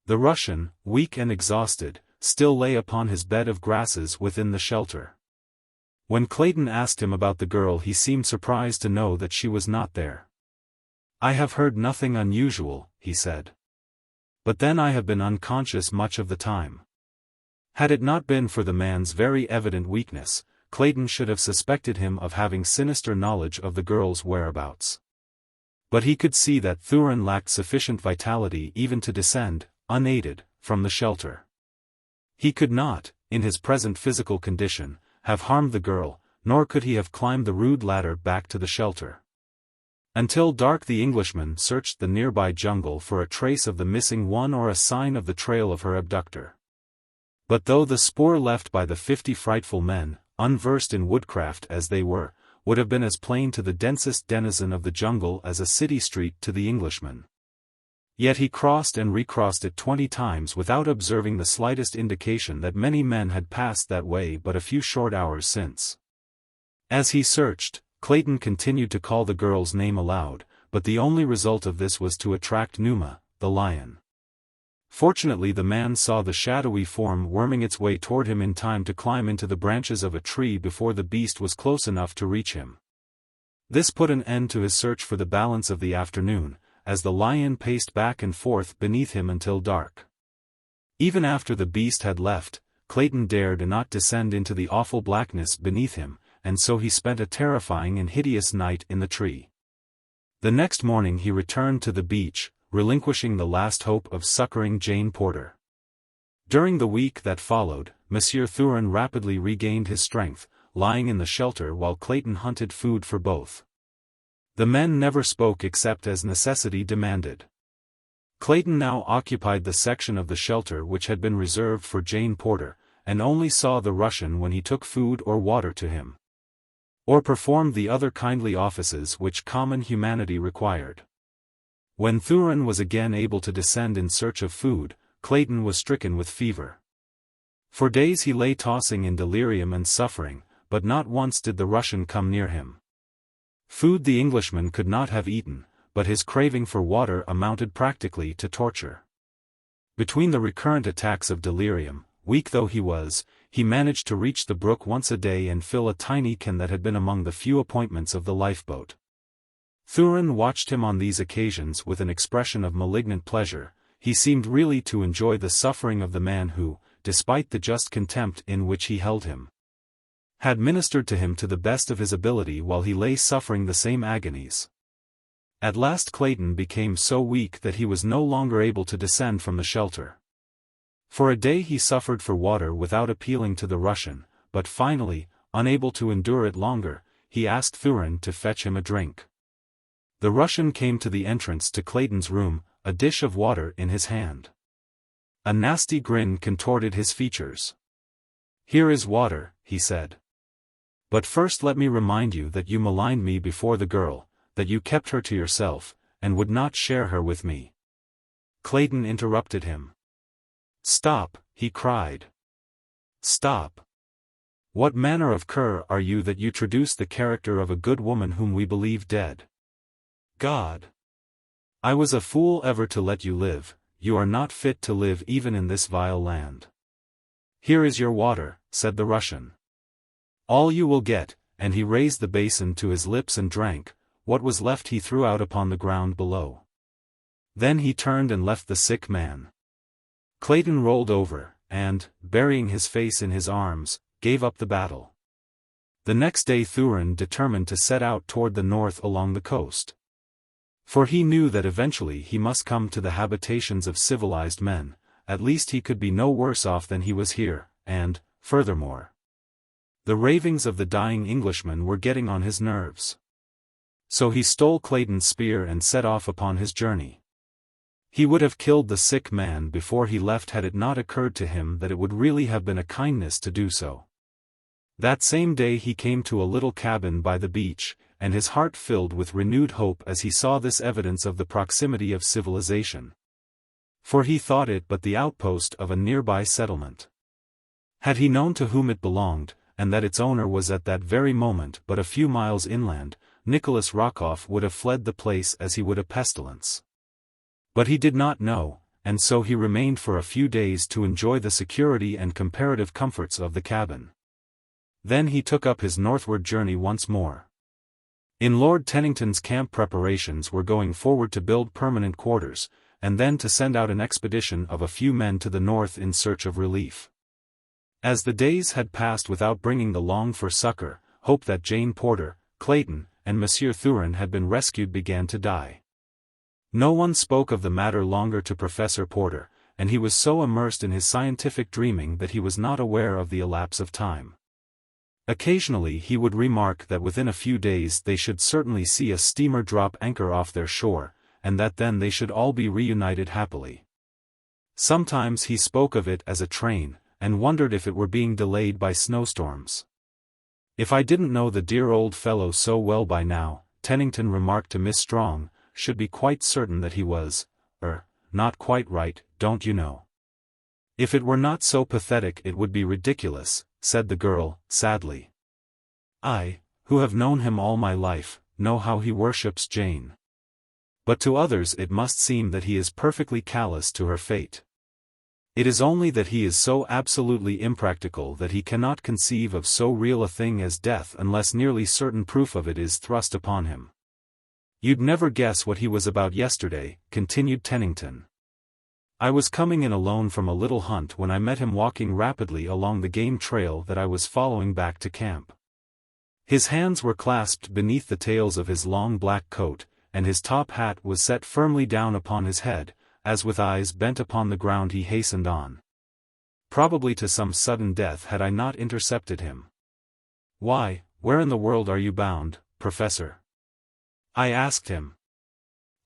S1: The Russian, weak and exhausted, still lay upon his bed of grasses within the shelter. When Clayton asked him about the girl, he seemed surprised to know that she was not there. "I have heard nothing unusual," he said. "But then I have been unconscious much of the time." Had it not been for the man's very evident weakness, Clayton should have suspected him of having sinister knowledge of the girl's whereabouts. But he could see that Thurin lacked sufficient vitality even to descend, unaided, from the shelter. He could not, in his present physical condition, have harmed the girl, nor could he have climbed the rude ladder back to the shelter. Until dark the Englishman searched the nearby jungle for a trace of the missing one or a sign of the trail of her abductor. But though the spoor left by the 50 frightful men, unversed in woodcraft as they were, would have been as plain to the densest denizen of the jungle as a city street to the Englishman. Yet he crossed and recrossed it 20 times without observing the slightest indication that many men had passed that way but a few short hours since. As he searched, Clayton continued to call the girl's name aloud, but the only result of this was to attract Numa, the lion. Fortunately the man saw the shadowy form worming its way toward him in time to climb into the branches of a tree before the beast was close enough to reach him. This put an end to his search for the balance of the afternoon, as the lion paced back and forth beneath him until dark. Even after the beast had left, Clayton dared not descend into the awful blackness beneath him, and so he spent a terrifying and hideous night in the tree. The next morning he returned to the beach, relinquishing the last hope of succoring Jane Porter. During the week that followed, Monsieur Thurin rapidly regained his strength, lying in the shelter while Clayton hunted food for both. The men never spoke except as necessity demanded. Clayton now occupied the section of the shelter which had been reserved for Jane Porter, and only saw the Russian when he took food or water to him, or performed the other kindly offices which common humanity required. When Thurin was again able to descend in search of food, Clayton was stricken with fever. For days he lay tossing in delirium and suffering, but not once did the Russian come near him. Food the Englishman could not have eaten, but his craving for water amounted practically to torture. Between the recurrent attacks of delirium, weak though he was, he managed to reach the brook once a day and fill a tiny can that had been among the few appointments of the lifeboat. Thurin watched him on these occasions with an expression of malignant pleasure. He seemed really to enjoy the suffering of the man who, despite the just contempt in which he held him, had ministered to him to the best of his ability while he lay suffering the same agonies. At last Clayton became so weak that he was no longer able to descend from the shelter. For a day he suffered for water without appealing to the Russian, but finally, unable to endure it longer, he asked Thurin to fetch him a drink. The Russian came to the entrance to Clayton's room, a dish of water in his hand. A nasty grin contorted his features. "Here is water," he said. "But first let me remind you that you maligned me before the girl, that you kept her to yourself, and would not share her with me." Clayton interrupted him. "Stop," he cried. "Stop. What manner of cur are you that you traduce the character of a good woman whom we believe dead? God! I was a fool ever to let you live. You are not fit to live even in this vile land." "Here is your water," said the Russian. "All you will get," and he raised the basin to his lips and drank. What was left he threw out upon the ground below. Then he turned and left the sick man. Clayton rolled over, and, burying his face in his arms, gave up the battle. The next day Thurin determined to set out toward the north along the coast. For he knew that eventually he must come to the habitations of civilized men. At least he could be no worse off than he was here, and, furthermore, the ravings of the dying Englishman were getting on his nerves. So he stole Clayton's spear and set off upon his journey. He would have killed the sick man before he left had it not occurred to him that it would really have been a kindness to do so. That same day he came to a little cabin by the beach, and his heart filled with renewed hope as he saw this evidence of the proximity of civilization. For he thought it but the outpost of a nearby settlement. Had he known to whom it belonged, and that its owner was at that very moment but a few miles inland, Nikolas Rokoff would have fled the place as he would a pestilence. But he did not know, and so he remained for a few days to enjoy the security and comparative comforts of the cabin. Then he took up his northward journey once more. In Lord Tennington's camp preparations were going forward to build permanent quarters, and then to send out an expedition of a few men to the north in search of relief. As the days had passed without bringing the longed-for succor, hope that Jane Porter, Clayton, and Monsieur Thurin had been rescued began to die. No one spoke of the matter longer to Professor Porter, and he was so immersed in his scientific dreaming that he was not aware of the elapse of time. Occasionally he would remark that within a few days they should certainly see a steamer drop anchor off their shore, and that then they should all be reunited happily. Sometimes he spoke of it as a train, and wondered if it were being delayed by snowstorms. "If I didn't know the dear old fellow so well by now," Tennington remarked to Miss Strong, "should be quite certain that he was, not quite right, don't you know." "If it were not so pathetic it would be ridiculous," said the girl, sadly. "I, who have known him all my life, know how he worships Jane. But to others it must seem that he is perfectly callous to her fate. It is only that he is so absolutely impractical that he cannot conceive of so real a thing as death unless nearly certain proof of it is thrust upon him. You'd never guess what he was about yesterday," continued Tennington. "I was coming in alone from a little hunt when I met him walking rapidly along the game trail that I was following back to camp. His hands were clasped beneath the tails of his long black coat, and his top hat was set firmly down upon his head, as with eyes bent upon the ground he hastened on. Probably to some sudden death had I not intercepted him. 'Why, where in the world are you bound, Professor?' I asked him.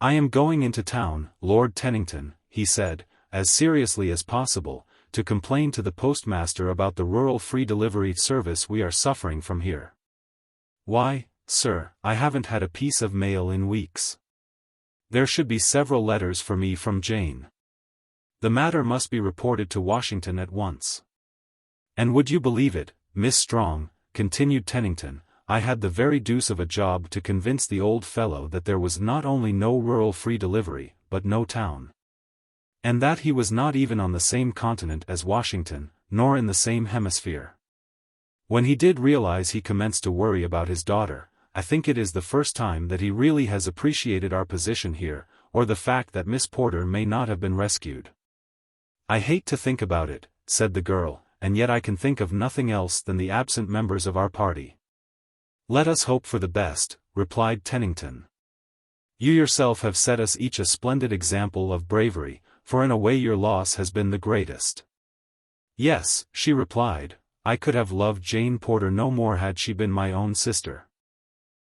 S1: 'I am going into town, Lord Tennington,' he said, as seriously as possible, 'to complain to the postmaster about the rural free delivery service we are suffering from here. Why, sir, I haven't had a piece of mail in weeks. There should be several letters for me from Jane. The matter must be reported to Washington at once.' And would you believe it, Miss Strong," continued Tennington, "I had the very deuce of a job to convince the old fellow that there was not only no rural free delivery, but no town. And that he was not even on the same continent as Washington, nor in the same hemisphere. When he did realize he commenced to worry about his daughter. I think it is the first time that he really has appreciated our position here, or the fact that Miss Porter may not have been rescued." "I hate to think about it," said the girl, "and yet I can think of nothing else than the absent members of our party." "Let us hope for the best," replied Tennington. "You yourself have set us each a splendid example of bravery, for in a way your loss has been the greatest." "Yes," she replied, "I could have loved Jane Porter no more had she been my own sister."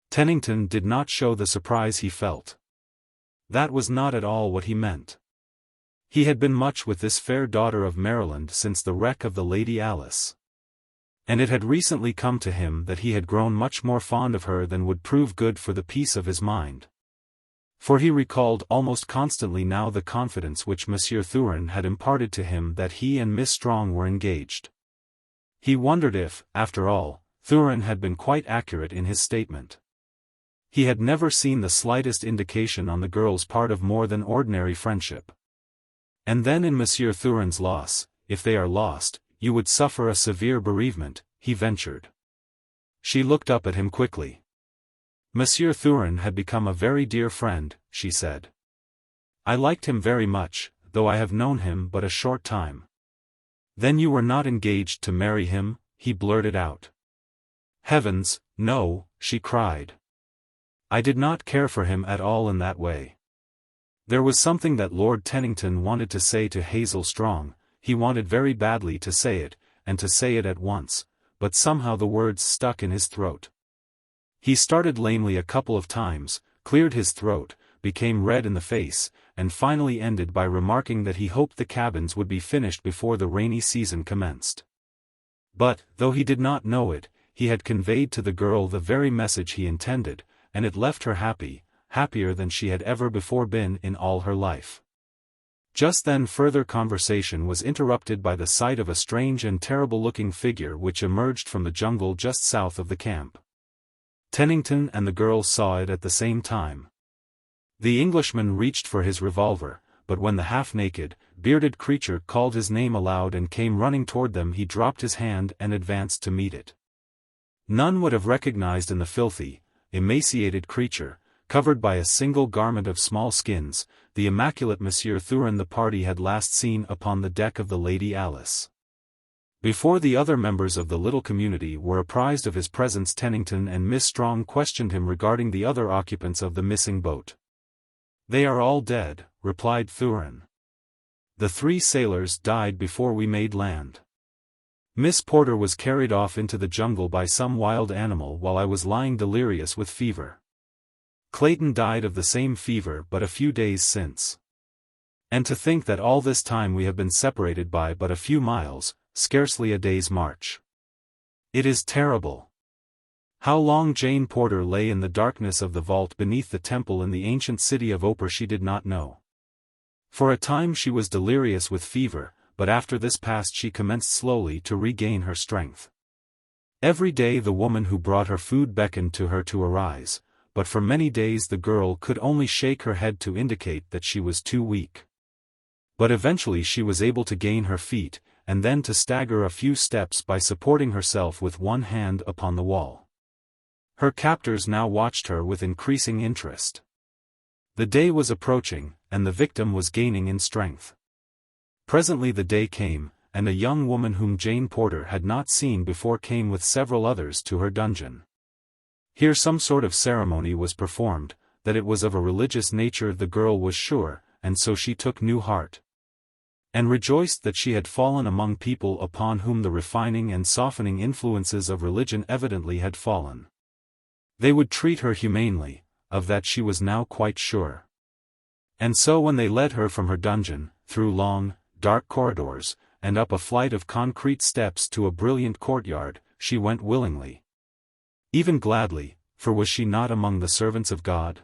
S1: Tennington did not show the surprise he felt. That was not at all what he meant. He had been much with this fair daughter of Maryland since the wreck of the Lady Alice. And it had recently come to him that he had grown much more fond of her than would prove good for the peace of his mind. For he recalled almost constantly now the confidence which Monsieur Thurin had imparted to him that he and Miss Strong were engaged. He wondered if, after all, Thurin had been quite accurate in his statement. He had never seen the slightest indication on the girl's part of more than ordinary friendship. "And then in Monsieur Thurin's loss, if they are lost, you would suffer a severe bereavement," he ventured. She looked up at him quickly. "Monsieur Thurin had become a very dear friend," she said. "I liked him very much, though I have known him but a short time." "Then you were not engaged to marry him?" he blurted out. "Heavens, no," she cried. "I did not care for him at all in that way." There was something that Lord Tennington wanted to say to Hazel Strong, he wanted very badly to say it, and to say it at once, but somehow the words stuck in his throat. He started lamely a couple of times, cleared his throat, became red in the face, and finally ended by remarking that he hoped the cabins would be finished before the rainy season commenced. But, though he did not know it, he had conveyed to the girl the very message he intended, and it left her happy, happier than she had ever before been in all her life. Just then further conversation was interrupted by the sight of a strange and terrible-looking figure which emerged from the jungle just south of the camp. Tennington and the girls saw it at the same time. The Englishman reached for his revolver, but when the half-naked, bearded creature called his name aloud and came running toward them, he dropped his hand and advanced to meet it. None would have recognized in the filthy, emaciated creature, covered by a single garment of small skins, the immaculate Monsieur Thurin the party had last seen upon the deck of the Lady Alice. Before the other members of the little community were apprised of his presence, Tennington and Miss Strong questioned him regarding the other occupants of the missing boat. "They are all dead," replied Thurin. "The 3 sailors died before we made land. Miss Porter was carried off into the jungle by some wild animal while I was lying delirious with fever. Clayton died of the same fever but a few days since. And to think that all this time we have been separated by but a few miles, scarcely a day's march. It is terrible." How long Jane Porter lay in the darkness of the vault beneath the temple in the ancient city of Opar she did not know. For a time she was delirious with fever, but after this passed she commenced slowly to regain her strength. Every day the woman who brought her food beckoned to her to arise, but for many days the girl could only shake her head to indicate that she was too weak. But eventually she was able to gain her feet, and then to stagger a few steps by supporting herself with one hand upon the wall. Her captors now watched her with increasing interest. The day was approaching, and the victim was gaining in strength. Presently the day came, and a young woman whom Jane Porter had not seen before came with several others to her dungeon. Here some sort of ceremony was performed, that it was of a religious nature the girl was sure, and so she took new heart, and rejoiced that she had fallen among people upon whom the refining and softening influences of religion evidently had fallen. They would treat her humanely, of that she was now quite sure. And so when they led her from her dungeon, through long, dark corridors, and up a flight of concrete steps to a brilliant courtyard, she went willingly. Even gladly, for was she not among the servants of God?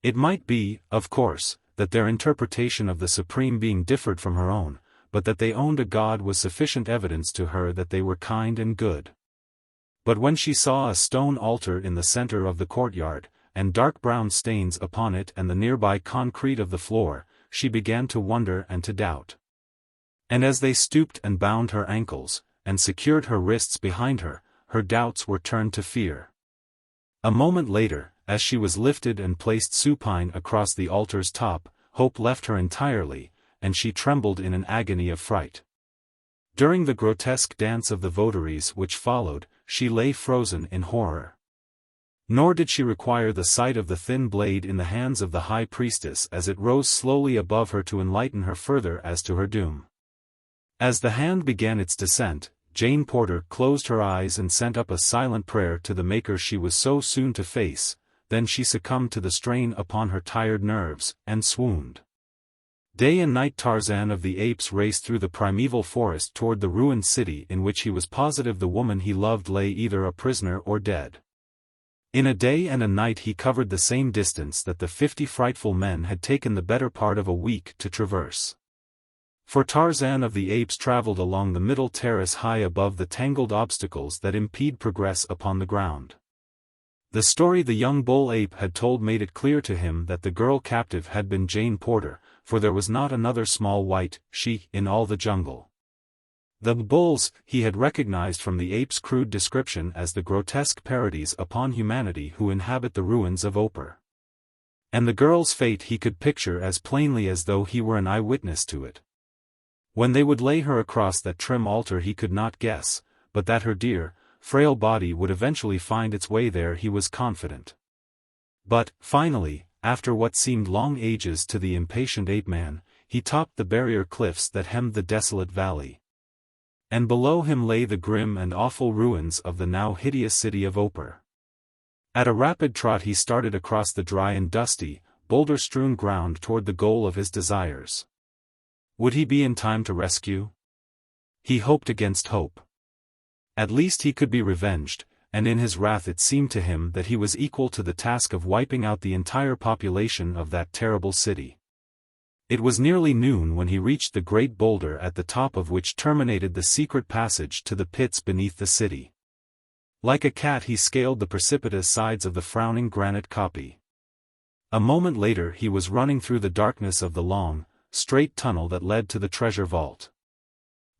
S1: It might be, of course, that their interpretation of the Supreme Being differed from her own, but that they owned a God was sufficient evidence to her that they were kind and good. But when she saw a stone altar in the center of the courtyard, and dark brown stains upon it and the nearby concrete of the floor, she began to wonder and to doubt. And as they stooped and bound her ankles, and secured her wrists behind her, her doubts were turned to fear. A moment later, as she was lifted and placed supine across the altar's top, hope left her entirely, and she trembled in an agony of fright. During the grotesque dance of the votaries which followed, she lay frozen in horror. Nor did she require the sight of the thin blade in the hands of the high priestess as it rose slowly above her to enlighten her further as to her doom. As the hand began its descent, Jane Porter closed her eyes and sent up a silent prayer to the Maker she was so soon to face, then she succumbed to the strain upon her tired nerves, and swooned. Day and night Tarzan of the Apes raced through the primeval forest toward the ruined city in which he was positive the woman he loved lay either a prisoner or dead. In a day and a night he covered the same distance that the 50 frightful men had taken the better part of a week to traverse. For Tarzan of the Apes traveled along the middle terrace high above the tangled obstacles that impede progress upon the ground. The story the young bull ape had told made it clear to him that the girl captive had been Jane Porter, for there was not another small white she in all the jungle. The bulls he had recognized from the ape's crude description as the grotesque parodies upon humanity who inhabit the ruins of Opar. And the girl's fate he could picture as plainly as though he were an eyewitness to it. When they would lay her across that trim altar he could not guess, but that her dear, frail body would eventually find its way there he was confident. But, finally, after what seemed long ages to the impatient Ape-Man, he topped the barrier cliffs that hemmed the desolate valley. And below him lay the grim and awful ruins of the now hideous city of Opar. At a rapid trot he started across the dry and dusty, boulder-strewn ground toward the goal of his desires. Would he be in time to rescue? He hoped against hope. At least he could be revenged, and in his wrath it seemed to him that he was equal to the task of wiping out the entire population of that terrible city. It was nearly noon when he reached the great boulder at the top of which terminated the secret passage to the pits beneath the city. Like a cat he scaled the precipitous sides of the frowning granite kopje. A moment later he was running through the darkness of the long, straight tunnel that led to the treasure vault.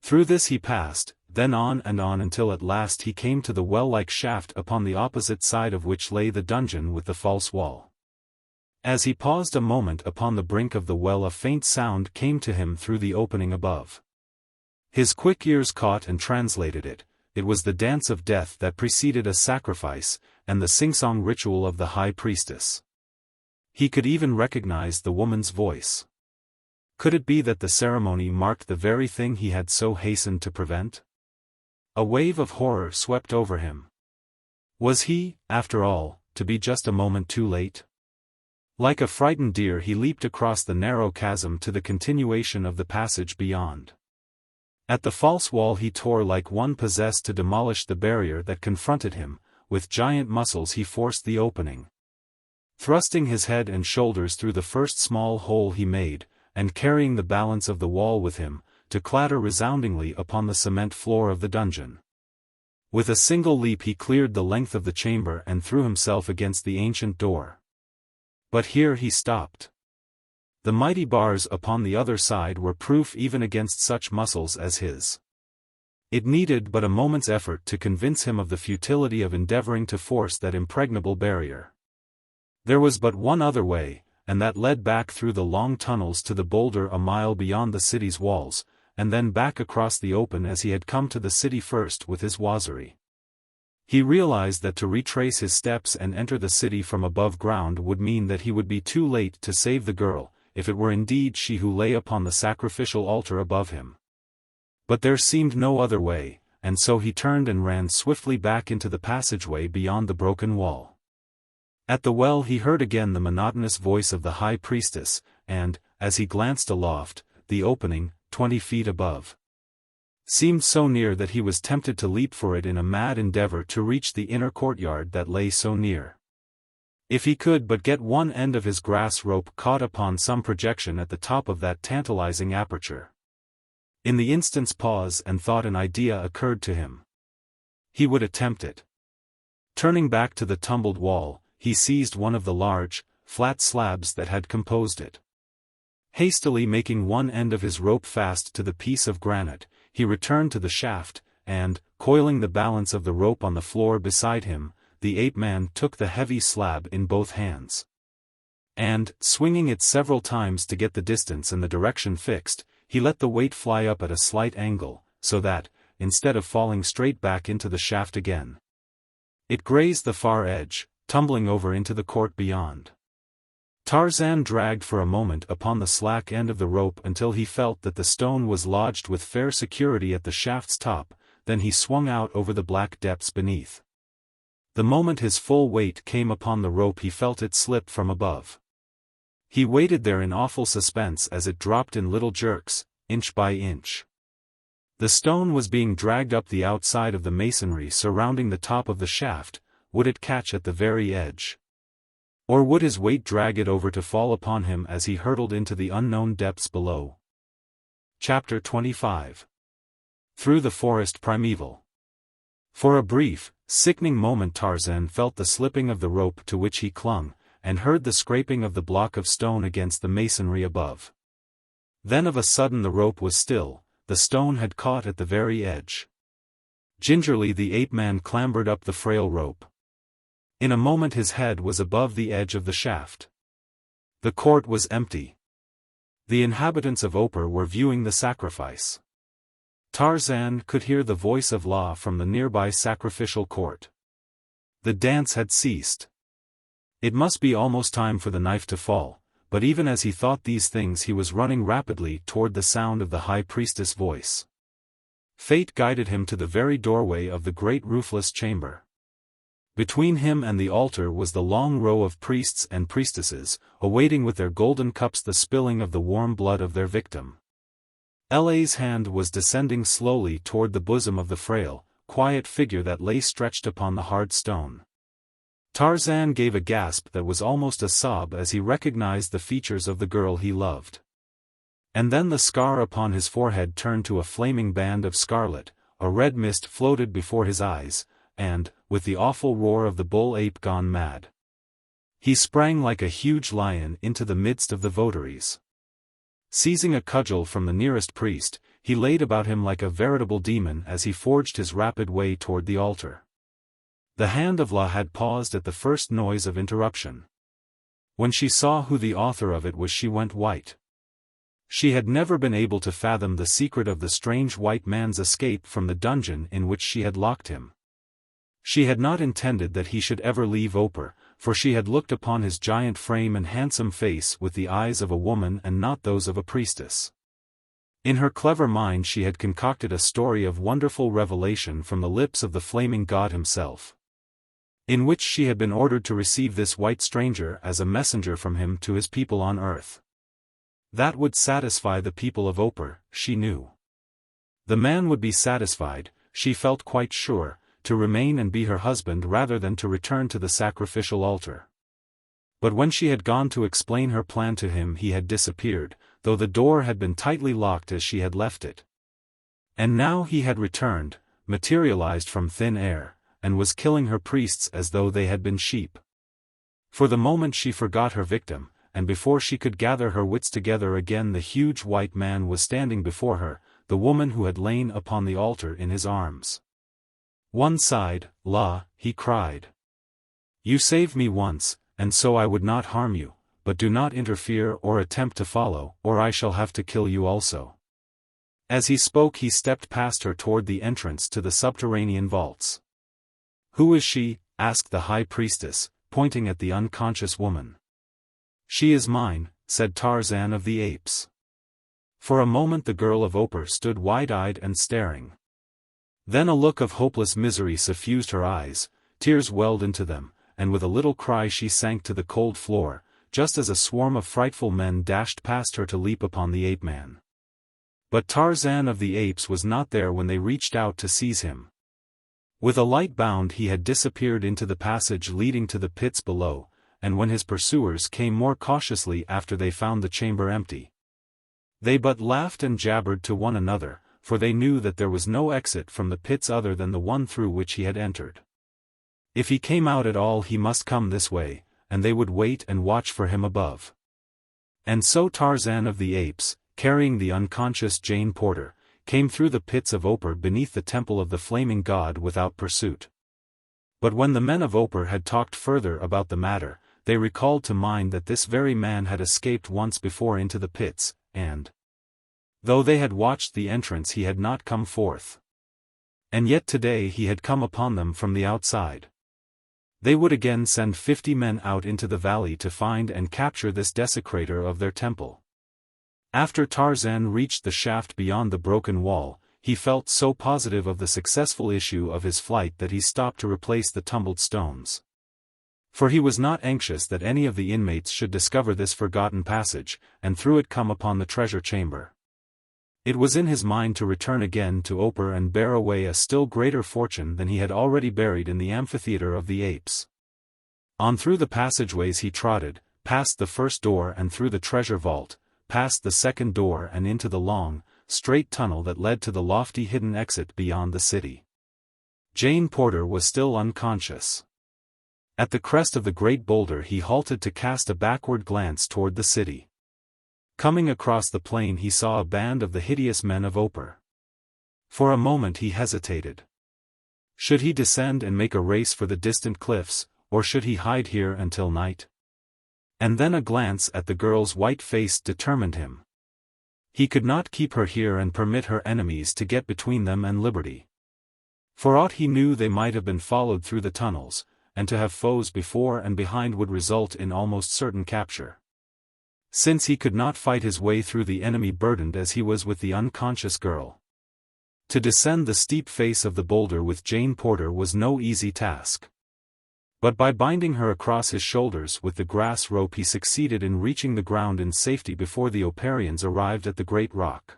S1: Through this he passed, then on and on until at last he came to the well-like shaft upon the opposite side of which lay the dungeon with the false wall. As he paused a moment upon the brink of the well, a faint sound came to him through the opening above. His quick ears caught and translated it. It was the dance of death that preceded a sacrifice, and the sing-song ritual of the high priestess. He could even recognize the woman's voice. Could it be that the ceremony marked the very thing he had so hastened to prevent? A wave of horror swept over him. Was he, after all, to be just a moment too late? Like a frightened deer he leaped across the narrow chasm to the continuation of the passage beyond. At the false wall he tore like one possessed to demolish the barrier that confronted him. With giant muscles he forced the opening. Thrusting his head and shoulders through the first small hole he made, and carrying the balance of the wall with him, to clatter resoundingly upon the cement floor of the dungeon. With a single leap he cleared the length of the chamber and threw himself against the ancient door. But here he stopped. The mighty bars upon the other side were proof even against such muscles as his. It needed but a moment's effort to convince him of the futility of endeavoring to force that impregnable barrier. There was but one other way, and that led back through the long tunnels to the boulder a mile beyond the city's walls, and then back across the open as he had come to the city first with his Waziri. He realized that to retrace his steps and enter the city from above ground would mean that he would be too late to save the girl, if it were indeed she who lay upon the sacrificial altar above him. But there seemed no other way, and so he turned and ran swiftly back into the passageway beyond the broken wall. At the well he heard again the monotonous voice of the high priestess, and, as he glanced aloft, the opening, 20 feet above, seemed so near that he was tempted to leap for it in a mad endeavor to reach the inner courtyard that lay so near. If he could but get one end of his grass rope caught upon some projection at the top of that tantalizing aperture. In the instant's pause and thought an idea occurred to him. He would attempt it. Turning back to the tumbled wall, he seized one of the large, flat slabs that had composed it. Hastily making one end of his rope fast to the piece of granite, he returned to the shaft, and, coiling the balance of the rope on the floor beside him, the ape-man took the heavy slab in both hands. And, swinging it several times to get the distance and the direction fixed, he let the weight fly up at a slight angle, so that, instead of falling straight back into the shaft again, it grazed the far edge, tumbling over into the court beyond. Tarzan dragged for a moment upon the slack end of the rope until he felt that the stone was lodged with fair security at the shaft's top, then he swung out over the black depths beneath. The moment his full weight came upon the rope he felt it slip from above. He waited there in awful suspense as it dropped in little jerks, inch by inch. The stone was being dragged up the outside of the masonry surrounding the top of the shaft. Would it catch at the very edge? Or would his weight drag it over to fall upon him as he hurtled into the unknown depths below? Chapter 25. Through the Forest Primeval. For a brief, sickening moment Tarzan felt the slipping of the rope to which he clung, and heard the scraping of the block of stone against the masonry above. Then of a sudden the rope was still, the stone had caught at the very edge. Gingerly the ape-man clambered up the frail rope. In a moment his head was above the edge of the shaft. The court was empty. The inhabitants of Opar were viewing the sacrifice. Tarzan could hear the voice of law from the nearby sacrificial court. The dance had ceased. It must be almost time for the knife to fall, but even as he thought these things he was running rapidly toward the sound of the high priestess' voice. Fate guided him to the very doorway of the great roofless chamber. Between him and the altar was the long row of priests and priestesses, awaiting with their golden cups the spilling of the warm blood of their victim. La's hand was descending slowly toward the bosom of the frail, quiet figure that lay stretched upon the hard stone. Tarzan gave a gasp that was almost a sob as he recognized the features of the girl he loved. And then the scar upon his forehead turned to a flaming band of scarlet, a red mist floated before his eyes, and, with the awful roar of the bull-ape gone mad, he sprang like a huge lion into the midst of the votaries. Seizing a cudgel from the nearest priest, he laid about him like a veritable demon as he forged his rapid way toward the altar. The hand of La had paused at the first noise of interruption. When she saw who the author of it was, she went white. She had never been able to fathom the secret of the strange white man's escape from the dungeon in which she had locked him. She had not intended that he should ever leave Opar, for she had looked upon his giant frame and handsome face with the eyes of a woman and not those of a priestess. In her clever mind she had concocted a story of wonderful revelation from the lips of the flaming god himself, in which she had been ordered to receive this white stranger as a messenger from him to his people on earth. That would satisfy the people of Opar, she knew. The man would be satisfied, she felt quite sure, to remain and be her husband rather than to return to the sacrificial altar. But when she had gone to explain her plan to him, he had disappeared, though the door had been tightly locked as she had left it. And now he had returned, materialized from thin air, and was killing her priests as though they had been sheep. For the moment she forgot her victim, and before she could gather her wits together again the huge white man was standing before her, the woman who had lain upon the altar in his arms. "One side, La," he cried. "You saved me once, and so I would not harm you, but do not interfere or attempt to follow, or I shall have to kill you also." As he spoke he stepped past her toward the entrance to the subterranean vaults. "Who is she?" asked the high priestess, pointing at the unconscious woman. "She is mine," said Tarzan of the Apes. For a moment the girl of Opar stood wide-eyed and staring. Then a look of hopeless misery suffused her eyes, tears welled into them, and with a little cry she sank to the cold floor, just as a swarm of frightful men dashed past her to leap upon the Ape-Man. But Tarzan of the Apes was not there when they reached out to seize him. With a light bound he had disappeared into the passage leading to the pits below, and when his pursuers came more cautiously after they found the chamber empty, they but laughed and jabbered to one another, for they knew that there was no exit from the pits other than the one through which he had entered. If he came out at all he must come this way, and they would wait and watch for him above. And so Tarzan of the Apes, carrying the unconscious Jane Porter, came through the pits of Opar beneath the temple of the flaming god without pursuit. But when the men of Opar had talked further about the matter, they recalled to mind that this very man had escaped once before into the pits, and, though they had watched the entrance, he had not come forth. And yet today he had come upon them from the outside. They would again send 50 men out into the valley to find and capture this desecrator of their temple. After Tarzan reached the shaft beyond the broken wall, he felt so positive of the successful issue of his flight that he stopped to replace the tumbled stones. For he was not anxious that any of the inmates should discover this forgotten passage, and through it come upon the treasure chamber. It was in his mind to return again to Opar and bear away a still greater fortune than he had already buried in the amphitheater of the apes. On through the passageways he trotted, past the first door and through the treasure vault, past the second door and into the long, straight tunnel that led to the lofty hidden exit beyond the city. Jane Porter was still unconscious. At the crest of the great boulder he halted to cast a backward glance toward the city. Coming across the plain he saw a band of the hideous men of Opar. For a moment he hesitated. Should he descend and make a race for the distant cliffs, or should he hide here until night? And then a glance at the girl's white face determined him. He could not keep her here and permit her enemies to get between them and liberty. For aught he knew they might have been followed through the tunnels, and to have foes before and behind would result in almost certain capture. Since he could not fight his way through the enemy burdened as he was with the unconscious girl. To descend the steep face of the boulder with Jane Porter was no easy task. But by binding her across his shoulders with the grass rope he succeeded in reaching the ground in safety before the Oparians arrived at the great rock.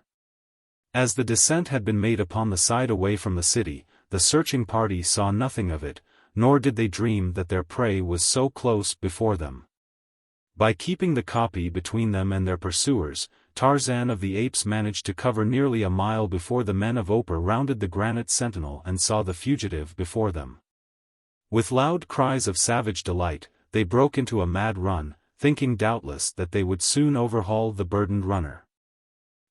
S1: As the descent had been made upon the side away from the city, the searching party saw nothing of it, nor did they dream that their prey was so close before them. By keeping the copy between them and their pursuers, Tarzan of the Apes managed to cover nearly a mile before the men of Opar rounded the granite sentinel and saw the fugitive before them. With loud cries of savage delight, they broke into a mad run, thinking doubtless that they would soon overhaul the burdened runner.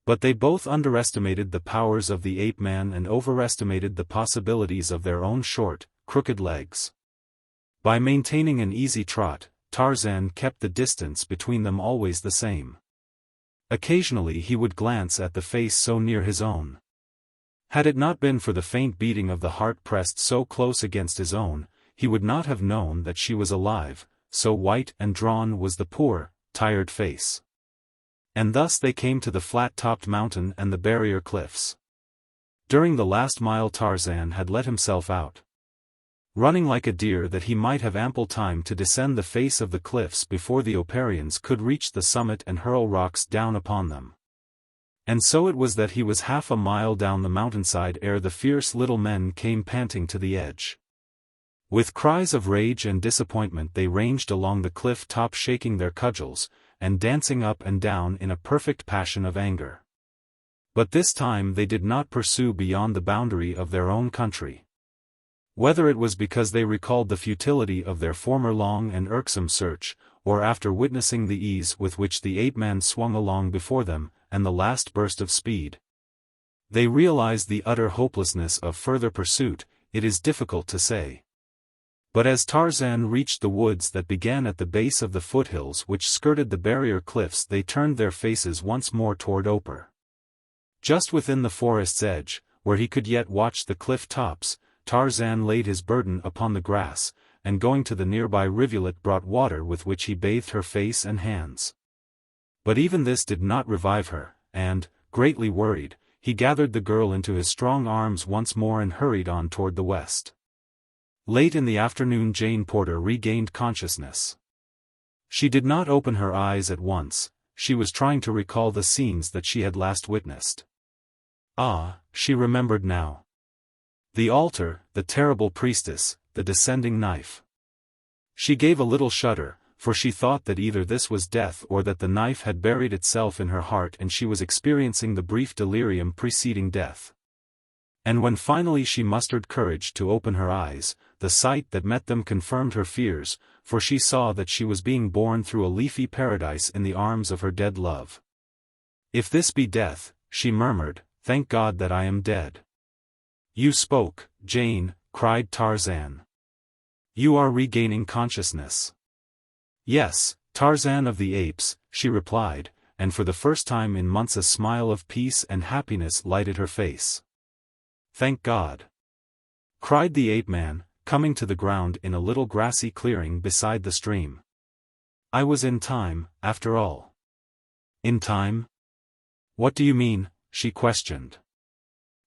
S1: But they both underestimated the powers of the ape-man and overestimated the possibilities of their own short, crooked legs. By maintaining an easy trot, Tarzan kept the distance between them always the same. Occasionally he would glance at the face so near his own. Had it not been for the faint beating of the heart pressed so close against his own, he would not have known that she was alive, so white and drawn was the poor, tired face. And thus they came to the flat-topped mountain and the barrier cliffs. During the last mile Tarzan had let himself out, running like a deer that he might have ample time to descend the face of the cliffs before the Oparians could reach the summit and hurl rocks down upon them. And so it was that he was half a mile down the mountainside ere the fierce little men came panting to the edge. With cries of rage and disappointment they ranged along the cliff top shaking their cudgels, and dancing up and down in a perfect passion of anger. But this time they did not pursue beyond the boundary of their own country. Whether it was because they recalled the futility of their former long and irksome search, or after witnessing the ease with which the ape-man swung along before them, and the last burst of speed, they realized the utter hopelessness of further pursuit, it is difficult to say. But as Tarzan reached the woods that began at the base of the foothills which skirted the barrier cliffs they turned their faces once more toward Opar. Just within the forest's edge, where he could yet watch the cliff tops, Tarzan laid his burden upon the grass, and going to the nearby rivulet brought water with which he bathed her face and hands. But even this did not revive her, and, greatly worried, he gathered the girl into his strong arms once more and hurried on toward the west. Late in the afternoon Jane Porter regained consciousness. She did not open her eyes at once, she was trying to recall the scenes that she had last witnessed. Ah, she remembered now. The altar, the terrible priestess, the descending knife. She gave a little shudder, for she thought that either this was death or that the knife had buried itself in her heart and she was experiencing the brief delirium preceding death. And when finally she mustered courage to open her eyes, the sight that met them confirmed her fears, for she saw that she was being borne through a leafy paradise in the arms of her dead love. If this be death, she murmured, thank God that I am dead. You spoke, Jane, cried Tarzan. You are regaining consciousness. Yes, Tarzan of the Apes, she replied, and for the first time in months a smile of peace and happiness lighted her face. Thank God! Cried the ape-man, coming to the ground in a little grassy clearing beside the stream. I was in time, after all. In time? What do you mean? She questioned.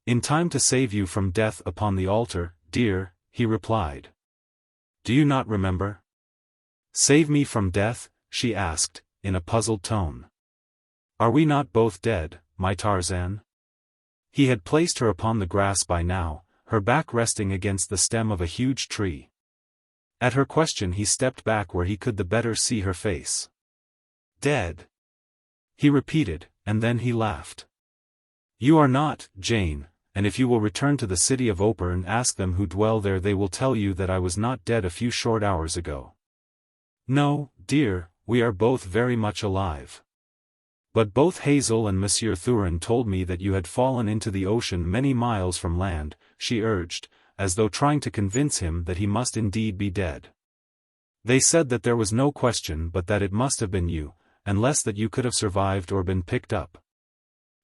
S1: In time to save you from death upon the altar, dear, he replied. Do you not remember? Save me from death? She asked, in a puzzled tone. Are we not both dead, my Tarzan? He had placed her upon the grass by now, her back resting against the stem of a huge tree. At her question he stepped back where he could the better see her face. Dead? He repeated, and then he laughed. You are not, Jane, and if you will return to the city of Opar and ask them who dwell there they will tell you that I was not dead a few short hours ago. No, dear, we are both very much alive. But both Hazel and Monsieur Thurin told me that you had fallen into the ocean many miles from land, she urged, as though trying to convince him that he must indeed be dead. They said that there was no question but that it must have been you, unless that you could have survived or been picked up.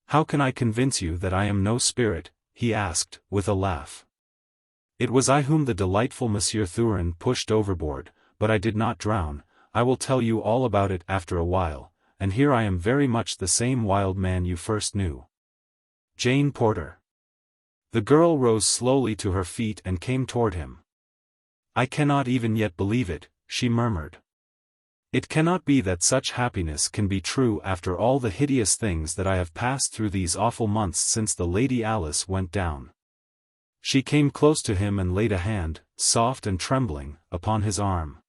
S1: How can I convince you that I am no spirit? He asked, with a laugh. It was I whom the delightful Monsieur Thurin pushed overboard, but I did not drown. I will tell you all about it after a while. And here I am very much the same wild man you first knew. Jane Porter. The girl rose slowly to her feet and came toward him. I cannot even yet believe it, she murmured. It cannot be that such happiness can be true after all the hideous things that I have passed through these awful months since the Lady Alice went down. She came close to him and laid a hand, soft and trembling, upon his arm.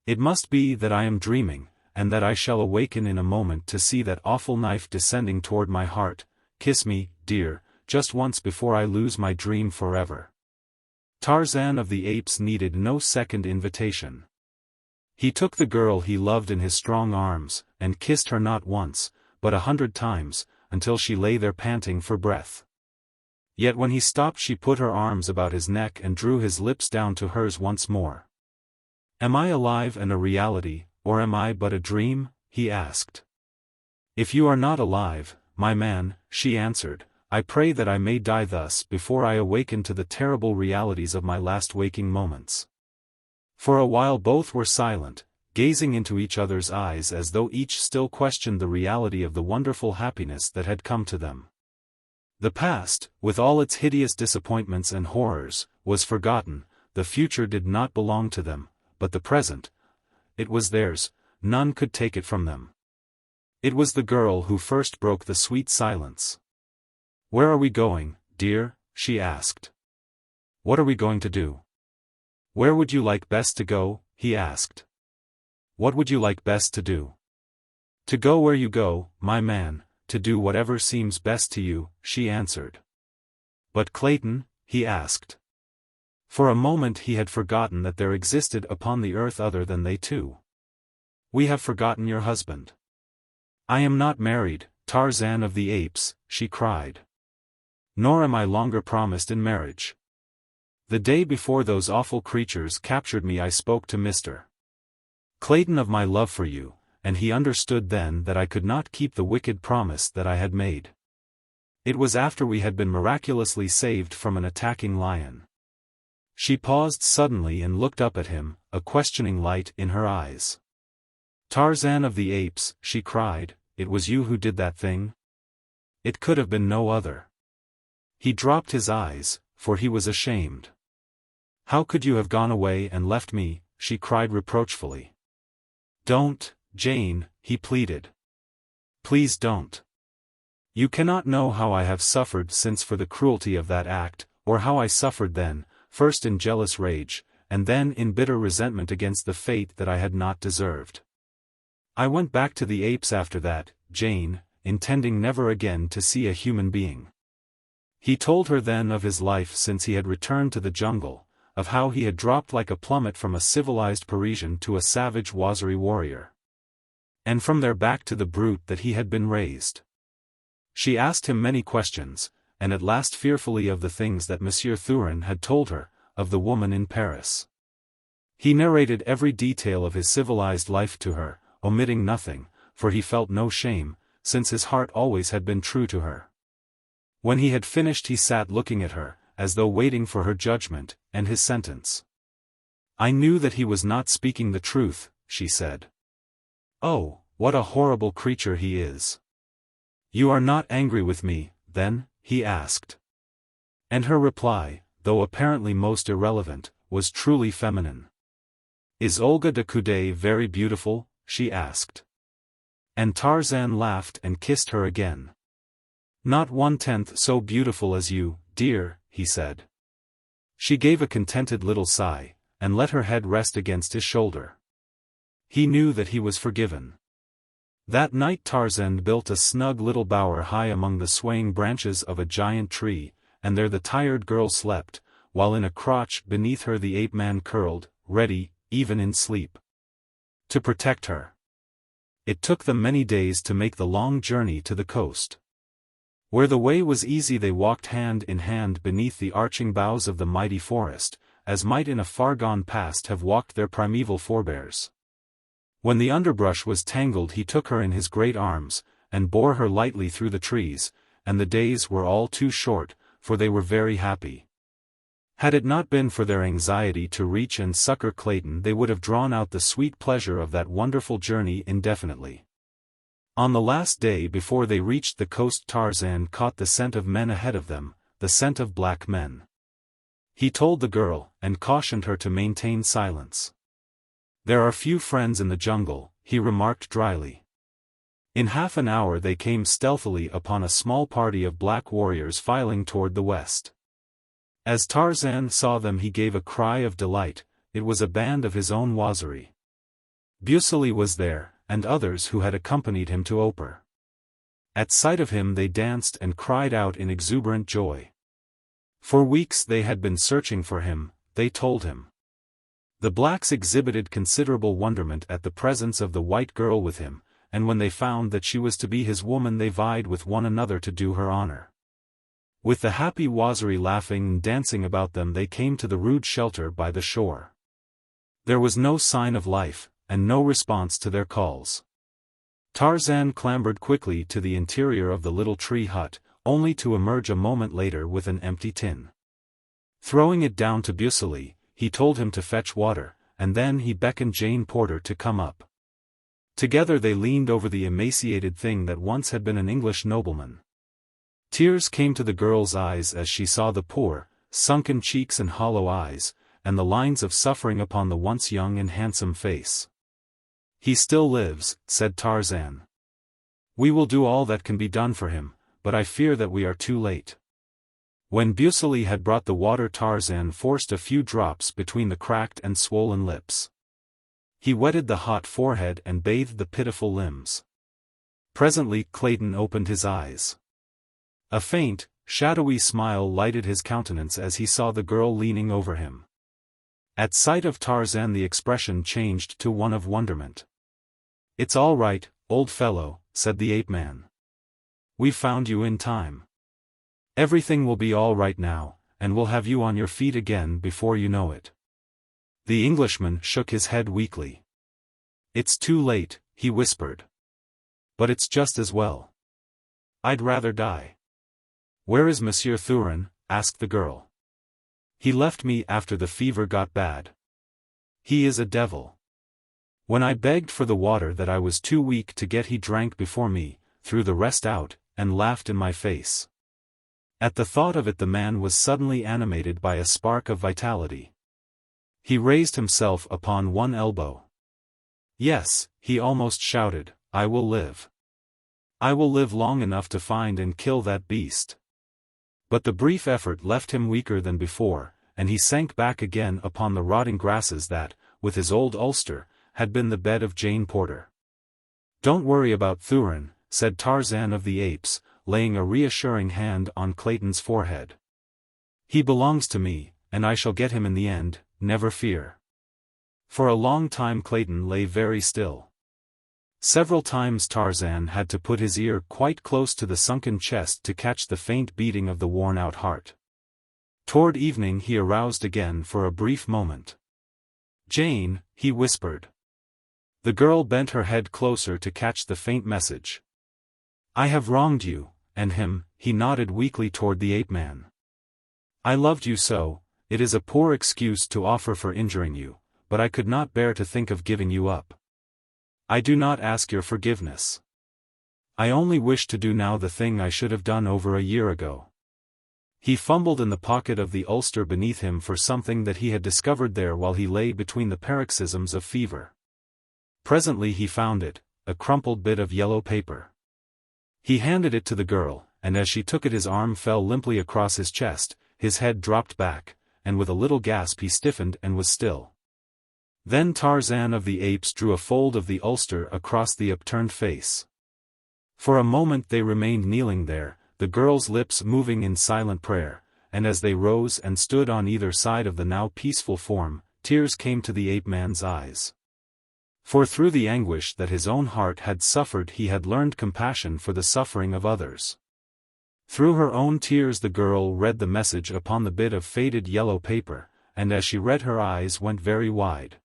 S1: It must be that I am dreaming, and that I shall awaken in a moment to see that awful knife descending toward my heart. Kiss me, dear, just once before I lose my dream forever. Tarzan of the Apes needed no second invitation. He took the girl he loved in his strong arms, and kissed her not once, but 100 times, until she lay there panting for breath. Yet when he stopped she put her arms about his neck and drew his lips down to hers once more. "Am I alive and a reality, or am I but a dream?" he asked. "If you are not alive, my man," she answered, "I pray that I may die thus before I awaken to the terrible realities of my last waking moments." For a while both were silent, gazing into each other's eyes as though each still questioned the reality of the wonderful happiness that had come to them. The past, with all its hideous disappointments and horrors, was forgotten. The future did not belong to them, but the present, it was theirs, none could take it from them. It was the girl who first broke the sweet silence. "Where are we going, dear?" she asked. "What are we going to do?" "Where would you like best to go?" he asked. "What would you like best to do?" "To go where you go, my man, to do whatever seems best to you," she answered. "But Clayton?" he asked. For a moment he had forgotten that there existed upon the earth other than they two. "We have forgotten your husband." "I am not married, Tarzan of the Apes," she cried. "Nor am I longer promised in marriage. The day before those awful creatures captured me I spoke to Mr. Clayton of my love for you, and he understood then that I could not keep the wicked promise that I had made. It was after we had been miraculously saved from an attacking lion." She paused suddenly and looked up at him, a questioning light in her eyes. "Tarzan of the Apes," she cried, "it was you who did that thing? It could have been no other." He dropped his eyes, for he was ashamed. "How could you have gone away and left me?" she cried reproachfully. "Don't, Jane," he pleaded. "Please don't. You cannot know how I have suffered since for the cruelty of that act, or how I suffered then, first in jealous rage, and then in bitter resentment against the fate that I had not deserved. I went back to the apes after that, Jane, intending never again to see a human being." He told her then of his life since he had returned to the jungle, of how he had dropped like a plummet from a civilized Parisian to a savage Waziri warrior. And from there back to the brute that he had been raised. She asked him many questions, and at last fearfully of the things that Monsieur Thurin had told her, of the woman in Paris. He narrated every detail of his civilized life to her, omitting nothing, for he felt no shame, since his heart always had been true to her. When he had finished he sat looking at her, as though waiting for her judgment, and his sentence. "I knew that he was not speaking the truth," she said. "Oh, what a horrible creature he is." "You are not angry with me, then?" he asked. And her reply, though apparently most irrelevant, was truly feminine. "Is Olga de Coude very beautiful?" she asked. And Tarzan laughed and kissed her again. "Not 1/10 so beautiful as you, dear," he said. She gave a contented little sigh, and let her head rest against his shoulder. He knew that he was forgiven. That night Tarzan built a snug little bower high among the swaying branches of a giant tree, and there the tired girl slept, while in a crotch beneath her the ape-man curled, ready, even in sleep, to protect her. It took them many days to make the long journey to the coast. Where the way was easy they walked hand in hand beneath the arching boughs of the mighty forest, as might in a far-gone past have walked their primeval forebears. When the underbrush was tangled he took her in his great arms, and bore her lightly through the trees, and the days were all too short, for they were very happy. Had it not been for their anxiety to reach and succor Clayton they would have drawn out the sweet pleasure of that wonderful journey indefinitely. On the last day before they reached the coast Tarzan caught the scent of men ahead of them, the scent of black men. He told the girl, and cautioned her to maintain silence. "There are few friends in the jungle," he remarked dryly. In half an hour they came stealthily upon a small party of black warriors filing toward the west. As Tarzan saw them he gave a cry of delight. It was a band of his own Waziri. Busili was there, and others who had accompanied him to Opar. At sight of him they danced and cried out in exuberant joy. For weeks they had been searching for him, they told him. The blacks exhibited considerable wonderment at the presence of the white girl with him, and when they found that she was to be his woman they vied with one another to do her honor. With the happy Waziri laughing and dancing about them they came to the rude shelter by the shore. There was no sign of life, and no response to their calls. Tarzan clambered quickly to the interior of the little tree hut, only to emerge a moment later with an empty tin. Throwing it down to Busely, he told him to fetch water, and then he beckoned Jane Porter to come up. Together they leaned over the emaciated thing that once had been an English nobleman. Tears came to the girl's eyes as she saw the poor, sunken cheeks and hollow eyes, and the lines of suffering upon the once young and handsome face. "He still lives," said Tarzan. "We will do all that can be done for him, but I fear that we are too late." When Busely had brought the water Tarzan forced a few drops between the cracked and swollen lips. He wetted the hot forehead and bathed the pitiful limbs. Presently Clayton opened his eyes. A faint, shadowy smile lighted his countenance as he saw the girl leaning over him. At sight of Tarzan the expression changed to one of wonderment. "It's all right, old fellow," said the ape-man. "We found you in time. Everything will be all right now, and we'll have you on your feet again before you know it." The Englishman shook his head weakly. "It's too late," he whispered. "But it's just as well. I'd rather die." "Where is Monsieur Thurin?" asked the girl. "He left me after the fever got bad. He is a devil. When I begged for the water that I was too weak to get he drank before me, threw the rest out, and laughed in my face." At the thought of it the man was suddenly animated by a spark of vitality. He raised himself upon one elbow. "Yes," he almost shouted, "I will live. I will live long enough to find and kill that beast." But the brief effort left him weaker than before, and he sank back again upon the rotting grasses that, with his old ulster, had been the bed of Jane Porter. "Don't worry about Thurin," said Tarzan of the Apes, laying a reassuring hand on Clayton's forehead. "He belongs to me, and I shall get him in the end, never fear." For a long time Clayton lay very still. Several times Tarzan had to put his ear quite close to the sunken chest to catch the faint beating of the worn-out heart. Toward evening he aroused again for a brief moment. "Jane," he whispered. The girl bent her head closer to catch the faint message. "I have wronged you, and him," he nodded weakly toward the ape-man. "I loved you so, it is a poor excuse to offer for injuring you, but I could not bear to think of giving you up. I do not ask your forgiveness. I only wish to do now the thing I should have done over a year ago." He fumbled in the pocket of the ulster beneath him for something that he had discovered there while he lay between the paroxysms of fever. Presently he found it, a crumpled bit of yellow paper. He handed it to the girl, and as she took it his arm fell limply across his chest, his head dropped back, and with a little gasp he stiffened and was still. Then Tarzan of the Apes drew a fold of the ulster across the upturned face. For a moment they remained kneeling there, the girl's lips moving in silent prayer, and as they rose and stood on either side of the now peaceful form, tears came to the ape-man's eyes. For through the anguish that his own heart had suffered he had learned compassion for the suffering of others. Through her own tears the girl read the message upon the bit of faded yellow paper, and as she read her eyes went very wide.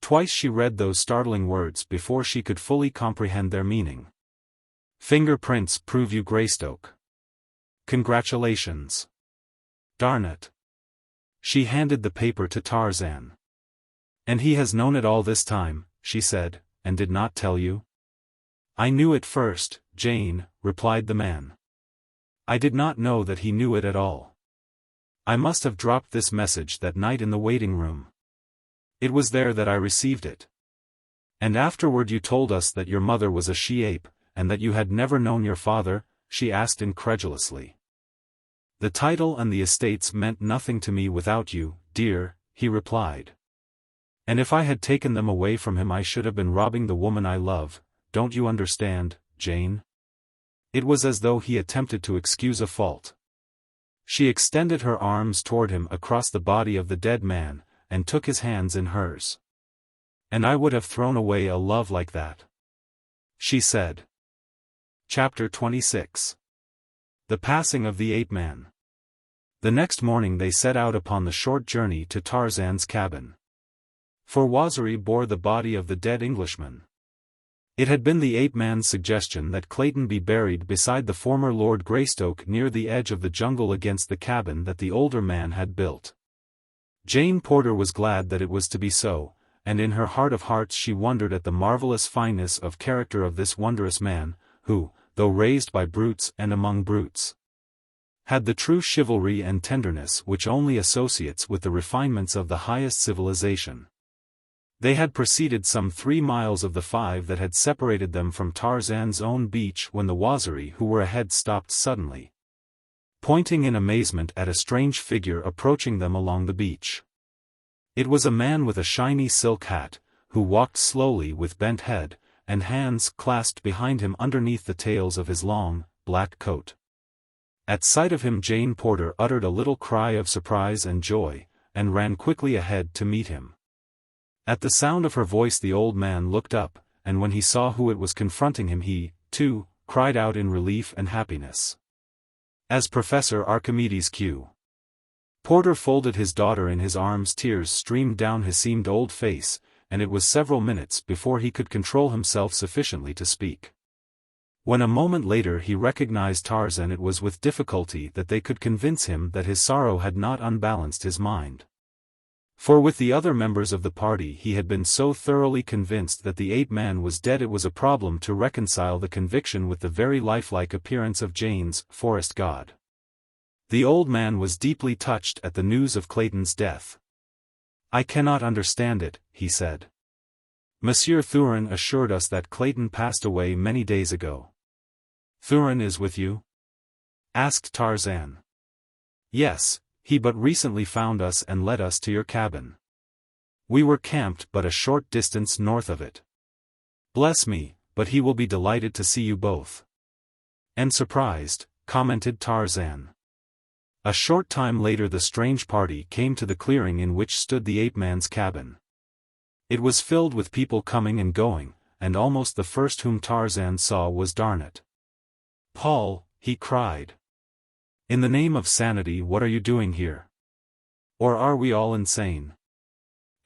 S1: Twice she read those startling words before she could fully comprehend their meaning. "Fingerprints prove you Greystoke. Congratulations. Darn it." She handed the paper to Tarzan. "And he has known it all this time," she said, "and did not tell you?" "I knew it first, Jane," replied the man. "I did not know that he knew it at all. I must have dropped this message that night in the waiting room. It was there that I received it." "And afterward you told us that your mother was a she-ape, and that you had never known your father?" she asked incredulously. "The title and the estates meant nothing to me without you, dear," he replied. "And if I had taken them away from him I should have been robbing the woman I love, don't you understand, Jane?" It was as though he attempted to excuse a fault. She extended her arms toward him across the body of the dead man, and took his hands in hers. "And I would have thrown away a love like that," she said. Chapter 26. The Passing of the Ape-Man. The next morning they set out upon the short journey to Tarzan's cabin. For Waziri bore the body of the dead Englishman. It had been the ape-man's suggestion that Clayton be buried beside the former Lord Greystoke near the edge of the jungle against the cabin that the older man had built. Jane Porter was glad that it was to be so, and in her heart of hearts she wondered at the marvelous fineness of character of this wondrous man, who, though raised by brutes and among brutes, had the true chivalry and tenderness which only associates with the refinements of the highest civilization. They had proceeded some 3 miles of the 5 that had separated them from Tarzan's own beach when the Waziri who were ahead stopped suddenly, pointing in amazement at a strange figure approaching them along the beach. It was a man with a shiny silk hat, who walked slowly with bent head, and hands clasped behind him underneath the tails of his long, black coat. At sight of him Jane Porter uttered a little cry of surprise and joy, and ran quickly ahead to meet him. At the sound of her voice the old man looked up, and when he saw who it was confronting him he, too, cried out in relief and happiness. As Professor Archimedes Q. Porter folded his daughter in his arms, tears streamed down his seamed old face, and it was several minutes before he could control himself sufficiently to speak. When a moment later he recognized Tarzan, it was with difficulty that they could convince him that his sorrow had not unbalanced his mind. For with the other members of the party he had been so thoroughly convinced that the ape-man was dead it was a problem to reconcile the conviction with the very lifelike appearance of Jane's forest god. The old man was deeply touched at the news of Clayton's death. "I cannot understand it," he said. "Monsieur Thurin assured us that Clayton passed away many days ago." "Thurin is with you?" asked Tarzan. "Yes. He but recently found us and led us to your cabin. We were camped but a short distance north of it." "Bless me, but he will be delighted to see you both." "And surprised," commented Tarzan. A short time later the strange party came to the clearing in which stood the ape-man's cabin. It was filled with people coming and going, and almost the first whom Tarzan saw was Darnot. "Paul," he cried. "In the name of sanity, what are you doing here? Or are we all insane?"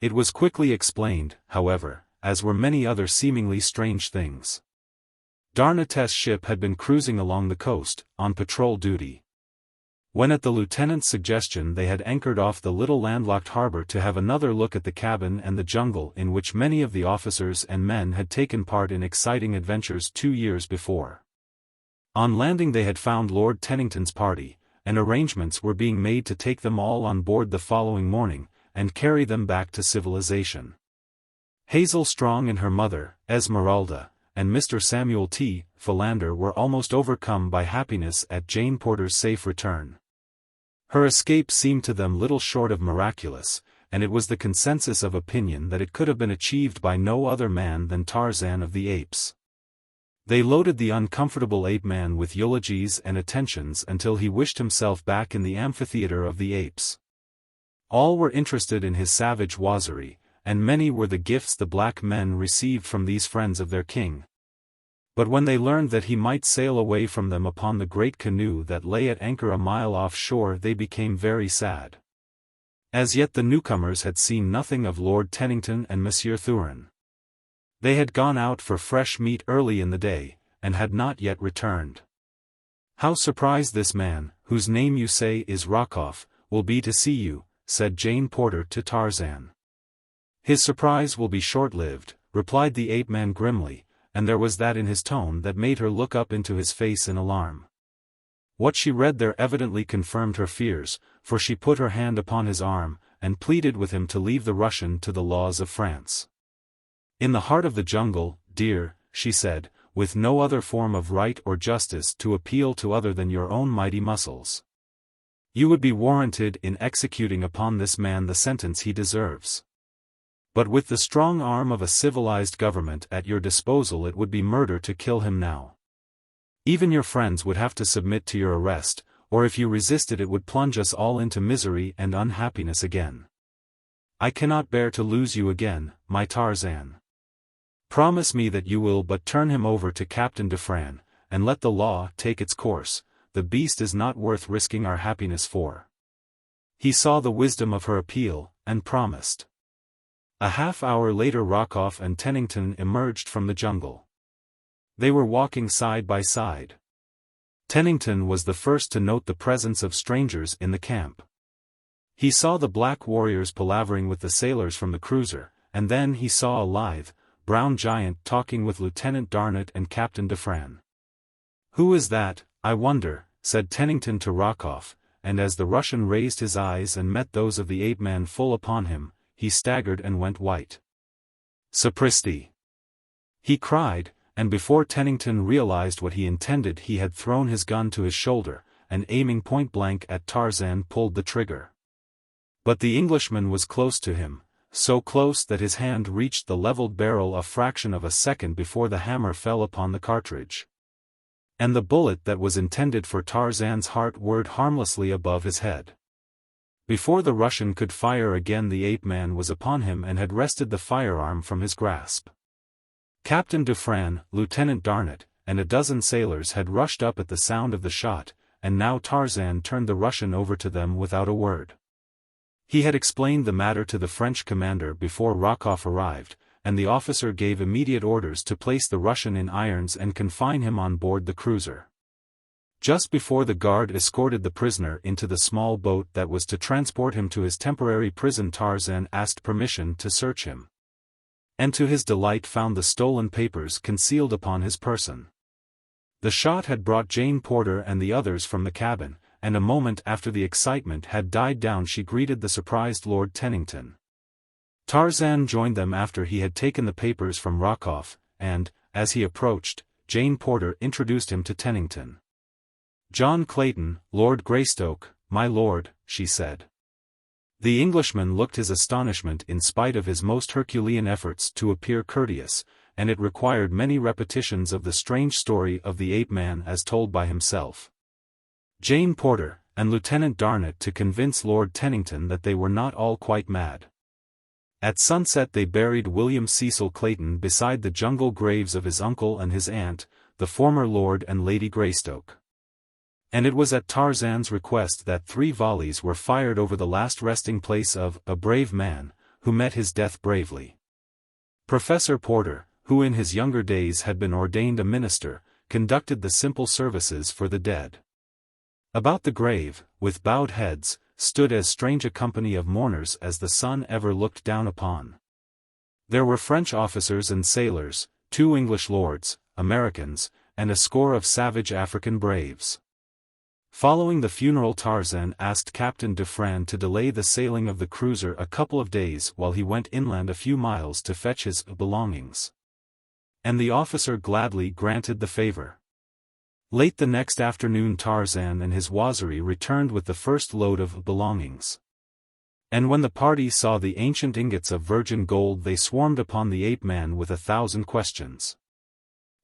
S1: It was quickly explained, however, as were many other seemingly strange things. Darnot's ship had been cruising along the coast, on patrol duty. When at the lieutenant's suggestion they had anchored off the little landlocked harbor to have another look at the cabin and the jungle in which many of the officers and men had taken part in exciting adventures 2 years before. On landing they had found Lord Tennington's party, and arrangements were being made to take them all on board the following morning, and carry them back to civilization. Hazel Strong and her mother, Esmeralda, and Mr. Samuel T. Philander were almost overcome by happiness at Jane Porter's safe return. Her escape seemed to them little short of miraculous, and it was the consensus of opinion that it could have been achieved by no other man than Tarzan of the Apes. They loaded the uncomfortable ape-man with eulogies and attentions until he wished himself back in the amphitheater of the apes. All were interested in his savage Waziri, and many were the gifts the black men received from these friends of their king. But when they learned that he might sail away from them upon the great canoe that lay at anchor a mile offshore, they became very sad. As yet the newcomers had seen nothing of Lord Tennington and Monsieur Thurin. They had gone out for fresh meat early in the day, and had not yet returned. "How surprised this man, whose name you say is Rokoff, will be to see you," said Jane Porter to Tarzan. "His surprise will be short-lived," replied the ape-man grimly, and there was that in his tone that made her look up into his face in alarm. What she read there evidently confirmed her fears, for she put her hand upon his arm, and pleaded with him to leave the Russian to the laws of France. "In the heart of the jungle, dear," she said, "with no other form of right or justice to appeal to other than your own mighty muscles. You would be warranted in executing upon this man the sentence he deserves. But with the strong arm of a civilized government at your disposal it would be murder to kill him now. Even your friends would have to submit to your arrest, or if you resisted it would plunge us all into misery and unhappiness again. I cannot bear to lose you again, my Tarzan. Promise me that you will but turn him over to Captain Dufresne, and let the law take its course. The beast is not worth risking our happiness for." He saw the wisdom of her appeal, and promised. A half-hour later Rokoff and Tennington emerged from the jungle. They were walking side by side. Tennington was the first to note the presence of strangers in the camp. He saw the black warriors palavering with the sailors from the cruiser, and then he saw a lithe, brown giant talking with Lieutenant Darnot and Captain Dufresne. "Who is that, I wonder?" said Tennington to Rokoff, and as the Russian raised his eyes and met those of the ape-man full upon him, he staggered and went white. "Sapristi!" he cried, and before Tennington realized what he intended he had thrown his gun to his shoulder, and aiming point-blank at Tarzan pulled the trigger. But the Englishman was close to him, so close that his hand reached the leveled barrel a fraction of a second before the hammer fell upon the cartridge. And the bullet that was intended for Tarzan's heart whirred harmlessly above his head. Before the Russian could fire again the ape-man was upon him and had wrested the firearm from his grasp. Captain Dufresne, Lieutenant Darnot, and a dozen sailors had rushed up at the sound of the shot, and now Tarzan turned the Russian over to them without a word. He had explained the matter to the French commander before Rokoff arrived, and the officer gave immediate orders to place the Russian in irons and confine him on board the cruiser. Just before the guard escorted the prisoner into the small boat that was to transport him to his temporary prison, Tarzan asked permission to search him. And to his delight found the stolen papers concealed upon his person. The shot had brought Jane Porter and the others from the cabin, and a moment after the excitement had died down she greeted the surprised Lord Tennington. Tarzan joined them after he had taken the papers from Rokoff, and, as he approached, Jane Porter introduced him to Tennington. "John Clayton, Lord Greystoke, my lord," she said. The Englishman looked his astonishment in spite of his most Herculean efforts to appear courteous, and it required many repetitions of the strange story of the ape-man as told by himself. Jane Porter, and Lieutenant Darnot to convince Lord Tennington that they were not all quite mad. At sunset they buried William Cecil Clayton beside the jungle graves of his uncle and his aunt, the former Lord and Lady Greystoke. And it was at Tarzan's request that 3 volleys were fired over the last resting place of a brave man, who met his death bravely. Professor Porter, who in his younger days had been ordained a minister, conducted the simple services for the dead. About the grave, with bowed heads, stood as strange a company of mourners as the sun ever looked down upon. There were French officers and sailors, 2 English lords, Americans, and a score of savage African braves. Following the funeral Tarzan asked Captain Dufresne to delay the sailing of the cruiser a couple of days while he went inland a few miles to fetch his belongings. And the officer gladly granted the favor. Late the next afternoon Tarzan and his Waziri returned with the first load of belongings. And when the party saw the ancient ingots of virgin gold they swarmed upon the ape-man with 1,000 questions.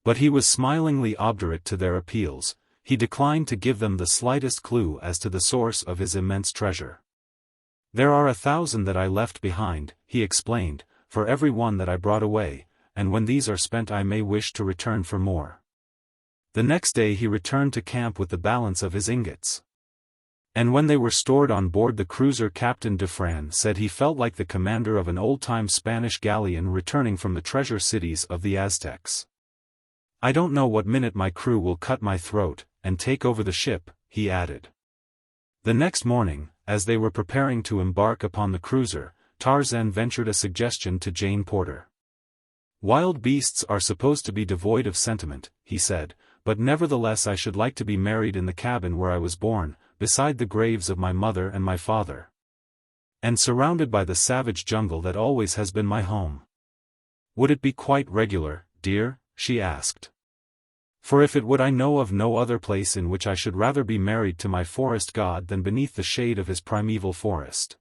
S1: But he was smilingly obdurate to their appeals. He declined to give them the slightest clue as to the source of his immense treasure. "There are 1,000 that I left behind," he explained, "for every one that I brought away, and when these are spent I may wish to return for more." The next day he returned to camp with the balance of his ingots. And when they were stored on board the cruiser Captain Dufresne said he felt like the commander of an old-time Spanish galleon returning from the treasure cities of the Aztecs. "I don't know what minute my crew will cut my throat, and take over the ship," he added. The next morning, as they were preparing to embark upon the cruiser, Tarzan ventured a suggestion to Jane Porter. "Wild beasts are supposed to be devoid of sentiment," he said, "but nevertheless I should like to be married in the cabin where I was born, beside the graves of my mother and my father. And surrounded by the savage jungle that always has been my home." "Would it be quite regular, dear?" she asked. "For if it would I know of no other place in which I should rather be married to my forest god than beneath the shade of his primeval forest."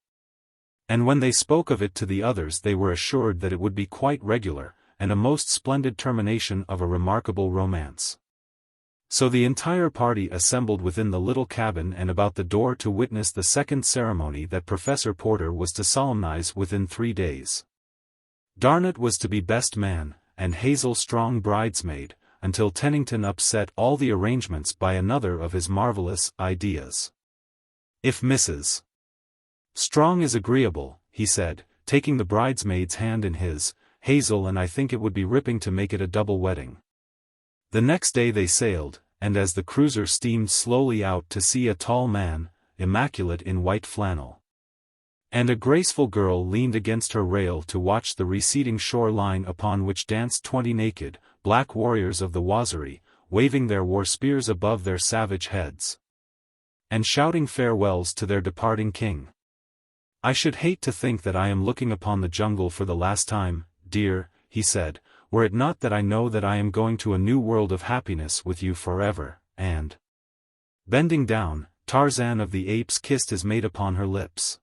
S1: And when they spoke of it to the others they were assured that it would be quite regular, and a most splendid termination of a remarkable romance. So the entire party assembled within the little cabin and about the door to witness the second ceremony that Professor Porter was to solemnize within 3 days. Darnot was to be best man, and Hazel Strong bridesmaid, until Tennington upset all the arrangements by another of his marvelous ideas. If Mrs. Strong is agreeable, he said, taking the bridesmaid's hand in his, Hazel and I think it would be ripping to make it a double wedding. The next day they sailed, and as the cruiser steamed slowly out to sea, a tall man, immaculate in white flannel, and a graceful girl leaned against her rail to watch the receding shore line upon which danced 20 naked, black warriors of the Waziri, waving their war spears above their savage heads, and shouting farewells to their departing king. I should hate to think that I am looking upon the jungle for the last time, dear, he said, were it not that I know that I am going to a new world of happiness with you forever, and... Bending down, Tarzan of the Apes kissed his mate upon her lips.